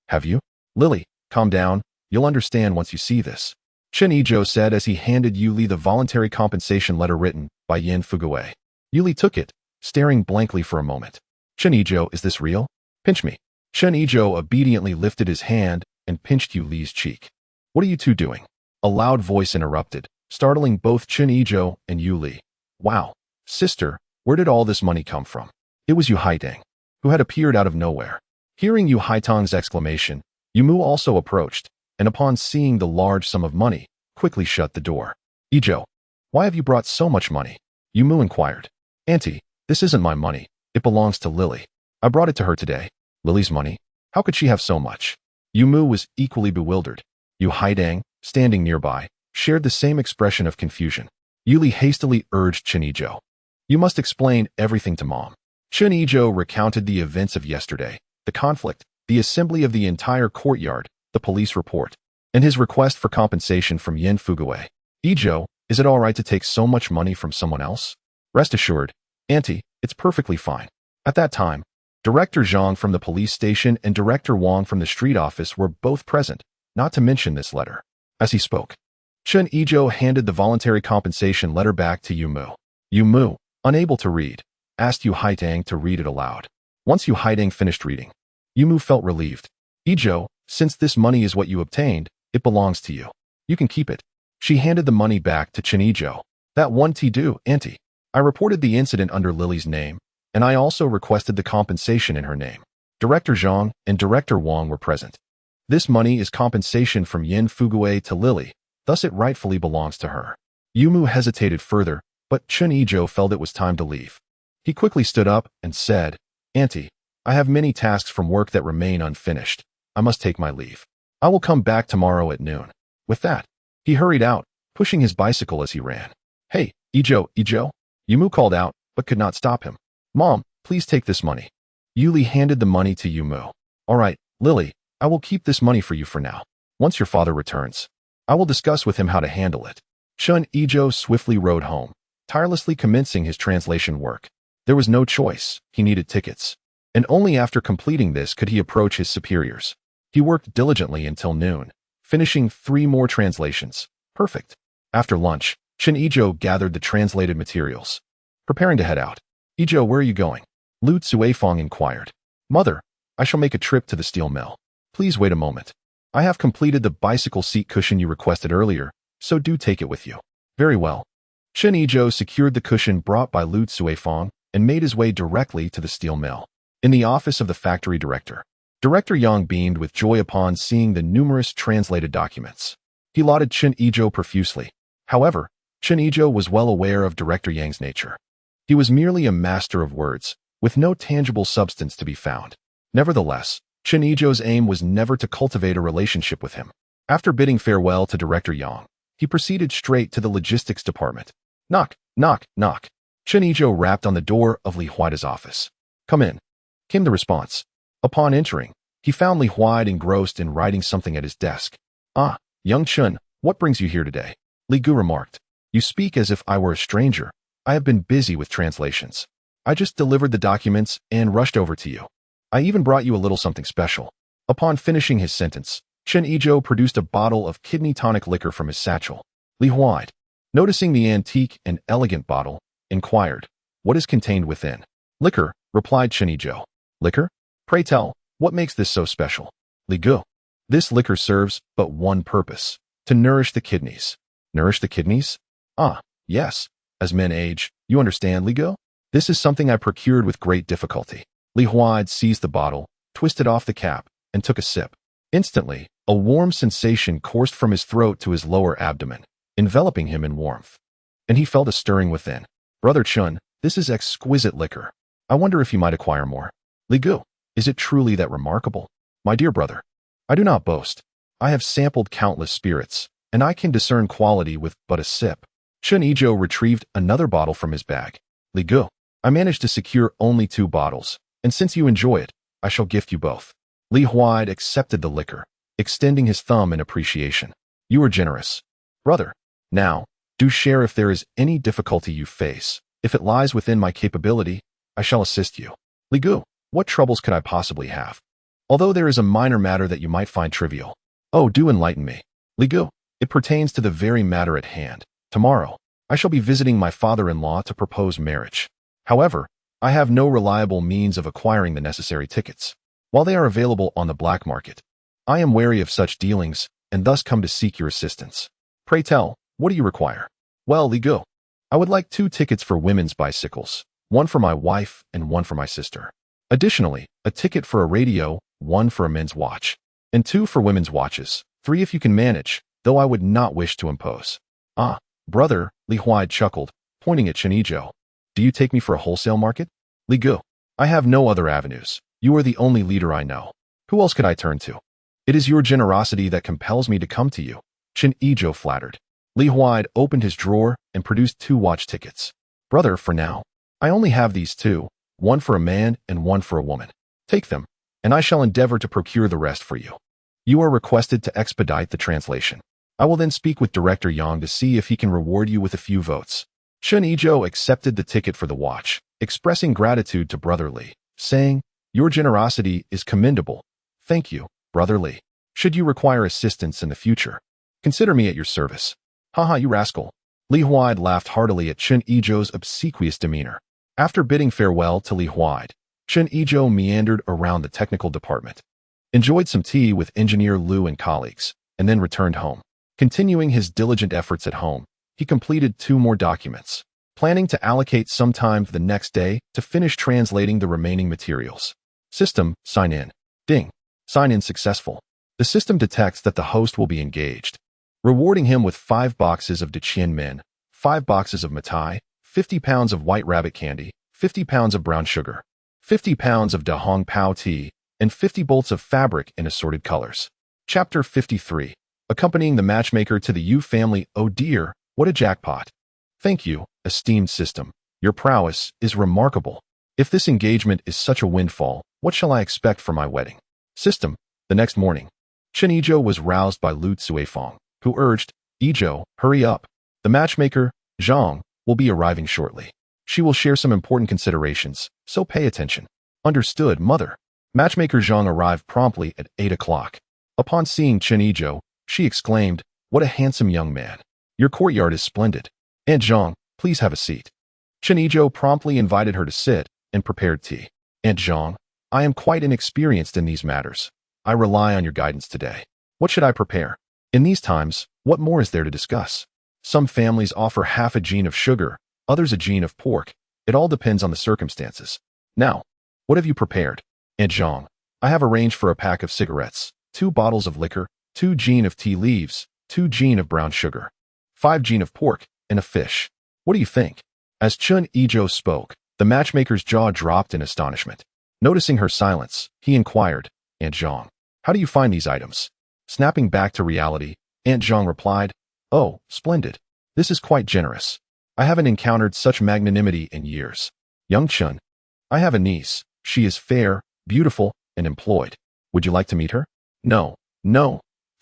Have you? Lily, calm down, you'll understand once you see this. Chen Yizhou said as he handed Yuli the voluntary compensation letter written by Yan Fugui. Yuli took it, staring blankly for a moment. Chen Yizhou, is this real? Pinch me. Chen Yizhou obediently lifted his hand and pinched Yuli's cheek. What are you two doing? A loud voice interrupted, startling both Chen Yizhou and Yuli. Wow, sister, where did all this money come from? It was Yu Haitang, who had appeared out of nowhere. Hearing Yu Haitang's exclamation, Yumu also approached, and upon seeing the large sum of money, quickly shut the door. Yizhou, why have you brought so much money? Yumu inquired. Auntie, this isn't my money, it belongs to Lily. I brought it to her today. Lily's money? How could she have so much? Yumu was equally bewildered. Yu Haidang, standing nearby, shared the same expression of confusion. Yuli hastily urged Chen Yizhou. You must explain everything to Mom. Chen Yizhou recounted the events of yesterday, the conflict, the assembly of the entire courtyard, the police report, and his request for compensation from Yin Fuguwei. Yizhou, is it all right to take so much money from someone else? Rest assured, Auntie, it's perfectly fine. At that time, Director Zhang from the police station and Director Wang from the street office were both present, not to mention this letter. As he spoke, Chen Yizhou handed the voluntary compensation letter back to Yumu. Yumu, unable to read, asked Yu Haidang to read it aloud. Once Yu Haidang finished reading, Yumu felt relieved. Yizhou, since this money is what you obtained, it belongs to you. You can keep it. She handed the money back to Chen Yizhou. That one do, Auntie. I reported the incident under Lily's name, and I also requested the compensation in her name. Director Zhang and Director Wang were present. This money is compensation from Yin Fuguwei to Lily, thus it rightfully belongs to her. Yumu hesitated further, but Chen Yizhou felt it was time to leave. He quickly stood up and said, Auntie, I have many tasks from work that remain unfinished. I must take my leave. I will come back tomorrow at noon. With that, he hurried out, pushing his bicycle as he ran. Hey, Yizhou. Yumu called out, but could not stop him. Mom, please take this money. Yuli handed the money to Yumu. All right, Lily, I will keep this money for you for now. Once your father returns, I will discuss with him how to handle it. Chen Yizhou swiftly rode home, tirelessly commencing his translation work. There was no choice, he needed tickets. And only after completing this could he approach his superiors. He worked diligently until noon, finishing 3 more translations. Perfect. After lunch, Chen Yizhou gathered the translated materials. Preparing to head out. Yizhou, where are you going? Lu Cuifeng inquired. Mother, I shall make a trip to the steel mill. Please wait a moment. I have completed the bicycle seat cushion you requested earlier, so do take it with you. Very well. Chen Yizhou secured the cushion brought by Lu Cuifeng and made his way directly to the steel mill. In the office of the factory director, Director Yang beamed with joy upon seeing the numerous translated documents. He lauded Chen Yizhou profusely. However, Chen Yizhou was well aware of Director Yang's nature. He was merely a master of words, with no tangible substance to be found. Nevertheless, Chen Yizhou's aim was never to cultivate a relationship with him. After bidding farewell to Director Yang, he proceeded straight to the logistics department. Knock, knock, knock. Chen Yizhou rapped on the door of Li Huaida's office. Come in, came the response. Upon entering, he found Li Huaida engrossed in writing something at his desk. Ah, young Chen, what brings you here today? Li Gu remarked. You speak as if I were a stranger. I have been busy with translations. I just delivered the documents and rushed over to you. I even brought you a little something special. Upon finishing his sentence, Chen Yizhou produced a bottle of kidney tonic liquor from his satchel. Li Huaida, noticing the antique and elegant bottle, inquired, what is contained within? Liquor, replied Chen Yizhou. Liquor? Pray tell, what makes this so special? Li Gu. This liquor serves but one purpose, to nourish the kidneys. Nourish the kidneys? Ah, yes. As men age, you understand, Li Gu? This is something I procured with great difficulty. Li Huaida seized the bottle, twisted off the cap, and took a sip. Instantly, a warm sensation coursed from his throat to his lower abdomen, enveloping him in warmth. And he felt a stirring within. Brother Chun, this is exquisite liquor. I wonder if you might acquire more. Li Gu, is it truly that remarkable? My dear brother, I do not boast. I have sampled countless spirits, and I can discern quality with but a sip. Chen Yizhou retrieved another bottle from his bag. Li Gu, I managed to secure only 2 bottles, and since you enjoy it, I shall gift you both. Li Huaida accepted the liquor, extending his thumb in appreciation. You are generous. Brother, now, do share if there is any difficulty you face. If it lies within my capability, I shall assist you. Li Gu, what troubles could I possibly have? Although there is a minor matter that you might find trivial. Oh, do enlighten me. Li Gu, it pertains to the very matter at hand. Tomorrow, I shall be visiting my father-in-law to propose marriage. However, I have no reliable means of acquiring the necessary tickets. While they are available on the black market, I am wary of such dealings and thus come to seek your assistance. Pray tell, what do you require? Well, Li Gu, I would like 2 tickets for women's bicycles, 1 for my wife and 1 for my sister. Additionally, a ticket for a radio, 1 for a men's watch, and 2 for women's watches, 3 if you can manage, though I would not wish to impose. Ah, brother, Li Huaida chuckled, pointing at Chen Yizhou. Do you take me for a wholesale market? Li Gu, I have no other avenues. You are the only leader I know. Who else could I turn to? It is your generosity that compels me to come to you, Chen Yizhou flattered. Li Huai opened his drawer and produced 2 watch tickets. Brother, for now, I only have these 2, one for a man and one for a woman. Take them, and I shall endeavor to procure the rest for you. You are requested to expedite the translation. I will then speak with Director Yang to see if he can reward you with a few votes. Chen Yizhou accepted the ticket for the watch, expressing gratitude to Brother Li, saying, Your generosity is commendable. Thank you, Brother Li. Should you require assistance in the future, consider me at your service. Haha, you rascal. Li Huai laughed heartily at Chen Yizhou's obsequious demeanor. After bidding farewell to Li Huai, Chen Yizhou meandered around the technical department, enjoyed some tea with Engineer Liu and colleagues, and then returned home. Continuing his diligent efforts at home, he completed 2 more documents, planning to allocate some time the next day to finish translating the remaining materials. System, sign in. Ding. Sign in successful. The system detects that the host will be engaged, rewarding him with 5 boxes of Deqian Min, 5 boxes of Matai, 50 pounds of white rabbit candy, 50 pounds of brown sugar, 50 pounds of Da Hong Pao tea, and 50 bolts of fabric in assorted colors. Chapter 53. Accompanying the matchmaker to the Yu family. Oh dear, what a jackpot. Thank you, esteemed system. Your prowess is remarkable. If this engagement is such a windfall, what shall I expect for my wedding? System. The next morning, Chen Yizhou was roused by Lu Cuifeng, who urged, Yizhou, hurry up. The matchmaker, Zhang, will be arriving shortly. She will share some important considerations, so pay attention. Understood, mother. Matchmaker Zhang arrived promptly at 8 o'clock. Upon seeing Chen Yizhou, she exclaimed, What a handsome young man. Your courtyard is splendid. Aunt Zhang, please have a seat. Chen Yizhou promptly invited her to sit and prepared tea. Aunt Zhang, I am quite inexperienced in these matters. I rely on your guidance today. What should I prepare? In these times, what more is there to discuss? Some families offer half a gene of sugar, others a gene of pork. It all depends on the circumstances. Now, what have you prepared? Aunt Zhang, I have arranged for a pack of cigarettes, 2 bottles of liquor, 2 gene of tea leaves, 2 gene of brown sugar, 5 gene of pork, and a fish. What do you think? As Chen Yizhou spoke, the matchmaker's jaw dropped in astonishment. Noticing her silence, he inquired, Aunt Zhang, how do you find these items? Snapping back to reality, Aunt Zhang replied, Oh, splendid. This is quite generous. I haven't encountered such magnanimity in years. Young Chen, I have a niece. She is fair, beautiful, and employed. Would you like to meet her? No.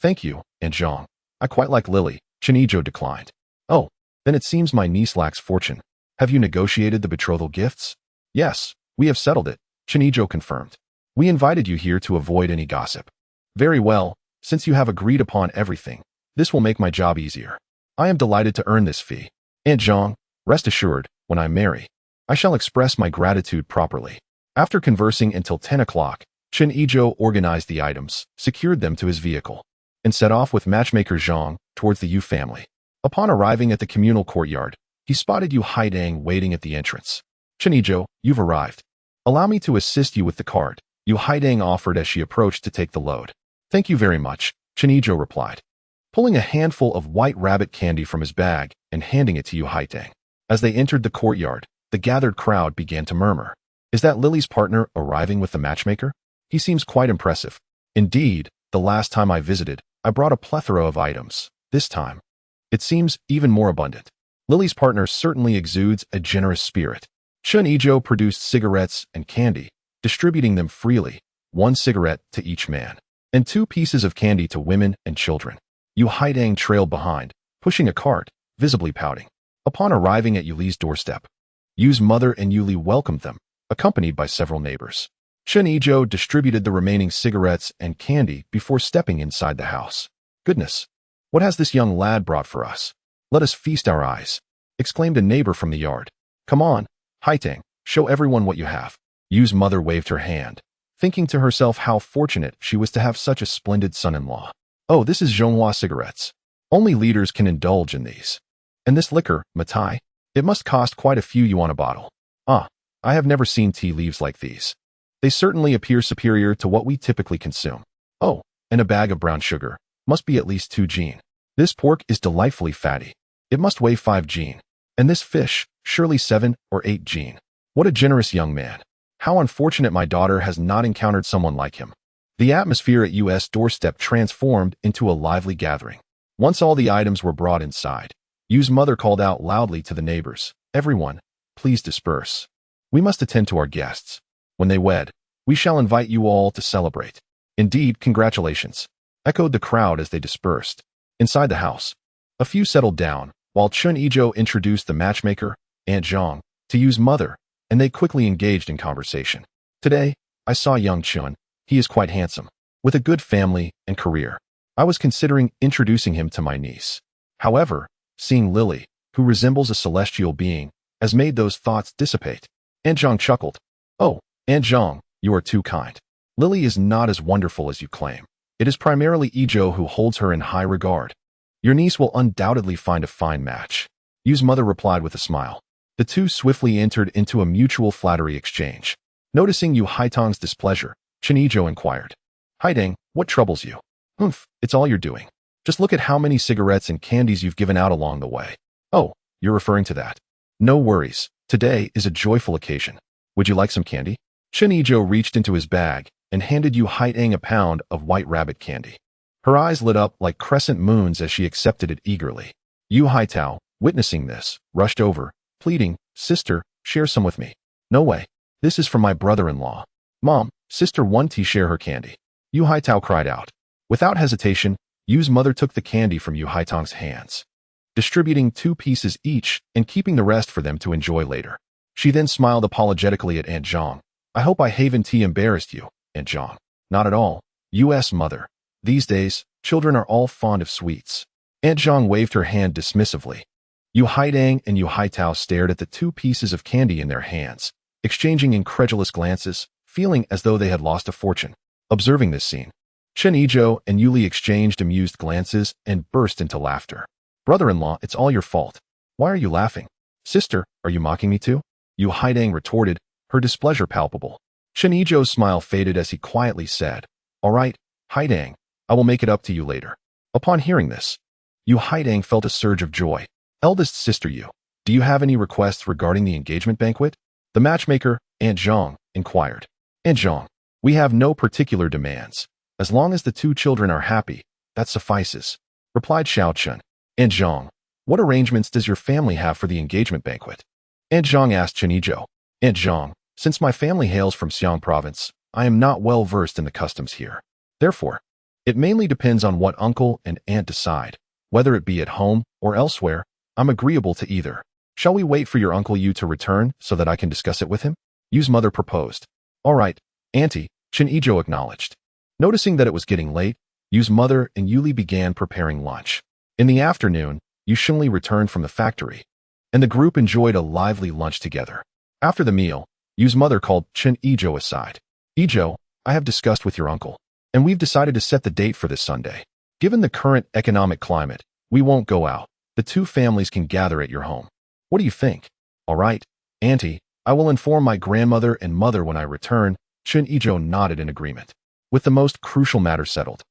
Thank you, Aunt Zhang. I quite like Lily. Chen Yizhou declined. Oh, then it seems my niece lacks fortune. Have you negotiated the betrothal gifts? Yes, we have settled it, Chen Yizhou confirmed. We invited you here to avoid any gossip. Very well, since you have agreed upon everything, this will make my job easier. I am delighted to earn this fee. Aunt Zhang, rest assured, when I marry, I shall express my gratitude properly. After conversing until 10 o'clock, Chen Yizhou organized the items, secured them to his vehicle, and set off with matchmaker Zhang towards the Yu family. Upon arriving at the communal courtyard, he spotted Yu Haidang waiting at the entrance. Chen Yizhou, you've arrived. Allow me to assist you with the cart, Yu Haidang offered as she approached to take the load. Thank you very much, Chen Yizhou replied, pulling a handful of white rabbit candy from his bag and handing it to Yu Haidang. As they entered the courtyard, the gathered crowd began to murmur. Is that Lily's partner arriving with the matchmaker? He seems quite impressive. Indeed, the last time I visited, I brought a plethora of items. This time, it seems even more abundant. Lily's partner certainly exudes a generous spirit. Chen Yizhou produced cigarettes and candy, distributing them freely, 1 cigarette to each man, and 2 pieces of candy to women and children. Yu Haidang trailed behind, pushing a cart, visibly pouting. Upon arriving at Yuli's doorstep, Yu's mother and Yuli welcomed them, accompanied by several neighbors. Chen Yizhou distributed the remaining cigarettes and candy before stepping inside the house. Goodness, what has this young lad brought for us? Let us feast our eyes, exclaimed a neighbor from the yard. Come on, Haitang, show everyone what you have. Yu's mother waved her hand, thinking to herself how fortunate she was to have such a splendid son-in-law. Oh, this is Zhonghua cigarettes. Only leaders can indulge in these. And this liquor, Matai, it must cost quite a few yuan a bottle. Ah, I have never seen tea leaves like these. They certainly appear superior to what we typically consume. Oh, and a bag of brown sugar, must be at least 2 jin. This pork is delightfully fatty. It must weigh 5 jin. And this fish, surely 7 or 8 jin. What a generous young man. How unfortunate my daughter has not encountered someone like him. The atmosphere at U.S. doorstep transformed into a lively gathering. Once all the items were brought inside, Yu's mother called out loudly to the neighbors, "Everyone, please disperse. We must attend to our guests. When they wed, we shall invite you all to celebrate." "Indeed, congratulations," echoed the crowd as they dispersed. Inside the house, a few settled down, while Chen Yizhou introduced the matchmaker, Aunt Zhang, to Yu's mother, and they quickly engaged in conversation. "Today, I saw young Chen. He is quite handsome, with a good family and career. I was considering introducing him to my niece. However, seeing Lily, who resembles a celestial being, has made those thoughts dissipate." Aunt Zhang chuckled. "Oh, Aunt Zhang, you are too kind. Lily is not as wonderful as you claim. It is primarily Yizhou who holds her in high regard. Your niece will undoubtedly find a fine match." Yu's mother replied with a smile. The two swiftly entered into a mutual flattery exchange. Noticing Yu Haitang's displeasure, Chen Yizhou inquired, "Haidang, what troubles you?" "Humph, it's all you're doing. Just look at how many cigarettes and candies you've given out along the way." "Oh, you're referring to that. No worries. Today is a joyful occasion. Would you like some candy?" Chen Yizhou reached into his bag and handed Yu Haitang a pound of white rabbit candy. Her eyes lit up like crescent moons as she accepted it eagerly. Yu Haitao, witnessing this, rushed over, pleading, "Sister, share some with me." "No way. This is from my brother-in-law." "Mom, sister won't share her candy." Yu Haitao cried out. Without hesitation, Yu's mother took the candy from Yu Haitang's hands, distributing 2 pieces each and keeping the rest for them to enjoy later. She then smiled apologetically at Aunt Zhang. "I hope I haven't embarrassed you, Aunt Zhang." "Not at all, U.S. mother. These days, children are all fond of sweets." Aunt Zhang waved her hand dismissively. Yu Haidang and Yu Haitao stared at the 2 pieces of candy in their hands, exchanging incredulous glances, feeling as though they had lost a fortune. Observing this scene, Chen Yizhou and Yuli exchanged amused glances and burst into laughter. "Brother-in-law, it's all your fault. Why are you laughing?" "Sister, are you mocking me too?" Yu Haidang retorted, her displeasure palpable. Chen Yizhou's smile faded as he quietly said, "All right, Haidang, I will make it up to you later." Upon hearing this, Yu Haidang felt a surge of joy. "Eldest sister Yu, do you have any requests regarding the engagement banquet?" The matchmaker, Aunt Zhang, inquired. "Aunt Zhang, we have no particular demands. As long as the 2 children are happy, that suffices," replied Xiao Chen. "Aunt Zhang, what arrangements does your family have for the engagement banquet?" Aunt Zhang asked Chen Yizhou. "Aunt Zhang, since my family hails from Xiang province, I am not well versed in the customs here. Therefore, it mainly depends on what uncle and aunt decide, whether it be at home or elsewhere. I'm agreeable to either. Shall we wait for your Uncle Yu to return so that I can discuss it with him?" Yu's mother proposed. "All right, Auntie," Chen Yizhou acknowledged. Noticing that it was getting late, Yu's mother and Yuli began preparing lunch. In the afternoon, Yu Shengli returned from the factory, and the group enjoyed a lively lunch together. After the meal, Yu's mother called Chen Yizhou aside. "Yizhou, I have discussed with your uncle, and we've decided to set the date for this Sunday. Given the current economic climate, we won't go out. The 2 families can gather at your home. What do you think?" "All right, Auntie, I will inform my grandmother and mother when I return." Chen Yizhou nodded in agreement. With the most crucial matter settled,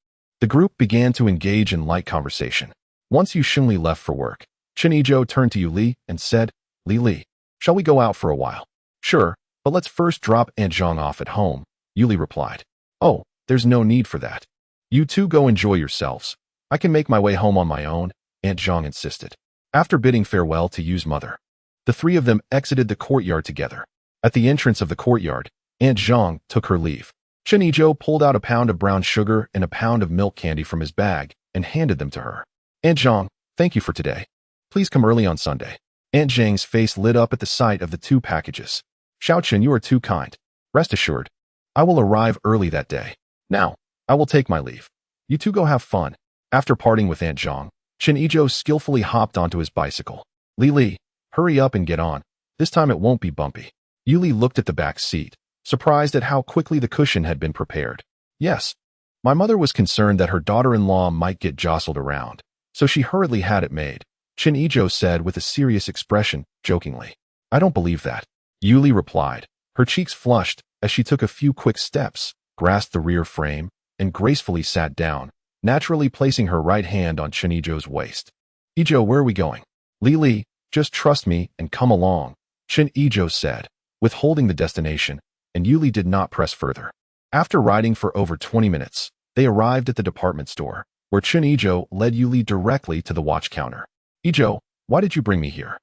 the group began to engage in light conversation. Once Yu Shengli left for work, Chen Yizhou turned to Yu Li and said, Li, shall we go out for a while?" "Sure, but let's first drop Aunt Zhang off at home," Yuli replied. "Oh, there's no need for that. You 2 go enjoy yourselves. I can make my way home on my own," Aunt Zhang insisted. After bidding farewell to Yu's mother, the 3 of them exited the courtyard together. At the entrance of the courtyard, Aunt Zhang took her leave. Chen Yizhou pulled out a pound of brown sugar and a pound of milk candy from his bag and handed them to her. "Aunt Zhang, thank you for today. Please come early on Sunday." Aunt Zhang's face lit up at the sight of the 2 packages. "Xiao Chen, you are too kind. Rest assured, I will arrive early that day. Now, I will take my leave. You 2 go have fun." After parting with Aunt Zhang, Chen Yizhou skillfully hopped onto his bicycle. Li, hurry up and get on. This time it won't be bumpy." Yuli looked at the back seat, surprised at how quickly the cushion had been prepared. "Yes, my mother was concerned that her daughter-in-law might get jostled around, so she hurriedly had it made," Chen Yizhou said with a serious expression, jokingly. "I don't believe that," Yuli replied. Her cheeks flushed as she took a few quick steps, grasped the rear frame, and gracefully sat down, naturally placing her right hand on Chen Yizhou's waist. "Yizhou, where are we going?" Li, just trust me and come along," Chen Yizhou said, withholding the destination, and Yuli did not press further. After riding for over 20 minutes, they arrived at the department store, where Chen Yizhou led Yuli directly to the watch counter. "Yizhou, why did you bring me here?"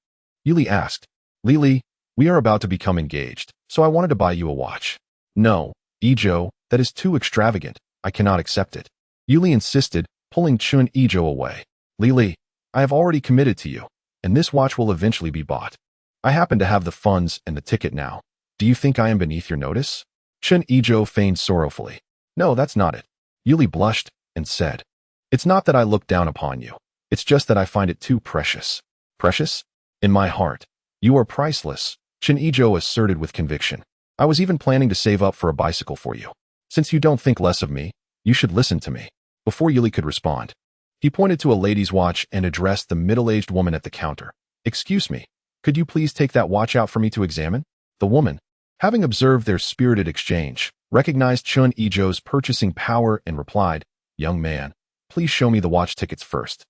Yuli asked. "Lili, we are about to become engaged, so I wanted to buy you a watch." "No, Yizhou, that is too extravagant. I cannot accept it." Yuli insisted, pulling Chen Yizhou away. "Lili, I have already committed to you, and this watch will eventually be bought. I happen to have the funds and the ticket now. Do you think I am beneath your notice?" Chen Yizhou feigned sorrowfully. "No, that's not it." Yuli blushed and said, "It's not that I look down upon you. It's just that I find it too precious." "Precious? In my heart. You are priceless," Chen Yizhou asserted with conviction. "I was even planning to save up for a bicycle for you. Since you don't think less of me, you should listen to me." Before Yuli could respond, he pointed to a lady's watch and addressed the middle-aged woman at the counter. "Excuse me, could you please take that watch out for me to examine?" The woman, having observed their spirited exchange, recognized Chen Yizhou's purchasing power and replied, "Young man, please show me the watch tickets first."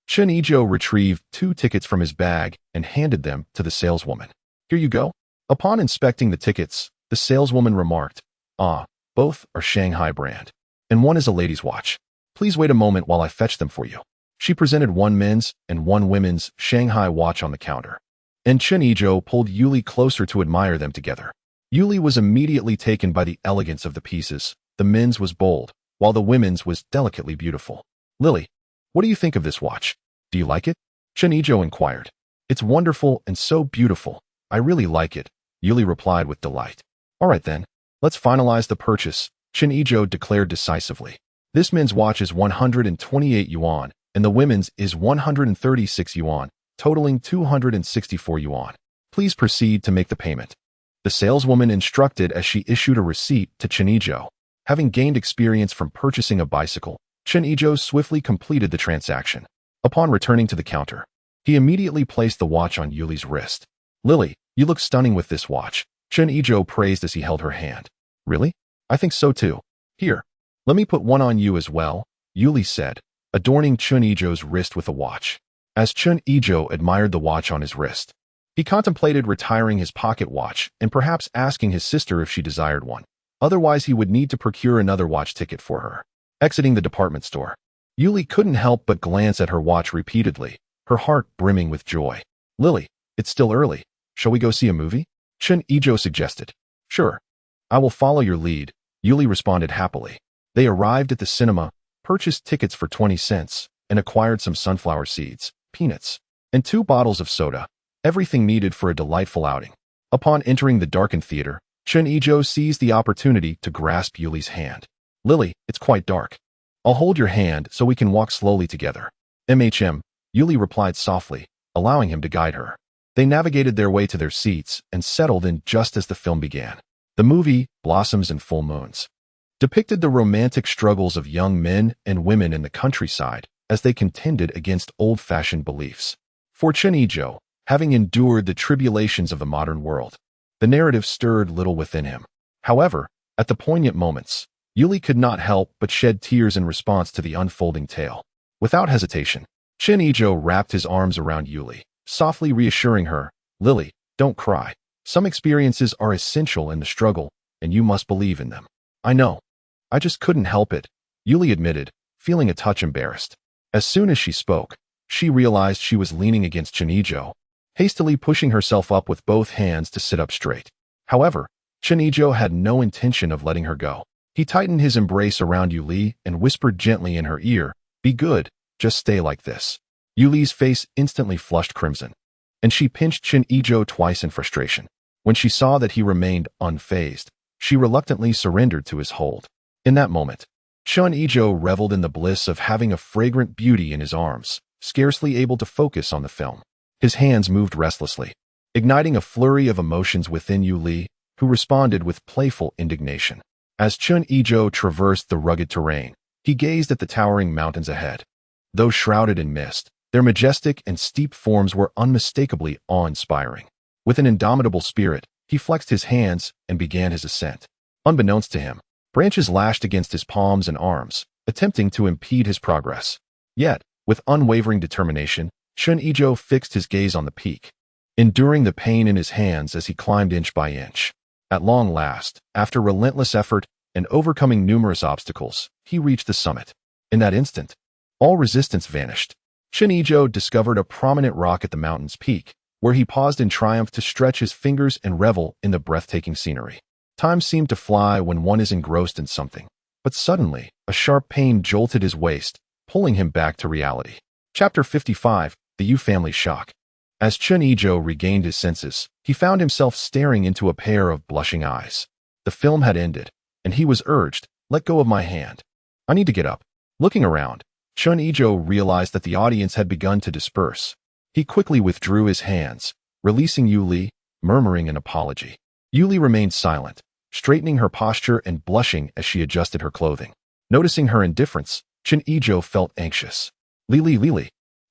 Chen Yizhou retrieved 2 tickets from his bag and handed them to the saleswoman. "Here you go." Upon inspecting the tickets, the saleswoman remarked, "Ah, both are Shanghai brand, and one is a lady's watch. Please wait a moment while I fetch them for you." She presented one men's and one women's Shanghai watch on the counter, and Chen Yizhou pulled Yuli closer to admire them together. Yuli was immediately taken by the elegance of the pieces. The men's was bold, while the women's was delicately beautiful. "Lily, what do you think of this watch? Do you like it?" Chen Yizhou inquired. "It's wonderful and so beautiful. I really like it," Yuli replied with delight. "All right then, let's finalize the purchase," Chen Yizhou declared decisively. "This men's watch is 128 yuan, and the women's is 136 yuan, totaling 264 yuan. Please proceed to make the payment." The saleswoman instructed as she issued a receipt to Chen Yizhou. Having gained experience from purchasing a bicycle, Chen Yizhou swiftly completed the transaction. Upon returning to the counter, he immediately placed the watch on Yuli's wrist. "Lily, you look stunning with this watch," Chen Yizhou praised as he held her hand. "Really? I think so too. Here, let me put one on you as well," Yuli said, adorning Chen Yizhou's wrist with a watch. As Chen Yizhou admired the watch on his wrist, he contemplated retiring his pocket watch and perhaps asking his sister if she desired one. Otherwise, he would need to procure another watch ticket for her. Exiting the department store, Yuli couldn't help but glance at her watch repeatedly, her heart brimming with joy. "Lily, it's still early. Shall we go see a movie?" Chen Yizhou suggested. "Sure. I will follow your lead," Yuli responded happily. They arrived at the cinema, purchased tickets for 20 cents, and acquired some sunflower seeds, peanuts, and 2 bottles of soda, everything needed for a delightful outing. Upon entering the darkened theater, Chen Yizhou seized the opportunity to grasp Yuli's hand. "Lily, it's quite dark. I'll hold your hand so we can walk slowly together." Yuli replied softly, allowing him to guide her. They navigated their way to their seats and settled in just as the film began. The movie, Blossoms and Full Moons, depicted the romantic struggles of young men and women in the countryside as they contended against old-fashioned beliefs. For Chen Yizhou, having endured the tribulations of the modern world, the narrative stirred little within him. However, at the poignant moments, Yuli could not help but shed tears in response to the unfolding tale. Without hesitation, Chen Yizhou wrapped his arms around Yuli, softly reassuring her, "Lily, don't cry. Some experiences are essential in the struggle, and you must believe in them." "I know. I just couldn't help it," Yuli admitted, feeling a touch embarrassed. As soon as she spoke, she realized she was leaning against Chen Yizhou, hastily pushing herself up with both hands to sit up straight. However, Chen Yizhou had no intention of letting her go. He tightened his embrace around Yuli and whispered gently in her ear, "Be good, just stay like this." Yuli's face instantly flushed crimson, and she pinched Chen Yizhou twice in frustration. When she saw that he remained unfazed, she reluctantly surrendered to his hold. In that moment, Chen Yizhou reveled in the bliss of having a fragrant beauty in his arms, scarcely able to focus on the film. His hands moved restlessly, igniting a flurry of emotions within Yuli, who responded with playful indignation. As Chen Yizhou traversed the rugged terrain, he gazed at the towering mountains ahead. Though shrouded in mist, their majestic and steep forms were unmistakably awe-inspiring. With an indomitable spirit, he flexed his hands and began his ascent. Unbeknownst to him, branches lashed against his palms and arms, attempting to impede his progress. Yet, with unwavering determination, Chen Yizhou fixed his gaze on the peak, enduring the pain in his hands as he climbed inch by inch. At long last, after relentless effort, and overcoming numerous obstacles, he reached the summit. In that instant, all resistance vanished. Chen Yizhou discovered a prominent rock at the mountain's peak, where he paused in triumph to stretch his fingers and revel in the breathtaking scenery. Time seemed to fly when one is engrossed in something, but suddenly, a sharp pain jolted his waist, pulling him back to reality. Chapter 55, The Yu Family Shock. As Chen Yizhou regained his senses, he found himself staring into a pair of blushing eyes. The film had ended, and he was urged, "Let go of my hand. I need to get up." Looking around, Chen Yizhou realized that the audience had begun to disperse. He quickly withdrew his hands, releasing Yuli, murmuring an apology. Yuli remained silent, straightening her posture and blushing as she adjusted her clothing. Noticing her indifference, Chen Yizhou felt anxious. Lili.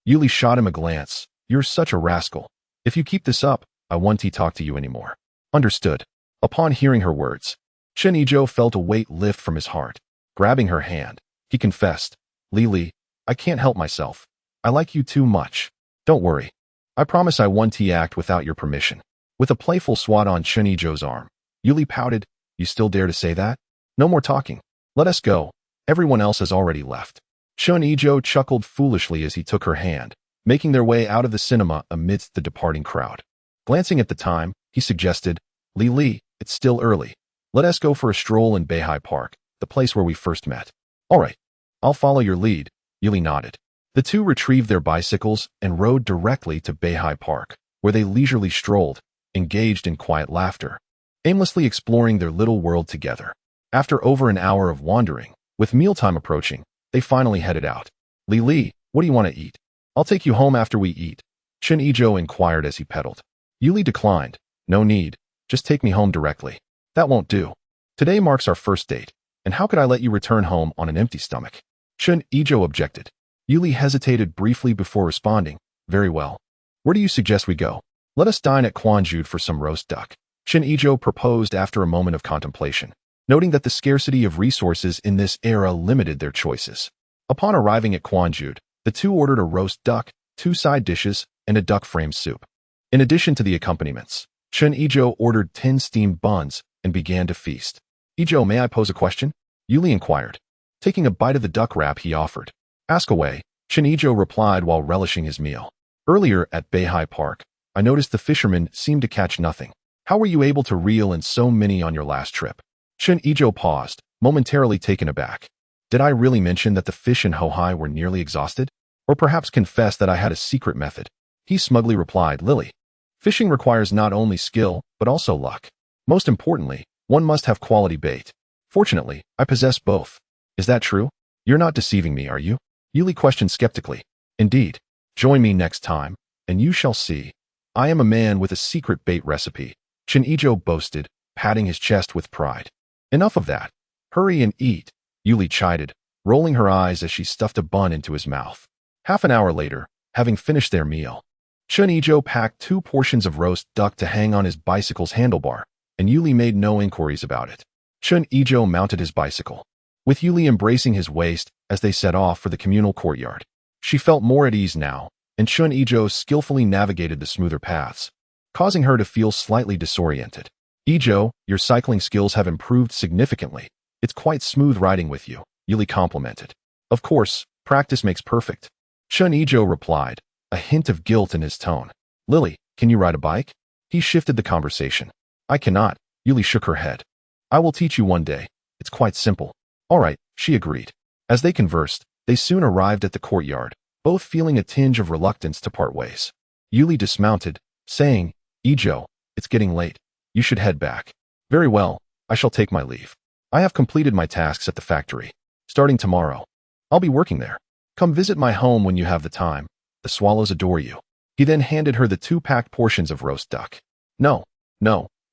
Yuli shot him a glance. "You're such a rascal. If you keep this up, I won't talk to you anymore." Understood. Upon hearing her words, Chen Yizhou felt a weight lift from his heart. Grabbing her hand, he confessed, "Lili, I can't help myself. I like you too much. Don't worry. I promise I won't act without your permission." With a playful swat on Chen Yizhou's arm, Yuli pouted, "You still dare to say that? No more talking. Let us go. Everyone else has already left." Chen Yizhou chuckled foolishly as he took her hand, making their way out of the cinema amidst the departing crowd. Glancing at the time, he suggested, "Lili, it's still early. Let us go for a stroll in Beihai Park, the place where we first met." "All right. I'll follow your lead," Yuli nodded. The two retrieved their bicycles and rode directly to Beihai Park, where they leisurely strolled, engaged in quiet laughter, aimlessly exploring their little world together. After over an hour of wandering, with mealtime approaching, they finally headed out. "Lili, what do you want to eat?" "I'll take you home after we eat," Chen Yizhou inquired as he pedaled. Yuli declined. "No need. Just take me home directly." "That won't do. Today marks our first date, and how could I let you return home on an empty stomach?" Chen Yizhou objected. Yuli hesitated briefly before responding, "Very well. Where do you suggest we go?" "Let us dine at Quanjude for some roast duck," Chen Yizhou proposed after a moment of contemplation, noting that the scarcity of resources in this era limited their choices. Upon arriving at Quanjude, the two ordered a roast duck, 2 side dishes, and a duck frame soup. In addition to the accompaniments, Chen Yizhou ordered 10 steamed buns and began to feast. "Yizhou, may I pose a question?" Yuli inquired. Taking a bite of the duck wrap he offered. "Ask away," Chen Yizhou replied while relishing his meal. "Earlier at Beihai Park, I noticed the fishermen seemed to catch nothing. How were you able to reel in so many on your last trip?" Chen Yizhou paused, momentarily taken aback. Did I really mention that the fish in Hohai were nearly exhausted? Or perhaps confess that I had a secret method? He smugly replied, "Lily, fishing requires not only skill, but also luck. Most importantly, one must have quality bait. Fortunately, I possess both." "Is that true? You're not deceiving me, are you?" Yuli questioned skeptically. "Indeed. Join me next time, and you shall see. I am a man with a secret bait recipe," Chen Yizhou boasted, patting his chest with pride. "Enough of that. Hurry and eat," Yuli chided, rolling her eyes as she stuffed a bun into his mouth. Half an hour later, having finished their meal, Chen Yizhou packed 2 portions of roast duck to hang on his bicycle's handlebar, and Yuli made no inquiries about it. Chen Yizhou mounted his bicycle, with Yuli embracing his waist as they set off for the communal courtyard. She felt more at ease now, and Chen Yizhou skillfully navigated the smoother paths, causing her to feel slightly disoriented. "Yizhou, your cycling skills have improved significantly. It's quite smooth riding with you," Yuli complimented. "Of course, practice makes perfect," Chen Yizhou replied, a hint of guilt in his tone. "Lily, can you ride a bike?" He shifted the conversation. "I cannot," Yuli shook her head. "I will teach you one day. It's quite simple." "All right," she agreed. As they conversed, they soon arrived at the courtyard, both feeling a tinge of reluctance to part ways. Yuli dismounted, saying, "Yizhou, it's getting late. You should head back." "Very well, I shall take my leave. I have completed my tasks at the factory. Starting tomorrow, I'll be working there. Come visit my home when you have the time. The swallows adore you." He then handed her the 2 packed portions of roast duck. No,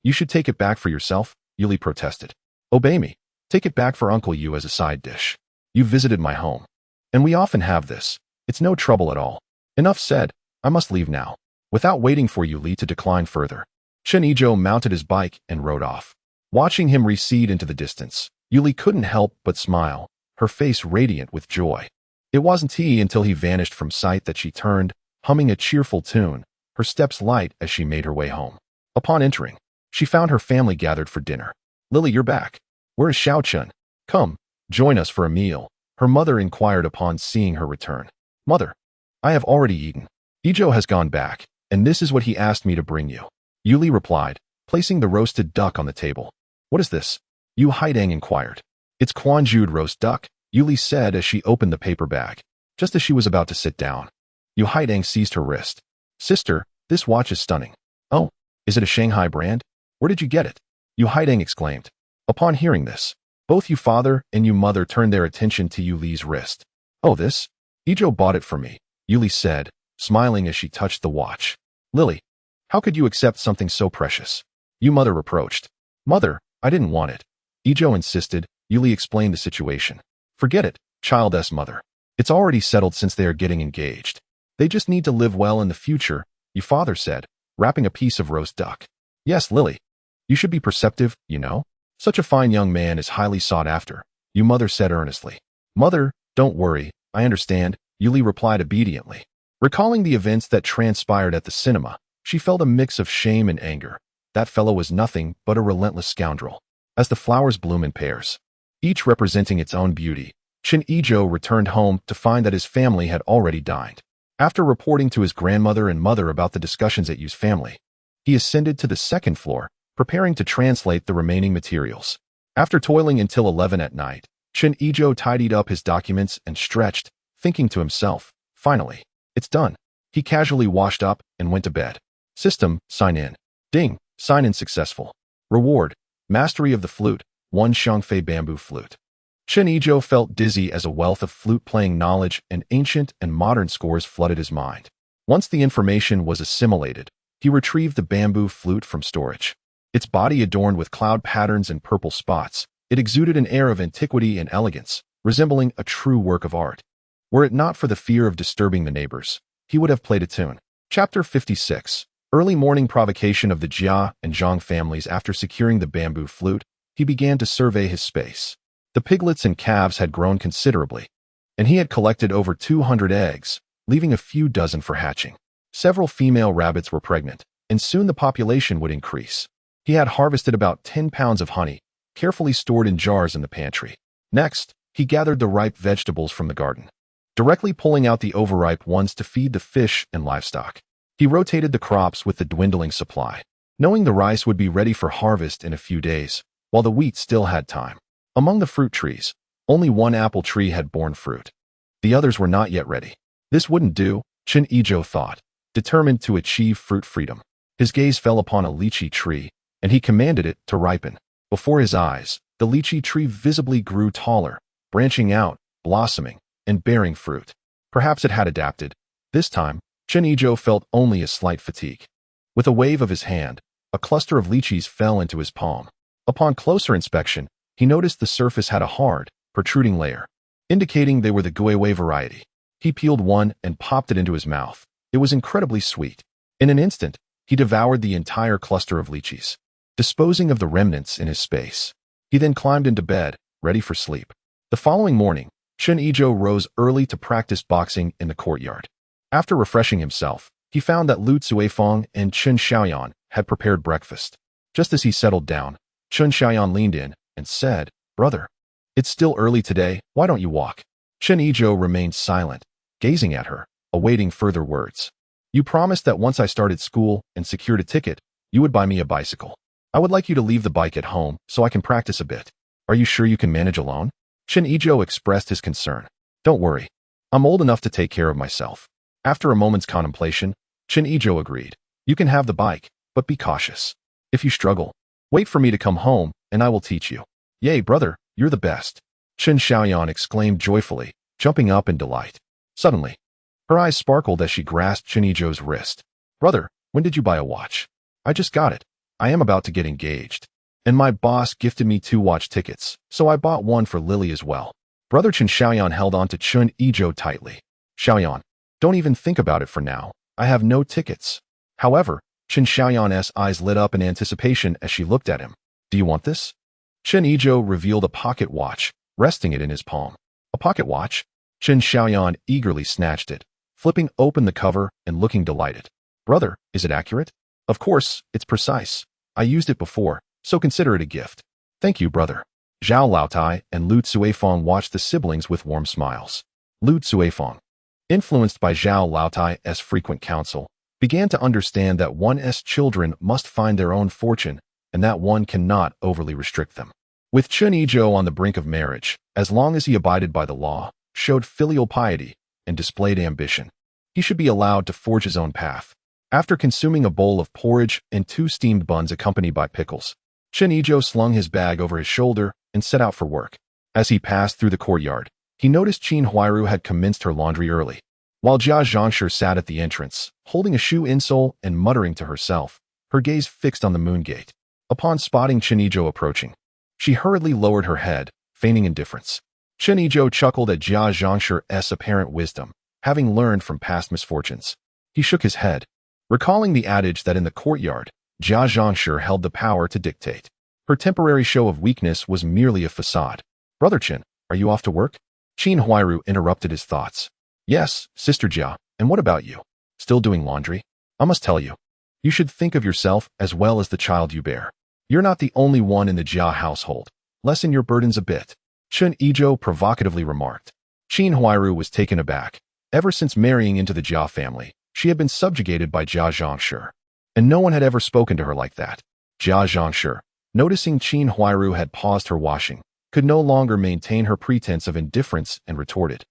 you should take it back for yourself," Yuli protested. "Obey me. Take it back for Uncle Yu as a side dish. You visited my home, and we often have this. It's no trouble at all." Enough said. I must leave now. Without waiting for Yuli to decline further, Chen Yizhou mounted his bike and rode off. Watching him recede into the distance, Yuli couldn't help but smile, her face radiant with joy. It wasn't until he vanished from sight that she turned, humming a cheerful tune, her steps light as she made her way home. Upon entering, she found her family gathered for dinner. "Lily, you're back. Where is Xiao-Chen? Come, join us for a meal, her mother inquired upon seeing her return. Mother, I have already eaten. Yizhou has gone back, and this is what he asked me to bring you. Yuli replied, placing the roasted duck on the table. What is this? Yu Haidang inquired. It's Quanjued roast duck, Yuli said as she opened the paper bag. Just as she was about to sit down, Yu Haidang seized her wrist. Sister, this watch is stunning. Oh, is it a Shanghai brand? Where did you get it? Yu Haidang exclaimed. Upon hearing this, both Yu father and Yu mother turned their attention to Yu Li's wrist. Oh, this? Yizhou bought it for me, Yuli said, smiling as she touched the watch. Lily, how could you accept something so precious? Yu mother reproached. Mother, I didn't want it. Yizhou insisted. Yuli explained the situation. Forget it, child's mother. It's already settled since they are getting engaged. They just need to live well in the future, Yu father said, wrapping a piece of roast duck. Yes, Lily. You should be perceptive, you know. Such a fine young man is highly sought after, Yu mother said earnestly. Mother, don't worry, I understand, Yuli replied obediently. Recalling the events that transpired at the cinema, she felt a mix of shame and anger. That fellow was nothing but a relentless scoundrel. As the flowers bloom in pairs, each representing its own beauty, Chen Yizhou returned home to find that his family had already dined. After reporting to his grandmother and mother about the discussions at Yu's family, he ascended to the second floor, preparing to translate the remaining materials. After toiling until 11 at night, Chen Yizhou tidied up his documents and stretched, thinking to himself, finally, it's done. He casually washed up and went to bed. System, sign in. Ding, sign in successful. Reward, mastery of the flute, 1 Xiangfei bamboo flute. Chen Yizhou felt dizzy as a wealth of flute-playing knowledge and ancient and modern scores flooded his mind. Once the information was assimilated, he retrieved the bamboo flute from storage. Its body adorned with cloud patterns and purple spots, it exuded an air of antiquity and elegance, resembling a true work of art. Were it not for the fear of disturbing the neighbors, he would have played a tune. Chapter 56. Early morning provocation of the Jia and Zhang families. After securing the bamboo flute, he began to survey his space. The piglets and calves had grown considerably, and he had collected over 200 eggs, leaving a few dozen for hatching. Several female rabbits were pregnant, and soon the population would increase. He had harvested about 10 pounds of honey, carefully stored in jars in the pantry. Next, he gathered the ripe vegetables from the garden, directly pulling out the overripe ones to feed the fish and livestock. He rotated the crops with the dwindling supply, knowing the rice would be ready for harvest in a few days, while the wheat still had time. Among the fruit trees, only 1 apple tree had borne fruit. The others were not yet ready. This wouldn't do, Chen Yizhou thought, determined to achieve fruit freedom. His gaze fell upon a lychee tree, and he commanded it to ripen. Before his eyes, the lychee tree visibly grew taller, branching out, blossoming, and bearing fruit. Perhaps it had adapted. This time, Chen Yizhou felt only a slight fatigue. With a wave of his hand, a cluster of lychees fell into his palm. Upon closer inspection, he noticed the surface had a hard, protruding layer, indicating they were the Guiwei variety. He peeled one and popped it into his mouth. It was incredibly sweet. In an instant, he devoured the entire cluster of lychees, disposing of the remnants in his space. He then climbed into bed, ready for sleep. The following morning, Chen Yizhou rose early to practice boxing in the courtyard. After refreshing himself, he found that Lu Cuifeng and Chen Xiaoyan had prepared breakfast. Just as he settled down, Chen Xiaoyan leaned in and said, Brother, it's still early today, why don't you walk? Chen Yizhou remained silent, gazing at her, awaiting further words. You promised that once I started school and secured a ticket, you would buy me a bicycle. I would like you to leave the bike at home so I can practice a bit. Are you sure you can manage alone? Chen Yizhou expressed his concern. Don't worry, I'm old enough to take care of myself. After a moment's contemplation, Chen Yizhou agreed. You can have the bike, but be cautious. If you struggle, wait for me to come home, and I will teach you. Yay, brother, you're the best. Chen Xiaoyan exclaimed joyfully, jumping up in delight. Suddenly, her eyes sparkled as she grasped Chen Yizhou's wrist. Brother, when did you buy a watch? I just got it. I am about to get engaged. And my boss gifted me 2 watch tickets, so I bought one for Lily as well. Brother Chen Xiaoyan held on to Chen Yizhou tightly. Xiaoyan, don't even think about it for now. I have no tickets. However, Chen Xiaoyan's eyes lit up in anticipation as she looked at him. Do you want this? Chen Yizhou revealed a pocket watch, resting it in his palm. A pocket watch? Chen Xiaoyan eagerly snatched it, flipping open the cover and looking delighted. Brother, is it accurate? Of course, it's precise. I used it before, so consider it a gift. Thank you, brother. Zhao Laotai and Lu Cuifeng watched the siblings with warm smiles. Lu Cuifeng, influenced by Zhao Laotai's frequent counsel, began to understand that one's children must find their own fortune and that one cannot overly restrict them. With Chen Yizhou on the brink of marriage, as long as he abided by the law, showed filial piety, and displayed ambition, he should be allowed to forge his own path. After consuming a bowl of porridge and 2 steamed buns accompanied by pickles, Chen Yizhou slung his bag over his shoulder and set out for work. As he passed through the courtyard, he noticed Qin Huairu had commenced her laundry early. While Jia Zhangshi sat at the entrance, holding a shoe insole and muttering to herself, her gaze fixed on the moon gate. Upon spotting Chen Yizhou approaching, she hurriedly lowered her head, feigning indifference. Chen Yizhou chuckled at Jia Zhangshi's apparent wisdom, having learned from past misfortunes. He shook his head, recalling the adage that in the courtyard, Jia Zhangshi held the power to dictate. Her temporary show of weakness was merely a facade. "Brother Chen, are you off to work?" Qin Huairu interrupted his thoughts. "Yes, Sister Jia, and what about you? Still doing laundry? I must tell you, you should think of yourself as well as the child you bear. You're not the only one in the Jia household. Lessen your burdens a bit," Chen Yizhou provocatively remarked. Qin Huairu was taken aback. Ever since marrying into the Jia family, she had been subjugated by Jia Zhangshi, and no one had ever spoken to her like that. Jia Zhangshi, noticing Qin Huairu had paused her washing, could no longer maintain her pretense of indifference and retorted,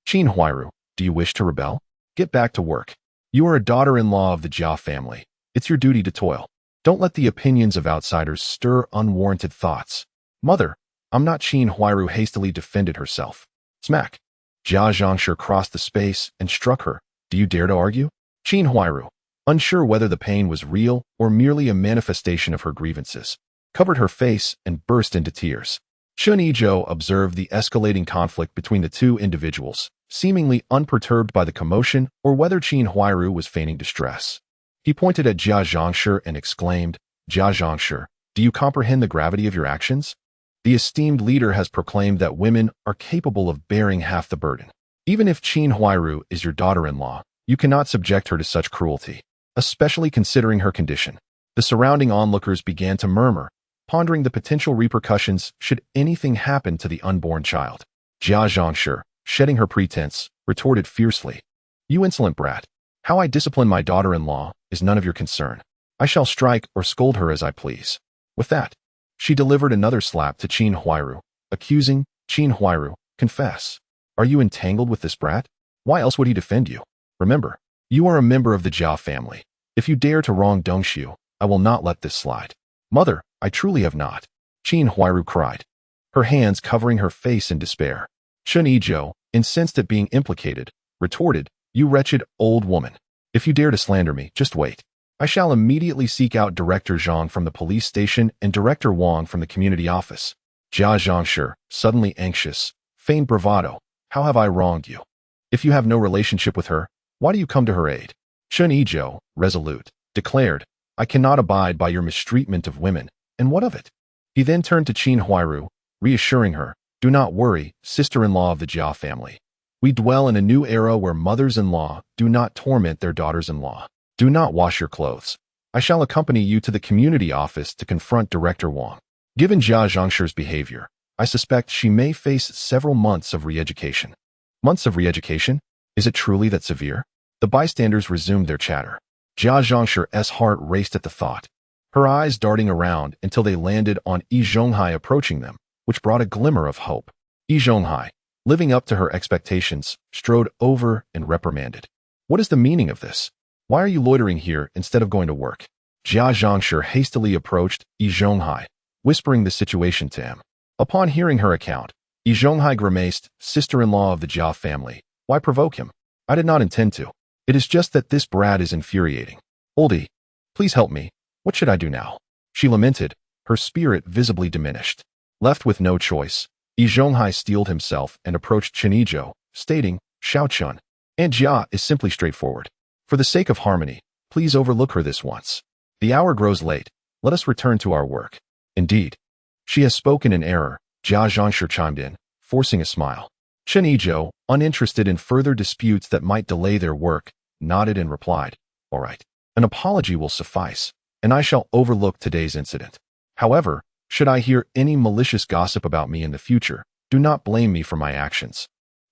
"Qin Huairu, do you wish to rebel? Get back to work. You are a daughter-in-law of the Jia family. It's your duty to toil. Don't let the opinions of outsiders stir unwarranted thoughts." "Mother, I'm not," Qin Huairu hastily defended herself. Smack. Jia Zhangshi crossed the space and struck her. "Do you dare to argue?" Qin Huairu, unsure whether the pain was real or merely a manifestation of her grievances, covered her face and burst into tears. Chen Yizhou observed the escalating conflict between the two individuals, seemingly unperturbed by the commotion or whether Qin Huairu was feigning distress. He pointed at Jia Zhangshi and exclaimed, "Jia Zhangshi, do you comprehend the gravity of your actions? The esteemed leader has proclaimed that women are capable of bearing half the burden. Even if Qin Huairu is your daughter-in-law, you cannot subject her to such cruelty, especially considering her condition." The surrounding onlookers began to murmur, pondering the potential repercussions should anything happen to the unborn child. Jia Zhangshi, shedding her pretense, retorted fiercely, "You insolent brat! How I discipline my daughter-in-law is none of your concern. I shall strike or scold her as I please." With that, she delivered another slap to Qin Huairu, accusing, "Qin Huairu, confess. Are you entangled with this brat? Why else would he defend you? Remember, you are a member of the Jia family. If you dare to wrong Dongxiu, I will not let this slide." "Mother, I truly have not," Qin Huairu cried, her hands covering her face in despair. Chen Yizhou, incensed at being implicated, retorted, "You wretched old woman. If you dare to slander me, just wait. I shall immediately seek out Director Zhang from the police station and Director Wang from the community office." Jia Zhangshi, suddenly anxious, feigned bravado. "How have I wronged you? If you have no relationship with her, why do you come to her aid?" Chen Yizhou, resolute, declared, "I cannot abide by your mistreatment of women, and what of it?" He then turned to Qin Huairu, reassuring her, "Do not worry, sister-in-law of the Jia family. We dwell in a new era where mothers-in-law do not torment their daughters-in-law. Do not wash your clothes. I shall accompany you to the community office to confront Director Wang. Given Jia Zhangshi's behavior, I suspect she may face several months of re-education." "Months of re-education? Is it truly that severe?" The bystanders resumed their chatter. Jia Zhangshi's heart raced at the thought, her eyes darting around until they landed on Yi Zhonghai approaching them, which brought a glimmer of hope. Yi Zhonghai, living up to her expectations, strode over and reprimanded. "What is the meaning of this? Why are you loitering here instead of going to work?" Jia Zhangshi hastily approached Yi Zhonghai, whispering the situation to him. Upon hearing her account, Yi Zhonghai grimaced, "Sister-in-law of the Jia family, why provoke him? I did not intend to. It is just that this brat is infuriating. Oldie, please help me. What should I do now?" She lamented, her spirit visibly diminished. Left with no choice, Yi Zhonghai steeled himself and approached Chen Yizhou, stating, "Xiao Chun, Aunt Jia is simply straightforward. For the sake of harmony, please overlook her this once. The hour grows late. Let us return to our work." "Indeed. She has spoken in error," Jia Zhangshi chimed in, forcing a smile. Chen Yizhou, uninterested in further disputes that might delay their work, nodded and replied, "All right. An apology will suffice, and I shall overlook today's incident." However, Should I hear any malicious gossip about me in the future, do not blame me for my actions.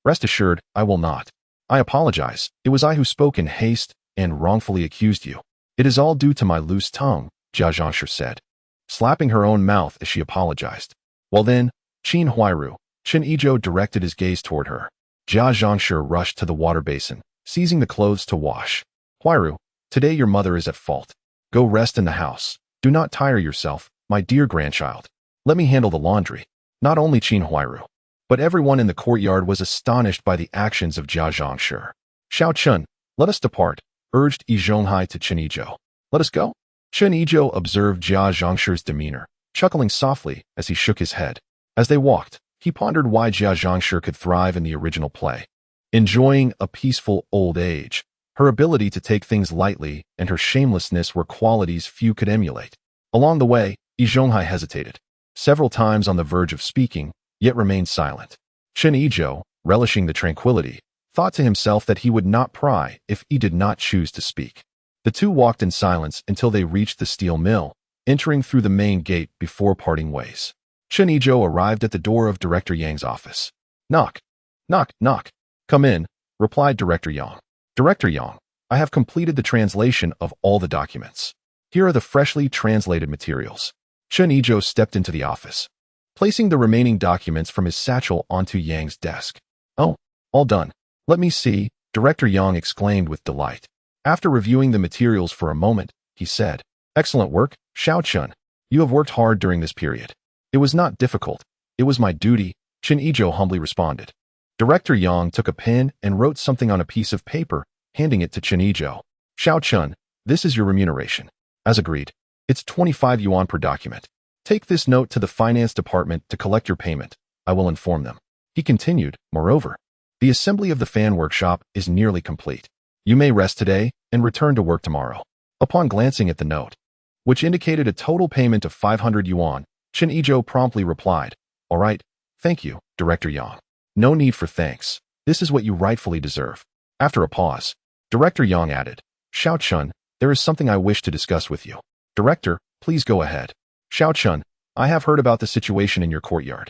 Rest assured, I will not. I apologize. It was I who spoke in haste and wrongfully accused you. It is all due to my loose tongue, Jia Zhangshi said, slapping her own mouth as she apologized. Well then, Chen Yizhou directed his gaze toward her. Jia Zhangshi rushed to the water basin, seizing the clothes to wash. Huairu, today your mother is at fault. Go rest in the house. Do not tire yourself, my dear grandchild. Let me handle the laundry. Not only Chen Huairu, but everyone in the courtyard was astonished by the actions of Jia Zhangshi. Xiao Chen, let us depart, urged Yizhonghai to Chen Yizhou. Let us go? Chen Yizhou observed Jia Zhangshi's demeanor, chuckling softly as he shook his head. As they walked, he pondered why Jia Zhangshi could thrive in the original play. Enjoying a peaceful old age, her ability to take things lightly and her shamelessness were qualities few could emulate. Along the way, Yizhonghai hesitated, several times on the verge of speaking, yet remained silent. Chen Yizhou, relishing the tranquility, thought to himself that he would not pry if he did not choose to speak. The two walked in silence until they reached the steel mill, entering through the main gate before parting ways. Chen Yizhou arrived at the door of Director Yang's office. Knock. Knock, knock. Come in, replied Director Yang. Director Yang, I have completed the translation of all the documents. Here are the freshly translated materials. Chen Yizhou stepped into the office, placing the remaining documents from his satchel onto Yang's desk. Oh, all done. Let me see, Director Yang exclaimed with delight. After reviewing the materials for a moment, he said, Excellent work, Xiao Chen. You have worked hard during this period. It was not difficult. It was my duty, Chen Yizhou humbly responded. Director Yang took a pen and wrote something on a piece of paper, handing it to Chen Yizhou. Xiao Chen, this is your remuneration. As agreed, it's 25 yuan per document. Take this note to the finance department to collect your payment. I will inform them. He continued, moreover, the assembly of the fan workshop is nearly complete. You may rest today and return to work tomorrow. Upon glancing at the note, which indicated a total payment of 500 yuan, Chen Yizhou promptly replied, All right, thank you, Director Yang. No need for thanks. This is what you rightfully deserve. After a pause, Director Yang added, Xiao Chen, there is something I wish to discuss with you. Director, please go ahead. Xiao Chen, I have heard about the situation in your courtyard.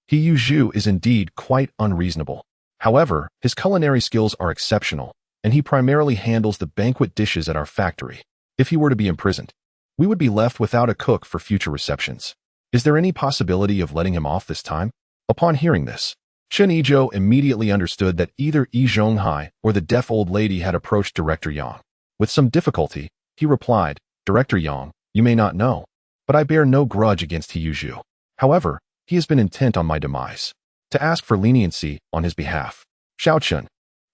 Siheyuan is indeed quite unreasonable. However, his culinary skills are exceptional, and he primarily handles the banquet dishes at our factory. If he were to be imprisoned, we would be left without a cook for future receptions. Is there any possibility of letting him off this time? Upon hearing this, Chen Yizhou immediately understood that either Yizhonghai or the deaf old lady had approached Director Yang. With some difficulty, he replied, Director Yang, you may not know, but I bear no grudge against Siheyuan. However, he has been intent on my demise. To ask for leniency on his behalf. Xiao Chen,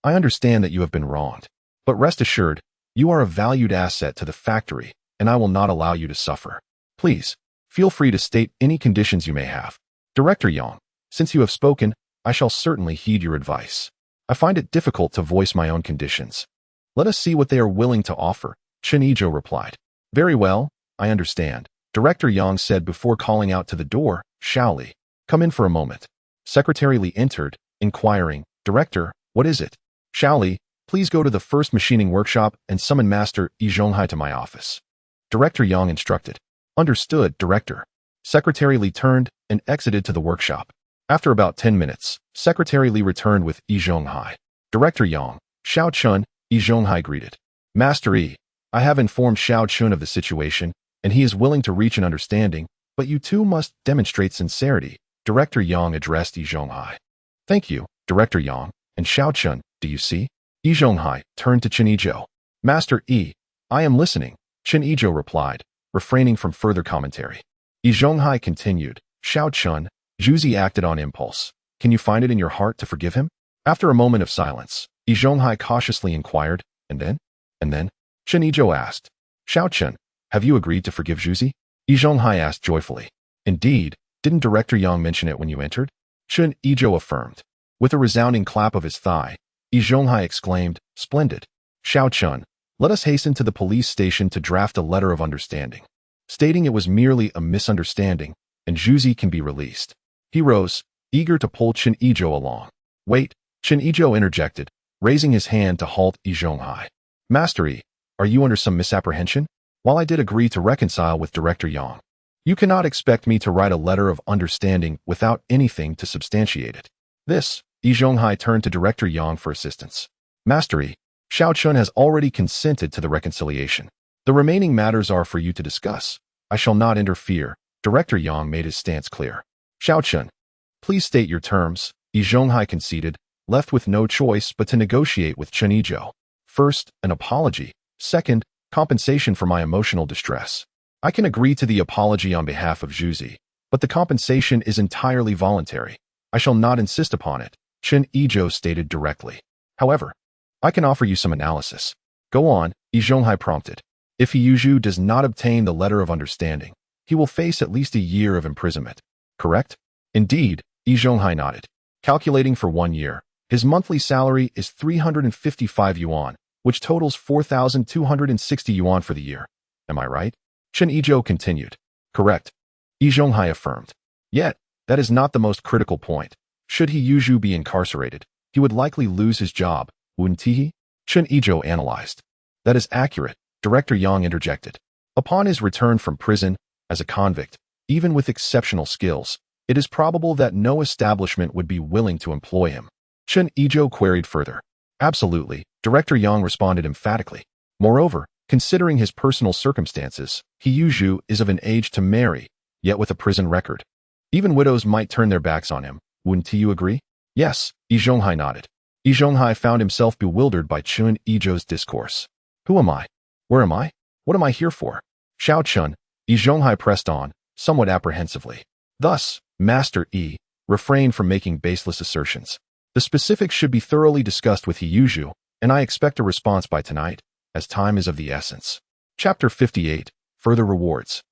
I understand that you have been wronged, but rest assured, you are a valued asset to the factory, and I will not allow you to suffer. Please, feel free to state any conditions you may have. Director Yang, since you have spoken, I shall certainly heed your advice. I find it difficult to voice my own conditions. Let us see what they are willing to offer, Chen Yizhou replied. Very well, I understand, Director Yang said before calling out to the door, Shaoli, come in for a moment. Secretary Li entered, inquiring, Director, what is it? Shaoli, please go to the first machining workshop and summon Master Yizhonghai to my office. Director Yang instructed. Understood, Director. Secretary Li turned and exited to the workshop. After about 10 minutes, Secretary Li returned with Yizhonghai. Director Yang, Xiao Chen, Yizhonghai greeted. Master Yi, I have informed Xiao Chen of the situation, and he is willing to reach an understanding, but you two must demonstrate sincerity. Director Yang addressed Yizhonghai. Thank you, Director Yang, and Xiao Chen, do you see? Yizhonghai turned to Chen Yizhou. Master Yi, I am listening, Chen Yizhou replied, refraining from further commentary. Yizhonghai continued, Xiao Chen, Zhuzi acted on impulse. Can you find it in your heart to forgive him? After a moment of silence, Yizhonghai cautiously inquired, and then? Chen Yizhou asked, Xiao Chen, have you agreed to forgive Zhuzi? Yizhonghai asked joyfully. Indeed, didn't Director Yang mention it when you entered? Chen Yizhou affirmed. With a resounding clap of his thigh, Yizhonghai exclaimed, Splendid. Xiao Chen, let us hasten to the police station to draft a letter of understanding, stating it was merely a misunderstanding, and Zhuzi can be released. He rose, eager to pull Chen Yizhou along. Wait, Chen Yizhou interjected, raising his hand to halt Yizhonghai. Master Yi, are you under some misapprehension? While I did agree to reconcile with Director Yang, You cannot expect me to write a letter of understanding without anything to substantiate it. This, Yi Zhonghai turned to Director Yang for assistance. Master Yi, Xiao Chun has already consented to the reconciliation. The remaining matters are for you to discuss. I shall not interfere. Director Yang made his stance clear. Xiao Chun, please state your terms, Yi Zhonghai conceded, left with no choice but to negotiate with Chen Yizhou. First, an apology. Second, compensation for my emotional distress. I can agree to the apology on behalf of Zhuzi, but the compensation is entirely voluntary. I shall not insist upon it, Chen Yizhou stated directly. However, I can offer you some analysis. Go on, Yi Zhonghai prompted. If Yizhou does not obtain the letter of understanding, he will face at least a year of imprisonment. Correct? Indeed, Yi Zhonghai nodded. Calculating for 1 year, his monthly salary is 355 yuan, which totals 4,260 yuan for the year. Am I right? Chen Yizhou continued. Correct. Yi Zhonghai affirmed. Yet, that is not the most critical point. Should Yizhou be incarcerated, he would likely lose his job, wouldn't he? Chen Yizhou analyzed. That is accurate, Director Yang interjected. Upon his return from prison, as a convict, even with exceptional skills, it is probable that no establishment would be willing to employ him. Chen Yizhou queried further. Absolutely, Director Yang responded emphatically. Moreover, considering his personal circumstances, Yizhou is of an age to marry, yet with a prison record. Even widows might turn their backs on him, wouldn't you agree? Yes, Yi Zhonghai nodded. Yi Zhonghai found himself bewildered by Chen Yizhou's discourse. Who am I? Where am I? What am I here for? Xiao Chun, Yi Zhonghai pressed on, somewhat apprehensively. Thus, Master Yi, refrain from making baseless assertions. The specifics should be thoroughly discussed with Yizhou, and I expect a response by tonight, as time is of the essence. Chapter 58, Further Rewards.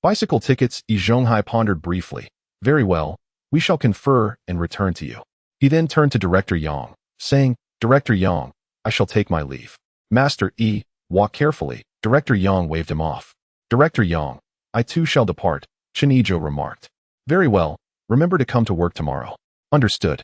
Bicycle tickets, Yi Zhonghai pondered briefly. Very well, we shall confer and return to you. He then turned to Director Yang, saying, Director Yang, I shall take my leave. Master Yi, walk carefully. Director Yang waved him off. Director Yang, I too shall depart, Chen Yizhou remarked. Very well, remember to come to work tomorrow. Understood.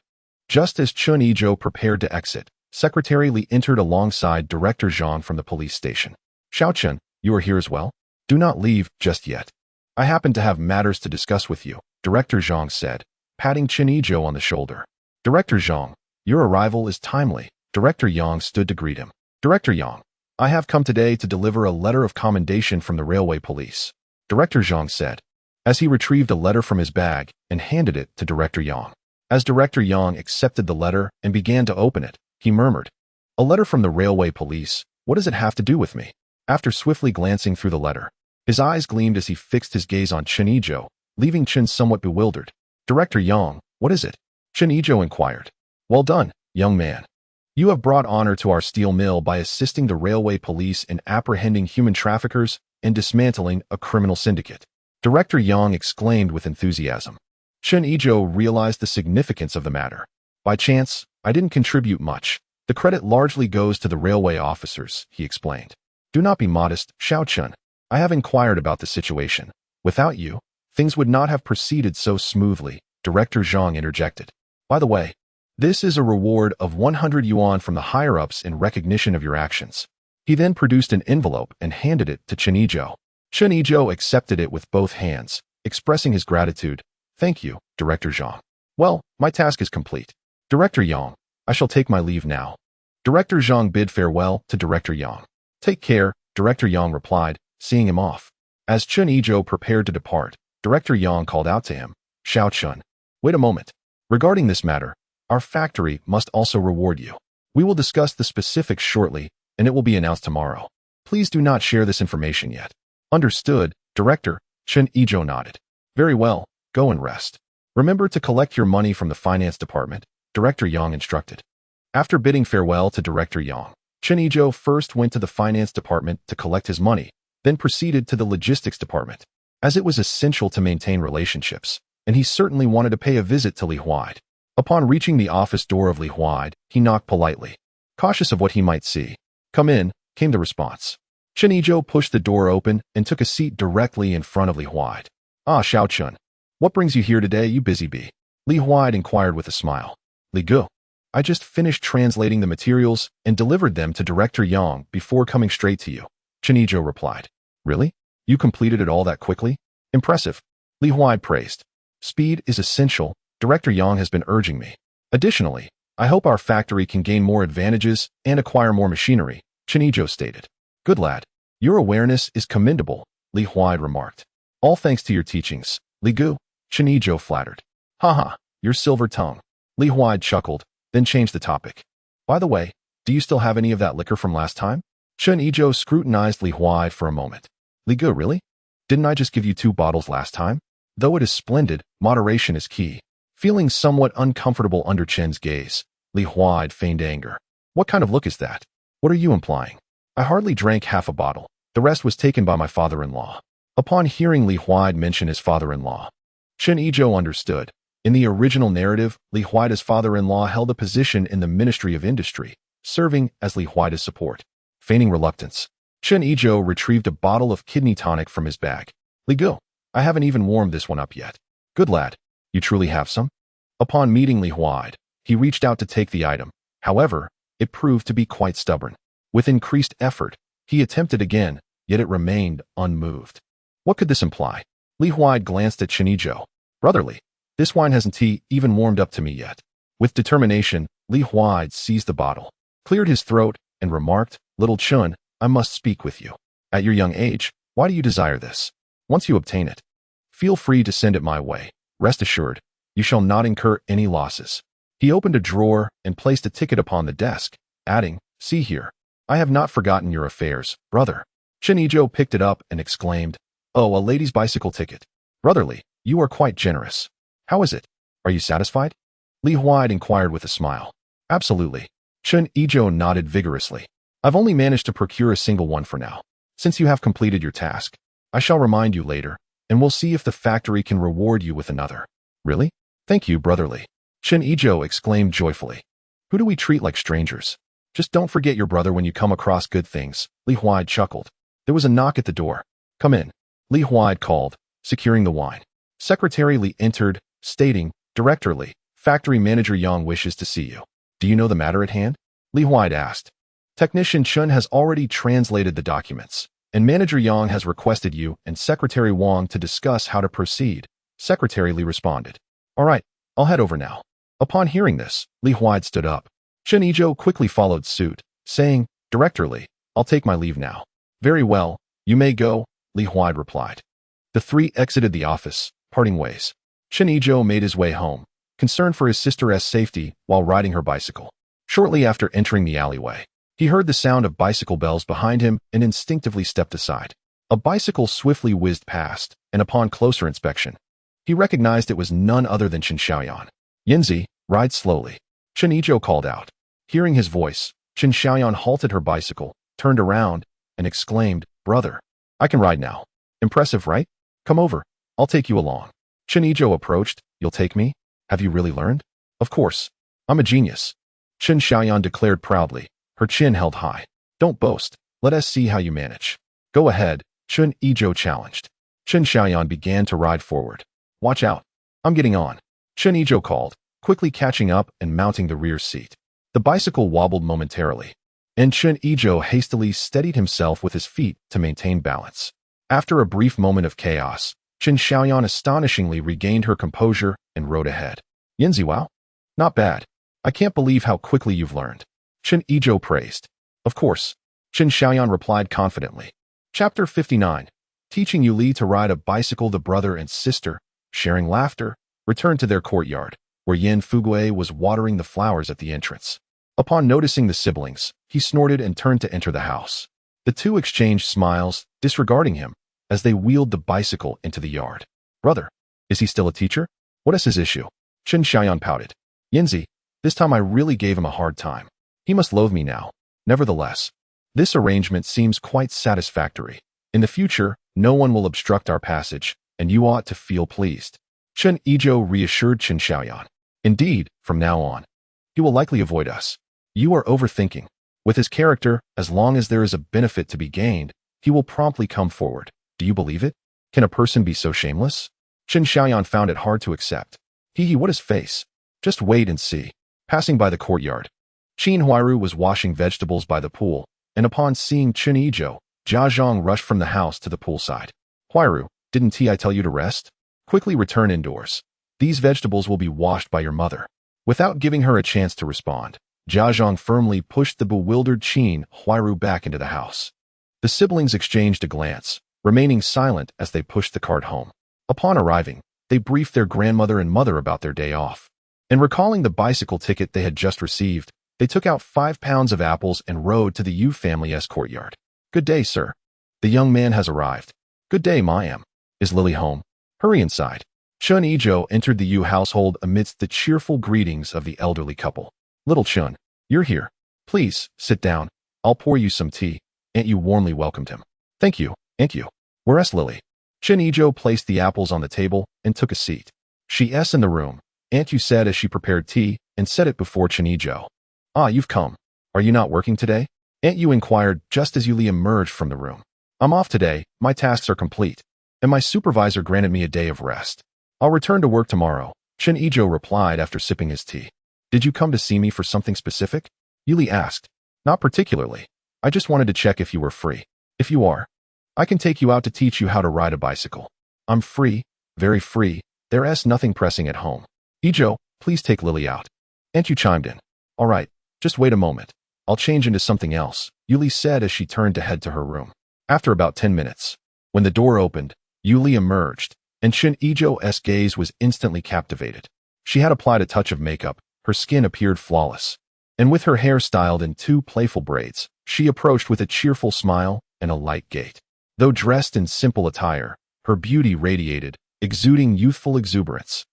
Just as Chen Yizhou prepared to exit, Secretary Li entered alongside Director Zhang from the police station. Xiao Chen, you are here as well? Do not leave just yet. I happen to have matters to discuss with you, Director Zhang said, patting Chen Yizhou on the shoulder. Director Zhang, your arrival is timely. Director Yang stood to greet him. Director Yang, I have come today to deliver a letter of commendation from the railway police, Director Zhang said, as he retrieved a letter from his bag and handed it to Director Yang. As Director Yang accepted the letter and began to open it, he murmured, A letter from the railway police, what does it have to do with me? After swiftly glancing through the letter, his eyes gleamed as he fixed his gaze on Chen Yizhou, leaving Chen somewhat bewildered. Director Yang, what is it? Chen Yizhou inquired. Well done, young man. You have brought honor to our steel mill by assisting the railway police in apprehending human traffickers and dismantling a criminal syndicate. Director Yang exclaimed with enthusiasm. Chen Yizhou realized the significance of the matter. By chance, I didn't contribute much. The credit largely goes to the railway officers, he explained. Do not be modest, Xiao Chun. I have inquired about the situation. Without you, things would not have proceeded so smoothly, Director Zhang interjected. By the way, this is a reward of 100 yuan from the higher-ups in recognition of your actions. He then produced an envelope and handed it to Chen Yizhou. Chen Yizhou accepted it with both hands, expressing his gratitude. Thank you, Director Zhang. Well, my task is complete. Director Yang, I shall take my leave now. Director Zhang bid farewell to Director Yang. Take care, Director Yang replied, seeing him off. As Chen Yizhou prepared to depart, Director Yang called out to him, Xiao Chun. Wait a moment. Regarding this matter, our factory must also reward you. We will discuss the specifics shortly, and it will be announced tomorrow. Please do not share this information yet. Understood, Director, Chen Yizhou nodded. Very well, go and rest. Remember to collect your money from the finance department, Director Yang instructed. After bidding farewell to Director Yang, Chen Yizhou first went to the finance department to collect his money, then proceeded to the logistics department, as it was essential to maintain relationships, and he certainly wanted to pay a visit to Li Huide. Upon reaching the office door of Li Huide, he knocked politely. Cautious of what he might see. Come in, came the response. Chen Yizhou pushed the door open and took a seat directly in front of Li Huide. Ah, Xiao Chun. What brings you here today, you busy bee? Li Huide inquired with a smile. Li Gu. I just finished translating the materials and delivered them to Director Yang before coming straight to you, Chen Yizhou replied. Really? You completed it all that quickly? Impressive. Li Huai praised. Speed is essential. Director Yang has been urging me. Additionally, I hope our factory can gain more advantages and acquire more machinery, Chen Yizhou stated. Good lad. Your awareness is commendable, Li Huai remarked. All thanks to your teachings, Li Gu, Chen Yizhou flattered. Haha, your silver tongue. Li Huai chuckled, then changed the topic. By the way, do you still have any of that liquor from last time? Chen Yizhou scrutinized Li Huai for a moment. Li Gu, really? Didn't I just give you 2 bottles last time? Though it is splendid, moderation is key. Feeling somewhat uncomfortable under Chen's gaze, Li Huai feigned anger. What kind of look is that? What are you implying? I hardly drank half a bottle. The rest was taken by my father-in-law. Upon hearing Li Huai mention his father-in-law, Chen Yizhou understood. In the original narrative, Li Huai's father-in-law held a position in the Ministry of Industry, serving as Li Huai's support. Feigning reluctance, Chen Yizhou retrieved a bottle of kidney tonic from his bag. Li Gu, I haven't even warmed this one up yet. Good lad. You truly have some? Upon meeting Li Huai, he reached out to take the item. However, it proved to be quite stubborn. With increased effort, he attempted again, yet it remained unmoved. What could this imply? Li Huai glanced at Chen Yizhou. Brotherly, this wine hasn't even warmed up to me yet. With determination, Li Huai seized the bottle, cleared his throat, and remarked, Little Chun, I must speak with you. At your young age, why do you desire this? Once you obtain it, feel free to send it my way. Rest assured, you shall not incur any losses. He opened a drawer and placed a ticket upon the desk, adding, See here. I have not forgotten your affairs, brother. Chen Yizhou picked it up and exclaimed, Oh, a lady's bicycle ticket. Brotherly, you are quite generous. How is it? Are you satisfied? Li Huai inquired with a smile. Absolutely. Chen Yizhou nodded vigorously. I've only managed to procure a single one for now. Since you have completed your task, I shall remind you later, and we'll see if the factory can reward you with another. Really? Thank you, brotherly. Chen Yizhou exclaimed joyfully. Who do we treat like strangers? Just don't forget your brother when you come across good things, Li Huai chuckled. There was a knock at the door. Come in, Li Huai called, securing the wine. Secretary Li entered, stating, Director Li, Factory Manager Yang wishes to see you. Do you know the matter at hand? Li Huai asked. Technician Chen has already translated the documents, and Manager Yang has requested you and Secretary Wang to discuss how to proceed. Secretary Li responded. All right, I'll head over now. Upon hearing this, Li Huai stood up. Chen Yizhou quickly followed suit, saying, Director Li, I'll take my leave now. Very well, you may go, Li Huai replied. The 3 exited the office, parting ways. Chen Yizhou made his way home, concerned for his sister's safety while riding her bicycle. Shortly after entering the alleyway, he heard the sound of bicycle bells behind him and instinctively stepped aside. A bicycle swiftly whizzed past, and upon closer inspection, he recognized it was none other than Chen Xiaoyan. Yinzi, ride slowly, Chen Yizhou called out. Hearing his voice, Chen Xiaoyan halted her bicycle, turned around, and exclaimed, Brother, I can ride now. Impressive, right? Come over, I'll take you along. Chen Yizhou approached. You'll take me? Have you really learned? Of course. I'm a genius. Chen Xiaoyan declared proudly, her chin held high. Don't boast. Let us see how you manage. Go ahead, Chen Yizhou challenged. Chen Xiaoyan began to ride forward. Watch out. I'm getting on. Chen Yizhou called, quickly catching up and mounting the rear seat. The bicycle wobbled momentarily, and Chen Yizhou hastily steadied himself with his feet to maintain balance. After a brief moment of chaos, Chen Xiaoyan astonishingly regained her composure and rode ahead. Yinzi, wow. Not bad. I can't believe how quickly you've learned. Chen Yizhou praised. Of course. Chen Xiaoyan replied confidently. Chapter 59. Teaching Yu Li to ride a bicycle. The brother and sister, sharing laughter, returned to their courtyard, where Yin Fugui was watering the flowers at the entrance. Upon noticing the siblings, he snorted and turned to enter the house. The 2 exchanged smiles, disregarding him, as they wheeled the bicycle into the yard. Brother, is he still a teacher? What is his issue? Chen Xiaoyan pouted. Yinzi, this time I really gave him a hard time. He must loathe me now. Nevertheless, this arrangement seems quite satisfactory. In the future, no one will obstruct our passage, and you ought to feel pleased. Chen Yizhou reassured Chen Xiaoyan. Indeed, from now on, he will likely avoid us. You are overthinking. With his character, as long as there is a benefit to be gained, he will promptly come forward. Do you believe it? Can a person be so shameless? Chen Xiaoyan found it hard to accept. What is face? Just wait and see. Passing by the courtyard, Qin Huairu was washing vegetables by the pool, and upon seeing Chen Yizhou, Jia Zhang rushed from the house to the poolside. Huairu, Didn't I tell you to rest? Quickly return indoors. These vegetables will be washed by your mother. Without giving her a chance to respond, Jiazhong firmly pushed the bewildered Chen Yizhou back into the house. The siblings exchanged a glance, remaining silent as they pushed the cart home. Upon arriving, they briefed their grandmother and mother about their day off. And recalling the bicycle ticket they had just received, they took out 5 pounds of apples and rode to the Yu family's courtyard. Good day, sir. The young man has arrived. Good day, ma'am. Is Lily home? Hurry inside. Chen Yizhou entered the Yu household amidst the cheerful greetings of the elderly couple. Little Chen, you're here. Please, sit down. I'll pour you some tea. Aunt Yu warmly welcomed him. Thank you, Aunt Yu. Where's Lily? Chen Yizhou placed the apples on the table and took a seat. She's in the room, Aunt Yu said as she prepared tea and set it before Chen Yizhou. Ah, you've come. Are you not working today? Aunt Yu inquired just as Yuli emerged from the room. I'm off today, my tasks are complete, and my supervisor granted me a day of rest. I'll return to work tomorrow, Chen Yizhou replied after sipping his tea. Did you come to see me for something specific? Yuli asked. Not particularly. I just wanted to check if you were free. If you are, I can take you out to teach you how to ride a bicycle. I'm free, very free. There's nothing pressing at home. Yizhou, please take Lily out. Aunt Yu chimed in. All right, just wait a moment. I'll change into something else, Yuli said as she turned to head to her room. After about 10 minutes, when the door opened, Yuli emerged, and Chen Yizhou's gaze was instantly captivated. She had applied a touch of makeup, her skin appeared flawless, and with her hair styled in 2 playful braids, she approached with a cheerful smile and a light gait. Though dressed in simple attire, her beauty radiated, exuding youthful exuberance.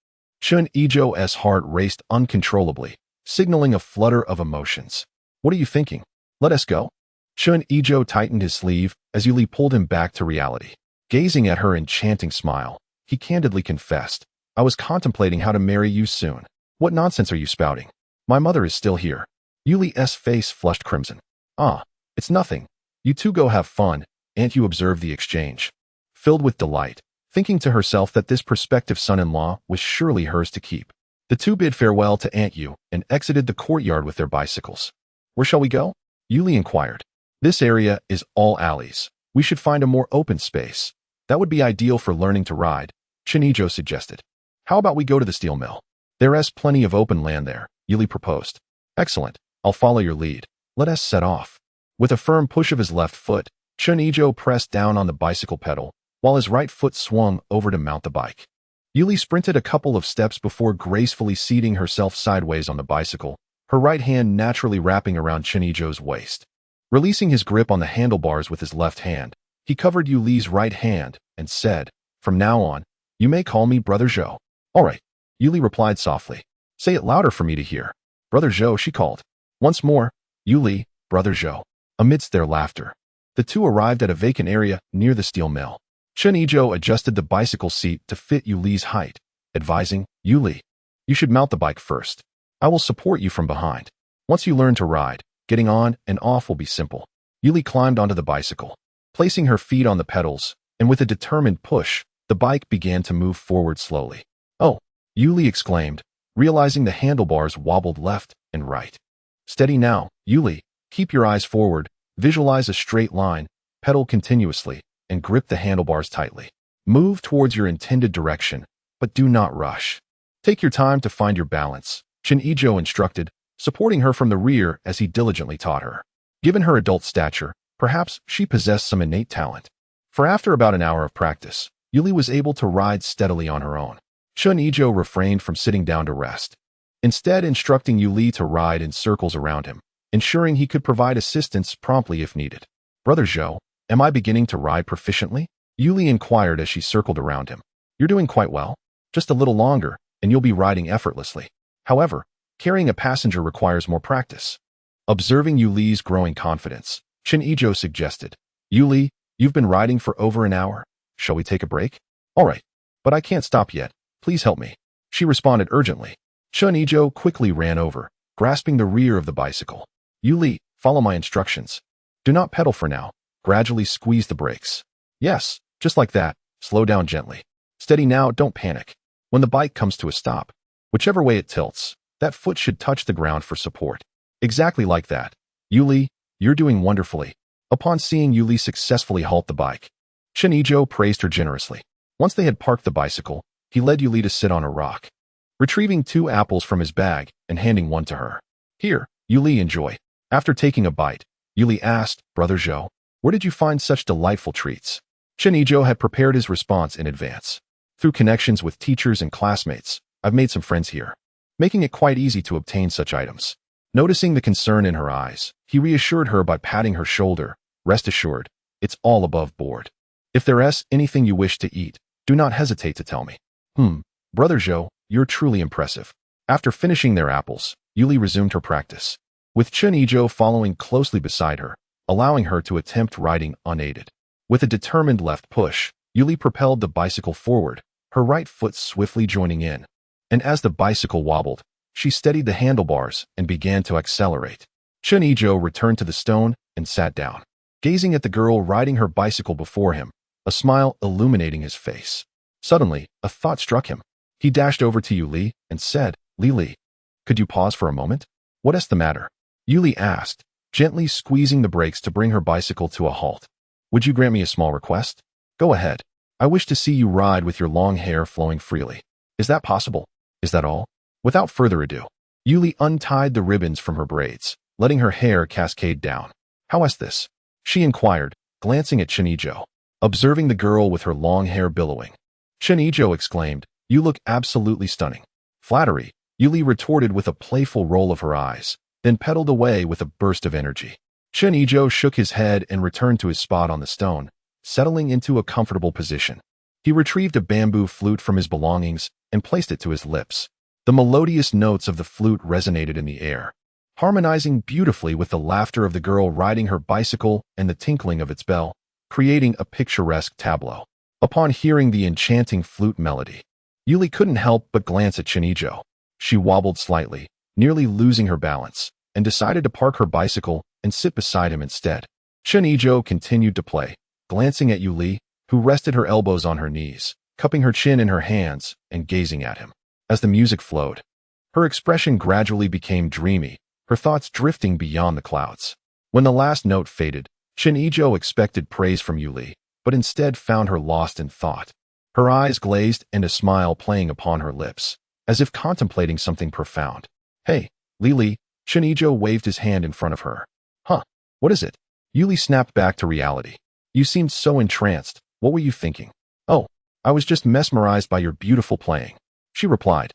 Chen Yizhou's heart raced uncontrollably, signaling a flutter of emotions. What are you thinking? Let us go? Chen Yizhou tightened his sleeve as Yuli pulled him back to reality. Gazing at her enchanting smile, he candidly confessed, I was contemplating how to marry you soon. What nonsense are you spouting? My mother is still here. Yuli's face flushed crimson. Ah, it's nothing. You two go have fun, Aunt Yu observed the exchange. Filled with delight, thinking to herself that this prospective son-in-law was surely hers to keep. The two bid farewell to Aunt Yu and exited the courtyard with their bicycles. Where shall we go? Yuli inquired. This area is all alleys. We should find a more open space. That would be ideal for learning to ride, Chen Yizhou suggested. How about we go to the steel mill? There's plenty of open land there, Yuli proposed. Excellent. I'll follow your lead. Let us set off. With a firm push of his left foot, Chen Yizhou pressed down on the bicycle pedal, while his right foot swung over to mount the bike. Yuli sprinted a couple of steps before gracefully seating herself sideways on the bicycle, her right hand naturally wrapping around Chen Yizhou's waist. Releasing his grip on the handlebars with his left hand, he covered Yuli's right hand and said, From now on, you may call me Brother Zhou. All right, Yuli replied softly. Say it louder for me to hear. Brother Zhou, she called. Once more, Yuli, Brother Zhou. Amidst their laughter, the two arrived at a vacant area near the steel mill. Chen Yizhou adjusted the bicycle seat to fit Yuli's height, advising, Yuli, you should mount the bike first. I will support you from behind. Once you learn to ride, getting on and off will be simple. Yuli climbed onto the bicycle, placing her feet on the pedals, and with a determined push, the bike began to move forward slowly. Oh, Yuli exclaimed, realizing the handlebars wobbled left and right. Steady now, Yuli. Keep your eyes forward, visualize a straight line, pedal continuously, and grip the handlebars tightly. Move towards your intended direction, but do not rush. Take your time to find your balance, Chen Yizhou instructed, supporting her from the rear as he diligently taught her. Given her adult stature, perhaps she possessed some innate talent. For after about an hour of practice, Yuli was able to ride steadily on her own. Chen Yizhou refrained from sitting down to rest, instead instructing Yuli to ride in circles around him, ensuring he could provide assistance promptly if needed. Brother Zhou, am I beginning to ride proficiently? Yuli inquired as she circled around him. You're doing quite well. Just a little longer, and you'll be riding effortlessly. However, carrying a passenger requires more practice. Observing Yuli's growing confidence, Chen Yizhou suggested, Yuli, you've been riding for over an hour. Shall we take a break? All right, but I can't stop yet. Please help me. She responded urgently. Chen Yizhou quickly ran over, grasping the rear of the bicycle. Yuli, follow my instructions. Do not pedal for now. Gradually squeeze the brakes. Yes, just like that. Slow down gently. Steady now, don't panic. When the bike comes to a stop, whichever way it tilts, that foot should touch the ground for support. Exactly like that. Yuli, you're doing wonderfully. Upon seeing Yuli successfully halt the bike, Chen Yizhou praised her generously. Once they had parked the bicycle, he led Yuli to sit on a rock, retrieving 2 apples from his bag and handing one to her. Here, Yuli, enjoy. After taking a bite, Yuli asked, Brother Zhou, where did you find such delightful treats? Chen Yizhou had prepared his response in advance. Through connections with teachers and classmates, I've made some friends here, making it quite easy to obtain such items. Noticing the concern in her eyes, he reassured her by patting her shoulder. Rest assured, it's all above board. If there's anything you wish to eat, do not hesitate to tell me. Brother Zhou, you're truly impressive. After finishing their apples, Yuli resumed her practice, with Chen Yizhou following closely beside her, allowing her to attempt riding unaided. With a determined left push, Yuli propelled the bicycle forward, her right foot swiftly joining in. And as the bicycle wobbled, she steadied the handlebars and began to accelerate. Chen Yizhou returned to the stone and sat down, gazing at the girl riding her bicycle before him, a smile illuminating his face. Suddenly, a thought struck him. He dashed over to Yuli and said, Li, could you pause for a moment? What's the matter? Yuli asked, gently squeezing the brakes to bring her bicycle to a halt. Would you grant me a small request? Go ahead. I wish to see you ride with your long hair flowing freely. Is that possible? Is that all? Without further ado, Yuli untied the ribbons from her braids, letting her hair cascade down. How is this? She inquired, glancing at Chen Yizhou, observing the girl with her long hair billowing. Chen Yizhou exclaimed, You look absolutely stunning. Flattery, Yuli retorted with a playful roll of her eyes, then pedaled away with a burst of energy. Chen Yizhou shook his head and returned to his spot on the stone, settling into a comfortable position. He retrieved a bamboo flute from his belongings and placed it to his lips. The melodious notes of the flute resonated in the air, harmonizing beautifully with the laughter of the girl riding her bicycle and the tinkling of its bell, creating a picturesque tableau. Upon hearing the enchanting flute melody, Yuli couldn't help but glance at Chen Yizhou. She wobbled slightly, nearly losing her balance, and decided to park her bicycle and sit beside him instead. Chen Yizhou continued to play, glancing at Yuli, who rested her elbows on her knees, cupping her chin in her hands and gazing at him. As the music flowed, her expression gradually became dreamy, her thoughts drifting beyond the clouds. When the last note faded, Chen Yizhou expected praise from Yuli, but instead found her lost in thought. Her eyes glazed and a smile playing upon her lips, as if contemplating something profound. Hey, Li, Chen Yizhou waved his hand in front of her. Huh, what is it? Yuli snapped back to reality. You seemed so entranced. What were you thinking? Oh, I was just mesmerized by your beautiful playing, she replied.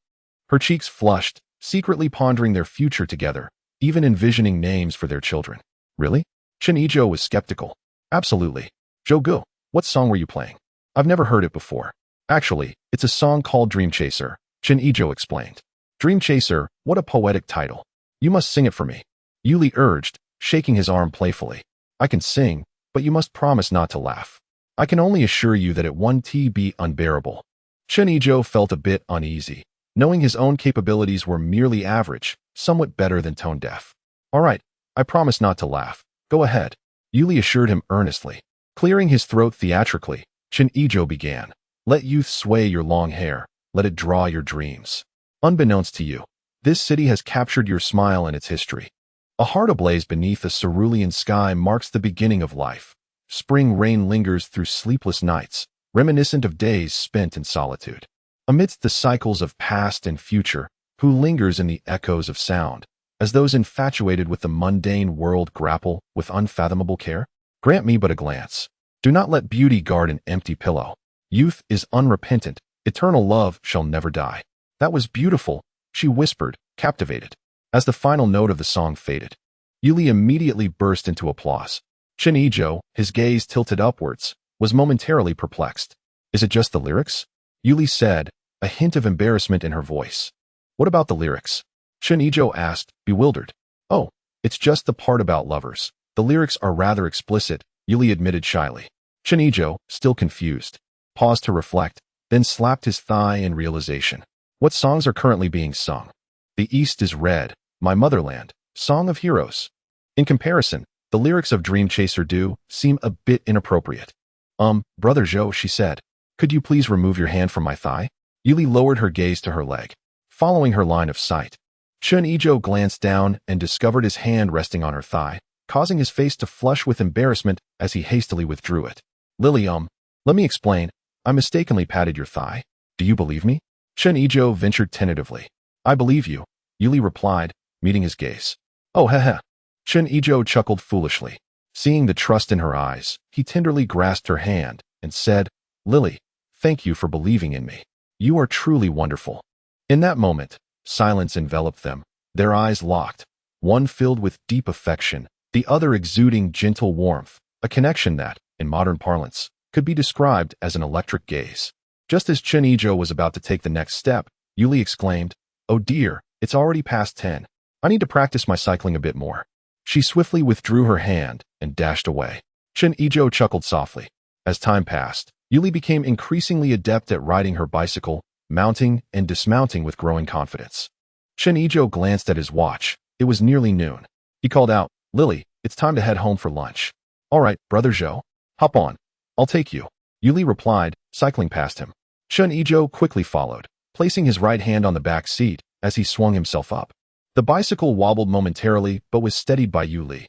Her cheeks flushed, secretly pondering their future together, even envisioning names for their children. Really? Chen Yizhou was skeptical. Absolutely. Zhou, what song were you playing? I've never heard it before. Actually, it's a song called Dream Chaser, Chen Yizhou explained. Dream Chaser, what a poetic title. You must sing it for me, Yuli urged, shaking his arm playfully. I can sing, but you must promise not to laugh. I can only assure you that it won't be unbearable. Chen Yizhou felt a bit uneasy, knowing his own capabilities were merely average, somewhat better than tone deaf. All right, I promise not to laugh. Go ahead, Yuli assured him earnestly. Clearing his throat theatrically, Chen Yizhou began. Let youth sway your long hair, let it draw your dreams. Unbeknownst to you, this city has captured your smile and its history. A heart ablaze beneath a cerulean sky marks the beginning of life. Spring rain lingers through sleepless nights, reminiscent of days spent in solitude. Amidst the cycles of past and future, who lingers in the echoes of sound, as those infatuated with the mundane world grapple with unfathomable care? Grant me but a glance. Do not let beauty guard an empty pillow. Youth is unrepentant, eternal love shall never die. That was beautiful, she whispered, captivated. As the final note of the song faded, Yuli immediately burst into applause. Chen Yizhou, his gaze tilted upwards, was momentarily perplexed. Is it just the lyrics? Yuli said, a hint of embarrassment in her voice. What about the lyrics? Chen Yizhou asked, bewildered. Oh, it's just the part about lovers. The lyrics are rather explicit, Yuli admitted shyly. Chen Yizhou, still confused, paused to reflect, then slapped his thigh in realization. What songs are currently being sung? The East is Red, My Motherland, Song of Heroes. In comparison, the lyrics of Dream Chaser do seem a bit inappropriate. Brother Zhou, she said, could you please remove your hand from my thigh? Yuli lowered her gaze to her leg, following her line of sight. Chen Yizhou glanced down and discovered his hand resting on her thigh, causing his face to flush with embarrassment as he hastily withdrew it. Lily, let me explain. I mistakenly patted your thigh. Do you believe me? Chen Yizhou ventured tentatively. I believe you, Yuli replied, meeting his gaze. Oh, heh. Chen Yizhou chuckled foolishly. Seeing the trust in her eyes, he tenderly grasped her hand and said, Lily, thank you for believing in me. You are truly wonderful. In that moment, silence enveloped them, their eyes locked, one filled with deep affection, the other exuding gentle warmth, a connection that, in modern parlance, could be described as an electric gaze. Just as Chen Yizhou was about to take the next step, Yuli exclaimed, Oh dear, it's already past 10. I need to practice my cycling a bit more. She swiftly withdrew her hand and dashed away. Chen Yizhou chuckled softly. As time passed, Yuli became increasingly adept at riding her bicycle, mounting and dismounting with growing confidence. Chen Yizhou glanced at his watch. It was nearly noon. He called out, Lily, it's time to head home for lunch. All right, Brother Zhou. Hop on. I'll take you. Yuli replied, cycling past him. Chen Yizhou quickly followed, placing his right hand on the back seat as he swung himself up. The bicycle wobbled momentarily but was steadied by Yuli.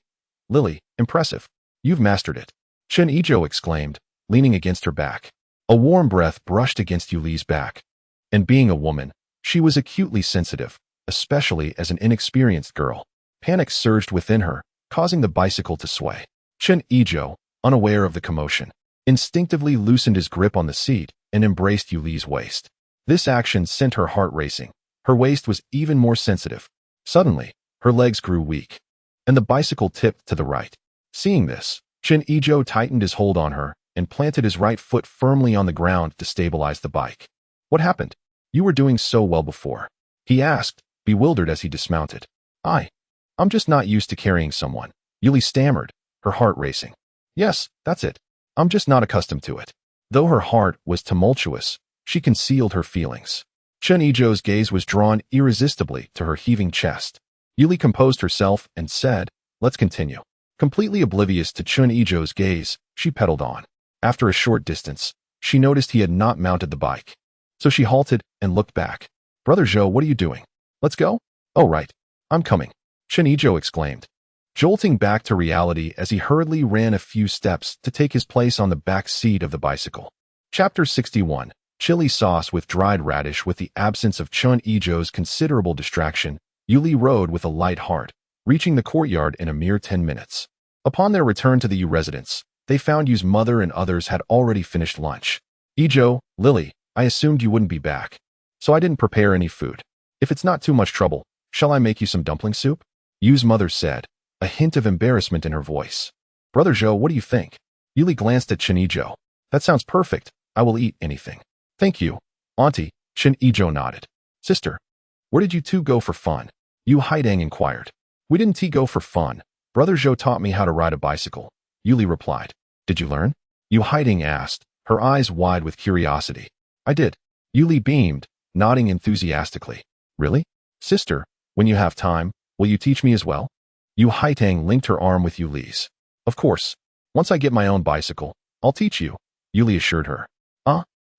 Lily, impressive. You've mastered it. Chen Yizhou exclaimed, leaning against her back. A warm breath brushed against Yuli's back. And being a woman, she was acutely sensitive, especially as an inexperienced girl. Panic surged within her, causing the bicycle to sway. Chen Yizhou, unaware of the commotion, instinctively loosened his grip on the seat and embraced Yuli's waist. This action sent her heart racing. Her waist was even more sensitive. Suddenly, her legs grew weak, and the bicycle tipped to the right. Seeing this, Chen Yizhou tightened his hold on her and planted his right foot firmly on the ground to stabilize the bike. What happened? You were doing so well before, he asked, bewildered as he dismounted. I'm just not used to carrying someone, Yuli stammered, her heart racing. Yes, that's it. I'm just not accustomed to it. Though her heart was tumultuous, she concealed her feelings. Chen Yizhou's gaze was drawn irresistibly to her heaving chest. Yuli composed herself and said, Let's continue. Completely oblivious to Chen Yizhou's gaze, she pedaled on. After a short distance, she noticed he had not mounted the bike. So she halted and looked back. Brother Zhou, what are you doing? Let's go? Oh, right. I'm coming. Chen Yizhou exclaimed, jolting back to reality as he hurriedly ran a few steps to take his place on the back seat of the bicycle. Chapter 61. Chili sauce with dried radish. With the absence of Chen Yizhou's considerable distraction, Yuli rode with a light heart, reaching the courtyard in a mere 10 minutes. Upon their return to the Yu residence, they found Yu's mother and others had already finished lunch. Yizhou, Lily, I assumed you wouldn't be back, so I didn't prepare any food. If it's not too much trouble, shall I make you some dumpling soup? Yu's mother said, a hint of embarrassment in her voice. Brother Zhou, what do you think? Yuli glanced at Chen Yizhou. That sounds perfect. I will eat anything. Thank you, Auntie, Chen Yizhou nodded. Sister, where did you two go for fun? Yu Haidang inquired. We didn't go for fun. Brother Zhou taught me how to ride a bicycle, Yuli replied. Did you learn? Yu Haidang asked, her eyes wide with curiosity. I did. Yuli beamed, nodding enthusiastically. Really? Sister, when you have time, will you teach me as well? Yu Haitang linked her arm with Yuli's. Of course. Once I get my own bicycle, I'll teach you, Yuli assured her.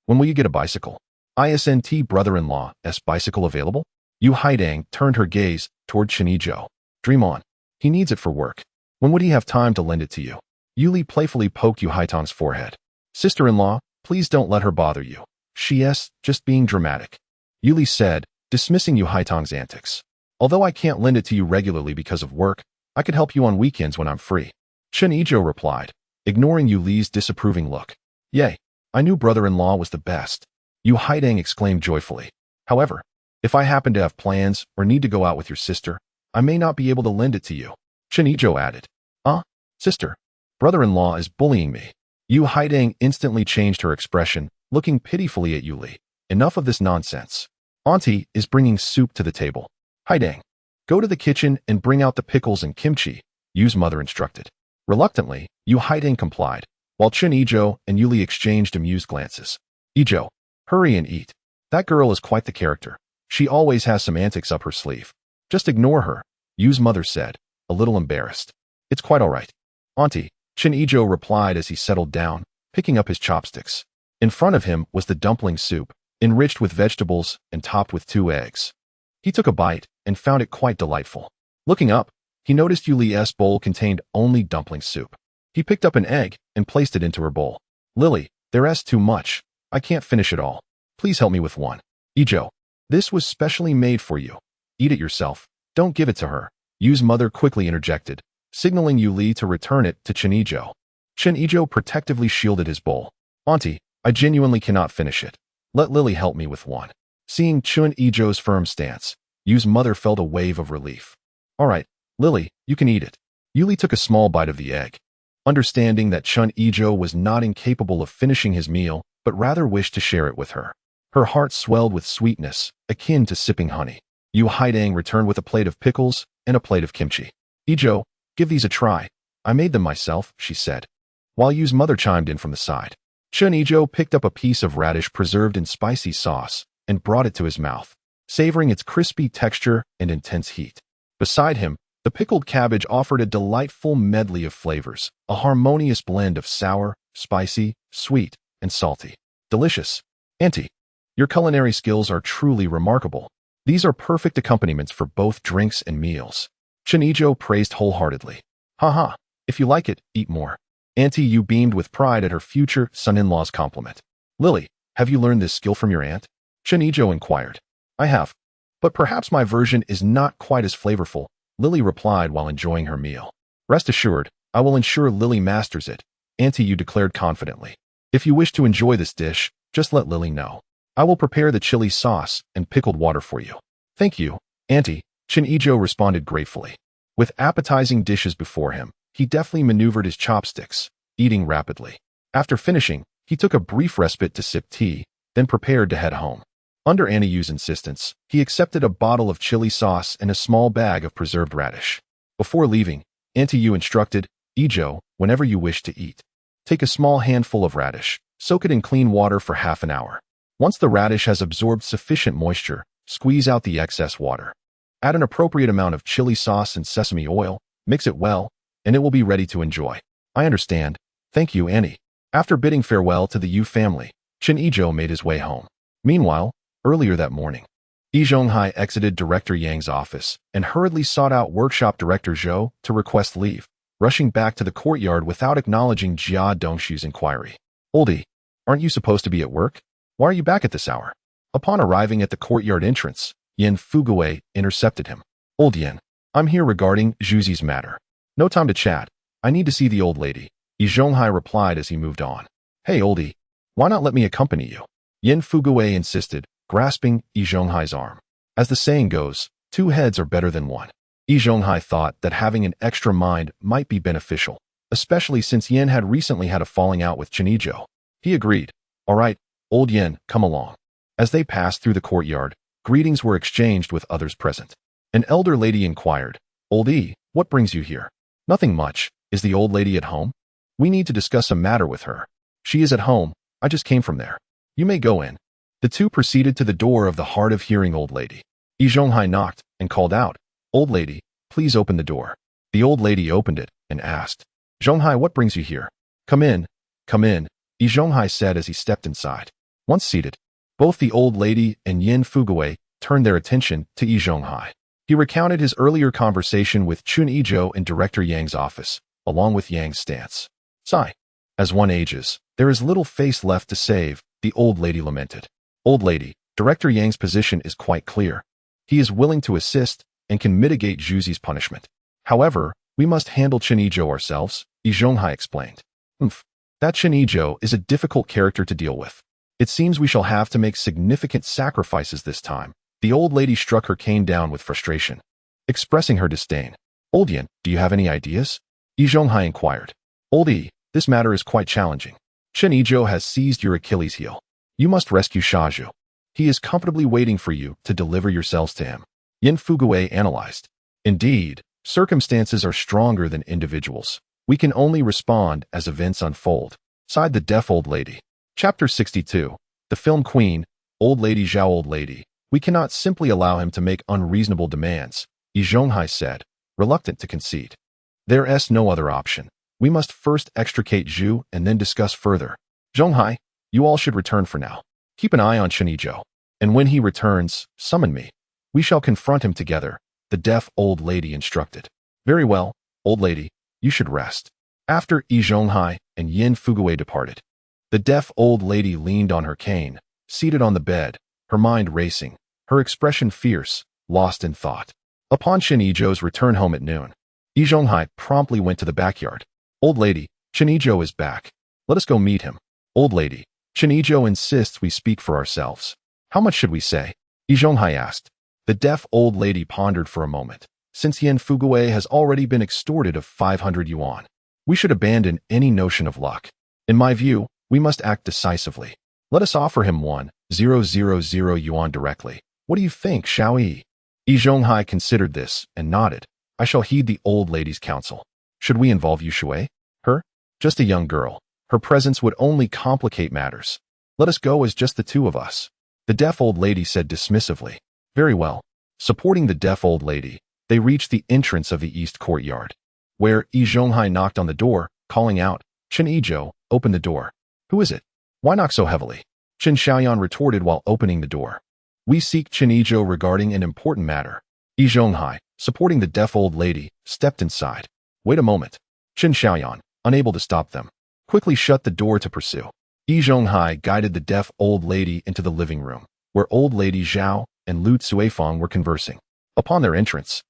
When will you get a bicycle? ISNT brother-in-law's bicycle available? Yu Haidang turned her gaze toward Chen Yizhou. Dream on. He needs it for work. When would he have time to lend it to you? Yuli playfully poked Yu Haitang's forehead. Sister-in-law, please don't let her bother you. She's just being dramatic, Yuli said, dismissing Yu Haitang's antics. Although I can't lend it to you regularly because of work, I could help you on weekends when I'm free. Chen Yizhou replied, ignoring Yuli's disapproving look. Yay, I knew brother-in-law was the best, Yu Haidang exclaimed joyfully. However, if I happen to have plans or need to go out with your sister, I may not be able to lend it to you, Chen Yizhou added. Sister, brother-in-law is bullying me. Yu Haidang instantly changed her expression, looking pitifully at Yuli. Enough of this nonsense. Auntie is bringing soup to the table. Haidang, go to the kitchen and bring out the pickles and kimchi, Yu's mother instructed. Reluctantly, Yu Haidang complied, while Chen Yizhou and Yuli exchanged amused glances. Yizhou, hurry and eat. That girl is quite the character. She always has some antics up her sleeve. Just ignore her, Yu's mother said, a little embarrassed. It's quite all right, Auntie, Chen Yizhou replied as he settled down, picking up his chopsticks. In front of him was the dumpling soup, enriched with vegetables and topped with 2 eggs. He took a bite and found it quite delightful. Looking up, he noticed Yuli's bowl contained only dumpling soup. He picked up an egg and placed it into her bowl. Lily, there's too much. I can't finish it all. Please help me with one. Yizhou, this was specially made for you. Eat it yourself. Don't give it to her. Yu's mother quickly interjected, signaling Yu Li to return it to Chen Yizhou. Chen Yizhou protectively shielded his bowl. Auntie, I genuinely cannot finish it. Let Lily help me with one. Seeing Chen Yizhou's firm stance, Yu's mother felt a wave of relief. All right, Lily, you can eat it. Yu Li took a small bite of the egg. Understanding that Chen Yizhou was not incapable of finishing his meal, but rather wished to share it with her. Her heart swelled with sweetness, akin to sipping honey. Yu Haidang returned with a plate of pickles and a plate of kimchi. Yizhou, give these a try. I made them myself, she said. While Yu's mother chimed in from the side. Chen Yizhou picked up a piece of radish preserved in spicy sauce and brought it to his mouth, savoring its crispy texture and intense heat. Beside him, the pickled cabbage offered a delightful medley of flavors, a harmonious blend of sour, spicy, sweet, and salty. Delicious. Auntie, your culinary skills are truly remarkable. These are perfect accompaniments for both drinks and meals. Chen Yizhou praised wholeheartedly. Haha, if you like it, eat more. Auntie Yu beamed with pride at her future son-in-law's compliment. Lily, have you learned this skill from your aunt? Chen Yizhou inquired. I have. But perhaps my version is not quite as flavorful, Lily replied while enjoying her meal. Rest assured, I will ensure Lily masters it, Auntie Yu declared confidently. If you wish to enjoy this dish, just let Lily know. I will prepare the chili sauce and pickled water for you. Thank you, Auntie, Chen Yizhou responded gratefully. With appetizing dishes before him, he deftly maneuvered his chopsticks, eating rapidly. After finishing, he took a brief respite to sip tea, then prepared to head home. Under Auntie Yu's insistence, he accepted a bottle of chili sauce and a small bag of preserved radish. Before leaving, Auntie Yu instructed, Yizhou, whenever you wish to eat, take a small handful of radish, soak it in clean water for half an hour. Once the radish has absorbed sufficient moisture, squeeze out the excess water. Add an appropriate amount of chili sauce and sesame oil, mix it well, and it will be ready to enjoy. I understand. Thank you, Auntie. After bidding farewell to the Yu family, Chen Yizhou made his way home. Meanwhile, earlier that morning, Yi Zhonghai exited Director Yang's office and hurriedly sought out Workshop Director Zhou to request leave, rushing back to the courtyard without acknowledging Jia Dongshu's inquiry. Oldie, aren't you supposed to be at work? Why are you back at this hour? Upon arriving at the courtyard entrance, Yen Fugui intercepted him. Old Yen, I'm here regarding Zhuzi's matter. No time to chat. I need to see the old lady, Yi Zhonghai replied as he moved on. Hey oldie, why not let me accompany you? Yen Fugui insisted, grasping Yi Zhonghai's arm. As the saying goes, 2 heads are better than 1. Yi Zhonghai thought that having an extra mind might be beneficial, especially since Yen had recently had a falling out with Chen Yizhou. He agreed. All right, old Yen, come along. As they passed through the courtyard, greetings were exchanged with others present. An elder lady inquired, Oldie, what brings you here? Nothing much. Is the old lady at home? We need to discuss a matter with her. She is at home. I just came from there. You may go in. The two proceeded to the door of the hard-of-hearing old lady. Yi Zhonghai knocked and called out, Old lady, please open the door. The old lady opened it and asked, Zhonghai, what brings you here? Come in. Yi Zhonghai said as he stepped inside. Once seated, both the old lady and Yen Fugui turned their attention to Yi Zhonghai. He recounted his earlier conversation with Chen Yizhou in Director Yang's office, along with Yang's stance. Sigh. As one ages, there is little face left to save, the old lady lamented. Old lady, Director Yang's position is quite clear. He is willing to assist and can mitigate Zhuzi's punishment. However, we must handle Chen Yizhou ourselves, Yi Zhonghai explained. That Chen Yizhou is a difficult character to deal with. It seems we shall have to make significant sacrifices this time. The old lady struck her cane down with frustration, expressing her disdain. Old Yen, do you have any ideas? Yi Zhonghai inquired. Oldie, this matter is quite challenging. Chen Yizhou has seized your Achilles heel. You must rescue Shazhu. He is comfortably waiting for you to deliver yourselves to him. Yen Fugui analyzed. Indeed, circumstances are stronger than individuals. We can only respond as events unfold. Sighed the deaf old lady. Chapter 62. The Film Queen, Old Lady Zhao. Old lady, we cannot simply allow him to make unreasonable demands, Yi Zhonghai said, reluctant to concede. There is no other option. We must first extricate Zhu and then discuss further. Zhonghai, you all should return for now. Keep an eye on Chen Yizhou, and when he returns, summon me. We shall confront him together, the deaf old lady instructed. Very well, old lady, you should rest. After Yi Zhonghai and Yen Fugui departed, The deaf old lady leaned on her cane, seated on the bed, her mind racing, her expression fierce, lost in thought. Upon Chen Yizhou's return home at noon, Yizhonghai promptly went to the backyard. Old lady, Chen Yizhou is back. Let us go meet him. Old lady, Chen Yizhou insists we speak for ourselves. How much should we say? Yizhonghai asked. The deaf old lady pondered for a moment. Since Yan Fuguei has already been extorted of 500 yuan, we should abandon any notion of luck. In my view, we must act decisively. Let us offer him 1,000 yuan directly. What do you think, Xiao Yi? Yizhonghai considered this and nodded. I shall heed the old lady's counsel. Should we involve Yu Shui? Her? Just a young girl. Her presence would only complicate matters. Let us go as just the two of us. The deaf old lady said dismissively. Very well. Supporting the deaf old lady, they reached the entrance of the east courtyard, where Yizhonghai knocked on the door, calling out, Chen Yizhou, open the door. Who is it? Why knock so heavily? Chen Xiaoyan retorted while opening the door. We seek Chen Yizhou regarding an important matter. Yizhonghai, supporting the deaf old lady, stepped inside. Wait a moment. Chen Xiaoyan, unable to stop them, quickly shut the door to pursue. Yizhonghai guided the deaf old lady into the living room, where old lady Zhao and Lu Cuifeng were conversing. Upon their entrance,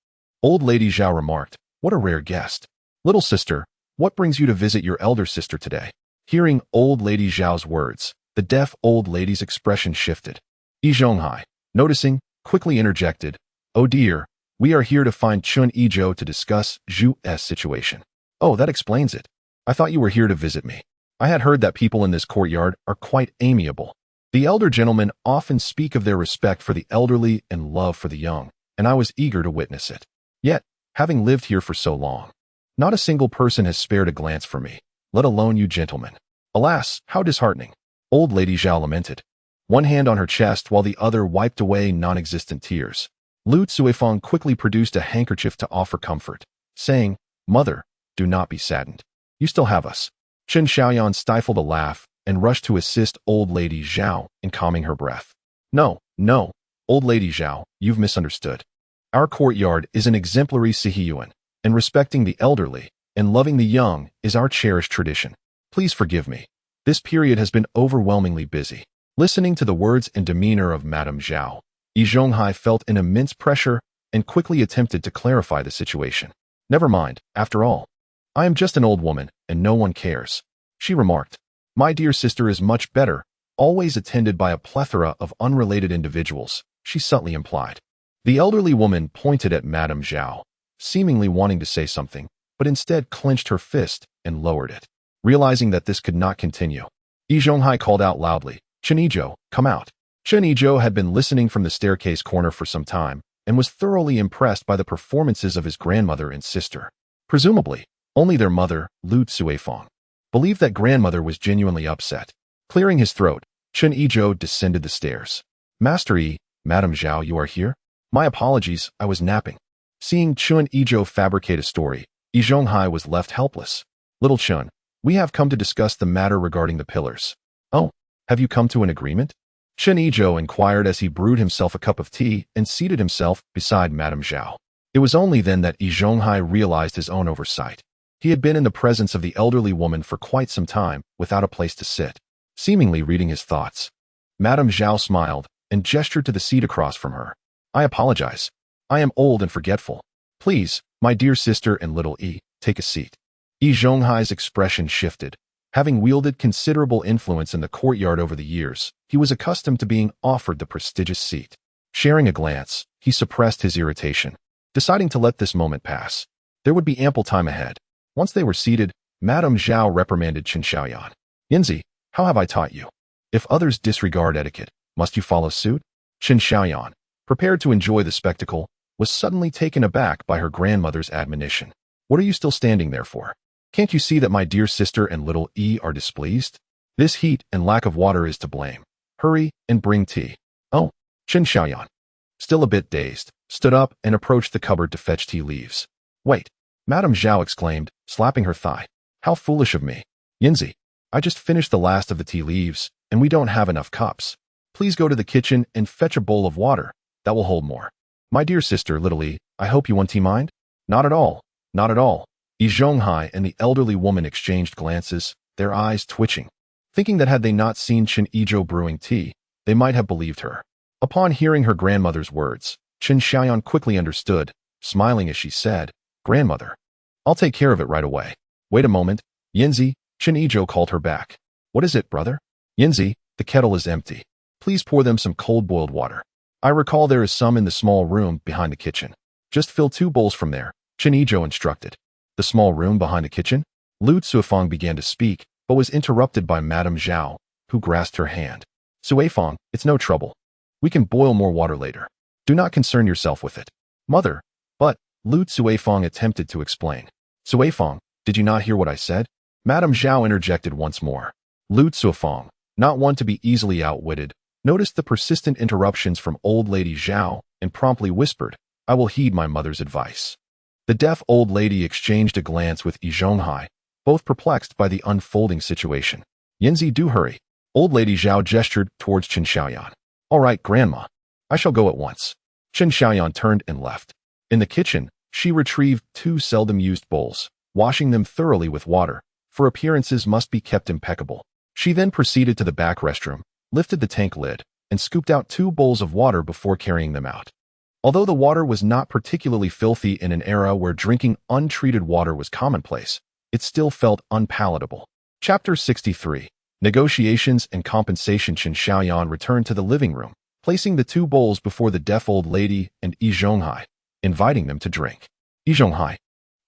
old lady Zhao remarked, what a rare guest. Little sister, what brings you to visit your elder sister today? Hearing old lady Zhao's words, the deaf old lady's expression shifted. Yizhonghai, noticing, quickly interjected, oh dear, we are here to find Chen Yizhou to discuss Zhu's situation. Oh, that explains it. I thought you were here to visit me. I had heard that people in this courtyard are quite amiable. The elder gentlemen often speak of their respect for the elderly and love for the young, and I was eager to witness it. Yet, having lived here for so long, not a single person has spared a glance for me, let alone you gentlemen. Alas, how disheartening. Old lady Zhao lamented, one hand on her chest while the other wiped away non-existent tears. Lu Cuifeng quickly produced a handkerchief to offer comfort, saying, Mother, do not be saddened. You still have us. Chen Xiaoyan stifled a laugh and rushed to assist old lady Zhao in calming her breath. No, old lady Zhao, you've misunderstood. Our courtyard is an exemplary Siheyuan, and respecting the elderly and loving the young is our cherished tradition. Please forgive me. This period has been overwhelmingly busy. Listening to the words and demeanor of Madame Zhao, Yizhonghai felt an immense pressure and quickly attempted to clarify the situation. Never mind, after all. I am just an old woman, and no one cares. She remarked. My dear sister is much better, always attended by a plethora of unrelated individuals, she subtly implied. The elderly woman pointed at Madame Zhao, seemingly wanting to say something, but instead clenched her fist and lowered it. Realizing that this could not continue, Yizhonghai called out loudly, Chen Yizhou, come out. Chen Yizhou had been listening from the staircase corner for some time and was thoroughly impressed by the performances of his grandmother and sister. Presumably, only their mother, Lu Cuifeng, believed that grandmother was genuinely upset. Clearing his throat, Chen Yizhou descended the stairs. Master Yi, Madame Zhao, you are here? My apologies, I was napping. Seeing Chen Yizhou fabricate a story, Yizhonghai was left helpless. Little Chen, we have come to discuss the matter regarding the pillars. Oh, have you come to an agreement? Chen Yizhou inquired as he brewed himself a cup of tea and seated himself beside Madame Zhao. It was only then that Yizhonghai realized his own oversight. He had been in the presence of the elderly woman for quite some time without a place to sit, seemingly reading his thoughts. Madame Zhao smiled and gestured to the seat across from her. I apologize. I am old and forgetful. Please, my dear sister and little Yi, take a seat. Yizhonghai's expression shifted. Having wielded considerable influence in the courtyard over the years, he was accustomed to being offered the prestigious seat. Sharing a glance, he suppressed his irritation, deciding to let this moment pass. There would be ample time ahead. Once they were seated, Madame Zhao reprimanded Chen Xiaoyan. Yinzi, how have I taught you? If others disregard etiquette, must you follow suit? Chen Xiaoyan, prepared to enjoy the spectacle, was suddenly taken aback by her grandmother's admonition. What are you still standing there for? Can't you see that my dear sister and little Yi are displeased? This heat and lack of water is to blame. Hurry and bring tea. Oh, Chen Xiaoyan, still a bit dazed, stood up and approached the cupboard to fetch tea leaves. Wait, Madame Zhao exclaimed, slapping her thigh. How foolish of me. Yinzi, I just finished the last of the tea leaves, and we don't have enough cups. Please go to the kitchen and fetch a bowl of water. That will hold more. My dear sister, little Yi, I hope you want tea, mind? Not at all. Not at all. Yizhonghai and the elderly woman exchanged glances, their eyes twitching. thinking that had they not seen Chen Yizhou brewing tea, they might have believed her. Upon hearing her grandmother's words, Chen Xiaoyan quickly understood, smiling as she said, "Grandmother, I'll take care of it right away." "Wait a moment, Yinzi," Chen Yizhou called her back. "What is it, brother?" "Yinzi, the kettle is empty. Please pour them some cold-boiled water. I recall there is some in the small room behind the kitchen. Just fill 2 bowls from there," Chen Yizhou instructed. "The small room behind the kitchen?" Lu Cuifeng began to speak, but was interrupted by Madame Zhao, who grasped her hand. "Cuifeng, it's no trouble. We can boil more water later. Do not concern yourself with it." "Mother, but," Lu Cuifeng attempted to explain. "Cuifeng, did you not hear what I said?" Madame Zhao interjected once more. Lu Cuifeng, not one to be easily outwitted, noticed the persistent interruptions from old lady Zhao and promptly whispered, "I will heed my mother's advice." The deaf old lady exchanged a glance with Yi Zhonghai, both perplexed by the unfolding situation. "Yinzi, do hurry." Old lady Zhao gestured towards Chen Xiaoyan. "All right, Grandma. I shall go at once." Chen Xiaoyan turned and left. In the kitchen, she retrieved 2 seldom-used bowls, washing them thoroughly with water, for appearances must be kept impeccable. She then proceeded to the back restroom, lifted the tank lid, and scooped out 2 bowls of water before carrying them out. Although the water was not particularly filthy in an era where drinking untreated water was commonplace, it still felt unpalatable. Chapter 63. Negotiations and Compensation. Chen Xiaoyan returned to the living room, placing the 2 bowls before the deaf old lady and Yi Zhonghai, inviting them to drink. Yi Zhonghai,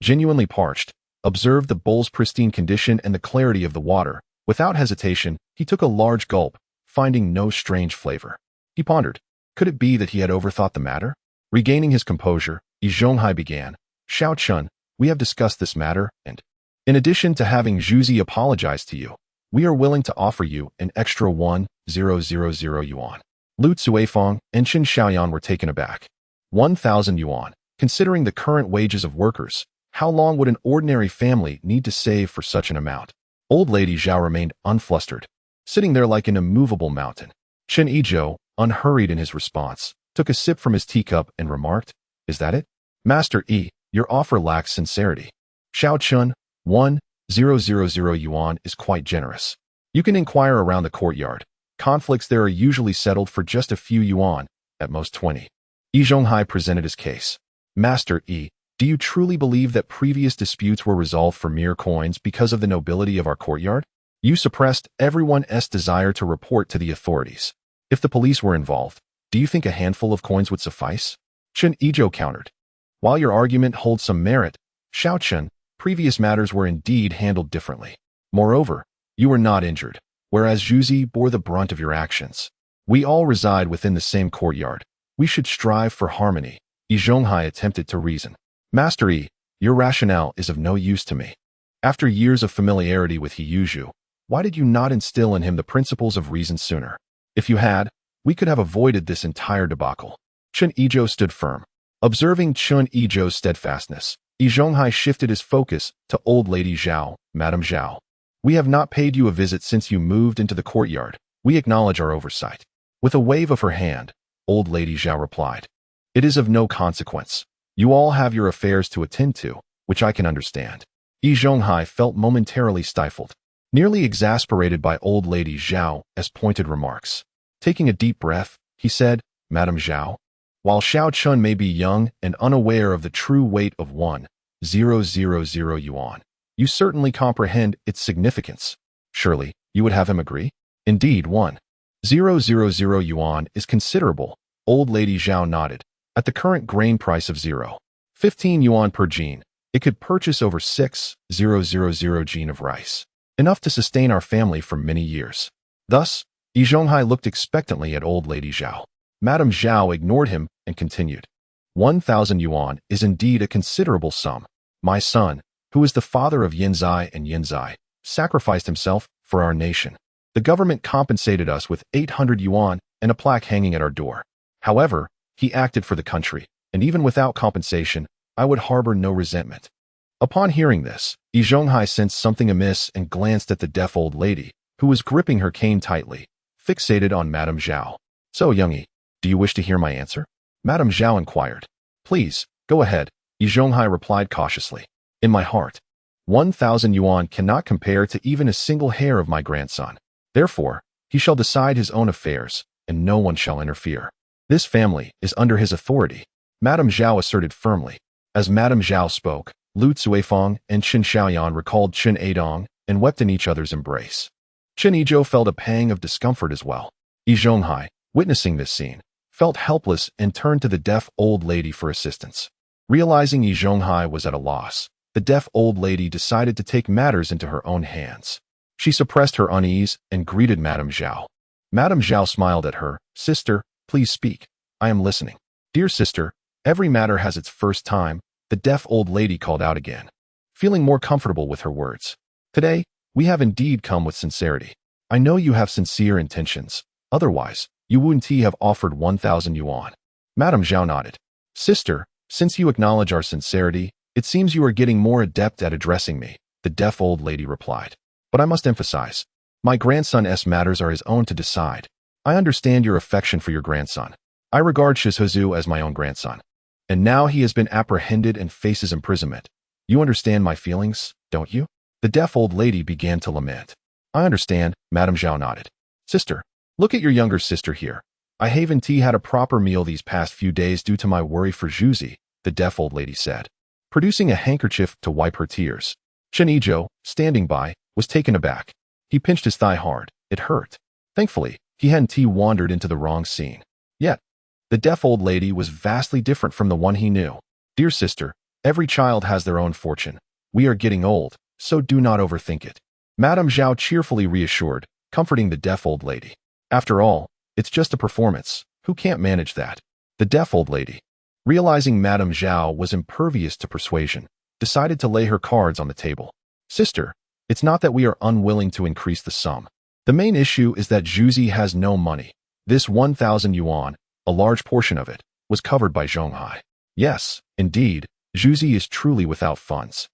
genuinely parched, observed the bowl's pristine condition and the clarity of the water. Without hesitation, he took a large gulp, finding no strange flavor. He pondered, could it be that he had overthought the matter? Regaining his composure, Yi Zhonghai began, "Xiao Chun, we have discussed this matter, and in addition to having Zhuzi apologize to you, we are willing to offer you an extra 1,000 yuan. Lu Cuifeng and Chen Xiaoyan were taken aback. 1,000 yuan, considering the current wages of workers, how long would an ordinary family need to save for such an amount? Old lady Zhao remained unflustered, sitting there like an immovable mountain. Chen Yizhou, unhurried in his response, took a sip from his teacup and remarked, "Is that it? Master Yi, your offer lacks sincerity. Xiao Chun, 1,000 yuan is quite generous. You can inquire around the courtyard. Conflicts there are usually settled for just a few yuan, at most 20. Yi Zhonghai presented his case. "Master Yi, do you truly believe that previous disputes were resolved for mere coins because of the nobility of our courtyard? You suppressed everyone's desire to report to the authorities. If the police were involved, do you think a handful of coins would suffice?" Chen Yizhou countered. "While your argument holds some merit, Xiao Chen, previous matters were indeed handled differently. Moreover, you were not injured, whereas Zhuzi bore the brunt of your actions. We all reside within the same courtyard. We should strive for harmony." Yi Zhonghai attempted to reason. "Master Yi, your rationale is of no use to me. After years of familiarity with Siheyuan, why did you not instill in him the principles of reason sooner? If you had, we could have avoided this entire debacle." Chen Yizhou stood firm. Observing Chen Yizhou's steadfastness, Yi Zhonghai shifted his focus to old lady Zhao, Madame Zhao. "We have not paid you a visit since you moved into the courtyard. We acknowledge our oversight." With a wave of her hand, old lady Zhao replied, "It is of no consequence. You all have your affairs to attend to, which I can understand." Yi Zhonghai felt momentarily stifled, nearly exasperated by old lady Zhao's pointed remarks. Taking a deep breath, he said, "Madame Zhao, while Xiao Chun may be young and unaware of the true weight of 1,000 yuan, you certainly comprehend its significance. Surely, you would have him agree? Indeed, 1,000 yuan is considerable." Old lady Zhao nodded. "At the current grain price of 0.15 yuan per jean, it could purchase over 6,000 jean of rice, enough to sustain our family for many years." Thus, Yi Zhonghai looked expectantly at old lady Zhao. Madame Zhao ignored him and continued, 1,000 yuan is indeed a considerable sum. My son, who is the father of Yinzai and Yinzai, sacrificed himself for our nation. The government compensated us with 800 yuan and a plaque hanging at our door. However, he acted for the country, and even without compensation, I would harbor no resentment." Upon hearing this, Yi Zhonghai sensed something amiss and glanced at the deaf old lady, who was gripping her cane tightly, fixated on Madame Zhao. "So, Youngie, do you wish to hear my answer?" Madame Zhao inquired. "Please, go ahead," Yi Zhonghai replied cautiously. "In my heart, 1,000 yuan cannot compare to even a single hair of my grandson. Therefore, he shall decide his own affairs, and no one shall interfere. This family is under his authority, Madame Zhao asserted firmly. As Madame Zhao spoke, Lu Cuifeng and Chen Xiaoyan recalled Chen Yizhou and wept in each other's embrace. Chen Yizhou felt a pang of discomfort as well. Yizhou, witnessing this scene, felt helpless and turned to the deaf old lady for assistance. Realizing Yizhou was at a loss, the deaf old lady decided to take matters into her own hands. She suppressed her unease and greeted Madame Zhao. Madame Zhao smiled at her. "Sister, please speak. I am listening." "Dear sister, every matter has its first time," the deaf old lady called out again, feeling more comfortable with her words. "Today, we have indeed come with sincerity. I know you have sincere intentions. Otherwise, you wouldn't have offered 1,000 yuan. Madame Zhao nodded. "Sister, since you acknowledge our sincerity, it seems you are getting more adept at addressing me," the deaf old lady replied. "But I must emphasize, my grandson's matters are his own to decide. I understand your affection for your grandson. I regard Siheyuan as my own grandson. And now he has been apprehended and faces imprisonment. You understand my feelings, don't you?" The deaf old lady began to lament. "I understand," Madame Zhao nodded. "Sister, look at your younger sister here. I haven't had a proper meal these past few days due to my worry for Zhuzi," the deaf old lady said, producing a handkerchief to wipe her tears. Chen Yizhou, standing by, was taken aback. He pinched his thigh hard. It hurt. Thankfully, he hadn't wandered into the wrong scene. Yet, the deaf old lady was vastly different from the one he knew. "Dear sister, every child has their own fortune. We are getting old, so do not overthink it," Madame Zhao cheerfully reassured, comforting the deaf old lady. "After all, it's just a performance. Who can't manage that?" The deaf old lady, realizing Madame Zhao was impervious to persuasion, decided to lay her cards on the table. "Sister, it's not that we are unwilling to increase the sum. The main issue is that Zhuzi has no money. This 1,000 yuan, a large portion of it, was covered by Zhonghai. Yes, indeed, Zhuzi is truly without funds."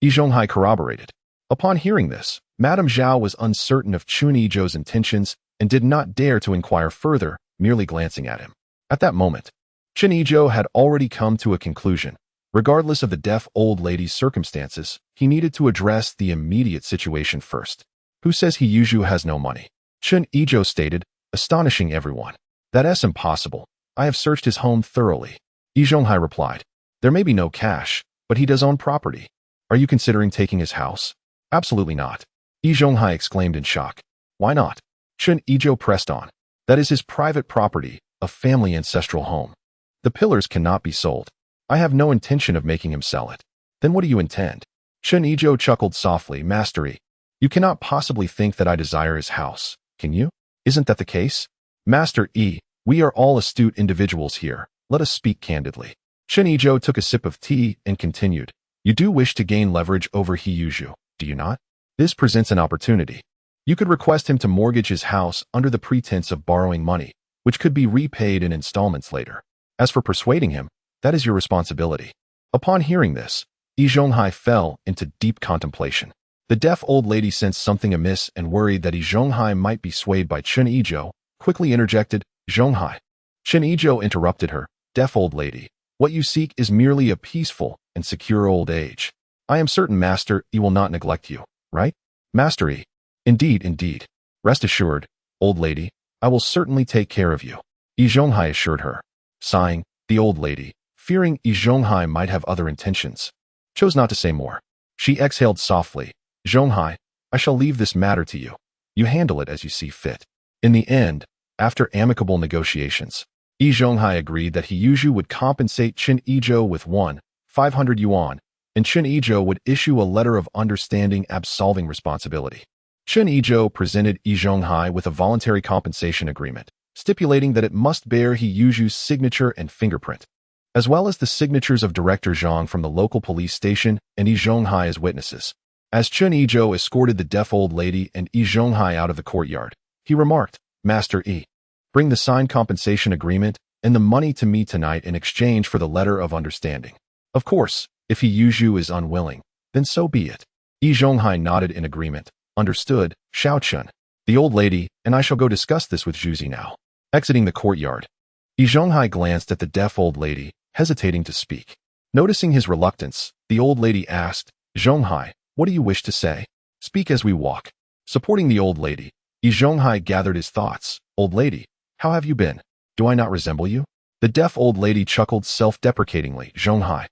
Yizhou corroborated. Upon hearing this, Madame Zhao was uncertain of Chen Yizhou's intentions and did not dare to inquire further, merely glancing at him. At that moment, Chen Yizhou had already come to a conclusion. Regardless of the deaf old lady's circumstances, he needed to address the immediate situation first. "Who says Yizhou has no money?" Chen Yizhou stated, astonishing everyone. "That's impossible. I have searched his home thoroughly." Yizhou replied. "There may be no cash, but he does own property. Are you considering taking his house?" "Absolutely not," Yizhou exclaimed in shock. "Why not?" Chen Yizhou pressed on. "That is his private property, a family ancestral home. The pillars cannot be sold. I have no intention of making him sell it." "Then what do you intend?" Chen Yizhou chuckled softly. "Master E, you cannot possibly think that I desire his house, can you? Isn't that the case?" "Master E, we are all astute individuals here. Let us speak candidly." Chen Yizhou took a sip of tea and continued. "You do wish to gain leverage over Yizhou, do you not? This presents an opportunity. You could request him to mortgage his house under the pretense of borrowing money, which could be repaid in installments later. As for persuading him, that is your responsibility." Upon hearing this, Yizhou fell into deep contemplation. The deaf old lady sensed something amiss and worried that Yizhou might be swayed by Chen Yizhou, quickly interjected, "Zhonghai." Chen Yizhou interrupted her. "Deaf old lady, what you seek is merely a peaceful and secure old age. I am certain Master E will not neglect you, right?" "Master E, indeed. Rest assured, old lady, I will certainly take care of you," Yizhou assured her. Sighing, the old lady, fearing Yizhou might have other intentions, chose not to say more. She exhaled softly. "Zhonghai, I shall leave this matter to you. You handle it as you see fit." In the end, after amicable negotiations, Yizhou agreed that Yizhou would compensate Chen Yizhou with 500 yuan, and Chen Yizhou would issue a letter of understanding absolving responsibility. Chen Yizhou presented Yizhou with a voluntary compensation agreement, stipulating that it must bear Yizhou's signature and fingerprint, as well as the signatures of Director Zhang from the local police station and Yizhou as witnesses. As Chen Yizhou escorted the deaf old lady and Yizhou out of the courtyard, he remarked, "Master E, bring the signed compensation agreement and the money to me tonight in exchange for the letter of understanding. Of course, if Yizhou is unwilling, then so be it." Yizhou nodded in agreement. "Understood, Xiao Chen. The old lady and I shall go discuss this with Zhuzi now." Exiting the courtyard, Yizhou glanced at the deaf old lady, hesitating to speak. Noticing his reluctance, the old lady asked, "Zhonghai, what do you wish to say? Speak as we walk." Supporting the old lady, Yizhou gathered his thoughts. Old lady, how have you been? Do I not resemble you? The deaf old lady chuckled self-deprecatingly. Zhonghai,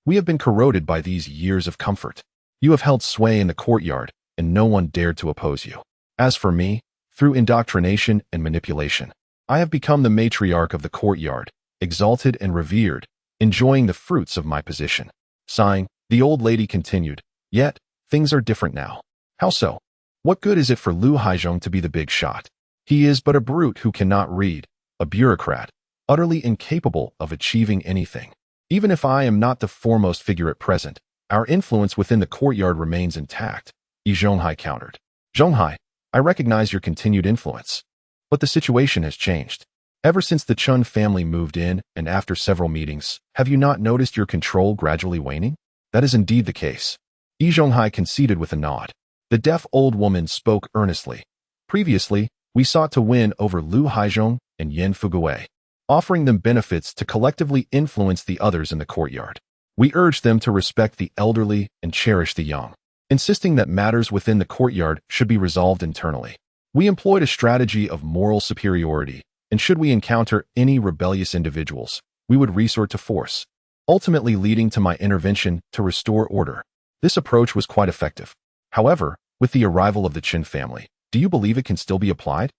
we have been corroded by these years of comfort. You have held sway in the courtyard, and no one dared to oppose you. As for me, through indoctrination and manipulation, I have become the matriarch of the courtyard, exalted and revered, enjoying the fruits of my position. Sighing, the old lady continued, yet, things are different now. How so? What good is it for Lu Haizhong to be the big shot? He is but a brute who cannot read, a bureaucrat, utterly incapable of achieving anything. Even if I am not the foremost figure at present, our influence within the courtyard remains intact, Yizhou countered. Zhonghai, I recognize your continued influence. But the situation has changed. Ever since the Chen family moved in and after several meetings, have you not noticed your control gradually waning? That is indeed the case. Yizhou conceded with a nod. The deaf old woman spoke earnestly. Previously, we sought to win over Lu Haizhong and Yan Fugui, offering them benefits to collectively influence the others in the courtyard. We urged them to respect the elderly and cherish the young, insisting that matters within the courtyard should be resolved internally. We employed a strategy of moral superiority, and should we encounter any rebellious individuals, we would resort to force, ultimately leading to my intervention to restore order. This approach was quite effective. However, with the arrival of the Chen family, do you believe it can still be applied?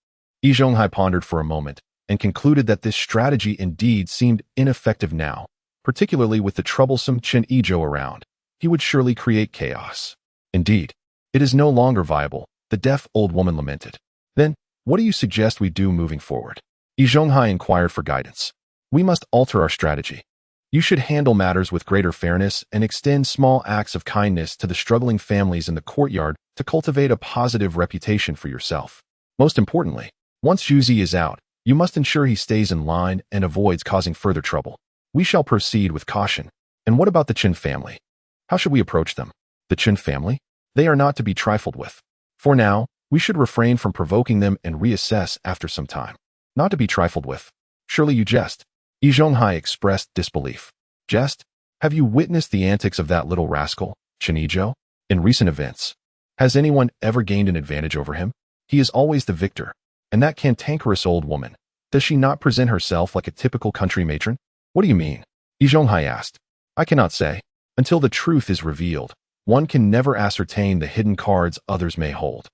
Yizhou pondered for a moment and concluded that this strategy indeed seemed ineffective now, particularly with the troublesome Chen Yizhou around. He would surely create chaos. Indeed, it is no longer viable, the deaf old woman lamented. Then, what do you suggest we do moving forward? Yizhou inquired for guidance. We must alter our strategy. You should handle matters with greater fairness and extend small acts of kindness to the struggling families in the courtyard to cultivate a positive reputation for yourself. Most importantly, once Yuzi is out, you must ensure he stays in line and avoids causing further trouble. We shall proceed with caution. And what about the Chen family? How should we approach them? The Chen family? They are not to be trifled with. For now, we should refrain from provoking them and reassess after some time. Not to be trifled with. Surely you jest. Yizhou expressed disbelief. Jest? Have you witnessed the antics of that little rascal, Chen Yizhou, in recent events? Has anyone ever gained an advantage over him? He is always the victor. And that cantankerous old woman, does she not present herself like a typical country matron? What do you mean? Yizhou asked. I cannot say. Until the truth is revealed, one can never ascertain the hidden cards others may hold.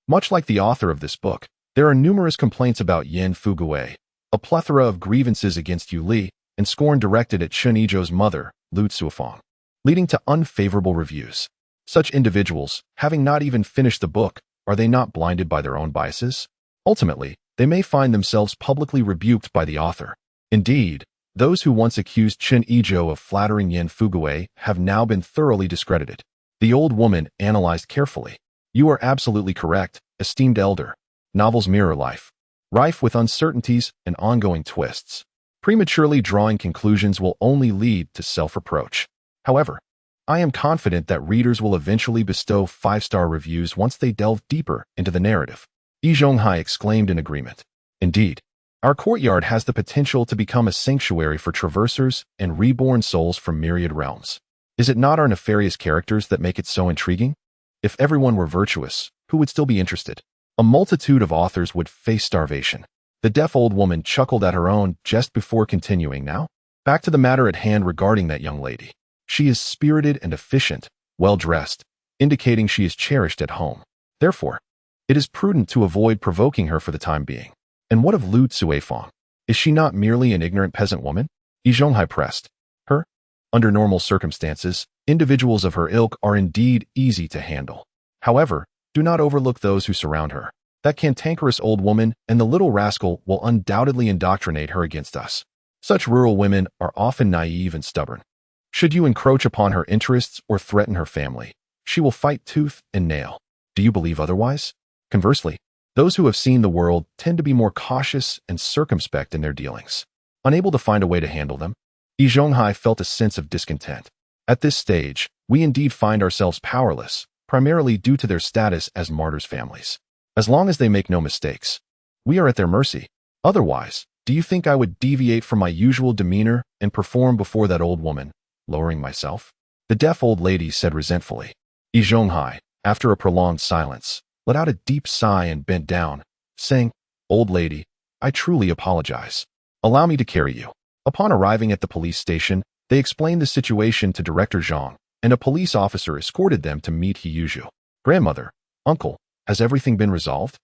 Much like the author of this book, there are numerous complaints about Yan Fugui, a plethora of grievances against Yu Li, and scorn directed at Chen Yizhou's mother, Lu Cuifang, leading to unfavorable reviews. Such individuals, having not even finished the book, are they not blinded by their own biases? Ultimately, they may find themselves publicly rebuked by the author. Indeed, those who once accused Chen Yizhou of flattering Yan Fugui have now been thoroughly discredited. The old woman analyzed carefully. You are absolutely correct, esteemed elder. Novels mirror life, rife with uncertainties and ongoing twists. Prematurely drawing conclusions will only lead to self-reproach. However, I am confident that readers will eventually bestow 5-star reviews once they delve deeper into the narrative. Yizhou exclaimed in agreement. Indeed, our courtyard has the potential to become a sanctuary for traversers and reborn souls from myriad realms. Is it not our nefarious characters that make it so intriguing? If everyone were virtuous, who would still be interested? A multitude of authors would face starvation. The deaf old woman chuckled at her own just before continuing. Now, back to the matter at hand regarding that young lady. She is spirited and efficient, well-dressed, indicating she is cherished at home. Therefore, it is prudent to avoid provoking her for the time being. And what of Lu Cuifang? Is she not merely an ignorant peasant woman? Yizhou pressed. Her? Under normal circumstances, individuals of her ilk are indeed easy to handle. However, do not overlook those who surround her. That cantankerous old woman and the little rascal will undoubtedly indoctrinate her against us. Such rural women are often naive and stubborn. Should you encroach upon her interests or threaten her family, she will fight tooth and nail. Do you believe otherwise? Conversely, those who have seen the world tend to be more cautious and circumspect in their dealings. Unable to find a way to handle them, Yizhou felt a sense of discontent. At this stage, we indeed find ourselves powerless, primarily due to their status as martyrs' families. As long as they make no mistakes, we are at their mercy. Otherwise, do you think I would deviate from my usual demeanor and perform before that old woman, lowering myself? The deaf old lady said resentfully. Yizhou, after a prolonged silence, let out a deep sigh and bent down, saying, "Old lady, I truly apologize. Allow me to carry you." Upon arriving at the police station, they explained the situation to Director Zhang, and a police officer escorted them to meet Yizhou. "Grandmother, uncle, has everything been resolved?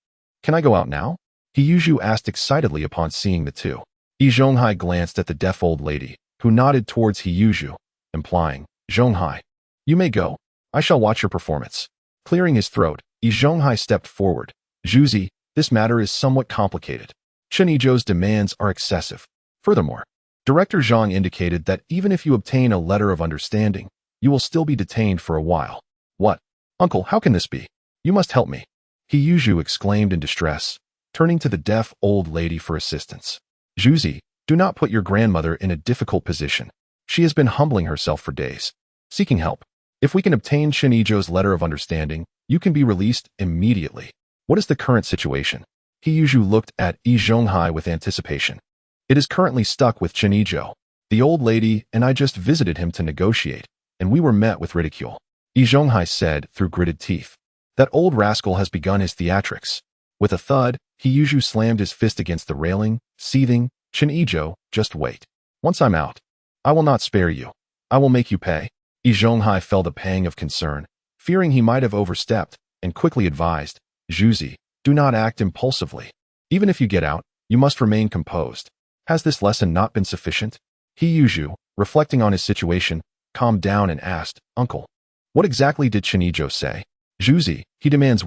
Can I go out now?" Yizhou asked excitedly upon seeing the two. Zhonghai glanced at the deaf old lady, who nodded towards Yizhou, implying, "Zhonghai, you may go. I shall watch your performance." Clearing his throat, Zhonghai stepped forward. "Zhuzi, this matter is somewhat complicated. Chen Yizhou's demands are excessive. Furthermore, Director Zhang indicated that even if you obtain a letter of understanding, you will still be detained for a while." "What? Uncle, how can this be? You must help me," Yizhou exclaimed in distress, turning to the deaf old lady for assistance. "Zhuzi, do not put your grandmother in a difficult position. She has been humbling herself for days, seeking help. If we can obtain Chen Yizhou's letter of understanding, you can be released immediately. What is the current situation?" Yizhou looked at Zhonghai with anticipation. "It is currently stuck with Chen Yizhou. The old lady and I just visited him to negotiate, and we were met with ridicule," Zhonghai said through gritted teeth. "That old rascal has begun his theatrics." With a thud, Yizhou slammed his fist against the railing, seething, "Chen Yizhou, just wait. Once I'm out, I will not spare you. I will make you pay." Zhonghai felt a pang of concern, fearing he might have overstepped, and quickly advised, "Zhuzi, do not act impulsively. Even if you get out, you must remain composed. Has this lesson not been sufficient?" Yizhou, reflecting on his situation, calmed down and asked, "Uncle, what exactly did Chen Yizhou say?" "Zhuzi, he demands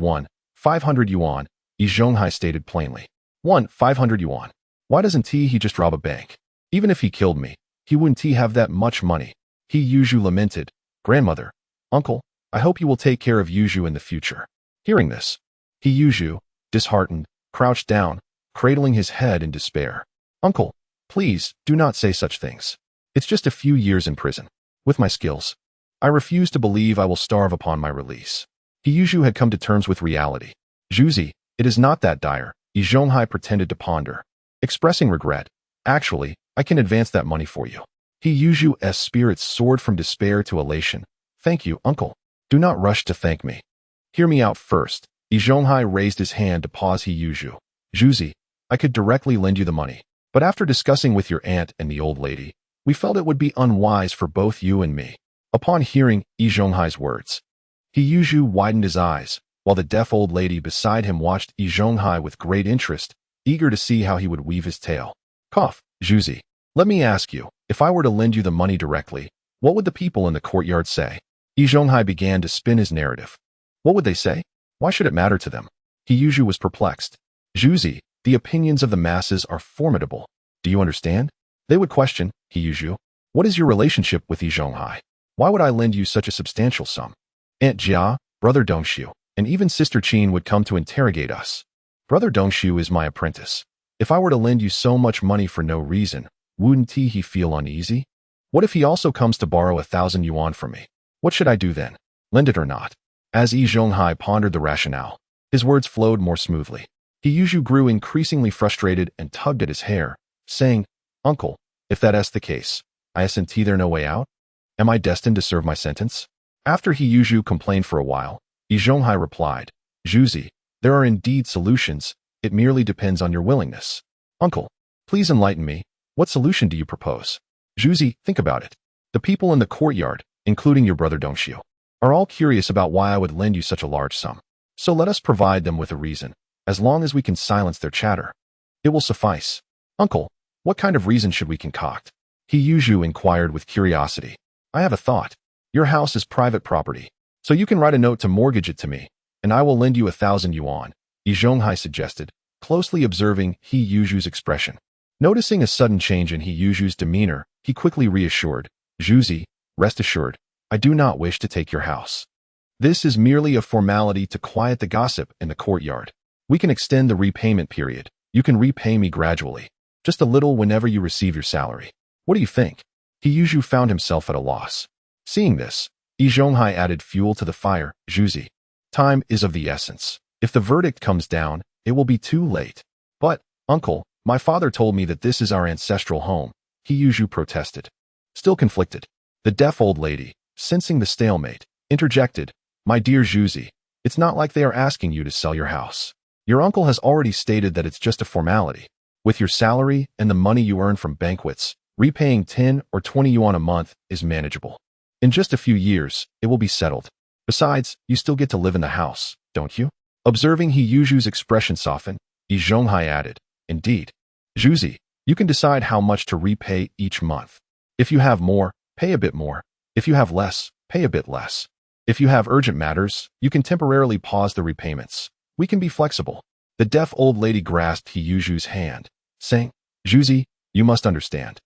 500 yuan, Zhonghai stated plainly. 500 yuan. Why doesn't he just rob a bank? Even if he killed me, he wouldn't have that much money." Yizhou lamented, "Grandmother, uncle, I hope you will take care of Yizhou in the future." Hearing this, Yizhou, disheartened, crouched down, cradling his head in despair. "Uncle, please do not say such things. It's just a few years in prison. With my skills, I refuse to believe I will starve upon my release." Yizhou had come to terms with reality. "Zhuzi, it is not that dire," Zhonghai pretended to ponder, expressing regret. "Actually, I can advance that money for you." Yizhou's spirits soared from despair to elation. "Thank you, uncle. Do not rush to thank me. Hear me out first." Zhonghai raised his hand to pause Yizhou. "Zhuzi, I could directly lend you the money, but after discussing with your aunt and the old lady, we felt it would be unwise for both you and me." Upon hearing Zhonghai's words, Yizhou widened his eyes, while the deaf old lady beside him watched Zhonghai with great interest, eager to see how he would weave his tale. "Cough, Zhuzi, let me ask you, if I were to lend you the money directly, what would the people in the courtyard say?" Zhonghai began to spin his narrative. "What would they say? Why should it matter to them?" Yizhou was perplexed. "Zhuzi, the opinions of the masses are formidable. Do you understand? They would question, Yizhou, what is your relationship with Zhonghai? Why would I lend you such a substantial sum? Aunt Jia, Brother Dongxiu, and even Sister Qin would come to interrogate us. Brother Dongxiu is my apprentice. If I were to lend you so much money for no reason, wouldn't he feel uneasy? What if he also comes to borrow 1,000 yuan from me? What should I do then? Lend it or not?" As Zhonghai pondered the rationale, his words flowed more smoothly. Yizhou grew increasingly frustrated and tugged at his hair, saying, "Uncle, if that's the case, isn't there no way out? Am I destined to serve my sentence?" After Yizhou complained for a while, Zhonghai replied, "Zhuzi, there are indeed solutions. It merely depends on your willingness." "Uncle, please enlighten me. What solution do you propose?" "Zhuzi, think about it. The people in the courtyard, including your brother Dongxiu, are all curious about why I would lend you such a large sum. So let us provide them with a reason. As long as we can silence their chatter, it will suffice." "Uncle, what kind of reason should we concoct?" Yizhou inquired with curiosity. "I have a thought. Your house is private property, so you can write a note to mortgage it to me, and I will lend you 1,000 yuan, Zhonghai suggested, closely observing Yizhou's expression. Noticing a sudden change in Yizhou's demeanor, he quickly reassured, "Zhuzi, rest assured, I do not wish to take your house. This is merely a formality to quiet the gossip in the courtyard. We can extend the repayment period. You can repay me gradually, just a little whenever you receive your salary. What do you think?" Yizhou found himself at a loss. Seeing this, Zhonghai added fuel to the fire. "Zhuzi, time is of the essence. If the verdict comes down, it will be too late." "But, uncle, my father told me that this is our ancestral home," Yizhou protested. Still conflicted, the deaf old lady, sensing the stalemate, interjected, "My dear Zhuzi, it's not like they are asking you to sell your house. Your uncle has already stated that it's just a formality. With your salary and the money you earn from banquets, repaying 10 or 20 yuan a month is manageable. In just a few years, it will be settled. Besides, you still get to live in the house, don't you? Observing He Yizhou's expression soften, Yi Zhonghai added, Indeed. Zhuzi, you can decide how much to repay each month. If you have more, pay a bit more. If you have less, pay a bit less. If you have urgent matters, you can temporarily pause the repayments. We can be flexible. The deaf old lady grasped He Yizhou's hand, saying, Zhuzi, you must understand.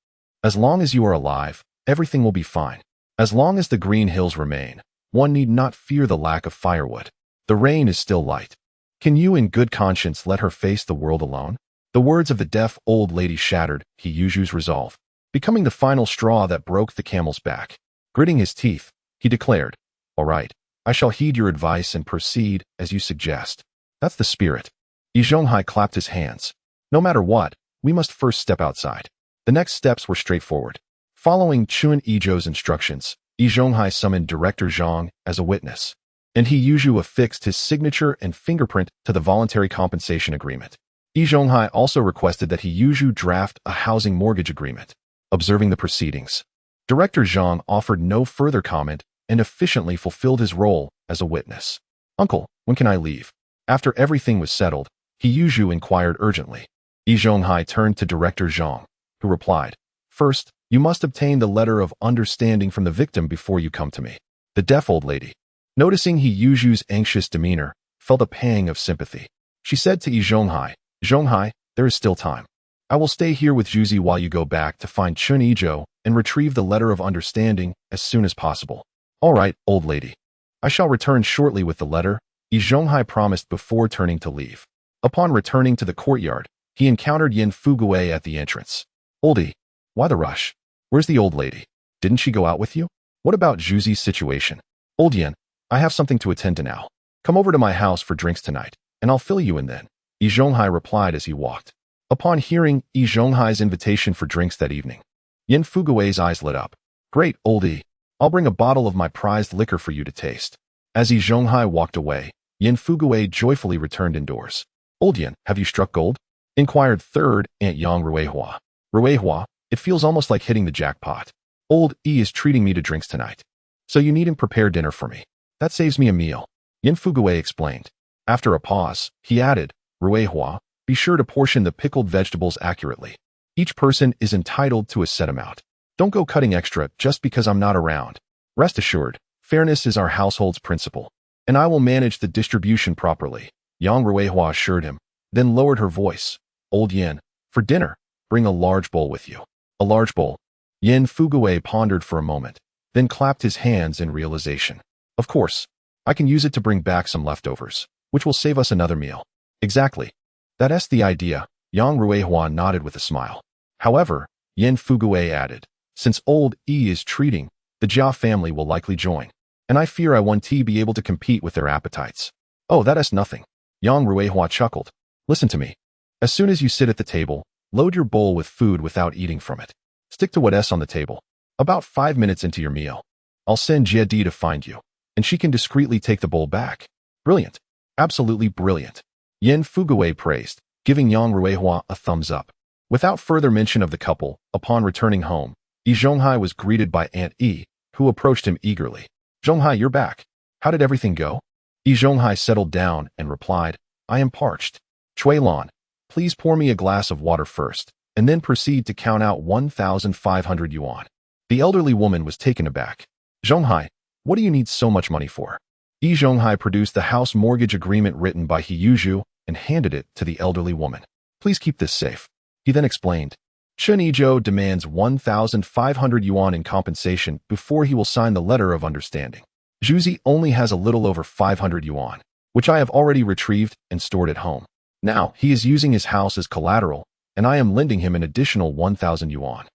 As long as you are alive, everything will be fine. As long as the green hills remain, one need not fear the lack of firewood. The rain is still light. Can you in good conscience let her face the world alone? The words of the deaf old lady shattered He Yizhou's resolve, becoming the final straw that broke the camel's back. Gritting his teeth, he declared, All right, I shall heed your advice and proceed as you suggest. That's the spirit. Yi Zhonghai clapped his hands. No matter what, we must first step outside. The next steps were straightforward. Following Chen Yizhou's instructions, Yi Zhonghai summoned Director Zhang as a witness, and He Yizhou affixed his signature and fingerprint to the voluntary compensation agreement. Yi Zhonghai also requested that He Yizhou draft a housing mortgage agreement. Observing the proceedings, Director Zhang offered no further comment and efficiently fulfilled his role as a witness. Uncle, when can I leave? After everything was settled, He Yizhou inquired urgently. Yi Zhonghai turned to Director Zhang, who replied, First, you must obtain the letter of understanding from the victim before you come to me. The deaf old lady, noticing He Yizhou's anxious demeanor, felt a pang of sympathy. She said to Yi Zhonghai, Zhonghai, there is still time. I will stay here with Zhuzi while you go back to find Chen Yizhou and retrieve the letter of understanding as soon as possible. All right, old lady. I shall return shortly with the letter, Yi Zhonghai promised before turning to leave. Upon returning to the courtyard, he encountered Yin Fugui at the entrance. Oldie, why the rush? Where's the old lady? Didn't she go out with you? What about Zhuzi's situation? Old Yin, I have something to attend to now. Come over to my house for drinks tonight, and I'll fill you in then. Yi Zhonghai replied as he walked. Upon hearing Yi Zhonghai's invitation for drinks that evening, Yin Fugui's eyes lit up. Great, oldie. I'll bring a bottle of my prized liquor for you to taste. As Yi Zhonghai walked away, Yin Fugui joyfully returned indoors. Old Yin, have you struck gold? Inquired third Aunt Yang Ruihua. Ruihua, it feels almost like hitting the jackpot. Old E is treating me to drinks tonight. So you needn't prepare dinner for me. That saves me a meal. Yin Fugui explained. After a pause, he added, Ruihua, be sure to portion the pickled vegetables accurately. Each person is entitled to a set amount. Don't go cutting extra just because I'm not around. Rest assured, fairness is our household's principle, and I will manage the distribution properly, Yang Ruihua assured him, then lowered her voice. Old Yin, for dinner, bring a large bowl with you. A large bowl. Yin Fugui pondered for a moment, then clapped his hands in realization. Of course, I can use it to bring back some leftovers, which will save us another meal. Exactly. That's the idea, Yang Ruihua nodded with a smile. However, Yin Fugui added, since old E is treating, the Jia family will likely join, and I fear I won't be able to compete with their appetites. Oh, that's nothing. Yang Ruihua chuckled. Listen to me. As soon as you sit at the table, load your bowl with food without eating from it. Stick to what's on the table. About 5 minutes into your meal, I'll send Jia Di to find you, and she can discreetly take the bowl back. Brilliant. Absolutely brilliant. Yin Fugui praised, giving Yang Ruihua a thumbs up. Without further mention of the couple, upon returning home, Yi Zhonghai was greeted by Aunt E, who approached him eagerly. Zhonghai, you're back. How did everything go? Yi Zhonghai settled down and replied, I am parched. Chui Lan, please pour me a glass of water first, and then proceed to count out 1,500 yuan. The elderly woman was taken aback. Zhonghai, what do you need so much money for? Yi Zhonghai produced the house mortgage agreement written by He Yizhou and handed it to the elderly woman. Please keep this safe. He then explained. Chen Yizhou demands 1,500 yuan in compensation before he will sign the letter of understanding. Zhuzi only has a little over 500 yuan, which I have already retrieved and stored at home. Now, he is using his house as collateral, and I am lending him an additional 1,000 yuan.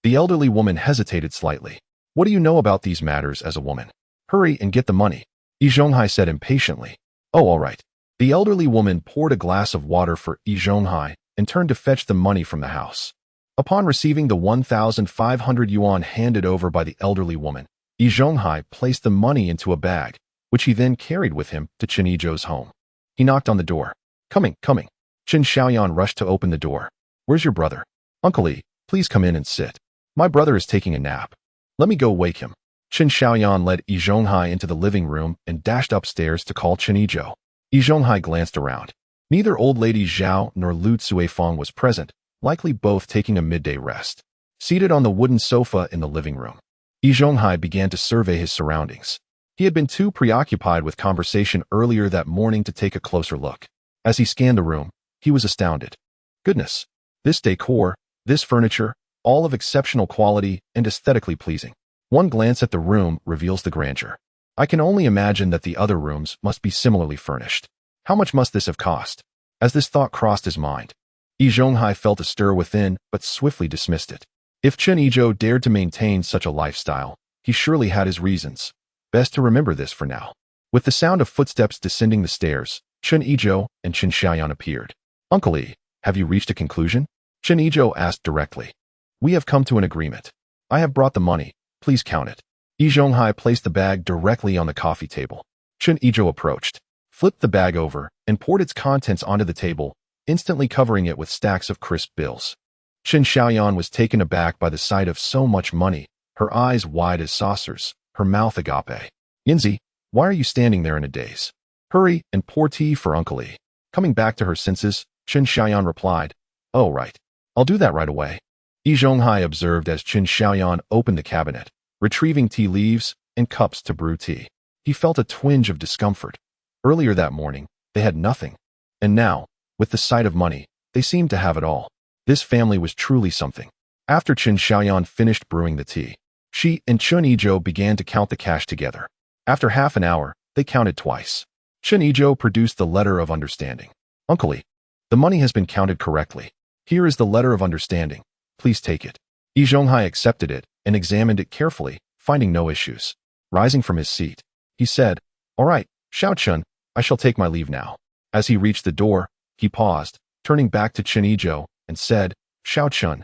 The elderly woman hesitated slightly. What do you know about these matters as a woman? Hurry and get the money, Yi Zhonghai said impatiently. Oh, all right. The elderly woman poured a glass of water for Yi Zhonghai and turned to fetch the money from the house. Upon receiving the 1,500 yuan handed over by the elderly woman, Yi Zhonghai placed the money into a bag, which he then carried with him to Chen Yizhou's home. He knocked on the door. Coming, coming. Chen Xiaoyan rushed to open the door. Where's your brother? Uncle Li, please come in and sit. My brother is taking a nap. Let me go wake him. Chen Xiaoyan led Yi Zhonghai into the living room and dashed upstairs to call Chen Yizhou. Yi Zhonghai glanced around. Neither old lady Zhao nor Lu Cuifeng was present, likely both taking a midday rest. Seated on the wooden sofa in the living room, Yi Zhonghai began to survey his surroundings. He had been too preoccupied with conversation earlier that morning to take a closer look. As he scanned the room, he was astounded. Goodness! This decor, this furniture, all of exceptional quality and aesthetically pleasing. One glance at the room reveals the grandeur. I can only imagine that the other rooms must be similarly furnished. How much must this have cost? As this thought crossed his mind, Yi Zhonghai felt a stir within, but swiftly dismissed it. If Chen Yizhou dared to maintain such a lifestyle, he surely had his reasons. Best to remember this for now. With the sound of footsteps descending the stairs, Chen Yizhou and Chen Xiaoyan appeared. Uncle Li, have you reached a conclusion? Chen Yizhou asked directly. We have come to an agreement. I have brought the money. Please count it. Yi Zhonghai placed the bag directly on the coffee table. Chen Yizhou approached, flipped the bag over, and poured its contents onto the table, instantly covering it with stacks of crisp bills. Chen Xiaoyan was taken aback by the sight of so much money, her eyes wide as saucers, her mouth agape. Yinzi, why are you standing there in a daze? Hurry and pour tea for Uncle Li. Coming back to her senses, Chen Xiaoyan replied, Oh right. I'll do that right away. Yi Zhonghai observed as Chen Xiaoyan opened the cabinet, retrieving tea leaves and cups to brew tea. He felt a twinge of discomfort. Earlier that morning, they had nothing. And now, with the sight of money, they seemed to have it all. This family was truly something. After Chen Xiaoyan finished brewing the tea, she and Chen Yizhou began to count the cash together. After half an hour, they counted twice. Chen Yizhou produced the letter of understanding. Uncle Li, the money has been counted correctly. Here is the letter of understanding. Please take it. Yi Zhonghai accepted it and examined it carefully, finding no issues. Rising from his seat, he said, All right, Xiao Chen, I shall take my leave now. As he reached the door, he paused, turning back to Chen Yizhou, and said, Xiao Chen,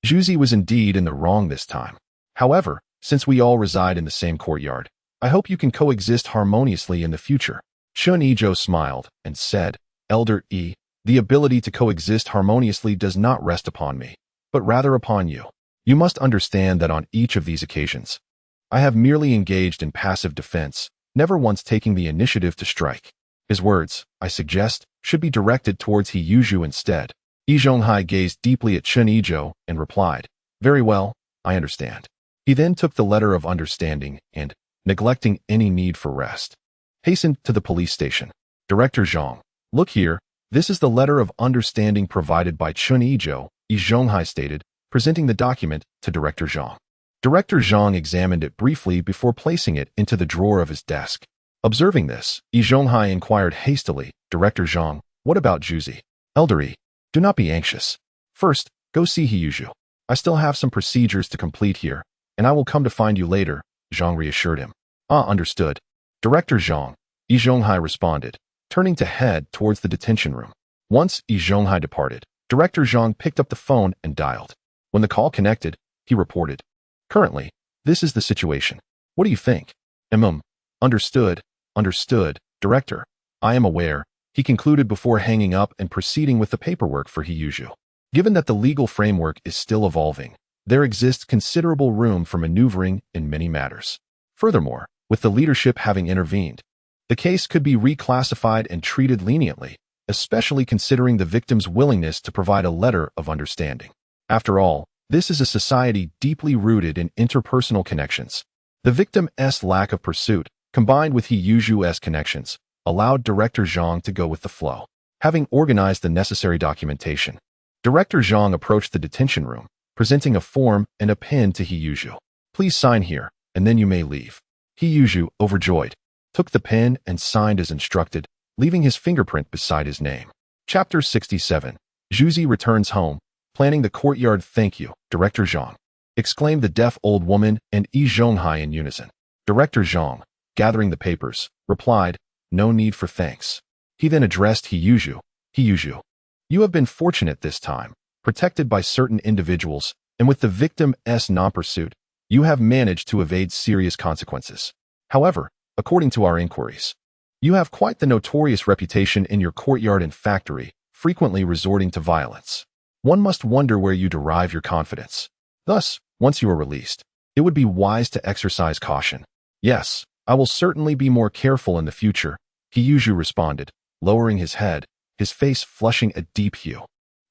Zhuzi was indeed in the wrong this time. However, since we all reside in the same courtyard, I hope you can coexist harmoniously in the future. Chen Yizhou smiled and said, Elder Yi, the ability to coexist harmoniously does not rest upon me, but rather upon you. You must understand that on each of these occasions, I have merely engaged in passive defense, never once taking the initiative to strike. His words, I suggest, should be directed towards He Yuzhu instead. Yi Zhonghai gazed deeply at Chen Yizhou and replied, Very well, I understand. He then took the letter of understanding and, neglecting any need for rest, hastened to the police station. Director Zhang, look here, this is the letter of understanding provided by Chen Yizhou, Yi Zhonghai stated, presenting the document to Director Zhang. Director Zhang examined it briefly before placing it into the drawer of his desk. Observing this, Yi Zhonghai inquired hastily, Director Zhang, what about Zhuzi? Elder Yi, do not be anxious. First, go see He Yuzhu. I still have some procedures to complete here, and I will come to find you later, Zhang reassured him. Understood. Director Zhang, Yi Zhonghai responded, turning to head towards the detention room. Once Yi Zhonghai departed, Director Zhang picked up the phone and dialed. When the call connected, he reported, Currently, this is the situation. What do you think? Understood, Director. I am aware, he concluded before hanging up and proceeding with the paperwork for He Yuzhu. Given that the legal framework is still evolving, there exists considerable room for maneuvering in many matters. Furthermore, with the leadership having intervened, the case could be reclassified and treated leniently, especially considering the victim's willingness to provide a letter of understanding. After all, this is a society deeply rooted in interpersonal connections. The victim's lack of pursuit, combined with He Yuzhu's connections, allowed Director Zhang to go with the flow. Having organized the necessary documentation, Director Zhang approached the detention room, presenting a form and a pen to He Yuzhu. Please sign here, and then you may leave. He Yuzhu, overjoyed, took the pen and signed as instructed, leaving his fingerprint beside his name. Chapter 67. Zhuzi returns home, planning the courtyard. Thank you, Director Zhang, exclaimed the deaf old woman and Yi Zhonghai in unison. Director Zhang, gathering the papers, replied, No need for thanks. He then addressed He Yuzhu. He Yuzhu, you have been fortunate this time, protected by certain individuals, and with the victim's non-pursuit, you have managed to evade serious consequences. However, according to our inquiries, You have quite the notorious reputation in your courtyard and factory, frequently resorting to violence. One must wonder where you derive your confidence. Thus, once you are released, it would be wise to exercise caution. Yes, I will certainly be more careful in the future, Yizhou responded, lowering his head, his face flushing a deep hue.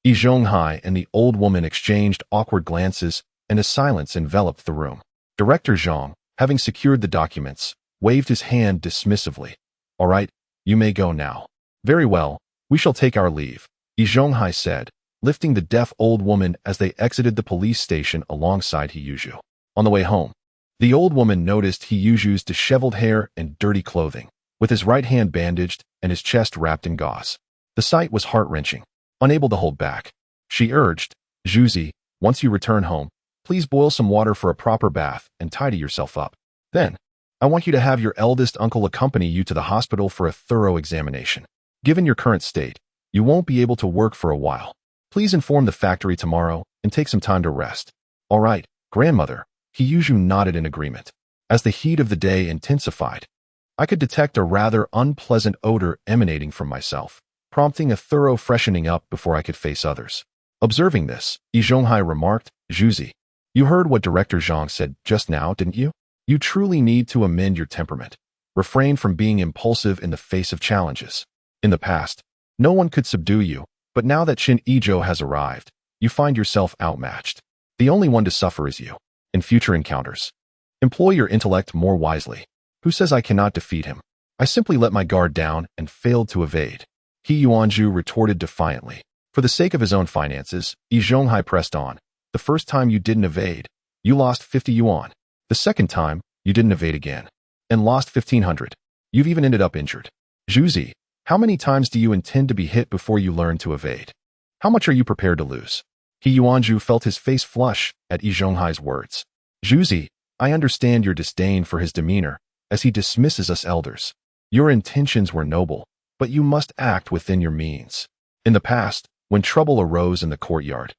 Zhonghai and the old woman exchanged awkward glances, and a silence enveloped the room. Director Zhang, having secured the documents, waved his hand dismissively. All right, you may go now. Very well, we shall take our leave, Zhonghai said, lifting the deaf old woman as they exited the police station alongside Yizhou. On the way home, the old woman noticed Yizhou's disheveled hair and dirty clothing, with his right hand bandaged and his chest wrapped in gauze. The sight was heart-wrenching. Unable to hold back, she urged, Zhuzi, once you return home, please boil some water for a proper bath and tidy yourself up. Then, I want you to have your eldest uncle accompany you to the hospital for a thorough examination. Given your current state, you won't be able to work for a while. Please inform the factory tomorrow and take some time to rest. All right, grandmother, Yizhou nodded in agreement. As the heat of the day intensified, I could detect a rather unpleasant odor emanating from myself, prompting a thorough freshening up before I could face others. Observing this, Zhonghai remarked, Zhuzi, you heard what Director Zhang said just now, didn't you? You truly need to amend your temperament. Refrain from being impulsive in the face of challenges. In the past, no one could subdue you, but now that Chen Yizhou has arrived, you find yourself outmatched. The only one to suffer is you. In future encounters, employ your intellect more wisely. Who says I cannot defeat him? I simply let my guard down and failed to evade. Yuanzhu retorted defiantly. For the sake of his own finances, Zhonghai pressed on. The first time you didn't evade, you lost 50 yuan. The second time, you didn't evade again, and lost 1,500. You've even ended up injured. Zhuzi, how many times do you intend to be hit before you learn to evade? How much are you prepared to lose? Yuanzhu felt his face flush at Zhonghai's words. Zhuzi, I understand your disdain for his demeanor, as he dismisses us elders. Your intentions were noble, but you must act within your means. In the past, when trouble arose in the courtyard,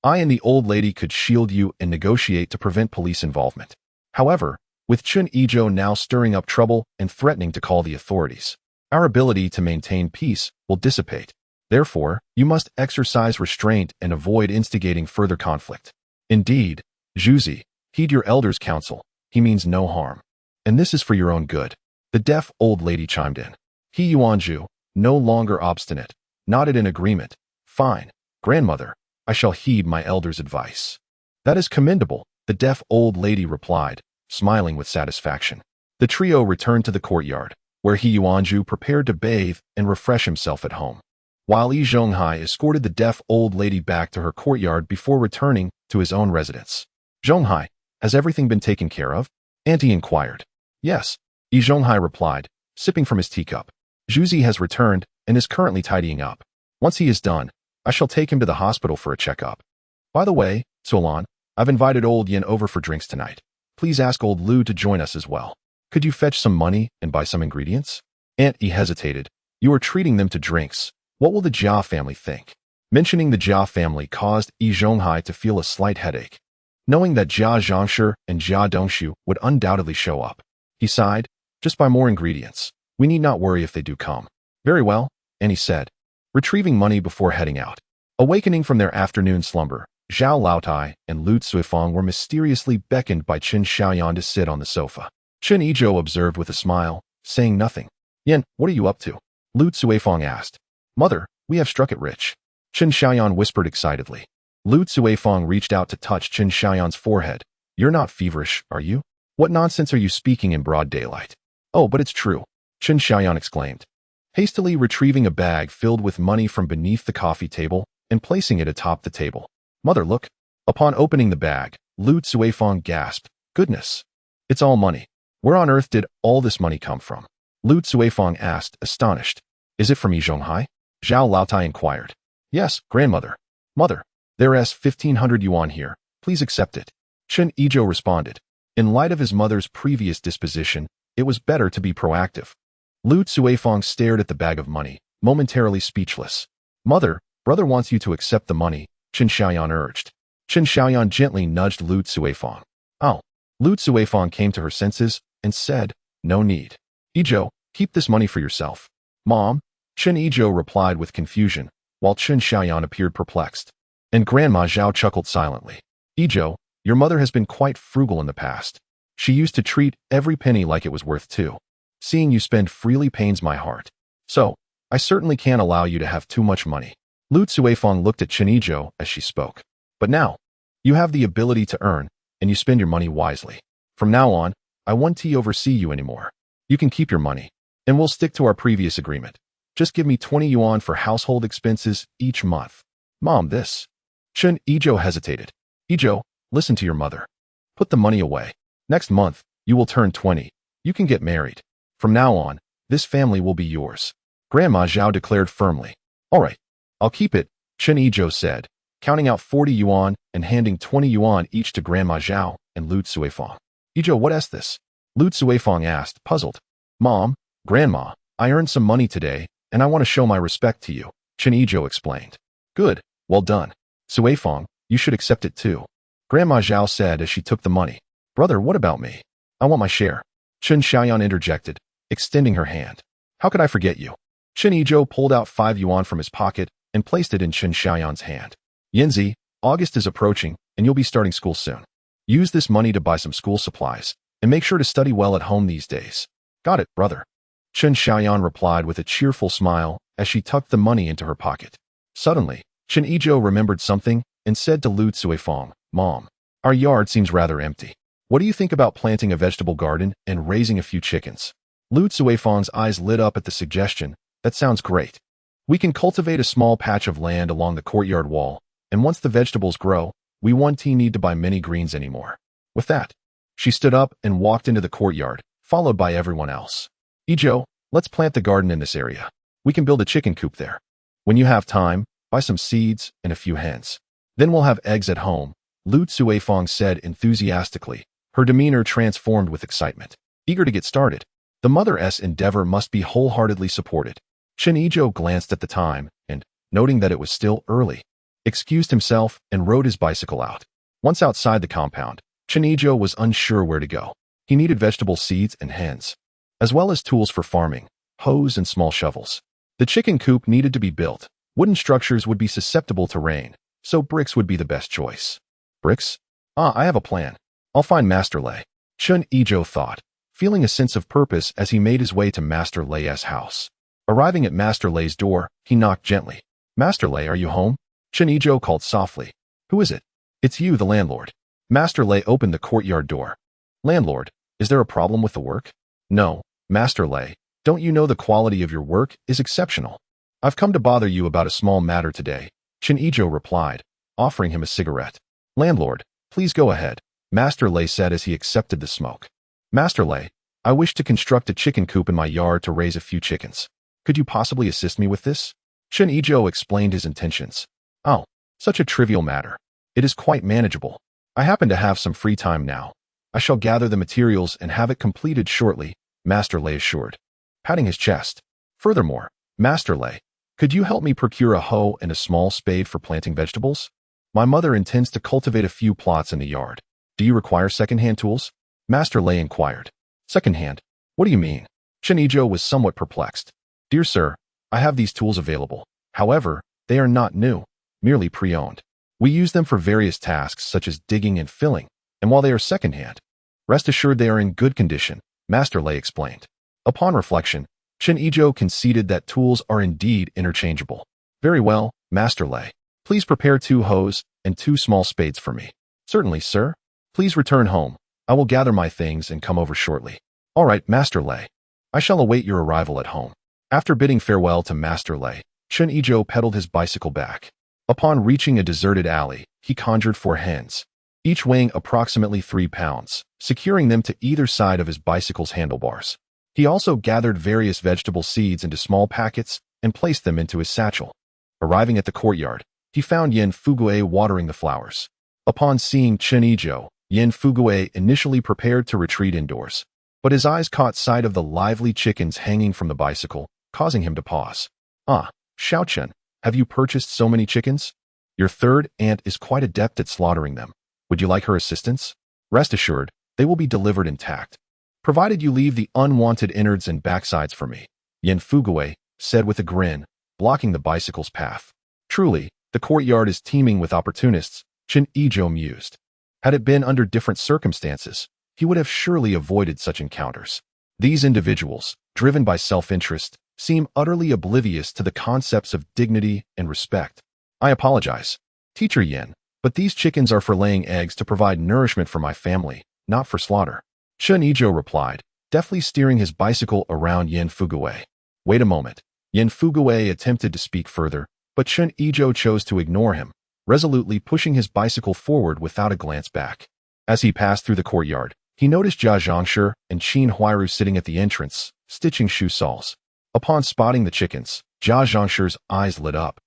I and the old lady could shield you and negotiate to prevent police involvement. However, with Chen Yizhou now stirring up trouble and threatening to call the authorities, our ability to maintain peace will dissipate. Therefore, you must exercise restraint and avoid instigating further conflict. Indeed, Zhuzi, heed your elder's counsel. He means no harm. And this is for your own good. The deaf old lady chimed in. Yuanzhu, no longer obstinate, nodded in agreement. Fine, grandmother, I shall heed my elder's advice. That is commendable, the deaf old lady replied, smiling with satisfaction. The trio returned to the courtyard, where Yuanzhu prepared to bathe and refresh himself at home, while Zhonghai escorted the deaf old lady back to her courtyard before returning to his own residence. Zhonghai, has everything been taken care of? Auntie inquired. Yes, Zhonghai replied, sipping from his teacup. Zhuzi has returned and is currently tidying up. Once he is done, I shall take him to the hospital for a checkup. By the way, Solan, I've invited old Yin over for drinks tonight. Please ask old Lu to join us as well. Could you fetch some money and buy some ingredients? Aunt E hesitated. You are treating them to drinks. What will the Jia family think? Mentioning the Jia family caused Zhonghai to feel a slight headache. Knowing that Jia Zhangshi and Jia Dongshu would undoubtedly show up, he sighed. Just buy more ingredients. We need not worry if they do come. Very well, and he said, retrieving money before heading out. Awakening from their afternoon slumber, Zhao Laotai and Lu Cuifeng were mysteriously beckoned by Chen Xiaoyan to sit on the sofa. Chen Yizhou observed with a smile, saying nothing. Yin, what are you up to? Lu Cuifeng asked. Mother, we have struck it rich. Chen Xiaoyan whispered excitedly. Lu Cuifeng reached out to touch Chen Xiaoyan's forehead. You're not feverish, are you? What nonsense are you speaking in broad daylight? Oh, but it's true, Chen Xiaoyan exclaimed, hastily retrieving a bag filled with money from beneath the coffee table and placing it atop the table. Mother, look. Upon opening the bag, Lu Cuifeng gasped. Goodness. It's all money. Where on earth did all this money come from? Lu Cuifeng asked, astonished. Is it from Zhonghai? Zhao Laotai inquired. Yes, grandmother. Mother, there's 1,500 yuan here. Please accept it. Chen Yizhou responded. In light of his mother's previous disposition, it was better to be proactive. Lu Cuifeng stared at the bag of money, momentarily speechless. Mother, brother wants you to accept the money, Chen Xiaoyan urged. Chen Xiaoyan gently nudged Lu Cuifeng. Oh. Lu Cuifeng came to her senses and said, no need. Yizhou, Keep this money for yourself. Mom, Chen Yizhou replied with confusion, while Chen Xiaoyan appeared perplexed. And Grandma Zhao chuckled silently. Yizhou, your mother has been quite frugal in the past. She used to treat every penny like it was worth two. Seeing you spend freely pains my heart. So, I certainly can't allow you to have too much money. Lu Cuifeng looked at Chen Yizhou as she spoke. But now, you have the ability to earn, and you spend your money wisely. From now on, I won't oversee you anymore. You can keep your money, and we'll stick to our previous agreement. Just give me 20 yuan for household expenses each month. Mom, this. Chen Yizhou hesitated. Yizhou, listen to your mother. Put the money away. Next month, you will turn 20. You can get married. From now on, this family will be yours. Grandma Zhao declared firmly. All right, I'll keep it, Chen Yizhou said, counting out 40 yuan and handing 20 yuan each to Grandma Zhao and Lu Cuifeng. Yizhou, what is this? Lu Cuifeng asked, puzzled. Mom, Grandma, I earned some money today, and I want to show my respect to you, Chen Yizhou explained. Good, well done. Cuifeng, you should accept it too. Grandma Zhao said as she took the money. Brother, what about me? I want my share. Chen Xiaoyan interjected, extending her hand. How could I forget you? Chen Yizhou pulled out 5 yuan from his pocket and placed it in Chen Xiaoyan's hand. Yanzi, August is approaching, and you'll be starting school soon. Use this money to buy some school supplies, and make sure to study well at home these days. Got it, brother. Chen Xiaoyan replied with a cheerful smile as she tucked the money into her pocket. Suddenly, Chen Yizhou remembered something and said to Lu Cuifeng, Mom, our yard seems rather empty. What do you think about planting a vegetable garden and raising a few chickens? Lu Cuifeng's eyes lit up at the suggestion. That sounds great. We can cultivate a small patch of land along the courtyard wall, and once the vegetables grow, we won't need to buy many greens anymore. With that, she stood up and walked into the courtyard, followed by everyone else. Yizhou, let's plant the garden in this area. We can build a chicken coop there. When you have time, buy some seeds and a few hens. Then we'll have eggs at home, Lu Cuifeng said enthusiastically, her demeanor transformed with excitement. Eager to get started, the mother's endeavor must be wholeheartedly supported. Chen Yizhou glanced at the time and, noting that it was still early, excused himself and rode his bicycle out. Once outside the compound, Chen Yizhou was unsure where to go. He needed vegetable seeds and hens, as well as tools for farming, hoes and small shovels. The chicken coop needed to be built. Wooden structures would be susceptible to rain, so bricks would be the best choice. Bricks? I have a plan. I'll find Master Lei, Chen Yizhou thought, feeling a sense of purpose as he made his way to Master Lei's house. Arriving at Master Lei's door, he knocked gently. Master Lei, are you home? Chen Yizhou called softly. Who is it? It's you, the landlord. Master Lei opened the courtyard door. Landlord, is there a problem with the work? No, Master Lei, don't you know the quality of your work is exceptional? I've come to bother you about a small matter today, Chen Yizhou replied, offering him a cigarette. Landlord, please go ahead, Master Lei said as he accepted the smoke. Master Lei, I wish to construct a chicken coop in my yard to raise a few chickens. Could you possibly assist me with this? Chen Yizhou explained his intentions. Oh, such a trivial matter. It is quite manageable. I happen to have some free time now. I shall gather the materials and have it completed shortly, Master Lei assured, patting his chest. Furthermore, Master Lei, could you help me procure a hoe and a small spade for planting vegetables? My mother intends to cultivate a few plots in the yard. Do you require second-hand tools? Master Lei inquired. Second-hand? What do you mean? Chen Yizhou was somewhat perplexed. Dear sir, I have these tools available. However, they are not new, merely pre-owned. We use them for various tasks such as digging and filling, and while they are second-hand, rest assured they are in good condition, Master Lei explained. Upon reflection, Chen Yizhou conceded that tools are indeed interchangeable. Very well, Master Lei. Please prepare 2 hoes and 2 small spades for me. Certainly, sir. Please return home. I will gather my things and come over shortly. All right, Master Lei. I shall await your arrival at home. After bidding farewell to Master Lei, Chen Yizhou pedaled his bicycle back. Upon reaching a deserted alley, he conjured 4 hens, each weighing approximately 3 pounds, securing them to either side of his bicycle's handlebars. He also gathered various vegetable seeds into small packets and placed them into his satchel. Arriving at the courtyard, he found Yan Fugue watering the flowers. Upon seeing Chen Yizhou, Yan Fugue initially prepared to retreat indoors, but his eyes caught sight of the lively chickens hanging from the bicycle, causing him to pause. Ah, Xiaochen, have you purchased so many chickens? Your third aunt is quite adept at slaughtering them. Would you like her assistance? Rest assured, they will be delivered intact. provided you leave the unwanted innards and backsides for me, Yin Fugui said with a grin, blocking the bicycle's path. Truly, the courtyard is teeming with opportunists, Chen Yizhou mused. Had it been under different circumstances, he would have surely avoided such encounters. These individuals, driven by self-interest, seem utterly oblivious to the concepts of dignity and respect. I apologize, Teacher Yin, but these chickens are for laying eggs to provide nourishment for my family, not for slaughter. Chen Yizhou replied, deftly steering his bicycle around Yin Fugui. Wait a moment. Yin Fugui attempted to speak further, but Chen Yizhou chose to ignore him, resolutely pushing his bicycle forward without a glance back. As he passed through the courtyard, he noticed Jia Zhangshi and Qin Huairu sitting at the entrance, stitching shoe soles. Upon spotting the chickens, Jia Zhangshi's eyes lit up,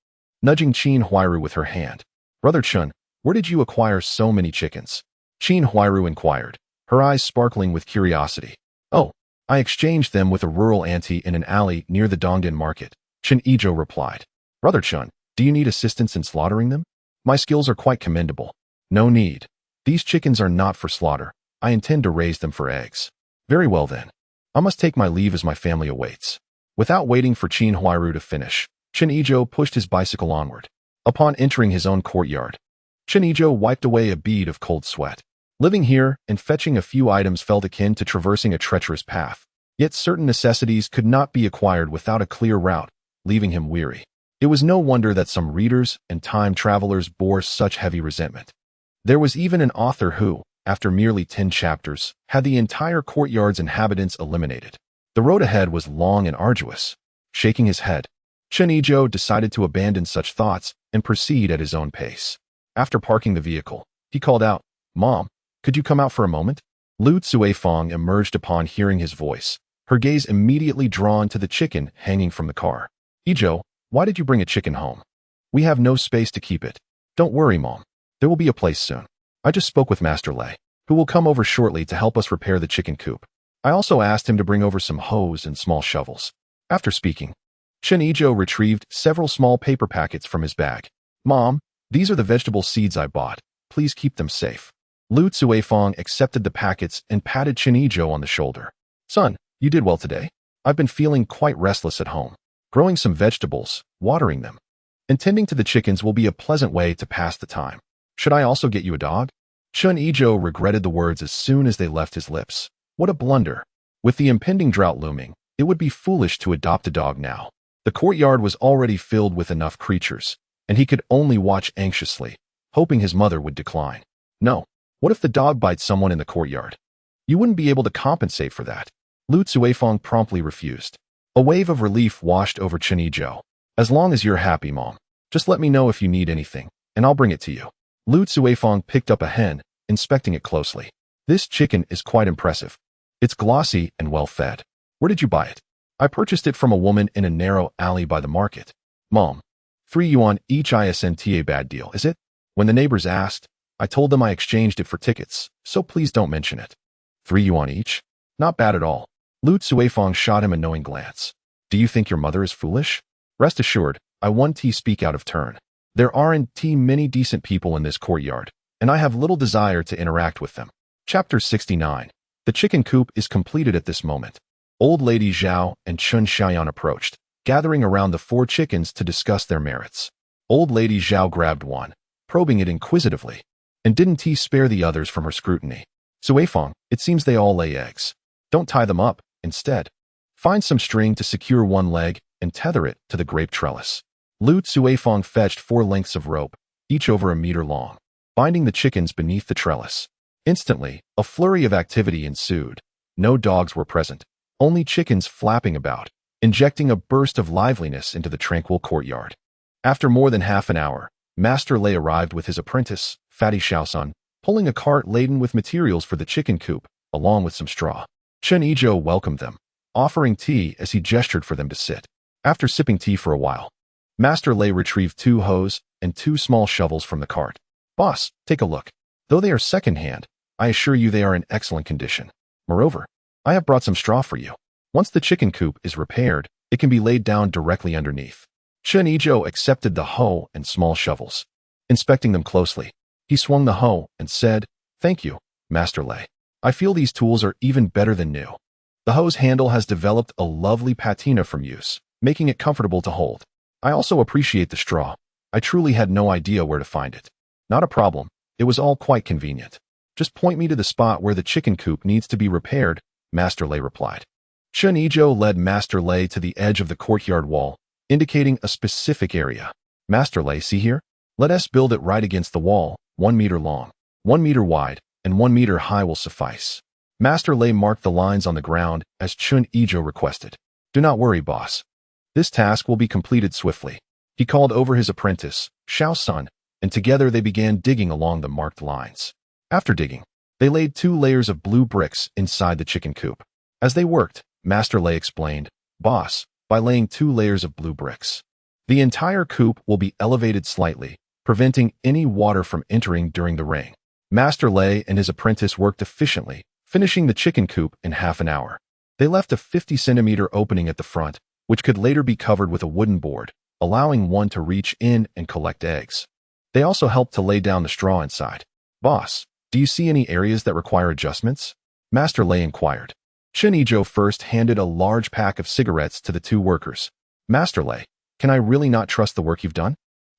nudging Qin Huairu with her hand. Brother Chen, where did you acquire so many chickens? Qin Huairu inquired, her eyes sparkling with curiosity. Oh, I exchanged them with a rural auntie in an alley near the Dongdan market, Chen Yizhou replied. Brother Chen, do you need assistance in slaughtering them? My skills are quite commendable. No need. These chickens are not for slaughter. I intend to raise them for eggs. Very well then. I must take my leave as my family awaits. Without waiting for Qin Huairu to finish, Chen Yizhou pushed his bicycle onward. Upon entering his own courtyard, Chen Yizhou wiped away a bead of cold sweat. Living here and fetching a few items felt akin to traversing a treacherous path. Yet certain necessities could not be acquired without a clear route, leaving him weary. It was no wonder that some readers and time travelers bore such heavy resentment. There was even an author who, after merely 10 chapters, had the entire courtyard's inhabitants eliminated. The road ahead was long and arduous. Shaking his head, Chen Yizhou decided to abandon such thoughts and proceed at his own pace. After parking the vehicle, he called out, Mom, could you come out for a moment? Lu Cuifeng emerged upon hearing his voice, her gaze immediately drawn to the chicken hanging from the car. Yizhou, why did you bring a chicken home? We have no space to keep it. Don't worry, Mom. There will be a place soon. I just spoke with Master Lei, who will come over shortly to help us repair the chicken coop. I also asked him to bring over some hoes and small shovels. After speaking, Chen Yizhou retrieved several small paper packets from his bag. Mom, these are the vegetable seeds I bought. Please keep them safe. Lu Cuifeng accepted the packets and patted Chen Yizhou on the shoulder. Son, you did well today. I've been feeling quite restless at home. Growing some vegetables, watering them, and tending to the chickens will be a pleasant way to pass the time. Should I also get you a dog? Chen Yizhou regretted the words as soon as they left his lips. What a blunder. With the impending drought looming, it would be foolish to adopt a dog now. The courtyard was already filled with enough creatures, and he could only watch anxiously, hoping his mother would decline. No. What if the dog bites someone in the courtyard? You wouldn't be able to compensate for that. Lu Cuifeng promptly refused. A wave of relief washed over Chen Yizhou. As long as you're happy, Mom. Just let me know if you need anything, and I'll bring it to you. Lu Cuifeng picked up a hen, inspecting it closely. This chicken is quite impressive. It's glossy and well-fed. Where did you buy it? I purchased it from a woman in a narrow alley by the market. Mom, 3 yuan each isn't a bad deal, is it? When the neighbors asked, I told them I exchanged it for tickets, so please don't mention it. 3 yuan each? Not bad at all. Lu Cuifeng shot him a knowing glance. Do you think your mother is foolish? Rest assured, I won't speak out of turn. There aren't many decent people in this courtyard, and I have little desire to interact with them. Chapter 69. The chicken coop is completed at this moment. Old Lady Zhao and Chen Xiaoyan approached, gathering around the 4 chickens to discuss their merits. Old Lady Zhao grabbed one, probing it inquisitively, and didn't spare the others from her scrutiny. Cuifeng, it seems they all lay eggs. Don't tie them up, instead. Find some string to secure one leg and tether it to the grape trellis. Lu Cuifeng fetched 4 lengths of rope, each over a meter long, binding the chickens beneath the trellis. Instantly, a flurry of activity ensued. No dogs were present, only chickens flapping about, injecting a burst of liveliness into the tranquil courtyard. After more than half an hour, Master Lei arrived with his apprentice, Fatty Xiaosun, pulling a cart laden with materials for the chicken coop, along with some straw. Chen Yizhou welcomed them, offering tea as he gestured for them to sit. After sipping tea for a while, Master Lei retrieved 2 hoes and 2 small shovels from the cart. Boss, take a look. Though they are second-hand, I assure you they are in excellent condition. Moreover, I have brought some straw for you. Once the chicken coop is repaired, it can be laid down directly underneath. Chen Yizhou accepted the hoe and small shovels. Inspecting them closely, he swung the hoe and said, Thank you, Master Lei. I feel these tools are even better than new. The hose handle has developed a lovely patina from use, making it comfortable to hold. I also appreciate the straw. I truly had no idea where to find it. Not a problem. It was all quite convenient. Just point me to the spot where the chicken coop needs to be repaired, Master Lei replied. Chen Yizhou led Master Lei to the edge of the courtyard wall, indicating a specific area. Master Lei, see here? Let us build it right against the wall, 1 meter long, 1 meter wide, and 1 meter high will suffice. Master Lei marked the lines on the ground as Chen Yizhou requested. Do not worry, boss. This task will be completed swiftly. He called over his apprentice, Xiao Sun, and together they began digging along the marked lines. After digging, they laid 2 layers of blue bricks inside the chicken coop. As they worked, Master Lei explained, Boss, by laying 2 layers of blue bricks, the entire coop will be elevated slightly, preventing any water from entering during the rain. Master Lei and his apprentice worked efficiently, finishing the chicken coop in half an hour. They left a 50-centimeter opening at the front, which could later be covered with a wooden board, allowing one to reach in and collect eggs. They also helped to lay down the straw inside. Boss, do you see any areas that require adjustments? Master Lei inquired. Chen Yizhou first handed a large pack of cigarettes to the 2 workers. Master Lei, can I really not trust the work you've done?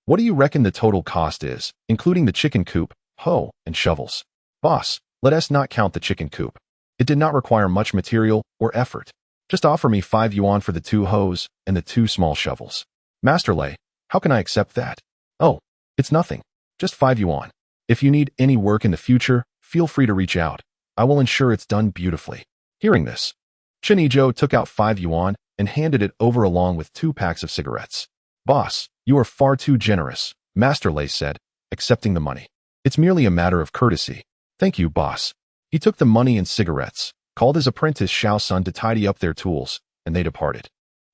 What do you reckon the total cost is, including the chicken coop, hoe, and shovels? Boss, let us not count the chicken coop. It did not require much material or effort. Just offer me 5 yuan for the 2 hoes and the 2 small shovels. Master Lei, how can I accept that? Oh, it's nothing. Just 5 yuan. If you need any work in the future, feel free to reach out. I will ensure it's done beautifully. Hearing this, Chen Yizhou took out 5 yuan and handed it over along with 2 packs of cigarettes. Boss, you are far too generous, Master Lei said, accepting the money. It's merely a matter of courtesy. Thank you, boss. He took the money and cigarettes, called his apprentice Xiao Sun to tidy up their tools, and they departed.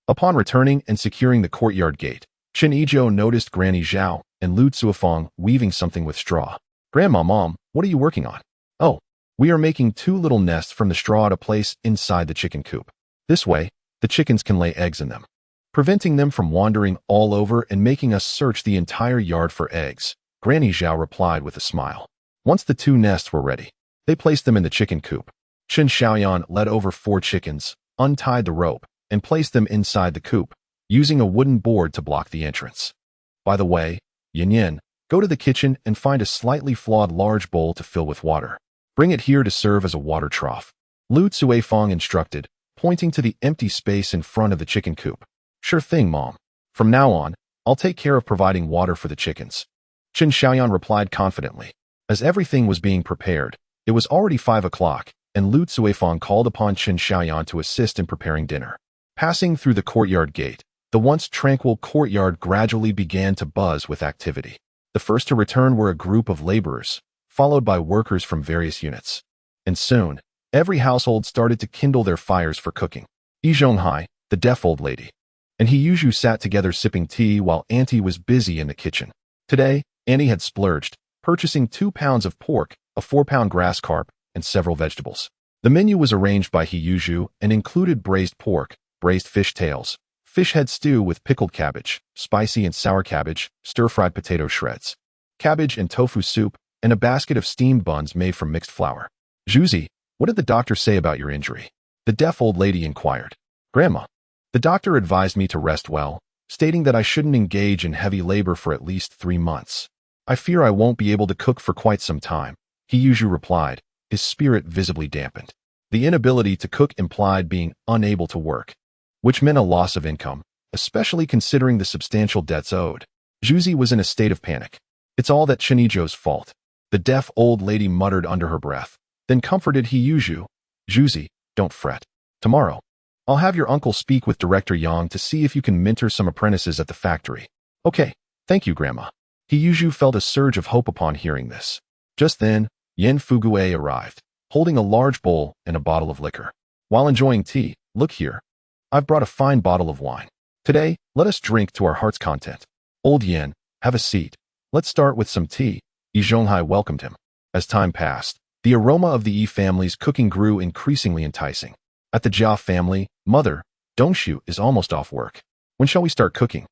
Upon returning and securing the courtyard gate, Chen Yizhou noticed Granny Zhao and Lu Cuifang weaving something with straw. Grandma, Mom, what are you working on? Oh, we are making 2 little nests from the straw to place inside the chicken coop. This way, the chickens can lay eggs in them, preventing them from wandering all over and making us search the entire yard for eggs, Granny Zhao replied with a smile. Once the 2 nests were ready, they placed them in the chicken coop. Chen Xiaoyan led over 4 chickens, untied the rope, and placed them inside the coop, using a wooden board to block the entrance. By the way, Yin Yin, go to the kitchen and find a slightly flawed large bowl to fill with water. Bring it here to serve as a water trough. Lu Cuifang instructed, pointing to the empty space in front of the chicken coop. Sure thing, Mom. From now on, I'll take care of providing water for the chickens. Chen Xiaoyan replied confidently. As everything was being prepared, it was already 5 o'clock, and Lu Cuifang called upon Chen Xiaoyan to assist in preparing dinner. Passing through the courtyard gate, the once tranquil courtyard gradually began to buzz with activity. The first to return were a group of laborers, followed by workers from various units. And soon, every household started to kindle their fires for cooking. Yi Zhonghai, the deaf old lady, and He Yuzhu sat together sipping tea while Auntie was busy in the kitchen. Today, Auntie had splurged, purchasing 2 pounds of pork, a 4-pound grass carp, and several vegetables. The menu was arranged by He Yuzhu and included braised pork, braised fish tails, fish head stew with pickled cabbage, spicy and sour cabbage, stir-fried potato shreds, cabbage and tofu soup, and a basket of steamed buns made from mixed flour. Zhuzi, what did the doctor say about your injury? The deaf old lady inquired. Grandma, the doctor advised me to rest well, stating that I shouldn't engage in heavy labor for at least 3 months. I fear I won't be able to cook for quite some time, He Yuzhu replied, his spirit visibly dampened. The inability to cook implied being unable to work, which meant a loss of income, especially considering the substantial debts owed. Zhuzi was in a state of panic. It's all that Chen Yizhou's fault. The deaf old lady muttered under her breath, then comforted He Yuzhu. Zhuzi, don't fret. Tomorrow, I'll have your uncle speak with Director Yang to see if you can mentor some apprentices at the factory. Okay, thank you, Grandma. He Yuzhu felt a surge of hope upon hearing this. Just then, Yen Fugue arrived, holding a large bowl and a bottle of liquor. While enjoying tea, look here. I've brought a fine bottle of wine. Today, let us drink to our heart's content. Old Yen, have a seat. Let's start with some tea. Yi Zhonghai welcomed him. As time passed, the aroma of the Yi family's cooking grew increasingly enticing. At the Jia family, Mother, Dongshu is almost off work. When shall we start cooking?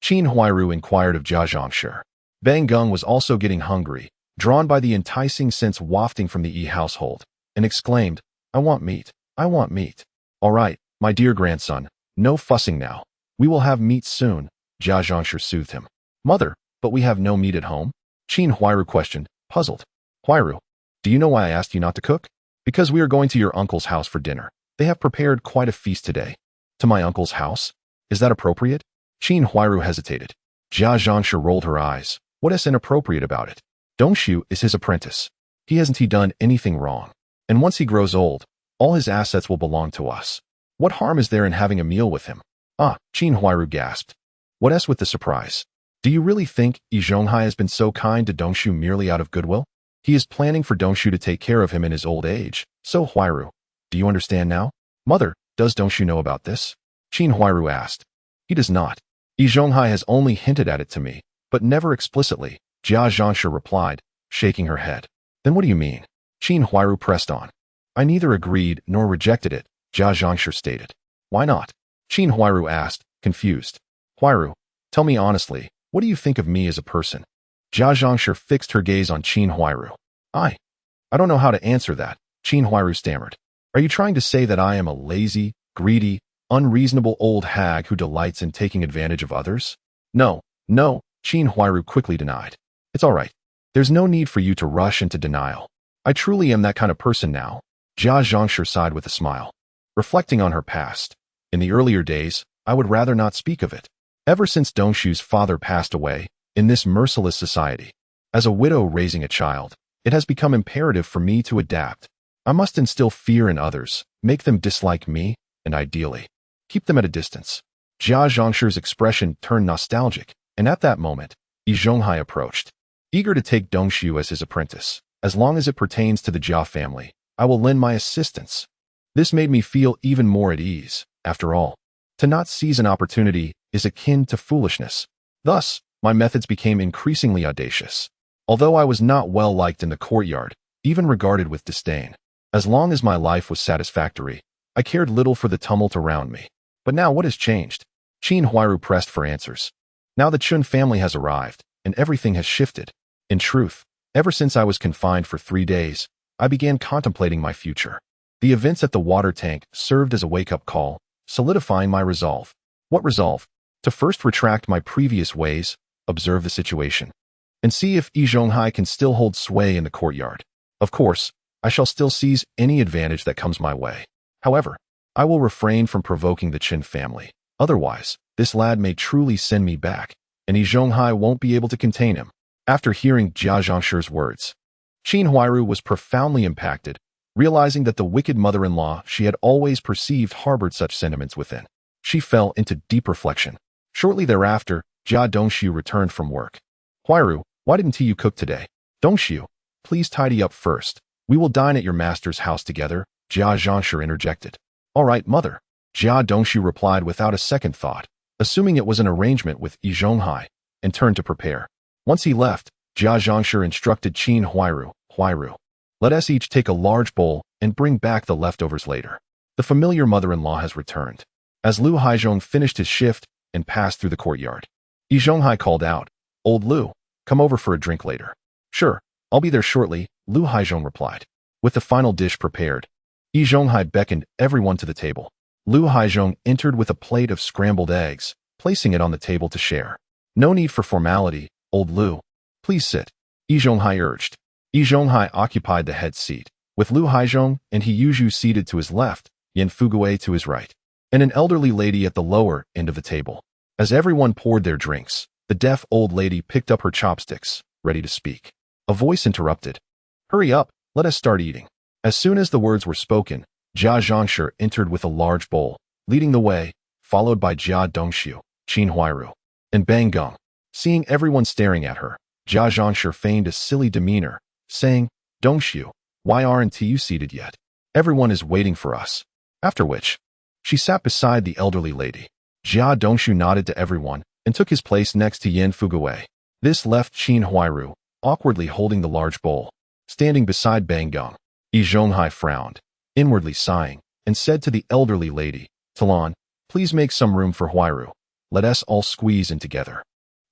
Qin Huairu inquired of Jia Zhangshi. Bang Gung was also getting hungry, drawn by the enticing scents wafting from the Yi household, and exclaimed, I want meat. I want meat. All right, my dear grandson, no fussing now. We will have meat soon, Jia Zhangshi soothed him. Mother, but we have no meat at home? Qin Huairu questioned, puzzled. Huairu, do you know why I asked you not to cook? Because we are going to your uncle's house for dinner. They have prepared quite a feast today. To my uncle's house? Is that appropriate? Qin Huairu hesitated. Jia Zhangshi rolled her eyes. What is inappropriate about it? Dongshu is his apprentice. Hasn't he done anything wrong? And once he grows old, all his assets will belong to us. What harm is there in having a meal with him? Ah, Qin Huairu gasped. What else with the surprise? Do you really think Yi Zhonghai has been so kind to Dongshu merely out of goodwill? He is planning for Dongshu to take care of him in his old age. So Huairu, do you understand now? Mother, does Dongshu know about this? Qin Huairu asked. He does not. Yi Zhonghai has only hinted at it to me, but never explicitly, Jia Zhangshi replied, shaking her head. Then what do you mean? Qin Huairu pressed on. I neither agreed nor rejected it, Jia Zhangshi stated. Why not? Qin Huairu asked, confused. Huairu, tell me honestly, what do you think of me as a person? Jia Zhangshi fixed her gaze on Qin Huairu. I don't know how to answer that, Qin Huairu stammered. Are you trying to say that I am a lazy, greedy, unreasonable old hag who delights in taking advantage of others? No, Qin Huairu quickly denied. It's all right. There's no need for you to rush into denial. I truly am that kind of person now. Jia Zhangshi sighed with a smile. Reflecting on her past, in the earlier days, I would rather not speak of it. Ever since Dongshu's father passed away, in this merciless society, as a widow raising a child, it has become imperative for me to adapt. I must instill fear in others, make them dislike me, and ideally, keep them at a distance. Jia Zhangshi's expression turned nostalgic, and at that moment, Yi Zhonghai approached. Eager to take Dongshu as his apprentice, as long as it pertains to the Jia family, I will lend my assistance. This made me feel even more at ease. After all, to not seize an opportunity is akin to foolishness. Thus, my methods became increasingly audacious. Although I was not well liked in the courtyard, even regarded with disdain, as long as my life was satisfactory, I cared little for the tumult around me. But now what has changed? Qin Huairu pressed for answers. Now the Chun family has arrived, and everything has shifted. In truth, ever since I was confined for 3 days, I began contemplating my future. The events at the water tank served as a wake-up call, solidifying my resolve. What resolve? To first retract my previous ways, observe the situation, and see if Yi Zhonghai can still hold sway in the courtyard. Of course, I shall still seize any advantage that comes my way. However, I will refrain from provoking the Chen family. Otherwise, this lad may truly send me back, and Yi Zhonghai won't be able to contain him. After hearing Jia Zhangshi's words, Qin Huairu was profoundly impacted, realizing that the wicked mother-in-law she had always perceived harbored such sentiments within. She fell into deep reflection. Shortly thereafter, Jia Dongshu returned from work. Huairu, why didn't you cook today? Dongshu, please tidy up first. We will dine at your master's house together, Jia Zhangshi interjected. All right, mother. Jia Dongshu replied without a second thought, assuming it was an arrangement with Yi Zhonghai, and turned to prepare. Once he left, Jia Zhangshi instructed Qin Huairu, Huairu, let us each take a large bowl and bring back the leftovers later. The familiar mother-in-law has returned. As Lu Haizhong finished his shift and passed through the courtyard, Yi Zhonghai called out, Old Lu, come over for a drink later. Sure, I'll be there shortly, Lu Haizhong replied. With the final dish prepared, Yi Zhonghai beckoned everyone to the table. Lu Haizhong entered with a plate of scrambled eggs, placing it on the table to share. No need for formality, Old Lu. Please sit, Yi Zhonghai urged. Yi Zhonghai occupied the head seat, with Lu Haizhong and He Yuzhu seated to his left, Yan Fugui to his right, and an elderly lady at the lower end of the table. As everyone poured their drinks, the deaf old lady picked up her chopsticks, ready to speak. A voice interrupted. Hurry up, let us start eating. As soon as the words were spoken, Jia Zhangshi entered with a large bowl, leading the way, followed by Jia Dongshu, Qin Huairu, and Bang Geng. Seeing everyone staring at her, Jia Zhangshi feigned a silly demeanor, saying, Dongshu, why aren't you seated yet? Everyone is waiting for us. After which, she sat beside the elderly lady. Jia Dongshu nodded to everyone and took his place next to Yan Fugui. This left Qin Huairu, awkwardly holding the large bowl, standing beside Bang Geng. Yi Zhonghai frowned, inwardly sighing, and said to the elderly lady, Talon, please make some room for Huairu. Let us all squeeze in together.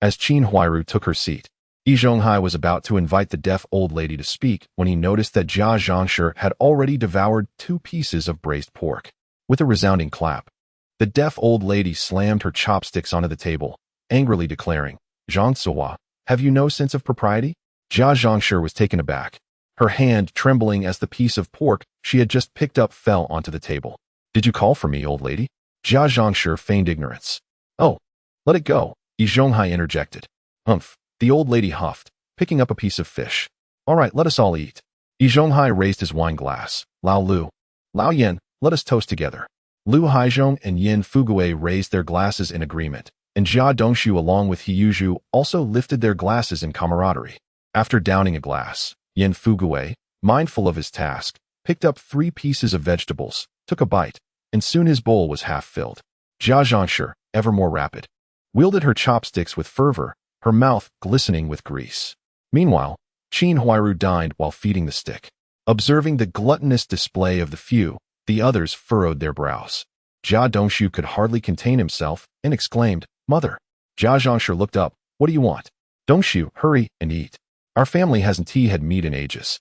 As Qin Huairu took her seat, Yi Zhonghai was about to invite the deaf old lady to speak when he noticed that Jia Zhangshi had already devoured 2 pieces of braised pork. With a resounding clap, the deaf old lady slammed her chopsticks onto the table, angrily declaring, "Zhang Suhua, have you no sense of propriety?" Jia Zhangshi was taken aback, her hand trembling as the piece of pork she had just picked up fell onto the table. "Did you call for me, old lady?" Jia Zhangshi feigned ignorance. "Oh, let it go," Yi Zhonghai interjected. "Humph," the old lady huffed, picking up a piece of fish. "All right, let us all eat." Yi Zhonghai raised his wine glass. "Lao Lu, Lao Yan, let us toast together." Lu Haizhong and Yin Fugui raised their glasses in agreement, and Jia Dongshu along with Siheyuan also lifted their glasses in camaraderie. After downing a glass, Yin Fugui, mindful of his task, picked up 3 pieces of vegetables, took a bite, and soon his bowl was half filled. Jia Zhangshi, ever more rapid, wielded her chopsticks with fervor, her mouth glistening with grease. Meanwhile, Chen Yizhou dined while feeding the stick. Observing the gluttonous display of the few, the others furrowed their brows. Jia Dongshu could hardly contain himself and exclaimed, "Mother." Jia Zhangshi looked up. "What do you want?" "Dongshu, hurry and eat. Our family hasn't had meat in ages.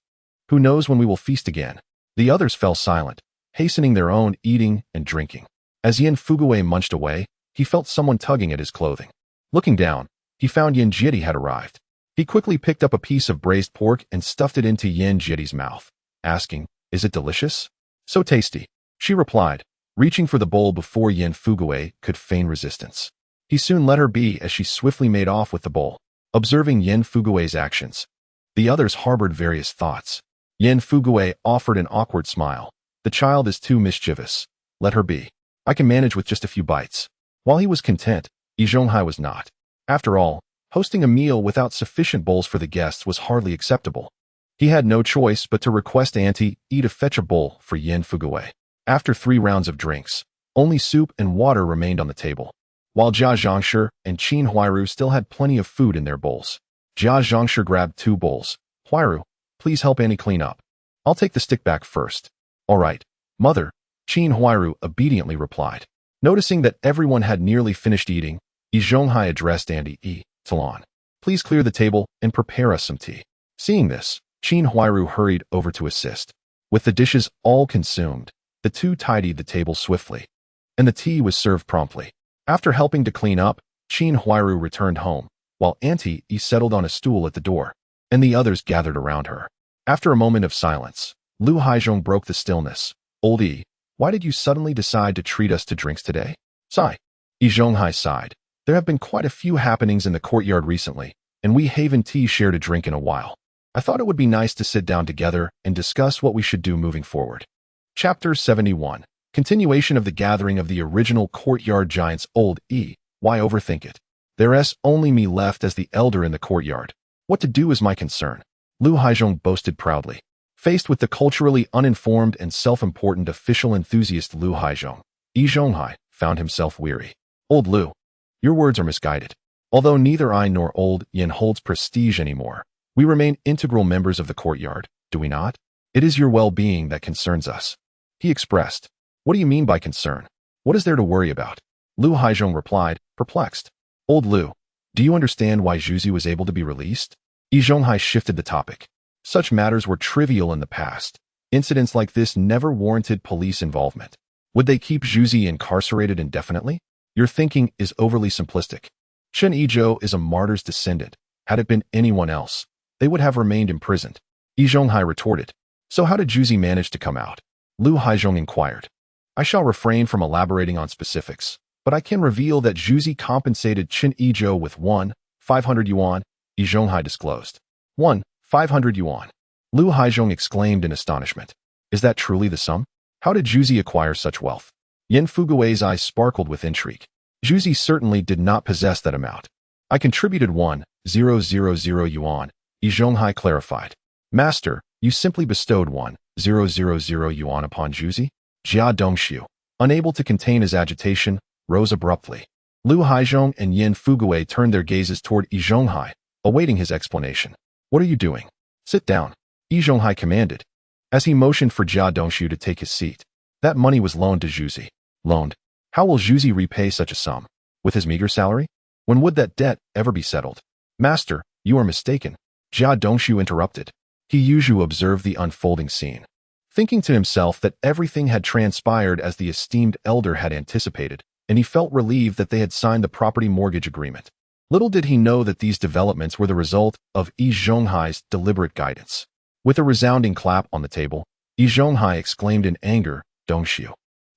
Who knows when we will feast again?" The others fell silent, hastening their own eating and drinking. As Yin Fugui munched away, he felt someone tugging at his clothing. Looking down, he found Yin Jiti had arrived. He quickly picked up a piece of braised pork and stuffed it into Yin Jiti's mouth, asking, "Is it delicious?" "So tasty," she replied, reaching for the bowl before Yin Fugui could feign resistance. He soon let her be as she swiftly made off with the bowl. Observing Yin Fugui's actions, the others harbored various thoughts. Yin Fugui offered an awkward smile. "The child is too mischievous. Let her be. I can manage with just a few bites." While he was content, Yi Zhonghai was not. After all, hosting a meal without sufficient bowls for the guests was hardly acceptable. He had no choice but to request Auntie Yi to fetch a bowl for Yin Fugui. After 3 rounds of drinks, only soup and water remained on the table, while Jia Zhangshi and Chen Yizhou still had plenty of food in their bowls. Jia Zhangshi grabbed 2 bowls. "Huiru, please help Annie clean up. I'll take the stick back first." "All right, mother," Chen Yizhou obediently replied. Noticing that everyone had nearly finished eating, Yi Zhonghai addressed Auntie Yi, "Talon, please clear the table and prepare us some tea." Seeing this, Chen Yizhou hurried over to assist. With the dishes all consumed, the two tidied the table swiftly, and the tea was served promptly. After helping to clean up, Chen Yizhou returned home, while Auntie Yi settled on a stool at the door, and the others gathered around her. After a moment of silence, Lu Haizhong broke the stillness. "Old Yi, why did you suddenly decide to treat us to drinks today?" "Sigh." Yi Zhonghai sighed. "There have been quite a few happenings in the courtyard recently, and we haven't shared a drink in a while. I thought it would be nice to sit down together and discuss what we should do moving forward." Chapter 71. Continuation of the gathering of the original courtyard giants. Old E. Why overthink it? There's only me left as the elder in the courtyard. What to do is my concern. Lu Haizhong boasted proudly. Faced with the culturally uninformed and self-important official enthusiast Lu Haizhong, Yi Zhonghai found himself weary. "Old Lu, your words are misguided. Although neither I nor Old Yin holds prestige anymore, we remain integral members of the courtyard, do we not? It is your well-being that concerns us," he expressed. "What do you mean by concern? What is there to worry about?" Lu Haizhong replied, perplexed. "Old Lu, do you understand why Zhuzi was able to be released?" Yi Zhonghai shifted the topic. Such matters were trivial in the past. Incidents like this never warranted police involvement. Would they keep Zhuzi incarcerated indefinitely? Your thinking is overly simplistic. Chen Yizhou is a martyr's descendant. Had it been anyone else, they would have remained imprisoned. Yi Zhonghai retorted. "So how did Zhuzi manage to come out?" Lu Haizhong inquired. "I shall refrain from elaborating on specifics, but I can reveal that Zhuzi compensated Chen Yizhou with 1,500 yuan, Yi Zhonghai disclosed. 1,500 yuan. Lu Haizhong exclaimed in astonishment. "Is that truly the sum? How did Zhuzi acquire such wealth?" Yin Fugui's eyes sparkled with intrigue. "Zhuzi certainly did not possess that amount. I contributed 1,000 yuan, Yi Zhonghai clarified. "Master, you simply bestowed 1,000 yuan upon Zhuzi?" Jia Dongshu, unable to contain his agitation, rose abruptly. Lu Haizhong and Yin Fugui turned their gazes toward Yi Zhonghai, awaiting his explanation. "What are you doing? Sit down," Yi Zhonghai commanded, as he motioned for Jia Dongshu to take his seat. "That money was loaned to Zhuzi." "Loaned? How will Zhuzi repay such a sum? With his meager salary? When would that debt ever be settled?" "Master, You are mistaken. Jia Dongshu interrupted. He Yizhou observed the unfolding scene, thinking to himself that everything had transpired as the esteemed elder had anticipated, and he felt relieved that they had signed the property mortgage agreement. Little did he know that these developments were the result of Yi Zhonghai's deliberate guidance. With a resounding clap on the table, Yi Zhonghai exclaimed in anger, Dongshu,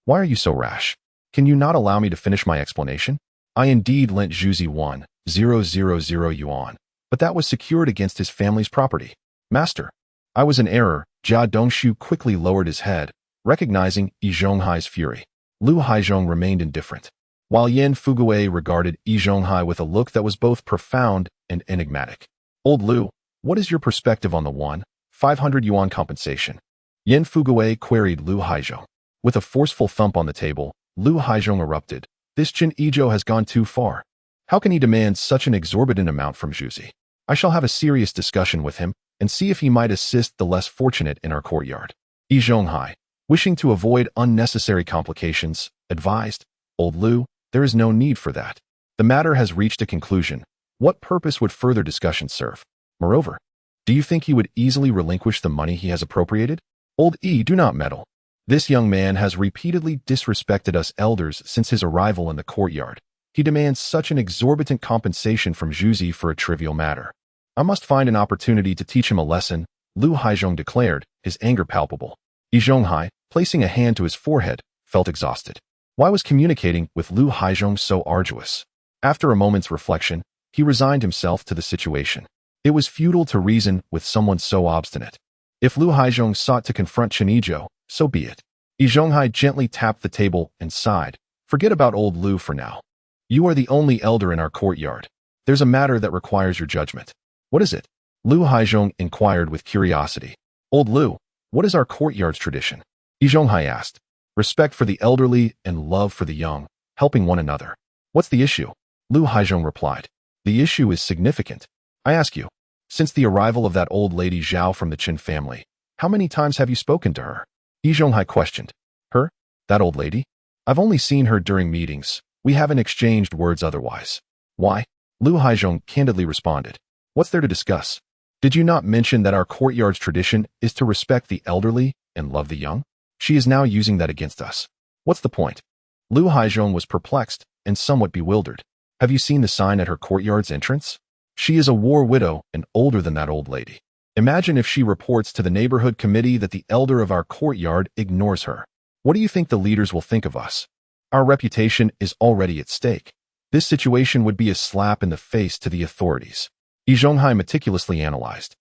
why are you so rash? Can you not allow me to finish my explanation? I indeed lent Zhuzi 1,000 yuan, but that was secured against his family's property. Master, I was in error. Jia Dongshu quickly lowered his head, recognizing Yi Zhonghai's fury. Lu Haizhong remained indifferent, while Yan Fugui regarded Yi Zhonghai with a look that was both profound and enigmatic. Old Lu, what is your perspective on the 500 yuan compensation? Yan Fugui queried Lu Haizhong. With a forceful thump on the table, Lu Haizhong erupted. This Chen Yizhou has gone too far. How can he demand such an exorbitant amount from Zhuzi? I shall have a serious discussion with him and see if he might assist the less fortunate in our courtyard. Yi Zhonghai, wishing to avoid unnecessary complications, advised, Old Lu, there is no need for that. The matter has reached a conclusion. What purpose would further discussion serve? Moreover, do you think he would easily relinquish the money he has appropriated? Old Yi, do not meddle. This young man has repeatedly disrespected us elders since his arrival in the courtyard. He demands such an exorbitant compensation from Zhuzi for a trivial matter. I must find an opportunity to teach him a lesson, Lu Haizhong declared, his anger palpable. Yi Zhonghai, placing a hand to his forehead, felt exhausted. Why was communicating with Lu Haizhong so arduous? After a moment's reflection, he resigned himself to the situation. It was futile to reason with someone so obstinate. If Lu Haizhong sought to confront Chen Yizhou, so be it. Yi Zhonghai gently tapped the table and sighed. Forget about old Lu for now. You are the only elder in our courtyard. There's a matter that requires your judgment. What is it? Lu Haizhong inquired with curiosity. Old Lu, what is our courtyard's tradition? Yi Zhonghai asked. Respect for the elderly and love for the young, helping one another. What's the issue? Lu Haizhong replied. The issue is significant. I ask you, since the arrival of that old lady Zhao from the Chen family, how many times have you spoken to her? Yi Zhonghai questioned. Her? That old lady? I've only seen her during meetings. We haven't exchanged words otherwise. Why? Lu Haizhong candidly responded. What's there to discuss? Did you not mention that our courtyard's tradition is to respect the elderly and love the young? She is now using that against us. What's the point? Lu Haizhong was perplexed and somewhat bewildered. Have you seen the sign at her courtyard's entrance? She is a war widow and older than that old lady. Imagine if she reports to the neighborhood committee that the elder of our courtyard ignores her. What do you think the leaders will think of us? Our reputation is already at stake. This situation would be a slap in the face to the authorities. Yi Zhonghai meticulously analyzed.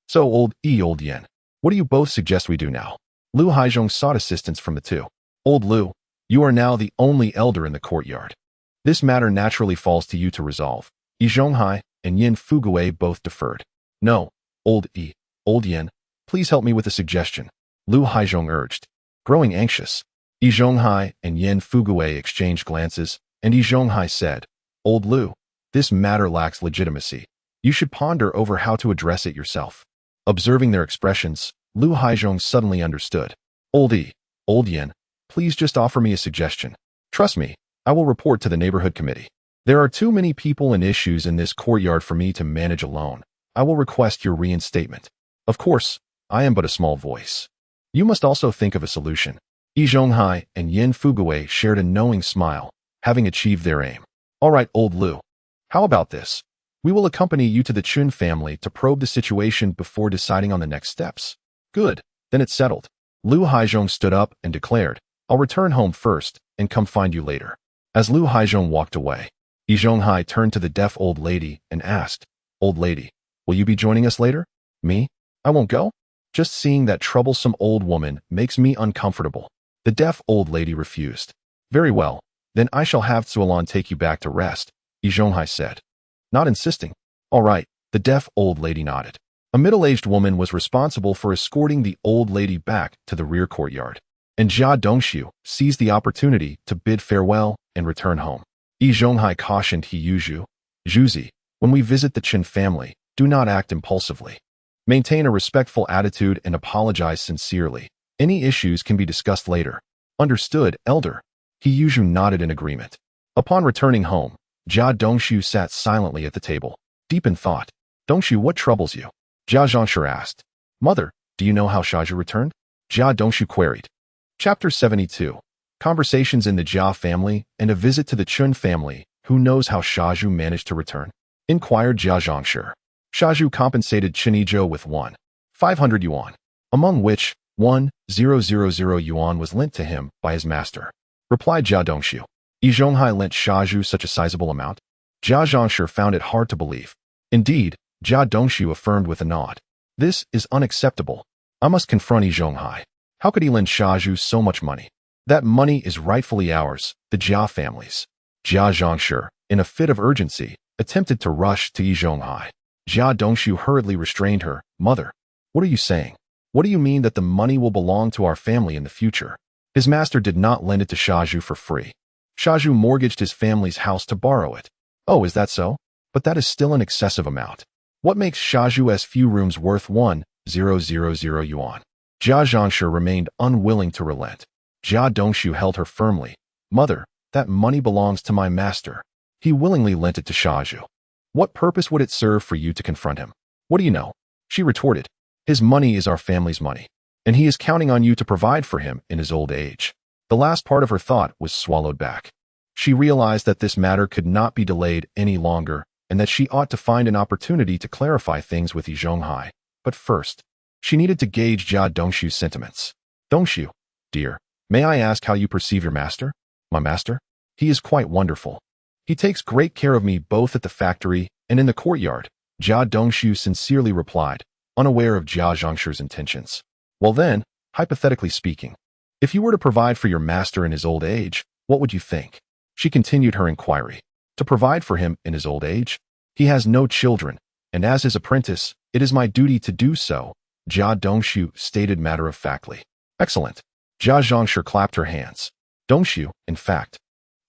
So old Yan, what do you both suggest we do now? Lu Haizhong sought assistance from the two. Old Lu, you are now the only elder in the courtyard. This matter naturally falls to you to resolve. Yi Zhonghai and Yan Fugui both deferred. No, old Yan, please help me with a suggestion, Lu Haizhong urged. Growing anxious, Yi Zhonghai and Yan Fugui exchanged glances, and Yi Zhonghai said, Old Lu, this matter lacks legitimacy. You should ponder over how to address it yourself. Observing their expressions, Lu Haizhong suddenly understood. Old Yan, please just offer me a suggestion. Trust me, I will report to the neighborhood committee. There are too many people and issues in this courtyard for me to manage alone. I will request your reinstatement. Of course, I am but a small voice. You must also think of a solution. Yi Zhonghai and Yan Fugui shared a knowing smile, having achieved their aim. All right, old Lu. How about this? We will accompany you to the Chen family to probe the situation before deciding on the next steps. Good, then it's settled. Lu Haizhong stood up and declared, I'll return home first and come find you later. As Lu Haizhong walked away, Yi Zhonghai turned to the deaf old lady and asked, Old lady, will you be joining us later? Me? I won't go? Just seeing that troublesome old woman makes me uncomfortable. The deaf old lady refused. Very well, then I shall have Zuolan take you back to rest, Yi Zhonghai said. Not insisting. All right, the deaf old lady nodded. A middle-aged woman was responsible for escorting the old lady back to the rear courtyard, and Jia Dongshu seized the opportunity to bid farewell and return home. Yi Zhonghai cautioned He Yizhou, Zhuzi, when we visit the Chen family, do not act impulsively. Maintain a respectful attitude and apologize sincerely. Any issues can be discussed later. Understood, elder. He Yizhou nodded in agreement. Upon returning home, Jia Dongshu sat silently at the table, deep in thought. Dongshu, what troubles you? Jia Zhongshu asked. Mother, do you know how Shaju returned? Jia Dongshu queried. Chapter 72. Conversations in the Jia family and a visit to the Chen family. Who knows how Shaju managed to return? Inquired Jia Zhongshu. Shaju compensated Chen Yizhou with 500 yuan, among which 1,000 yuan was lent to him by his master. Replied Jia Dongshu. Yizhonghai lent Shaju such a sizable amount? Jia Zhongshu found it hard to believe. Indeed, Jia Dongshu affirmed with a nod. This is unacceptable. I must confront Yizhonghai. How could he lend Shaju so much money? That money is rightfully ours, the Jia family's. Jia Zhongshu, in a fit of urgency, attempted to rush to Yizhonghai. Jia Dongshu hurriedly restrained her. Mother, what are you saying? What do you mean that the money will belong to our family in the future? His master did not lend it to Shaju for free. Shaju mortgaged his family's house to borrow it. Oh, is that so? But that is still an excessive amount. What makes Shaju's few rooms worth 1,000 yuan? Jia Zhongshu remained unwilling to relent. Jia Dongshu held her firmly. Mother, that money belongs to my master. He willingly lent it to Shaju. What purpose would it serve for you to confront him? What do you know? She retorted. His money is our family's money, and he is counting on you to provide for him in his old age. The last part of her thought was swallowed back. She realized that this matter could not be delayed any longer, and that she ought to find an opportunity to clarify things with Yizhonghai. But first, she needed to gauge Jia Dongshu's sentiments. Dongshu, dear, may I ask how you perceive your master? My master? He is quite wonderful. He takes great care of me both at the factory and in the courtyard, Jia Dongshu sincerely replied, unaware of Jia Zhongshu's intentions. Well then, hypothetically speaking, if you were to provide for your master in his old age, what would you think? She continued her inquiry. To provide for him in his old age? He has no children, and as his apprentice, it is my duty to do so, Jia Dongshu stated matter-of-factly. Excellent. Jia Zhongshu clapped her hands. Dongshu, in fact,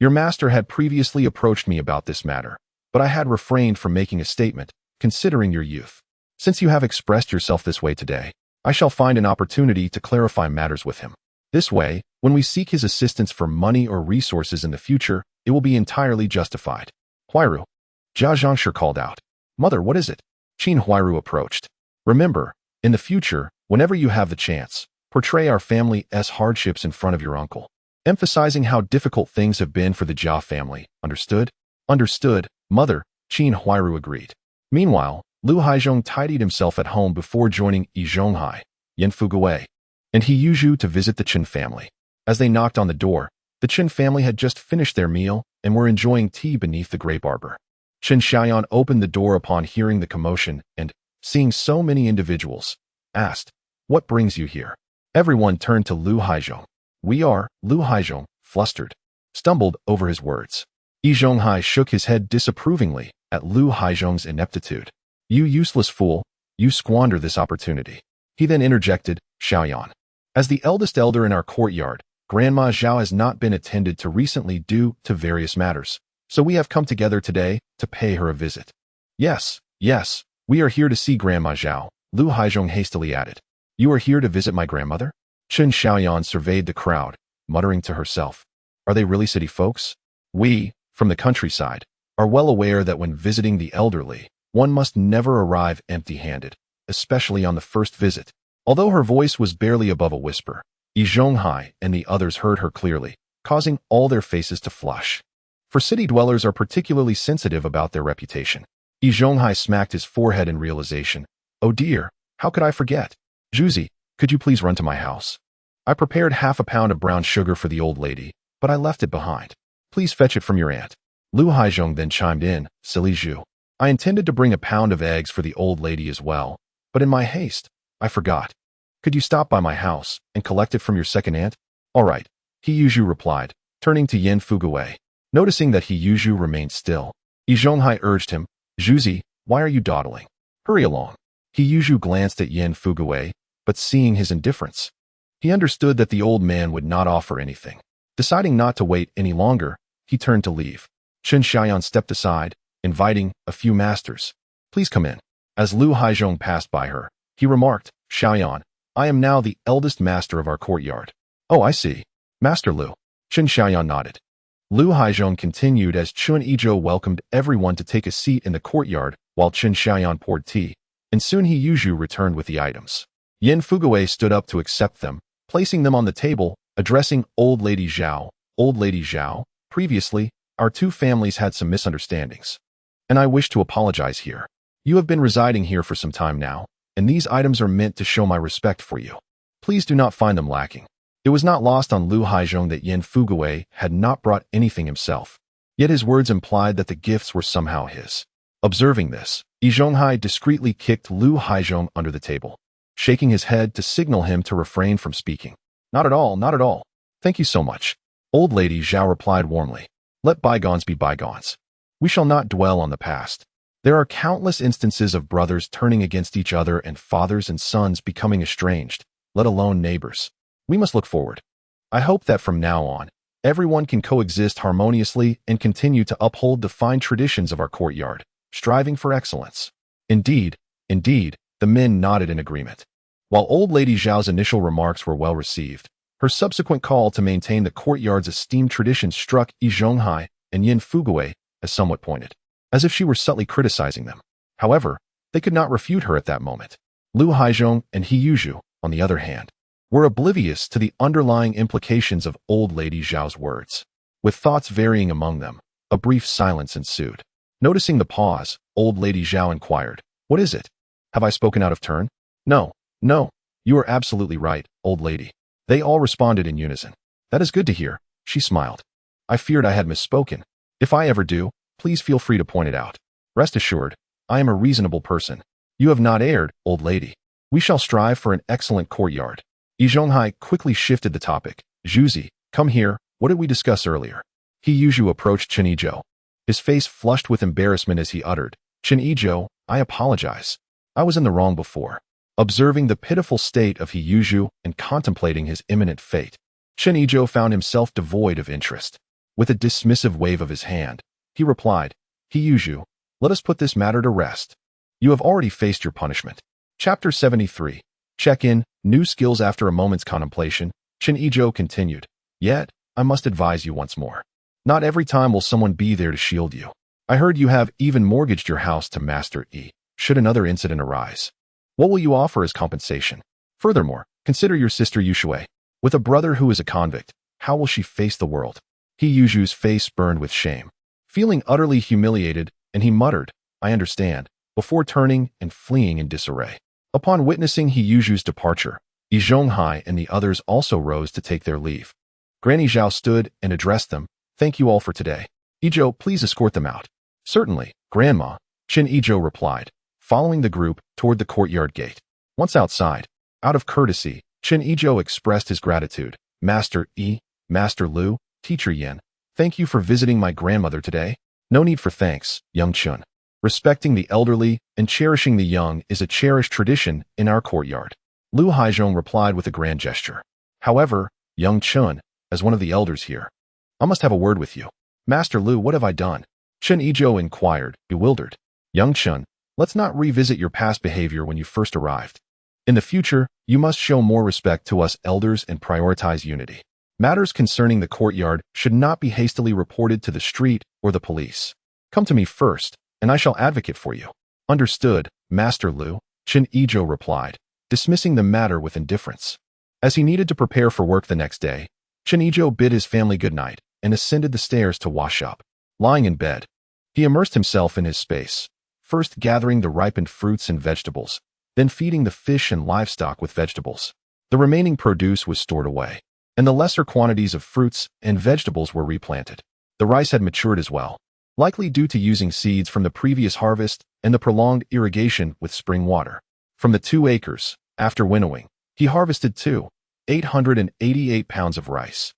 your master had previously approached me about this matter, but I had refrained from making a statement, considering your youth. Since you have expressed yourself this way today, I shall find an opportunity to clarify matters with him. This way, when we seek his assistance for money or resources in the future, it will be entirely justified. Huiru. Jia Zhongshu called out. Mother, what is it? Qin Huiru approached. Remember, in the future, whenever you have the chance, portray our family's hardships in front of your uncle, emphasizing how difficult things have been for the Jia family. Understood? Understood, mother, Qin Huiru agreed. Meanwhile, Lu Haizhong tidied himself at home before joining Yizhonghai, Yanfuguwei, and Yizhou to visit the Chen family. As they knocked on the door, the Chen family had just finished their meal and were enjoying tea beneath the grape arbor. Chen Xiaoyan opened the door upon hearing the commotion and, seeing so many individuals, asked, What brings you here? Everyone turned to Lu Haizhong. Lu Haizhong, flustered, stumbled over his words. Yizhonghai shook his head disapprovingly at Lu Haizhong's ineptitude. You useless fool, you squander this opportunity. He then interjected, Xiaoyan. As the eldest elder in our courtyard, Grandma Zhao has not been attended to recently due to various matters, so we have come together today to pay her a visit. Yes, we are here to see Grandma Zhao, Lu Haizhong hastily added. You are here to visit my grandmother? Chen Xiaoyan surveyed the crowd, muttering to herself. Are they really city folks? We, from the countryside, are well aware that when visiting the elderly, one must never arrive empty-handed, especially on the first visit. Although her voice was barely above a whisper, Yizhonghai and the others heard her clearly, causing all their faces to flush. For city dwellers are particularly sensitive about their reputation. Yizhonghai smacked his forehead in realization. Oh dear, how could I forget? Zhuzi, could you please run to my house? I prepared half a pound of brown sugar for the old lady, but I left it behind. Please fetch it from your aunt. Lu Haizhong then chimed in, Silly Zhu. I intended to bring a pound of eggs for the old lady as well, but in my haste, I forgot. Could you stop by my house and collect it from your second aunt? All right, Yizhou replied, turning to Yan Fuguwei. Noticing that Yizhou remained still, Yizhonghai urged him, Zhuzi, why are you dawdling? Hurry along. Yizhou glanced at Yan Fuguwei, but seeing his indifference, he understood that the old man would not offer anything. Deciding not to wait any longer, he turned to leave. Chen Xiaoyan stepped aside, inviting a few masters. Please come in. As Lu Haizhong passed by her, he remarked, Xiaoyan, I am now the eldest master of our courtyard. Oh, I see. Master Lu. Chen Xiaoyan nodded. Lu Haizhong continued as Chen Yizhou welcomed everyone to take a seat in the courtyard while Chen Yizhou poured tea, and soon He Yizhou returned with the items. Yin Fugui stood up to accept them, placing them on the table, addressing Old Lady Zhao. Old Lady Zhao, previously, our two families had some misunderstandings, and I wish to apologize here. You have been residing here for some time now, and these items are meant to show my respect for you. Please do not find them lacking. It was not lost on Lu Haizhong that Yin Fugui had not brought anything himself, yet his words implied that the gifts were somehow his. Observing this, Yi Zhonghai discreetly kicked Lu Haizhong under the table, shaking his head to signal him to refrain from speaking. Not at all, not at all. Thank you so much. Old Lady Zhao replied warmly. Let bygones be bygones. We shall not dwell on the past. There are countless instances of brothers turning against each other and fathers and sons becoming estranged, let alone neighbors. We must look forward. I hope that from now on, everyone can coexist harmoniously and continue to uphold the fine traditions of our courtyard, striving for excellence. Indeed, the men nodded in agreement. While Old Lady Zhao's initial remarks were well received, her subsequent call to maintain the courtyard's esteemed traditions struck Yi Zhonghai and Yin Fugui as somewhat pointed, as if she were subtly criticizing them. However, they could not refute her at that moment. Lu Haizhong and He Yizhou, on the other hand, were oblivious to the underlying implications of Old Lady Zhao's words. With thoughts varying among them, a brief silence ensued. Noticing the pause, Old Lady Zhao inquired, "What is it? Have I spoken out of turn?" No, you are absolutely right, old lady." They all responded in unison. "That is good to hear," she smiled. "I feared I had misspoken. If I ever do, please feel free to point it out. Rest assured, I am a reasonable person. You have not erred, old lady. We shall strive for an excellent courtyard." Yi Zhonghai quickly shifted the topic. "Zhuzi, come here, what did we discuss earlier?" He Yizhou approached Chen Yizhou. His face flushed with embarrassment as he uttered, "Chen Yizhou, I apologize. I was in the wrong before." Observing the pitiful state of He Yizhou and contemplating his imminent fate, Chen Yizhou found himself devoid of interest. With a dismissive wave of his hand, he replied, "He Yizhou, let us put this matter to rest. You have already faced your punishment." Chapter 73. Check-in, new skills. After a moment's contemplation, Chen Yizhou continued, "Yet, I must advise you once more. Not every time will someone be there to shield you. I heard you have even mortgaged your house to Master Yi, should another incident arise. What will you offer as compensation? Furthermore, consider your sister Yushui. With a brother who is a convict, how will she face the world?" He Yizhou's face burned with shame, feeling utterly humiliated, and he muttered, "I understand," before turning and fleeing in disarray. Upon witnessing He Yizhou's departure, Yi Zhonghai and the others also rose to take their leave. Granny Zhao stood and addressed them. "Thank you all for today. Yizhou, please escort them out." "Certainly, Grandma," Chen Yizhou replied, following the group toward the courtyard gate. Once outside, out of courtesy, Chen Yizhou expressed his gratitude. "Master Yi, Master Lu, Teacher Yin, thank you for visiting my grandmother today." "No need for thanks, young Chun. Respecting the elderly and cherishing the young is a cherished tradition in our courtyard." Lu Haizhong replied with a grand gesture. "However, young Chun, as one of the elders here, I must have a word with you." "Master Lu, what have I done?" Chen Yizhou inquired, bewildered. "Young Chun, let's not revisit your past behavior when you first arrived. In the future, you must show more respect to us elders and prioritize unity. Matters concerning the courtyard should not be hastily reported to the street or the police. Come to me first, and I shall advocate for you." "Understood, Master Lu," Chen Yizhou replied, dismissing the matter with indifference. As he needed to prepare for work the next day, Chen Yizhou bid his family good night and ascended the stairs to wash up. Lying in bed, he immersed himself in his space, first gathering the ripened fruits and vegetables, then feeding the fish and livestock with vegetables. The remaining produce was stored away, and the lesser quantities of fruits and vegetables were replanted. The rice had matured as well, likely due to using seeds from the previous harvest and the prolonged irrigation with spring water. From the 2 acres, after winnowing, he harvested 888 pounds of rice,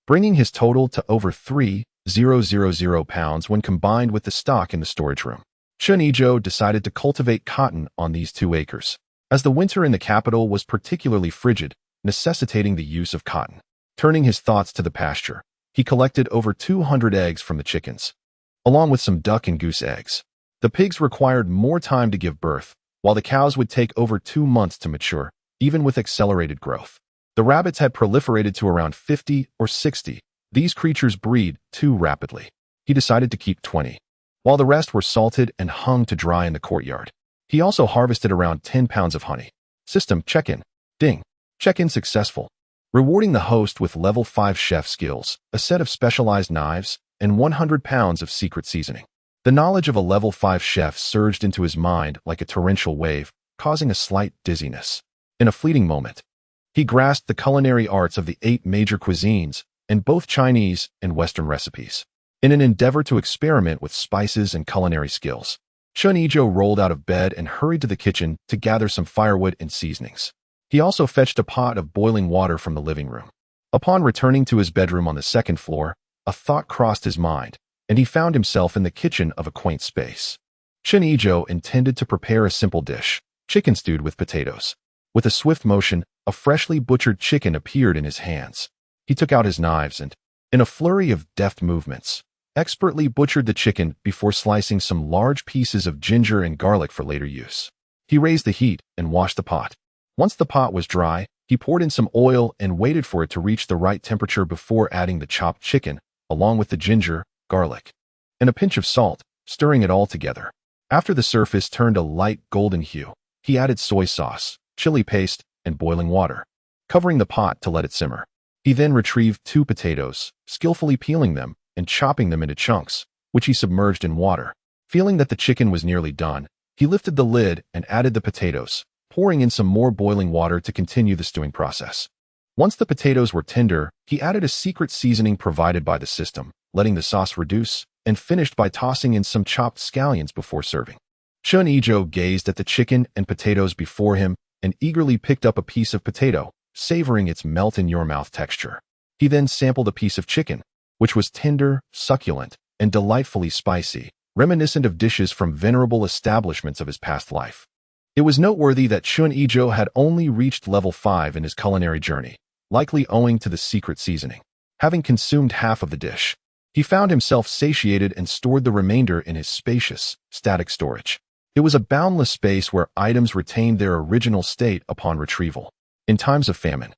bringing his total to over 3,000 pounds when combined with the stock in the storage room. Chen Yizhou decided to cultivate cotton on these 2 acres, as the winter in the capital was particularly frigid, necessitating the use of cotton. Turning his thoughts to the pasture, he collected over 200 eggs from the chickens, along with some duck and goose eggs. The pigs required more time to give birth, while the cows would take over 2 months to mature, even with accelerated growth. The rabbits had proliferated to around 50 or 60. These creatures breed too rapidly. He decided to keep 20. while the rest were salted and hung to dry in the courtyard. He also harvested around 10 pounds of honey. System check-in. Ding. Check-in successful. Rewarding the host with level 5 chef skills, a set of specialized knives, and 100 pounds of secret seasoning. The knowledge of a level 5 chef surged into his mind like a torrential wave, causing a slight dizziness. In a fleeting moment, he grasped the culinary arts of the 8 major cuisines and both Chinese and Western recipes. In an endeavor to experiment with spices and culinary skills, Chen Yizhou rolled out of bed and hurried to the kitchen to gather some firewood and seasonings. He also fetched a pot of boiling water from the living room. Upon returning to his bedroom on the 2nd floor, a thought crossed his mind, and he found himself in the kitchen of a quaint space. Chen Yizhou intended to prepare a simple dish, chicken stewed with potatoes. With a swift motion, a freshly butchered chicken appeared in his hands. He took out his knives and, in a flurry of deft movements, expertly butchered the chicken before slicing some large pieces of ginger and garlic for later use. He raised the heat and washed the pot. Once the pot was dry, he poured in some oil and waited for it to reach the right temperature before adding the chopped chicken, along with the ginger, garlic, and a pinch of salt, stirring it all together. After the surface turned a light golden hue, he added soy sauce, chili paste, and boiling water, covering the pot to let it simmer. He then retrieved 2 potatoes, skillfully peeling them and chopping them into chunks, which he submerged in water. Feeling that the chicken was nearly done, he lifted the lid and added the potatoes, pouring in some more boiling water to continue the stewing process. Once the potatoes were tender, he added a secret seasoning provided by the system, letting the sauce reduce, and finished by tossing in some chopped scallions before serving. Chen Yizhou gazed at the chicken and potatoes before him and eagerly picked up a piece of potato, savoring its melt-in-your-mouth texture. He then sampled a piece of chicken, which was tender, succulent, and delightfully spicy, reminiscent of dishes from venerable establishments of his past life. It was noteworthy that Chen Yizhou had only reached level 5 in his culinary journey, likely owing to the secret seasoning. Having consumed half of the dish, he found himself satiated and stored the remainder in his spacious, static storage. It was a boundless space where items retained their original state upon retrieval. In times of famine,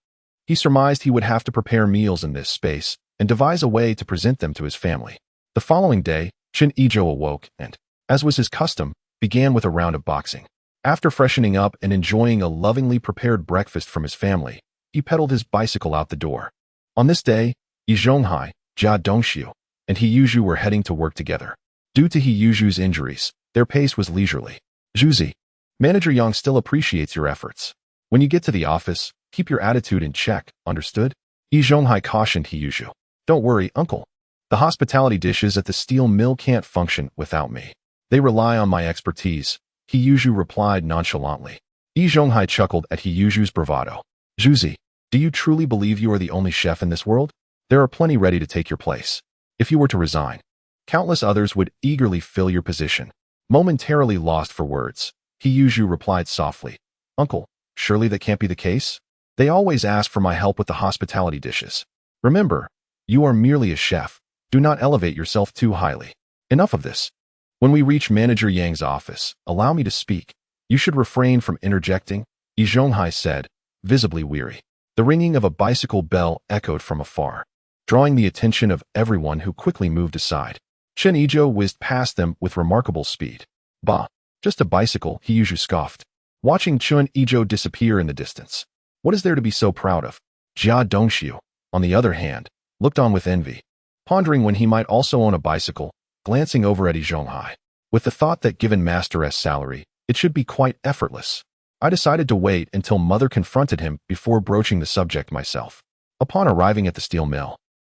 he surmised he would have to prepare meals in this space and devise a way to present them to his family. The following day, Chen Yizhou awoke and, as was his custom, began with a round of boxing. After freshening up and enjoying a lovingly prepared breakfast from his family, he pedaled his bicycle out the door. On this day, Yi Zhonghai, Jia Dongxiu, and He Yizhou were heading to work together. Due to He Yizhou's injuries, their pace was leisurely. Zhuzi, Manager Yang still appreciates your efforts. When you get to the office, keep your attitude in check, understood? Yi Zhonghai cautioned He Yizhou. Don't worry, uncle. The hospitality dishes at the steel mill can't function without me. They rely on my expertise, He Yizhou replied nonchalantly. Yi Zhonghai chuckled at He Yizhou's bravado. Zhuzi, do you truly believe you are the only chef in this world? There are plenty ready to take your place. If you were to resign, countless others would eagerly fill your position. Momentarily lost for words, He Yizhou replied softly. Uncle, surely that can't be the case? They always ask for my help with the hospitality dishes. Remember, you are merely a chef. Do not elevate yourself too highly. Enough of this. When we reach Manager Yang's office, allow me to speak. You should refrain from interjecting, Yi Zhonghai said, visibly weary. The ringing of a bicycle bell echoed from afar, drawing the attention of everyone who quickly moved aside. Chen Yizhou whizzed past them with remarkable speed. Bah, just a bicycle, He Yizhou scoffed, watching Chen Yizhou disappear in the distance. What is there to be so proud of? Jia Dongxiu, on the other hand, looked on with envy, pondering when he might also own a bicycle, glancing over at Yi Zhonghai, with the thought that given Master's salary, it should be quite effortless. I decided to wait until Mother confronted him before broaching the subject myself. Upon arriving at the steel mill,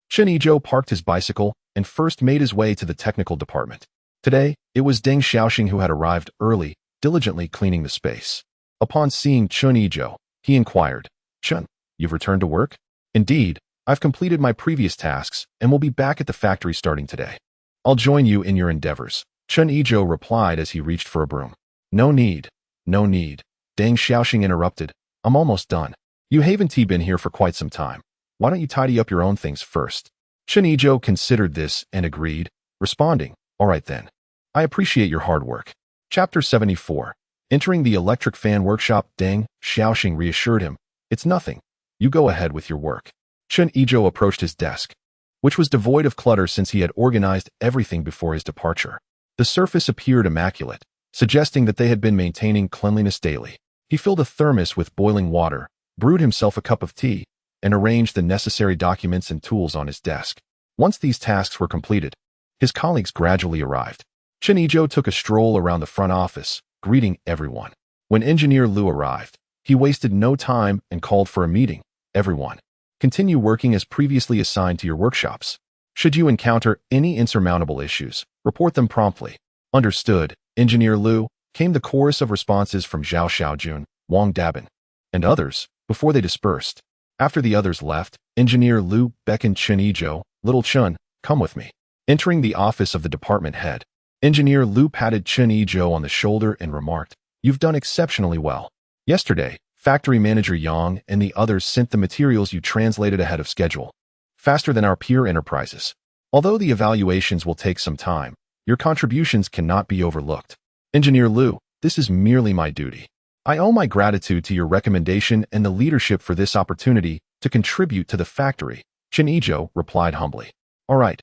Chen Yizhou parked his bicycle and first made his way to the technical department. Today, it was Deng Xiaoxing who had arrived early, diligently cleaning the space. Upon seeing Chen Yizhou, he inquired, Chen, you've returned to work? Indeed, I've completed my previous tasks and will be back at the factory starting today. I'll join you in your endeavors, Chen Yizhou replied as he reached for a broom. No need, no need, Deng Xiaoxing interrupted. I'm almost done. You haven't been here for quite some time. Why don't you tidy up your own things first? Chen Yizhou considered this and agreed, responding, all right then. I appreciate your hard work. Chapter 74. Entering the electric fan workshop, Deng Xiaoxing reassured him, it's nothing. You go ahead with your work. Chen Yizhou approached his desk, which was devoid of clutter since he had organized everything before his departure. The surface appeared immaculate, suggesting that they had been maintaining cleanliness daily. He filled a thermos with boiling water, brewed himself a cup of tea, and arranged the necessary documents and tools on his desk. Once these tasks were completed, his colleagues gradually arrived. Chen Yizhou took a stroll around the front office, greeting everyone. When Engineer Liu arrived, he wasted no time and called for a meeting. Everyone, continue working as previously assigned to your workshops. Should you encounter any insurmountable issues, report them promptly. Understood, Engineer Liu, came the chorus of responses from Zhao Xiaojun, Wang Dabin, and others, before they dispersed. After the others left, Engineer Liu beckoned Chen Yizhou, "Little Chen, come with me." Entering the office of the department head, Engineer Liu patted Chen Yizhou on the shoulder and remarked, "You've done exceptionally well. Yesterday, Factory Manager Yang and the others sent the materials you translated ahead of schedule, faster than our peer enterprises. Although the evaluations will take some time, your contributions cannot be overlooked. Engineer Liu, this is merely my duty. I owe my gratitude to your recommendation and the leadership for this opportunity to contribute to the factory," Chen Yizhou replied humbly. All right,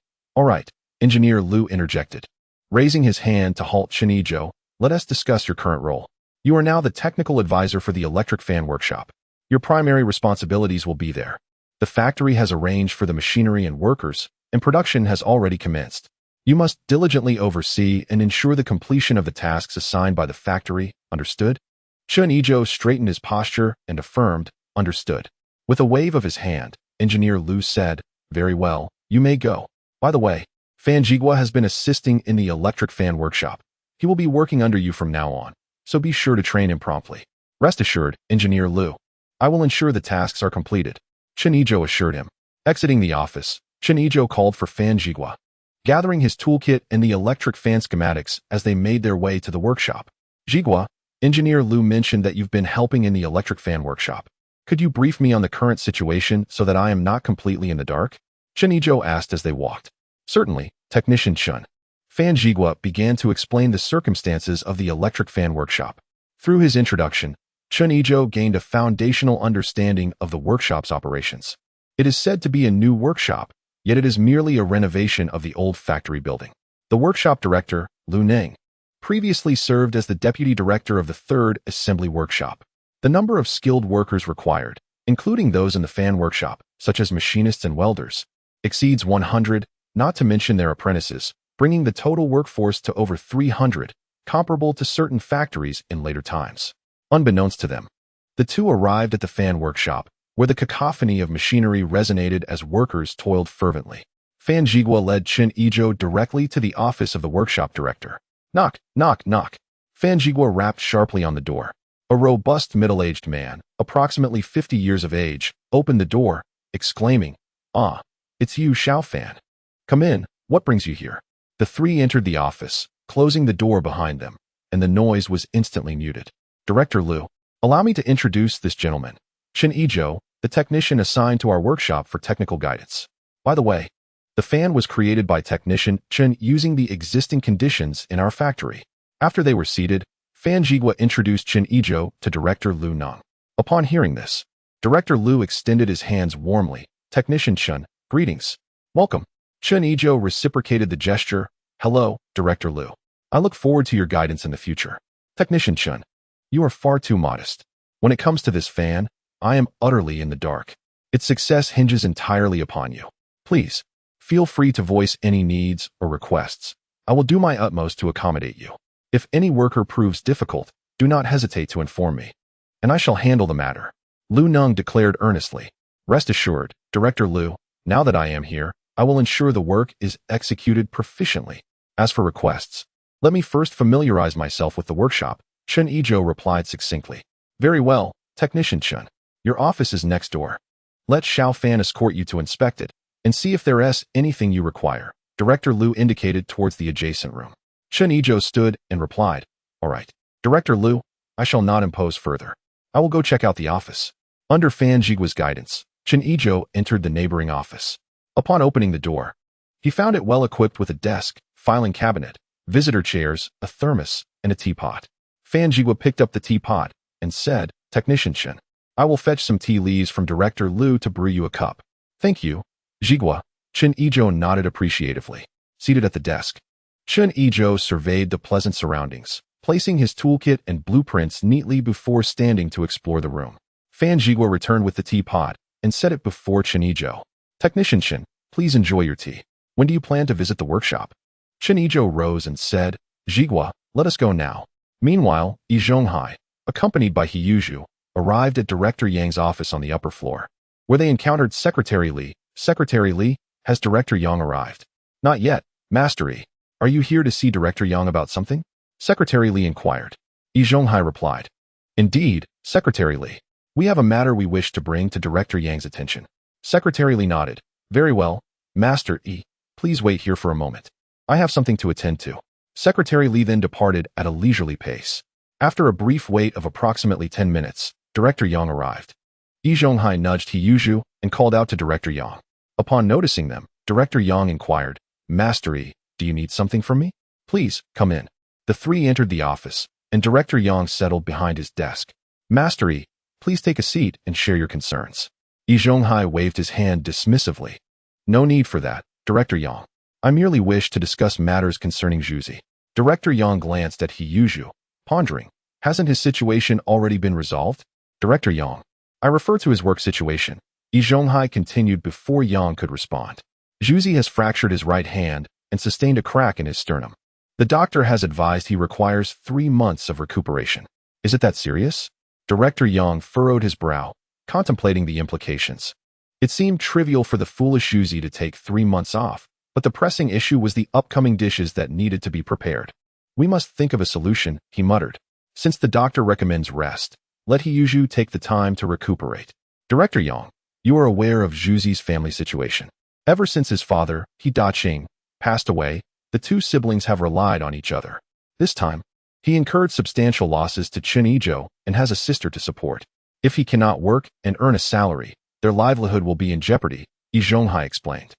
Engineer Liu interjected, raising his hand to halt Chen Yizhou. "Let us discuss your current role. You are now the technical advisor for the electric fan workshop. Your primary responsibilities will be there. The factory has arranged for the machinery and workers, and production has already commenced. You must diligently oversee and ensure the completion of the tasks assigned by the factory, understood?" Chen Yizhou straightened his posture and affirmed, "Understood." With a wave of his hand, Engineer Liu said, "Very well, you may go. By the way, Fan Jigua has been assisting in the electric fan workshop. He will be working under you from now on, so be sure to train him promptly." "Rest assured, Engineer Liu. I will ensure the tasks are completed," Chen Yizhou assured him. Exiting the office, Chen Yizhou called for Fan Jigua, gathering his toolkit and the electric fan schematics as they made their way to the workshop. "Jigua, Engineer Liu mentioned that you've been helping in the electric fan workshop. Could you brief me on the current situation so that I am not completely in the dark?" Chen Yizhou asked as they walked. "Certainly, Technician Chen." Fan Jigua began to explain the circumstances of the electric fan workshop. Through his introduction, Chen Yizhou gained a foundational understanding of the workshop's operations. It is said to be a new workshop, yet it is merely a renovation of the old factory building. The workshop director, Lu Neng, previously served as the deputy director of the 3rd Assembly Workshop. The number of skilled workers required, including those in the fan workshop, such as machinists and welders, exceeds 100, not to mention their apprentices, bringing the total workforce to over 300, comparable to certain factories in later times. Unbeknownst to them, the two arrived at the fan workshop, where the cacophony of machinery resonated as workers toiled fervently. Fan Jigua led Chen Yizhou directly to the office of the workshop director. "Knock, knock, knock." Fan Jigua rapped sharply on the door. A robust middle-aged man, approximately 50 years of age, opened the door, exclaiming, "Ah, it's you, Xiao Fan. Come in, what brings you here?" The three entered the office, closing the door behind them, and the noise was instantly muted. "Director Liu, allow me to introduce this gentleman, Chen Yizhou, the technician assigned to our workshop for technical guidance. By the way, the fan was created by Technician Chen using the existing conditions in our factory." After they were seated, Fan Jigua introduced Chen Yizhou to Director Lu Neng. Upon hearing this, Director Liu extended his hands warmly. "Technician Chen, greetings. Welcome." Chen Yizhou reciprocated the gesture. "Hello, Director Liu. I look forward to your guidance in the future." "Technician Chen, you are far too modest. When it comes to this fan, I am utterly in the dark. Its success hinges entirely upon you. Please, feel free to voice any needs or requests. I will do my utmost to accommodate you. If any worker proves difficult, do not hesitate to inform me, and I shall handle the matter," Lu Neng declared earnestly. "Rest assured, Director Liu, now that I am here, I will ensure the work is executed proficiently. As for requests, let me first familiarize myself with the workshop," Chen Yizhou replied succinctly. "Very well, Technician Chen. Your office is next door. Let Xiao Fan escort you to inspect it, and see if there is anything you require." Director Liu indicated towards the adjacent room. Chen Yizhou stood and replied, "All right, Director Liu, I shall not impose further. I will go check out the office." Under Fan Jigua's guidance, Chen Yizhou entered the neighboring office. Upon opening the door, he found it well equipped with a desk, filing cabinet, visitor chairs, a thermos, and a teapot. Fan Jigua picked up the teapot and said, "Technician Chen, I will fetch some tea leaves from Director Liu to brew you a cup." "Thank you, Jigua." Chen Yizhou nodded appreciatively. Seated at the desk, Chen Yizhou surveyed the pleasant surroundings, placing his toolkit and blueprints neatly before standing to explore the room. Fan Jigua returned with the teapot and set it before Chen Yizhou. Technician Chen, please enjoy your tea. When do you plan to visit the workshop? Chen Yizhou rose and said, Jigua, let us go now. Meanwhile, Yi Zhonghai, accompanied by Siheyuan, arrived at Director Yang's office on the upper floor, where they encountered Secretary Li. Secretary Li, has Director Yang arrived? Not yet, Master Yi. Are you here to see Director Yang about something? Secretary Li inquired. Yi Zhonghai replied. Indeed, Secretary Li. We have a matter we wish to bring to Director Yang's attention. Secretary Li nodded. Very well, Master Yi. Please wait here for a moment. I have something to attend to. Secretary Li then departed at a leisurely pace. After a brief wait of approximately 10 minutes, Director Yang arrived. Yi Zhonghai nudged Siheyuan and called out to Director Yang. Upon noticing them, Director Yang inquired, Master Yi, do you need something from me? Please, come in. The three entered the office, and Director Yang settled behind his desk. Master Yi, please take a seat and share your concerns. Yi Zhonghai waved his hand dismissively. No need for that, Director Yang. I merely wish to discuss matters concerning Zhuzi. Director Yang glanced at Siheyuan, pondering. Hasn't his situation already been resolved? Director Yang. I refer to his work situation. Yi Zhonghai continued before Yang could respond. Zhuzi has fractured his right hand and sustained a crack in his sternum. The doctor has advised he requires 3 months of recuperation. Is it that serious? Director Yang furrowed his brow, contemplating the implications. It seemed trivial for the foolish Zhuzi to take 3 months off, but the pressing issue was the upcoming dishes that needed to be prepared. We must think of a solution, he muttered. Since the doctor recommends rest, let Siheyuan take the time to recuperate. Director Yang, you are aware of Zhuzi's family situation. Ever since his father, He Daqing, passed away, the two siblings have relied on each other. This time, he incurred substantial losses to Chen Yizhou and has a sister to support. If he cannot work and earn a salary, their livelihood will be in jeopardy, Yi Zhonghai explained.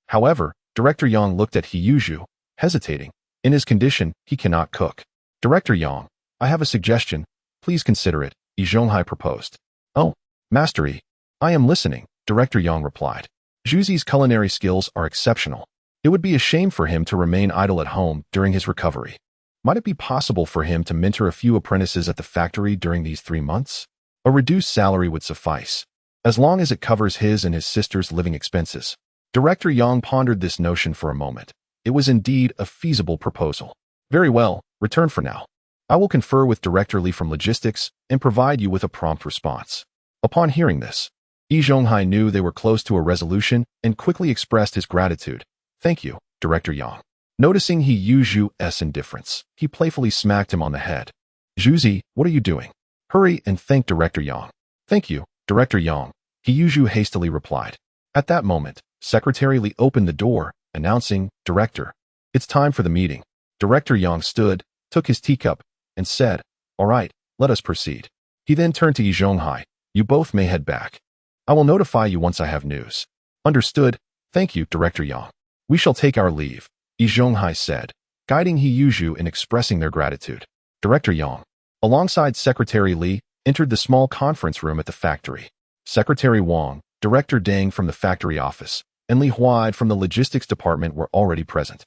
However, Director Yang looked at Siheyuan, hesitating. In his condition, he cannot cook. Director Yang, I have a suggestion. Please consider it, Yi Zhonghai proposed. Oh, Master Yi, I am listening, Director Yang replied. Zhuzi's culinary skills are exceptional. It would be a shame for him to remain idle at home during his recovery. Might it be possible for him to mentor a few apprentices at the factory during these 3 months? A reduced salary would suffice, as long as it covers his and his sister's living expenses. Director Yang pondered this notion for a moment. It was indeed a feasible proposal. Very well, return for now. I will confer with Director Li from Logistics and provide you with a prompt response. Upon hearing this, Yi Zhonghai knew they were close to a resolution and quickly expressed his gratitude. Thank you, Director Yang. Noticing Siheyuan's indifference, he playfully smacked him on the head. Zhuzi, what are you doing? Hurry and thank Director Yang. Thank you, Director Yang, Siheyuan hastily replied. At that moment, Secretary Li opened the door, announcing, Director, it's time for the meeting. Director Yang stood, took his teacup, and said, All right, let us proceed. He then turned to Yi Zhonghai. You both may head back. I will notify you once I have news. Understood. Thank you, Director Yang. We shall take our leave, Yi Zhonghai said, guiding Siheyuan in expressing their gratitude. Director Yang, alongside Secretary Li, entered the small conference room at the factory. Secretary Wang, Director Deng from the factory office, and Li Huai from the logistics department were already present.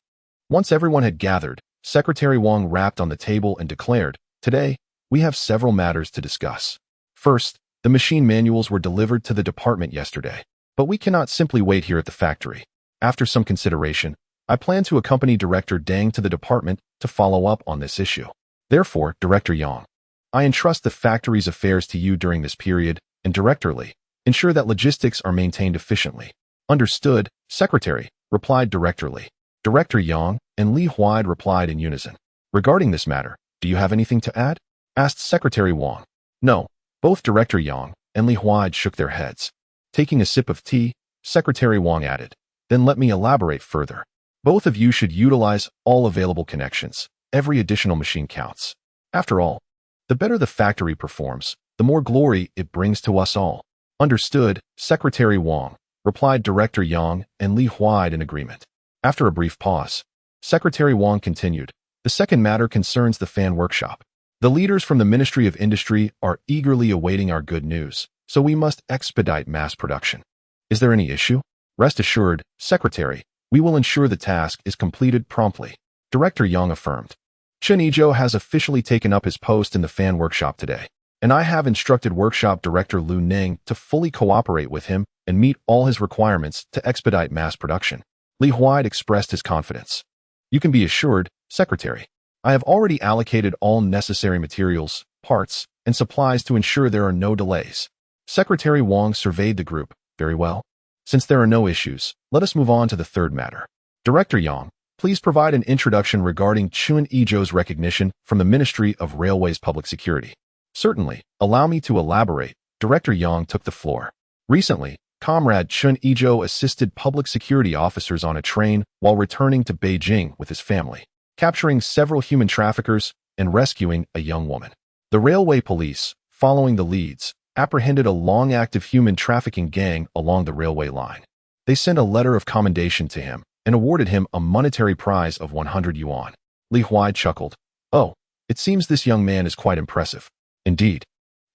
Once everyone had gathered, Secretary Wang rapped on the table and declared, Today, we have several matters to discuss. First, the machine manuals were delivered to the department yesterday, but we cannot simply wait here at the factory. After some consideration, I plan to accompany Director Deng to the department to follow up on this issue. Therefore, Director Yang, I entrust the factory's affairs to you during this period, and Director Li, ensure that logistics are maintained efficiently. Understood, Secretary, replied Director Li. Director Yang and Li Huai replied in unison. Regarding this matter, do you have anything to add? Asked Secretary Wang. No, both Director Yang and Li Huai shook their heads. Taking a sip of tea, Secretary Wang added, Then let me elaborate further. Both of you should utilize all available connections. Every additional machine counts. After all, the better the factory performs, the more glory it brings to us all. Understood, Secretary Wang, replied Director Yang and Li Huai in agreement. After a brief pause, Secretary Wang continued, The second matter concerns the fan workshop. The leaders from the Ministry of Industry are eagerly awaiting our good news, so we must expedite mass production. Is there any issue? Rest assured, Secretary, we will ensure the task is completed promptly. Director Yang affirmed. Chen Yizhou has officially taken up his post in the fan workshop today, and I have instructed workshop director Lu Ning to fully cooperate with him and meet all his requirements to expedite mass production. Li Huai expressed his confidence. You can be assured, Secretary. I have already allocated all necessary materials, parts, and supplies to ensure there are no delays. Secretary Wang surveyed the group. Very well. Since there are no issues, let us move on to the third matter. Director Yang, please provide an introduction regarding Chen Yizhou's recognition from the Ministry of Railways Public Security. Certainly, allow me to elaborate. Director Yang took the floor. Recently, Comrade Chen Yizhou assisted public security officers on a train while returning to Beijing with his family, capturing several human traffickers and rescuing a young woman. The railway police, following the leads, apprehended a long-active human trafficking gang along the railway line. They sent a letter of commendation to him and awarded him a monetary prize of 100 yuan. Li Huai chuckled. Oh, it seems this young man is quite impressive. Indeed.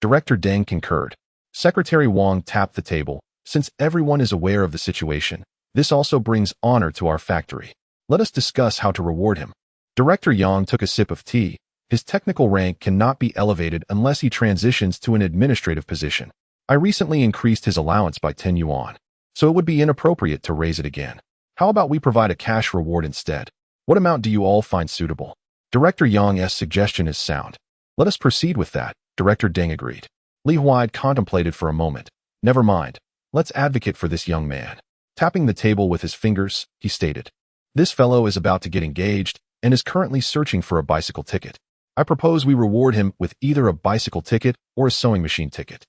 Director Deng concurred. Secretary Wang tapped the table. Since everyone is aware of the situation, this also brings honor to our factory. Let us discuss how to reward him. Director Yang took a sip of tea. His technical rank cannot be elevated unless he transitions to an administrative position. I recently increased his allowance by 10 yuan, so it would be inappropriate to raise it again. How about we provide a cash reward instead? What amount do you all find suitable? Director Yang's suggestion is sound. Let us proceed with that, Director Deng agreed. Li Huai contemplated for a moment. Never mind. Let's advocate for this young man. Tapping the table with his fingers, he stated, this fellow is about to get engaged and is currently searching for a bicycle ticket. I propose we reward him with either a bicycle ticket or a sewing machine ticket.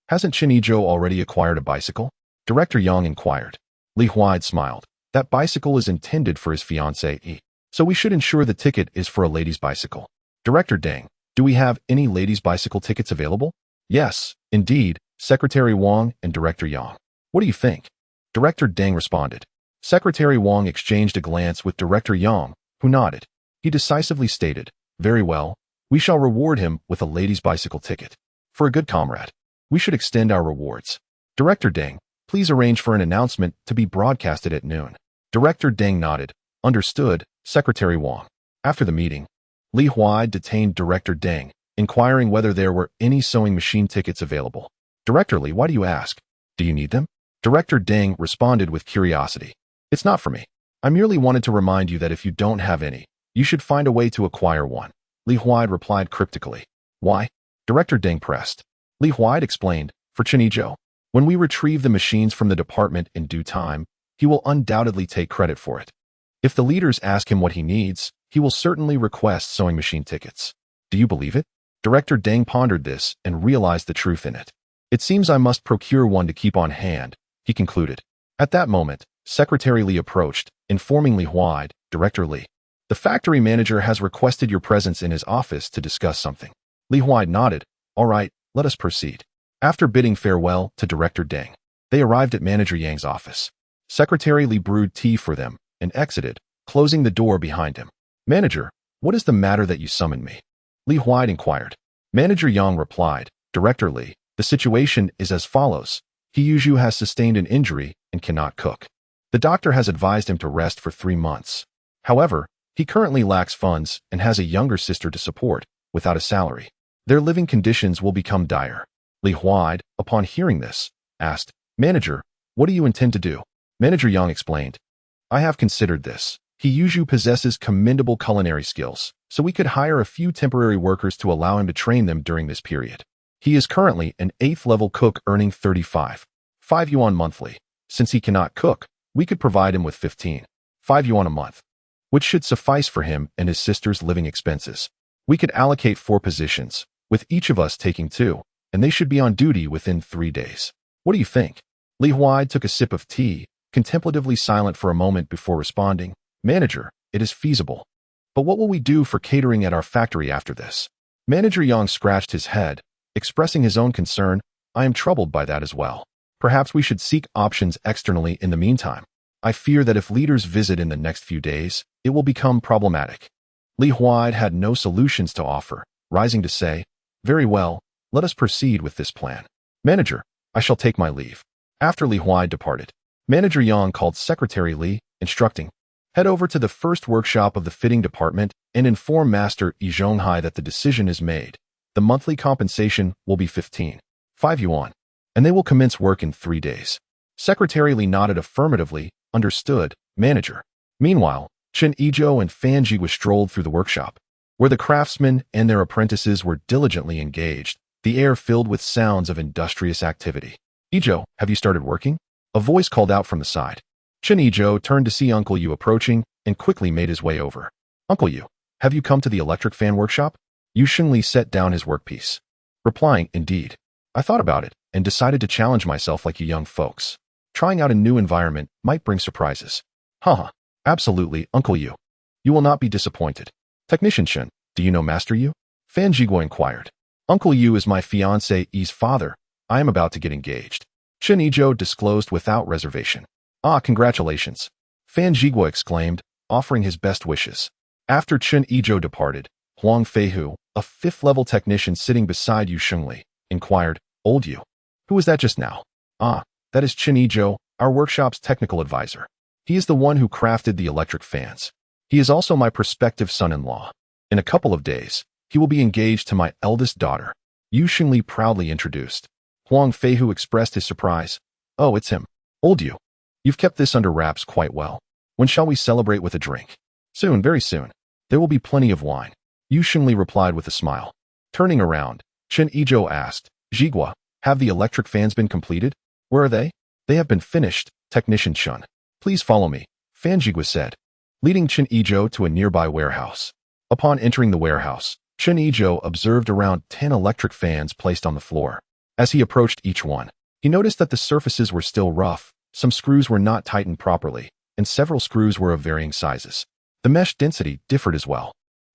Hasn't Chen Yizhou already acquired a bicycle? Director Yang inquired. Li Huai smiled. That bicycle is intended for his fiancée, so we should ensure the ticket is for a lady's bicycle. Director Deng, do we have any ladies' bicycle tickets available? Yes, indeed, Secretary Wang and Director Yang. What do you think? Director Deng responded. Secretary Wang exchanged a glance with Director Yang, who nodded. He decisively stated, very well, we shall reward him with a lady's bicycle ticket. For a good comrade, we should extend our rewards. Director Deng, please arrange for an announcement to be broadcasted at noon. Director Deng nodded. Understood, Secretary Wang. After the meeting, Li Huai detained Director Deng, inquiring whether there were any sewing machine tickets available. Director Li, why do you ask? Do you need them? Director Deng responded with curiosity. It's not for me. I merely wanted to remind you that if you don't have any, you should find a way to acquire one. Li Huai replied cryptically. Why? Director Deng pressed. Li Huai explained, for Chen Yizhou. When we retrieve the machines from the department in due time, he will undoubtedly take credit for it. If the leaders ask him what he needs, he will certainly request sewing machine tickets. Do you believe it? Director Deng pondered this and realized the truth in it. It seems I must procure one to keep on hand, he concluded. At that moment, Secretary Li approached, informing Li Huai, Director Li. The factory manager has requested your presence in his office to discuss something. Li Huai nodded. All right, let us proceed. After bidding farewell to Director Deng, they arrived at Manager Yang's office. Secretary Li brewed tea for them and exited, closing the door behind him. Manager, what is the matter that you summoned me? Li Huai inquired. Manager Yang replied, Director Li, the situation is as follows. Siheyuan has sustained an injury and cannot cook. The doctor has advised him to rest for 3 months. However, he currently lacks funds and has a younger sister to support, without a salary. Their living conditions will become dire. Li Huai, upon hearing this, asked, Manager, what do you intend to do? Manager Yang explained, I have considered this. Siheyuan possesses commendable culinary skills, so we could hire a few temporary workers to allow him to train them during this period. He is currently an 8th-level cook earning 5 yuan monthly. Since he cannot cook, we could provide him with 5 yuan a month, which should suffice for him and his sister's living expenses. We could allocate 4 positions, with each of us taking 2, and they should be on duty within 3 days. What do you think? Li Huai took a sip of tea, contemplatively silent for a moment before responding, Manager, it is feasible. But what will we do for catering at our factory after this? Manager Yang scratched his head, expressing his own concern. I am troubled by that as well. Perhaps we should seek options externally in the meantime. I fear that if leaders visit in the next few days, it will become problematic. Li Huai had no solutions to offer, rising to say, Very well, let us proceed with this plan. Manager, I shall take my leave. After Li Huai departed, Manager Yang called Secretary Li, instructing, Head over to the first workshop of the fitting department and inform Master Yizhou that the decision is made. The monthly compensation will be 15.5 yuan, and they will commence work in 3 days. Secretary Li nodded affirmatively. Understood, manager. Meanwhile, Chen Yizhou and Fan Jigua strolled through the workshop, where the craftsmen and their apprentices were diligently engaged, the air filled with sounds of industrious activity. Yizhou, have you started working? A voice called out from the side. Chen Yizhou turned to see Uncle Yu approaching and quickly made his way over. Uncle Yu, have you come to the electric fan workshop? Yu Xingli set down his workpiece, replying, indeed. I thought about it and decided to challenge myself like you young folks. Trying out a new environment might bring surprises. Haha, absolutely, Uncle Yu. You will not be disappointed. Technician Chen, do you know Master Yu? Fan Jigua inquired. Uncle Yu is my fiancé-Yi's father. I am about to get engaged. Chen Yizhou disclosed without reservation. Ah, congratulations. Fan Jigua exclaimed, offering his best wishes. After Chen Yizhou departed, Huang Feihu, a 5th-level technician sitting beside Yu Xingli, inquired, Old Yu, who was that just now? Ah, that is Chen Yizhou, our workshop's technical advisor. He is the one who crafted the electric fans. He is also my prospective son-in-law. In a couple of days, he will be engaged to my eldest daughter. Yu Xingli proudly introduced. Huang Feihu expressed his surprise. Oh, it's him. Old Yu. You've kept this under wraps quite well. When shall we celebrate with a drink? Soon, very soon. There will be plenty of wine. Yu Xingli replied with a smile. Turning around, Chen Yizhou asked, Jigua, have the electric fans been completed? Where are they? They have been finished, Technician Chen. Please follow me, Fan Jigua said, leading Chen Yizhou to a nearby warehouse. Upon entering the warehouse, Chen Yizhou observed around 10 electric fans placed on the floor. As he approached each one, he noticed that the surfaces were still rough, some screws were not tightened properly, and several screws were of varying sizes. The mesh density differed as well.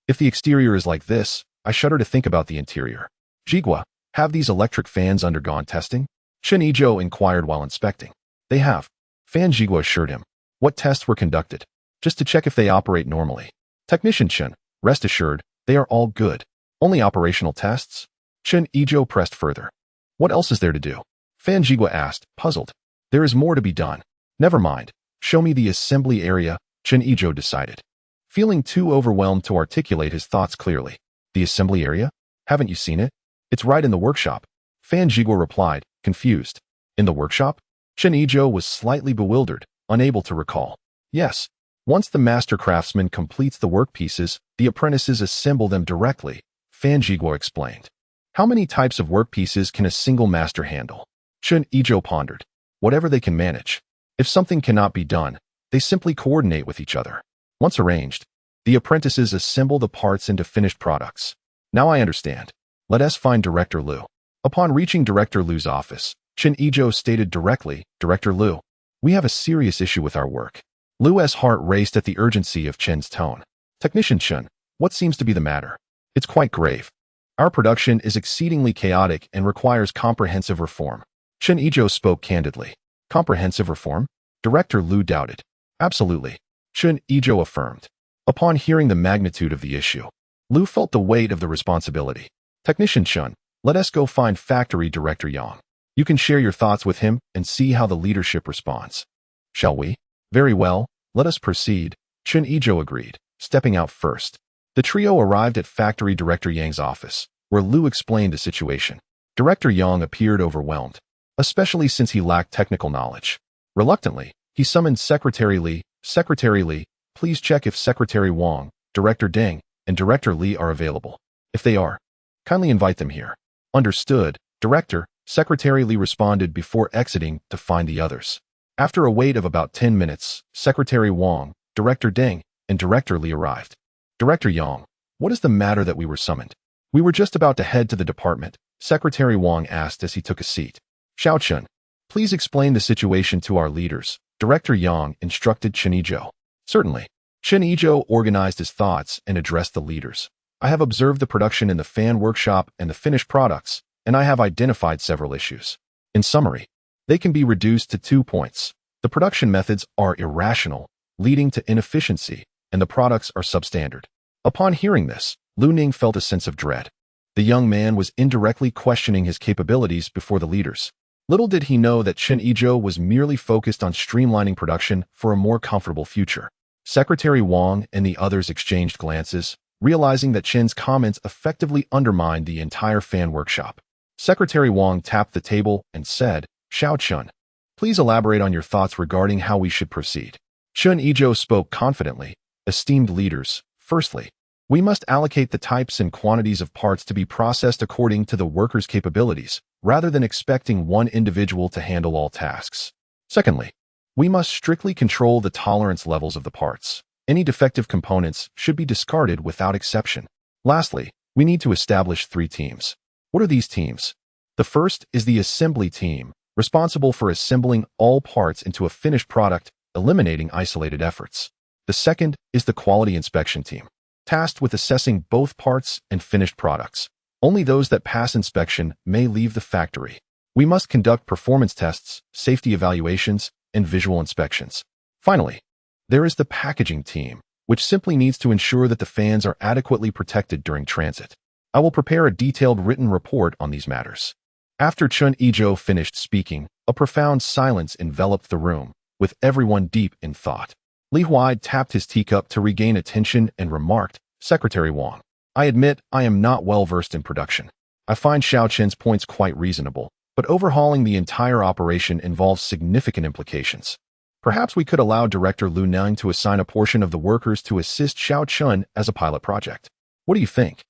If the exterior is like this, I shudder to think about the interior. Jigua, have these electric fans undergone testing? Chen Yizhou inquired while inspecting. They have. Fan Jigua assured him. What tests were conducted? Just to check if they operate normally. Technician Chen, rest assured, they are all good. Only operational tests? Chen Yizhou pressed further. What else is there to do? Fan Jigua asked, puzzled. There is more to be done. Never mind. Show me the assembly area, Chen Yizhou decided, feeling too overwhelmed to articulate his thoughts clearly. The assembly area? Haven't you seen it? It's right in the workshop. Fan Jigua replied, confused. In the workshop? Chen Yizhou was slightly bewildered, unable to recall. Yes. Once the master craftsman completes the workpieces, the apprentices assemble them directly, Fan Jigua explained. How many types of workpieces can a single master handle? Chen Yizhou pondered. Whatever they can manage. If something cannot be done, they simply coordinate with each other. Once arranged, the apprentices assemble the parts into finished products. Now I understand. Let us find Director Liu. Upon reaching Director Liu's office, Chen Yizhou stated directly, Director Liu, we have a serious issue with our work. Liu's heart raced at the urgency of Chen's tone. Technician Chen, what seems to be the matter? It's quite grave. Our production is exceedingly chaotic and requires comprehensive reform. Chen Yizhou spoke candidly. Comprehensive reform? Director Liu doubted. Absolutely. Chen Yizhou affirmed. Upon hearing the magnitude of the issue, Liu felt the weight of the responsibility. Technician Chen, let us go find Factory Director Yang. You can share your thoughts with him and see how the leadership responds. Shall we? Very well, let us proceed, Chen Yizhou agreed, stepping out first. The trio arrived at Factory Director Yang's office, where Liu explained the situation. Director Yang appeared overwhelmed, especially since he lacked technical knowledge. Reluctantly, he summoned Secretary Li. Secretary Li, please check if Secretary Wang, Director Deng, and Director Li are available. If they are, kindly invite them here. Understood, Director, Secretary Li responded before exiting to find the others. After a wait of about 10 minutes, Secretary Wang, Director Deng, and Director Li arrived. Director Yang, what is the matter that we were summoned? We were just about to head to the department, Secretary Wang asked as he took a seat. Xiao Chen, please explain the situation to our leaders, Director Yang instructed Chen Yizhou. Certainly. Chen Yizhou organized his thoughts and addressed the leaders. I have observed the production in the fan workshop and the finished products, and I have identified several issues. In summary, they can be reduced to 2 points. The production methods are irrational, leading to inefficiency, and the products are substandard. Upon hearing this, Lu Ning felt a sense of dread. The young man was indirectly questioning his capabilities before the leaders. Little did he know that Chen Yizhou was merely focused on streamlining production for a more comfortable future. Secretary Wang and the others exchanged glances, realizing that Chen's comments effectively undermined the entire fan workshop. Secretary Wang tapped the table and said, "Xiao Chun, please elaborate on your thoughts regarding how we should proceed." Chen Yizhou spoke confidently. "Esteemed leaders, firstly, we must allocate the types and quantities of parts to be processed according to the worker's capabilities, rather than expecting one individual to handle all tasks. Secondly, we must strictly control the tolerance levels of the parts. Any defective components should be discarded without exception. Lastly, we need to establish 3 teams. What are these teams? The first is the assembly team, responsible for assembling all parts into a finished product, eliminating isolated efforts. The second is the quality inspection team, tasked with assessing both parts and finished products. Only those that pass inspection may leave the factory. We must conduct performance tests, safety evaluations, and visual inspections. Finally, there is the packaging team, which simply needs to ensure that the fans are adequately protected during transit. I will prepare a detailed written report on these matters." After Chen Yizhou finished speaking, a profound silence enveloped the room, with everyone deep in thought. Li Huai tapped his teacup to regain attention and remarked, "Secretary Wang, I admit I am not well versed in production. I find Xiao Chen's points quite reasonable, but overhauling the entire operation involves significant implications. Perhaps we could allow Director Lu Nang to assign a portion of the workers to assist Xiao Chun as a pilot project. What do you think?"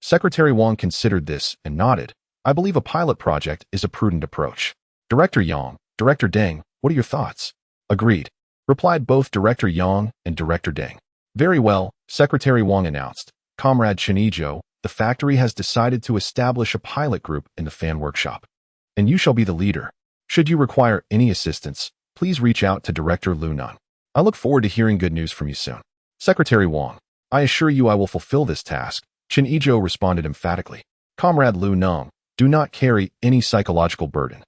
Secretary Wang considered this and nodded. "I believe a pilot project is a prudent approach." "Director Yang, Director Deng, what are your thoughts?" "Agreed," replied both Director Yang and Director Deng. "Very well," Secretary Wang announced. "Comrade Chen Yizhou, the factory has decided to establish a pilot group in the fan workshop, and you shall be the leader. Should you require any assistance, please reach out to Director Lu Nan. I look forward to hearing good news from you soon." "Secretary Wang, I assure you I will fulfill this task," Chen Yizhou responded emphatically. "Comrade Lu Nang, do not carry any psychological burden.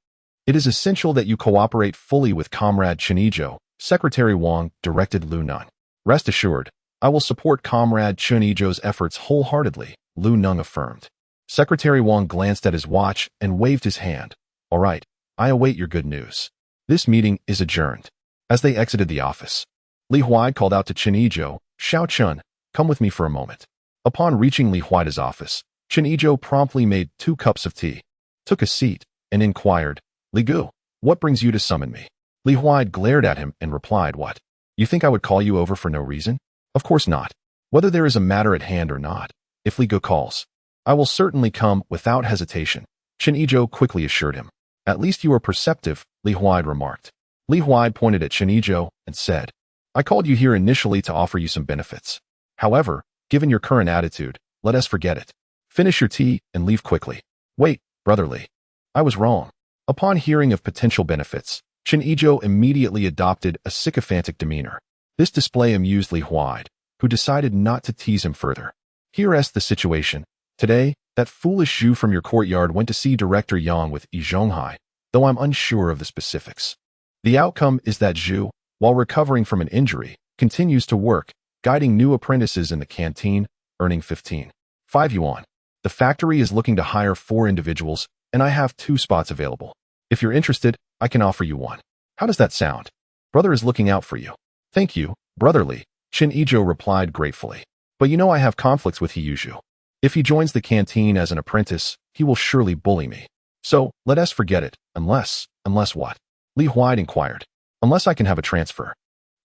It is essential that you cooperate fully with Comrade Chen Yizhou," Secretary Wang directed Lu Nan. "Rest assured, I will support Comrade Chen Yizhou's efforts wholeheartedly," Lu Nang affirmed. Secretary Wang glanced at his watch and waved his hand. "All right, I await your good news. This meeting is adjourned." As they exited the office, Li Huai called out to Chen Yizhou, "Xiao Chun, come with me for a moment." Upon reaching Li Huai's office, Chen Yizhou promptly made 2 cups of tea, took a seat, and inquired, "Li Gu, what brings you to summon me?" Li Huai glared at him and replied, "What? You think I would call you over for no reason? Of course not. Whether there is a matter at hand or not, if Li Gu calls, I will certainly come without hesitation," Chen Yizhou quickly assured him. "At least you are perceptive," Li Huai remarked. Li Huai pointed at Chen Yizhou and said, "I called you here initially to offer you some benefits. However, given your current attitude, let us forget it. Finish your tea and leave quickly." "Wait, brotherly. I was wrong." Upon hearing of potential benefits, Chen Yizhou immediately adopted a sycophantic demeanor. This display amused Li Huai, who decided not to tease him further. "Here's the situation. Today, that foolish Zhu from your courtyard went to see Director Yang with Yi Zhonghai, though I'm unsure of the specifics. The outcome is that Zhu, while recovering from an injury, continues to work, guiding new apprentices in the canteen, earning 15.5 yuan. The factory is looking to hire 4 individuals, and I have 2 spots available. If you're interested, I can offer you one. How does that sound? Brother is looking out for you." "Thank you, brotherly," Chen Yizhou replied gratefully. "But you know I have conflicts with Siheyuan. If he joins the canteen as an apprentice, he will surely bully me. So, let us forget it, unless what?" Li Huai inquired. "Unless I can have a transfer."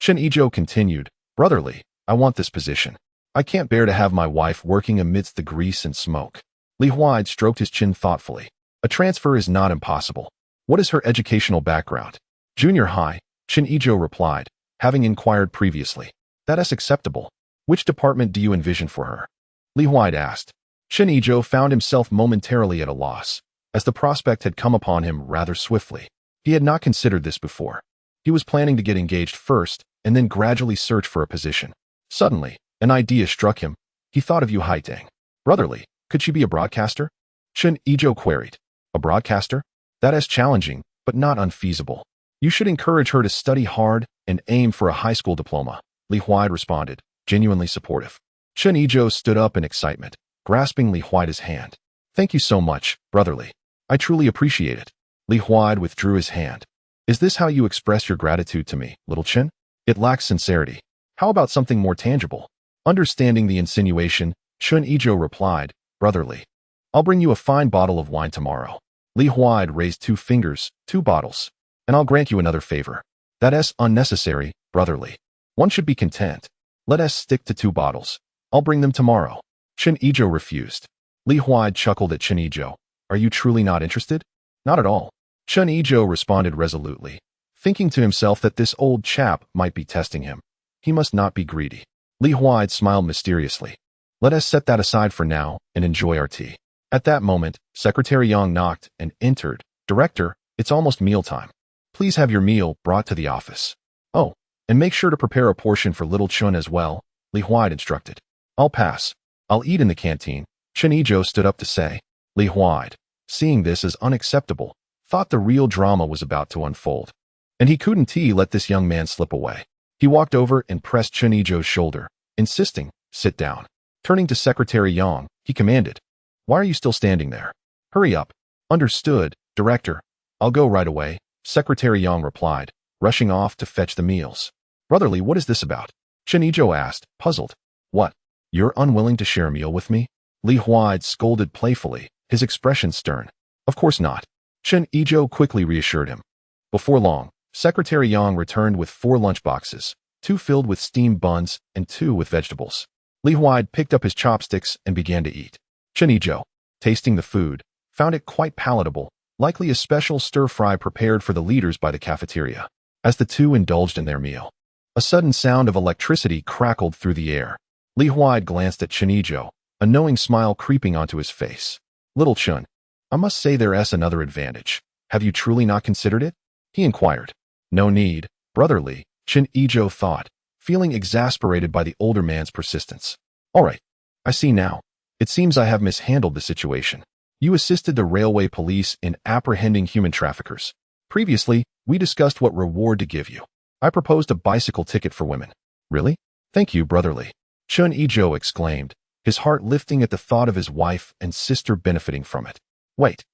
Chen Yizhou continued, "Brotherly, I want this position. I can't bear to have my wife working amidst the grease and smoke." Li Huai stroked his chin thoughtfully. "A transfer is not impossible. What is her educational background?" "Junior high," Chen Yizhou replied, having inquired previously. "That is acceptable. Which department do you envision for her?" Li Huai asked. Chen Yizhou found himself momentarily at a loss, as the prospect had come upon him rather swiftly. He had not considered this before. He was planning to get engaged first, and then gradually search for a position. Suddenly, an idea struck him. He thought of Yu Haitang. "Brotherly, could she be a broadcaster?" Chen Yizhou queried. "A broadcaster? That is challenging, but not unfeasible. You should encourage her to study hard and aim for a high school diploma," Li Huai responded, genuinely supportive. Chen Yizhou stood up in excitement, grasping Li Huai's hand. "Thank you so much, brotherly. I truly appreciate it." Li Huai withdrew his hand. "Is this how you express your gratitude to me, little Chen? It lacks sincerity." How about something more tangible? Understanding the insinuation, Chen Yizhou replied, brotherly. I'll bring you a fine bottle of wine tomorrow. Li Huaid raised 2 fingers, 2 bottles. And I'll grant you another favor. That's unnecessary, brotherly. One should be content. Let us stick to 2 bottles. I'll bring them tomorrow. Chen Yizhou refused. Li Huaid chuckled at Chen Yizhou. Are you truly not interested? Not at all. Chen Yizhou responded resolutely, thinking to himself that this old chap might be testing him. He must not be greedy. Li Huaid smiled mysteriously. Let us set that aside for now and enjoy our tea. At that moment, Secretary Yang knocked and entered. Director, it's almost mealtime. Please have your meal brought to the office. Oh, and make sure to prepare a portion for little Chun as well, Li Huaid instructed. I'll pass. I'll eat in the canteen, Chen Yizhou stood up to say. Li Huaid, seeing this as unacceptable, thought the real drama was about to unfold. And he couldn't let this young man slip away. He walked over and pressed Chen Yizhou's shoulder, insisting, sit down. Turning to Secretary Yang, he commanded, why are you still standing there? Hurry up. Understood, Director. I'll go right away, Secretary Yang replied, rushing off to fetch the meals. Brotherly, what is this about? Chen Yizhou asked, puzzled. What? You're unwilling to share a meal with me? Li Huaid scolded playfully, his expression stern. Of course not. Chen Yizhou quickly reassured him. Before long, Secretary Yang returned with 4 lunchboxes, 2 filled with steamed buns and 2 with vegetables. Li Huaid picked up his chopsticks and began to eat. Chen Yizhou, tasting the food, found it quite palatable, likely a special stir-fry prepared for the leaders by the cafeteria. As the 2 indulged in their meal, a sudden sound of electricity crackled through the air. Li Huaid glanced at Chen Yizhou, a knowing smile creeping onto his face. Little Chun, I must say there's another advantage. Have you truly not considered it? He inquired. No need, brotherly, Chen Yizhou thought, feeling exasperated by the older man's persistence. All right, I see now. It seems I have mishandled the situation. You assisted the railway police in apprehending human traffickers. Previously, we discussed what reward to give you. I proposed a bicycle ticket for women. Really? Thank you, brotherly. Chen Yizhou exclaimed, his heart lifting at the thought of his wife and sister benefiting from it. Wait,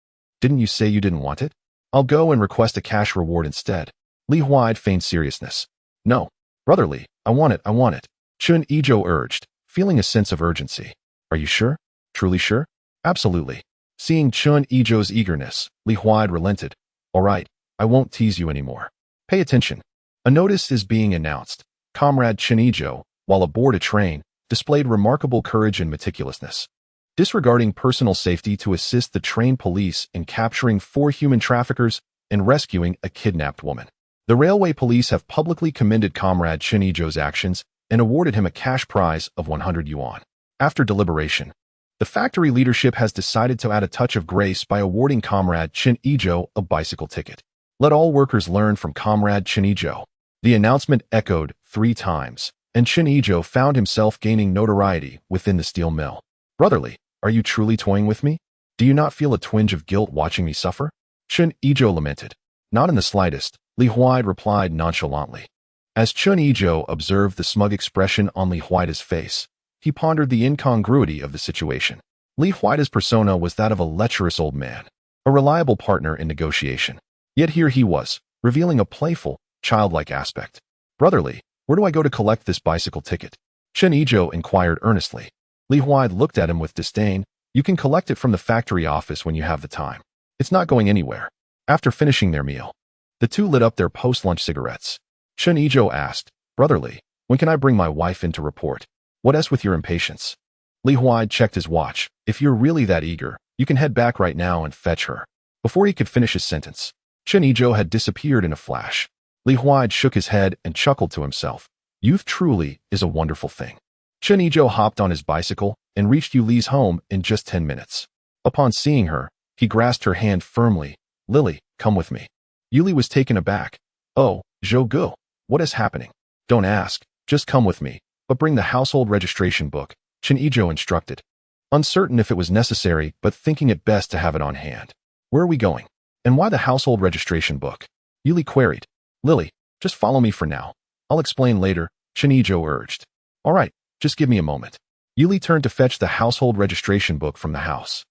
didn't you say you didn't want it? I'll go and request a cash reward instead. Li Huaid feigned seriousness. No, brotherly, I want it. Chen Yizhou urged, feeling a sense of urgency. Are you sure? Truly sure? Absolutely. Seeing Chen Yizhou's eagerness, Li Huaid relented. All right, I won't tease you anymore. Pay attention. A notice is being announced. Comrade Chen Yizhou, while aboard a train, displayed remarkable courage and meticulousness, disregarding personal safety to assist the train police in capturing 4 human traffickers and rescuing a kidnapped woman. The railway police have publicly commended Comrade Chen Yizhou's actions and awarded him a cash prize of 100 yuan. After deliberation, the factory leadership has decided to add a touch of grace by awarding Comrade Chen Yizhou a bicycle ticket. Let all workers learn from Comrade Chen Yizhou. The announcement echoed 3 times, and Chen Yizhou found himself gaining notoriety within the steel mill. Brotherly, are you truly toying with me? Do you not feel a twinge of guilt watching me suffer? Chen Yizhou lamented. Not in the slightest, Li Huaid replied nonchalantly. As Chen Yizhou observed the smug expression on Li Huaid's face, he pondered the incongruity of the situation. Li Huaid's persona was that of a lecherous old man, a reliable partner in negotiation. Yet here he was, revealing a playful, childlike aspect. Brotherly, where do I go to collect this bicycle ticket? Chen Yizhou inquired earnestly. Li Huaid looked at him with disdain. You can collect it from the factory office when you have the time. It's not going anywhere. After finishing their meal, the 2 lit up their post-lunch cigarettes. Chen Yizhou asked, brotherly, when can I bring my wife in to report? What else with your impatience? Li Huaid checked his watch. If you're really that eager, you can head back right now and fetch her. Before he could finish his sentence, Chen Yizhou had disappeared in a flash. Li Huaid shook his head and chuckled to himself. Youth truly is a wonderful thing. Chen Yizhou hopped on his bicycle and reached Yuli's home in just 10 minutes. Upon seeing her, he grasped her hand firmly. Lily, come with me. Yuli was taken aback. Oh, Zhou, what is happening? Don't ask, just come with me, but bring the household registration book, Chen Yizhou instructed. Uncertain if it was necessary, but thinking it best to have it on hand. Where are we going? And why the household registration book? Yuli queried. Lily, just follow me for now. I'll explain later, Chen Yizhou urged. All right, just give me a moment. Yuli turned to fetch the household registration book from the house.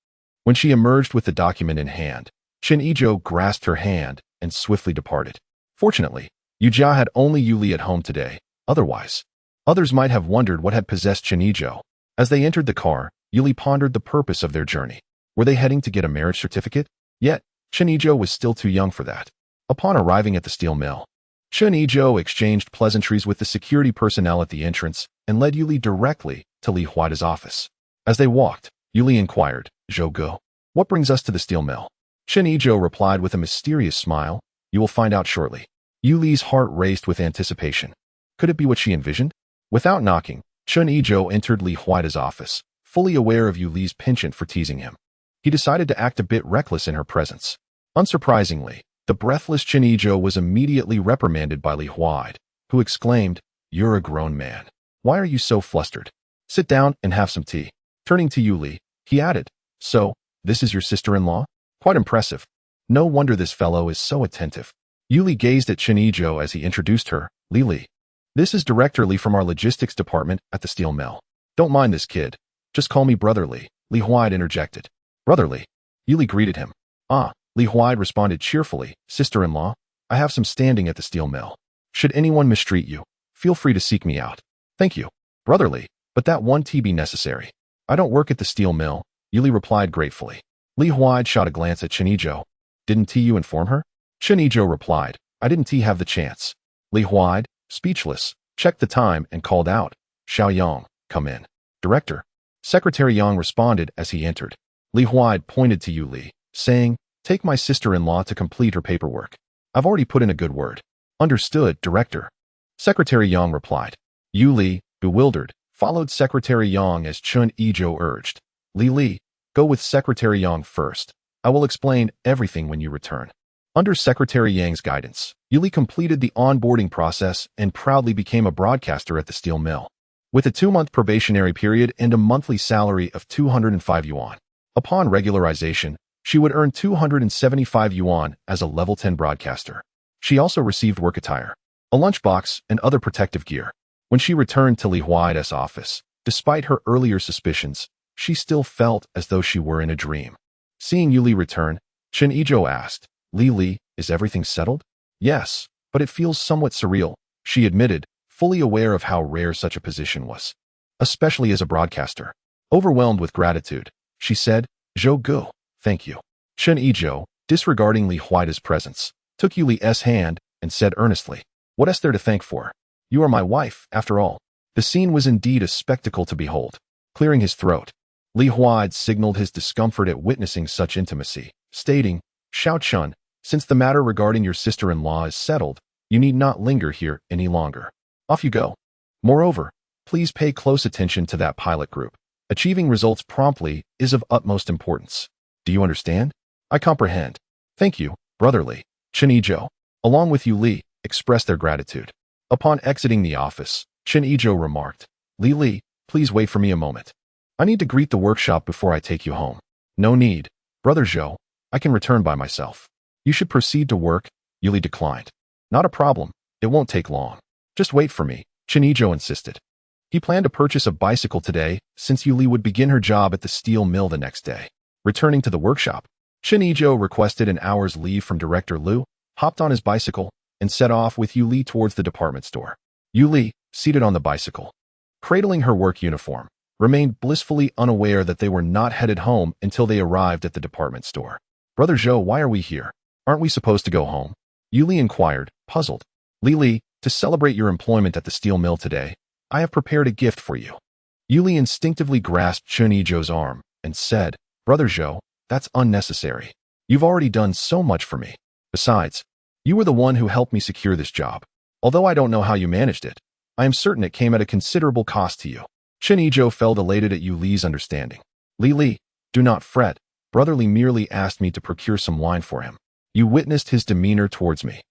When she emerged with the document in hand, Chen Yizhou grasped her hand and swiftly departed. Fortunately, Yujia had only Yuli at home today. Otherwise, Others might have wondered what had possessed Chen Yizhou. As they entered the car, Yuli pondered the purpose of their journey. Were they heading to get a marriage certificate? Yet, Chen Yizhou was still too young for that. Upon arriving at the steel mill, Chen Yizhou exchanged pleasantries with the security personnel at the entrance and led Yuli directly to Li Huaida's office. As they walked, Yuli inquired, "Zhou Ge, what brings us to the steel mill?" Chen Yizhou replied with a mysterious smile, "You will find out shortly." Yuli's heart raced with anticipation. Could it be what she envisioned? Without knocking, Chen Yizhou entered Li Huaida's office, fully aware of Yuli's penchant for teasing him. He decided to act a bit reckless in her presence. Unsurprisingly, the breathless Chen Yizhou was immediately reprimanded by Li Huaida, who exclaimed, "You're a grown man. Why are you so flustered? Sit down and have some tea." Turning to Yuli, he added, "So, this is your sister-in-law? Quite impressive. No wonder this fellow is so attentive." Yuli gazed at Chen Yizhou as he introduced her, "Li. This is Director Li from our logistics department at the steel mill. Don't mind this kid. Just call me Brother Li," Li Huaida interjected. "Brother Li." Yuli greeted him. "Ah," Li Huaida responded cheerfully, "Sister-in-law, I have some standing at the steel mill. Should anyone mistreat you, feel free to seek me out." "Thank you, Brother Li, but that won't be necessary. I don't work at the steel mill," Yuli replied gratefully. Li Huaida shot a glance at Chen Yizhou. "Didn't you inform her?" Chen Yizhou replied, "I didn't have the chance." Li Huaida, speechless, checked the time and called out, "Xiao Yang, come in." "Director." Secretary Yang responded as he entered. Li Huaida pointed to Yuli, saying, "Take my sister-in-law to complete her paperwork. I've already put in a good word." "Understood, Director." Secretary Yang replied. Yuli, bewildered, followed Secretary Yang as Chen Yizhou urged. Li, go with Secretary Yang first. I will explain everything when you return." Under Secretary Yang's guidance, Yuli completed the onboarding process and proudly became a broadcaster at the steel mill. With a 2-month probationary period and a monthly salary of 205 yuan. Upon regularization, she would earn 275 yuan as a level 10 broadcaster. She also received work attire, a lunchbox, and other protective gear. When she returned to Li Huaida's office, despite her earlier suspicions, she still felt as though she were in a dream. Seeing Yuli return, Chen Yizhou asked, Li, is everything settled?" "Yes, but it feels somewhat surreal," she admitted, fully aware of how rare such a position was, especially as a broadcaster. Overwhelmed with gratitude, she said, "Zhou Ge, thank you." Chen Yizhou, disregarding Li Huaida's presence, took Yuli's hand and said earnestly, "What is there to thank for? You are my wife, after all." The scene was indeed a spectacle to behold. Clearing his throat, Li Huaida signaled his discomfort at witnessing such intimacy, stating, "Xiao Chun, since the matter regarding your sister-in-law is settled, you need not linger here any longer. Off you go. Moreover, please pay close attention to that pilot group. Achieving results promptly is of utmost importance. Do you understand?" "I comprehend. Thank you, Brother Li." Chen Yizhou, along with Yuli, expressed their gratitude. Upon exiting the office, Chen Yizhou remarked, Li, please wait for me a moment. I need to greet the workshop before I take you home." "No need, Brother Zhou. I can return by myself." "You should proceed to work," Yuli declined. "Not a problem. It won't take long. Just wait for me," Chen Yizhou insisted. He planned to purchase a bicycle today, since Yuli would begin her job at the steel mill the next day. Returning to the workshop, Chen Yizhou requested an hour's leave from Director Liu, hopped on his bicycle, and set off with Yuli towards the department store. Yuli, seated on the bicycle, cradling her work uniform, remained blissfully unaware that they were not headed home until they arrived at the department store. "Brother Zhou, why are we here? Aren't we supposed to go home?" Yuli inquired, puzzled. Li, to celebrate your employment at the steel mill today, I have prepared a gift for you." Yuli instinctively grasped Chen Yizhou's arm and said, "Brother Zhou, that's unnecessary. You've already done so much for me. Besides, you were the one who helped me secure this job. Although I don't know how you managed it, I am certain it came at a considerable cost to you." Chen Yizhou felt elated at Yuli's understanding. Li, do not fret. Brother Li merely asked me to procure some wine for him. You witnessed his demeanor towards me."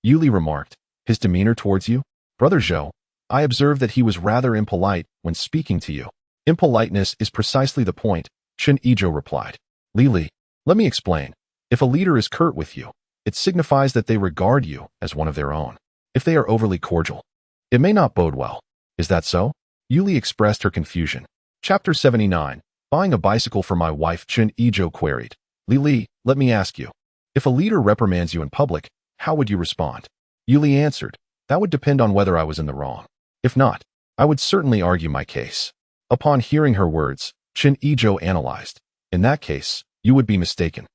Yuli remarked, "His demeanor towards you?" "Brother Zhou, I observed that he was rather impolite when speaking to you." "Impoliteness is precisely the point," Chen Yizhou replied. Li, let me explain. If a leader is curt with you, it signifies that they regard you as one of their own. If they are overly cordial, it may not bode well. Is that so?" Yuli expressed her confusion. Chapter 79, Buying a bicycle for my wife, Chen Yizhou queried. Li, let me ask you. If a leader reprimands you in public, how would you respond?" Yuli answered, "That would depend on whether I was in the wrong. If not, I would certainly argue my case. Upon hearing her words, Chen Yizhou analyzed. In that case, you would be mistaken.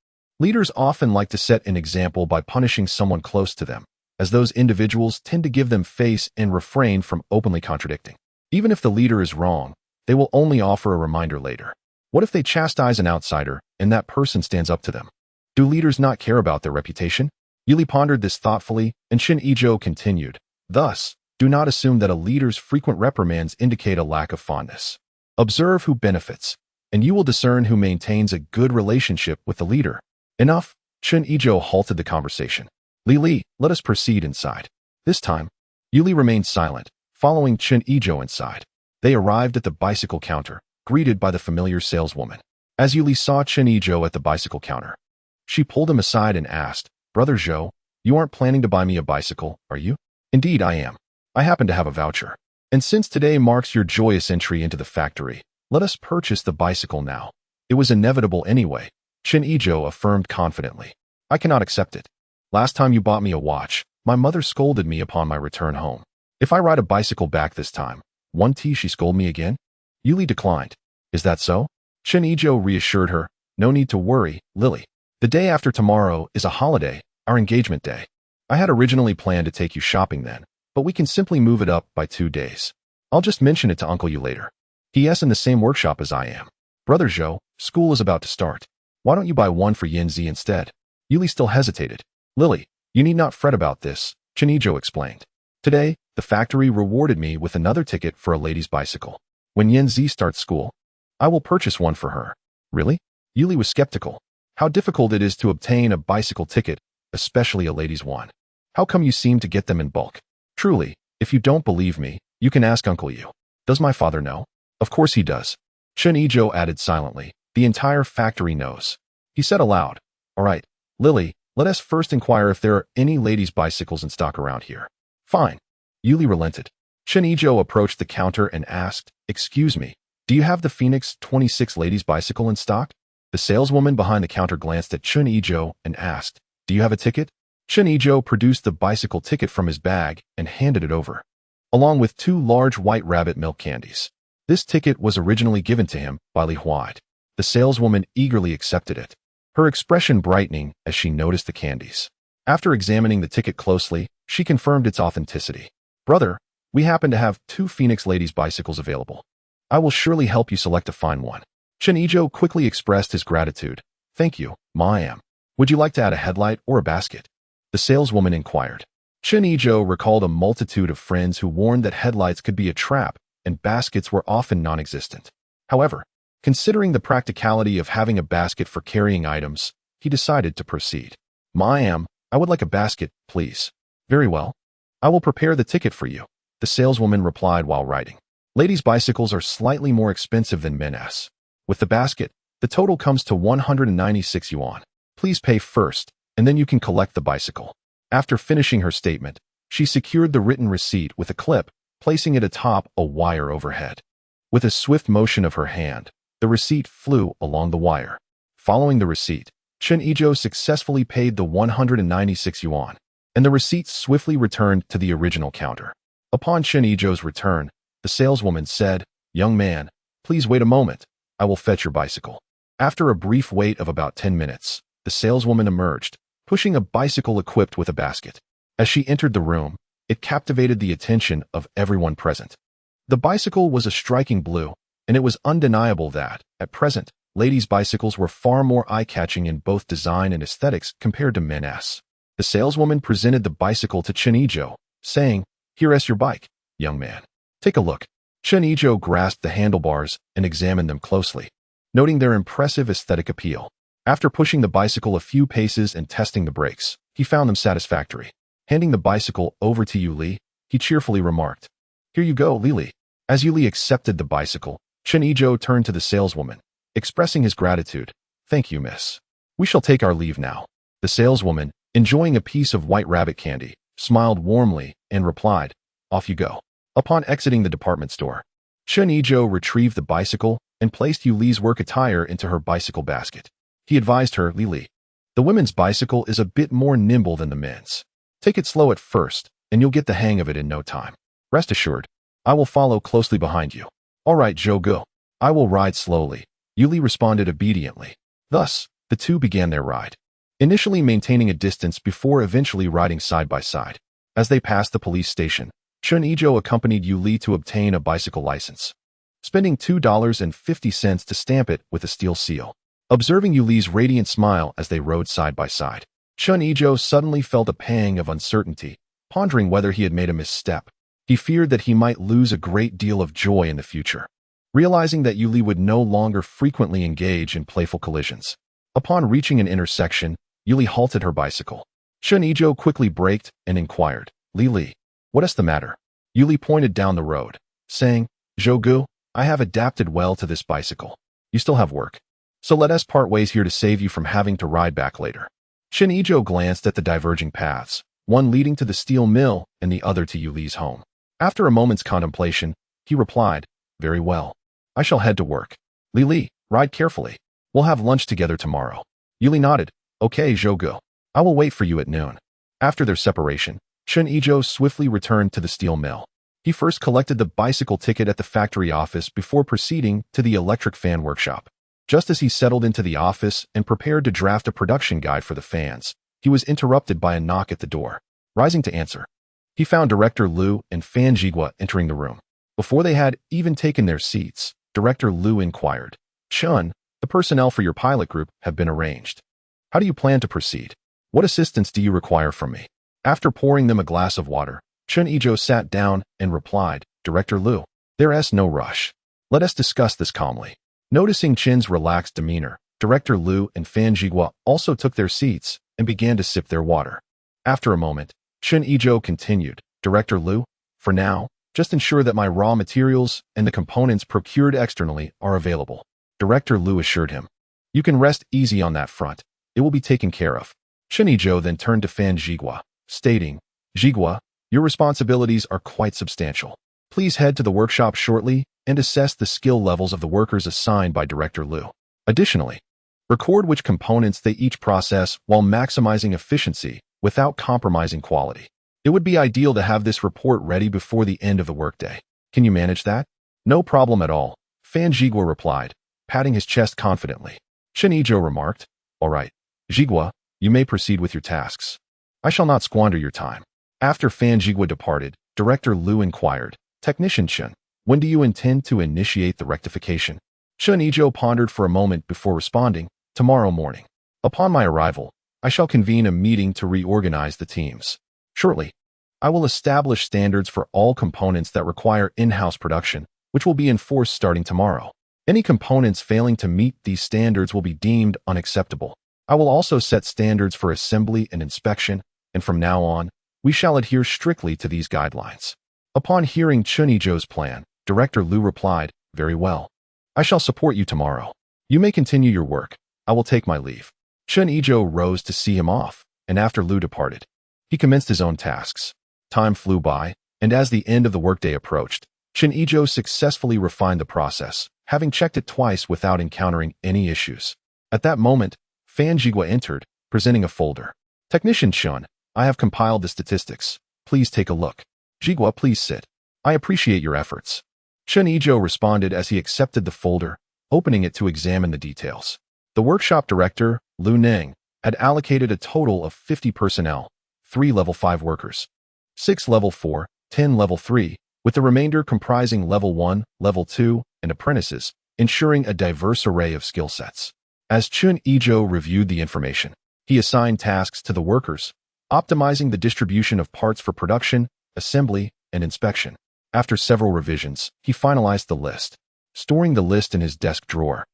Leaders often like to set an example by punishing someone close to them, as those individuals tend to give them face and refrain from openly contradicting. Even if the leader is wrong, they will only offer a reminder later. What if they chastise an outsider and that person stands up to them? Do leaders not care about their reputation? Yuli pondered this thoughtfully, and Chen Yizhou continued. Thus, do not assume that a leader's frequent reprimands indicate a lack of fondness. Observe who benefits, and you will discern who maintains a good relationship with the leader. Enough. Chen Yizhou halted the conversation. Li, let us proceed inside. This time, Yuli remained silent, following Chen Yizhou inside. They arrived at the bicycle counter, greeted by the familiar saleswoman. As Yuli saw Chen Yizhou at the bicycle counter, she pulled him aside and asked, Brother Zhou, you aren't planning to buy me a bicycle, are you? Indeed, I am. I happen to have a voucher. And since today marks your joyous entry into the factory, let us purchase the bicycle now. It was inevitable anyway, Chen Yizhou affirmed confidently. I cannot accept it. Last time you bought me a watch, my mother scolded me upon my return home. If I ride a bicycle back this time, she scold me again? Yuli declined. Is that so? Chen Yizhou reassured her. No need to worry, Lily. The day after tomorrow is a holiday, our engagement day. I had originally planned to take you shopping then, but we can simply move it up by 2 days. I'll just mention it to Uncle Yu later. He is in the same workshop as I am. Brother Zhou, school is about to start. Why don't you buy one for Yanzi instead? Yuli still hesitated. Lily, you need not fret about this, Chen Yizhou explained. Today, the factory rewarded me with another ticket for a lady's bicycle. When Yanzi starts school, I will purchase one for her. Really? Yuli was skeptical. How difficult it is to obtain a bicycle ticket, especially a lady's one. How come you seem to get them in bulk? Truly, if you don't believe me, you can ask Uncle Yu. Does my father know? Of course he does. Chen Yizhou added silently. The entire factory knows. He said aloud. All right, Lily, let us first inquire if there are any ladies' bicycles in stock around here. Fine. Yuli relented. Chen Yizhou approached the counter and asked, Excuse me, do you have the Phoenix 26 ladies' bicycle in stock? The saleswoman behind the counter glanced at Chen Yizhou and asked, Do you have a ticket? Chen Yizhou produced the bicycle ticket from his bag and handed it over, along with 2 large white rabbit milk candies. This ticket was originally given to him by Li Huide. The saleswoman eagerly accepted it, her expression brightening as she noticed the candies. After examining the ticket closely, she confirmed its authenticity. Brother, we happen to have 2 Phoenix ladies' bicycles available. I will surely help you select a fine one. Chen Yizhou quickly expressed his gratitude. Thank you, ma'am. Would you like to add a headlight or a basket? The saleswoman inquired. Chen Yizhou recalled a multitude of friends who warned that headlights could be a trap and baskets were often non-existent. However, considering the practicality of having a basket for carrying items, he decided to proceed. Ma'am, I would like a basket, please. Very well. I will prepare the ticket for you, the saleswoman replied while writing. Ladies' bicycles are slightly more expensive than men's. With the basket, the total comes to 196 yuan. Please pay first, and then you can collect the bicycle. After finishing her statement, she secured the written receipt with a clip, placing it atop a wire overhead. With a swift motion of her hand, the receipt flew along the wire. Following the receipt, Chen Yizhou successfully paid the 196 yuan, and the receipt swiftly returned to the original counter. Upon Chen Yizhou's return, the saleswoman said, Young man, please wait a moment. I will fetch your bicycle. After a brief wait of about 10 minutes, the saleswoman emerged, pushing a bicycle equipped with a basket. As she entered the room, it captivated the attention of everyone present. The bicycle was a striking blue, and it was undeniable that, at present, ladies' bicycles were far more eye-catching in both design and aesthetics compared to men's. The saleswoman presented the bicycle to Chen Yizhou, saying, Here is your bike, young man. Take a look. Chen Yizhou grasped the handlebars and examined them closely, noting their impressive aesthetic appeal. After pushing the bicycle a few paces and testing the brakes, he found them satisfactory. Handing the bicycle over to Yuli, he cheerfully remarked, Here you go, Lili. As Yuli accepted the bicycle, Chen Yizhou turned to the saleswoman, expressing his gratitude. Thank you, miss. We shall take our leave now. The saleswoman, enjoying a piece of white rabbit candy, smiled warmly and replied, Off you go. Upon exiting the department store, Chen Yizhou retrieved the bicycle and placed Yuli's work attire into her bicycle basket. He advised her, Lili, the women's bicycle is a bit more nimble than the men's. Take it slow at first, and you'll get the hang of it in no time. Rest assured, I will follow closely behind you. All right, Zhou. I will ride slowly. Yuli responded obediently. Thus, the two began their ride, initially maintaining a distance before eventually riding side by side. As they passed the police station, Chen Yizhou accompanied Yuli to obtain a bicycle license, spending $2.50 to stamp it with a steel seal. Observing Yuli's radiant smile as they rode side by side, Chen Yizhou suddenly felt a pang of uncertainty, pondering whether he had made a misstep. He feared that he might lose a great deal of joy in the future, realizing that Yuli would no longer frequently engage in playful collisions. Upon reaching an intersection, Yuli halted her bicycle. Chen Yizhou quickly braked and inquired, Li, what is the matter? Yuli pointed down the road, saying, Zhou, I have adapted well to this bicycle. You still have work, so let us part ways here to save you from having to ride back later. Chen Yizhou glanced at the diverging paths, one leading to the steel mill and the other to Yuli's home. After a moment's contemplation, he replied, very well. I shall head to work. Li, ride carefully. We'll have lunch together tomorrow. Yuli nodded. Okay, Zhou. I will wait for you at noon. After their separation, Chen Yizhou swiftly returned to the steel mill. He first collected the bicycle ticket at the factory office before proceeding to the electric fan workshop. Just as he settled into the office and prepared to draft a production guide for the fans, he was interrupted by a knock at the door. Rising to answer, he found Director Liu and Fan Zhigua entering the room. Before they had even taken their seats, Director Liu inquired, Chen, the personnel for your pilot group have been arranged. How do you plan to proceed? What assistance do you require from me? After pouring them a glass of water, Chen Yizhou sat down and replied, Director Liu, there is no rush. Let us discuss this calmly. Noticing Chen's relaxed demeanor, Director Liu and Fan Zhigua also took their seats and began to sip their water. After a moment, Chen Yizhou continued, Director Liu, for now, just ensure that my raw materials and the components procured externally are available. Director Liu assured him. You can rest easy on that front. It will be taken care of. Chen Yizhou then turned to Fan Zhigua, stating, Zhigua, your responsibilities are quite substantial. Please head to the workshop shortly and assess the skill levels of the workers assigned by Director Liu. Additionally, record which components they each process while maximizing efficiency without compromising quality. It would be ideal to have this report ready before the end of the workday. Can you manage that? No problem at all, Fan Zhigua replied, patting his chest confidently. Chen Yizhou remarked, All right, Zhigua, you may proceed with your tasks. I shall not squander your time. After Fan Zhigua departed, Director Liu inquired, Technician Chen, when do you intend to initiate the rectification? Chen Yizhou pondered for a moment before responding, tomorrow morning. Upon my arrival, I shall convene a meeting to reorganize the teams. Shortly, I will establish standards for all components that require in-house production, which will be enforced starting tomorrow. Any components failing to meet these standards will be deemed unacceptable. I will also set standards for assembly and inspection, and from now on, we shall adhere strictly to these guidelines. Upon hearing Chen Yizhou's plan, Director Liu replied, Very well. I shall support you tomorrow. You may continue your work. I will take my leave. Chen Yizhou rose to see him off, and after Liu departed, he commenced his own tasks. Time flew by, and as the end of the workday approached, Chen Yizhou successfully refined the process, having checked it twice without encountering any issues. At that moment, Fan Zhigua entered, presenting a folder. Technician Chen, I have compiled the statistics. Please take a look. Zhigua, please sit. I appreciate your efforts. Chen Yizhou responded as he accepted the folder, opening it to examine the details. The workshop director, Lu Neng, had allocated a total of 50 personnel, 3 level 5 workers, 6 level 4, 10 level 3, with the remainder comprising level 1, level 2, and apprentices, ensuring a diverse array of skill sets. As Chen Yizhou reviewed the information, he assigned tasks to the workers, optimizing the distribution of parts for production, assembly, and inspection. After several revisions, he finalized the list, storing the list in his desk drawer.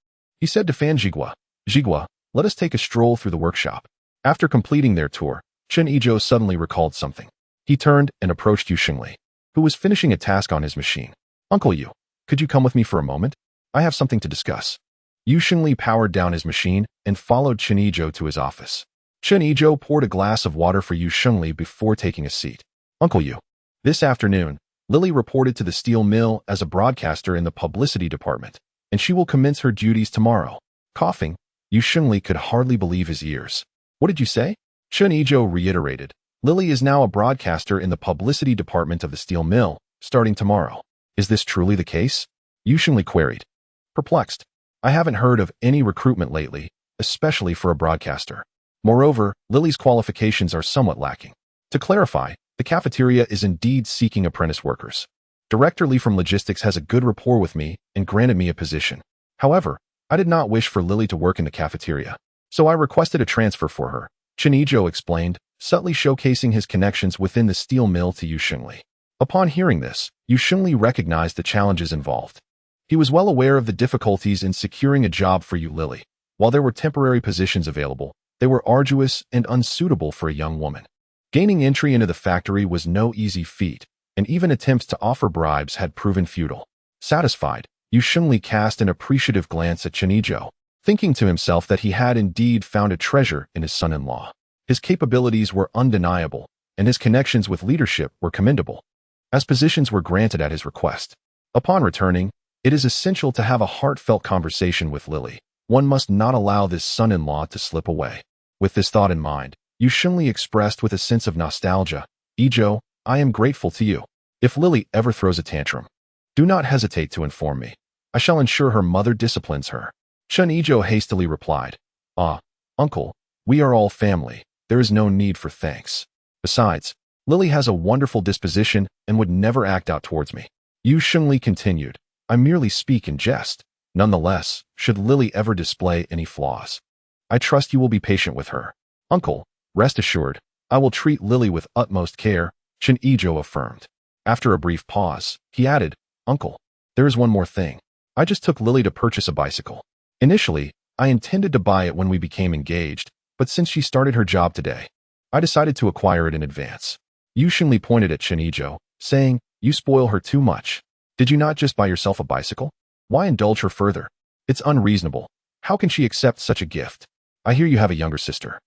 He said to Fan Zhigua, Zhigua, let us take a stroll through the workshop. After completing their tour, Chen Yizhou suddenly recalled something. He turned and approached Yu Xingli, who was finishing a task on his machine. Uncle Yu, could you come with me for a moment? I have something to discuss. Yu Xingli powered down his machine and followed Chen Yizhou to his office. Chen Yizhou poured a glass of water for Yu Xingli before taking a seat. Uncle Yu, this afternoon, Lily reported to the steel mill as a broadcaster in the publicity department, and she will commence her duties tomorrow. Coughing, Yu Xingli could hardly believe his ears. What did you say? Chen Yizhou reiterated. Lily is now a broadcaster in the publicity department of the steel mill, starting tomorrow. Is this truly the case? Yushengli queried. Perplexed. I haven't heard of any recruitment lately, especially for a broadcaster. Moreover, Lily's qualifications are somewhat lacking. To clarify, the cafeteria is indeed seeking apprentice workers. Director Lee from Logistics has a good rapport with me and granted me a position. However, I did not wish for Lily to work in the cafeteria, so I requested a transfer for her, Chen Yizhou explained, subtly showcasing his connections within the steel mill to Yushengli. Upon hearing this, Yushengli recognized the challenges involved. He was well aware of the difficulties in securing a job for Lily. While there were temporary positions available, they were arduous and unsuitable for a young woman. Gaining entry into the factory was no easy feat, and even attempts to offer bribes had proven futile. Satisfied, Yushengli cast an appreciative glance at Chen Yizhou, thinking to himself that he had indeed found a treasure in his son-in-law. His capabilities were undeniable, and his connections with leadership were commendable, as positions were granted at his request. Upon returning, it is essential to have a heartfelt conversation with Lily. One must not allow this son-in-law to slip away. With this thought in mind, Yushengli expressed with a sense of nostalgia, Yizhou, I am grateful to you. If Lily ever throws a tantrum, do not hesitate to inform me. I shall ensure her mother disciplines her. Chen Yizhou hastily replied, Ah, uncle, we are all family. There is no need for thanks. Besides, Lily has a wonderful disposition and would never act out towards me. Yushengli continued, I merely speak in jest. Nonetheless, should Lily ever display any flaws, I trust you will be patient with her. Uncle, rest assured, I will treat Lily with utmost care, Chen Yizhou affirmed. After a brief pause, he added, Uncle, there is one more thing. I just took Lily to purchase a bicycle. Initially, I intended to buy it when we became engaged, but since she started her job today, I decided to acquire it in advance. Yushengli pointed at Chen Yizhou, saying, You spoil her too much. Did you not just buy yourself a bicycle? Why indulge her further? It's unreasonable. How can she accept such a gift? I hear you have a younger sister.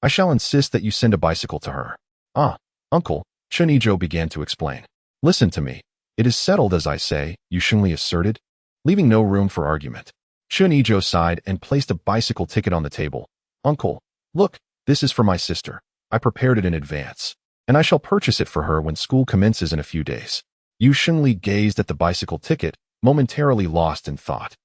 I shall insist that you send a bicycle to her. Ah, uncle, Chen Yizhou began to explain. Listen to me. It is settled as I say, Yushengli asserted, leaving no room for argument. Chen Yizhou sighed and placed a bicycle ticket on the table. Uncle, look, this is for my sister. I prepared it in advance, and I shall purchase it for her when school commences in a few days. Yushengli gazed at the bicycle ticket, momentarily lost in thought.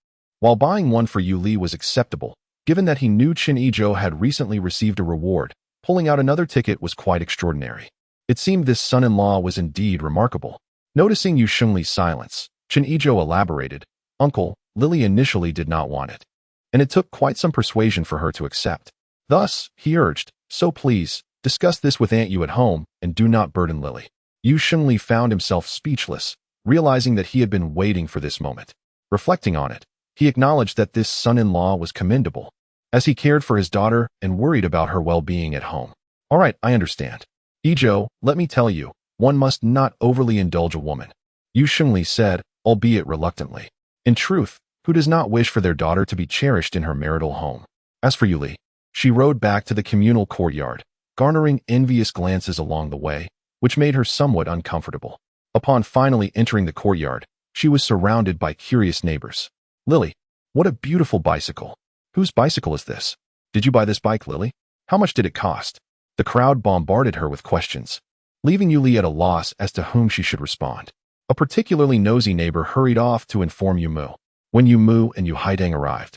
While buying one for Li was acceptable, given that he knew Chen Yizhou had recently received a reward, pulling out another ticket was quite extraordinary. It seemed this son-in-law was indeed remarkable. Noticing Yushengli's silence, Chen Yizhou elaborated, Uncle, Lily initially did not want it, and it took quite some persuasion for her to accept. Thus, he urged, so please, discuss this with Aunt Yu at home and do not burden Lily. Yushengli found himself speechless, realizing that he had been waiting for this moment. Reflecting on it, he acknowledged that this son-in-law was commendable, as he cared for his daughter and worried about her well-being at home. All right, I understand. Yizhou, let me tell you, one must not overly indulge a woman, Yushengli said, albeit reluctantly. In truth, who does not wish for their daughter to be cherished in her marital home? As for Yuli, she rode back to the communal courtyard, garnering envious glances along the way, which made her somewhat uncomfortable. Upon finally entering the courtyard, she was surrounded by curious neighbors. Lily, what a beautiful bicycle. Whose bicycle is this? Did you buy this bike, Lily? How much did it cost? The crowd bombarded her with questions, leaving Yuli at a loss as to whom she should respond. A particularly nosy neighbor hurried off to inform Yumu. When Yumu and Yu Haidang arrived,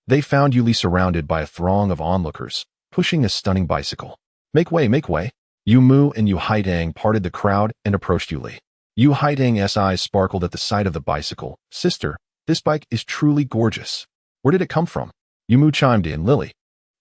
they found Yuli surrounded by a throng of onlookers, pushing a stunning bicycle. Make way, make way. Yumu and Yu Haidang parted the crowd and approached Yuli. Yu Haidang's eyes sparkled at the sight of the bicycle. Sister, this bike is truly gorgeous. Where did it come from? Yumu chimed in, Lily,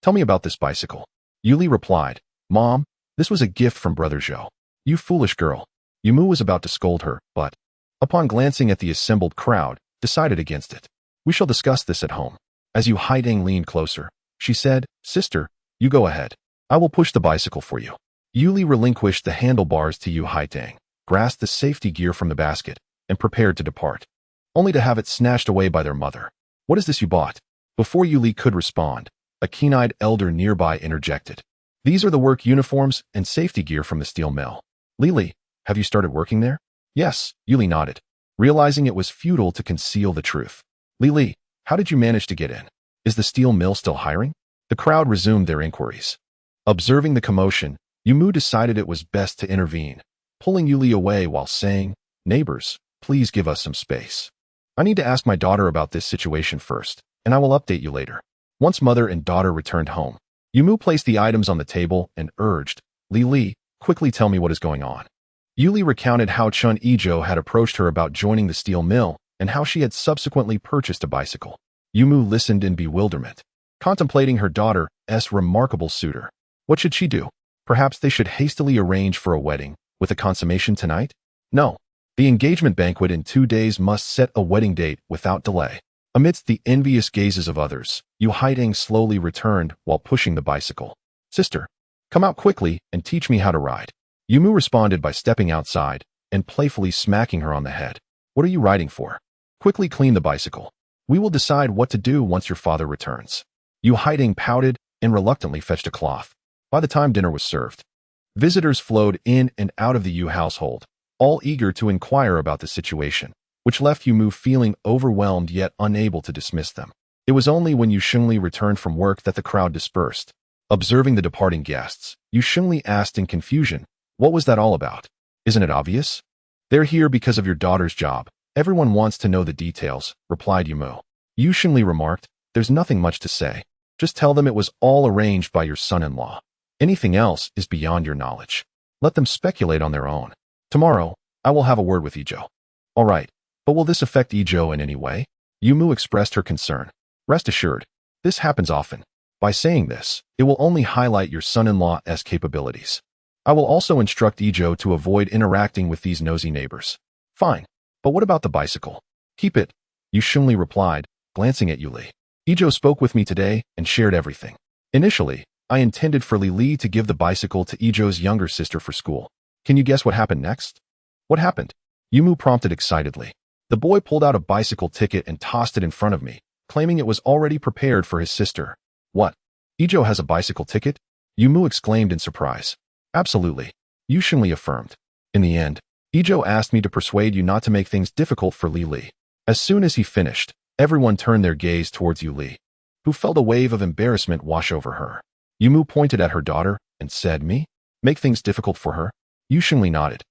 tell me about this bicycle. Yuli replied, Mom, this was a gift from Brother Zhou. You foolish girl. Yumu was about to scold her, but, upon glancing at the assembled crowd, decided against it. We shall discuss this at home. As Yu Haidang leaned closer, she said, Sister, you go ahead. I will push the bicycle for you. Yuli relinquished the handlebars to Yu Haidang, grasped the safety gear from the basket, and prepared to depart, only to have it snatched away by their mother. What is this you bought? Before Yuli could respond, a keen-eyed elder nearby interjected. These are the work uniforms and safety gear from the steel mill. Lily, have you started working there? Yes, Yuli nodded, realizing it was futile to conceal the truth. Lily, how did you manage to get in? Is the steel mill still hiring? The crowd resumed their inquiries. Observing the commotion, Yumu decided it was best to intervene, pulling Yuli away while saying, Neighbors, please give us some space. I need to ask my daughter about this situation first, and I will update you later. Once mother and daughter returned home, Yumu placed the items on the table and urged, Li, quickly tell me what is going on. Yuli recounted how Chen Yizhou had approached her about joining the steel mill and how she had subsequently purchased a bicycle. Yumu listened in bewilderment, contemplating her daughter's remarkable suitor. What should she do? Perhaps they should hastily arrange for a wedding, with a consummation tonight? No. The engagement banquet in 2 days must set a wedding date without delay. Amidst the envious gazes of others, Yu Haiding slowly returned while pushing the bicycle. Sister, come out quickly and teach me how to ride. Yumu responded by stepping outside and playfully smacking her on the head. What are you riding for? Quickly clean the bicycle. We will decide what to do once your father returns. Yu Haiding pouted and reluctantly fetched a cloth. By the time dinner was served, visitors flowed in and out of the Yu household, all eager to inquire about the situation, which left Yumu feeling overwhelmed yet unable to dismiss them. It was only when Yu Shengli returned from work that the crowd dispersed. Observing the departing guests, Yu Shengli asked in confusion, what was that all about? Isn't it obvious? They're here because of your daughter's job. Everyone wants to know the details, replied Yumu. Yu Shengli remarked, there's nothing much to say. Just tell them it was all arranged by your son-in-law. Anything else is beyond your knowledge. Let them speculate on their own. Tomorrow, I will have a word with Yizhou. All right, but will this affect Yizhou in any way? Yumu expressed her concern. Rest assured, this happens often. By saying this, it will only highlight your son-in-law's capabilities. I will also instruct Yizhou to avoid interacting with these nosy neighbors. Fine, but what about the bicycle? Keep it, Yu Shengli replied, glancing at Yuli. Yizhou spoke with me today and shared everything. Initially, I intended for Li to give the bicycle to Yizhou's younger sister for school. Can you guess what happened next? What happened? Yumu prompted excitedly. The boy pulled out a bicycle ticket and tossed it in front of me, claiming it was already prepared for his sister. What? Yizhou has a bicycle ticket? Yumu exclaimed in surprise. Absolutely, Yu Shengli affirmed. In the end, Yizhou asked me to persuade you not to make things difficult for Li. As soon as he finished, everyone turned their gaze towards Yuli, who felt a wave of embarrassment wash over her. Yumu pointed at her daughter and said, Me? Make things difficult for her? Yu Shengli nodded.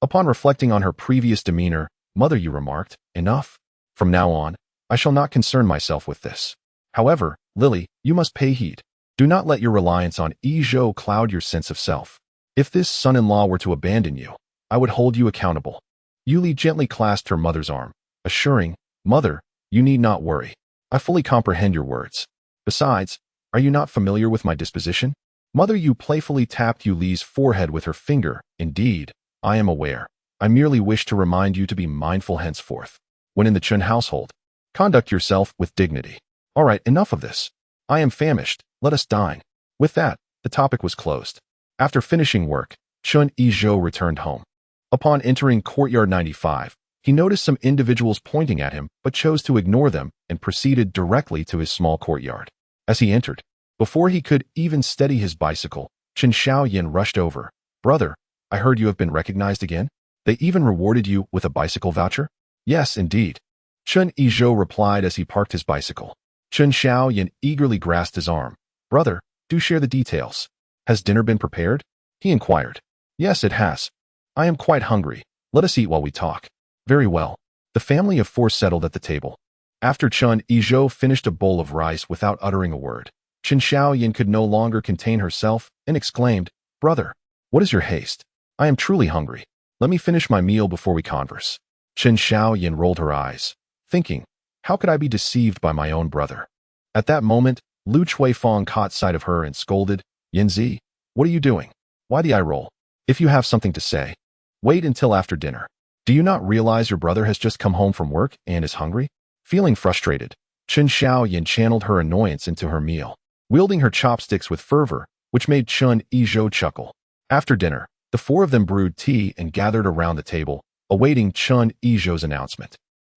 Upon reflecting on her previous demeanor, Mother Yu remarked, Enough. From now on, I shall not concern myself with this. However, Lily, you must pay heed. Do not let your reliance on Yizhou cloud your sense of self. If this son-in-law were to abandon you, I would hold you accountable. Yuli gently clasped her mother's arm, assuring, Mother, you need not worry. I fully comprehend your words. Besides, are you not familiar with my disposition? Mother Yu playfully tapped Yuli's forehead with her finger. Indeed, I am aware. I merely wish to remind you to be mindful henceforth. When in the Chen household, conduct yourself with dignity. All right, enough of this. I am famished. Let us dine. With that, the topic was closed. After finishing work, Chen Yizhou returned home. Upon entering courtyard 95, he noticed some individuals pointing at him but chose to ignore them and proceeded directly to his small courtyard. As he entered, before he could even steady his bicycle, Chen Xiaoyan rushed over. Brother, I heard you have been recognized again? They even rewarded you with a bicycle voucher? Yes, indeed. Chen Yizhou replied as he parked his bicycle. Chen Xiaoyan eagerly grasped his arm. Brother, do share the details. Has dinner been prepared? He inquired. Yes, it has. I am quite hungry. Let us eat while we talk. Very well. The family of four settled at the table. After Chen Yizhou finished a bowl of rice without uttering a word, Chen Xiaoyan could no longer contain herself and exclaimed, Brother, what is your haste? I am truly hungry. Let me finish my meal before we converse. Chen Xiaoyan rolled her eyes, thinking, how could I be deceived by my own brother? At that moment, Lu Chuifeng caught sight of her and scolded, Yanzi, what are you doing? Why the eye roll? If you have something to say, wait until after dinner. Do you not realize your brother has just come home from work and is hungry? Feeling frustrated, Chen Xiaoyan channeled her annoyance into her meal, wielding her chopsticks with fervor, which made Chen Yizhou chuckle. After dinner, the four of them brewed tea and gathered around the table, awaiting Chen Yizhou's announcement.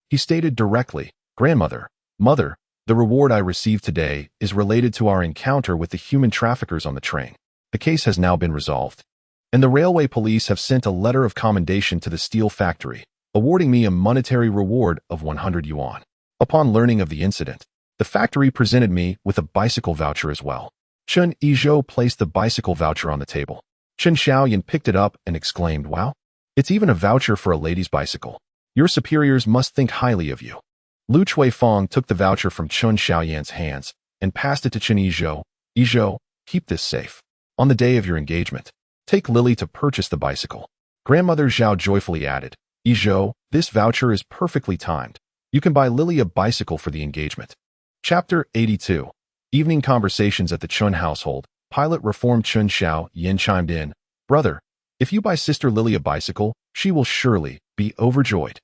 He stated directly, Grandmother, Mother, the reward I received today is related to our encounter with the human traffickers on the train. The case has now been resolved, and the railway police have sent a letter of commendation to the steel factory, awarding me a monetary reward of 100 yuan. Upon learning of the incident, the factory presented me with a bicycle voucher as well. Chen Yizhou placed the bicycle voucher on the table. Chen Xiaoyan picked it up and exclaimed, Wow, it's even a voucher for a lady's bicycle. Your superiors must think highly of you. Lu Chuifeng took the voucher from Chen Xiaoyan's hands and passed it to Chen Yizhou. Yizhou, keep this safe. On the day of your engagement, take Lily to purchase the bicycle. Grandmother Zhao joyfully added, Yizhou, this voucher is perfectly timed. You can buy Lily a bicycle for the engagement. Chapter 82. Evening conversations at the Chen household. Pilot reform Chen Xiaoyan chimed in, Brother, if you buy Sister Lily a bicycle, she will surely be overjoyed.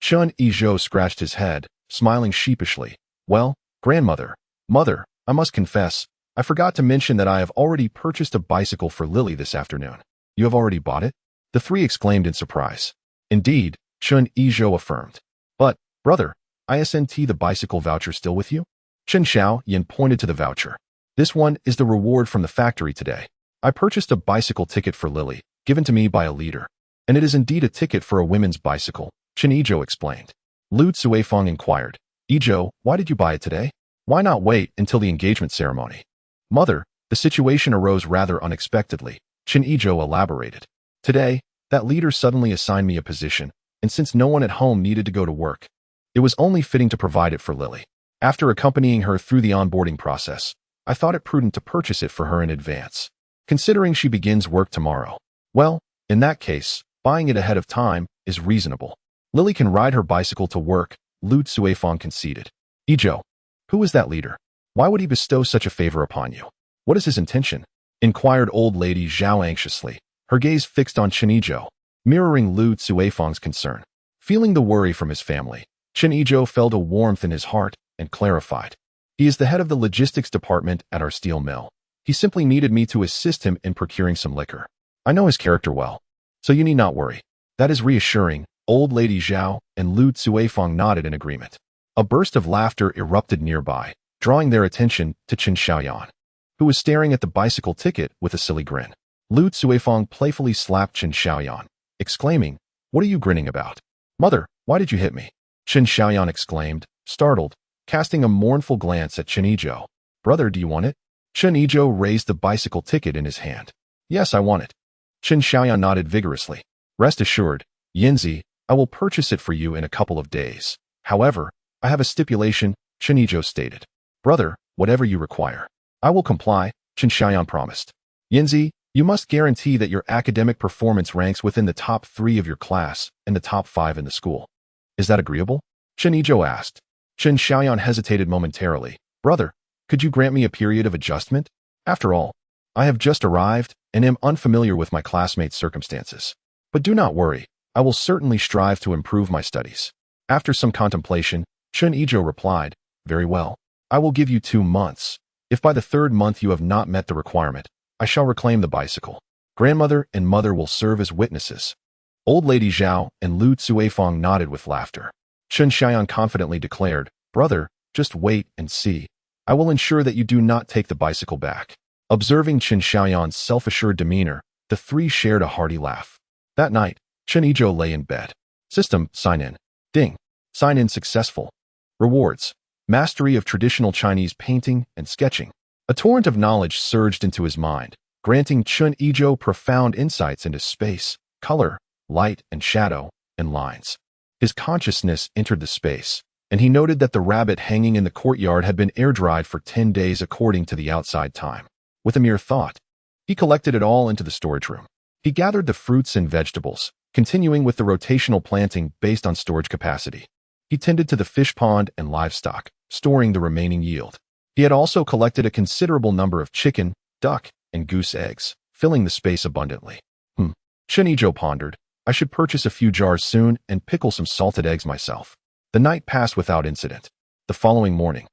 Chen Yizhou scratched his head, smiling sheepishly. Well, grandmother, mother, I must confess, I forgot to mention that I have already purchased a bicycle for Lily this afternoon. You have already bought it? The three exclaimed in surprise. Indeed, Chen Yizhou affirmed. But, brother, isn't the bicycle voucher still with you? Chen Xiaoyan pointed to the voucher. This one is the reward from the factory today. I purchased a bicycle ticket for Lily, given to me by a leader. And it is indeed a ticket for a women's bicycle, Chen Yizhou explained. Lu Cuifeng inquired, Yizhou, why did you buy it today? Why not wait until the engagement ceremony? Mother, the situation arose rather unexpectedly, Chen Yizhou elaborated. Today, that leader suddenly assigned me a position, and since no one at home needed to go to work, it was only fitting to provide it for Lily. After accompanying her through the onboarding process, I thought it prudent to purchase it for her in advance, considering she begins work tomorrow. Well, in that case, buying it ahead of time is reasonable. Lily can ride her bicycle to work, Lu Cuifeng conceded. Yizhou, who is that leader? Why would he bestow such a favor upon you? What is his intention? Inquired old lady Zhao anxiously, her gaze fixed on Chen Yizhou, mirroring Lu Cuifeng's concern. Feeling the worry from his family, Chen Yizhou felt a warmth in his heart and clarified. He is the head of the logistics department at our steel mill. He simply needed me to assist him in procuring some liquor. I know his character well, so you need not worry. That is reassuring. Old lady Zhao and Lu Cuifeng nodded in agreement. A burst of laughter erupted nearby, drawing their attention to Chen Xiaoyan, who was staring at the bicycle ticket with a silly grin. Lu Cuifeng playfully slapped Chen Xiaoyan, exclaiming, What are you grinning about? Mother, why did you hit me? Chen Xiaoyan exclaimed, startled, casting a mournful glance at Chen Yizhou. Brother, do you want it? Chen Yizhou raised the bicycle ticket in his hand. Yes, I want it. Chen Xiaoyan nodded vigorously. Rest assured, Yinzi, I will purchase it for you in a couple of days. However, I have a stipulation, Chen Yizhou stated. Brother, whatever you require. I will comply, Chen Xiaoyan promised. Yinzi, you must guarantee that your academic performance ranks within the top 3 of your class and the top 5 in the school. Is that agreeable? Chen Yizhou asked. Chen Xiaoyan hesitated momentarily. Brother, could you grant me a period of adjustment? After all, I have just arrived and am unfamiliar with my classmates' circumstances. But do not worry, I will certainly strive to improve my studies. After some contemplation, Chen Yizhou replied, Very well. I will give you 2 months. If by the 3rd month you have not met the requirement, I shall reclaim the bicycle. Grandmother and mother will serve as witnesses. Old lady Zhao and Lu Cuifeng nodded with laughter. Chen Xiaoyan confidently declared, Brother, just wait and see. I will ensure that you do not take the bicycle back. Observing Chen Xiaoyan's self-assured demeanor, the three shared a hearty laugh. That night, Chen Yizhou lay in bed. System, sign in. Ding. Sign in successful. Rewards. Mastery of traditional Chinese painting and sketching. A torrent of knowledge surged into his mind, granting Chen Yizhou profound insights into space, color, light and shadow, and lines. His consciousness entered the space, and he noted that the rabbit hanging in the courtyard had been air-dried for 10 days according to the outside time. With a mere thought, he collected it all into the storage room. He gathered the fruits and vegetables, continuing with the rotational planting based on storage capacity. He tended to the fish pond and livestock, storing the remaining yield. He had also collected a considerable number of chicken, duck, and goose eggs, filling the space abundantly. Chen Yizhou pondered, I should purchase a few jars soon and pickle some salted eggs myself. The night passed without incident. The following morning,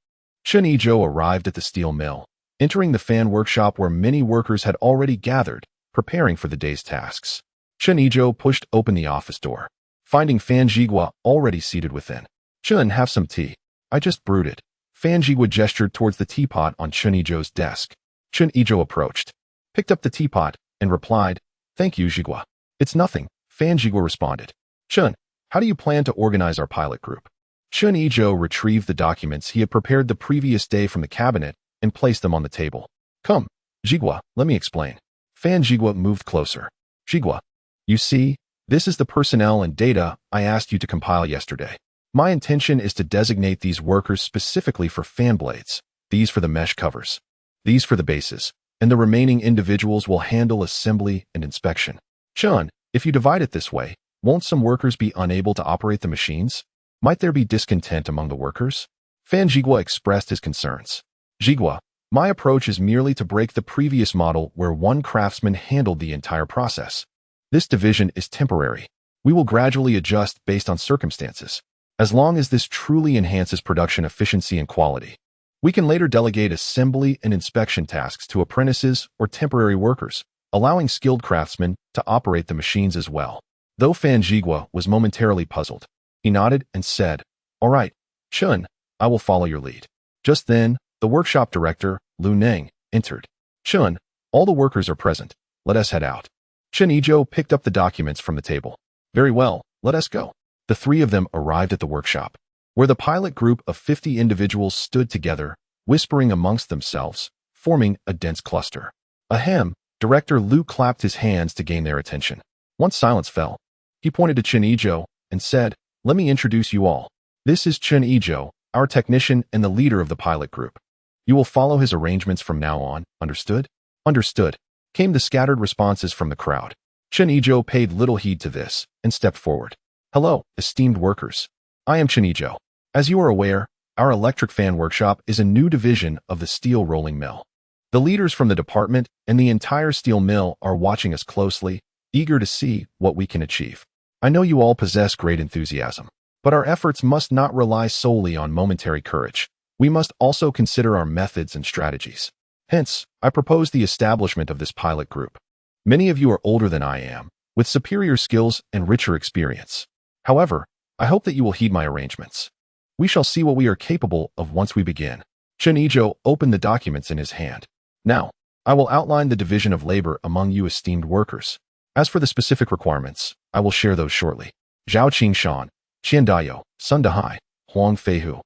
Chen Yizhou arrived at the steel mill, entering the fan workshop where many workers had already gathered, preparing for the day's tasks. Chen Yizhou pushed open the office door, finding Fan Zhigua already seated within. Chen, have some tea. I just brewed it. Fan Zhigua gestured towards the teapot on Chen Yizhou's desk. Chen Yizhou approached, picked up the teapot, and replied, Thank you, Zhigua. It's nothing, Fan Zhigua responded. Chen, how do you plan to organize our pilot group? Chen Yizhou retrieved the documents he had prepared the previous day from the cabinet and placed them on the table. Come, Zhigua, let me explain. Fan Zhigua moved closer. Zhigua, you see, This is the personnel and data I asked you to compile yesterday. My intention is to designate these workers specifically for fan blades, these for the mesh covers, these for the bases, and the remaining individuals will handle assembly and inspection. Chen, if you divide it this way, won't some workers be unable to operate the machines? Might there be discontent among the workers? Fan Zhigua expressed his concerns. Zhigua, my approach is merely to break the previous model where one craftsman handled the entire process. This division is temporary. We will gradually adjust based on circumstances. As long as this truly enhances production efficiency and quality, we can later delegate assembly and inspection tasks to apprentices or temporary workers, allowing skilled craftsmen to operate the machines as well. Though Fan Zhigua was momentarily puzzled, he nodded and said, "All right, Chen, I will follow your lead." Just then, the workshop director, Lu Neng, entered. "Chen, all the workers are present. Let us head out." Chen Yizhou picked up the documents from the table. "Very well, let us go." The three of them arrived at the workshop, where the pilot group of 50 individuals stood together, whispering amongst themselves, forming a dense cluster. Ahem, Director Lu clapped his hands to gain their attention. Once silence fell, he pointed to Chen Yizhou and said, "Let me introduce you all. This is Chen Yizhou, our technician and the leader of the pilot group. You will follow his arrangements from now on, understood?" "Understood," came the scattered responses from the crowd. Chen Yizhou paid little heed to this and stepped forward. "Hello, esteemed workers. I am Chen Yizhou. As you are aware, our electric fan workshop is a new division of the steel rolling mill. The leaders from the department and the entire steel mill are watching us closely, eager to see what we can achieve. I know you all possess great enthusiasm, but our efforts must not rely solely on momentary courage. We must also consider our methods and strategies. Hence, I propose the establishment of this pilot group. Many of you are older than I am, with superior skills and richer experience. However, I hope that you will heed my arrangements. We shall see what we are capable of once we begin." Chen Yizhou opened the documents in his hand. "Now, I will outline the division of labor among you esteemed workers. As for the specific requirements, I will share those shortly. Zhao Qingshan, Qian Dayou, Sun Dehai, Huang Feihu,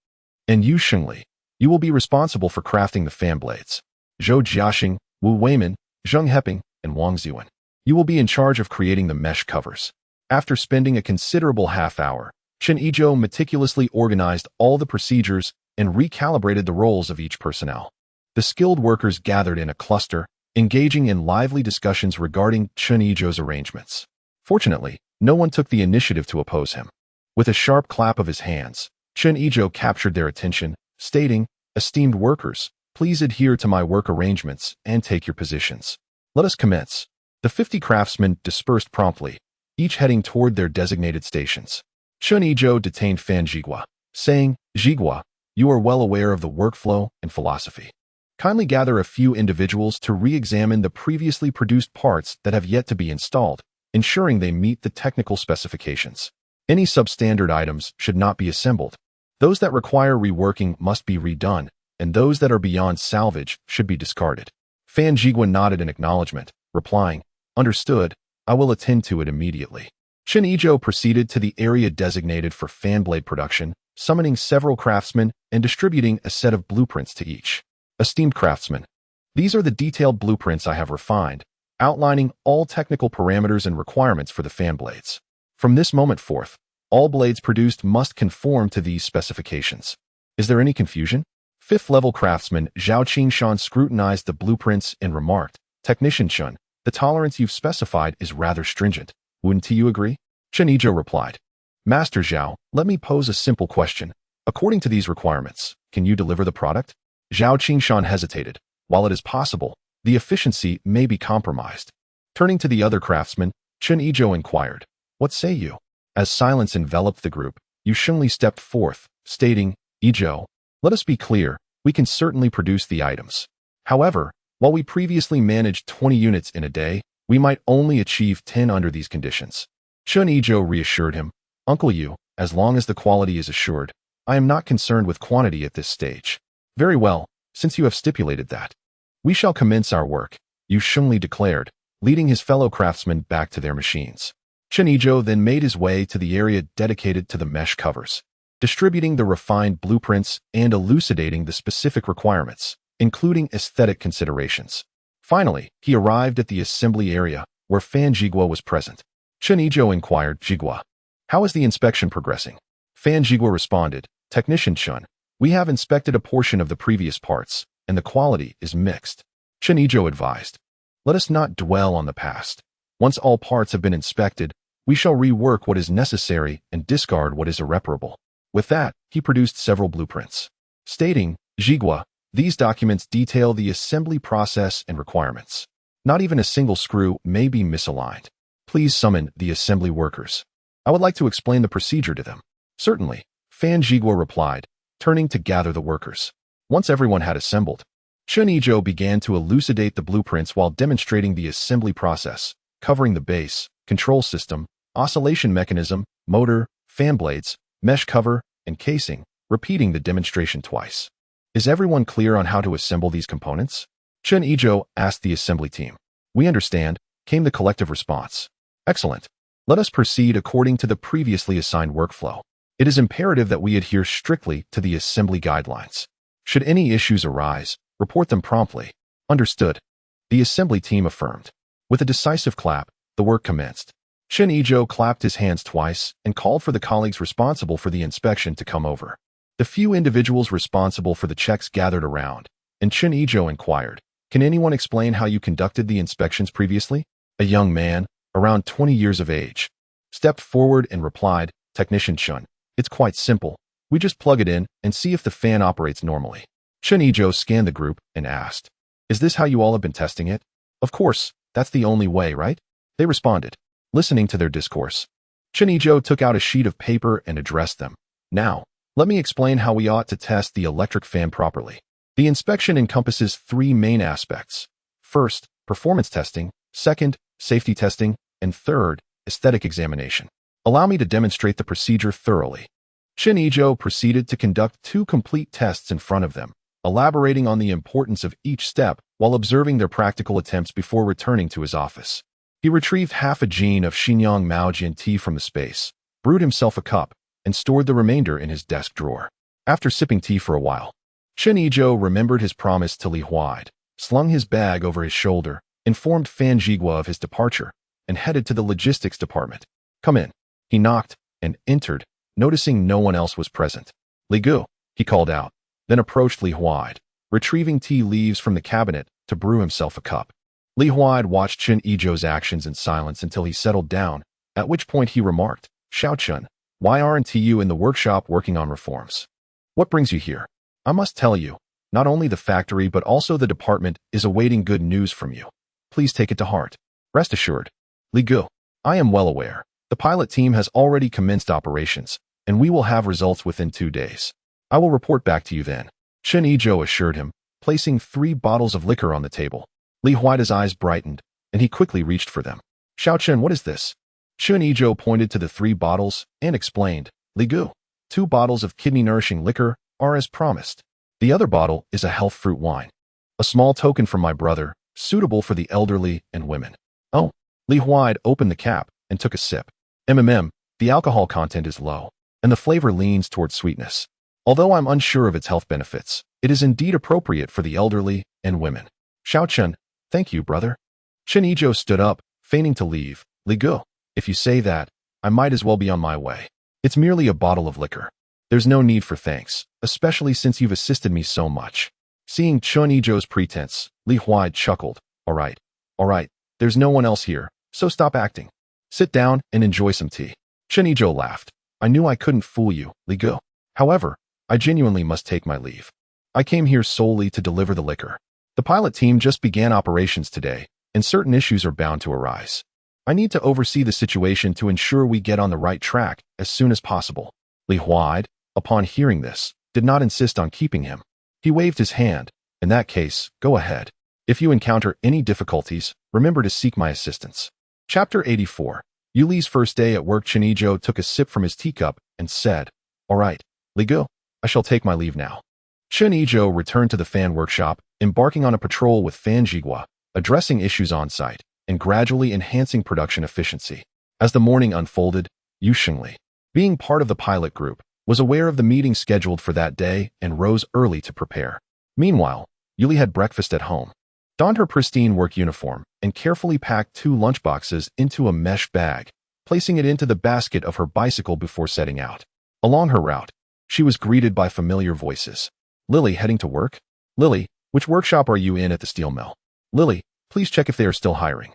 and Yu Shengli, you will be responsible for crafting the fan blades. Zhou Jiaxing, Wu Weimin, Zheng Heping, and Wang Ziwen, you will be in charge of creating the mesh covers." After spending a considerable half-hour, Chen Yizhou meticulously organized all the procedures and recalibrated the roles of each personnel. The skilled workers gathered in a cluster, engaging in lively discussions regarding Chen Yizhou's arrangements. Fortunately, no one took the initiative to oppose him. With a sharp clap of his hands, Chen Yizhou captured their attention, stating, "Esteemed workers, please adhere to my work arrangements and take your positions. Let us commence." The 50 craftsmen dispersed promptly, each heading toward their designated stations. Chen Yizhou detained Fan Zhigua, saying, "Zhigua, you are well aware of the workflow and philosophy. Kindly gather a few individuals to re-examine the previously produced parts that have yet to be installed, ensuring they meet the technical specifications. Any substandard items should not be assembled. Those that require reworking must be redone, and those that are beyond salvage should be discarded." Fan Zhigua nodded in acknowledgement, replying, "Understood, I will attend to it immediately." Chen Yizhou proceeded to the area designated for fan blade production, summoning several craftsmen and distributing a set of blueprints to each. "Esteemed craftsmen, these are the detailed blueprints I have refined, outlining all technical parameters and requirements for the fan blades. From this moment forth, all blades produced must conform to these specifications. Is there any confusion?" Fifth-level craftsman Zhao Qingshan scrutinized the blueprints and remarked, "Technician Chen, the tolerance you've specified is rather stringent. Wouldn't you agree?" Chen Yizhou replied, "Master Zhao, let me pose a simple question. According to these requirements, can you deliver the product?" Zhao Qingshan hesitated. While it is possible, the efficiency may be compromised. Turning to the other craftsman, Chen Yizhou inquired, "What say you?" As silence enveloped the group, Yu Shengli stepped forth, stating, "Yizhou, let us be clear, we can certainly produce the items. However, while we previously managed 20 units in a day, we might only achieve 10 under these conditions." Chen Yizhou reassured him, "Uncle Yu, as long as the quality is assured, I am not concerned with quantity at this stage." "Very well, since you have stipulated that. We shall commence our work," Yu Shengli declared, leading his fellow craftsmen back to their machines. Chen Yizhou then made his way to the area dedicated to the mesh covers, distributing the refined blueprints and elucidating the specific requirements, including aesthetic considerations. Finally, he arrived at the assembly area, where Fan Zhigua was present. Chen Yizhou inquired. Jigua, how is the inspection progressing? Fan Jigua responded, Technician Chen, we have inspected a portion of the previous parts, and the quality is mixed. Chen Yizhou advised, let us not dwell on the past. Once all parts have been inspected, we shall rework what is necessary and discard what is irreparable. With that, he produced several blueprints, stating, Jigua, these documents detail the assembly process and requirements. Not even a single screw may be misaligned. Please summon the assembly workers. I would like to explain the procedure to them. Certainly, Fan Jigua replied, turning to gather the workers. Once everyone had assembled, Chen Yizhou began to elucidate the blueprints while demonstrating the assembly process, covering the base, control system, oscillation mechanism, motor, fan blades, mesh cover, and casing, repeating the demonstration twice. Is everyone clear on how to assemble these components? Chen Yizhou asked the assembly team. We understand, came the collective response. Excellent. Let us proceed according to the previously assigned workflow. It is imperative that we adhere strictly to the assembly guidelines. Should any issues arise, report them promptly. Understood. The assembly team affirmed. With a decisive clap, the work commenced. Chen Yizhou clapped his hands twice and called for the colleagues responsible for the inspection to come over. The few individuals responsible for the checks gathered around, and Chen Yizhou inquired, can anyone explain how you conducted the inspections previously? A young man, around 20 years of age, stepped forward and replied, Technician Chen, it's quite simple. We just plug it in and see if the fan operates normally. Chen Yizhou scanned the group and asked, is this how you all have been testing it? Of course, that's the only way, right? They responded, listening to their discourse. Chen Yizhou took out a sheet of paper and addressed them. Now, let me explain how we ought to test the electric fan properly. The inspection encompasses three main aspects. First, performance testing. Second, safety testing. And third, aesthetic examination. Allow me to demonstrate the procedure thoroughly. Chen Yizhou proceeded to conduct 2 complete tests in front of them, elaborating on the importance of each step while observing their practical attempts before returning to his office. He retrieved half a jean of Xinjiang Maojian tea from the space, brewed himself a cup, and stored the remainder in his desk drawer. After sipping tea for a while, Chen Yizhou remembered his promise to Li Huaid, slung his bag over his shoulder, informed Fan Jigua of his departure, and headed to the logistics department. Come in. He knocked and entered, noticing no one else was present. Li Gu, he called out, then approached Li Huaid, retrieving tea leaves from the cabinet to brew himself a cup. Li Huaid watched Chen Yizhou's actions in silence until he settled down, at which point he remarked, Xiao Chen, why aren't you in the workshop working on reforms? What brings you here? I must tell you, not only the factory but also the department is awaiting good news from you. Please take it to heart. Rest assured. Li Gu, I am well aware. The pilot team has already commenced operations, and we will have results within 2 days. I will report back to you then. Chen Yizhou assured him, placing 3 bottles of liquor on the table. Li Huai's eyes brightened, and he quickly reached for them. Xiao Chen, what is this? Chen Yizhou pointed to the 3 bottles and explained, Li Gu, 2 bottles of kidney-nourishing liquor are as promised. The other bottle is a health fruit wine. A small token from my brother, suitable for the elderly and women. Oh, Li Huaid opened the cap and took a sip. The alcohol content is low, and the flavor leans towards sweetness. Although I'm unsure of its health benefits, it is indeed appropriate for the elderly and women. Xiao Chen, thank you, brother. Chen Yizhou stood up, feigning to leave. Li Gu, if you say that, I might as well be on my way. It's merely a bottle of liquor. There's no need for thanks, especially since you've assisted me so much. Seeing Chen Yizhou's pretense, Li Huaid chuckled. All right, there's no one else here, so stop acting. Sit down and enjoy some tea. Chen Yizhou laughed. I knew I couldn't fool you, Li Gu. However, I genuinely must take my leave. I came here solely to deliver the liquor. The pilot team just began operations today, and certain issues are bound to arise. I need to oversee the situation to ensure we get on the right track as soon as possible. Li Huaid, upon hearing this, did not insist on keeping him. He waved his hand. In that case, go ahead. If you encounter any difficulties, remember to seek my assistance. Chapter 84. Yuli's first day at work. Chen Yizhou took a sip from his teacup and said, All right, Li Gu, I shall take my leave now. Chen Yizhou returned to the fan workshop, embarking on a patrol with Fan Jigua, addressing issues on site, and gradually enhancing production efficiency. As the morning unfolded, Yu Shengli, being part of the pilot group, was aware of the meeting scheduled for that day and rose early to prepare. Meanwhile, Yuli had breakfast at home, donned her pristine work uniform, and carefully packed 2 lunchboxes into a mesh bag, placing it into the basket of her bicycle before setting out. Along her route, she was greeted by familiar voices. Lily, heading to work? Lily, which workshop are you in at the steel mill? Lily, please check if they are still hiring.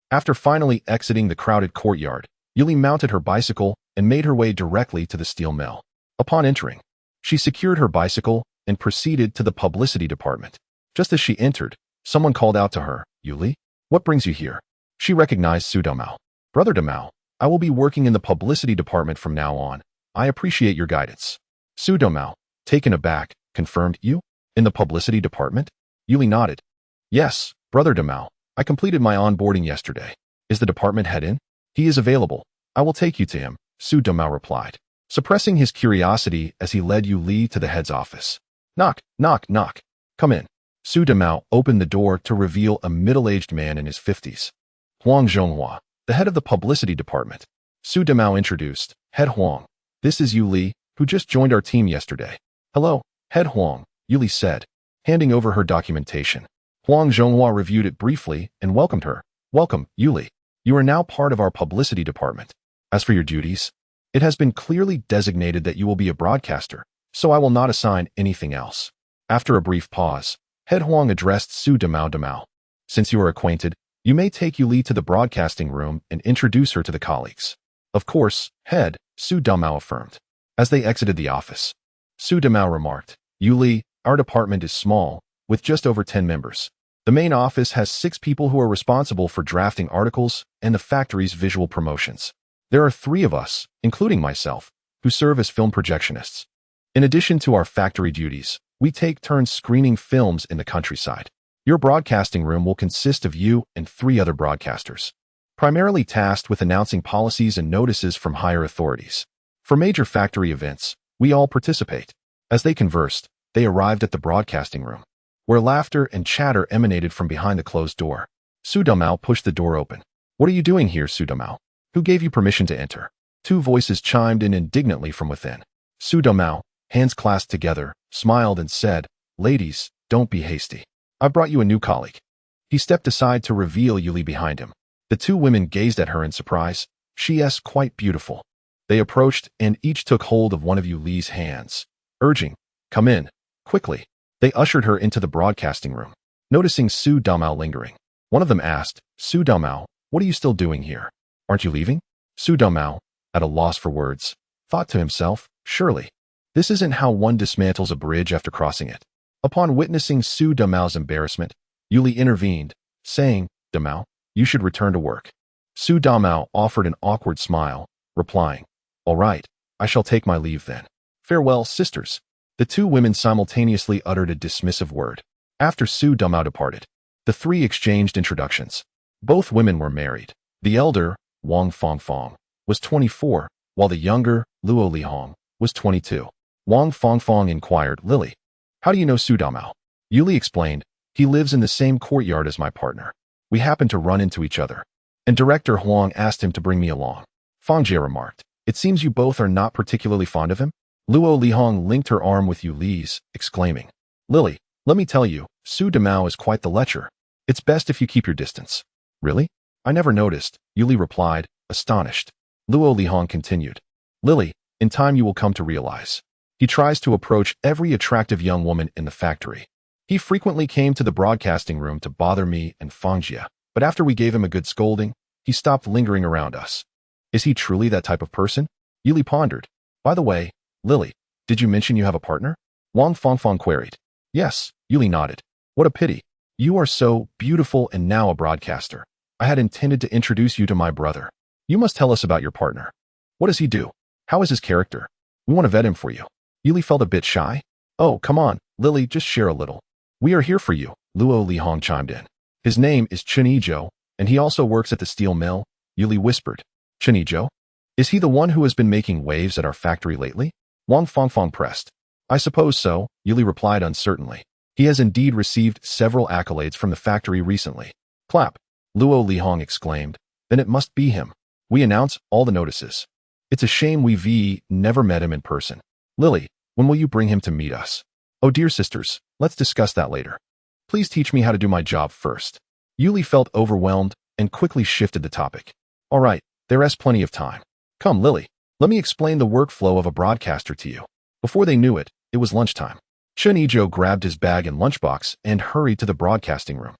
After finally exiting the crowded courtyard, Yuli mounted her bicycle and made her way directly to the steel mill. Upon entering, she secured her bicycle and proceeded to the publicity department. Just as she entered, someone called out to her, Yuli, what brings you here? She recognized Su Damao. Brother Damao, I will be working in the publicity department from now on. I appreciate your guidance. Su Damao, taken aback, confirmed, you? In the publicity department? Yuli nodded. Yes, Brother Damao, I completed my onboarding yesterday. Is the department head in? He is available. I will take you to him, Su Damao replied, suppressing his curiosity as he led Yuli to the head's office. Knock, knock, knock. Come in. Su Damao opened the door to reveal a middle-aged man in his 50s. Huang Zhonghua, the head of the publicity department. Su Damao introduced, Head Huang. This is Yuli, who just joined our team yesterday. Hello, Head Huang, Yuli said, handing over her documentation. Huang Zhonghua reviewed it briefly and welcomed her. Welcome, Yuli. You are now part of our publicity department. As for your duties, it has been clearly designated that you will be a broadcaster, so I will not assign anything else. After a brief pause, Head Huang addressed Su Damao. Since you are acquainted, you may take Yuli to the broadcasting room and introduce her to the colleagues. Of course, Head, Su Damao affirmed. As they exited the office, Su Damao remarked, Yuli, our department is small, with just over 10 members. The main office has 6 people who are responsible for drafting articles and the factory's visual promotions. There are 3 of us, including myself, who serve as film projectionists. In addition to our factory duties, we take turns screening films in the countryside. Your broadcasting room will consist of you and 3 other broadcasters, primarily tasked with announcing policies and notices from higher authorities. For major factory events, we all participate. As they conversed, they arrived at the broadcasting room, where laughter and chatter emanated from behind the closed door. Su Damao pushed the door open. What are you doing here, Su Damao? Who gave you permission to enter? 2 voices chimed in indignantly from within. Su Damao, hands clasped together, smiled and said, Ladies, don't be hasty. I brought you a new colleague. He stepped aside to reveal Yuli behind him. The 2 women gazed at her in surprise. She is quite beautiful. They approached and each took hold of one of Yuli's hands, urging, Come in, quickly. They ushered her into the broadcasting room. Noticing Su Damao lingering, one of them asked, Su Damao, what are you still doing here? Aren't you leaving? Su Damao, at a loss for words, thought to himself, surely, this isn't how one dismantles a bridge after crossing it. Upon witnessing Su Damao's embarrassment, Yuli intervened, saying, Damao, you should return to work. Su Damao offered an awkward smile, replying, All right, I shall take my leave then. Farewell, sisters. The 2 women simultaneously uttered a dismissive word. After Su Damao departed, the 3 exchanged introductions. Both women were married. The elder, Wang Fangfang, was 24, while the younger, Luo Lihong, was 22. Wang Fangfang inquired, Lily, how do you know Su Damao? Yuli explained, he lives in the same courtyard as my partner. We happened to run into each other, and Director Huang asked him to bring me along. Fangjie remarked, it seems you both are not particularly fond of him? Luo Lihong linked her arm with Yuli's, exclaiming, Lily, let me tell you, Su Damao is quite the lecher. It's best if you keep your distance. Really? I never noticed, Yuli replied, astonished. Luo Lihong continued, Lily, in time you will come to realize. He tries to approach every attractive young woman in the factory. He frequently came to the broadcasting room to bother me and Fangjie, but after we gave him a good scolding, he stopped lingering around us. Is he truly that type of person? Yuli pondered. By the way, Lily, did you mention you have a partner? Wang Fangfang queried. Yes, Yuli nodded. What a pity. You are so beautiful and now a broadcaster. I had intended to introduce you to my brother. You must tell us about your partner. What does he do? How is his character? We want to vet him for you. Yuli felt a bit shy. Oh, come on, Lily, just share a little. We are here for you, Luo Lihong chimed in. His name is Chen Yizhou, and he also works at the steel mill, Yuli whispered. Chen Yizhou? Is he the one who has been making waves at our factory lately? Wang Fangfang pressed. I suppose so, Yuli replied uncertainly. He has indeed received several accolades from the factory recently. Clap, Luo Lihong exclaimed. Then it must be him. We announce all the notices. It's a shame we've never met him in person. Lily, when will you bring him to meet us? Oh dear sisters, let's discuss that later. Please teach me how to do my job first. Yuli felt overwhelmed and quickly shifted the topic. All right, There's plenty of time. Come, Lily. Let me explain the workflow of a broadcaster to you. Before they knew it, it was lunchtime. Chen Yizhou grabbed his bag and lunchbox and hurried to the broadcasting room.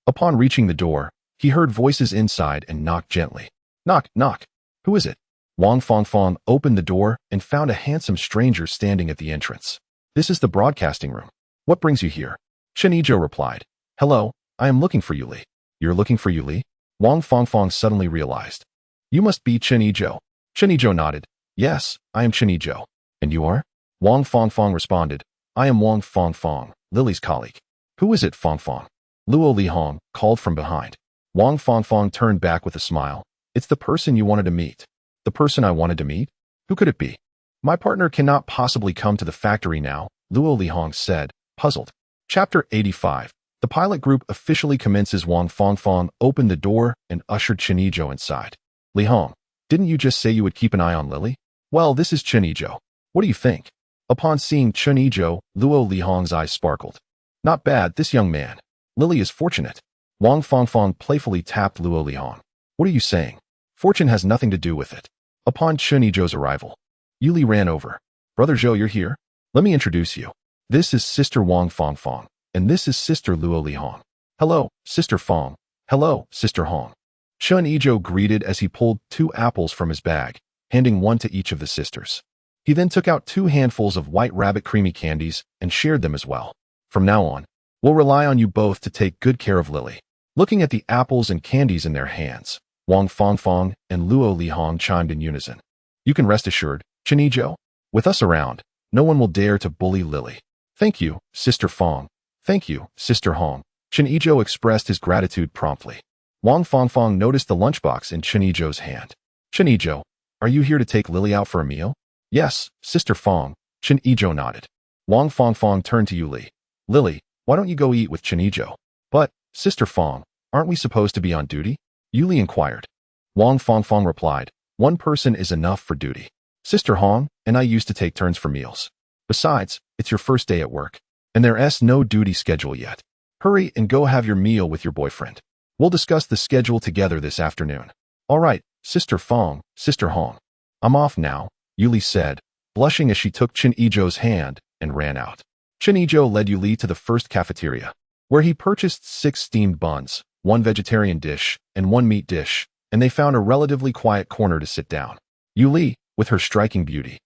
Upon reaching the door, he heard voices inside and knocked gently. Knock, knock. Who is it? Wang Fangfang opened the door and found a handsome stranger standing at the entrance. This is the broadcasting room. What brings you here? Chen Yizhou replied. Hello, I am looking for Yuli. You're looking for Yuli? Wang Fangfang suddenly realized. You must be Chen Yizhou. Chen Yizhou nodded. Yes, I am Chen Yizhou. And you are? Wang Fangfang responded. I am Wang Fangfang, Lily's colleague. Who is it, Fangfang? Luo Lihong called from behind. Wang Fangfang turned back with a smile. It's the person you wanted to meet. The person I wanted to meet? Who could it be? My partner cannot possibly come to the factory now, Luo Lihong said, puzzled. Chapter 85. The pilot group officially commences. Wang Fangfang opened the door and ushered Chen Yizhou inside. Lihong, didn't you just say you would keep an eye on Lily? Well, this is Chen Yizhou. What do you think? Upon seeing Chen Yizhou, Luo Lihong's eyes sparkled. Not bad, this young man. Lily is fortunate. Wang Fangfang playfully tapped Luo Lihong. What are you saying? Fortune has nothing to do with it. Upon Chen Yizhou's arrival, Yuli ran over. Brother Zhou, you're here? Let me introduce you. This is Sister Wang Fangfang, and this is Sister Luo Lihong. Hello, Sister Fang. Hello, Sister Hong. Chen Yizhou greeted as he pulled 2 apples from his bag, handing one to each of the sisters. He then took out 2 handfuls of white rabbit creamy candies and shared them as well. From now on, we'll rely on you both to take good care of Lily. Looking at the apples and candies in their hands, Wang Fangfang and Luo Lihong chimed in unison. You can rest assured, Chen Yizhou. With us around, no one will dare to bully Lily. Thank you, Sister Fang. Thank you, Sister Hong. Chen Yizhou expressed his gratitude promptly. Wang Fangfang noticed the lunchbox in Chen Yizhou's hand. Chen Yizhou, are you here to take Lily out for a meal? Yes, Sister Fang. Chen Yizhou nodded. Wang Fangfang turned to Yuli. Lily, why don't you go eat with Chen Yizhou? But, Sister Fang, aren't we supposed to be on duty? Yuli inquired. Wang Fangfang replied, one person is enough for duty. Sister Hong and I used to take turns for meals. Besides, it's your first day at work, and there's no duty schedule yet. Hurry and go have your meal with your boyfriend. We'll discuss the schedule together this afternoon. All right, Sister Fang, Sister Hong. I'm off now, Yuli said, blushing as she took Chen Yizhou's hand and ran out. Chen Yizhou led Yuli to the first cafeteria, where he purchased 6 steamed buns, 1 vegetarian dish, and 1 meat dish, and they found a relatively quiet corner to sit down. Yuli, with her striking beauty,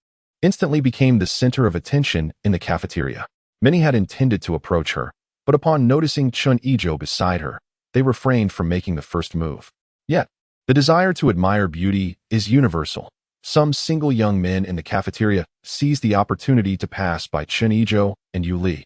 instantly became the center of attention in the cafeteria. Many had intended to approach her, but upon noticing Chen Yizhou beside her, they refrained from making the first move. Yet, the desire to admire beauty is universal. Some single young men in the cafeteria seized the opportunity to pass by Chen Yizhou and Yuli,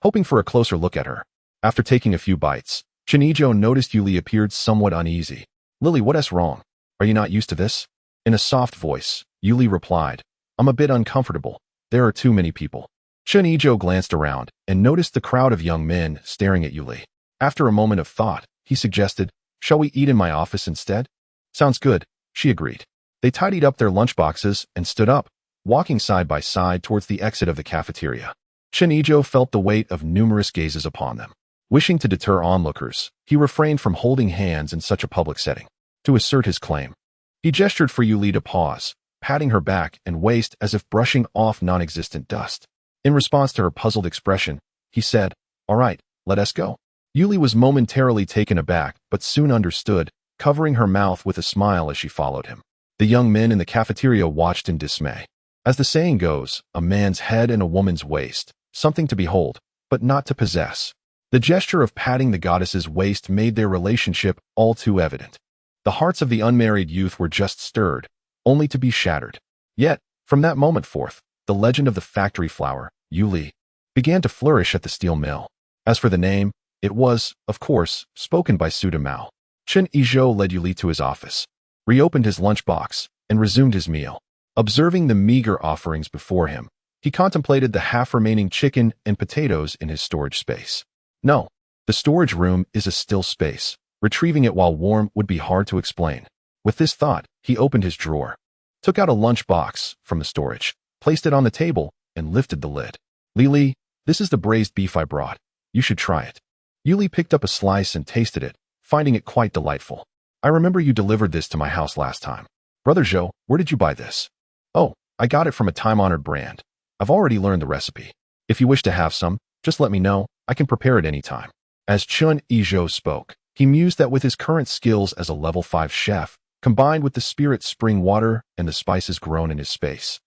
hoping for a closer look at her. After taking a few bites, Chen Yizhou noticed Yuli appeared somewhat uneasy. Lily, what's wrong? Are you not used to this? In a soft voice, Yuli replied, I'm a bit uncomfortable. There are too many people. Chen Yizhou glanced around and noticed the crowd of young men staring at Yuli. After a moment of thought, he suggested, shall we eat in my office instead? Sounds good, she agreed. They tidied up their lunchboxes and stood up, walking side by side towards the exit of the cafeteria. Chen Yizhou felt the weight of numerous gazes upon them. Wishing to deter onlookers, he refrained from holding hands in such a public setting. To assert his claim, he gestured for Yuli to pause, patting her back and waist as if brushing off non-existent dust. In response to her puzzled expression, he said, all right, let us go. Yuli was momentarily taken aback but soon understood, covering her mouth with a smile as she followed him. The young men in the cafeteria watched in dismay. As the saying goes, a man's head and a woman's waist, something to behold, but not to possess. The gesture of patting the goddess's waist made their relationship all too evident. The hearts of the unmarried youth were just stirred, only to be shattered. Yet, from that moment forth, the legend of the factory flower, Yuli, began to flourish at the steel mill. As for the name, it was, of course, spoken by Suda Mao. Chen Yizhou led Yuli to his office, reopened his lunchbox, and resumed his meal. Observing the meager offerings before him, he contemplated the half-remaining chicken and potatoes in his storage space. No, the storage room is a still space. Retrieving it while warm would be hard to explain. With this thought, he opened his drawer, took out a lunchbox from the storage, placed it on the table, and lifted the lid. Lili, this is the braised beef I brought. You should try it. Yuli picked up a slice and tasted it, finding it quite delightful. I remember you delivered this to my house last time. Brother Zhou, where did you buy this? Oh, I got it from a time-honored brand. I've already learned the recipe. If you wish to have some, just let me know. I can prepare it anytime. As Chen Yizhou spoke, he mused that with his current skills as a level 5 chef, combined with the spirit spring water and the spices grown in his space,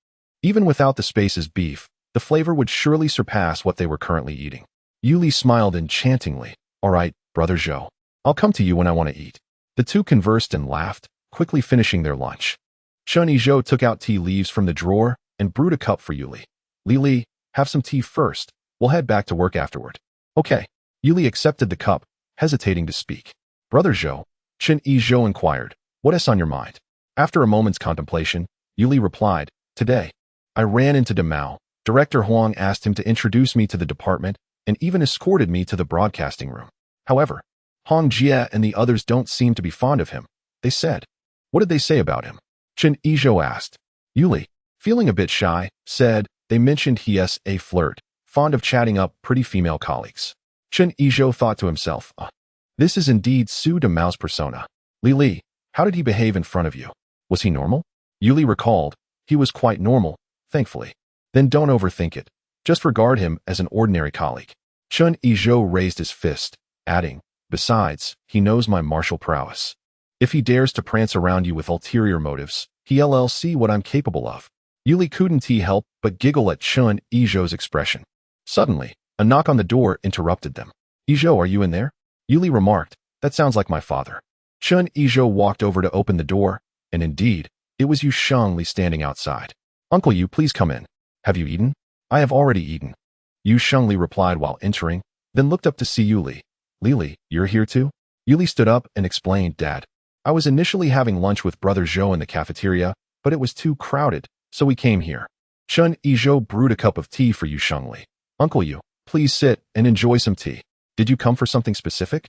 even without the space's beef, the flavor would surely surpass what they were currently eating. Yuli smiled enchantingly. All right, Brother Zhou. I'll come to you when I want to eat. The two conversed and laughed, quickly finishing their lunch. Chen Yizhou took out tea leaves from the drawer and brewed a cup for Yuli. Lili, have some tea first. We'll head back to work afterward. Okay. Yuli accepted the cup, hesitating to speak. Brother Zhou, Chen Yizhou inquired, what is on your mind? After a moment's contemplation, Yuli replied, today, I ran into Demao. Director Huang asked him to introduce me to the department and even escorted me to the broadcasting room. However, Hong Jie and the others don't seem to be fond of him, they said. What did they say about him? Chen Yizhou asked. Yuli, feeling a bit shy, said, they mentioned he is a flirt, fond of chatting up pretty female colleagues. Chen Yizhou thought to himself, this is indeed Su Demao's persona. Li, how did he behave in front of you? Was he normal? Yuli recalled, he was quite normal, thankfully. Then don't overthink it. Just regard him as an ordinary colleague. Chen Yizhou raised his fist, adding, besides, he knows my martial prowess. If he dares to prance around you with ulterior motives, he'll see what I'm capable of. Yuli couldn't help but giggle at Chen Yizhou's expression. Suddenly, a knock on the door interrupted them. Yizhou, are you in there? Yuli remarked, that sounds like my father. Chen Yizhou walked over to open the door, and indeed, it was Yu Shengli standing outside. Uncle Yu, please come in. Have you eaten? I have already eaten. Yu Shengli replied while entering, then looked up to see Yuli. Lili, you're here too? Yuli stood up and explained, Dad. I was initially having lunch with Brother Zhou in the cafeteria, but it was too crowded, so we came here. Chen Yizhou brewed a cup of tea for Yu Shengli. Uncle Yu, please sit and enjoy some tea. Did you come for something specific?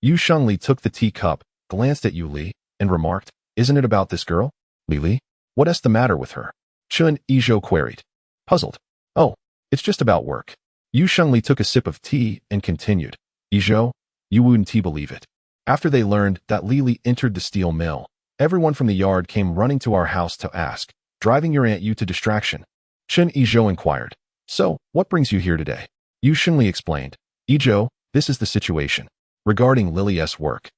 Yu Shengli took the teacup, glanced at Yuli, and remarked, isn't it about this girl? Lili? What is the matter with her? Chen Yizhou queried. Puzzled. Oh, it's just about work. Yu Shengli took a sip of tea and continued. Yizhou, you wouldn't believe it. After they learned that Lili entered the steel mill, everyone from the yard came running to our house to ask, driving your Aunt Yu to distraction. Chen Yizhou inquired. So, what brings you here today? Yu Shengli explained. Yizhou, this is the situation. Regarding Lili's work,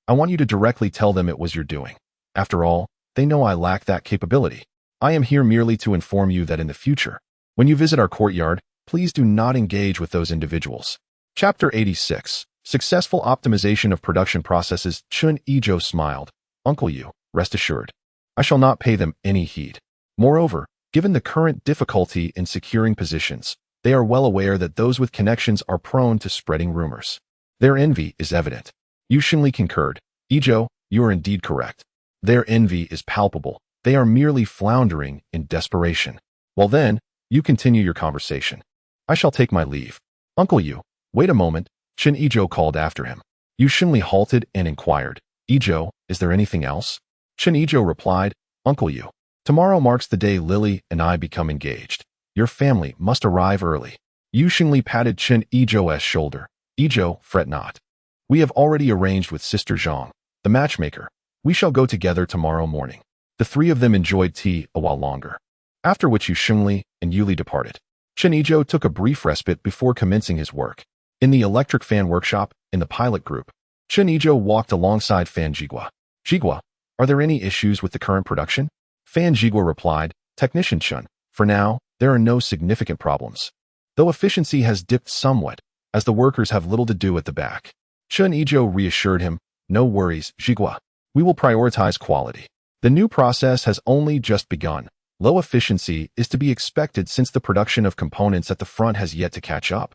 I want you to directly tell them it was your doing. After all, they know I lack that capability. I am here merely to inform you that in the future, when you visit our courtyard, please do not engage with those individuals. Chapter 86. Successful Optimization of Production Processes. Chen Yizhou smiled. Uncle Yu, rest assured. I shall not pay them any heed. Moreover, given the current difficulty in securing positions, they are well aware that those with connections are prone to spreading rumors. Their envy is evident. Yu Shengli concurred. Yizhou, you are indeed correct. Their envy is palpable. They are merely floundering in desperation. Well then, you continue your conversation. I shall take my leave. Uncle Yu, wait a moment, Chen Yizhou called after him. Yu Shengli halted and inquired, Yizhou, is there anything else? Chen Yizhou replied, Uncle Yu, tomorrow marks the day Lili and I become engaged. Your family must arrive early. Yu Shengli patted Chen Yizhou's shoulder. Yizhou, fret not. We have already arranged with Sister Zhang, the matchmaker. We shall go together tomorrow morning. The three of them enjoyed tea a while longer, after which Yu Shengli and Yuli departed. Chen Yizhou took a brief respite before commencing his work. In the electric fan workshop, in the pilot group, Chen Yizhou walked alongside Fan Jigua. Jigua, are there any issues with the current production? Fan Jigua replied, Technician Chen, for now, there are no significant problems. Though efficiency has dipped somewhat, as the workers have little to do at the back. Chen Yizhou reassured him, no worries, Jigua. We will prioritize quality. The new process has only just begun. Low efficiency is to be expected since the production of components at the front has yet to catch up,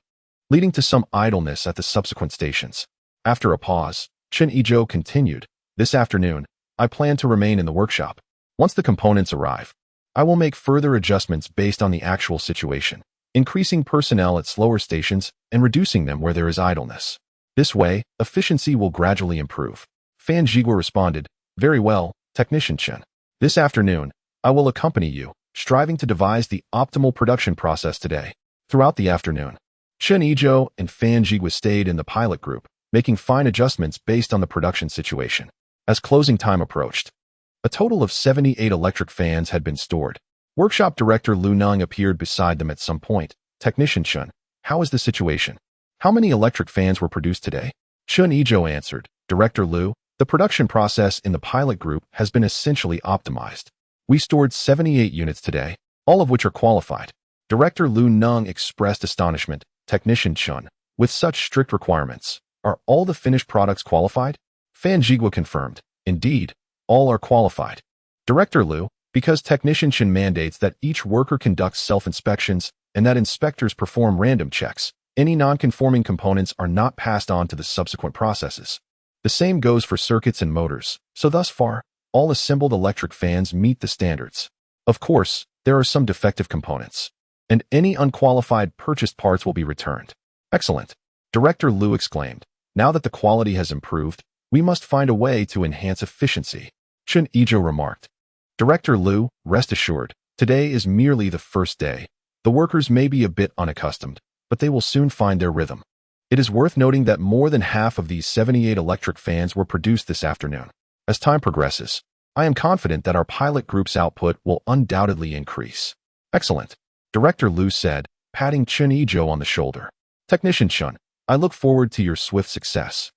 leading to some idleness at the subsequent stations. After a pause, Chen Yizhou continued, this afternoon, I plan to remain in the workshop. Once the components arrive, I will make further adjustments based on the actual situation, increasing personnel at slower stations and reducing them where there is idleness. This way, efficiency will gradually improve. Fan Jigua responded, very well, Technician Chen. This afternoon, I will accompany you, striving to devise the optimal production process today. Throughout the afternoon, Chen Yizhou and Fan Jigua stayed in the pilot group, making fine adjustments based on the production situation. As closing time approached, A total of 78 electric fans had been stored. Workshop director Lu Neng appeared beside them at some point. Technician Chen, how is the situation? How many electric fans were produced today? Chen Yizhou answered, Director Lu, the production process in the pilot group has been essentially optimized. We stored 78 units today, all of which are qualified. Director Lu Neng expressed astonishment. Technician Chen, with such strict requirements, are all the finished products qualified? Fan Jigua confirmed, indeed, all are qualified. Director Lu, because Technician Chen mandates that each worker conducts self-inspections and that inspectors perform random checks, any non-conforming components are not passed on to the subsequent processes. The same goes for circuits and motors, so thus far, all assembled electric fans meet the standards. Of course, there are some defective components, and any unqualified purchased parts will be returned. Excellent. Director Lu exclaimed. Now that the quality has improved, we must find a way to enhance efficiency. Chen Yizhou remarked. Director Lu, rest assured, today is merely the first day. The workers may be a bit unaccustomed, but they will soon find their rhythm. It is worth noting that more than half of these 78 electric fans were produced this afternoon. As time progresses, I am confident that our pilot group's output will undoubtedly increase. Excellent. Director Lu said, patting Chen Yizhou on the shoulder. Technician Chen, I look forward to your swift success.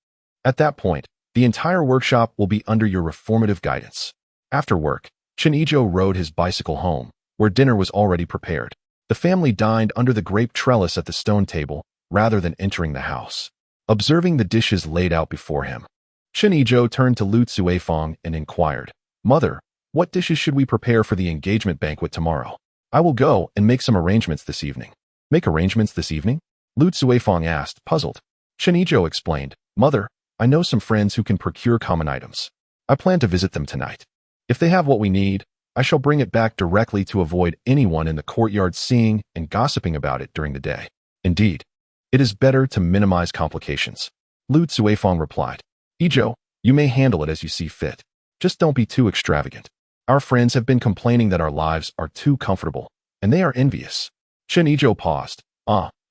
At that point, the entire workshop will be under your reformative guidance. After work, Chen Yizhou rode his bicycle home, where dinner was already prepared. The family dined under the grape trellis at the stone table, rather than entering the house. Observing the dishes laid out before him, Chen Yizhou turned to Lu Cuifang and inquired, Mother, what dishes should we prepare for the engagement banquet tomorrow? I will go and make some arrangements this evening. Make arrangements this evening? Lu Cuifang asked, puzzled. Chen Yizhou explained, Mother, I know some friends who can procure common items. I plan to visit them tonight. If they have what we need, I shall bring it back directly to avoid anyone in the courtyard seeing and gossiping about it during the day. Indeed, it is better to minimize complications. Lu Cuifang replied. Yizhou, you may handle it as you see fit. Just don't be too extravagant. Our friends have been complaining that our lives are too comfortable, and they are envious. Chen Yizhou paused.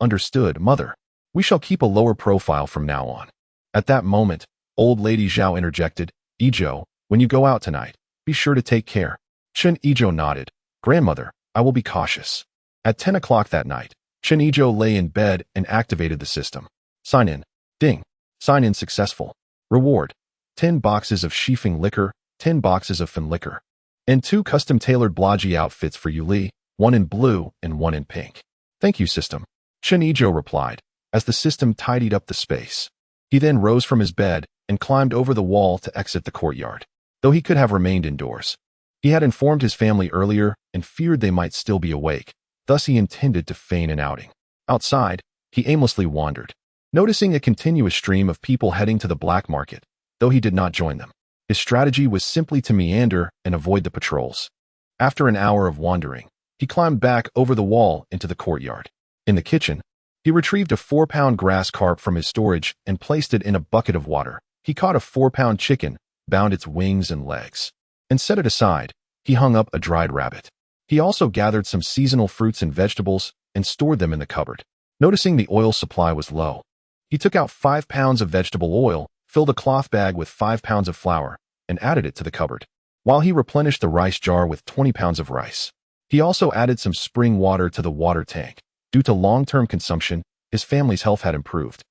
Understood, Mother. We shall keep a lower profile from now on. At that moment, old lady Zhao interjected, Yizhou, when you go out tonight, be sure to take care. Chen Yizhou nodded. Grandmother, I will be cautious. At 10 o'clock that night, Chen Yizhou lay in bed and activated the system. Sign in. Ding. Sign in successful. Reward. 10 boxes of Shifeng liquor, 10 boxes of Fen liquor, and 2 custom-tailored Blaji outfits for Yuli, 1 in blue and 1 in pink. Thank you, system. Chen Yizhou replied, as the system tidied up the space. He then rose from his bed and climbed over the wall to exit the courtyard. Though he could have remained indoors, he had informed his family earlier and feared they might still be awake, thus he intended to feign an outing. Outside, he aimlessly wandered, noticing a continuous stream of people heading to the black market, though he did not join them. His strategy was simply to meander and avoid the patrols. After an hour of wandering, he climbed back over the wall into the courtyard. In the kitchen, he retrieved a 4-pound grass carp from his storage and placed it in a bucket of water. He caught a 4-pound chicken, bound its wings and legs, and set it aside. He hung up a dried rabbit. He also gathered some seasonal fruits and vegetables and stored them in the cupboard. Noticing the oil supply was low, he took out 5 pounds of vegetable oil, filled a cloth bag with 5 pounds of flour, and added it to the cupboard, while he replenished the rice jar with 20 pounds of rice. He also added some spring water to the water tank. Due to long-term consumption, his family's health had improved,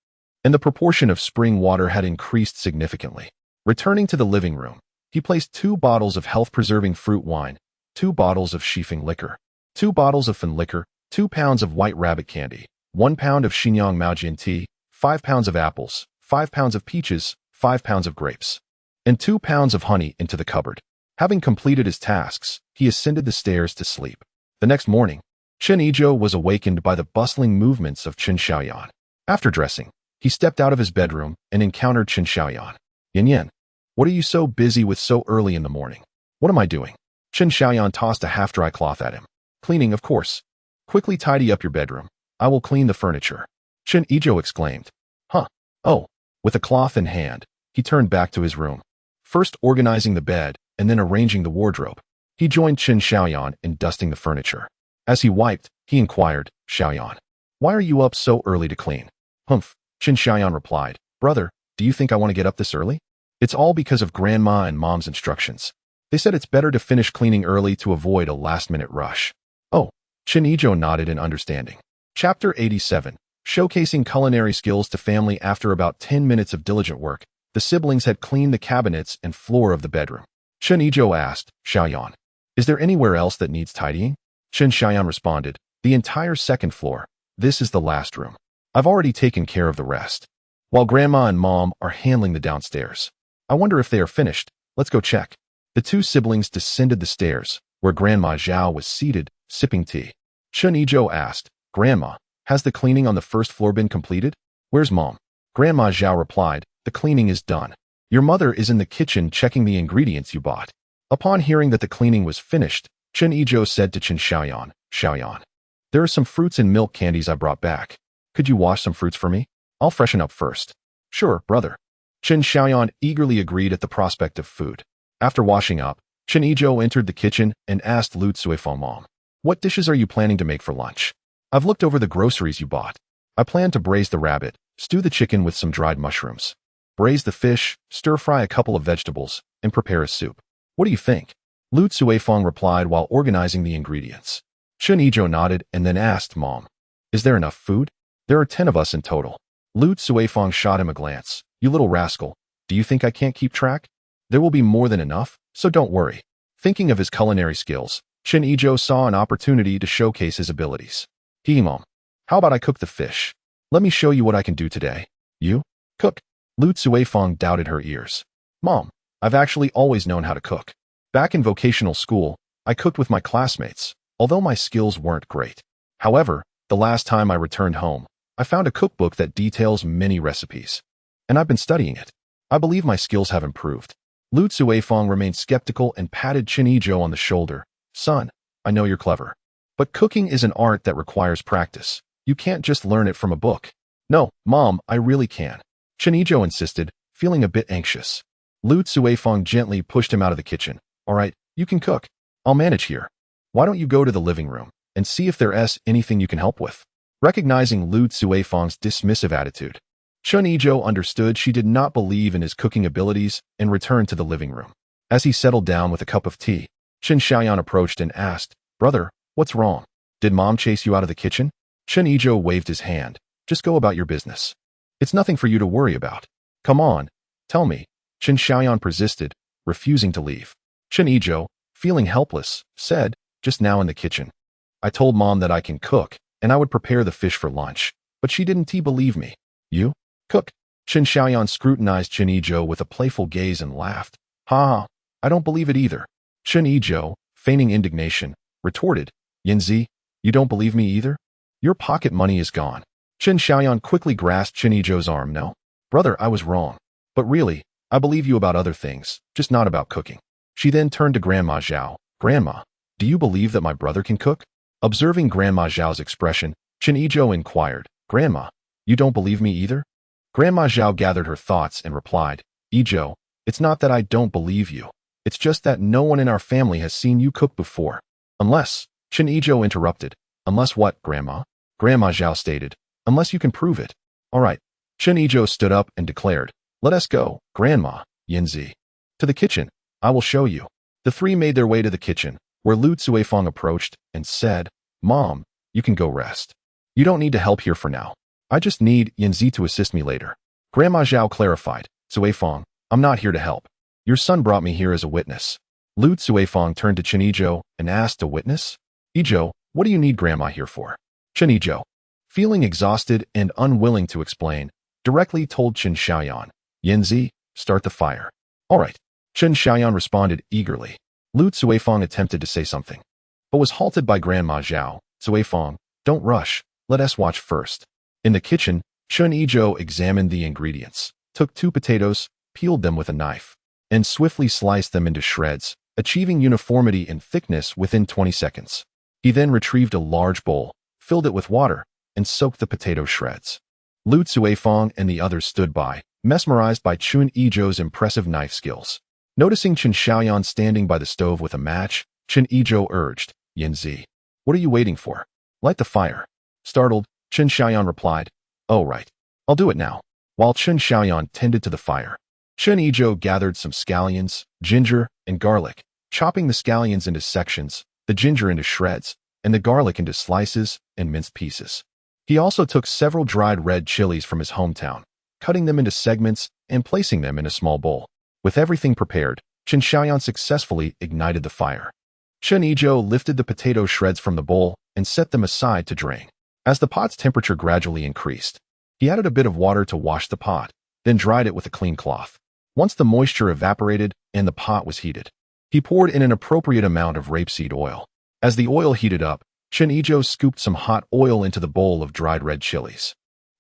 and the proportion of spring water had increased significantly. Returning to the living room, he placed 2 bottles of health-preserving fruit wine, 2 bottles of Shifeng liquor, 2 bottles of Fen liquor, 2 pounds of white rabbit candy, 1 pound of Shenyang Maojian tea, 5 pounds of apples, 5 pounds of peaches, 5 pounds of grapes, and 2 pounds of honey into the cupboard. Having completed his tasks, he ascended the stairs to sleep. The next morning, Chen Yizhou was awakened by the bustling movements of Chen Xiaoyan. After dressing, he stepped out of his bedroom and encountered Chen Xiaoyan. Yan, what are you so busy with so early in the morning? What am I doing? Chen Xiaoyan tossed a half-dry cloth at him. Cleaning, of course. Quickly tidy up your bedroom. I will clean the furniture. Chen Yizhou exclaimed. Huh. Oh. With a cloth in hand, he turned back to his room, first organizing the bed and then arranging the wardrobe. He joined Chen Xiaoyan in dusting the furniture. As he wiped, he inquired, Xiaoyan, why are you up so early to clean? Humph, Chen Xiaoyan replied. Brother, do you think I want to get up this early? It's all because of Grandma and Mom's instructions. They said it's better to finish cleaning early to avoid a last-minute rush. Oh, Chen Yizhou nodded in understanding. Chapter 87. Showcasing culinary skills to family. After about 10 minutes of diligent work, the siblings had cleaned the cabinets and floor of the bedroom. Chen Yizhou asked, Siheyuan, is there anywhere else that needs tidying? Chen Siheyuan responded, the entire second floor. This is the last room. I've already taken care of the rest. While Grandma and Mom are handling the downstairs. I wonder if they are finished. Let's go check. The two siblings descended the stairs, where Grandma Zhao was seated, sipping tea. Chen Yizhou asked, Grandma, has the cleaning on the first floor been completed? Where's Mom? Grandma Zhao replied, the cleaning is done. Your mother is in the kitchen checking the ingredients you bought. Upon hearing that the cleaning was finished, Chen Yizhou said to Chen Siheyuan, Siheyuan, there are some fruits and milk candies I brought back. Could you wash some fruits for me? I'll freshen up first. Sure, brother. Chen Siheyuan eagerly agreed at the prospect of food. After washing up, Chen Yizhou entered the kitchen and asked Lu Cuifeng, Mom, what dishes are you planning to make for lunch? I've looked over the groceries you bought. I plan to braise the rabbit, stew the chicken with some dried mushrooms, braise the fish, stir-fry a couple of vegetables, and prepare a soup. What do you think? Lu Cuifeng replied while organizing the ingredients. Chen Yizhou nodded and then asked Mom, is there enough food? There are 10 of us in total. Lu Cuifeng shot him a glance. You little rascal, do you think I can't keep track? There will be more than enough, so don't worry. Thinking of his culinary skills, Chen Yizhou saw an opportunity to showcase his abilities. Mom, how about I cook the fish? Let me show you what I can do today. You? Cook? Lu Cuifeng doubted her ears. Mom, I've actually always known how to cook. Back in vocational school, I cooked with my classmates, although my skills weren't great. However, the last time I returned home, I found a cookbook that details many recipes. And I've been studying it. I believe my skills have improved. Lu Cuifeng remained skeptical and patted Chen Yizhou on the shoulder. Son, I know you're clever. But cooking is an art that requires practice. You can't just learn it from a book. No, Mom, I really can. Chen Yizhou insisted, feeling a bit anxious. Lu Cuifeng gently pushed him out of the kitchen. All right, you can cook. I'll manage here. Why don't you go to the living room and see if there's anything you can help with? Recognizing Lu Cuifeng's dismissive attitude, Chen Yizhou understood she did not believe in his cooking abilities and returned to the living room. As he settled down with a cup of tea, Chen Siheyuan approached and asked, Brother, what's wrong? Did Mom chase you out of the kitchen? Chen Yizhou waved his hand. Just go about your business. It's nothing for you to worry about. Come on, tell me. Chen Siheyuan persisted, refusing to leave. Chen Yizhou, feeling helpless, said, just now in the kitchen. I told Mom that I can cook, and I would prepare the fish for lunch, but she didn't believe me. You? Cook? Chen Siheyuan scrutinized Chen Yizhou with a playful gaze and laughed. Ha, I don't believe it either. Chen Yizhou, feigning indignation, retorted, Yanzi, you don't believe me either? Your pocket money is gone. Chen Siheyuan quickly grasped Chen Yizhou's arm. No, brother, I was wrong. But really, I believe you about other things, just not about cooking. She then turned to Grandma Zhao. Grandma, do you believe that my brother can cook? Observing Grandma Zhao's expression, Chen Yizhou inquired, Grandma, you don't believe me either? Grandma Zhao gathered her thoughts and replied, Yizhou, it's not that I don't believe you. It's just that no one in our family has seen you cook before. Unless, Chen Yizhou interrupted. Unless what, Grandma? Grandma Zhao stated, unless you can prove it. All right. Chen Yizhou stood up and declared, let us go, Grandma, Yanzi. To the kitchen. I will show you. The three made their way to the kitchen, where Lu Cuifeng approached and said, Mom, you can go rest. You don't need to help here for now. I just need Yanzi to assist me later. Grandma Zhao clarified, Cuifeng, I'm not here to help. Your son brought me here as a witness. Lu Cuifeng turned to Chen Yizhou and asked, a witness? Yizhou, what do you need Grandma here for? Chen Yizhou, feeling exhausted and unwilling to explain, directly told Chen Siheyuan, Yanzi, start the fire. All right. Chen Siheyuan responded eagerly. Lu Cuifeng attempted to say something, but was halted by Grandma Zhao. Cuifeng, don't rush. Let us watch first. In the kitchen, Chen Yizhou examined the ingredients, took 2 potatoes, peeled them with a knife, and swiftly sliced them into shreds, achieving uniformity in thickness within 20 seconds. He then retrieved a large bowl, filled it with water, and soaked the potato shreds. Lu Cuifeng and the others stood by, mesmerized by Chen Yizhou's impressive knife skills. Noticing Chen Siheyuan standing by the stove with a match, Chen Yizhou urged, Yanzi, what are you waiting for? Light the fire. Startled, Chen Siheyuan replied, oh right, I'll do it now. While Chen Siheyuan tended to the fire, Chen Yizhou gathered some scallions, ginger, and garlic, chopping the scallions into sections, the ginger into shreds, and the garlic into slices and minced pieces. He also took several dried red chilies from his hometown, cutting them into segments and placing them in a small bowl. With everything prepared, Chen Yizhou successfully ignited the fire. Chen Yizhou lifted the potato shreds from the bowl and set them aside to drain. As the pot's temperature gradually increased, he added a bit of water to wash the pot, then dried it with a clean cloth. Once the moisture evaporated and the pot was heated, he poured in an appropriate amount of rapeseed oil. As the oil heated up, Chen Yizhou scooped some hot oil into the bowl of dried red chilies,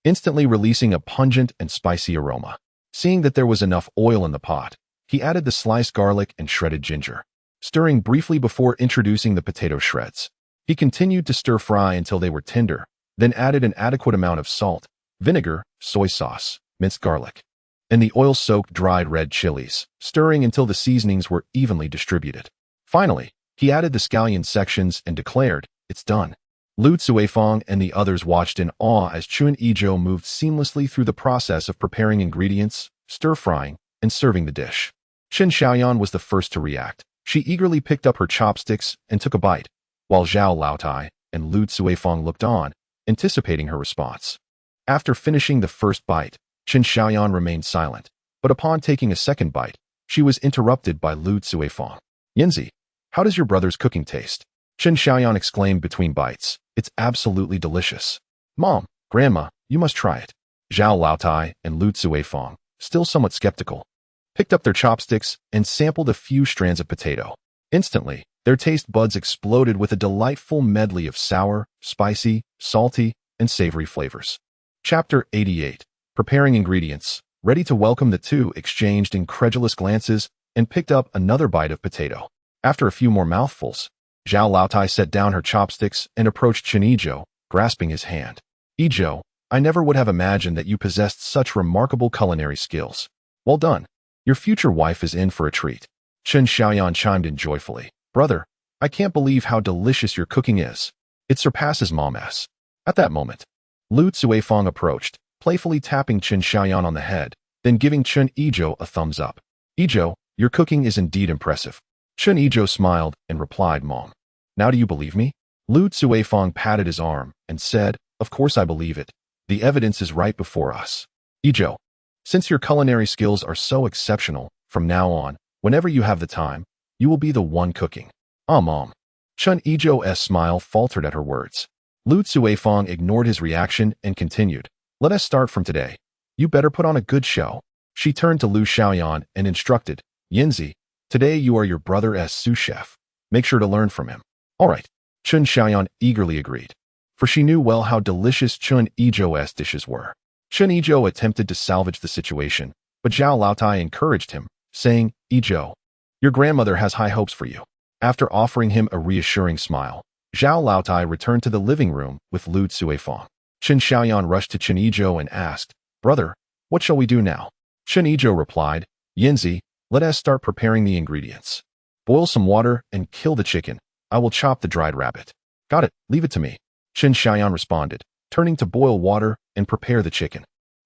instantly releasing a pungent and spicy aroma. Seeing that there was enough oil in the pot, he added the sliced garlic and shredded ginger, stirring briefly before introducing the potato shreds. He continued to stir fry until they were tender, then added an adequate amount of salt, vinegar, soy sauce, minced garlic, and the oil-soaked dried red chilies, stirring until the seasonings were evenly distributed. Finally, he added the scallion sections and declared, "It's done." Lu Cuifeng and the others watched in awe as Chen Yizhou moved seamlessly through the process of preparing ingredients, stir-frying, and serving the dish. Chen Xiaoyan was the first to react. She eagerly picked up her chopsticks and took a bite, while Zhao Laotai and Lu Cuifeng looked on, anticipating her response. After finishing the first bite, Chen Xiaoyan remained silent, but upon taking a second bite, she was interrupted by Lu Cuifeng. "Yinzi, how does your brother's cooking taste?" Chen Xiaoyan exclaimed between bites. "It's absolutely delicious. Mom, Grandma, you must try it." Zhao Laotai and Lu Cuifeng, still somewhat skeptical, picked up their chopsticks and sampled a few strands of potato. Instantly, their taste buds exploded with a delightful medley of sour, spicy, salty, and savory flavors. Chapter 88. Preparing ingredients. Ready to welcome, the two exchanged incredulous glances and picked up another bite of potato. After a few more mouthfuls, Zhao Laotai set down her chopsticks and approached Chen Yizhou, grasping his hand. "Yizhou, I never would have imagined that you possessed such remarkable culinary skills. Well done. Your future wife is in for a treat." Chen Xiaoyan chimed in joyfully. "Brother, I can't believe how delicious your cooking is. It surpasses Mom's." At that moment, Lu Cuifeng approached, playfully tapping Chen Xiaoyan on the head, then giving Chen Yizhou a thumbs up. "Yizhou, your cooking is indeed impressive." Chen Yizhou smiled and replied, "Mom, now do you believe me?" Lu Cuifeng patted his arm and said, "Of course I believe it. The evidence is right before us. Yizhou, since your culinary skills are so exceptional, from now on, whenever you have the time, you will be the one cooking." "Ah, Mom." Chen Yizhou's smile faltered at her words. Lu Cuifeng ignored his reaction and continued, "Let us start from today. You better put on a good show." She turned to Lu Xiaoyan and instructed, "Yinzi, today you are your brother's sous chef. Make sure to learn from him." "All right." Chen Xiaoyan eagerly agreed, for she knew well how delicious Chen Yizhou's dishes were. Chen Yizhou attempted to salvage the situation, but Zhao Laotai encouraged him, saying, "Yizhou, your grandmother has high hopes for you." After offering him a reassuring smile, Zhao Laotai returned to the living room with Lu Cuifeng. Chen Xiaoyan rushed to Chen Yizhou and asked, "Brother, what shall we do now?" Chen Yizhou replied, "Yinzi, let us start preparing the ingredients. Boil some water and kill the chicken. I will chop the dried rabbit." "Got it, leave it to me," Chen Xiaoyan responded, turning to boil water and prepare the chicken.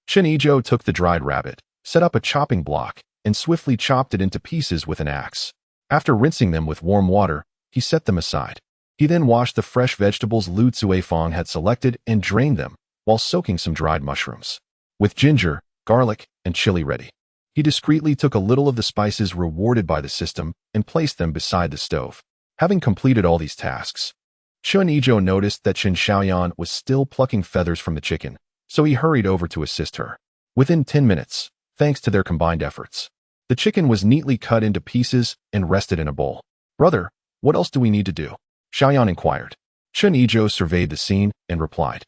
Chen Yizhou took the dried rabbit, set up a chopping block, and swiftly chopped it into pieces with an axe. After rinsing them with warm water, he set them aside. He then washed the fresh vegetables Lu Cuifeng had selected and drained them, while soaking some dried mushrooms. With ginger, garlic, and chili ready, he discreetly took a little of the spices rewarded by the system and placed them beside the stove. Having completed all these tasks, Chen Yizhou noticed that Chen Xiaoyan was still plucking feathers from the chicken, so he hurried over to assist her. Within 10 minutes, thanks to their combined efforts, the chicken was neatly cut into pieces and rested in a bowl. "Brother, what else do we need to do?" Xiaoyan inquired. Chen Yizhou surveyed the scene and replied,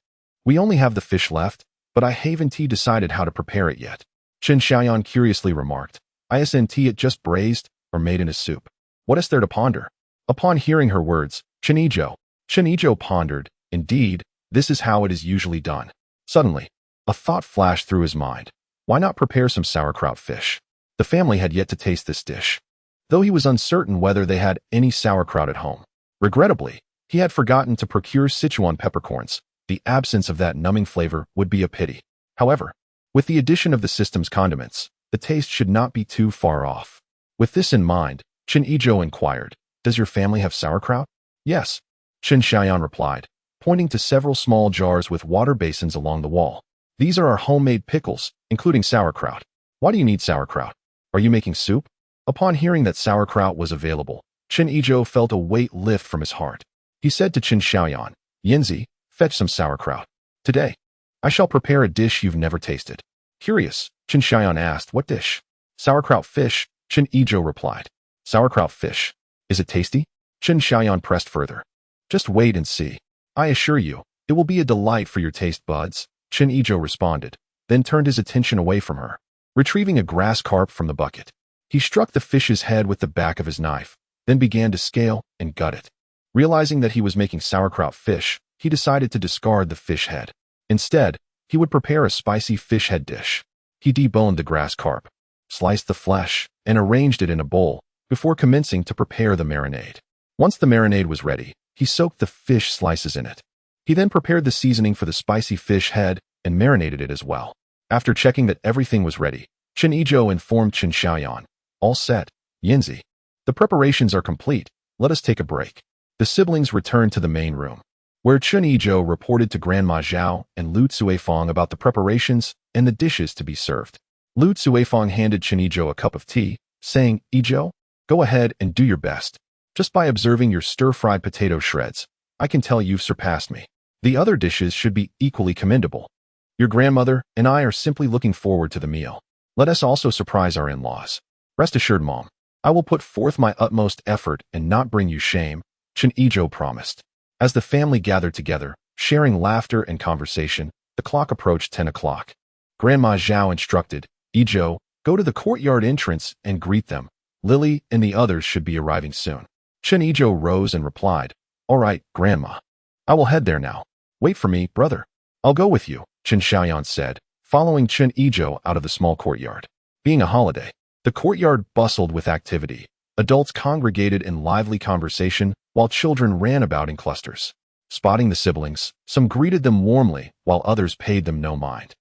"We only have the fish left, but I haven't decided how to prepare it yet." Chen Xiaoyan curiously remarked, "Isn't it just braised or made in a soup? What is there to ponder?" Upon hearing her words, Chen Yizhou pondered, "Indeed, this is how it is usually done." Suddenly, a thought flashed through his mind. Why not prepare some sauerkraut fish? The family had yet to taste this dish, though he was uncertain whether they had any sauerkraut at home. Regrettably, he had forgotten to procure Siheyuan peppercorns. The absence of that numbing flavor would be a pity. However, with the addition of the system's condiments, the taste should not be too far off. With this in mind, Chen Yizhou inquired, "Does your family have sauerkraut?" "Yes," Chen Xiaoyan replied, pointing to several small jars with water basins along the wall. "These are our homemade pickles, including sauerkraut." "Why do you need sauerkraut? Are you making soup?" Upon hearing that sauerkraut was available, Chen Yizhou felt a weight lift from his heart. He said to Chen Xiaoyan, "Yanzi, fetch some sauerkraut. Today, I shall prepare a dish you've never tasted." Curious, Chen Xiaoyan asked, "What dish?" "Sauerkraut fish," Chen Yizhou replied. "Sauerkraut fish. Is it tasty?" Chen Xiaoyan pressed further. "Just wait and see. I assure you, it will be a delight for your taste buds," Chen Yizhou responded, then turned his attention away from her. Retrieving a grass carp from the bucket, he struck the fish's head with the back of his knife, then began to scale and gut it. Realizing that he was making sauerkraut fish, he decided to discard the fish head. Instead, he would prepare a spicy fish head dish. He deboned the grass carp, sliced the flesh, and arranged it in a bowl before commencing to prepare the marinade. Once the marinade was ready, he soaked the fish slices in it. He then prepared the seasoning for the spicy fish head and marinated it as well. After checking that everything was ready, Chen Yizhou informed Chen Xiaoyan, "All set, Yanzi. The preparations are complete. Let us take a break." The siblings returned to the main room, where Chen Yizhou reported to Grandma Zhao and Lu Cuifeng about the preparations and the dishes to be served. Lu Cuifeng handed Chen Yizhou a cup of tea, saying, "Yizhou, go ahead and do your best. Just by observing your stir-fried potato shreds, I can tell you've surpassed me. The other dishes should be equally commendable. Your grandmother and I are simply looking forward to the meal. Let us also surprise our in-laws. Rest assured, Mom, I will put forth my utmost effort and not bring you shame," Chen Yizhou promised. As the family gathered together, sharing laughter and conversation, the clock approached 10 o'clock. Grandma Zhao instructed, "Yizhou, go to the courtyard entrance and greet them. Lily and the others should be arriving soon." Chen Yizhou rose and replied, "All right, Grandma. I will head there now. Wait for me, brother." "I'll go with you," Chen Xiaoyan said, following Chen Yizhou out of the small courtyard. Being a holiday, the courtyard bustled with activity. Adults congregated in lively conversation, while children ran about in clusters. Spotting the siblings, some greeted them warmly, while others paid them no mind.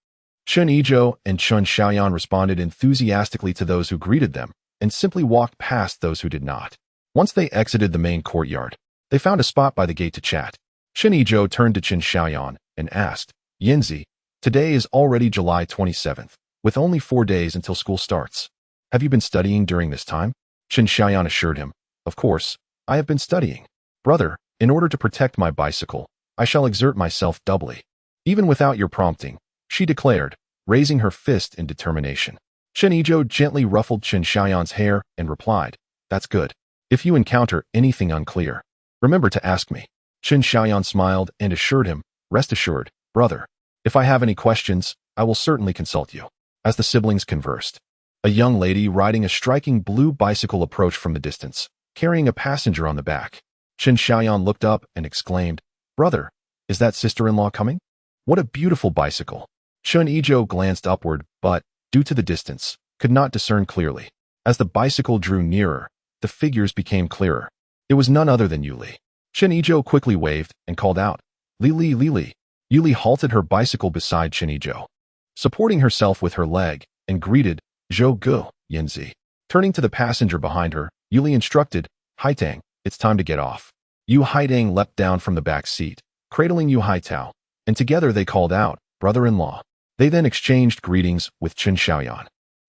Chen Yizhou and Chen Xiaoyan responded enthusiastically to those who greeted them, and simply walked past those who did not. Once they exited the main courtyard, they found a spot by the gate to chat. Chen Yizhou turned to Chen Xiaoyan and asked, "Yanzi, today is already July 27th, with only 4 days until school starts. Have you been studying during this time?" Chen Xiaoyan assured him, "Of course, I have been studying. Brother, in order to protect my bicycle, I shall exert myself doubly." "Even without your prompting," she declared, raising her fist in determination. Chen Yizhou gently ruffled Chen Xiaoyan's hair and replied, "That's good. If you encounter anything unclear, remember to ask me." Chen Xiaoyan smiled and assured him, "Rest assured, brother. If I have any questions, I will certainly consult you." As the siblings conversed, a young lady riding a striking blue bicycle approached from the distance, carrying a passenger on the back. Chen Xiaoyan looked up and exclaimed, "Brother, is that sister-in-law coming? What a beautiful bicycle." Chen Yizhou glanced upward, but, due to the distance, could not discern clearly. As the bicycle drew nearer, the figures became clearer. It was none other than Yuli. Chen Yizhou quickly waved and called out, "Lili, Lili." Yuli halted her bicycle beside Chen Yizhou, supporting herself with her leg, and greeted, "Zhou Gu, Yanzi." Turning to the passenger behind her, Yuli instructed, "Haitang, it's time to get off." Yu Haitang leapt down from the back seat, cradling Yu Haitao, and together they called out, "Brother-in-law." They then exchanged greetings with Chen Xiaoyan,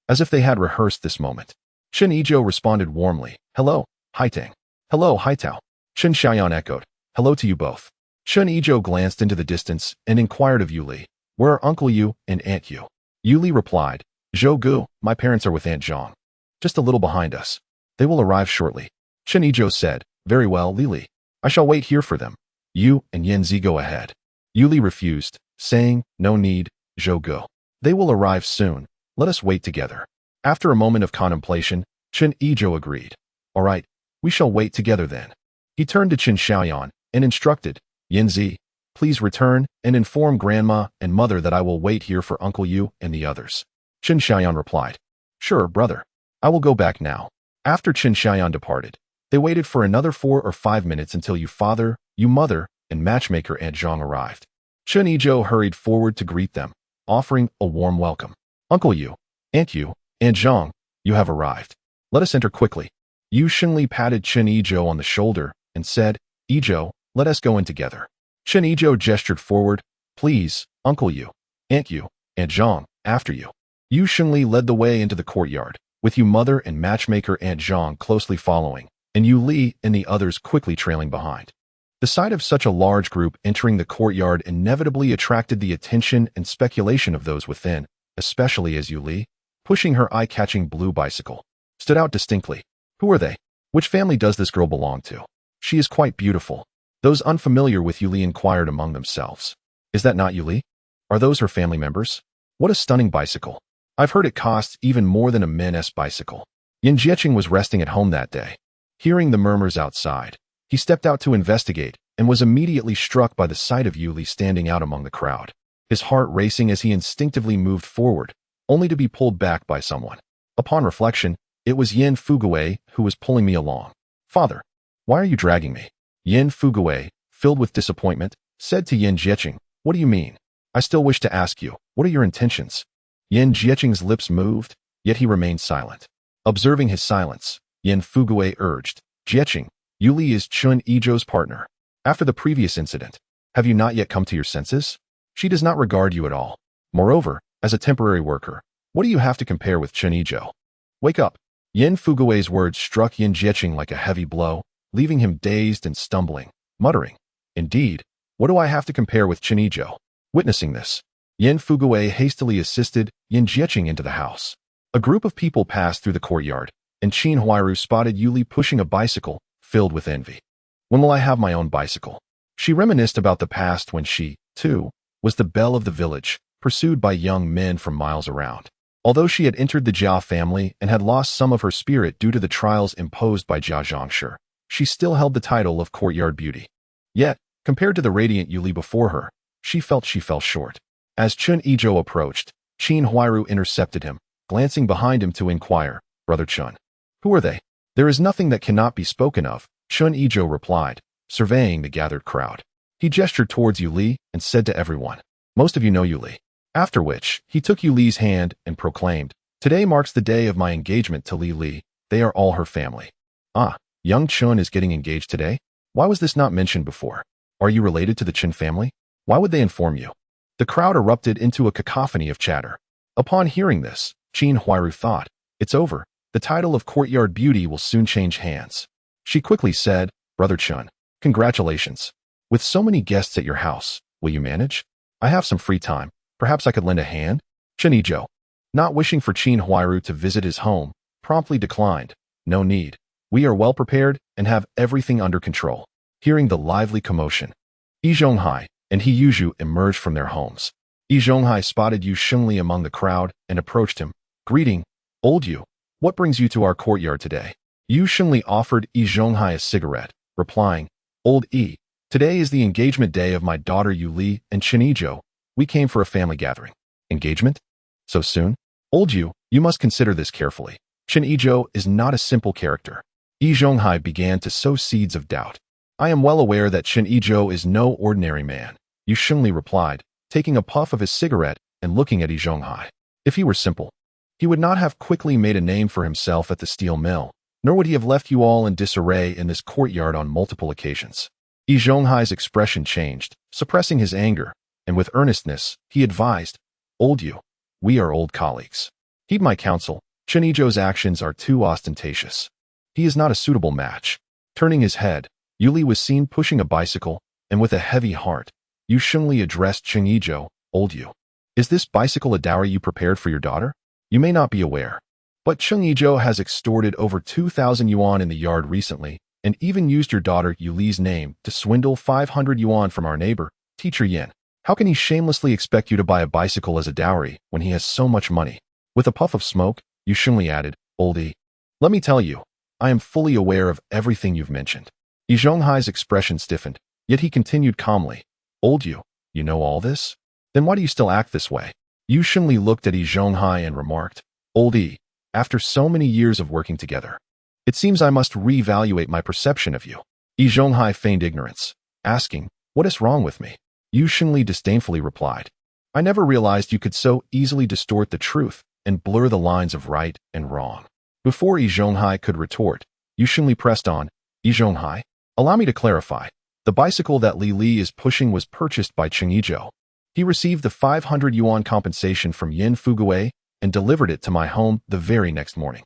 as if they had rehearsed this moment. Chen Yizhou responded warmly, "Hello, Haitang." "Hello, Haitao." Chen Xiaoyan echoed, "Hello to you both." Chen Yizhou glanced into the distance and inquired of Yuli, "Where are Uncle Yu and Aunt Yu?" Yuli replied, "Zhou Gu, my parents are with Aunt Zhang, just a little behind us. They will arrive shortly." Chen Yizhou said, "Very well, Lili. I shall wait here for them. You and Yanzi go ahead." Yuli refused, saying, "No need, Zhou Gu. They will arrive soon. Let us wait together." After a moment of contemplation, Chen Yizhou agreed. "All right, we shall wait together then." He turned to Chen Xiaoyan and instructed, "Yanzi, please return and inform Grandma and Mother that I will wait here for Uncle Yu and the others." Chen Xiaoyan replied, "Sure, brother. I will go back now." After Chen Xiaoyan departed, they waited for another 4 or 5 minutes until Yu father, Yu mother, and matchmaker Aunt Zhang arrived. Chen Yizhou hurried forward to greet them, offering a warm welcome. "Uncle Yu, Aunt Zhang, you have arrived. Let us enter quickly." Yu Shengli patted Chen Yizhou on the shoulder and said, "Yizhou, let us go in together." Chen Yizhou gestured forward. "Please, Uncle Yu, Aunt Yu, Aunt Zhang, after you." Yu Shengli led the way into the courtyard, with Yu Mother and matchmaker Aunt Zhang closely following, and Yu Li and the others quickly trailing behind. The sight of such a large group entering the courtyard inevitably attracted the attention and speculation of those within, especially as Yu Li, pushing her eye-catching blue bicycle, stood out distinctly. "Who are they? Which family does this girl belong to? She is quite beautiful." Those unfamiliar with Yu Li inquired among themselves. "Is that not Yu Li? Are those her family members? What a stunning bicycle. I've heard it costs even more than a men's bicycle." Yin Jieqing was resting at home that day. Hearing the murmurs outside, he stepped out to investigate and was immediately struck by the sight of Yu Li standing out among the crowd, his heart racing as he instinctively moved forward, only to be pulled back by someone. Upon reflection, it was Yin Fugui who was pulling me along. "Father, why are you dragging me?" Yin Fugui, filled with disappointment, said to Yin Jieqing, "What do you mean? I still wish to ask you, what are your intentions?" Yin Jieqing's lips moved, yet he remained silent. Observing his silence, Yin Fugui urged, "Jieqing, Yu Li is Chen Yizhou's partner. After the previous incident, have you not yet come to your senses? She does not regard you at all. Moreover, as a temporary worker, what do you have to compare with Chen Yizhou? Wake up." Yin Fugui's words struck Yin Jieqing like a heavy blow, leaving him dazed and stumbling, muttering, "Indeed, what do I have to compare with Chen Yizhou?" Witnessing this, Yin Fugui hastily assisted Yin Jieqing into the house. A group of people passed through the courtyard, and Qin Huairu spotted Yu Li pushing a bicycle, filled with envy. "When will I have my own bicycle?" She reminisced about the past when she, too, was the belle of the village, pursued by young men from miles around. Although she had entered the Jia family and had lost some of her spirit due to the trials imposed by Jia Zhangshi, she still held the title of courtyard beauty. Yet, compared to the radiant Yu Li before her, she felt she fell short. As Chen Yizhou approached, Qin Huairu intercepted him, glancing behind him to inquire, "Brother Chen, who are they?" "There is nothing that cannot be spoken of," Chen Yizhou replied, surveying the gathered crowd. He gestured towards Yu Li and said to everyone, "Most of you know Yu Li." After which, he took Yu Li's hand and proclaimed, "Today marks the day of my engagement to Li Li. They are all her family." "Ah, young Chen is getting engaged today? Why was this not mentioned before? Are you related to the Chen family? Why would they inform you?" The crowd erupted into a cacophony of chatter. Upon hearing this, Qin Huairu thought, "It's over. The title of courtyard beauty will soon change hands." She quickly said, "Brother Chen, congratulations. With so many guests at your house, will you manage? I have some free time. Perhaps I could lend a hand?" Chen Yizhou, not wishing for Qin Huairu to visit his home, promptly declined. "No need. We are well prepared and have everything under control." Hearing the lively commotion, Yi Zhonghai and He Yuzhu emerged from their homes. Yi Zhonghai spotted Yu Shengli among the crowd and approached him. "Greeting, old Yu. What brings you to our courtyard today?" Yu Shengli offered Yi Zhonghai a cigarette, replying, "Old Yi, today is the engagement day of my daughter Yu Li and Chen Yizhou. We came for a family gathering." "Engagement? So soon?" "Old Yu, you must consider this carefully. Chen Yizhou is not a simple character." Yi Zhonghai began to sow seeds of doubt. "I am well aware that Chen Yizhou is no ordinary man," Yu Shengli replied, taking a puff of his cigarette and looking at Yi Zhonghai. "If he were simple, he would not have quickly made a name for himself at the steel mill, nor would he have left you all in disarray in this courtyard on multiple occasions." Yi Zhonghai's expression changed, suppressing his anger, and with earnestness, he advised, "Old Yu, we are old colleagues. Heed my counsel. Chen Yizhou's actions are too ostentatious. He is not a suitable match." Turning his head, Yu Li was seen pushing a bicycle, and with a heavy heart, Yu Shengli addressed Chen Yizhou, "Old Yu, is this bicycle a dowry you prepared for your daughter? You may not be aware, but Chen Yizhou has extorted over 2,000 yuan in the yard recently, and even used your daughter Yu Li's name to swindle 500 yuan from our neighbor, Teacher Yin. How can he shamelessly expect you to buy a bicycle as a dowry when he has so much money?" With a puff of smoke, Yu Shengli added, "Old Yi, let me tell you, I am fully aware of everything you've mentioned." Yi Zhonghai's expression stiffened, yet he continued calmly, "Old Yu, you know all this? Then why do you still act this way?" Yu Shengli looked at Yi Zhonghai and remarked, "Old Yi, after so many years of working together, it seems I must reevaluate my perception of you." Yi Zhonghai feigned ignorance, asking, "What is wrong with me?" Yu Shengli disdainfully replied, "I never realized you could so easily distort the truth and blur the lines of right and wrong." Before Yi Zhonghai could retort, Yu Xingli pressed on. Yizhonghai, allow me to clarify. The bicycle that Li Li is pushing was purchased by Chen Yizhou. He received the 500 yuan compensation from Yin Fuguwei and delivered it to my home the very next morning.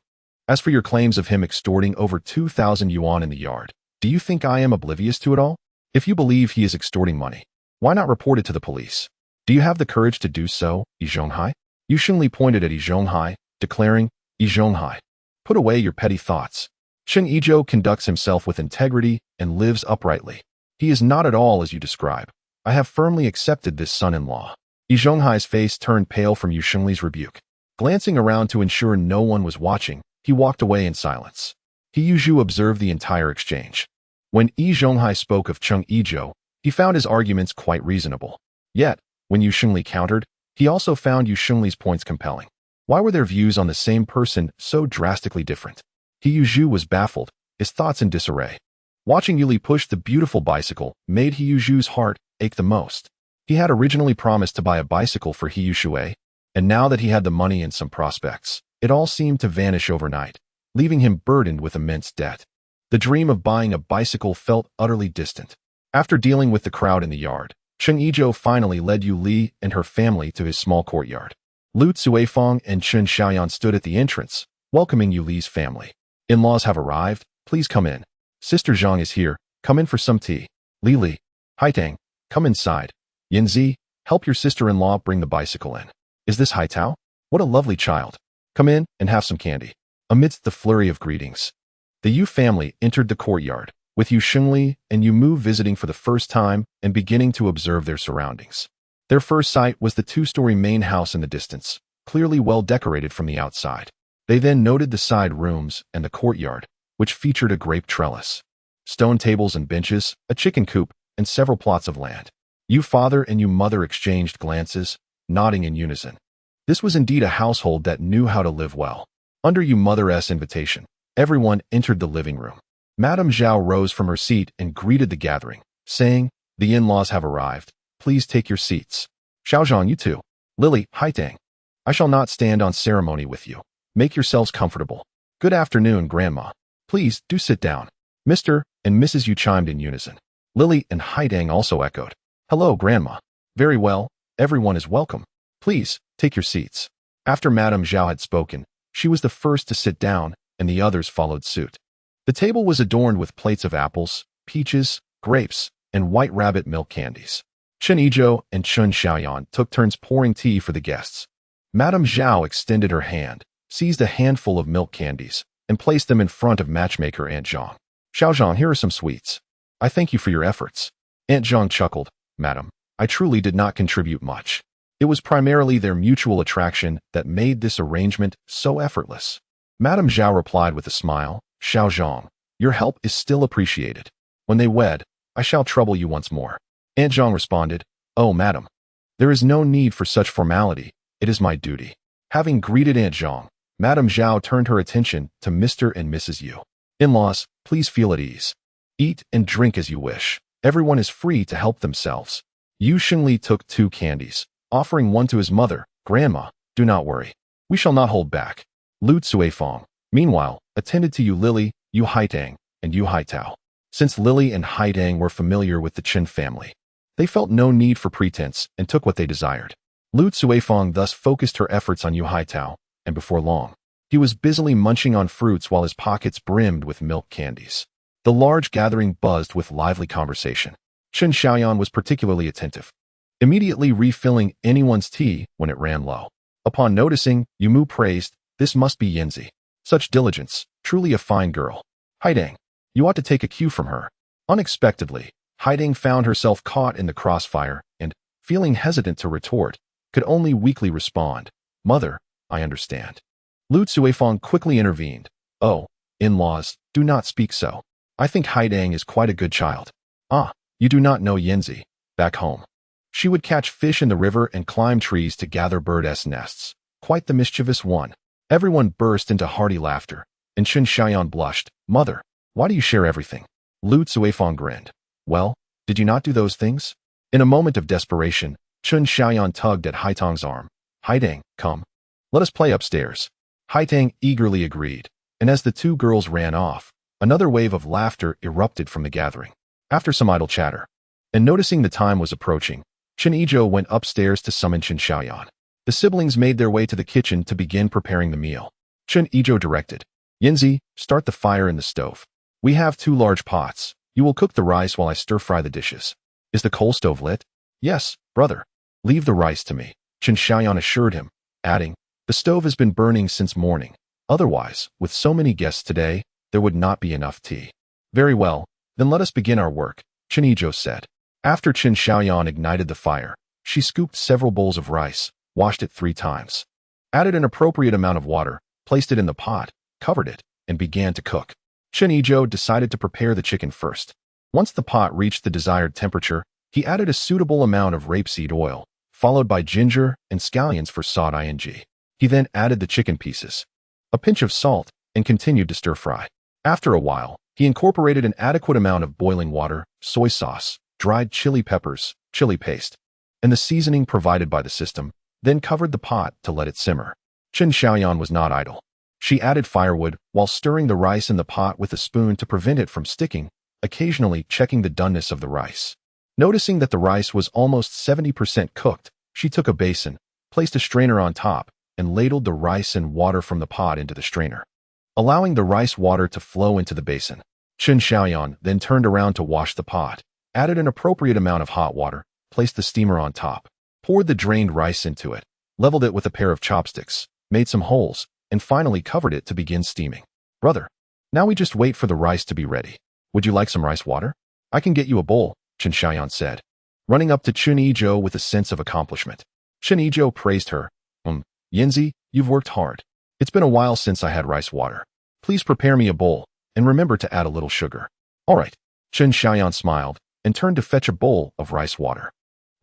As for your claims of him extorting over 2,000 yuan in the yard, do you think I am oblivious to it all? If you believe he is extorting money, why not report it to the police? Do you have the courage to do so, Yizhonghai? Yu Xingli pointed at Yizhonghai, declaring, Yizhonghai, put away your petty thoughts. Chen Yizhou conducts himself with integrity and lives uprightly. He is not at all as you describe. I have firmly accepted this son-in-law. Yizhonghai's face turned pale from Yu Xingli's rebuke. Glancing around to ensure no one was watching, he walked away in silence. Yu Xingli observed the entire exchange. When Yizhonghai spoke of Chen Yizhou, he found his arguments quite reasonable. Yet, when Yu Xingli countered, he also found Yu Xingli's points compelling. Why were their views on the same person so drastically different? Yu Xingli was baffled, his thoughts in disarray. Watching Yu Li push the beautiful bicycle made Yu Xing's heart ache the most. He had originally promised to buy a bicycle for Yu Xue, and now that he had the money and some prospects, it all seemed to vanish overnight, leaving him burdened with immense debt. The dream of buying a bicycle felt utterly distant. After dealing with the crowd in the yard, Chen Yizhou finally led Yu Li and her family to his small courtyard. Lu Cuifeng and Chen Xiaoyan stood at the entrance, welcoming Yu Li's family. In-laws have arrived, please come in. Sister Zhang is here, come in for some tea. Li Li, Haitang, come inside. Yinzi, help your sister-in-law bring the bicycle in. Is this Haitao? What a lovely child. Come in and have some candy. Amidst the flurry of greetings, the Yu family entered the courtyard, with Yu Xingli and Yu Mu visiting for the first time and beginning to observe their surroundings. Their first sight was the two-story main house in the distance, clearly well decorated from the outside. They then noted the side rooms and the courtyard, which featured a grape trellis, stone tables and benches, a chicken coop, and several plots of land. Yu father and Yu mother exchanged glances, nodding in unison. This was indeed a household that knew how to live well. Under Yu mother's invitation, everyone entered the living room. Madame Zhao rose from her seat and greeted the gathering, saying, the in-laws have arrived. Please take your seats. Xiaozhang, you too. Lily, Haitang. I shall not stand on ceremony with you. Make yourselves comfortable. Good afternoon, Grandma. Please, do sit down. Mr. and Mrs. Yu chimed in unison. Lily and Haitang also echoed. Hello, Grandma. Very well, everyone is welcome. Please, take your seats. After Madame Zhao had spoken, she was the first to sit down, and the others followed suit. The table was adorned with plates of apples, peaches, grapes, and white rabbit milk candies. Chen Yizhou and Chen Xiaoyan took turns pouring tea for the guests. Madame Zhao extended her hand, seized a handful of milk candies, and placed them in front of matchmaker Aunt Zhang. Xiaozhang, here are some sweets. I thank you for your efforts. Aunt Zhang chuckled. Madam, I truly did not contribute much. It was primarily their mutual attraction that made this arrangement so effortless. Madame Zhao replied with a smile, Xiaozhang, your help is still appreciated. When they wed, I shall trouble you once more. Aunt Zhang responded, oh, madam. There is no need for such formality, it is my duty. Having greeted Aunt Zhang, Madame Zhao turned her attention to Mr. and Mrs. Yu. In-laws, please feel at ease. Eat and drink as you wish. Everyone is free to help themselves. Yu Xingli took 2 candies, offering one to his mother. Grandma, do not worry. We shall not hold back. Lu Cuifeng, meanwhile, attended to Yu Lily, Yu Haitang, and Yu Haitao. Since Lily and Haitang were familiar with the Chen family, they felt no need for pretense and took what they desired. Lu Cuifeng thus focused her efforts on Yu Haitao, and before long, he was busily munching on fruits while his pockets brimmed with milk candies. The large gathering buzzed with lively conversation. Chen Xiaoyan was particularly attentive, immediately refilling anyone's tea when it ran low. Upon noticing, Yu Mu praised, this must be Yinzi. Such diligence, truly a fine girl. Haitang, you ought to take a cue from her. Unexpectedly, Haitang found herself caught in the crossfire and, feeling hesitant to retort, could only weakly respond, Mother, I understand. Lu Cuifeng quickly intervened. Oh, in-laws, do not speak so. I think Haitang is quite a good child. Ah, you do not know Yinzi. Back home, she would catch fish in the river and climb trees to gather birds' nests. Quite the mischievous one. Everyone burst into hearty laughter, and Chen Xiaoyan blushed. Mother, why do you share everything? Lu Cuifeng grinned. Well, did you not do those things? In a moment of desperation, Chen Xiaoyan tugged at Haitang's arm. Haitang, come. Let us play upstairs. Haitang eagerly agreed, and as the 2 girls ran off, Another wave of laughter erupted from the gathering. After some idle chatter, and noticing the time was approaching, Chen Yizhou went upstairs to summon Chen Xiaoyan. The siblings made their way to the kitchen to begin preparing the meal. Chen Yizhou directed, Yanzi, start the fire in the stove. We have 2 large pots. You will cook the rice while I stir-fry the dishes. Is the coal stove lit? Yes, brother. Leave the rice to me, Chen Xiaoyan assured him, adding, the stove has been burning since morning. Otherwise, with so many guests today, there would not be enough tea. Very well, then let us begin our work, Chen Yizhou said. After Chen Xiaoyan ignited the fire, she scooped several bowls of rice, washed it 3 times, added an appropriate amount of water, placed it in the pot, covered it, and began to cook. Chen Yizhou decided to prepare the chicken first. Once the pot reached the desired temperature, he added a suitable amount of rapeseed oil, followed by ginger and scallions for salt ing. He then added the chicken pieces, a pinch of salt, and continued to stir-fry. After a while, he incorporated an adequate amount of boiling water, soy sauce, dried chili peppers, chili paste, and the seasoning provided by the system, then covered the pot to let it simmer. Chen Xiaoyan was not idle. She added firewood while stirring the rice in the pot with a spoon to prevent it from sticking, occasionally checking the doneness of the rice. Noticing that the rice was almost 70% cooked, she took a basin, placed a strainer on top, and ladled the rice and water from the pot into the strainer, allowing the rice water to flow into the basin. Chen Xiaoyan then turned around to wash the pot, added an appropriate amount of hot water, placed the steamer on top, poured the drained rice into it, leveled it with a pair of chopsticks, made some holes, and finally covered it to begin steaming. Brother, now we just wait for the rice to be ready. Would you like some rice water? I can get you a bowl, Chen Xiaoyan said, running up to Chen Yizhou with a sense of accomplishment. Chen Yizhou praised her. Yanzi, you've worked hard. It's been a while since I had rice water. Please prepare me a bowl, and remember to add a little sugar. All right. Chen Xiaoyan smiled and turned to fetch a bowl of rice water.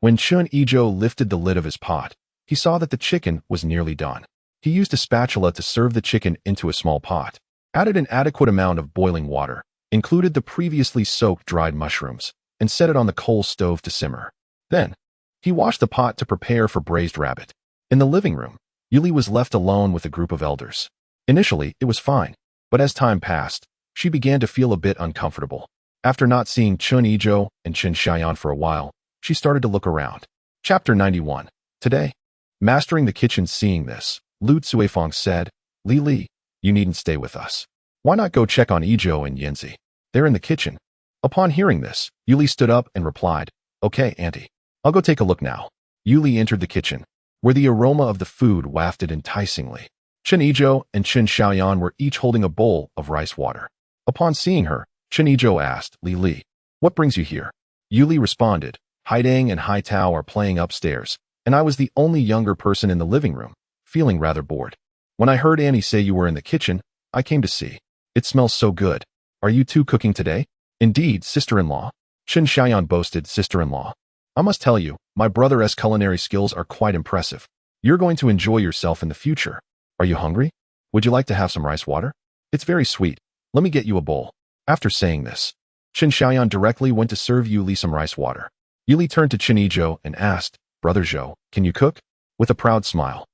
When Chen Yizhou lifted the lid of his pot, he saw that the chicken was nearly done. He used a spatula to serve the chicken into a small pot, added an adequate amount of boiling water, included the previously soaked dried mushrooms, and set it on the coal stove to simmer. Then, he washed the pot to prepare for braised rabbit. In the living room, Yuli was left alone with a group of elders. Initially, it was fine, but as time passed, she began to feel a bit uncomfortable. After not seeing Chen Yizhou and Chen Xiaoyan for a while, she started to look around. Chapter 91. Today, mastering the kitchen. Seeing this, Lu Cuifeng said, Li Li, you needn't stay with us. Why not go check on Yizhou and Yanzi? They're in the kitchen. Upon hearing this, Yuli stood up and replied, Okay, auntie. I'll go take a look now. Yuli entered the kitchen, where the aroma of the food wafted enticingly. Chen Yizhou and Chen Xiaoyan were each holding a bowl of rice water. Upon seeing her, Chen Yizhou asked, Li Li, what brings you here? Yuli responded, Haidang and Hai Tao are playing upstairs, and I was the only younger person in the living room, feeling rather bored. When I heard Annie say you were in the kitchen, I came to see. It smells so good. Are you two cooking today? Indeed, sister-in-law. Chen Xiaoyan boasted, sister-in-law. I must tell you, my brother's culinary skills are quite impressive. You're going to enjoy yourself in the future. Are you hungry? Would you like to have some rice water? It's very sweet. Let me get you a bowl. After saying this, Chen Xiaoyan directly went to serve Yuli some rice water. Yuli turned to Chen Yizhou and asked, Brother Zhou, can you cook? With a proud smile,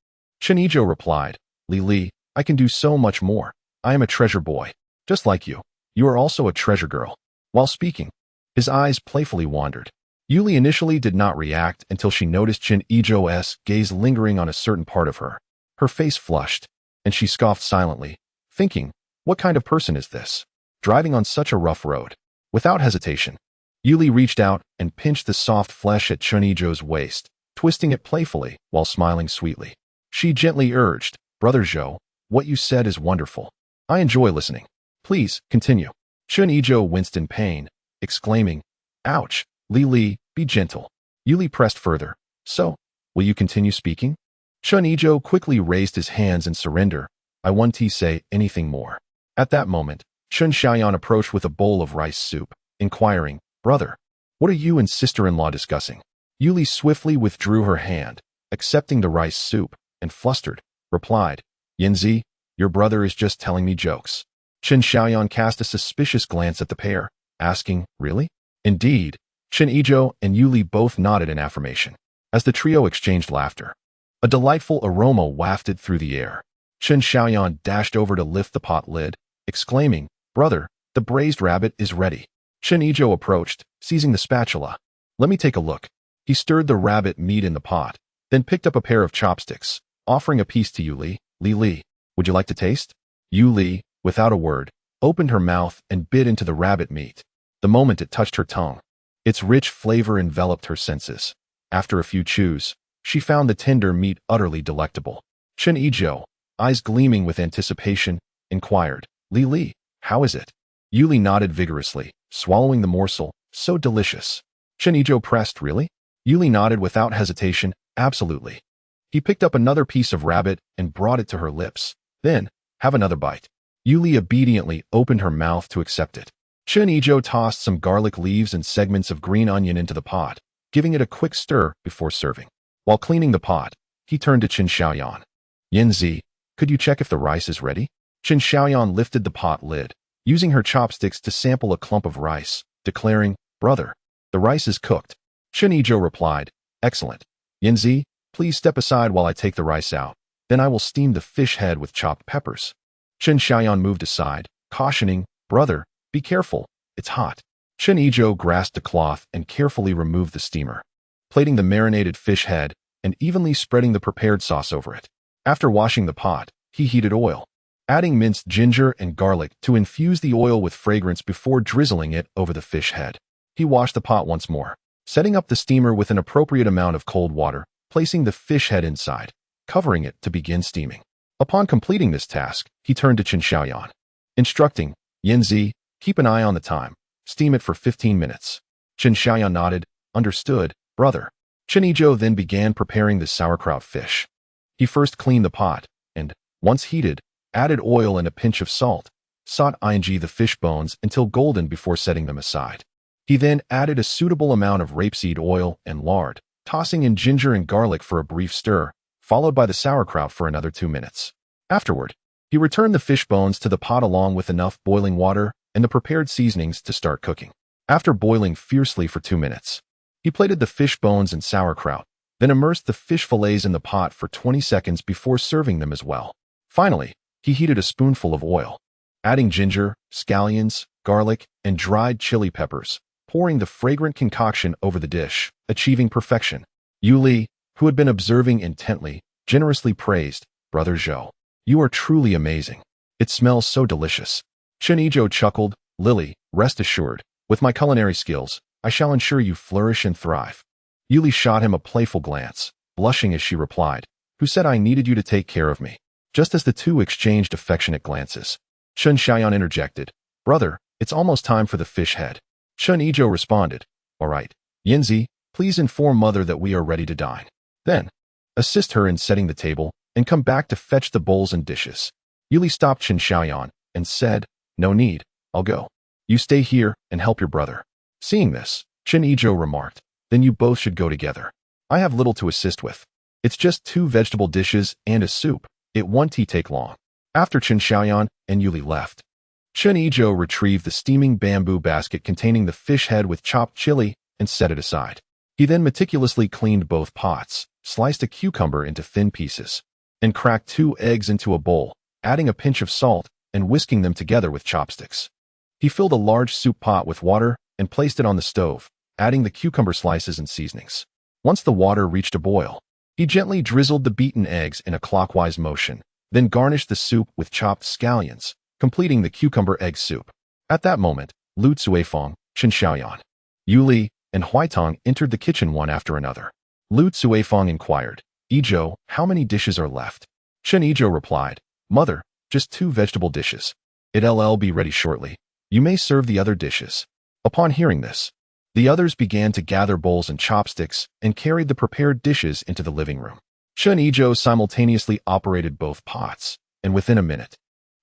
Chen Yizhou replied, Li Li, I can do so much more. I am a treasure boy. Just like you. You are also a treasure girl. While speaking, his eyes playfully wandered. Yuli initially did not react until she noticed Chen Yizhou's gaze lingering on a certain part of her. Her face flushed, and she scoffed silently, thinking, what kind of person is this, driving on such a rough road? Without hesitation, Yuli reached out and pinched the soft flesh at Chen Yizhou's waist, twisting it playfully while smiling sweetly. She gently urged, Brother Zhou, what you said is wonderful. I enjoy listening. Please, continue. Chen Yizhou winced in pain, exclaiming, Ouch, Li Li, be gentle. Yuli pressed further. So, will you continue speaking? Chen Yizhou quickly raised his hands in surrender. I won't say anything more. At that moment, Chen Xiaoyan approached with a bowl of rice soup, inquiring, Brother, what are you and sister-in-law discussing? Yuli swiftly withdrew her hand, accepting the rice soup, and flustered, replied, Yanzi, your brother is just telling me jokes. Chen Xiaoyan cast a suspicious glance at the pair, asking, Really? Indeed. Chen Yizhou and Yuli both nodded in affirmation. As the trio exchanged laughter, a delightful aroma wafted through the air. Chen Xiaoyan dashed over to lift the pot lid, exclaiming, Brother, The braised rabbit is ready. Chen Yizhou approached, seizing the spatula. Let me take a look. He stirred the rabbit meat in the pot, then picked up a pair of chopsticks, offering a piece to Yuli. Li, would you like to taste? Yuli, without a word, opened her mouth and bit into the rabbit meat. The moment it touched her tongue, its rich flavor enveloped her senses. After a few chews, she found the tender meat utterly delectable. Chen Yizhou, eyes gleaming with anticipation, inquired, Li, how is it? Yuli nodded vigorously, swallowing the morsel. So delicious. Chen Yizhou pressed, really? Yuli nodded without hesitation, absolutely. He picked up another piece of rabbit and brought it to her lips. Then, have another bite. Yuli obediently opened her mouth to accept it. Chen Yizhou tossed some garlic leaves and segments of green onion into the pot, giving it a quick stir before serving. While cleaning the pot, he turned to Chen Xiaoyan. Yanzi, could you check if the rice is ready? Chen Xiaoyan lifted the pot lid, using her chopsticks to sample a clump of rice, declaring, Brother, the rice is cooked. Chen Yizhou replied, Excellent. Yanzi, please step aside while I take the rice out. Then I will steam the fish head with chopped peppers. Chen Xiaoyan moved aside, cautioning, Brother, be careful, it's hot. Chen Yizhou grasped a cloth and carefully removed the steamer, plating the marinated fish head and evenly spreading the prepared sauce over it. After washing the pot, he heated oil, adding minced ginger and garlic to infuse the oil with fragrance before drizzling it over the fish head. He washed the pot once more, setting up the steamer with an appropriate amount of cold water, placing the fish head inside, covering it to begin steaming. Upon completing this task, he turned to Chen Xiaoyan, instructing, Yanzi, keep an eye on the time. Steam it for 15 minutes. Chen Xiaoyan nodded, Understood, brother. Chen Yizhou then began preparing the sauerkraut fish. He first cleaned the pot, and, once heated, added oil and a pinch of salt, sauteed the fish bones until golden before setting them aside. He then added a suitable amount of rapeseed oil and lard, tossing in ginger and garlic for a brief stir, followed by the sauerkraut for another 2 minutes. Afterward, he returned the fish bones to the pot along with enough boiling water and the prepared seasonings to start cooking. After boiling fiercely for 2 minutes, he plated the fish bones and sauerkraut, then immersed the fish fillets in the pot for 20 seconds before serving them as well. Finally, he heated a spoonful of oil, adding ginger, scallions, garlic, and dried chili peppers, pouring the fragrant concoction over the dish, achieving perfection. Yuli, who had been observing intently, generously praised, Brother Zhou, you are truly amazing. It smells so delicious. Chen Yizhou chuckled, Lily, rest assured, with my culinary skills, I shall ensure you flourish and thrive. Yuli shot him a playful glance, blushing as she replied, Who said I needed you to take care of me? Just as the two exchanged affectionate glances, Chen Xiaoyan interjected, Brother, it's almost time for the fish head. Chen Yizhou responded, All right, Yanzi, please inform mother that we are ready to dine. Then, assist her in setting the table and come back to fetch the bowls and dishes. Yuli stopped Chen Xiaoyan and said, No need, I'll go. You stay here and help your brother. Seeing this, Chen Yizhou remarked, Then you both should go together. I have little to assist with. It's just 2 vegetable dishes and a soup. It won't take long. After Chen Xiaoyan and Yuli left, Chen Yizhou retrieved the steaming bamboo basket containing the fish head with chopped chili and set it aside. He then meticulously cleaned both pots, sliced a cucumber into thin pieces, and cracked 2 eggs into a bowl, adding a pinch of salt and whisking them together with chopsticks. He filled a large soup pot with water and placed it on the stove, adding the cucumber slices and seasonings. Once the water reached a boil, he gently drizzled the beaten eggs in a clockwise motion, then garnished the soup with chopped scallions, completing the cucumber egg soup. At that moment, Lu Cuifeng, Chen Xiaoyan, Yuli, and Huaitong entered the kitchen one after another. Lu Cuifeng inquired, Yizhou, how many dishes are left? Chen Yizhou replied, Mother, just 2 vegetable dishes. It'll be ready shortly. You may serve the other dishes. Upon hearing this, the others began to gather bowls and chopsticks and carried the prepared dishes into the living room. Chen Yizhou simultaneously operated both pots, and within a minute,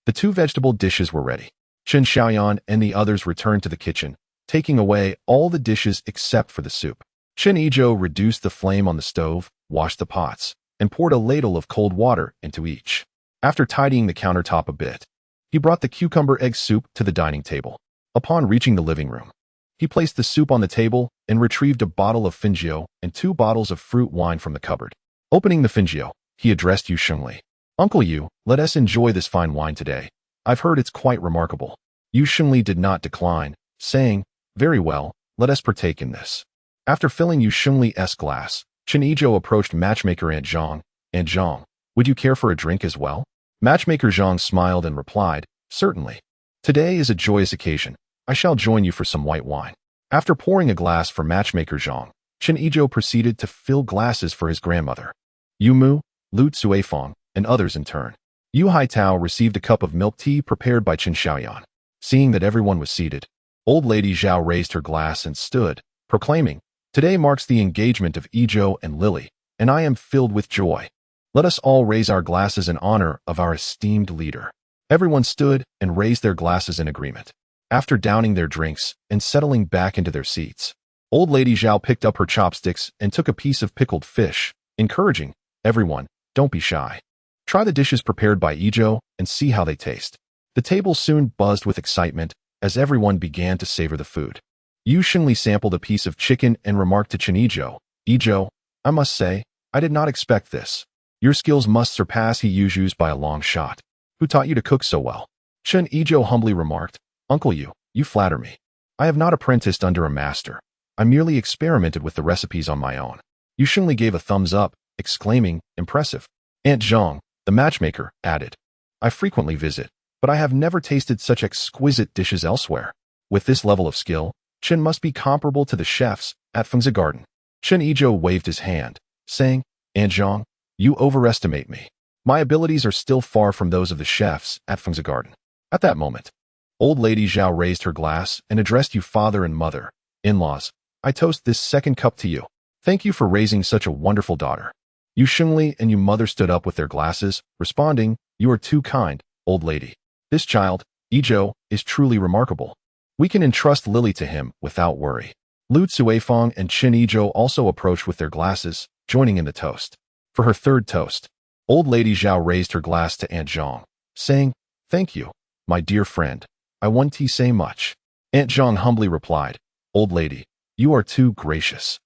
the 2 vegetable dishes were ready. Chen Xiaoyan and the others returned to the kitchen, taking away all the dishes except for the soup. Chen Yizhou reduced the flame on the stove, washed the pots, and poured a ladle of cold water into each. After tidying the countertop a bit, he brought the cucumber egg soup to the dining table. Upon reaching the living room, he placed the soup on the table and retrieved a bottle of Fingio and 2 bottles of fruit wine from the cupboard. Opening the Fingio, he addressed Yu Shengli. Uncle Yu, let us enjoy this fine wine today. I've heard it's quite remarkable. Yu Shengli did not decline, saying, "Very well, let us partake in this." After filling Yu Shengli-s glass, Chen Yizhou approached matchmaker Aunt Zhang. "Aunt Zhang, would you care for a drink as well?" Matchmaker Zhang smiled and replied, "Certainly. Today is a joyous occasion. I shall join you for some white wine." After pouring a glass for matchmaker Zhang, Chen Yizhou proceeded to fill glasses for his grandmother, Yu Mu, Lu Cuifeng, and others in turn. Yu Haitao received a cup of milk tea prepared by Chen Xiaoyan. Seeing that everyone was seated, old lady Zhao raised her glass and stood, proclaiming, "Today marks the engagement of Yizhou and Lily, and I am filled with joy. Let us all raise our glasses in honor of our esteemed leader." Everyone stood and raised their glasses in agreement. After downing their drinks and settling back into their seats, old lady Zhao picked up her chopsticks and took a piece of pickled fish, encouraging, "Everyone, don't be shy. Try the dishes prepared by Yizhou and see how they taste." The table soon buzzed with excitement as everyone began to savor the food. Yu Shengli sampled a piece of chicken and remarked to Chen Yizhou, "Yizhou, I must say, I did not expect this. Your skills must surpass He Yizhou's by a long shot. Who taught you to cook so well?" Chen Yizhou humbly remarked, "Uncle Yu, you flatter me. I have not apprenticed under a master. I merely experimented with the recipes on my own." Yu Shengli gave a thumbs up, exclaiming, "Impressive." Aunt Zhang, the matchmaker, added, "I frequently visit, but I have never tasted such exquisite dishes elsewhere. With this level of skill, Chen must be comparable to the chefs at Fengzi Garden." Chen Yizhou waved his hand, saying, "Aunt Zhang, you overestimate me. My abilities are still far from those of the chefs at Fengzi Garden." At that moment, old lady Zhao raised her glass and addressed you father and mother, in-laws. "I toast this second cup to you. Thank you for raising such a wonderful daughter." Yu Shengli and Yu mother stood up with their glasses, responding, "You are too kind, old lady. This child, Yizhou, is truly remarkable. We can entrust Lily to him without worry." Lu Cuifeng and Chen Yizhou also approached with their glasses, joining in the toast. For her third toast, old lady Zhao raised her glass to Aunt Zhang, saying, "Thank you, my dear friend. I want to say much." Aunt Zhang humbly replied, "Old lady, you are too gracious.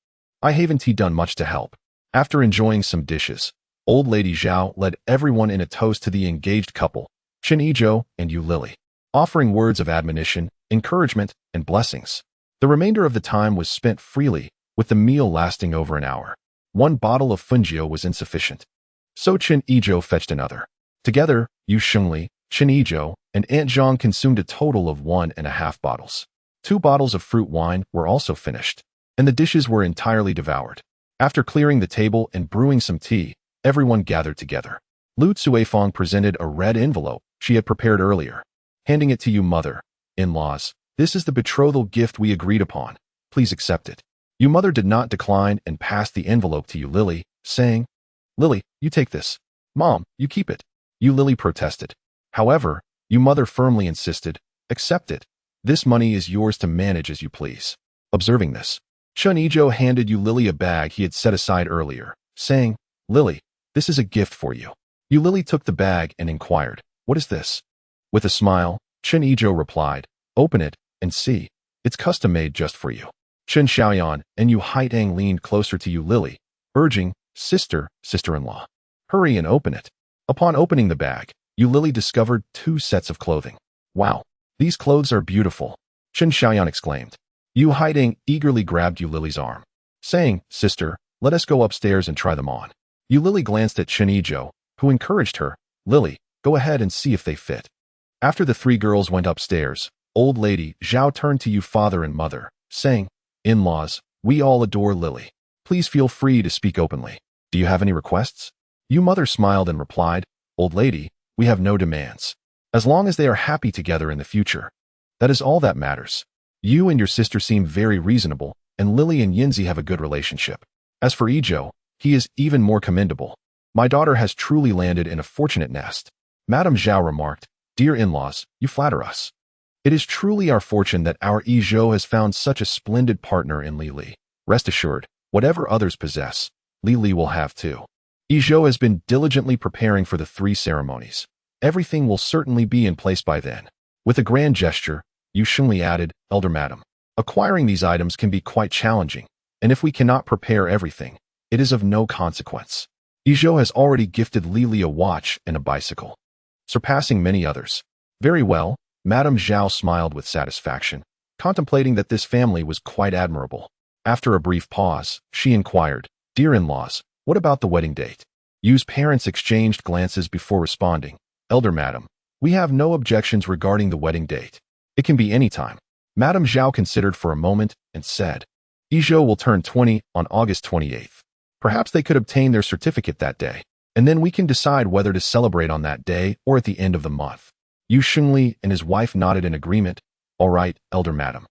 I haven't done much to help." After enjoying some dishes, old lady Zhao led everyone in a toast to the engaged couple, Chen Yizhou and Yu Lily, offering words of admonition, encouragement, and blessings. The remainder of the time was spent freely, with the meal lasting over an hour. One bottle of Funjio was insufficient, so Chen Yizhou fetched another. Together, Yu Shengli, Chen Yizhou, and Aunt Zhang consumed a total of 1.5 bottles. 2 bottles of fruit wine were also finished, and the dishes were entirely devoured. After clearing the table and brewing some tea, everyone gathered together. Lu Cuifeng presented a red envelope she had prepared earlier, handing it to Yu mother, "In-laws, this is the betrothal gift we agreed upon. Please accept it." Yu mother did not decline and passed the envelope to Yu Lily, saying, "Lily, you take this. Mom, you keep it." Yu Lily protested. However, Yu mother firmly insisted, "Accept it. This money is yours to manage as you please." Observing this, Chen Yizhou handed Yu Lily a bag he had set aside earlier, saying, "Lily, this is a gift for you." Yu Lily took the bag and inquired, "What is this?" With a smile, Chen Yizhou replied, "Open it and see. It's custom-made just for you." Chen Xiaoyan and Yu Haitang leaned closer to Yu Lily, urging, sister-in-law, hurry and open it." Upon opening the bag, Yu Lily discovered 2 sets of clothing. "Wow, these clothes are beautiful," Chen Xiaoyan exclaimed. Yu Haitang eagerly grabbed Yu Lily's arm, saying, "Sister, let us go upstairs and try them on." Yu Lily glanced at Chen Yizhou, who encouraged her, "Lily, go ahead and see if they fit." After the 3 girls went upstairs, old lady Zhao turned to Yu father and mother, saying, "In-laws, we all adore Lily. Please feel free to speak openly. Do you have any requests?" Yu mother smiled and replied, "Old lady, we have no demands. As long as they are happy together in the future, that is all that matters. You and your sister seem very reasonable, and Lily and Yinzi have a good relationship. As for Yizhou, he is even more commendable. My daughter has truly landed in a fortunate nest." Madame Zhao remarked, "Dear in-laws, you flatter us. It is truly our fortune that our Yizhou has found such a splendid partner in Li. Rest assured, whatever others possess, Li will have too." Yizhou has been diligently preparing for the 3 ceremonies. Everything will certainly be in place by then. With a grand gesture, Yu Shengli added, "Elder Madam, acquiring these items can be quite challenging, and if we cannot prepare everything, it is of no consequence. Yizhou has already gifted Li a watch and a bicycle, surpassing many others." "Very well, Madame Zhao smiled with satisfaction, contemplating that this family was quite admirable. After a brief pause, she inquired, "Dear in-laws, what about the wedding date?" Yu's parents exchanged glances before responding. "Elder Madam, we have no objections regarding the wedding date. It can be any time." Madame Zhao considered for a moment and said, "Yizhou will turn 20 on August 28th. Perhaps they could obtain their certificate that day, and then we can decide whether to celebrate on that day or at the end of the month." Yu Shengli and his wife nodded in agreement. "All right, Elder Madam.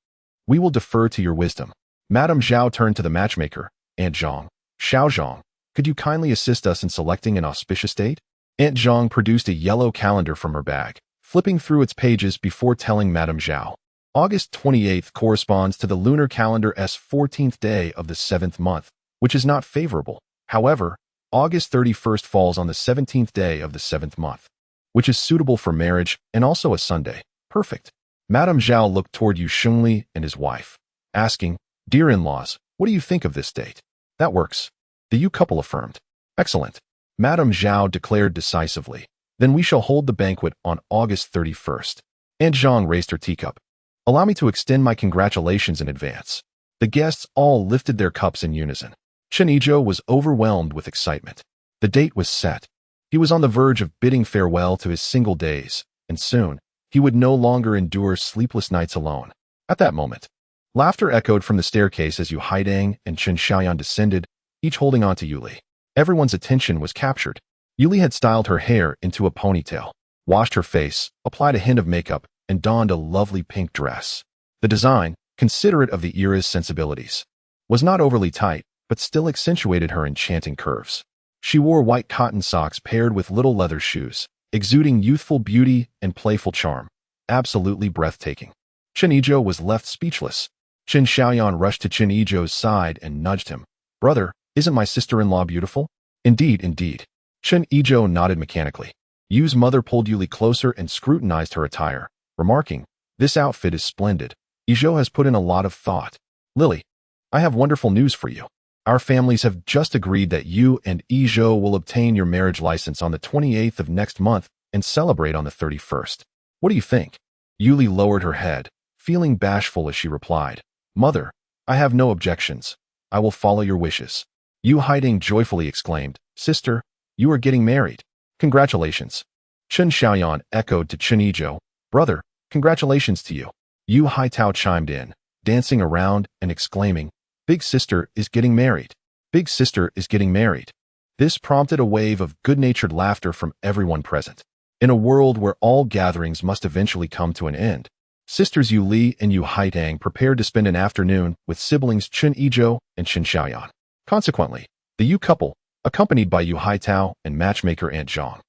We will defer to your wisdom." Madame Zhao turned to the matchmaker, "Aunt Zhang, Xiao Zhang, could you kindly assist us in selecting an auspicious date?" Aunt Zhang produced a yellow calendar from her bag, flipping through its pages before telling Madame Zhao. August 28th corresponds to the lunar calendar's 14th day of the 7th month, which is not favorable. However, August 31st falls on the 17th day of the 7th month, which is suitable for marriage and also a Sunday. Perfect. Madame Zhao looked toward Yu Shengli and his wife, asking, "Dear in-laws, what do you think of this date?" "That works," the Yu couple affirmed. "Excellent," Madame Zhao declared decisively. "Then we shall hold the banquet on August 31st. Aunt Zhang raised her teacup. "Allow me to extend my congratulations in advance." The guests all lifted their cups in unison. Chen Yizhou was overwhelmed with excitement. The date was set. He was on the verge of bidding farewell to his single days, and soon, he would no longer endure sleepless nights alone. At that moment, laughter echoed from the staircase as Yu Haidang and Chen Xiaoyan descended, each holding on to Yuli. Everyone's attention was captured. Yuli had styled her hair into a ponytail, washed her face, applied a hint of makeup, and donned a lovely pink dress. The design, considerate of the era's sensibilities, was not overly tight, but still accentuated her enchanting curves. She wore white cotton socks paired with little leather shoes, exuding youthful beauty and playful charm. Absolutely breathtaking. Chen Yizhou was left speechless. Chen Xiaoyan rushed to Chen Yizhou's side and nudged him. "Brother, isn't my sister-in-law beautiful?" "Indeed, indeed." Chen Yizhou nodded mechanically. Yu's mother pulled Yuli closer and scrutinized her attire, remarking, "This outfit is splendid. Yizhou has put in a lot of thought." "Lily, I have wonderful news for you. Our families have just agreed that you and Yizhou will obtain your marriage license on the 28th of next month and celebrate on the 31st. What do you think?" Yuli lowered her head, feeling bashful as she replied, "Mother, I have no objections. I will follow your wishes." Yu Haiding joyfully exclaimed, "Sister, you are getting married. Congratulations." Chen Xiaoyan echoed to Chen Yizhou, "Brother, congratulations to you." Yu Haitao chimed in, dancing around and exclaiming, "Big sister is getting married. Big sister is getting married." This prompted a wave of good-natured laughter from everyone present. In a world where all gatherings must eventually come to an end, sisters Yu Li and Yu Haitang prepared to spend an afternoon with siblings Chen Yizhou and Chen Xiaoyan. Consequently, the Yu couple, accompanied by Yu Haitao and matchmaker Aunt Zhang,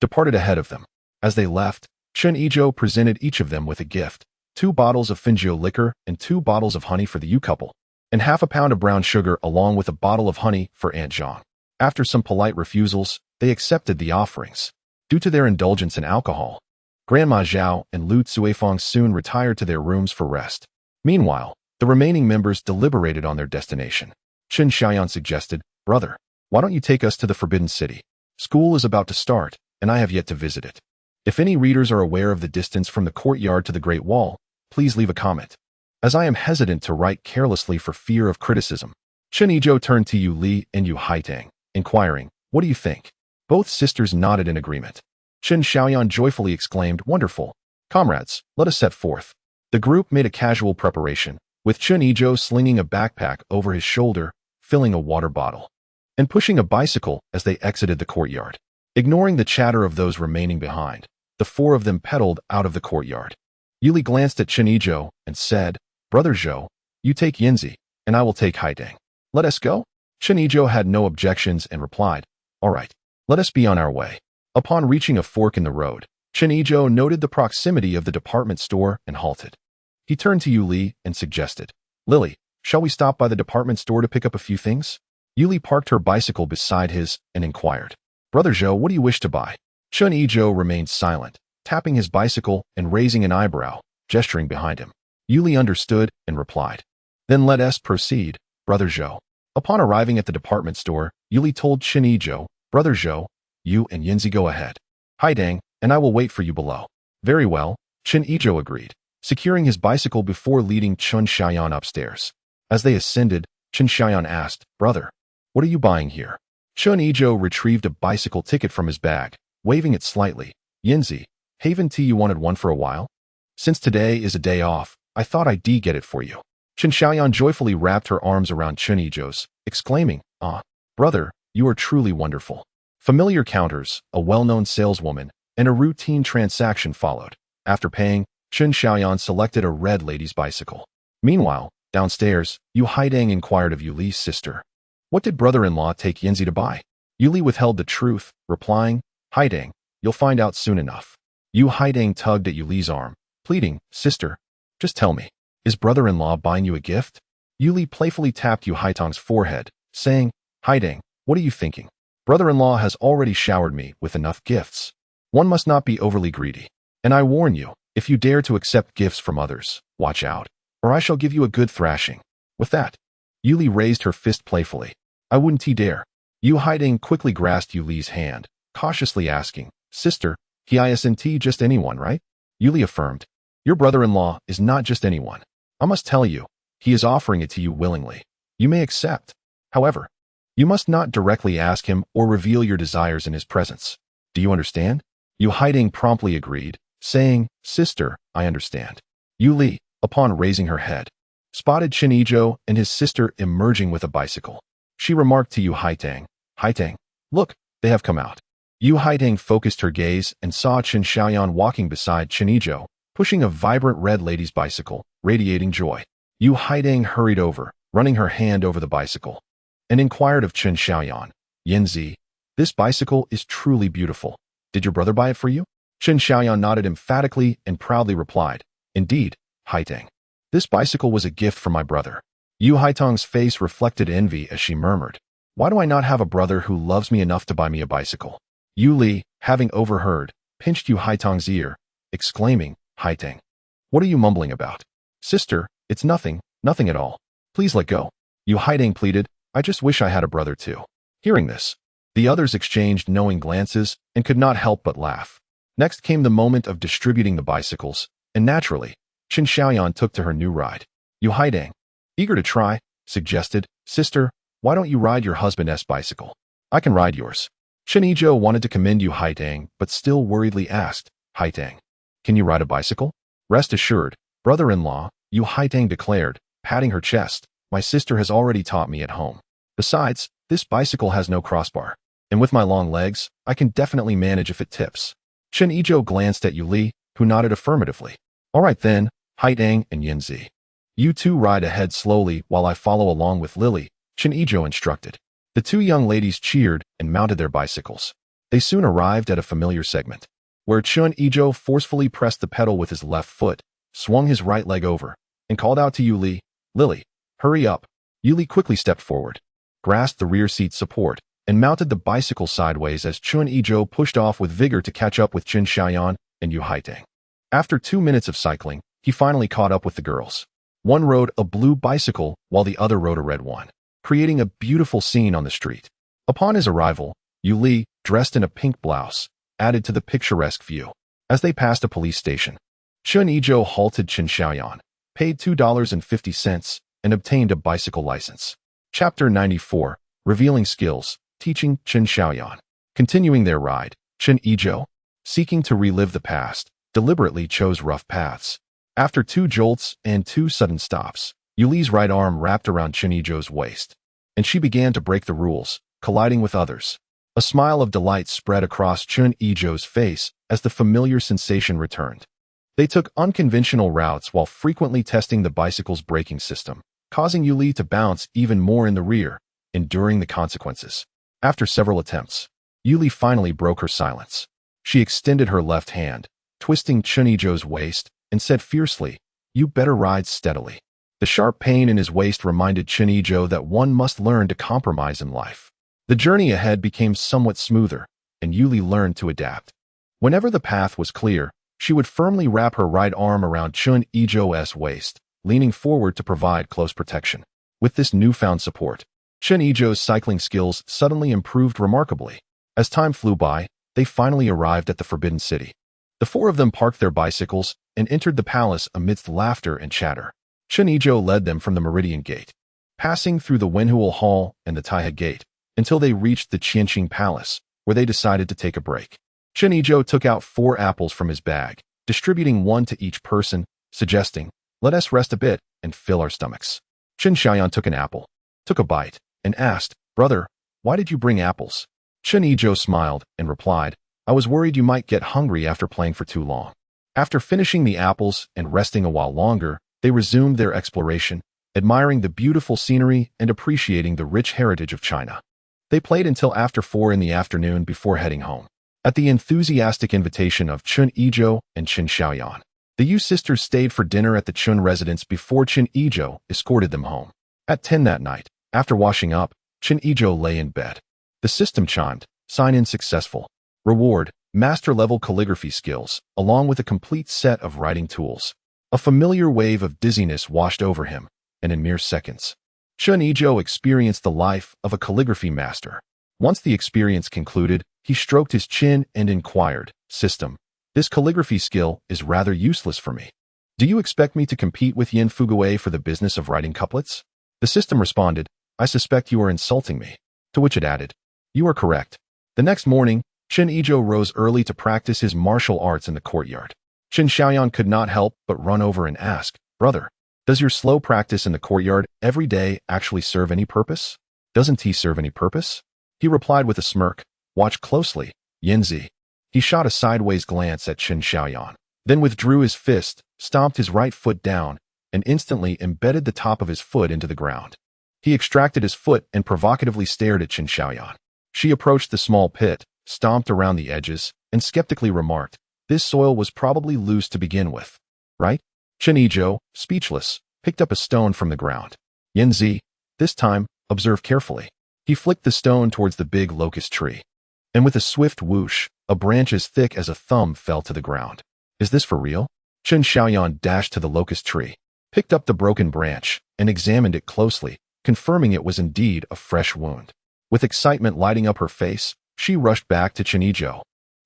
departed ahead of them. As they left, Chen Yizhou presented each of them with a gift: 2 bottles of Fengjiu liquor and 2 bottles of honey for the Yu couple, and half a pound of brown sugar along with a bottle of honey for Aunt Zhang. After some polite refusals, they accepted the offerings. Due to their indulgence in alcohol, Grandma Zhao and Lu Cuifeng soon retired to their rooms for rest. Meanwhile, the remaining members deliberated on their destination. Chen Xiaoyan suggested, "Brother, why don't you take us to the Forbidden City? School is about to start, and I have yet to visit it. If any readers are aware of the distance from the courtyard to the Great Wall, please leave a comment, as I am hesitant to write carelessly for fear of criticism." Chen Yizhou turned to Yu Li and Yu Haitang, inquiring, "What do you think?" Both sisters nodded in agreement. Chen Xiaoyan joyfully exclaimed, "Wonderful. Comrades, let us set forth." The group made a casual preparation, with Chen Yizhou slinging a backpack over his shoulder, filling a water bottle, and pushing a bicycle as they exited the courtyard. Ignoring the chatter of those remaining behind, the 4 of them pedaled out of the courtyard. Yuli glanced at Chen Yizhou and said, "Brother Zhou, you take Yinzi, and I will take Haidang. Let us go?" Chen Yizhou had no objections and replied, "All right, let us be on our way." Upon reaching a fork in the road, Chen Yizhou noted the proximity of the department store and halted. He turned to Yuli and suggested, "Lily, shall we stop by the department store to pick up a few things?" Yuli parked her bicycle beside his and inquired, "Brother Zhou, what do you wish to buy?" Chen Yizhou remained silent, tapping his bicycle and raising an eyebrow, gesturing behind him. Yuli understood and replied, "Then let us proceed, Brother Zhou." Upon arriving at the department store, Yuli told Chen Yizhou, "Brother Zhou, you and Yinzi go ahead. Haidang and I will wait for you below." "Very well," Chen Yizhou agreed, securing his bicycle before leading Chen Xiaoyan upstairs. As they ascended, Chen Xiaoyan asked, "Brother, what are you buying here?" Chen Yizhou retrieved a bicycle ticket from his bag, waving it slightly. "Yinzi, haven't you wanted one for a while? Since today is a day off, I thought I'd get it for you." Chen Xiaoyan joyfully wrapped her arms around Chen Yizhou's, exclaiming, "Ah, brother, you are truly wonderful." Familiar counters, a well-known saleswoman, and a routine transaction followed. After paying, Chen Xiaoyan selected a red lady's bicycle. Meanwhile, downstairs, Yu Haidang inquired of Yuli's sister, "What did brother-in-law take Yinzi to buy?" Yuli withheld the truth, replying, "Haidang, you'll find out soon enough." Yu Haidang tugged at Yuli's arm, pleading, "Sister, just tell me, is brother-in-law buying you a gift?" Yuli playfully tapped Yu Haitang's forehead, saying, "Haidang, what are you thinking? Brother-in-law has already showered me with enough gifts. One must not be overly greedy. And I warn you, if you dare to accept gifts from others, watch out, or I shall give you a good thrashing." With that, Yuli raised her fist playfully. "I wouldn't dare." Yu Haidang quickly grasped Yuli's hand, cautiously asking, "Sister, he isn't just anyone, right?" Yuli affirmed, "Your brother-in-law is not just anyone. I must tell you, he is offering it to you willingly. You may accept. However, you must not directly ask him or reveal your desires in his presence. Do you understand?" Yu Haidang promptly agreed, saying, "Sister, I understand." Yuli, upon raising her head, spotted Chen Yizhou and his sister emerging with a bicycle. She remarked to Yu Haitang, "Haitang, look, they have come out." Yu Haitang focused her gaze and saw Chen Xiaoyan walking beside Chen Yizhou, pushing a vibrant red lady's bicycle, radiating joy. Yu Haitang hurried over, running her hand over the bicycle, and inquired of Chen Xiaoyan, "Yinzi, this bicycle is truly beautiful. Did your brother buy it for you?" Chen Xiaoyan nodded emphatically and proudly replied, "Indeed, Haitang. This bicycle was a gift from my brother." Yu Haitang's face reflected envy as she murmured, "Why do I not have a brother who loves me enough to buy me a bicycle?" Yu Li, having overheard, pinched Yu Haitang's ear, exclaiming, "Haitang, what are you mumbling about?" "Sister, it's nothing, nothing at all. Please let go." Yu Haitang pleaded, "I just wish I had a brother too." Hearing this, the others exchanged knowing glances and could not help but laugh. Next came the moment of distributing the bicycles, and naturally, Chen Xiaoyan took to her new ride. Yu Haidang, eager to try, suggested, "Sister, why don't you ride your husband's bicycle? I can ride yours." Chen Yizhou wanted to commend Yu Haidang, but still worriedly asked, "Haitang, can you ride a bicycle?" "Rest assured, brother-in-law," Yu Haitang declared, patting her chest, "my sister has already taught me at home. Besides, this bicycle has no crossbar, and with my long legs, I can definitely manage if it tips." Chen Yizhou glanced at Yu Li, who nodded affirmatively. "All right then, Haitang and Yinzi. You two ride ahead slowly while I follow along with Lily," Chen Yizhou instructed. The two young ladies cheered and mounted their bicycles. They soon arrived at a familiar segment, where Chen Yizhou forcefully pressed the pedal with his left foot, swung his right leg over, and called out to Yu Li, "Lily, hurry up." Yu Li quickly stepped forward, grasped the rear seat support, and mounted the bicycle sideways as Chen Yizhou pushed off with vigor to catch up with Chen Xiaoyan and Yu Haitang. After 2 minutes of cycling, he finally caught up with the girls. One rode a blue bicycle while the other rode a red one, creating a beautiful scene on the street. Upon his arrival, Yu Li, dressed in a pink blouse, added to the picturesque view. As they passed a police station, Chen Yizhou halted Chen Xiaoyan, paid $2.50, and obtained a bicycle license. Chapter 94, Revealing Skills, Teaching Chen Xiaoyan. Continuing their ride, Chen Yizhou, seeking to relive the past, deliberately chose rough paths. After 2 jolts and 2 sudden stops, Yuli's right arm wrapped around Chen Yizhou's waist, and she began to break the rules, colliding with others. A smile of delight spread across Chen Yizhou's face as the familiar sensation returned. They took unconventional routes while frequently testing the bicycle's braking system, causing Yuli to bounce even more in the rear, enduring the consequences. After several attempts, Yuli finally broke her silence. She extended her left hand, twisting Chen Yizhou's waist, and said fiercely, "You better ride steadily." The sharp pain in his waist reminded Chen Yizhou that one must learn to compromise in life. The journey ahead became somewhat smoother, and Yuli learned to adapt. Whenever the path was clear, she would firmly wrap her right arm around Chen Yizhou's waist, leaning forward to provide close protection. With this newfound support, Chen Yizhou's cycling skills suddenly improved remarkably. As time flew by, they finally arrived at the Forbidden City. The four of them parked their bicycles and entered the palace amidst laughter and chatter. Chen Yizhou led them from the Meridian Gate, passing through the Wenhuo Hall and the Taihe Gate, until they reached the Qianqing Palace, where they decided to take a break. Chen Yizhou took out 4 apples from his bag, distributing one to each person, suggesting, "Let us rest a bit and fill our stomachs." Chen Xiaoyan took an apple, took a bite, and asked, "Brother, why did you bring apples?" Chen Yizhou smiled and replied, "I was worried you might get hungry after playing for too long." After finishing the apples and resting a while longer, they resumed their exploration, admiring the beautiful scenery and appreciating the rich heritage of China. They played until after 4 in the afternoon before heading home. At the enthusiastic invitation of Chen Yizhou and Chen Xiaoyan, the Yu sisters stayed for dinner at the Chen residence before Chen Yizhou escorted them home. At 10 that night, after washing up, Chen Yizhou lay in bed. The system chimed, "Sign-in successful. Reward, master-level calligraphy skills, along with a complete set of writing tools." A familiar wave of dizziness washed over him, and in mere seconds, Chen Yizhou experienced the life of a calligraphy master. Once the experience concluded, he stroked his chin and inquired, "System, this calligraphy skill is rather useless for me. Do you expect me to compete with Yin Fuguei for the business of writing couplets?" The system responded, "I suspect you are insulting me." To which it added, "You are correct." The next morning, Chen Yizhou rose early to practice his martial arts in the courtyard. Chen Xiaoyan could not help but run over and ask, "Brother, does your slow practice in the courtyard every day actually serve any purpose?" "Doesn't he serve any purpose?" He replied with a smirk, "Watch closely, Yanzi." He shot a sideways glance at Chen Xiaoyan, then withdrew his fist, stomped his right foot down, and instantly embedded the top of his foot into the ground. He extracted his foot and provocatively stared at Chen Xiaoyan. She approached the small pit, stomped around the edges, and skeptically remarked, "This soil was probably loose to begin with, right?" Chen Yizhou, speechless, picked up a stone from the ground. "Yanzi, this time, observe carefully." He flicked the stone towards the big locust tree, and with a swift whoosh, a branch as thick as a thumb fell to the ground. "Is this for real?" Chen Xiaoyan dashed to the locust tree, picked up the broken branch, and examined it closely, confirming it was indeed a fresh wound. With excitement lighting up her face, she rushed back to Chen Yizhou,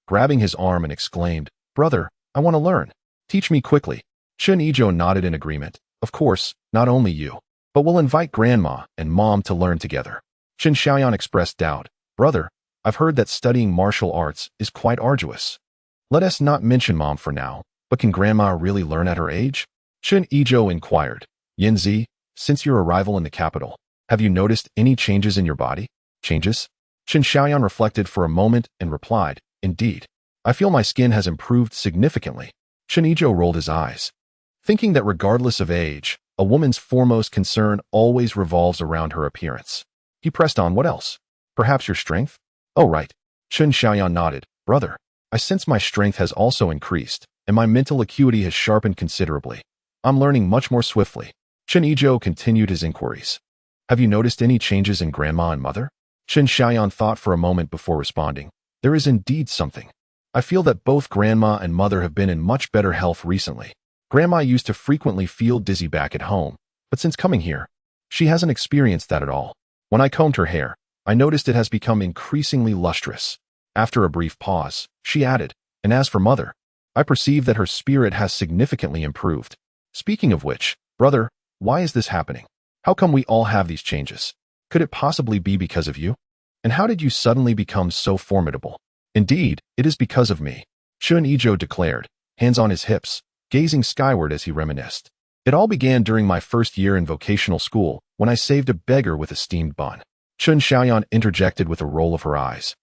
grabbing his arm and exclaimed, "Brother, I want to learn. Teach me quickly." Chen Yizhou nodded in agreement. "Of course, not only you, but we'll invite Grandma and Mom to learn together." Chen Xiaoyan expressed doubt. "Brother, I've heard that studying martial arts is quite arduous. Let us not mention Mom for now, but can Grandma really learn at her age?" Chen Yizhou inquired. "Yanzi, since your arrival in the capital, have you noticed any changes in your body?" "Changes?" Chen Xiaoyan reflected for a moment and replied, "Indeed. I feel my skin has improved significantly." Chen Yizhou rolled his eyes, thinking that regardless of age, a woman's foremost concern always revolves around her appearance. He pressed on, "What else? Perhaps your strength?" "Oh, right." Chen Xiaoyan nodded. "Brother, I sense my strength has also increased, and my mental acuity has sharpened considerably. I'm learning much more swiftly." Chen Yizhou continued his inquiries. "Have you noticed any changes in Grandma and Mother?" Chen Xiaoyan thought for a moment before responding. "There is indeed something. I feel that both Grandma and Mother have been in much better health recently. Grandma used to frequently feel dizzy back at home, but since coming here, she hasn't experienced that at all. When I combed her hair, I noticed it has become increasingly lustrous." After a brief pause, she added, "And as for Mother, I perceive that her spirit has significantly improved. Speaking of which, brother, why is this happening? How come we all have these changes? Could it possibly be because of you? And how did you suddenly become so formidable?" "Indeed, it is because of me," Chen Yizhou declared, hands on his hips, gazing skyward as he reminisced. "It all began during my first year in vocational school, when I saved a beggar with a steamed bun." Chen Xiaoyan interjected with a roll of her eyes.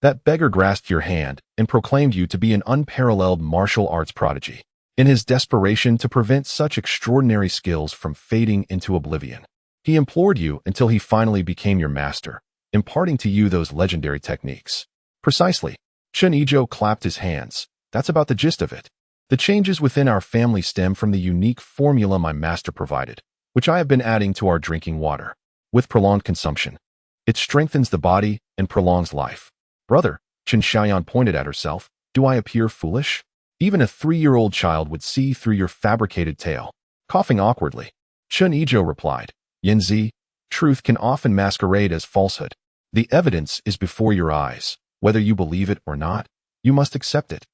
"That beggar grasped your hand and proclaimed you to be an unparalleled martial arts prodigy. In his desperation to prevent such extraordinary skills from fading into oblivion, he implored you until he finally became your master, imparting to you those legendary techniques." "Precisely." Chen Yizhou clapped his hands. "That's about the gist of it. The changes within our family stem from the unique formula my master provided, which I have been adding to our drinking water. With prolonged consumption, it strengthens the body and prolongs life." "Brother," Chen Xiaoyan pointed at herself, "do I appear foolish? Even a 3-year-old child would see through your fabricated tale." Coughing awkwardly, Chen Yizhou replied, "Yanzi, truth can often masquerade as falsehood. The evidence is before your eyes. Whether you believe it or not, you must accept it."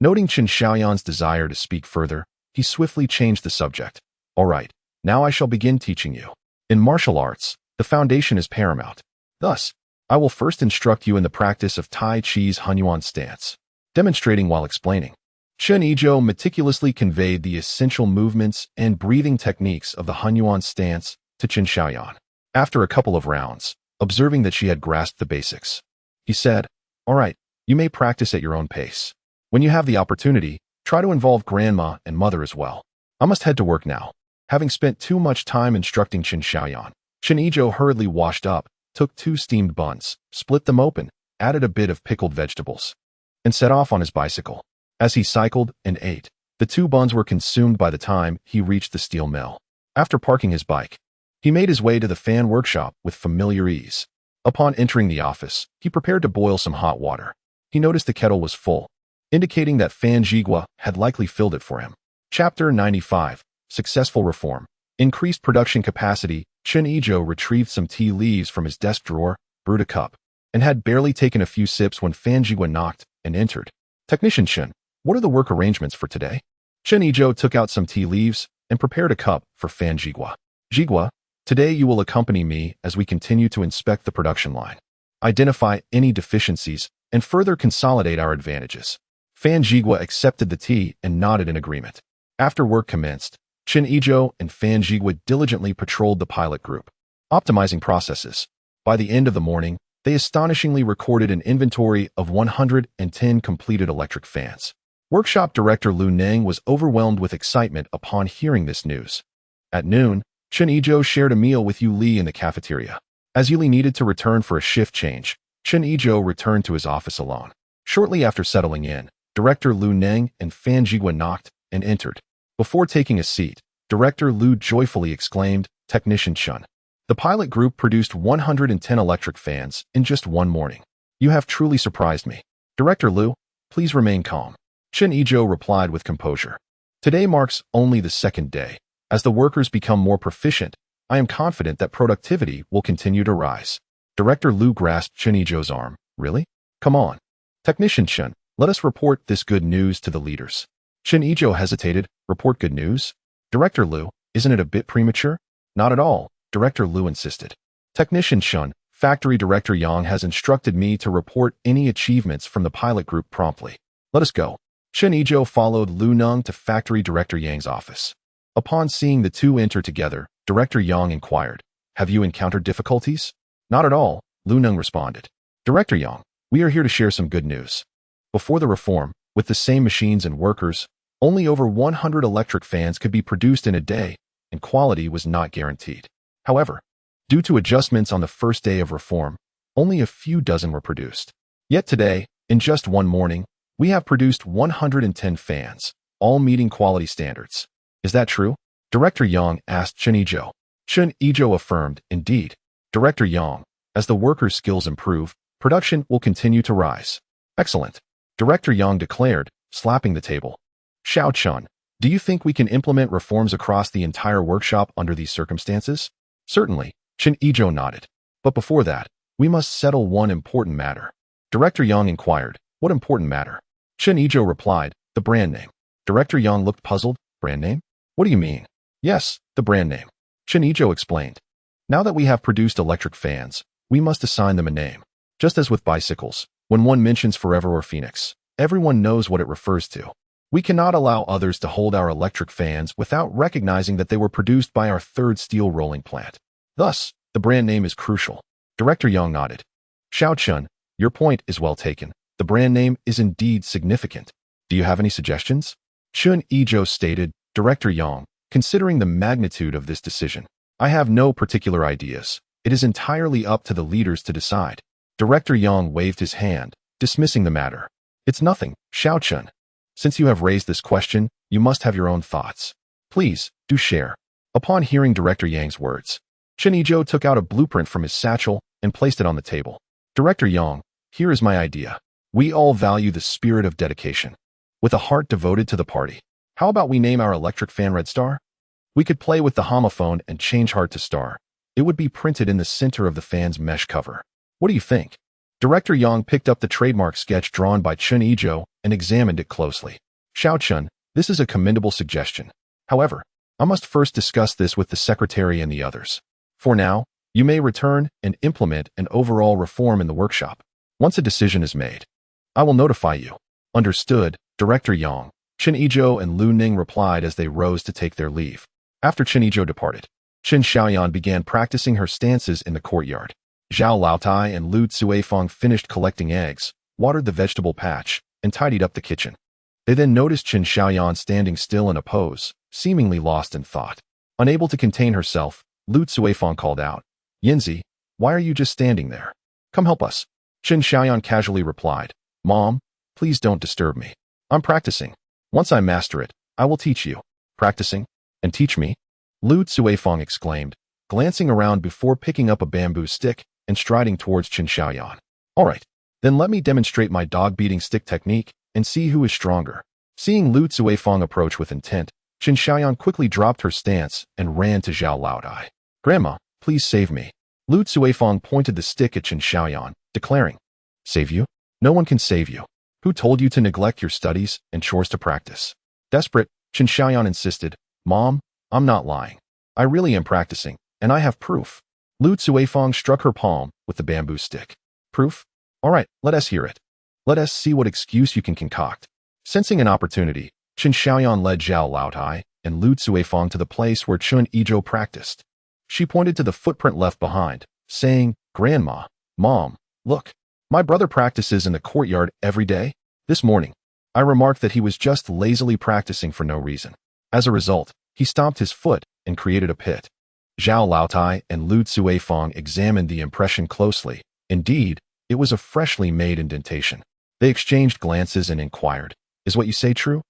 Noting Chen Xiaoyan's desire to speak further, he swiftly changed the subject. All right, now I shall begin teaching you. In martial arts, the foundation is paramount. Thus, I will first instruct you in the practice of Tai Chi's Hunyuan stance, demonstrating while explaining. Chen Yizhou meticulously conveyed the essential movements and breathing techniques of the Hunyuan stance to Chen Xiaoyan. After a couple of rounds, observing that she had grasped the basics, he said, "All right, you may practice at your own pace. When you have the opportunity, try to involve grandma and mother as well. I must head to work now." Having spent too much time instructing Chen Xiaoyan, Chen Yizhou hurriedly washed up, took 2 steamed buns, split them open, added a bit of pickled vegetables, and set off on his bicycle. As he cycled and ate, the 2 buns were consumed by the time he reached the steel mill. After parking his bike, he made his way to the fan workshop with familiar ease. Upon entering the office, he prepared to boil some hot water. He noticed the kettle was full, indicating that Fan Zhigua had likely filled it for him. Chapter 95. Successful Reform. Increased production capacity. Chen Yizhou retrieved some tea leaves from his desk drawer, brewed a cup, and had barely taken a few sips when Fan Zhigua knocked and entered. "Technician Chen, what are the work arrangements for today?" Chen Yizhou took out some tea leaves and prepared a cup for Fan Zhigua. "Zhigua, today you will accompany me as we continue to inspect the production line, identify any deficiencies, and further consolidate our advantages." Fan Zhigua accepted the tea and nodded in agreement. After work commenced, Chen Yizhou and Fan Zhigua diligently patrolled the pilot group, optimizing processes. By the end of the morning, they astonishingly recorded an inventory of 110 completed electric fans. Workshop director Lu Neng was overwhelmed with excitement upon hearing this news. At noon, Chen Yizhou shared a meal with Yu Li in the cafeteria. As Yu Li needed to return for a shift change, Chen Yizhou returned to his office alone. Shortly after settling in, Director Lu Neng and Fan Zhigua knocked and entered. Before taking a seat, Director Lu joyfully exclaimed, "Technician Chen, the pilot group produced 110 electric fans in just one morning. You have truly surprised me." "Director Lu, please remain calm," Chen Yizhou replied with composure. "Today marks only the second day. As the workers become more proficient, I am confident that productivity will continue to rise." Director Lu grasped Chen Yizhou's arm. "Really? Come on. Technician Chen, let us report this good news to the leaders." Chen Yizhou hesitated. "Report good news? Director Lu, isn't it a bit premature?" "Not at all," Director Lu insisted. "Technician Chen, Factory Director Yang has instructed me to report any achievements from the pilot group promptly. Let us go." Chen Yizhou followed Lu Neng to Factory Director Yang's office. Upon seeing the two enter together, Director Yang inquired, "Have you encountered difficulties?" "Not at all," Lu Neng responded. "Director Yang, we are here to share some good news. Before the reform, with the same machines and workers, only over 100 electric fans could be produced in a day, and quality was not guaranteed. However, due to adjustments on the first day of reform, only a few dozen were produced. Yet today, in just one morning, we have produced 110 fans, all meeting quality standards. Is that true?" Director Yang asked Chen Yizhou. Chen Yizhou affirmed, "Indeed, Director Yang, as the workers' skills improve, production will continue to rise." "Excellent," Director Yang declared, slapping the table. "Xiao Chun, do you think we can implement reforms across the entire workshop under these circumstances?" "Certainly," Chen Yizhou nodded. "But before that, we must settle one important matter." Director Yang inquired, "What important matter?" Chen Yizhou replied, "The brand name." Director Yang looked puzzled. "Brand name? What do you mean?" "Yes, the brand name." Chen Yizhou explained. "Now that we have produced electric fans, we must assign them a name. Just as with bicycles, when one mentions Forever or Phoenix, everyone knows what it refers to. We cannot allow others to hold our electric fans without recognizing that they were produced by our third steel rolling plant. Thus, the brand name is crucial." Director Yang nodded. "Xiao Chun, your point is well taken. The brand name is indeed significant. Do you have any suggestions?" Chen Yizhou stated. "Director Yang, considering the magnitude of this decision, I have no particular ideas. It is entirely up to the leaders to decide." Director Yang waved his hand, dismissing the matter. "It's nothing, Xiao Chun. Since you have raised this question, you must have your own thoughts. Please, do share." Upon hearing Director Yang's words, Chen Yizhou took out a blueprint from his satchel and placed it on the table. "Director Yang, here is my idea. We all value the spirit of dedication, with a heart devoted to the party. How about we name our electric fan Red Star? We could play with the homophone and change heart to star. It would be printed in the center of the fan's mesh cover. What do you think?" Director Yang picked up the trademark sketch drawn by Chen Yizhou and examined it closely. Xiao Chun, this is a commendable suggestion. However, I must first discuss this with the secretary and the others. For now, you may return and implement an overall reform in the workshop. Once a decision is made, I will notify you. Understood, Director Yang. Chen Yizhou and Lu Ning replied as they rose to take their leave. After Chen Yizhou departed, Chen Xiaoyan began practicing her stances in the courtyard. Zhao Laotai and Lu Cuifeng finished collecting eggs, watered the vegetable patch, and tidied up the kitchen. They then noticed Chen Xiaoyan standing still in a pose, seemingly lost in thought. Unable to contain herself, Lu Cuifeng called out, "Yinzi, why are you just standing there? Come help us." Chen Xiaoyan casually replied, "Mom, please don't disturb me. I'm practicing. Once I master it, I will teach you." "Practicing? And teach me?" Lu Cuifeng exclaimed, glancing around before picking up a bamboo stick and striding towards Chen Xiaoyan. "All right, then let me demonstrate my dog-beating stick technique and see who is stronger." Seeing Lu Cuifeng approach with intent, Chen Xiaoyan quickly dropped her stance and ran to Zhao Laodai. "Grandma, please save me." Lu Cuifeng pointed the stick at Chen Xiaoyan, declaring, "Save you? No one can save you. Who told you to neglect your studies and chores to practice?" Desperate, Chen Xiaoyan insisted, "Mom, I'm not lying. I really am practicing, and I have proof." Lu Cuifeng struck her palm with the bamboo stick. "Proof? All right, let us hear it. Let us see what excuse you can concoct." Sensing an opportunity, Chen Xiaoyan led Zhao Laotai and Lu Cuifeng to the place where Chen Yizhou practiced. She pointed to the footprint left behind, saying, "Grandma, Mom, look. My brother practices in the courtyard every day. This morning, I remarked that he was just lazily practicing for no reason. As a result, he stomped his foot and created a pit." Zhao Laotai and Lu Cuifeng examined the impression closely. Indeed, it was a freshly made indentation. They exchanged glances and inquired, "Is what you say true?"